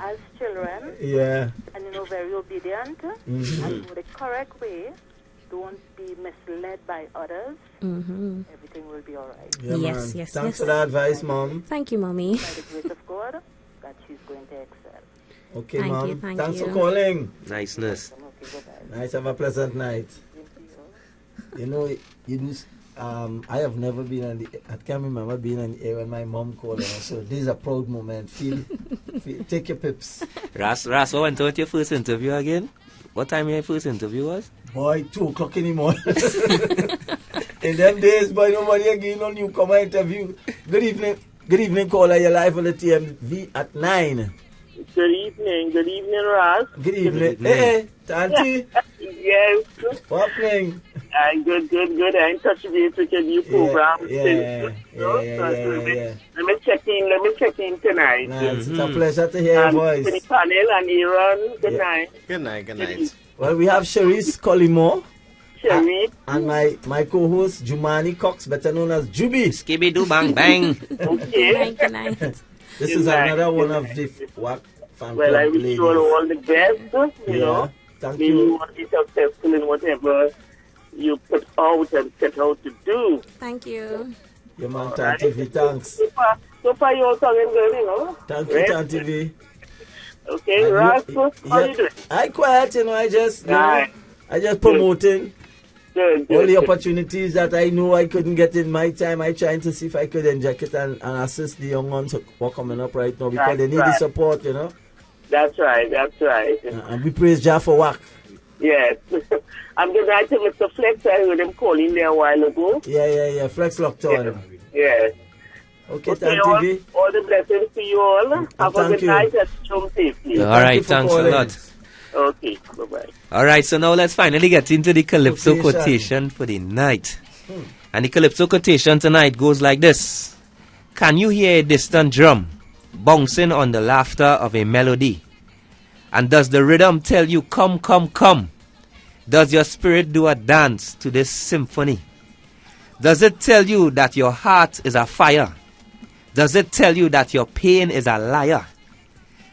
As children, Yeah. and very obedient, Mhm. and go the correct way, don't be misled by others. Mm-hmm. Everything will be all right. Yeah, Yes, man. yes, Thanks yes. for the advice, Mom. Thank you, Mommy. By the grace of God, that she's going to excel. Okay, Thank Mom. you, thank Thanks you. for calling. Niceness. Nice. Have a pleasant night. You know, I have never been on the. I can't remember being on the air when my mom called. So this is a proud moment. Feel take your pips. Ras, what went on your first interview again? What time your first interview was? Boy, 2 o'clock in the morning. In them days, boy, nobody again on newcomer interview. Good evening, caller. You're live on the TMV at 9. Good evening, Ras. Good evening. Hey, Tanti. Yes. What's happening? Good. I'm touching base with your new program. Yeah. Let me check in tonight. Nice. It's a pleasure to hear your voice. To the panel and Aaron, good night. Good night. Well, we have Cherise Collimo. Cherise. And my co-host, Jumani Cox, better known as Juby. Skibby doo bang bang. Okay. Good night. This is another one of the Wack fan Well, club I wish ladies. you all the best, you know. Thank May you. you want to be successful in whatever you put out and set out to do. Thank you. Yeah, man, Tanti V, thanks. So far, you're talking good, you know. Thank you, Tanti V. Okay, And Ras, how you doing? I quiet, you know, I just promoting Good. all the opportunities that I know I couldn't get in my time. I trying to see if I could inject it and assist the young ones who are coming up right now because they need the support, you know. That's right. And we praise Jah for Wack. Yes. I'm good night to Mr. Flex. I heard him calling there a while ago. Yeah. Flex Lockdown. Yes. Okay, Okay, Tanti V. all the blessings to you all. Have a thank good you. night and home safely. All right, thanks a lot. Okay, bye-bye. All right, so now let's finally get into the Calypso Quotation. quotation for the night. And the Calypso quotation tonight goes like this. Can you hear a distant drum bouncing on the laughter of a melody? And does the rhythm tell you, come, come, come? Does your spirit do a dance to this symphony? Does it tell you that your heart is afire? Does it tell you that your pain is a liar?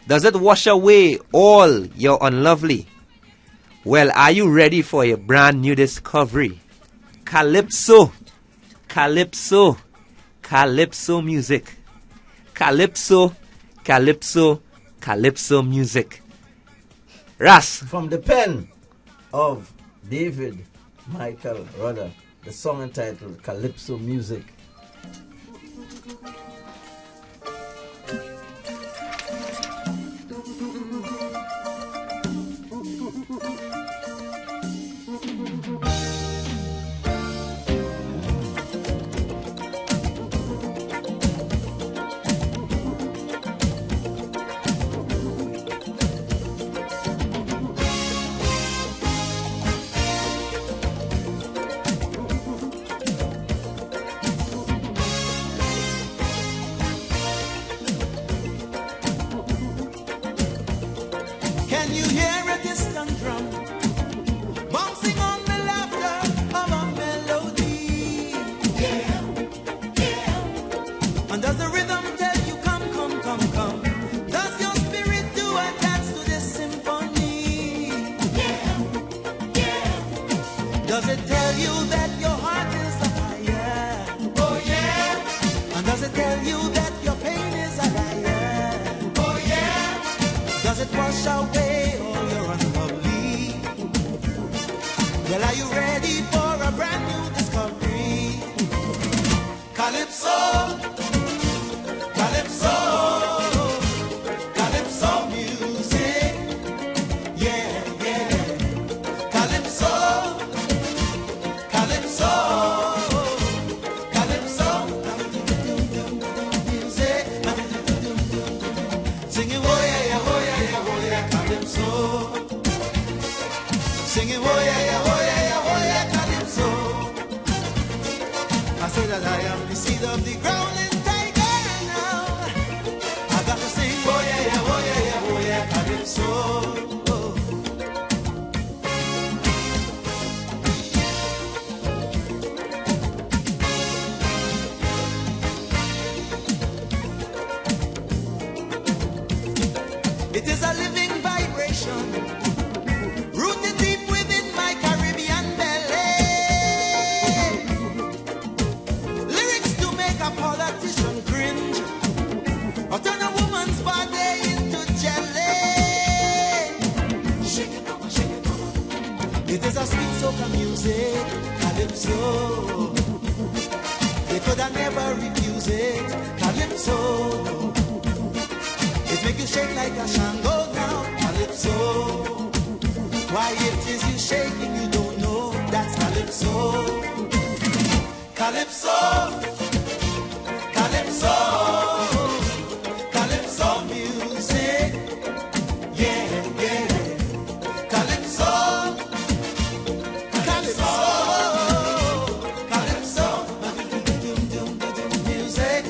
Does it wash away all your unlovely? Well, are you ready for a brand new discovery? Calypso, Calypso, Calypso music. Calypso, Calypso, Calypso music. Ras. From the pen of David Michael Rudder, the song entitled Calypso Music. Can you hear a distant drum bouncing on the laughter of a melody? Yeah. And does the rhythm tell you come, come, come, come? Does your spirit do a dance to this symphony? Yeah. Does it tell you that your heart is a fire? Oh yeah. And does it tell you that your pain is a liar? Oh yeah. Does it wash away all your unlovely? Well, are you ready for a brand new discovery? Calypso, Calypso, Calypso music. Yeah. Calypso, Calypso, Calypso music. Singing, oh yeah, Calypso. Singing, oh yeah, Calypso. I say that I am the seed of the growling tiger now. I got to sing, oh yeah, politician cringe or turn a woman's body into jelly. Shake it, mama, shake it, mama. It is a sweet soca music, calypso. They could have never refuse it, calypso. It make you shake like a shango now, calypso. Why it is you shaking, you don't know, that's calypso. Calypso, calypso, calypso music, yeah, yeah. Calypso, calypso, calypso, music,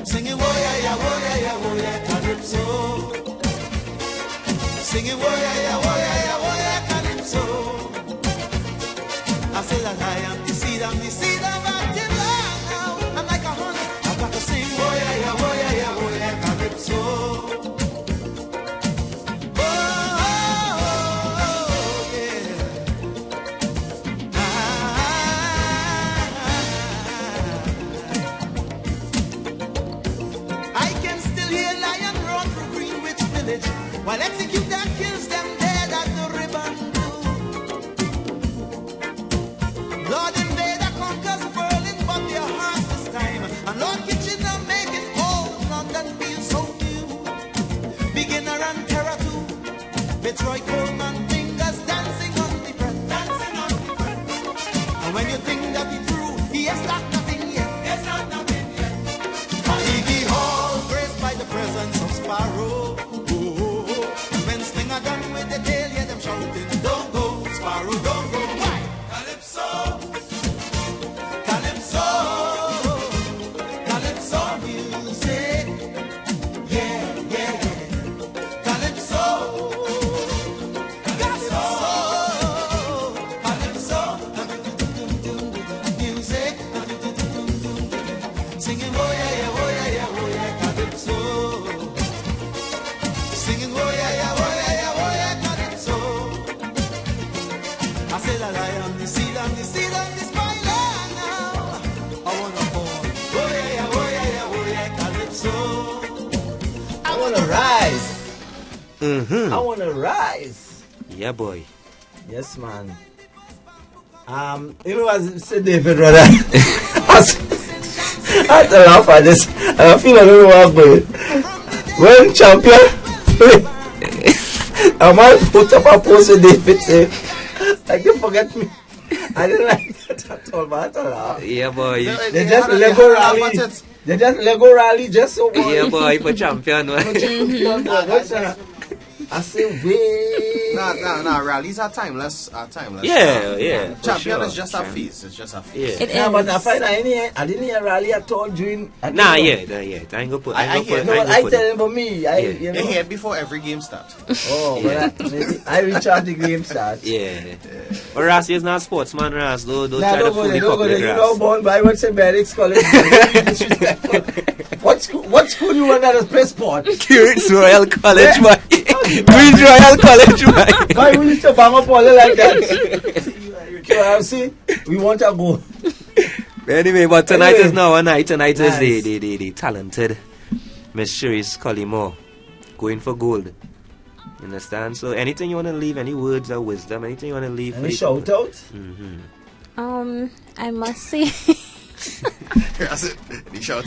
singing wo yeah yeah wo yeah yeah wo yeah calypso, singing wo yeah yeah wo yeah yeah wo yeah calypso. I say that I am the seed of Attila now. I'm like a honey, I've got to sing wo yeah yeah wo yeah yeah wo yeah calypso. While executor kills them dead at the ribbon. Lord Invader conquers Berlin, but their hearts this time. And Lord Kitchener make it old London feel so new. Beginner and terror too. Fitzroy Coleman fingers dancing on the fret, dancing on the fret. And when you think that he through, he has got nothing yet. There's not nothing yet. Carnegie Hall graced by the presence of Sparrow. Done with the tail, yeah, them shouting, don't go, Sparrow, don't go. Why? Calypso, calypso, calypso music, yeah, yeah. Calypso, calypso, calypso, music, singing, oh yeah, yeah, oh yeah, yeah, oh yeah, calypso, singing, oh yeah, yeah, oh yeah. I say that I am the seed of this spider now. I wanna fall, oh yeah, oh yeah, oh yeah, calypso. I wanna rise. I wanna rise. Yeah, boy. Yes, man. You know, as said David, brother, I had to laugh at this, and I feel I don't know what's going. When champion, a man put up a post with David saying, I can forget me. I didn't like that at all, but I laugh. Yeah, boy. They just Lego rally. They just Lego rally just so boy. Yeah, boy, for champion. I say, wait. Nah, rallies are timeless. Yeah. Champion sure. is just a phase. It's just a phase. Yeah. It is. But I find I didn't hear rally at all during. Yeah. I ain't gonna put. I tell them for me. You know. hear before every game starts. Oh, but I reach out the game starts. Yeah. But Ras is not sportsman, Ras. Don't try to fool the public, Ras. You know, born by what's a Barracks College. What school you want to play sport? Queen's Royal College, man. Queen's Royal College, man. Why we used to bang up all like that? So, see, we want to go. Anyway, but tonight is now a night. Tonight is the talented Miss Cherise Collymore going for gold. You understand? So anything you want to leave, any words of wisdom, anything you want to leave? Any shout out? I must say. That's it. Any shout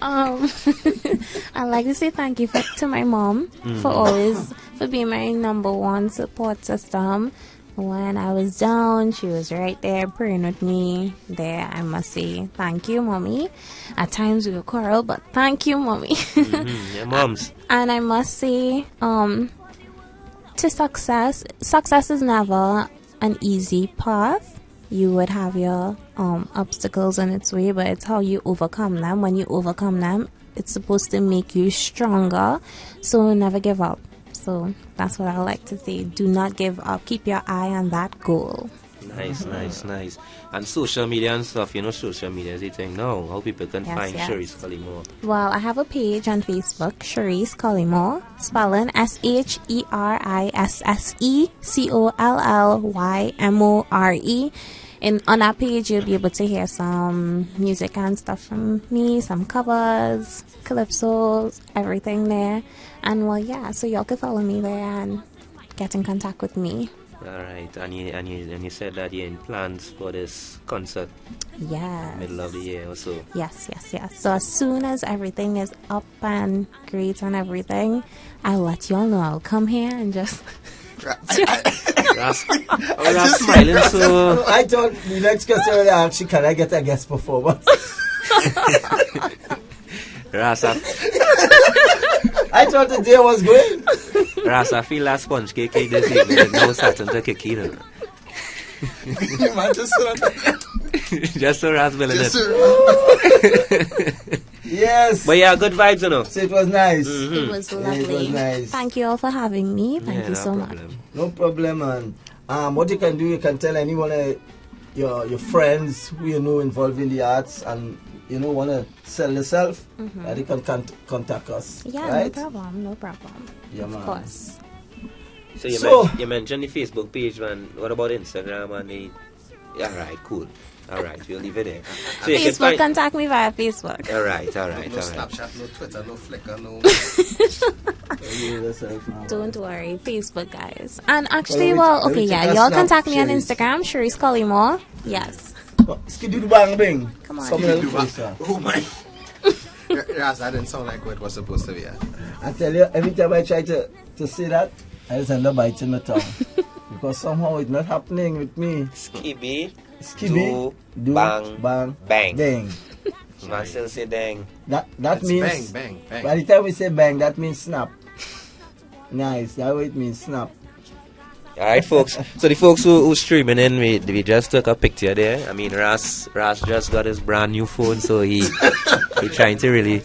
I'd like to say thank you to my mom for being my number one support system. When I was down, she was right there praying with me. There, I must say thank you, mommy. At times we would quarrel, but thank you, mommy. Yeah, moms. And I must say, to success is never an easy path. You would have your obstacles in its way, but it's how you overcome them. When you overcome them, it's supposed to make you stronger. So never give up. So that's what I like to say. Do not give up. Keep your eye on that goal. Nice. And social media and stuff, social media is a thing now. How people can find Cherise Collymore. Well, I have a page on Facebook, Cherise Collymore, spelling SherisseCollymore. on that page you'll be able to hear some music and stuff from me, some covers, calypsos, everything there. And well, yeah, so y'all can follow me there and get in contact with me. All right, and you said that you're in plans for this concert. Yes. Middle of the year or so. Yes. So as soon as everything is up and great and everything, I'll let y'all know. I'll come here and just. Ras smiling so. I thought the next question was actually, can I get a guest performance? Ras, I thought the day was good. Ras, I feel that sponge cake this evening. No starting to kick in. Just so Ras will it. Yes. But yeah, good vibes, you know. So it was nice. Mm-hmm. It was lovely. It was nice. Thank you all for having me. Thank you so much. No problem, man. What you can do, you can tell anyone, your friends who you know involved in the arts and you know want to sell yourself, and they can contact us. Yeah, right? no problem. Yeah, man. Of course. So you mentioned the Facebook page, man. What about Instagram and the? Yeah, right, cool. All right, we'll leave it there. So Facebook, contact me via Facebook. All right. No Snapchat, no Twitter, no Flickr, no. Don't worry, Facebook, guys. And actually, y'all contact me on Instagram, Cherise Collymore. Yes. Skidoo bang bang. Come on. Oh my. Yes, that didn't sound like what it was supposed to be. I tell you, every time I try to say that, I just end up biting my tongue. Because somehow it's not happening with me. Skibby, do, bang. Man still say dang. That means bang. By the time we say bang, that means snap. Nice, that way it means snap. Alright, folks. So the folks who streaming in, we just took a picture there. I mean, Ras just got his brand new phone, so he trying to really.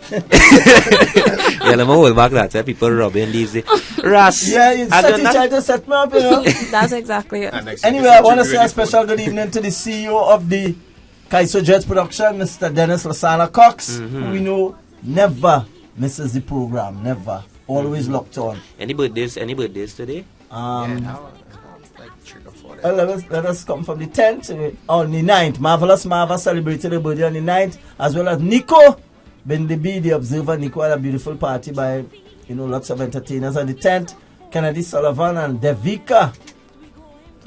Yeah, let me hold back that. People rubbing these. Ras. Yeah, he's trying to set me up, you know. That's exactly it. Anyway, I want to say a special good evening to the CEO of the Kaiso Jets production, Mr. Dennis Lasana Cox, who we know never misses the program, never. Always locked on. Any birthdays today? Like 3 or 4 days. Let us come from the 10th on the 9th. Marvelous Marva celebrated her birthday on the 9th, as well as Nico Bendebi, the observer. Nico had a beautiful party by lots of entertainers on the 10th. Kennedy Sullivan and Devika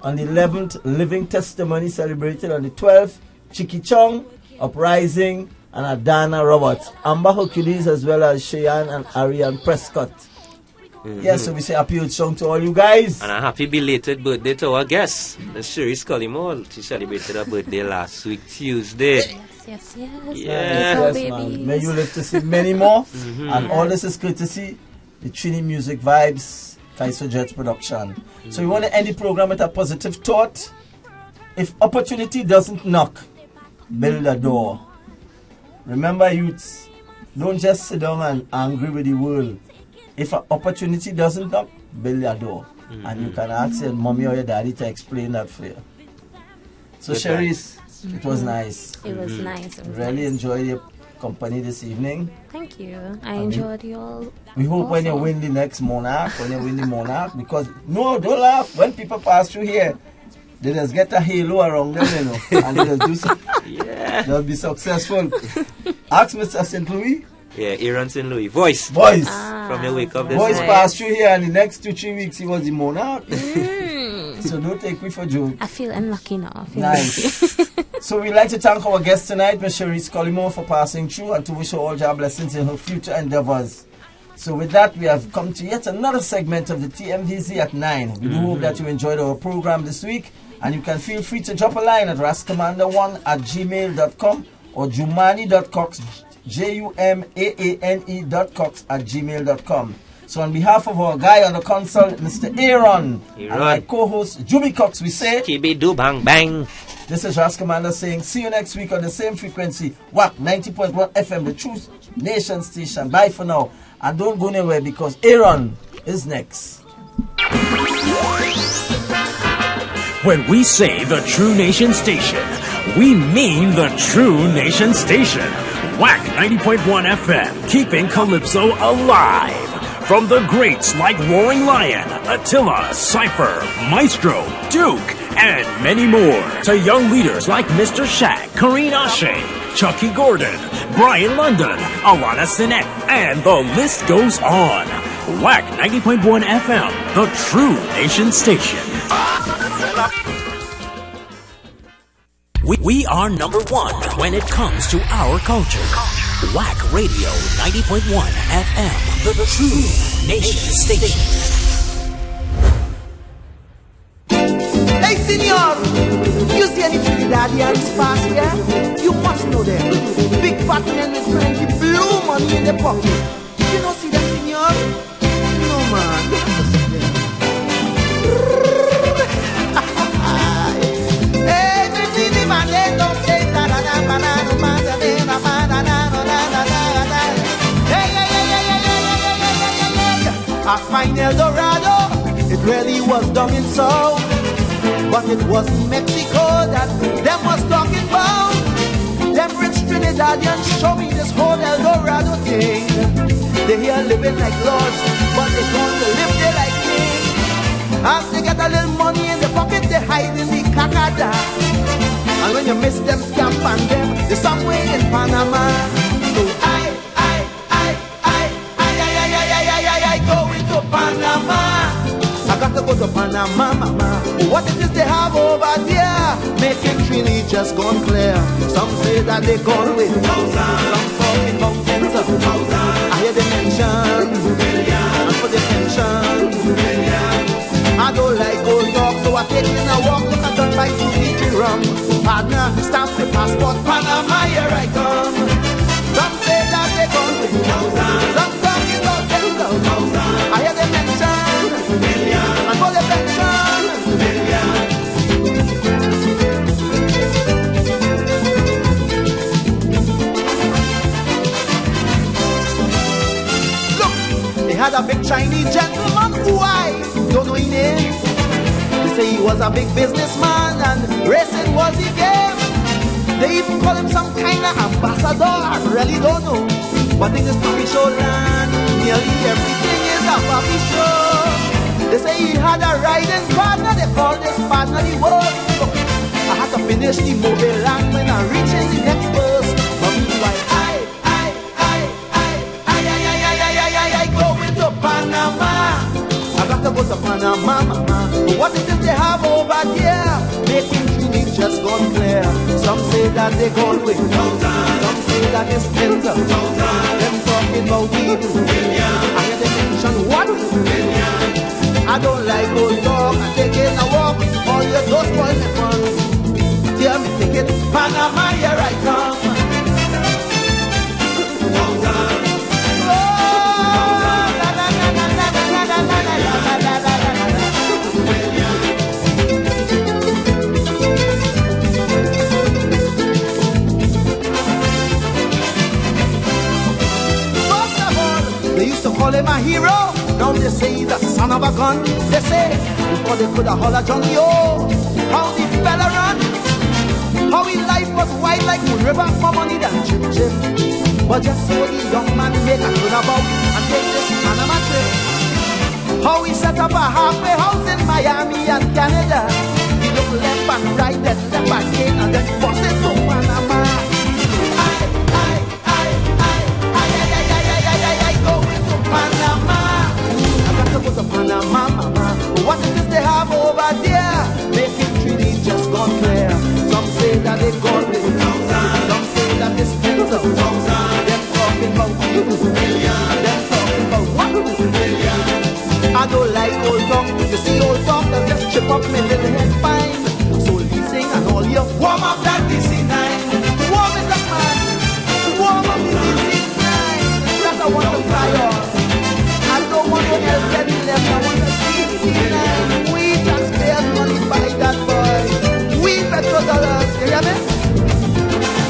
on the 11th. Living Testimony celebrated on the 12th. Chiki Chong, Uprising, and Adana Roberts. Amber Hercules, as well as Cheyenne and Ariane Prescott. Yes, so we say happy song to all you guys. And a happy belated birthday to our guest, Ms. Cherise Collymore. She celebrated her birthday last week, Tuesday. Yes. Yes, man. May you live to see many more. And all this is courtesy the Trini Music Vibes, Kaiso Jets production. So we want to end the program with a positive thought. If opportunity doesn't knock, build a door. Remember, youths, don't just sit down and angry with the world. If an opportunity doesn't knock, build a door. And you can ask your mommy or your daddy to explain that for you. So, Cherise, it was nice. It was nice. Really enjoyed your company this evening. Thank you. I enjoyed you all. We hope when you win the next Monarch, because, no, don't laugh. When people pass through here, they just get a halo around them, and they just do something. They'll be successful. Ask Mr. St. Louis. Yeah, Aaron St. Louis. Voice. From your wake up this Voice morning. passed through here, and the next 2-3 weeks he was the Monarch. So don't take me for joke. I feel unlucky now. Nice. So we'd like to thank our guest tonight, Ms. Cherise Collymore, for passing through, and to wish her all job blessings in her future endeavors. So with that, we have come to yet another segment of the TMVZ at 9. We do hope that you enjoyed our program this week, and you can feel free to drop a line at rascommander1@gmail.com or jumani.cox, JUMAANE.cox@gmail.com. So on behalf of our guy on the console, Mr. Aaron, and my co-host Juby Cox, we say Skibby-doo bang bang. This is Ras Commander saying see you next week on the same frequency, Wack 90.1 FM, the True Nation Station. Bye for now, and don't go anywhere because Aaron is next. When we say the True Nation Station, we mean the True Nation Station. Wack 90.1 FM, keeping Calypso alive. From the greats like Roaring Lion, Attila, Cypher, Maestro, Duke, and many more. To young leaders like Mr. Shaq, Kareen Ashe, Chucky Gordon, Brian London, Alana Sinet, and the list goes on. Wack 90.1 FM, the true nation station. We are number one when it comes to our culture. Wack Radio 90.1 FM, the true nation station. Hey, senor, you see any Trinidadians pass here? You must know them. Big fat men with plenty blue money in their pocket. You don't see them, senor? No, man, you have to see them. Hey, the man, they don't say I find El Dorado, it really was down in South. But it was Mexico that them was talking about. Them rich Trinidadians show me this whole El Dorado thing. They here living like lords, but they going to live there like kings. As they get a little money in their pocket, they hide in the cacada. And when you miss them, scamp on them, they're somewhere in Panama. So I go into Panama. I got to go to Panama, mama. What it is they have over there, making Trini just gone clear. Some say that they gone with thousands, some talking about tens of thousands. I hear they mention million, and for the pension million. I don't like old dog, so I take in a walk. Look at them like 2 rum. Partner, stamp the passport, Panama, here I come. Some say that they gone with thousands, some talking about tens of thousands. I hear they mention million, and for the pension million. Look, they had a big Chinese gentleman who I don't know his name. They say he was a big businessman and racing was the game. They even call him some kind of ambassador, I really don't know. But in this puppy show land, nearly everything is a puppy show. They say he had a riding partner, they call this partner the world. Look, I had to finish the mobile land when I reach in the next verse. But meanwhile, I go into Panama. I got to go to Panama, mama. But what it is they have over there, making Trini just gone clear. Some say that they gone with thousands, some say that it's tens of thousands. Them talking about people million. I hear they mention what million. I don't like old dog. I take it a walk. All your those spoil me fun. Tell me take it Panama, here I come. Thousands. They used to call him a hero. Now they say he's a son of a gun. They say before they could have hollered Johnny O. How the fella run? How his life was wide like Moon River, more money than Chip Chip. But just so the young man make a turnabout and take this Panama trip. How he set up a halfway house in Miami and Canada. He look left and right, then left again, and then bust it to Panama. Panama, I got to go to Panama, mama. What it is they have over there, making Trini just gone clear. Some say that they gone with thousands, some say that it's tens of thousands. Them talking about million, them talking about what million. I don't like old talk. You see old talk that just chip up my little head fine. So leasing and all your warm up that DC9, warm it up, man. Warm up the DC9. That I want to fly on. I don't want to help any left. I want to see DC9. We taxpayers money buy that boy. We petrodollars. You hear me?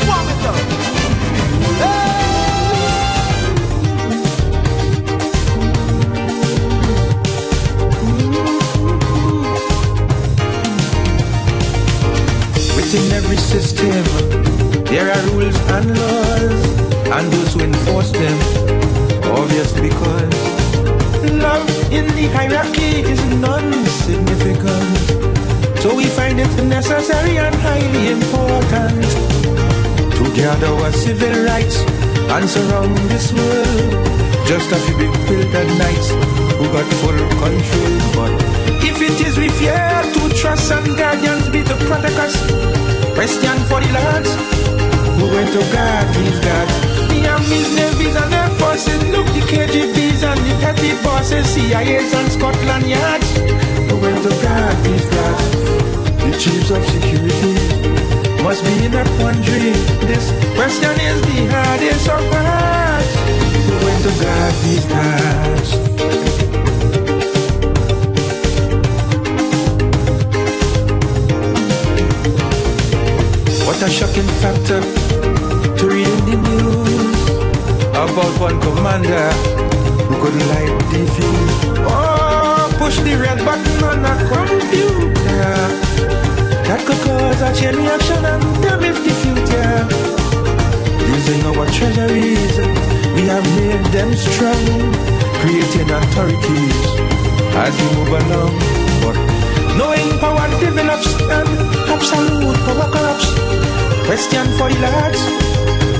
Warm it up. Within every system, there are rules and laws, and those who enforce them, obviously because love in the hierarchy is non-significant. So we find it necessary and highly important to gather our civil rights and surround this world. Just a few big filtered knights who got full control. But if it is we fear to trust and guardians be to protect us, question for the lads who went to guard these guards. The armies, navies and air forces, look the KGBs and the petty bosses, CIAs and Scotland Yards who went to guard these guards. The chiefs of security must be in a quandary. This question is the hardest of hearts. Who went to guard these guards? What a shocking factor to read in the news about one commander who could light the fuse. Oh, push the red button on a computer. That could cause a chain reaction and damage the future. Using our treasuries, we have made them strong, creating authorities as we move along. But knowing power develops and absolute power corrupts. Question for the lads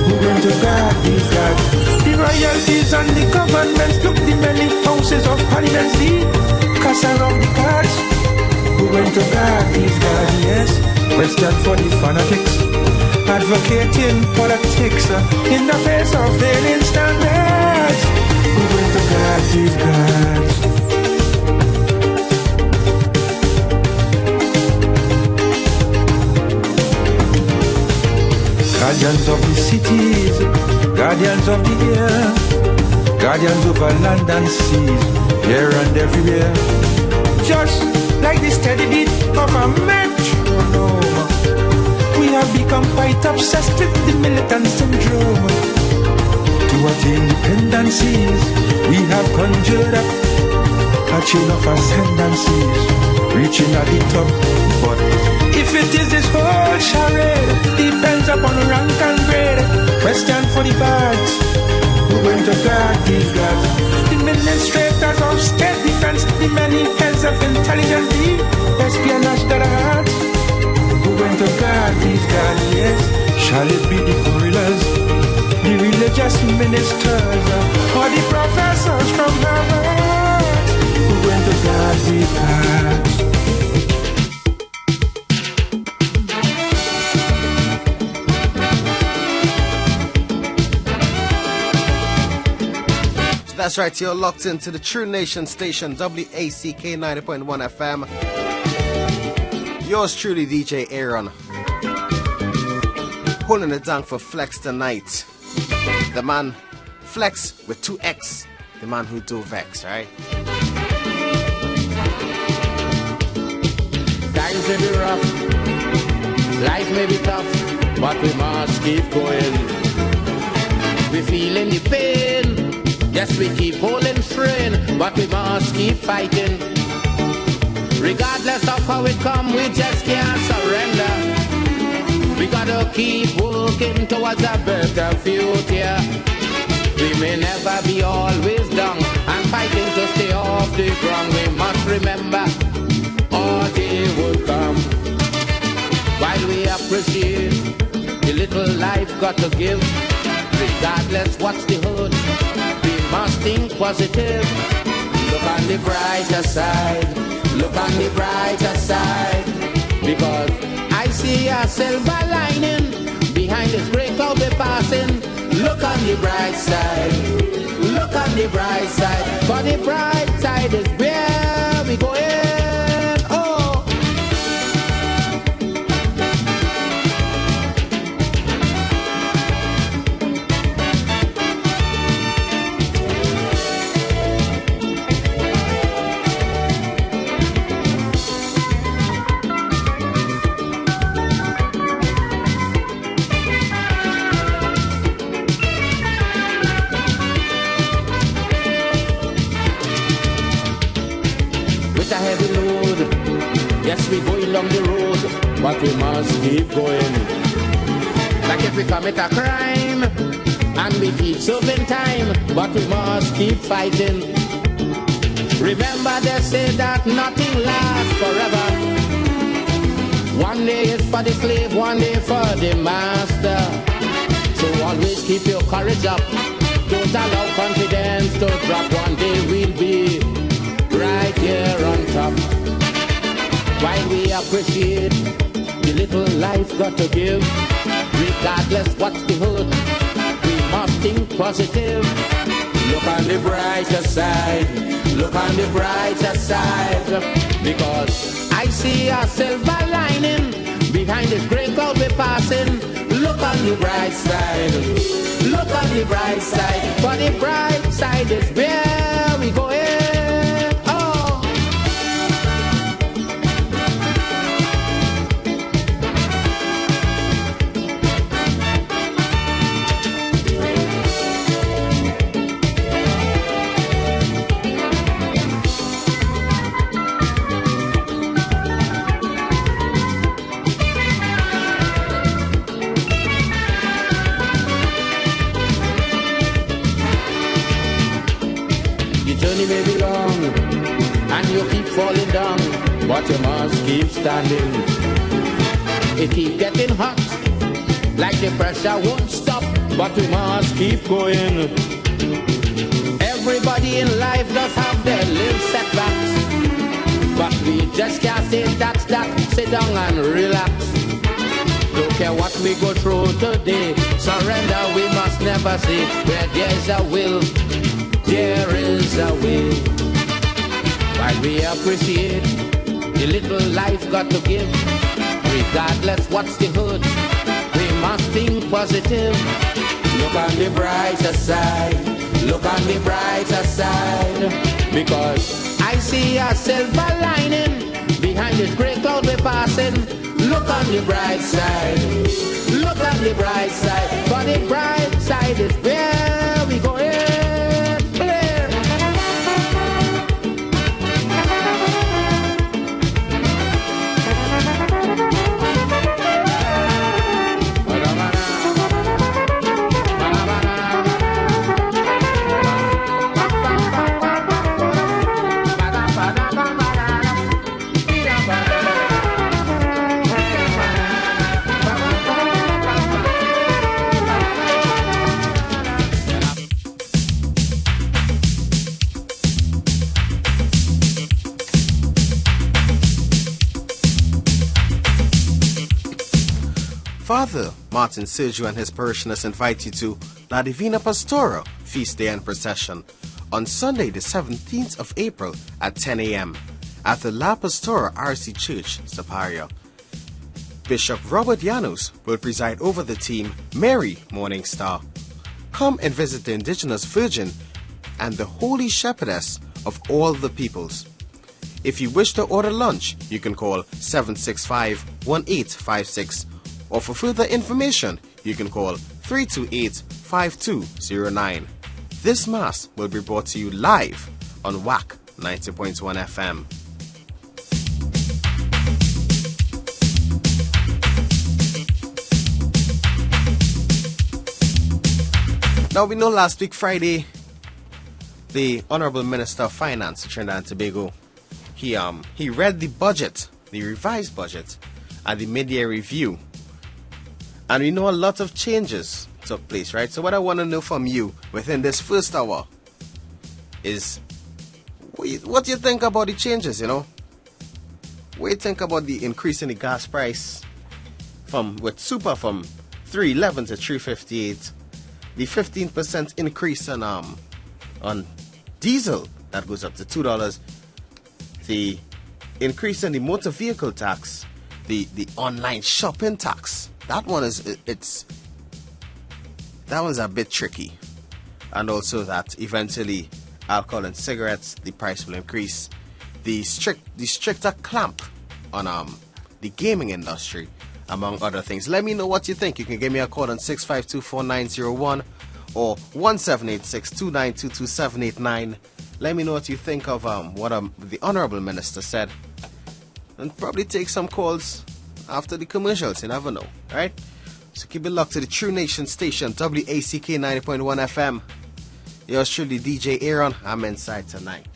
who going to guard these guards? The royalties and the governments, look the many houses of parliaments, the castle of the cards. Who going to guard these guards? Yes, question for the fanatics, advocating politics in the face of failing standards. Who going to guard these guards? Guardians of the cities, guardians of the air, guardians over land and seas, here and everywhere. Just like the steady beat of a metronome, we have become quite obsessed with the militant syndrome. To attain dependencies, we have conjured up a chain of ascendancies, reaching at the top. But if it is this whole charade, depends upon rank and grade. Question for the birds, who going to guard these guards? The administrators of state defense, the many heads of intelligence, the espionage that are hard. Who going to guard these guards? Yes, shall it be the gorillas, the religious ministers, or the professors from Harvard? Who going to guard these guards? That's right, you're locked into the True Nation station, WACK 90.1 FM. Yours truly, DJ Aaron. Holding it down for Flex tonight. The man Flex with 2X. The man who do Vex, right? Times may be rough, life may be tough, but we must keep going. We feeling the pain. Yes, we keep holding strain, but we must keep fighting. Regardless of how it come, we just can't surrender. We gotta keep working towards a better future. We may never be always down and fighting to stay off the ground. We must remember our day will come. While we appreciate the little life got to give, regardless what's the hurt, must think positive. Look on the brighter side. Look on the brighter side. Because I see a silver lining behind this gray cloud we're passing. Look on the bright side. Look on the bright side. For the bright side is where we going. Oh. Yes, we go along the road, but we must keep going. Like if we commit a crime, and we keep serving time, but we must keep fighting. Remember they say that nothing lasts forever. One day is for the slave, one day for the master. So always keep your courage up. Don't allow confidence to drop. One day we'll be right here on top. While we appreciate the little life got to give, regardless what's the hood, we must think positive. Look on the brighter side, look on the brighter side, because I see a silver lining behind this gray cloud we're passing. Look on the bright side, look on the bright side, for the bright side is where we go. Oh. May be long, and you keep falling down, but you must keep standing. It keep getting hot, like the pressure won't stop, but we must keep going. Everybody in life does have their little setbacks, but we just can't say that's that. Sit down and relax. Don't care what we go through today, surrender we must never say. Where there's a will, there is a way. While we appreciate the little life got to give, regardless what's the hood, we must think positive. Look on the brighter side, look on the brighter side, because I see a silver lining behind this gray cloud we're passing. Look on the bright side, look on the bright side, for the bright side is where we go. Father Martin Sergio and his parishioners invite you to La Divina Pastora Feast Day and Procession on Sunday the 17th of April at 10 a.m. at the La Pastora RC Church, Saparia. Bishop Robert Llanos will preside over the theme Mary Morning Star. Come and visit the indigenous virgin and the holy shepherdess of all the peoples. If you wish to order lunch, you can call 765-1856. Or for further information, you can call 328-5209. This Mass will be brought to you live on Wack 90.1 FM. Now we know last week Friday, the Honorable Minister of Finance of Trinidad and Tobago, he read the budget, the revised budget, at the mid-year review. And we know a lot of changes took place, right? So what I want to know from you within this first hour is what do you think about the changes, you know? What do you think about the increase in the gas price with super from 311 to 358, the 15% increase on diesel that goes up to $2, the increase in the motor vehicle tax, the online shopping tax. That one that one's a bit tricky. And also that eventually alcohol and cigarettes, the price will increase. The stricter clamp on the gaming industry, among other things. Let me know what you think. You can give me a call on 652-4901 or 1786-2922-789. Let me know what you think of what the Honorable Minister said. And probably take some calls after the commercials, you never know, right? So keep it locked to the True Nation station, WACK 90.1 FM. Yours truly, DJ Aaron. I'm inside tonight.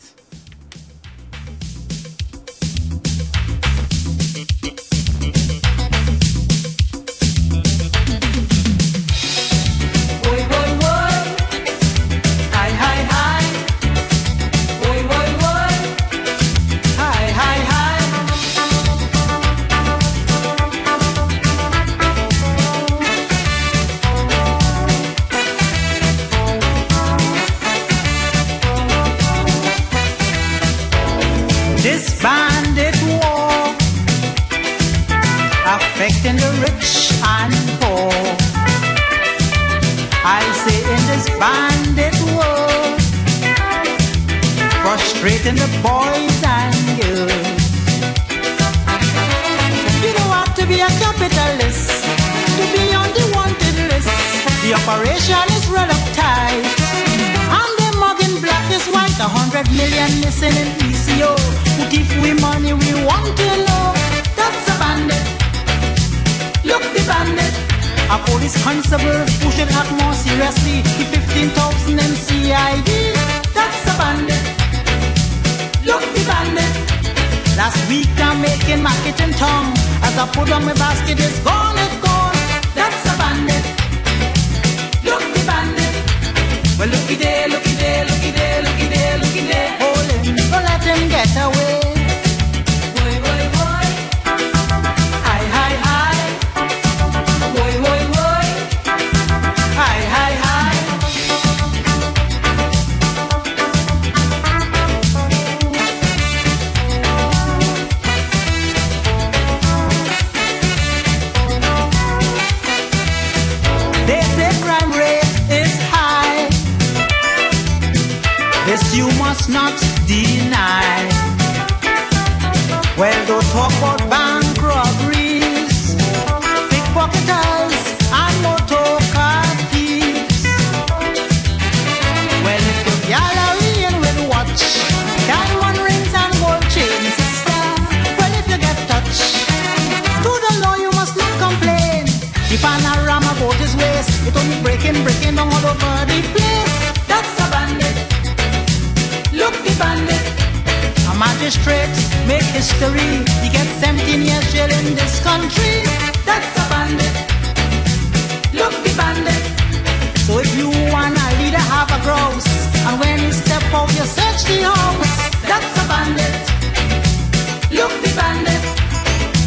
I say in this bandit world, frustrating the boys and girls. You don't have to be a capitalist to be on the wanted list. The operation is real uptight, and the mugging black is white. 100 million missing in PCO. Who give we money we want to know? That's a bandit. Look the bandit. A police constable who should act more seriously. The 15,000 in CID. That's a bandit. Look the bandit. Last week I'm making marketing tongue. As I put on my basket, it's gone, it's gone. That's a bandit. Look the bandit. Well, looky there, looky there, looky there, looky there, looky there. Hold him, don't let him get away. Boy, boy, boy. Hi, hi, hi. Boy, boy, boy. Hi, hi, hi. They say crime rate is high. This you must not deny. Well, don't talk about bank robberies, pickpocketers, and motor car thieves. Well, if your gallery in with watch, diamond rings and gold chains, sister. Well, if you get touched, to the law you must not complain. The panorama boat is waste, it only breaking down all over the place. That's a bandit. Look the bandit. A magistrate make history. He gets 17 years jail in this country. That's a bandit. Look the bandit. So if you wanna leader have a grouse, and when you step out you search the house. That's a bandit. Look the bandit.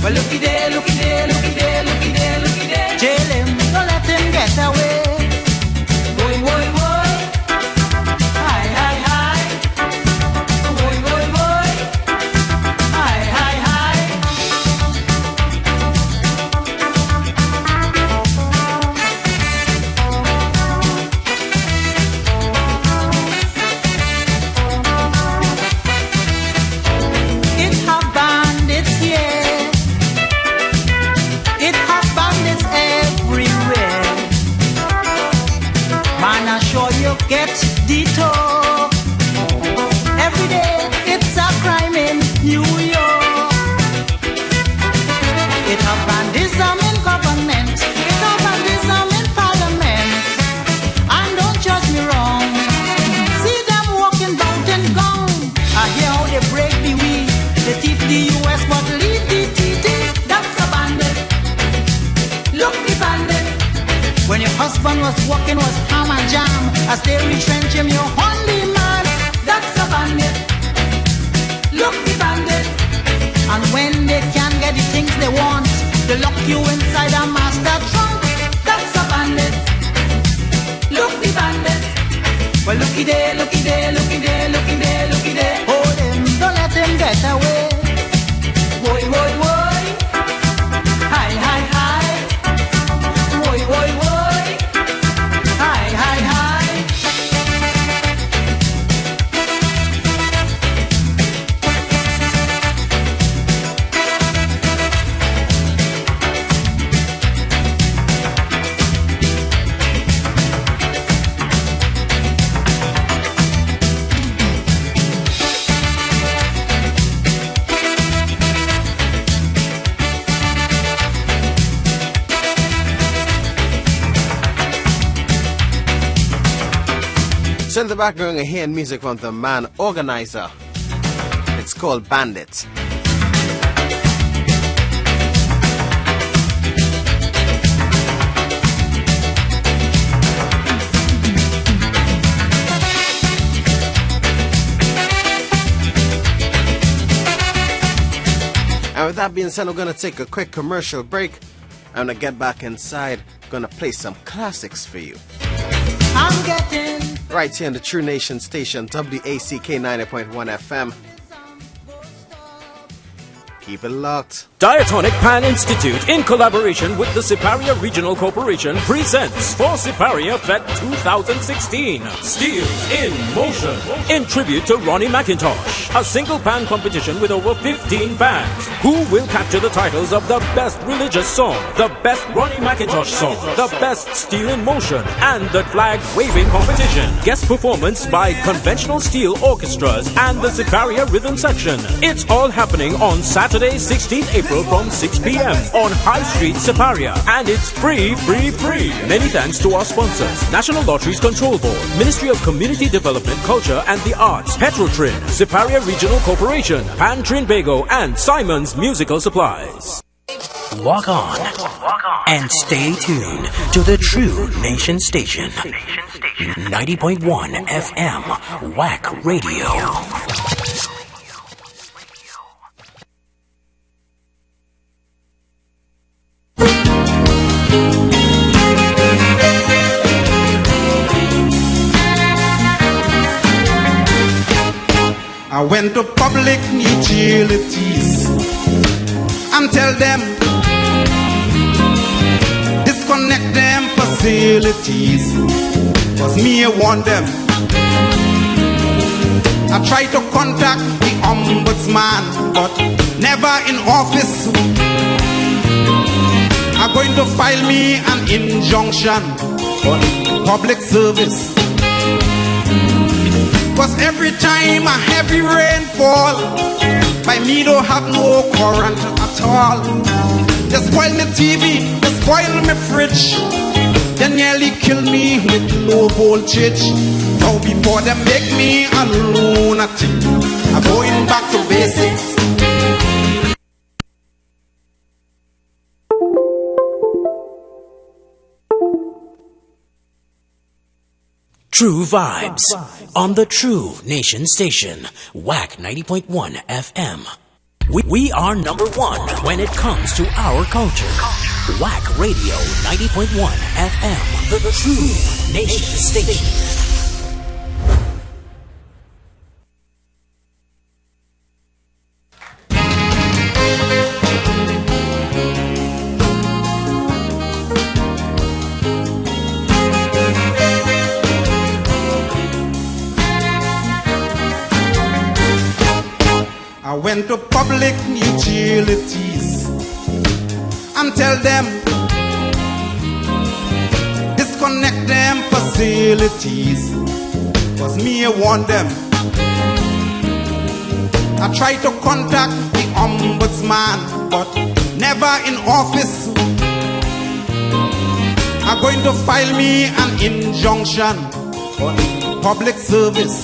Well, looky there, looky there, looky there, looky there, looky there. Jail him, don't let him get away. Boy, boy, boy. Hi, hi, hi. Boy, boy, boy. Hi, hi, hi. It have bandits here. It have bandits everywhere. Man, I sure you get the talk. Every day it's a crime in New York. It have bandism in government. It have bandism in parliament. And don't judge me wrong. See them walking bout and gone. I hear how they break the weed. They thief the US but leave the TT. That's a bandit. Look the bandit. When your husband was walking was ham and jam. As they retrench him, you're only man. That's a bandit. Look the bandit. And when they can't get the things they want, they lock you inside a master trunk. That's a bandit. Look the bandit. Well, looky there, looky there, looky there, looky there, looky there. Hold him, don't let him get away. Boy, boy, boy. Hi, hi, hi. Boy, boy, boy. Hi, hi, hi. So in the background, you're hearing music from the man Organizer. It's called Bandit. And with that being said, I'm going to take a quick commercial break. I'm going to get back inside. I'm going to play some classics for you. I'm getting right here on the True Nation station, WACK 90.1 FM. Keep it locked. Diatonic Pan Institute, in collaboration with the Siparia Regional Corporation, presents for Siparia Fest 2016, Steel in Motion, in tribute to Ronnie McIntosh. A single pan competition with over 15 bands. Who will capture the titles of the best religious song, the best Ronnie McIntosh song, the best Steel in Motion, and the flag waving competition. Guest performance by conventional steel orchestras and the Siparia Rhythm Section. It's all happening on Saturday, 16th April from 6 p.m. on High Street, Siparia. And it's free. Many thanks to our sponsors: National Lotteries Control Board, Ministry of Community Development, Culture and the Arts, Petrotrin, Siparia Regional Corporation, Pan Trinbago, and Simon's Musical Supplies. Walk on and stay tuned to the True Nation Station. 90.1 FM, Wack Radio. I went to public utilities and tell them disconnect them facilities, 'cause me I want them. I tried to contact the ombudsman, but never in office. I'm going to file me an injunction on public service, 'cause every time a heavy rain fall, by me don't have no current at all. They spoil my TV, they spoil my fridge, they nearly kill me with low voltage. Now before they make me a lunatic, I'm going back to basics. True Vibes on the True Nation Station, Wack 90.1 FM. We are number one when it comes to our culture. Wack Radio 90.1 FM, the True Nation Station. I went to public utilities and tell them disconnect them facilities, 'cause me I want them. I tried to contact the ombudsman, but never in office. I'm going to file me an injunction on public service,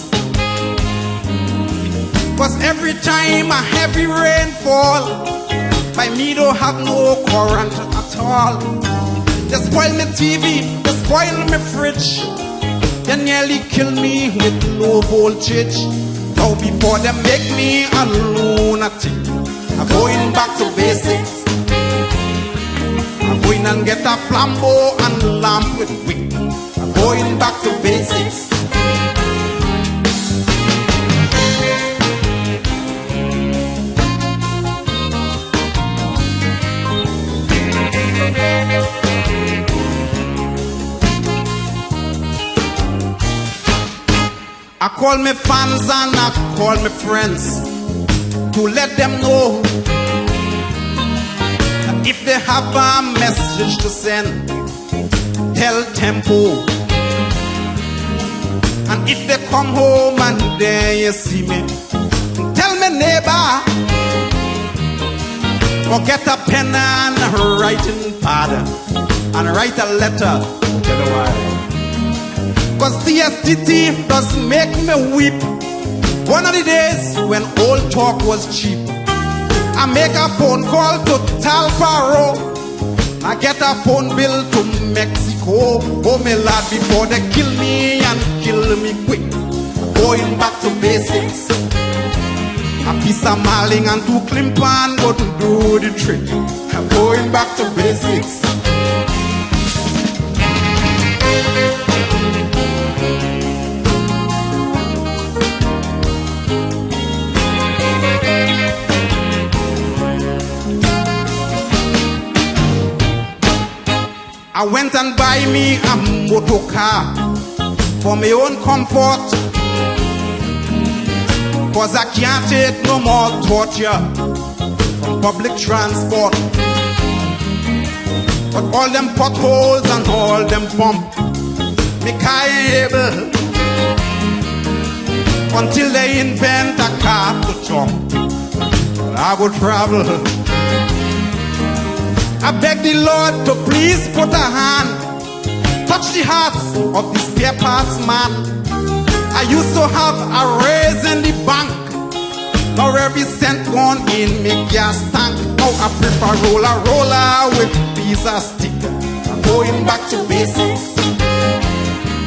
'cause every time a heavy rain fall, by me don't have no current at all. They spoil my TV, they spoil my fridge, they nearly kill me with low voltage. Now before they make me a lunatic, I'm going back to basics. I'm going and get a flambeau and lamp with wick. I'm going back to basics. I call my fans and I call my friends to let them know that if they have a message to send, tell Tempo. And if they come home and there you see me, tell me neighbor, or get a pen and a writing pad and write a letter to the wife. 'Cause the STT does make me weep. One of the days when old talk was cheap, I make a phone call to Talparo, I get a phone bill to Mexico. Oh my lad, before they kill me and kill me quick, going back to basics. A piece of marling and two climpan go to do the trick. I'm going back to basics. I went and buy me a motor car for my own comfort, 'cause I can't take no more torture from public transport. But all them potholes and all them bumps, me can't able until they invent a car to jump. I will travel. I beg the Lord to please put a hand, touch the hearts of these spare parts man. I used to have a raise in the bank, now every cent gone in me gas tank. Now I prefer roller with pizza stick. I'm going back to basics.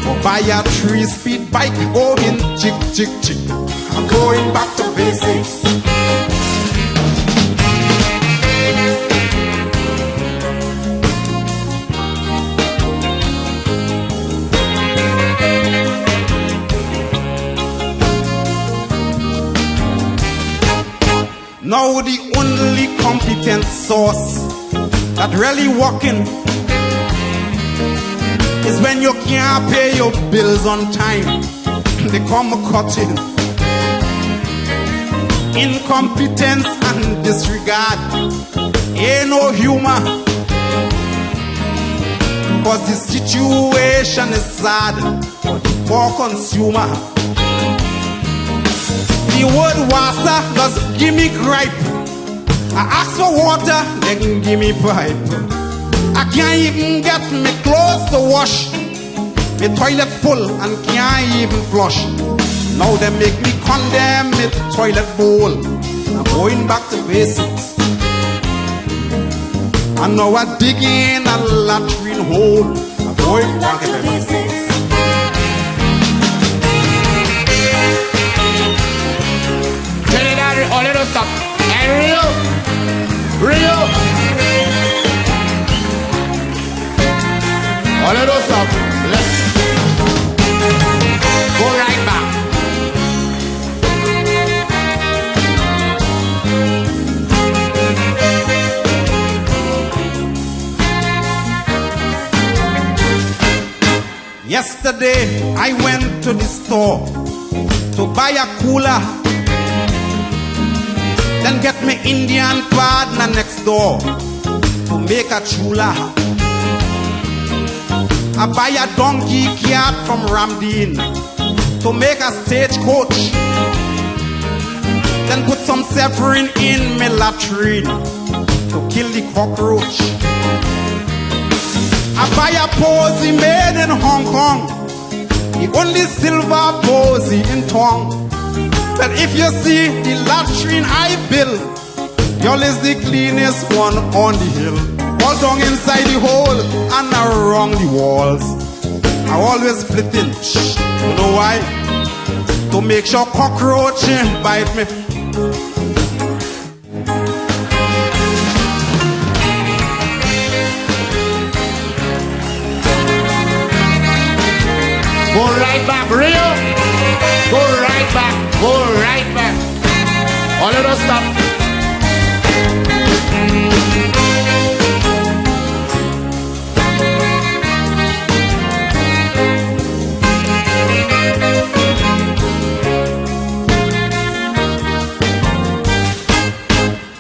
Or buy a 3-speed bike, going chick chick chick. I'm going back to basics. Now the only competent source that really working is when you can't pay your bills on time. They come cutting. Incompetence and disregard ain't no humor, 'cause the situation is sad for consumer. The word water does give me gripe. I ask for water, they can give me pipe. I can't even get me clothes to wash. My toilet full and can't even flush. Now they make me condemn my toilet bowl. I'm going back to basics. And now I dig in a latrine hole. I'm going back to basics. Trinidad, all of us up. And Rio. All of us up. Let's go right back. Yesterday I went to the store to buy a cooler, then get me Indian partner next door to make a chula. I buy a donkey cart from Ramdeen to make a stagecoach, then put some saffron in my latrine to kill the cockroach. I buy a posy made in Hong Kong, the only silver posy in town. But if you see the latrine I build, yours is the cleanest one on the hill. All down inside the hole and around the walls. I always flitting, you know why? To make sure cockroach bite me. Go right back, Rio. Go right back. Go right back. All of us stop.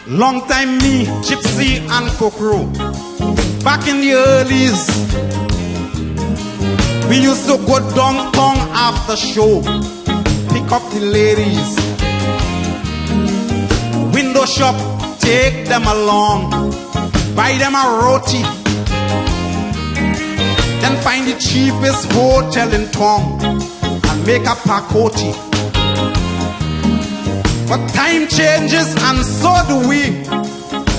Long time me, Gypsy and Kokro, back in the earlys, we used to go downtown after show, pick up the ladies, window shop, take them along, buy them a roti, then find the cheapest hotel in town and make a pakoti. But time changes and so do we.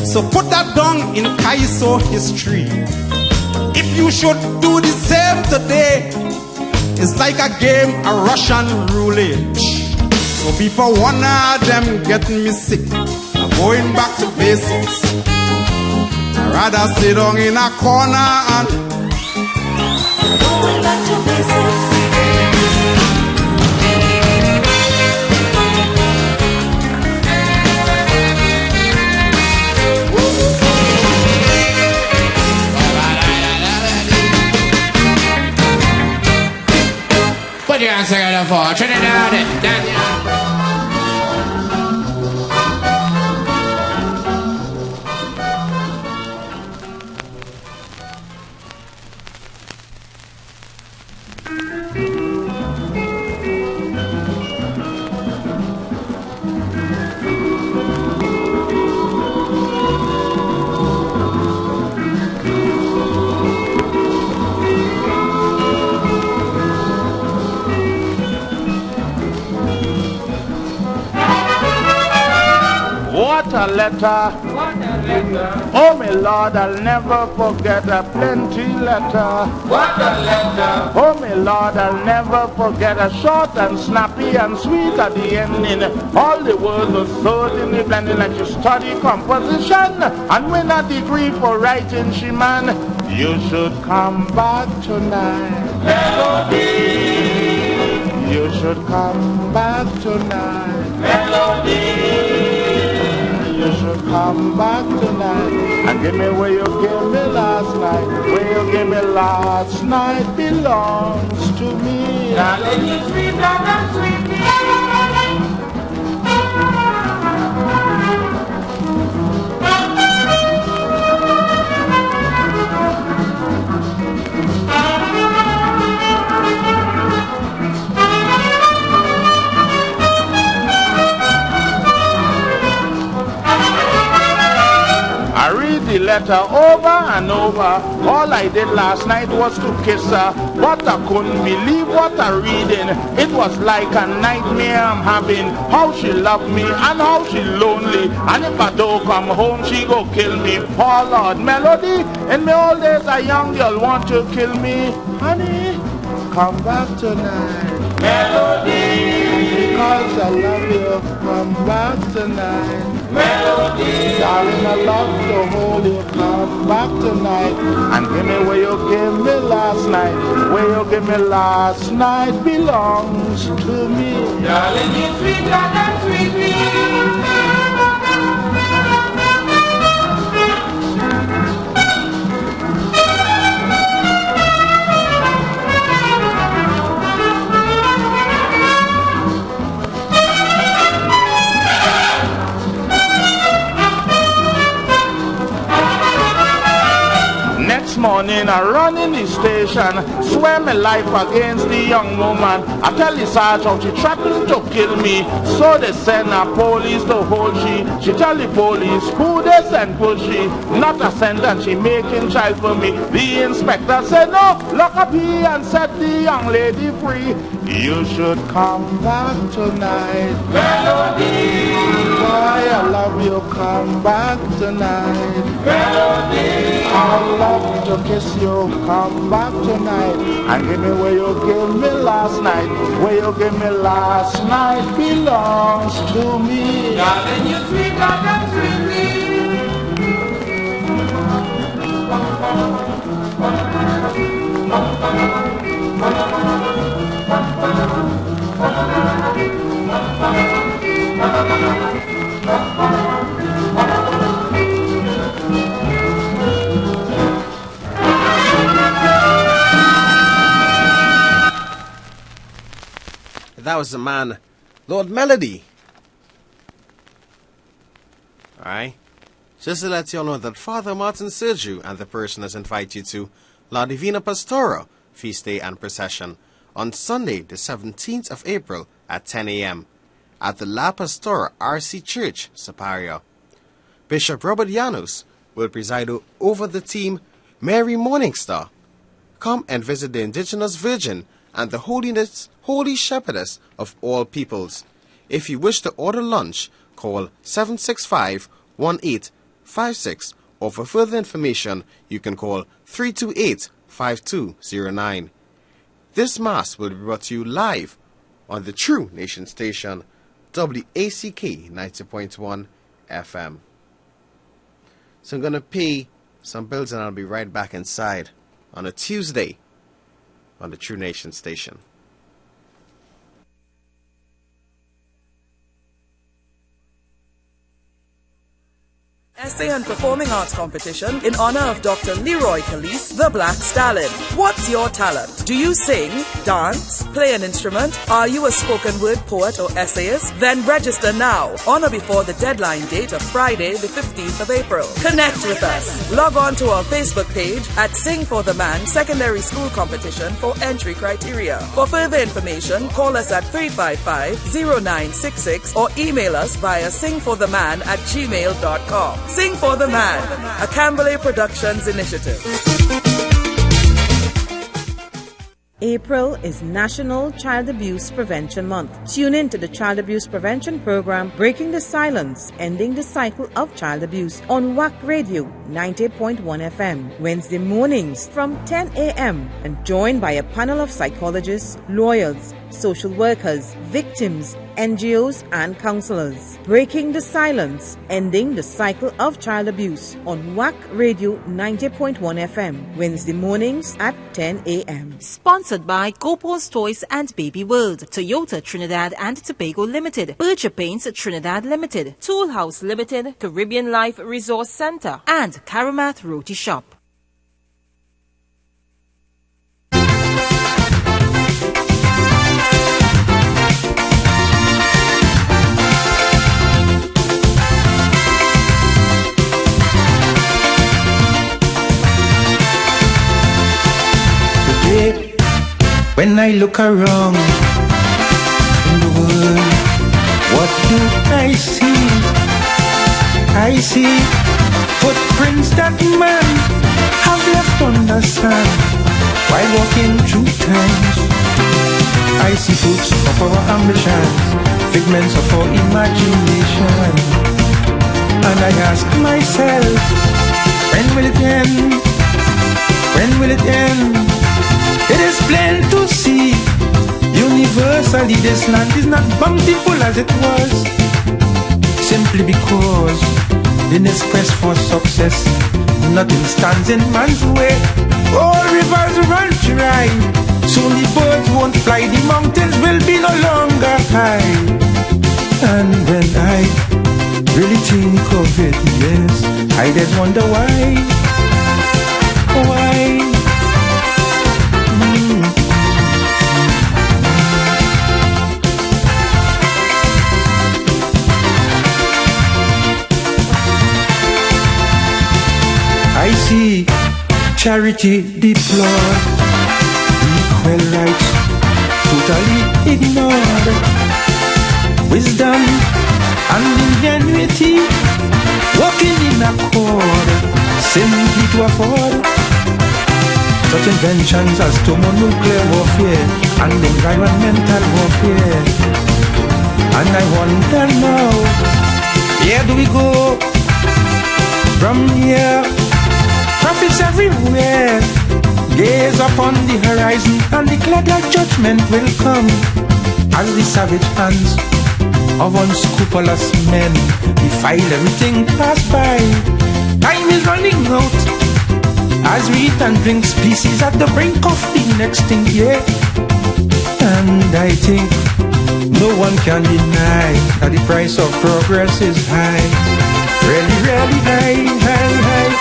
So put that down in Kaiso history. If you should do the same today, it's like a game of Russian roulette. So before one of them getting me sick, I'm going back to basics. I'd rather sit down in a corner and going back to basics. put your hands together for Trinidad and Daniel. What a letter. What a letter. Oh, my Lord, I'll never forget a plenty letter. What a letter. Oh, my Lord, I'll never forget a short and snappy and sweet at the ending. All the words were certainly blending like you study composition and win a degree for writing, she man. You should come back tonight. Melody. You should come back tonight. Melody. You should come back tonight and give me what you gave me last night. What you gave me last night belongs to me. Darling, you sweet and sweet. I read the letter over and over. All I did last night was to kiss her, but I couldn't believe what I reading. It was like a nightmare I'm having. How she loved me and how she lonely. And if I don't come home, she go kill me. Poor Lord Melody, in my old days a young girl want to kill me. Honey, come back tonight. Melody, because I love you. Come back tonight. Melody, darling, I love to hold you. Come back tonight and give me what you gave me last night. What you gave me last night belongs to me. Darling, you sweet and sweet. Next morning I run in the station, swear my life against the young woman. I tell the sergeant she threatened to kill me, so they send a police to hold she. She tell the police who they send for she. Not a sentence she making child for me. The inspector said no, lock up he and set the young lady free. You should come back tonight. Melody, boy I love you, come back tonight. Melody, I love to kiss you, come back tonight and give me what you gave me last night. What you gave me last night belongs to me. Darling, you sweet and sweet. That was the man, Lord Melody. Alright. Just to let you all know that Father Martin Sergiu and the parishioners invite you to La Divina Pastora Feast Day and Procession on Sunday, the 17th of April at 10 a.m. at the La Pastora RC Church, Saparia. Bishop Robert Llanos will preside over the theme Mary Morningstar. Come and visit the indigenous virgin and the holy shepherdess of all peoples. If you wish to order lunch, call 765-1856, or for further information, you can call 328-5209. This Mass will be brought to you live on the True Nation Station, WACK 90.1 FM. So I'm going to pay some bills and I'll be right back inside on a Tuesday on the True Nation Station. Essay and Performing Arts Competition in honor of Dr. Leroy Calise, the Black Stallion. What's your talent? Do you sing, dance, play an instrument? Are you a spoken word poet or essayist? Then register now, on or before the deadline date of Friday, the 15th of April. Connect with us. Log on to our Facebook page at Sing for the Man Secondary School Competition for entry criteria. For further information, call us at 355-0966 or email us via singfortheman@gmail.com. Sing for the Man, a Camberley Productions initiative. April is National Child Abuse Prevention Month. Tune in to the Child Abuse Prevention Program, Breaking the Silence, Ending the Cycle of Child Abuse on Wack Radio 90.1 FM, Wednesday mornings from 10 a.m. and joined by a panel of psychologists, lawyers, social workers, victims, NGOs and counselors. Breaking the Silence, Ending the Cycle of Child Abuse on Wack Radio 90.1 FM, Wednesday mornings at 10 a.m. Sponsored by Copo's Toys and Baby World, Toyota Trinidad and Tobago Limited, Bircher Paints Trinidad Limited, Tool House Limited, Caribbean Life Resource Center, and Karamat Roti Shop. When I look around in the world, what do I see? I see footprints that man have left on the sand while walking through times. I see fruits of our ambitions, figments of our imagination, and I ask myself, when will it end? When will it end? It is plain to see, universally this land is not bountiful as it was, simply because in his quest for success, nothing stands in man's way. All rivers run dry, soon the birds won't fly, the mountains will be no longer high. And when I really think of it, yes, I just wonder why. I see charity deplored, equal rights totally ignored, wisdom and ingenuity working in accord, simply to afford such inventions as thermonuclear warfare and environmental warfare. And I wonder now, where do we go from here? Prophets everywhere gaze upon the horizon and declare that judgment will come as the savage hands of unscrupulous men defile everything passed by. Time is running out as we eat and drink species at the brink of being extinct, yeah. And I think no one can deny that the price of progress is high, really, really high, high, high.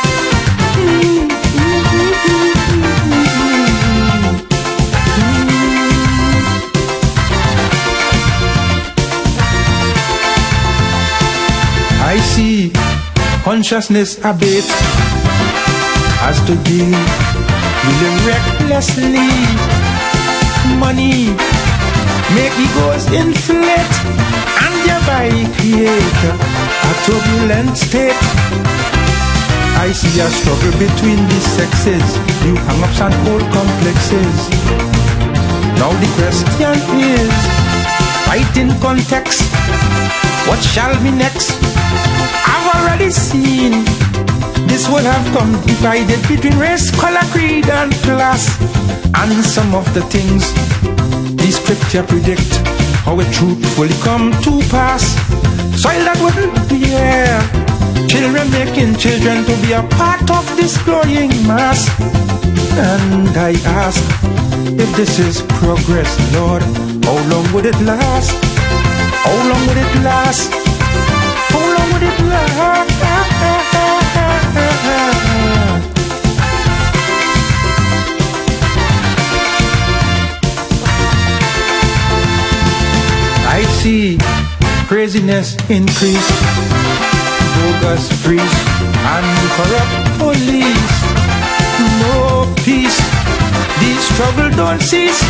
I see consciousness abate as today we live recklessly. Money make egos inflate and thereby create a turbulent state. I see a struggle between the sexes, new hang-ups and old complexes. Now the question is, right in context, what shall be next? I've already seen this will have come divided between race, color, creed and class. And some of the things the scripture predict, how it truthfully come to pass. Soil that wouldn't be here, children making children to be a part of this growing mass. And I ask, if this is progress, Lord, how long would it last? How long would it last? How long would it last? see craziness increase. Bogus priests and corrupt police. No peace, the struggle don't cease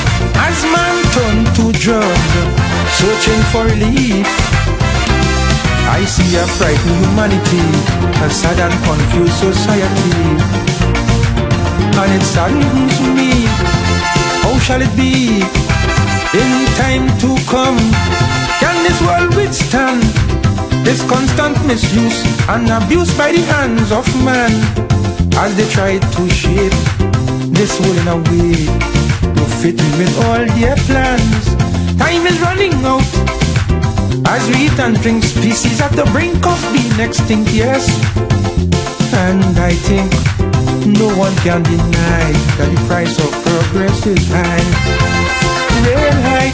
as man turn to drugs, searching for relief. I see a frightened humanity, a sad and confused society, and it saddens me. How shall it be in time to come? Can this world withstand this constant misuse and abuse by the hands of man, as they try to shape this world in a way to fit in with all their plans? Time is running out as we eat and drink, species at the brink of being extinct, yes. And I think no one can deny that the price of progress is high, real high.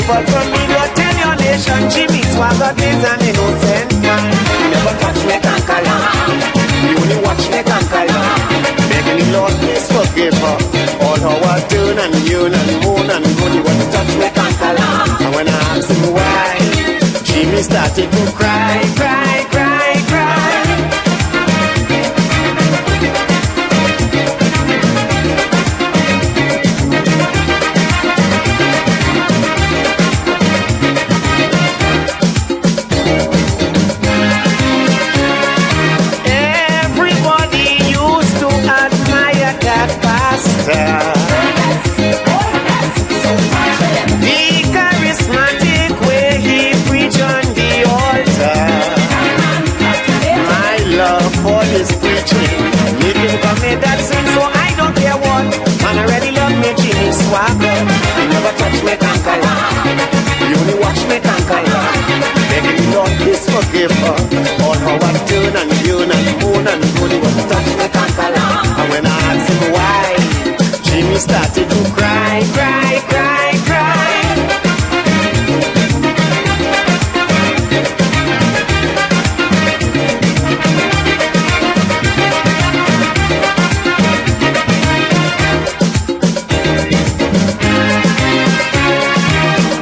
But from me, go tell your nation, Jimmy Swagger is an innocent man. Never touch me, can't you only watch me, can't begging the Lord, please forgive her. All how I turn and yearn and moan and groan, you want to touch me, can't and when I asked him why, Jimmy started to cry, cry, cry, cry. The charismatic way he preached on the altar. My love for his preaching, make him commit that sin, so I don't care what. Man already love me, Jimmy Swagger. He never touch me, can't you only watch me, can't begging the Lord, please forgive her. All how I turn and yearn and moan and groan, he won't touch me, can't and when I asked him why, Jimmy started to cry, cry, cry, cry.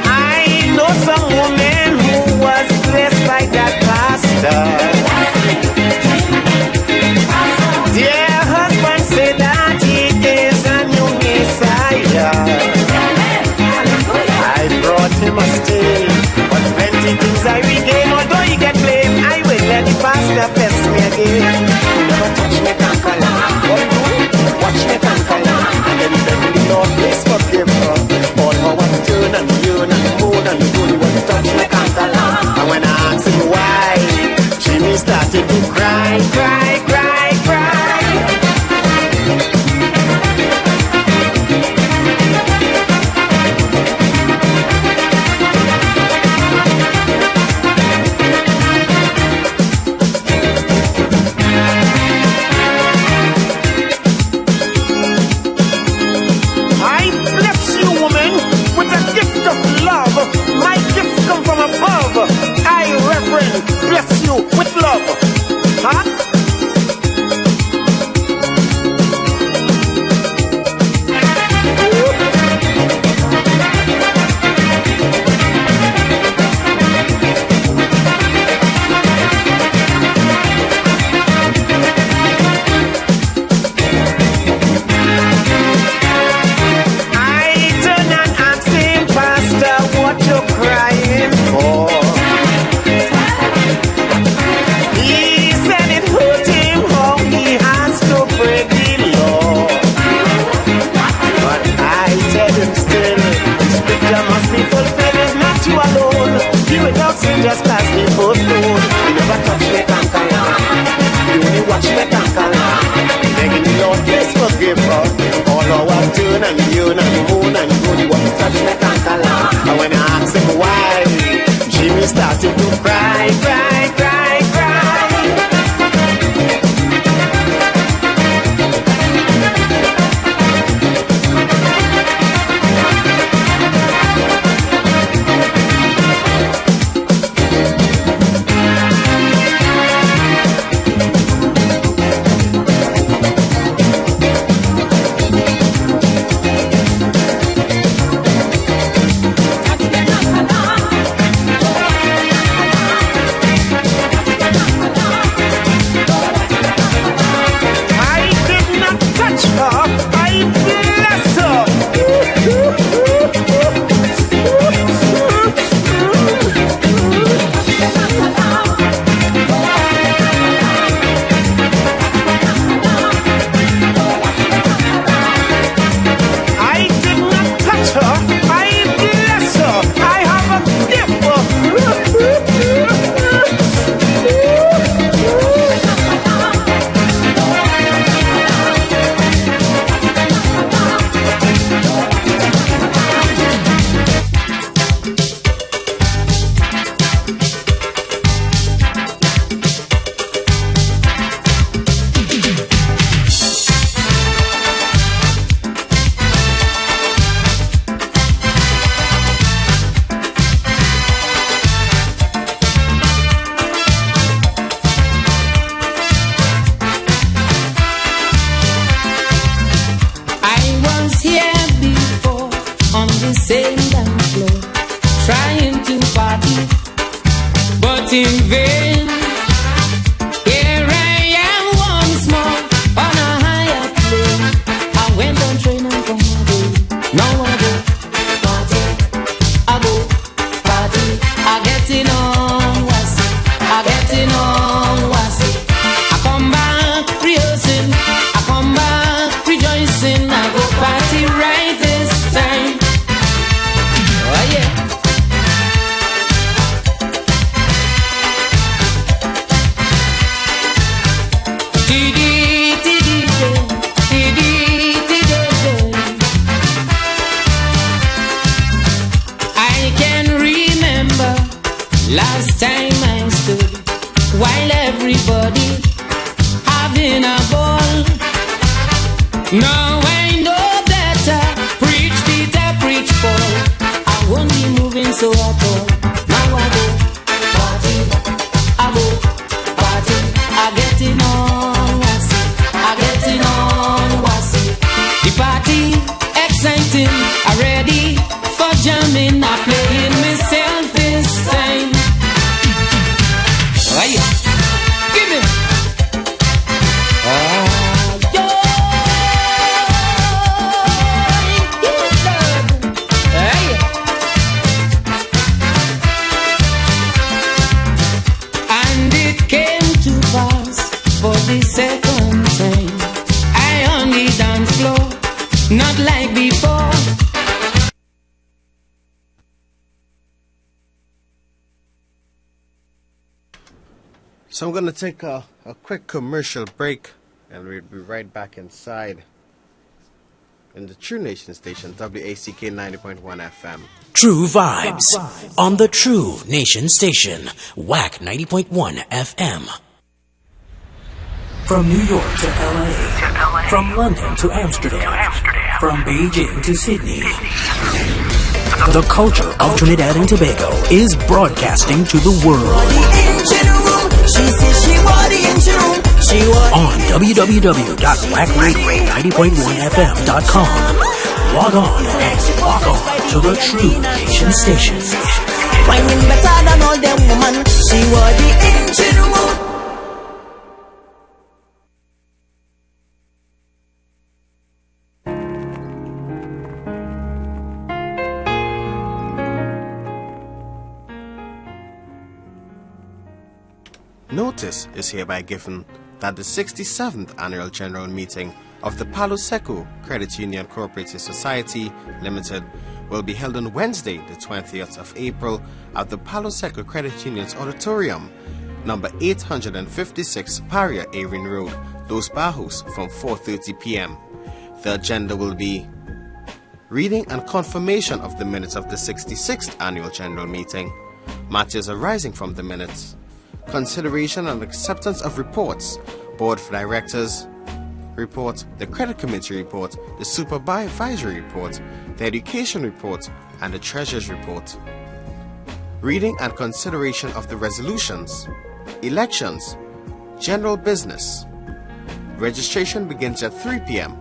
I know some woman who was blessed by that pastor. Their husband said that he is a new Messiah. I brought him a stay, but plenty things I regain. Although he get blamed, I will let the pastor bless me again. Never touch me, can't watch me, can't and then beg the Lord, please forgive her. All how I turn and yearn and moan and groan, he won't touch me, can't and when I asked him why, Jimmy started to cry, cry, cry, cry. I bless you, woman, with a gift of love. My gift come from above. I, Reverend, bless you with love. Huh? not in vain. Here I am once more on a higher plane. I went on training from my day. Now I go party, I go party. I getting on was it, I getting on was it. I come back rehearsing, I come back rejoicing. I go party right this time. Oh yeah. I can remember last time I stood while everybody having a ball. Now I know better. Preach Peter, preach Paul. I won't be moving so at all. Now I go party, I go party. I getting on was it, I getting on was it. The party exciting, I ready for jamming. I playing myself this time. Oh yeah, give me. And it came to pass for the second time. I on the dance floor, not like before. So I'm going to take a quick commercial break, and we'll be right back inside in the True Nation station, WACK 90.1 FM. True vibes on the True Nation station, Wack 90.1 FM. From New York to LA, from London to Amsterdam, from Beijing to Sydney. The culture of Trinidad and Tobago is broadcasting to the world. On www.wackradio90.1fm.com. Log on and log on to the True Nation station. Whining better than all them woman. She was the engine room. Notice is hereby given that the 67th Annual General Meeting of the Palo Seco Credit Union Cooperative Society Limited will be held on Wednesday, the 20th of April at the Palo Seco Credit Union's Auditorium, number 856 Paria Erin Road, Dos Bajos, from 4:30 p.m. The agenda will be reading and confirmation of the minutes of the 66th Annual General Meeting, matters arising from the minutes, consideration and acceptance of reports, Board of Directors report, the Credit Committee report, the Supervisory report, the Education report, and the Treasurer's report. Reading and consideration of the resolutions, elections, general business. Registration begins at 3 p.m.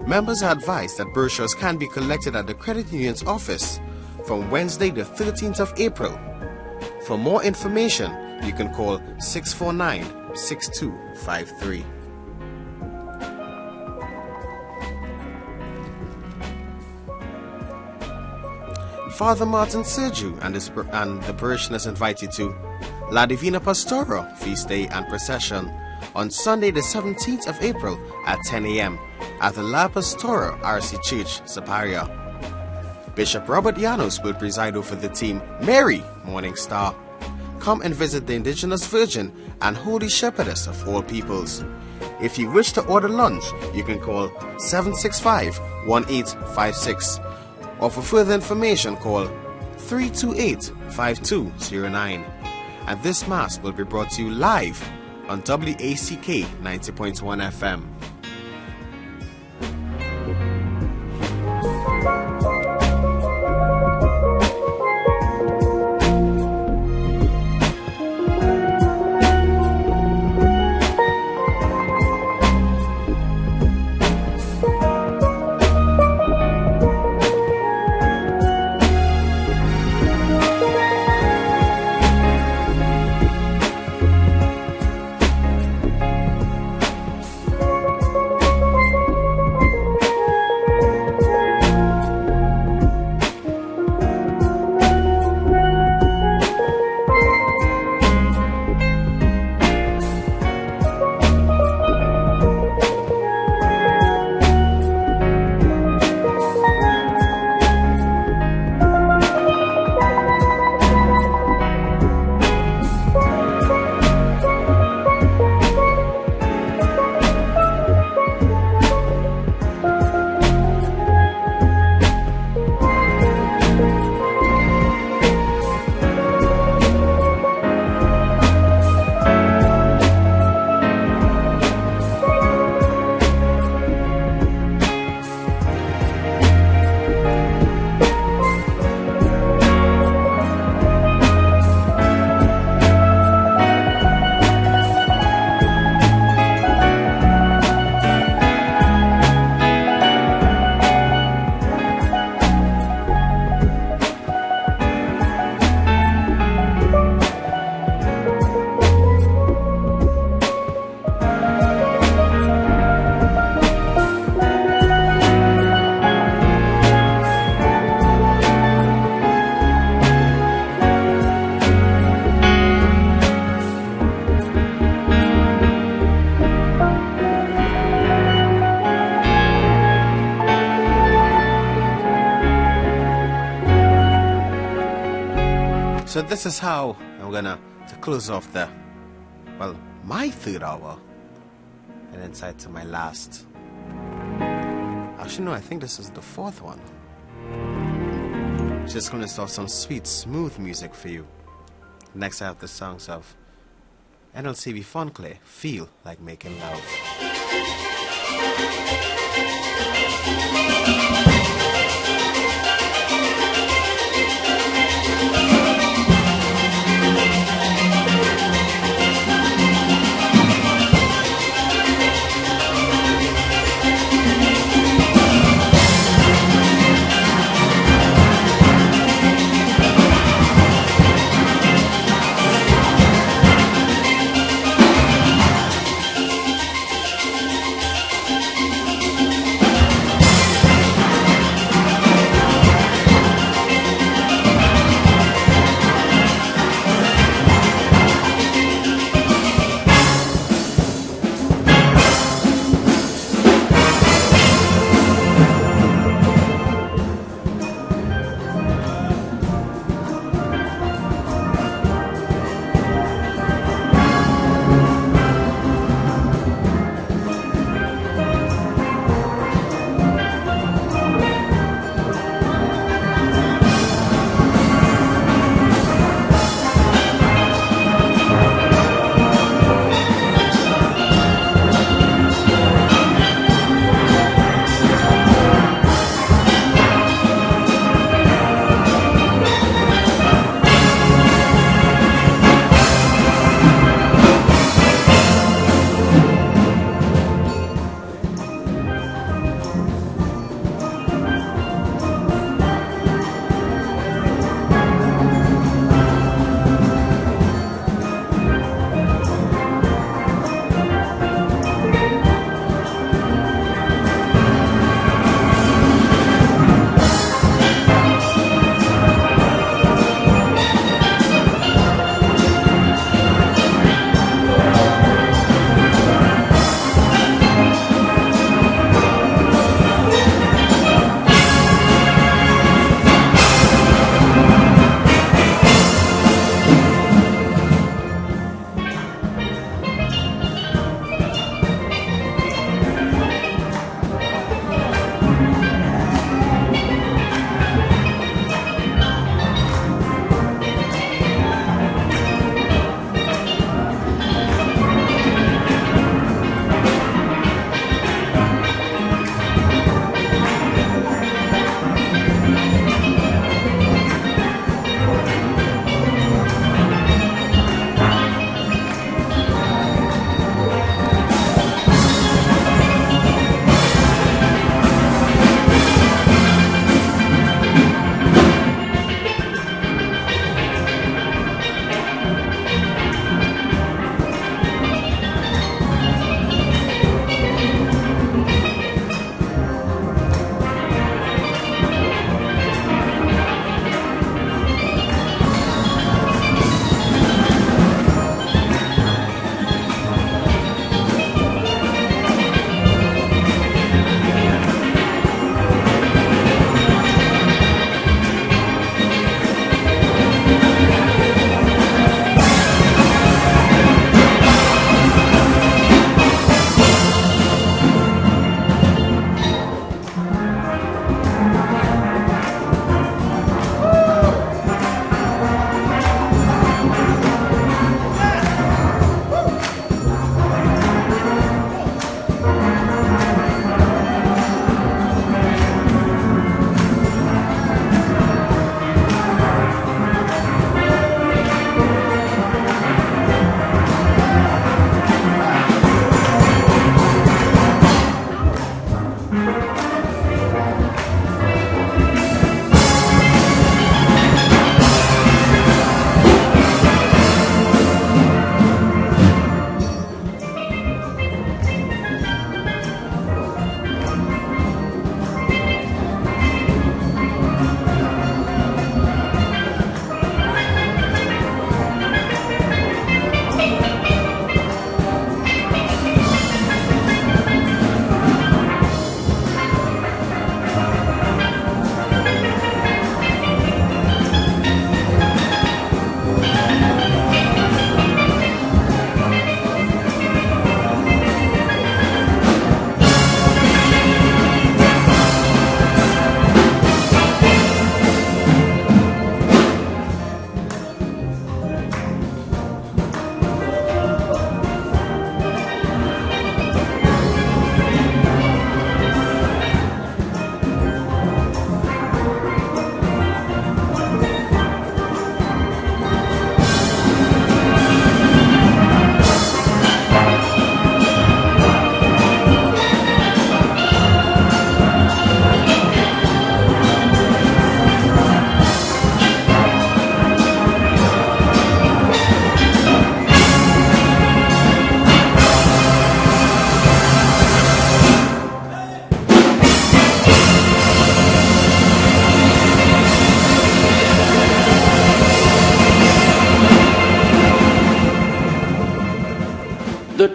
Members are advised that brochures can be collected at the Credit Union's office from Wednesday the 13th of April. For more information, you can call 649-6253. Father Martin Sergiu and the parishioners invite you to La Divina Pastora Feast Day and Procession on Sunday the 17th of April at 10 a.m. at the La Pastora RC Church, Saparia. Bishop Robert Llanos will preside over the theme Mary, Morning Star. Come and visit the Indigenous Virgin and Holy Shepherdess of all peoples. If you wish to order lunch, you can call 765-1856. Or for further information, call 328-5209. And this Mass will be brought to you live on WACK 90.1 FM. So this is how I'm gonna to close off my third hour and inside to my last. Actually, no, I think this is the fourth one. Just gonna start some sweet, smooth music for you. Next, I have the songs of NLCB Fonclair, Feel Like Making Love.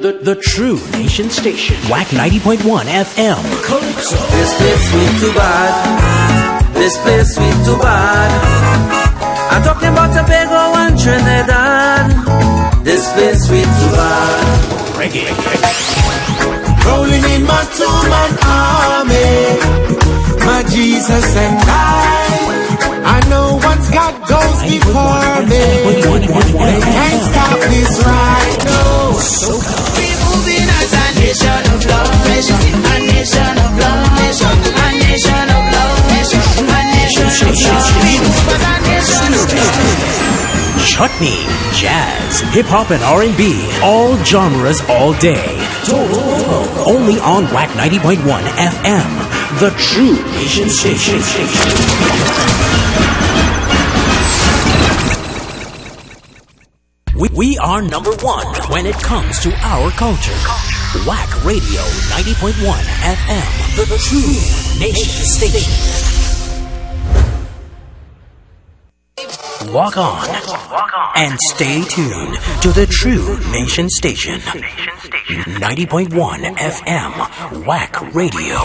The true nation station. Wack 90.1 FM. This place sweet too bad. This place sweet too bad. I'm talking about Tobago and Trinidad. This place sweet too bad. Reggae. Rolling in my two-man army, my Jesus and I know what's God goes before me. They can't stop this right now. We're moving as a nation of love, a nation of love, a nation of love, a nation of love. We move as a nation of love. Chutney, jazz, hip-hop and R&B, all genres all day. Only on Wack 90.1 FM, the true nation station. We are number one when it comes to our culture. Wack Radio 90.1 FM, the true nation station. Walk on and stay tuned to the true nation station. 90.1 FM, Wack Radio.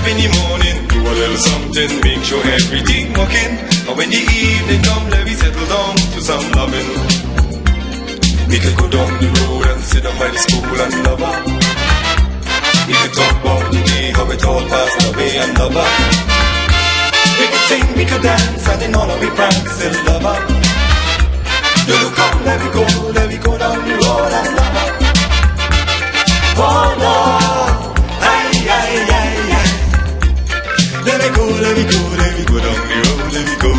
up in the morning, do a little something, make sure everything working. And when the evening come, let me settle down to some loving. We could go down the road and sit down by the school and love her. We could talk about the day, how it all passed away and love her. We could sing, we could dance, and in all of we pranks and love her. You look up, let me go down the road and love her. Oh Lord, aye, aye, aye, aye. Let me go down the road, let me go.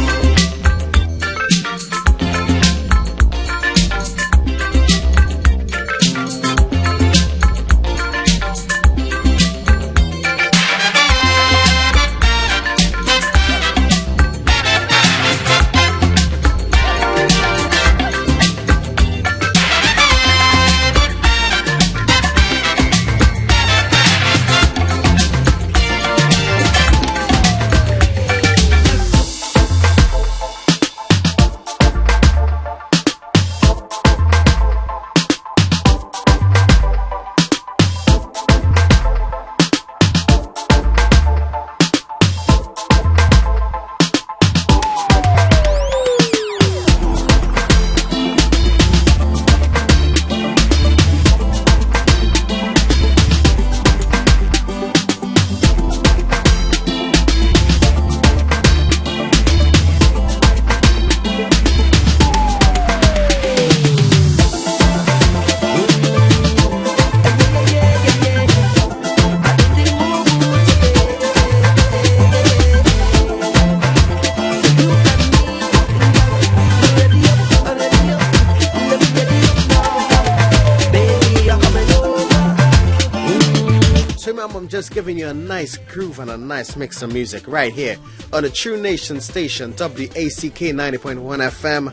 Giving you a nice groove and a nice mix of music right here on the True Nation station, WACK 90.1 FM.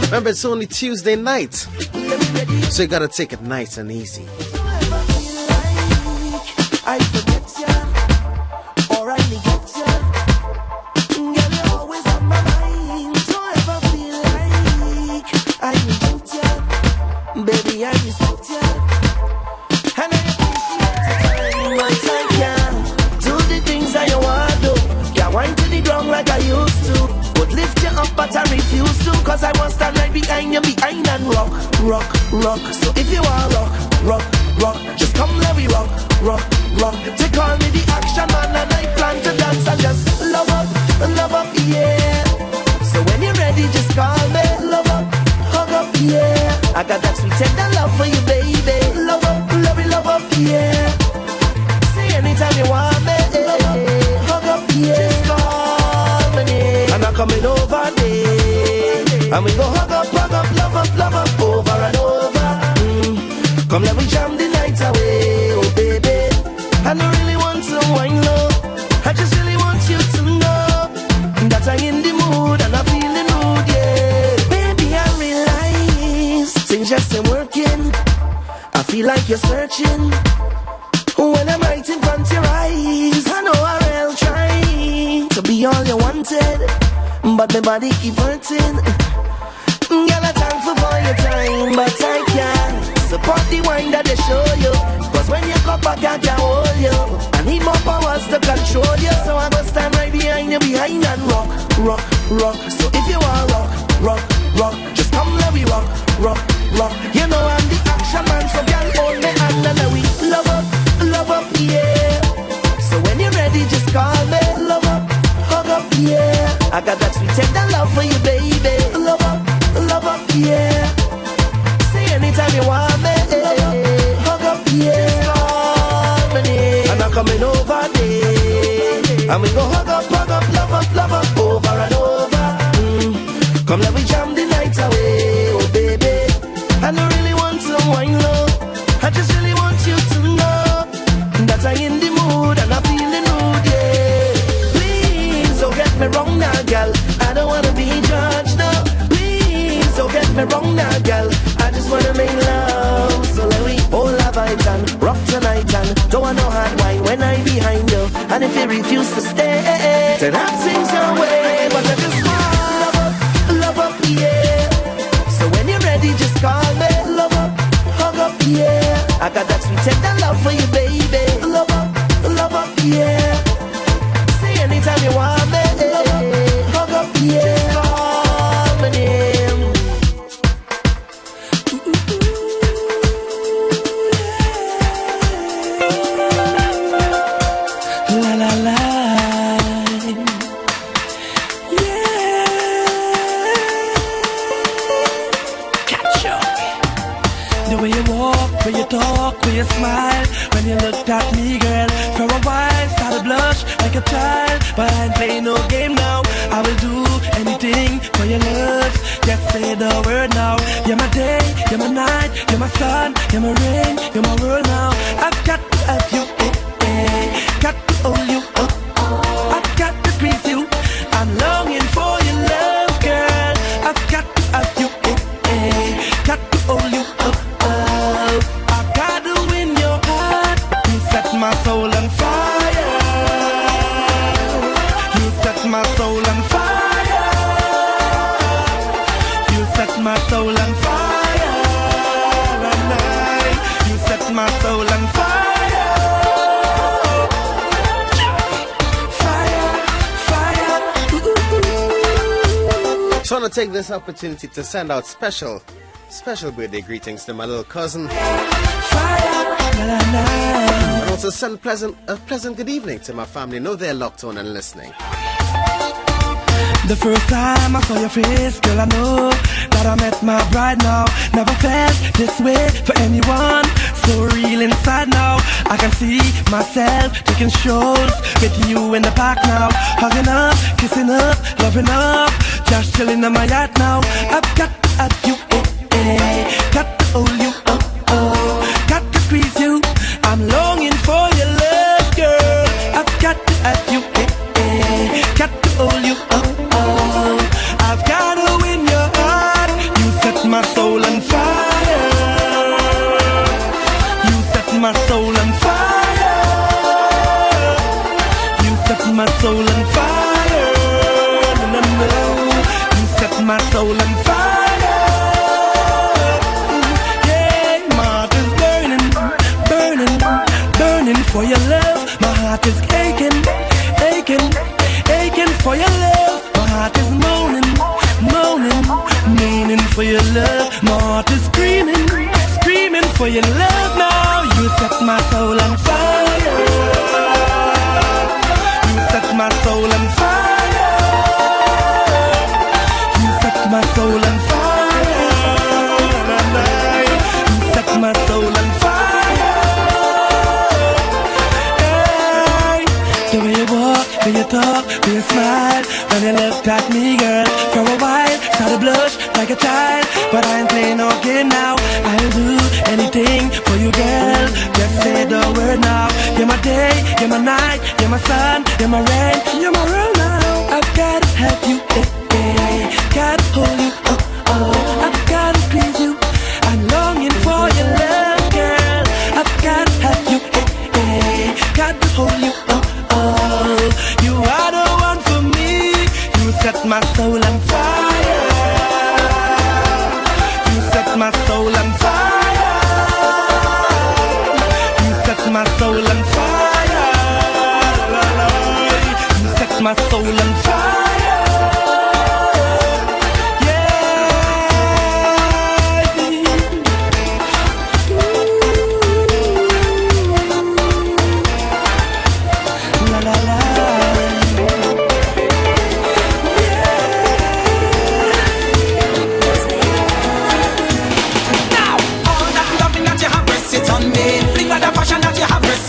Remember, it's only Tuesday night, so you gotta take it nice and easy. I forget ya, or I neglect ya. Girl, you're always on my mind. Don't ever feel like I reject ya. Baby, I respect ya. And I but I can't do the things that you want to. Can't wind to the ground like I used to. Would lift you up but I refuse to. Cause I want to stand right behind you, behind and rock, rock, rock. So if you want rock, rock, rock, just come let me rock, rock, rock. They call me the action man and I plan to dance and just love up, yeah. So when you're ready just call me, love up, hug up, yeah. I got that sweet tender love for you, baby. Love up, yeah. Anytime you want me, hug up, yeah. Just call my name, and I'm coming over there. And we go hug up, love up, over and over. Come let me jam the night away, oh baby. I don't really want to wind low. I just really want you to know that I'm in the mood and I'm feeling rude, yeah. Baby, I realize things just ain't working. I feel like you're searching. When I'm right in front of your eyes, I know I'll try to be all you wanted, but my body keep hurting. Girl, I'm thankful for your time, but I can't support the wine that they show you. Cause when you come back, I can't hold you. I need more powers to control you. So I must stand right behind you, behind and rock, rock, rock. So if you want rock, rock, rock, just come let me rock, rock, rock. You know I'm the action man, so girl, hold me hand and we love up, yeah. So when you're ready, just call me. Love up, hug up, yeah. I got that sweet tender love for you, baby. Love up, yeah. Say anytime you want me, hug up, yeah. Just call my name, and I'm coming over there. And we go hug up, love up, over and over. Come let me jam the night away, oh baby. I don't really want to wine low. I just really want you to know that I'm in the mood and I'm feeling rude, yeah. Please don't get me wrong now, girl. I don't wanna be judged, no. Please don't get me wrong now, girl. I just wanna make love. So let me hold our vibes and rock tonight and don't want no hard wine when I'm behind you. And if you refuse to stay, then I'll sing your way. But I just want love up, yeah. So when you're ready, just call me. Love up, hug up, yeah. I got that sweet tender love for you, baby. Love up, when you talk, when you smile, when you looked at me, girl. For a while, started blush like a child, but I ain't playing no game now. I will do anything for your love. Just say the word now. You're my day, you're my night, you're my sun, you're my rain, you're my world now. I've got to have you, got to hold you, I've got to squeeze you. I'm longing for your love, girl. I've got to have you, got to hold you, I've got to win your heart. You set my soul on fire. You set my soul on fire. You set my soul on fire. And you set my soul on fire. So I want to take this opportunity to send out special birthday greetings to my little cousin. And also send a pleasant good evening to my family. Know they're locked on and listening. The first time I saw your face, girl, I know that I met my bride now. Never felt this way for anyone. So real inside now. I can see myself taking strolls with you in the park now. Hugging up, kissing up, loving up, just chilling in my yacht now. I've got to have you, got to hold you, got to squeeze you. I'm longing for your love, girl. I've got to have you, got to hold you, I've got to win your heart. You set my soul on fire. You set my soul on fire. You set my soul on fire. No, no, no. You set my soul on fire. Yeah, my heart is burning, burning, burning for your love. My heart is aching, aching, aching for your love. My heart is moaning, moaning, moaning for your love. My heart is screaming, screaming for your love now. You set my soul on fire. You set my soul on fire. You set my soul on fire. You set my soul on fire. Hey, the way you walk, the way you talk, the way you smile, when you looked at me, girl. For a while, started blush like a child, but I ain't playing no game now. I'll do anything for you, girl. Just say the word now. You're my day, you're my night, you're my sun, you're my rain, you're my world now. I've gotta have you, gotta hold you, I've gotta squeeze you. I'm longing for your love, girl. I've gotta have you, gotta hold you, you are the one for me. You set my soul on fire. You set my soul on fire. You set my soul on fire. You set my soul on fire.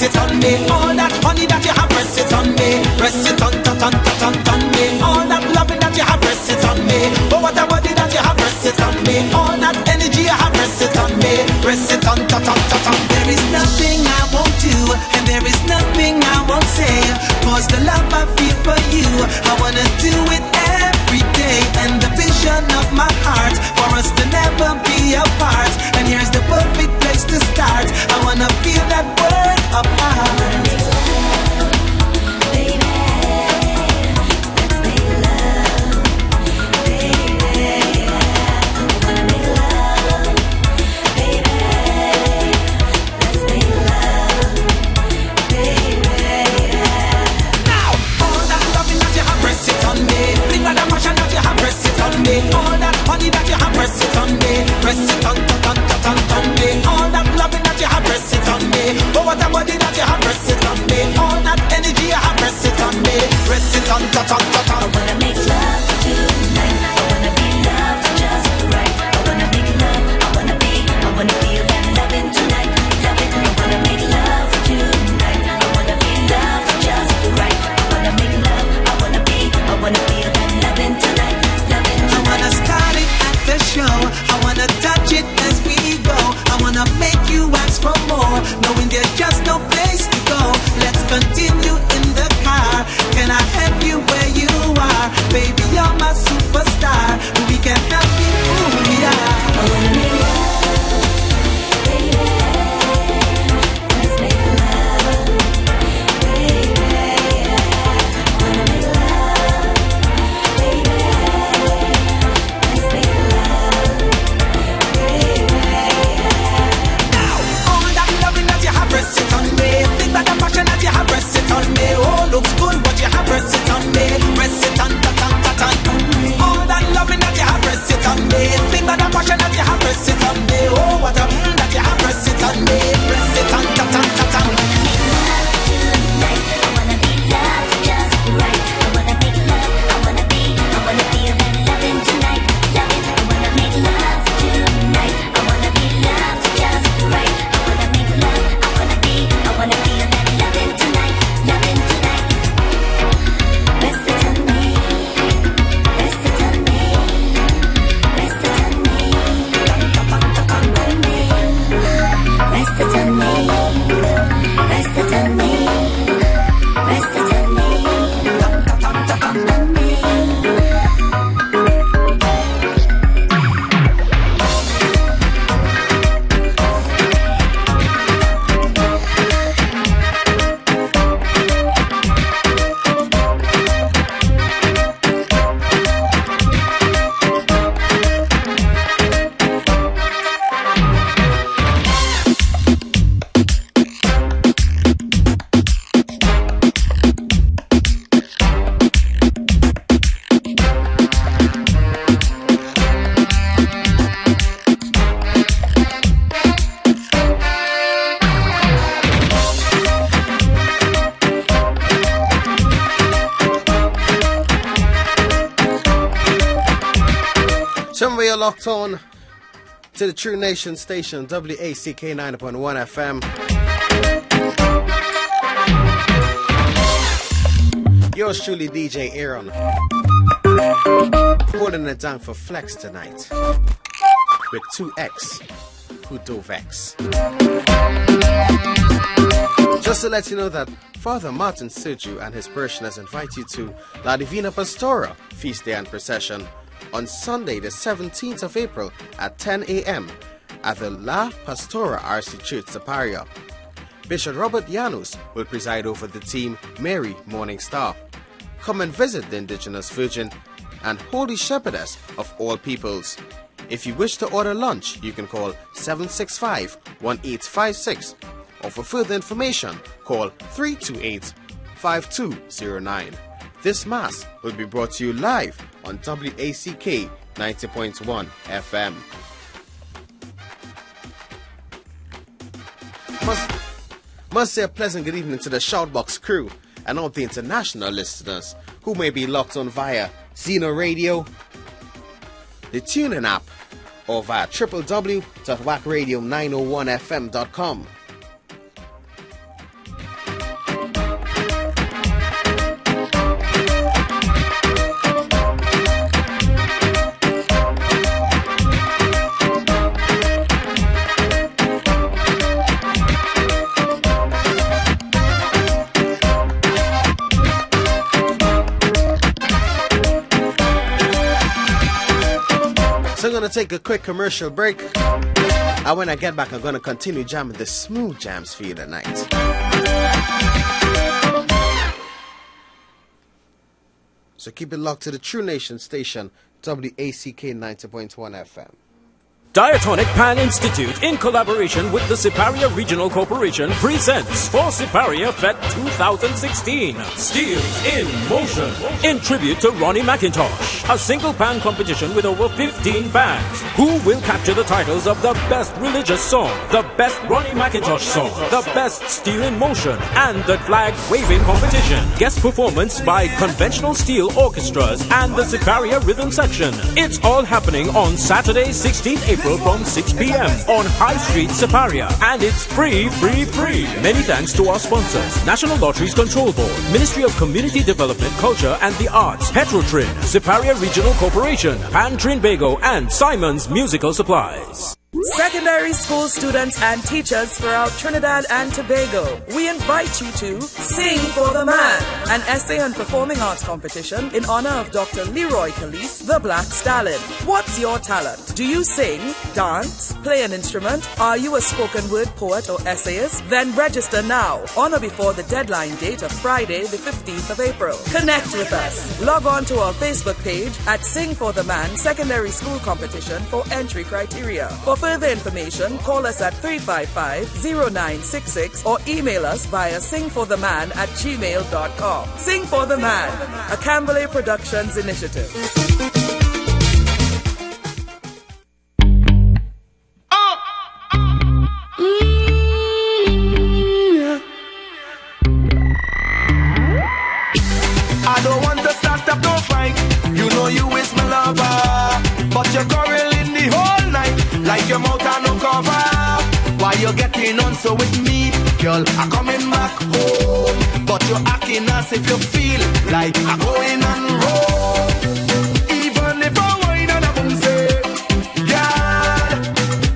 It on me, all that honey that you have, press it on me, press it on me, all that loving that you have, press it on me, oh what a body that you have, press it on me, all that energy you have, press it on me, press it on. There is nothing I won't do, and there is nothing I won't say, cause the love I feel for you, I wanna do it every day, and the vision of my heart, for us to never be apart, and here's the perfect place to start, I wanna feel that word of ours. Somewhere you're locked on to the True Nation station, WACK 9.1 FM. Yours truly, DJ Aaron. Holding it down for Flex tonight with 2X, who do vex. Just to let you know that Father Martin Sergio and his parishioners invite you to La Divina Pastora Feast Day and Procession on Sunday, the 17th of April at 10 a.m. at the La Pastora RC Church, Siparia. Bishop Robert Janus will preside over the theme Mary Morning Star. Come and visit the Indigenous Virgin and Holy Shepherdess of all peoples. If you wish to order lunch, you can call 765-1856, or for further information, call 328-5209. This Mass will be brought to you live on WACK 90.1 FM. Must say a pleasant good evening to the Shoutbox crew and all the international listeners who may be locked on via Zeno Radio, the TuneIn app, or via www.wackradio901fm.com. So I'm going to take a quick commercial break, and when I get back I'm going to continue jamming the smooth jams for you tonight. So keep it locked to the True Nation station, WACK 90.1 FM. Diatonic Pan Institute, in collaboration with the Siparia Regional Corporation, presents for Siparia Fete 2016, Steel in Motion, in tribute to Ronnie McIntosh. A single pan competition with over 15 bands. Who will capture the titles of the best religious song, the best Ronnie McIntosh song, the best Steel in Motion, and the flag waving competition. Guest performance by conventional steel orchestras and the Siparia Rhythm Section. It's all happening on Saturday, 16th April from 6 p.m. on High Street, Siparia. And it's free. Many thanks to our sponsors: National Lotteries Control Board, Ministry of Community Development, Culture and the Arts, Petrotrin, Siparia Regional Corporation, Pan Trinidad, and Simon's Musical Supplies. Secondary school students and teachers throughout Trinidad and Tobago, we invite you to Sing for the Man, an essay and performing arts competition in honor of Dr. Leroy Calise, the Black Stallion. What's your talent? Do you sing, dance, play an instrument? Are you a spoken word poet or essayist? Then register now, on or before the deadline date of Friday, the 15th of April. Connect with us. Log on to our Facebook page at Sing for the Man Secondary School Competition for entry criteria. For further information, call us at 355-0966 or email us via singfortheman@gmail.com. Sing for the Man, a Camberley Productions initiative. I don't want to start up no fight. You know you is my lover, but you're quarreling the whole night like your mouth and no cover. Why you getting on so with me, girl? I'm coming back home, but you're acting as if you feel like I'm going on road. Even if I whine and I boom say,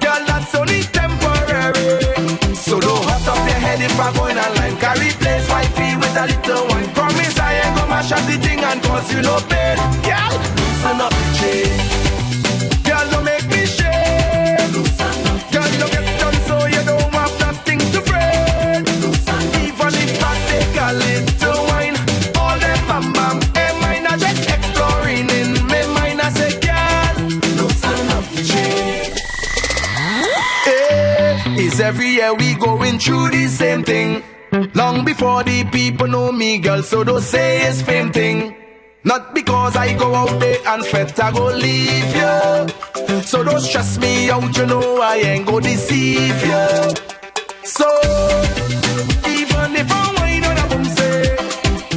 girl, that's only temporary. So don't hot up your head if I'm going online. Carry place wifey with a little wine. Promise I ain't gonna mash up the thing and cause you no pain. Girl, loosen up the chain. Girl, don't make me shame. Girl, don't get done so you don't have nothing to break. Even if I take a little wine, all them bam bam, hey, mine are just exploring in me mind. I say, girl, loosen up the chain. Hey, it's every year we going through the same thing. Long before the people know me, girl, so don't say it's fame thing. Not because I go out there and fret, I go leave you. So don't stress me out, you know I ain't go deceive you. So, even if I whine on a boom say,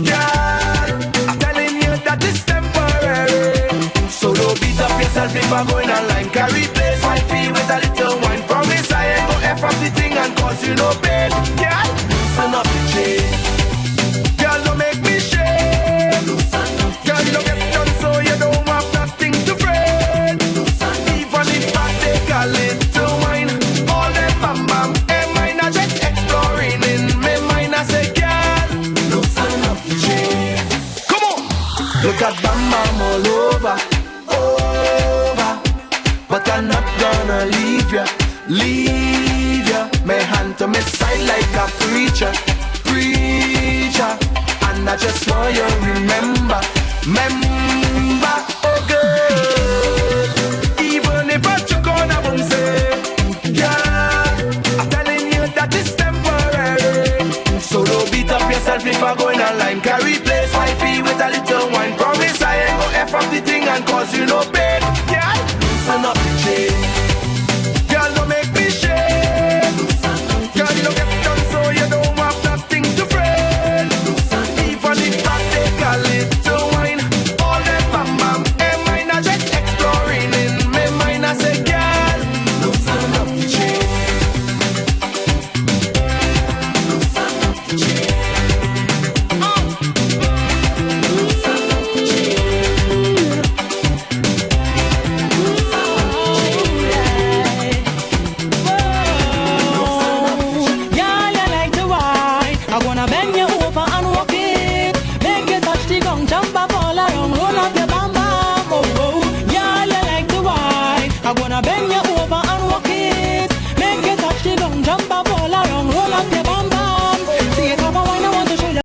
yeah, I'm telling you that it's temporary. So don't beat up yourself yourself if I go in a line. Carry place, my fee with a little wine. Promise I ain't go F up the thing and cause you no pain. Girl, loosen up the chain. Girl, don't make me shame. Girl, don't get done so you don't have nothing to fret. Even if I take a little wine, all them bam and mine are just exploring in my mind. I say, girl, loosen up the chain. Come on, look at bam all over, but I'm not gonna leave ya. My hand to my side like a preacher, and I just want you remember, oh girl. Even if I choke on a boom say, yeah, I'm telling you that it's temporary. So don't beat up yourself if I go in a line. Carry place, my fee with a little wine. Promise I ain't go F up the thing and cause you no pain. Yeah, loosen up the chain. Girl, don't make me shame. Girl, you don't get done so you don't have nothing to fret. Even if I take a little wine, all them bam and mine are just exploring in my mind. I say, girl, loosen up the chain. Loosen up the chain. Loosen up the chain. Girl, you like to wine. I'm gonna bend you over and walk it. Make you touch the ground, jump up all around, roll up your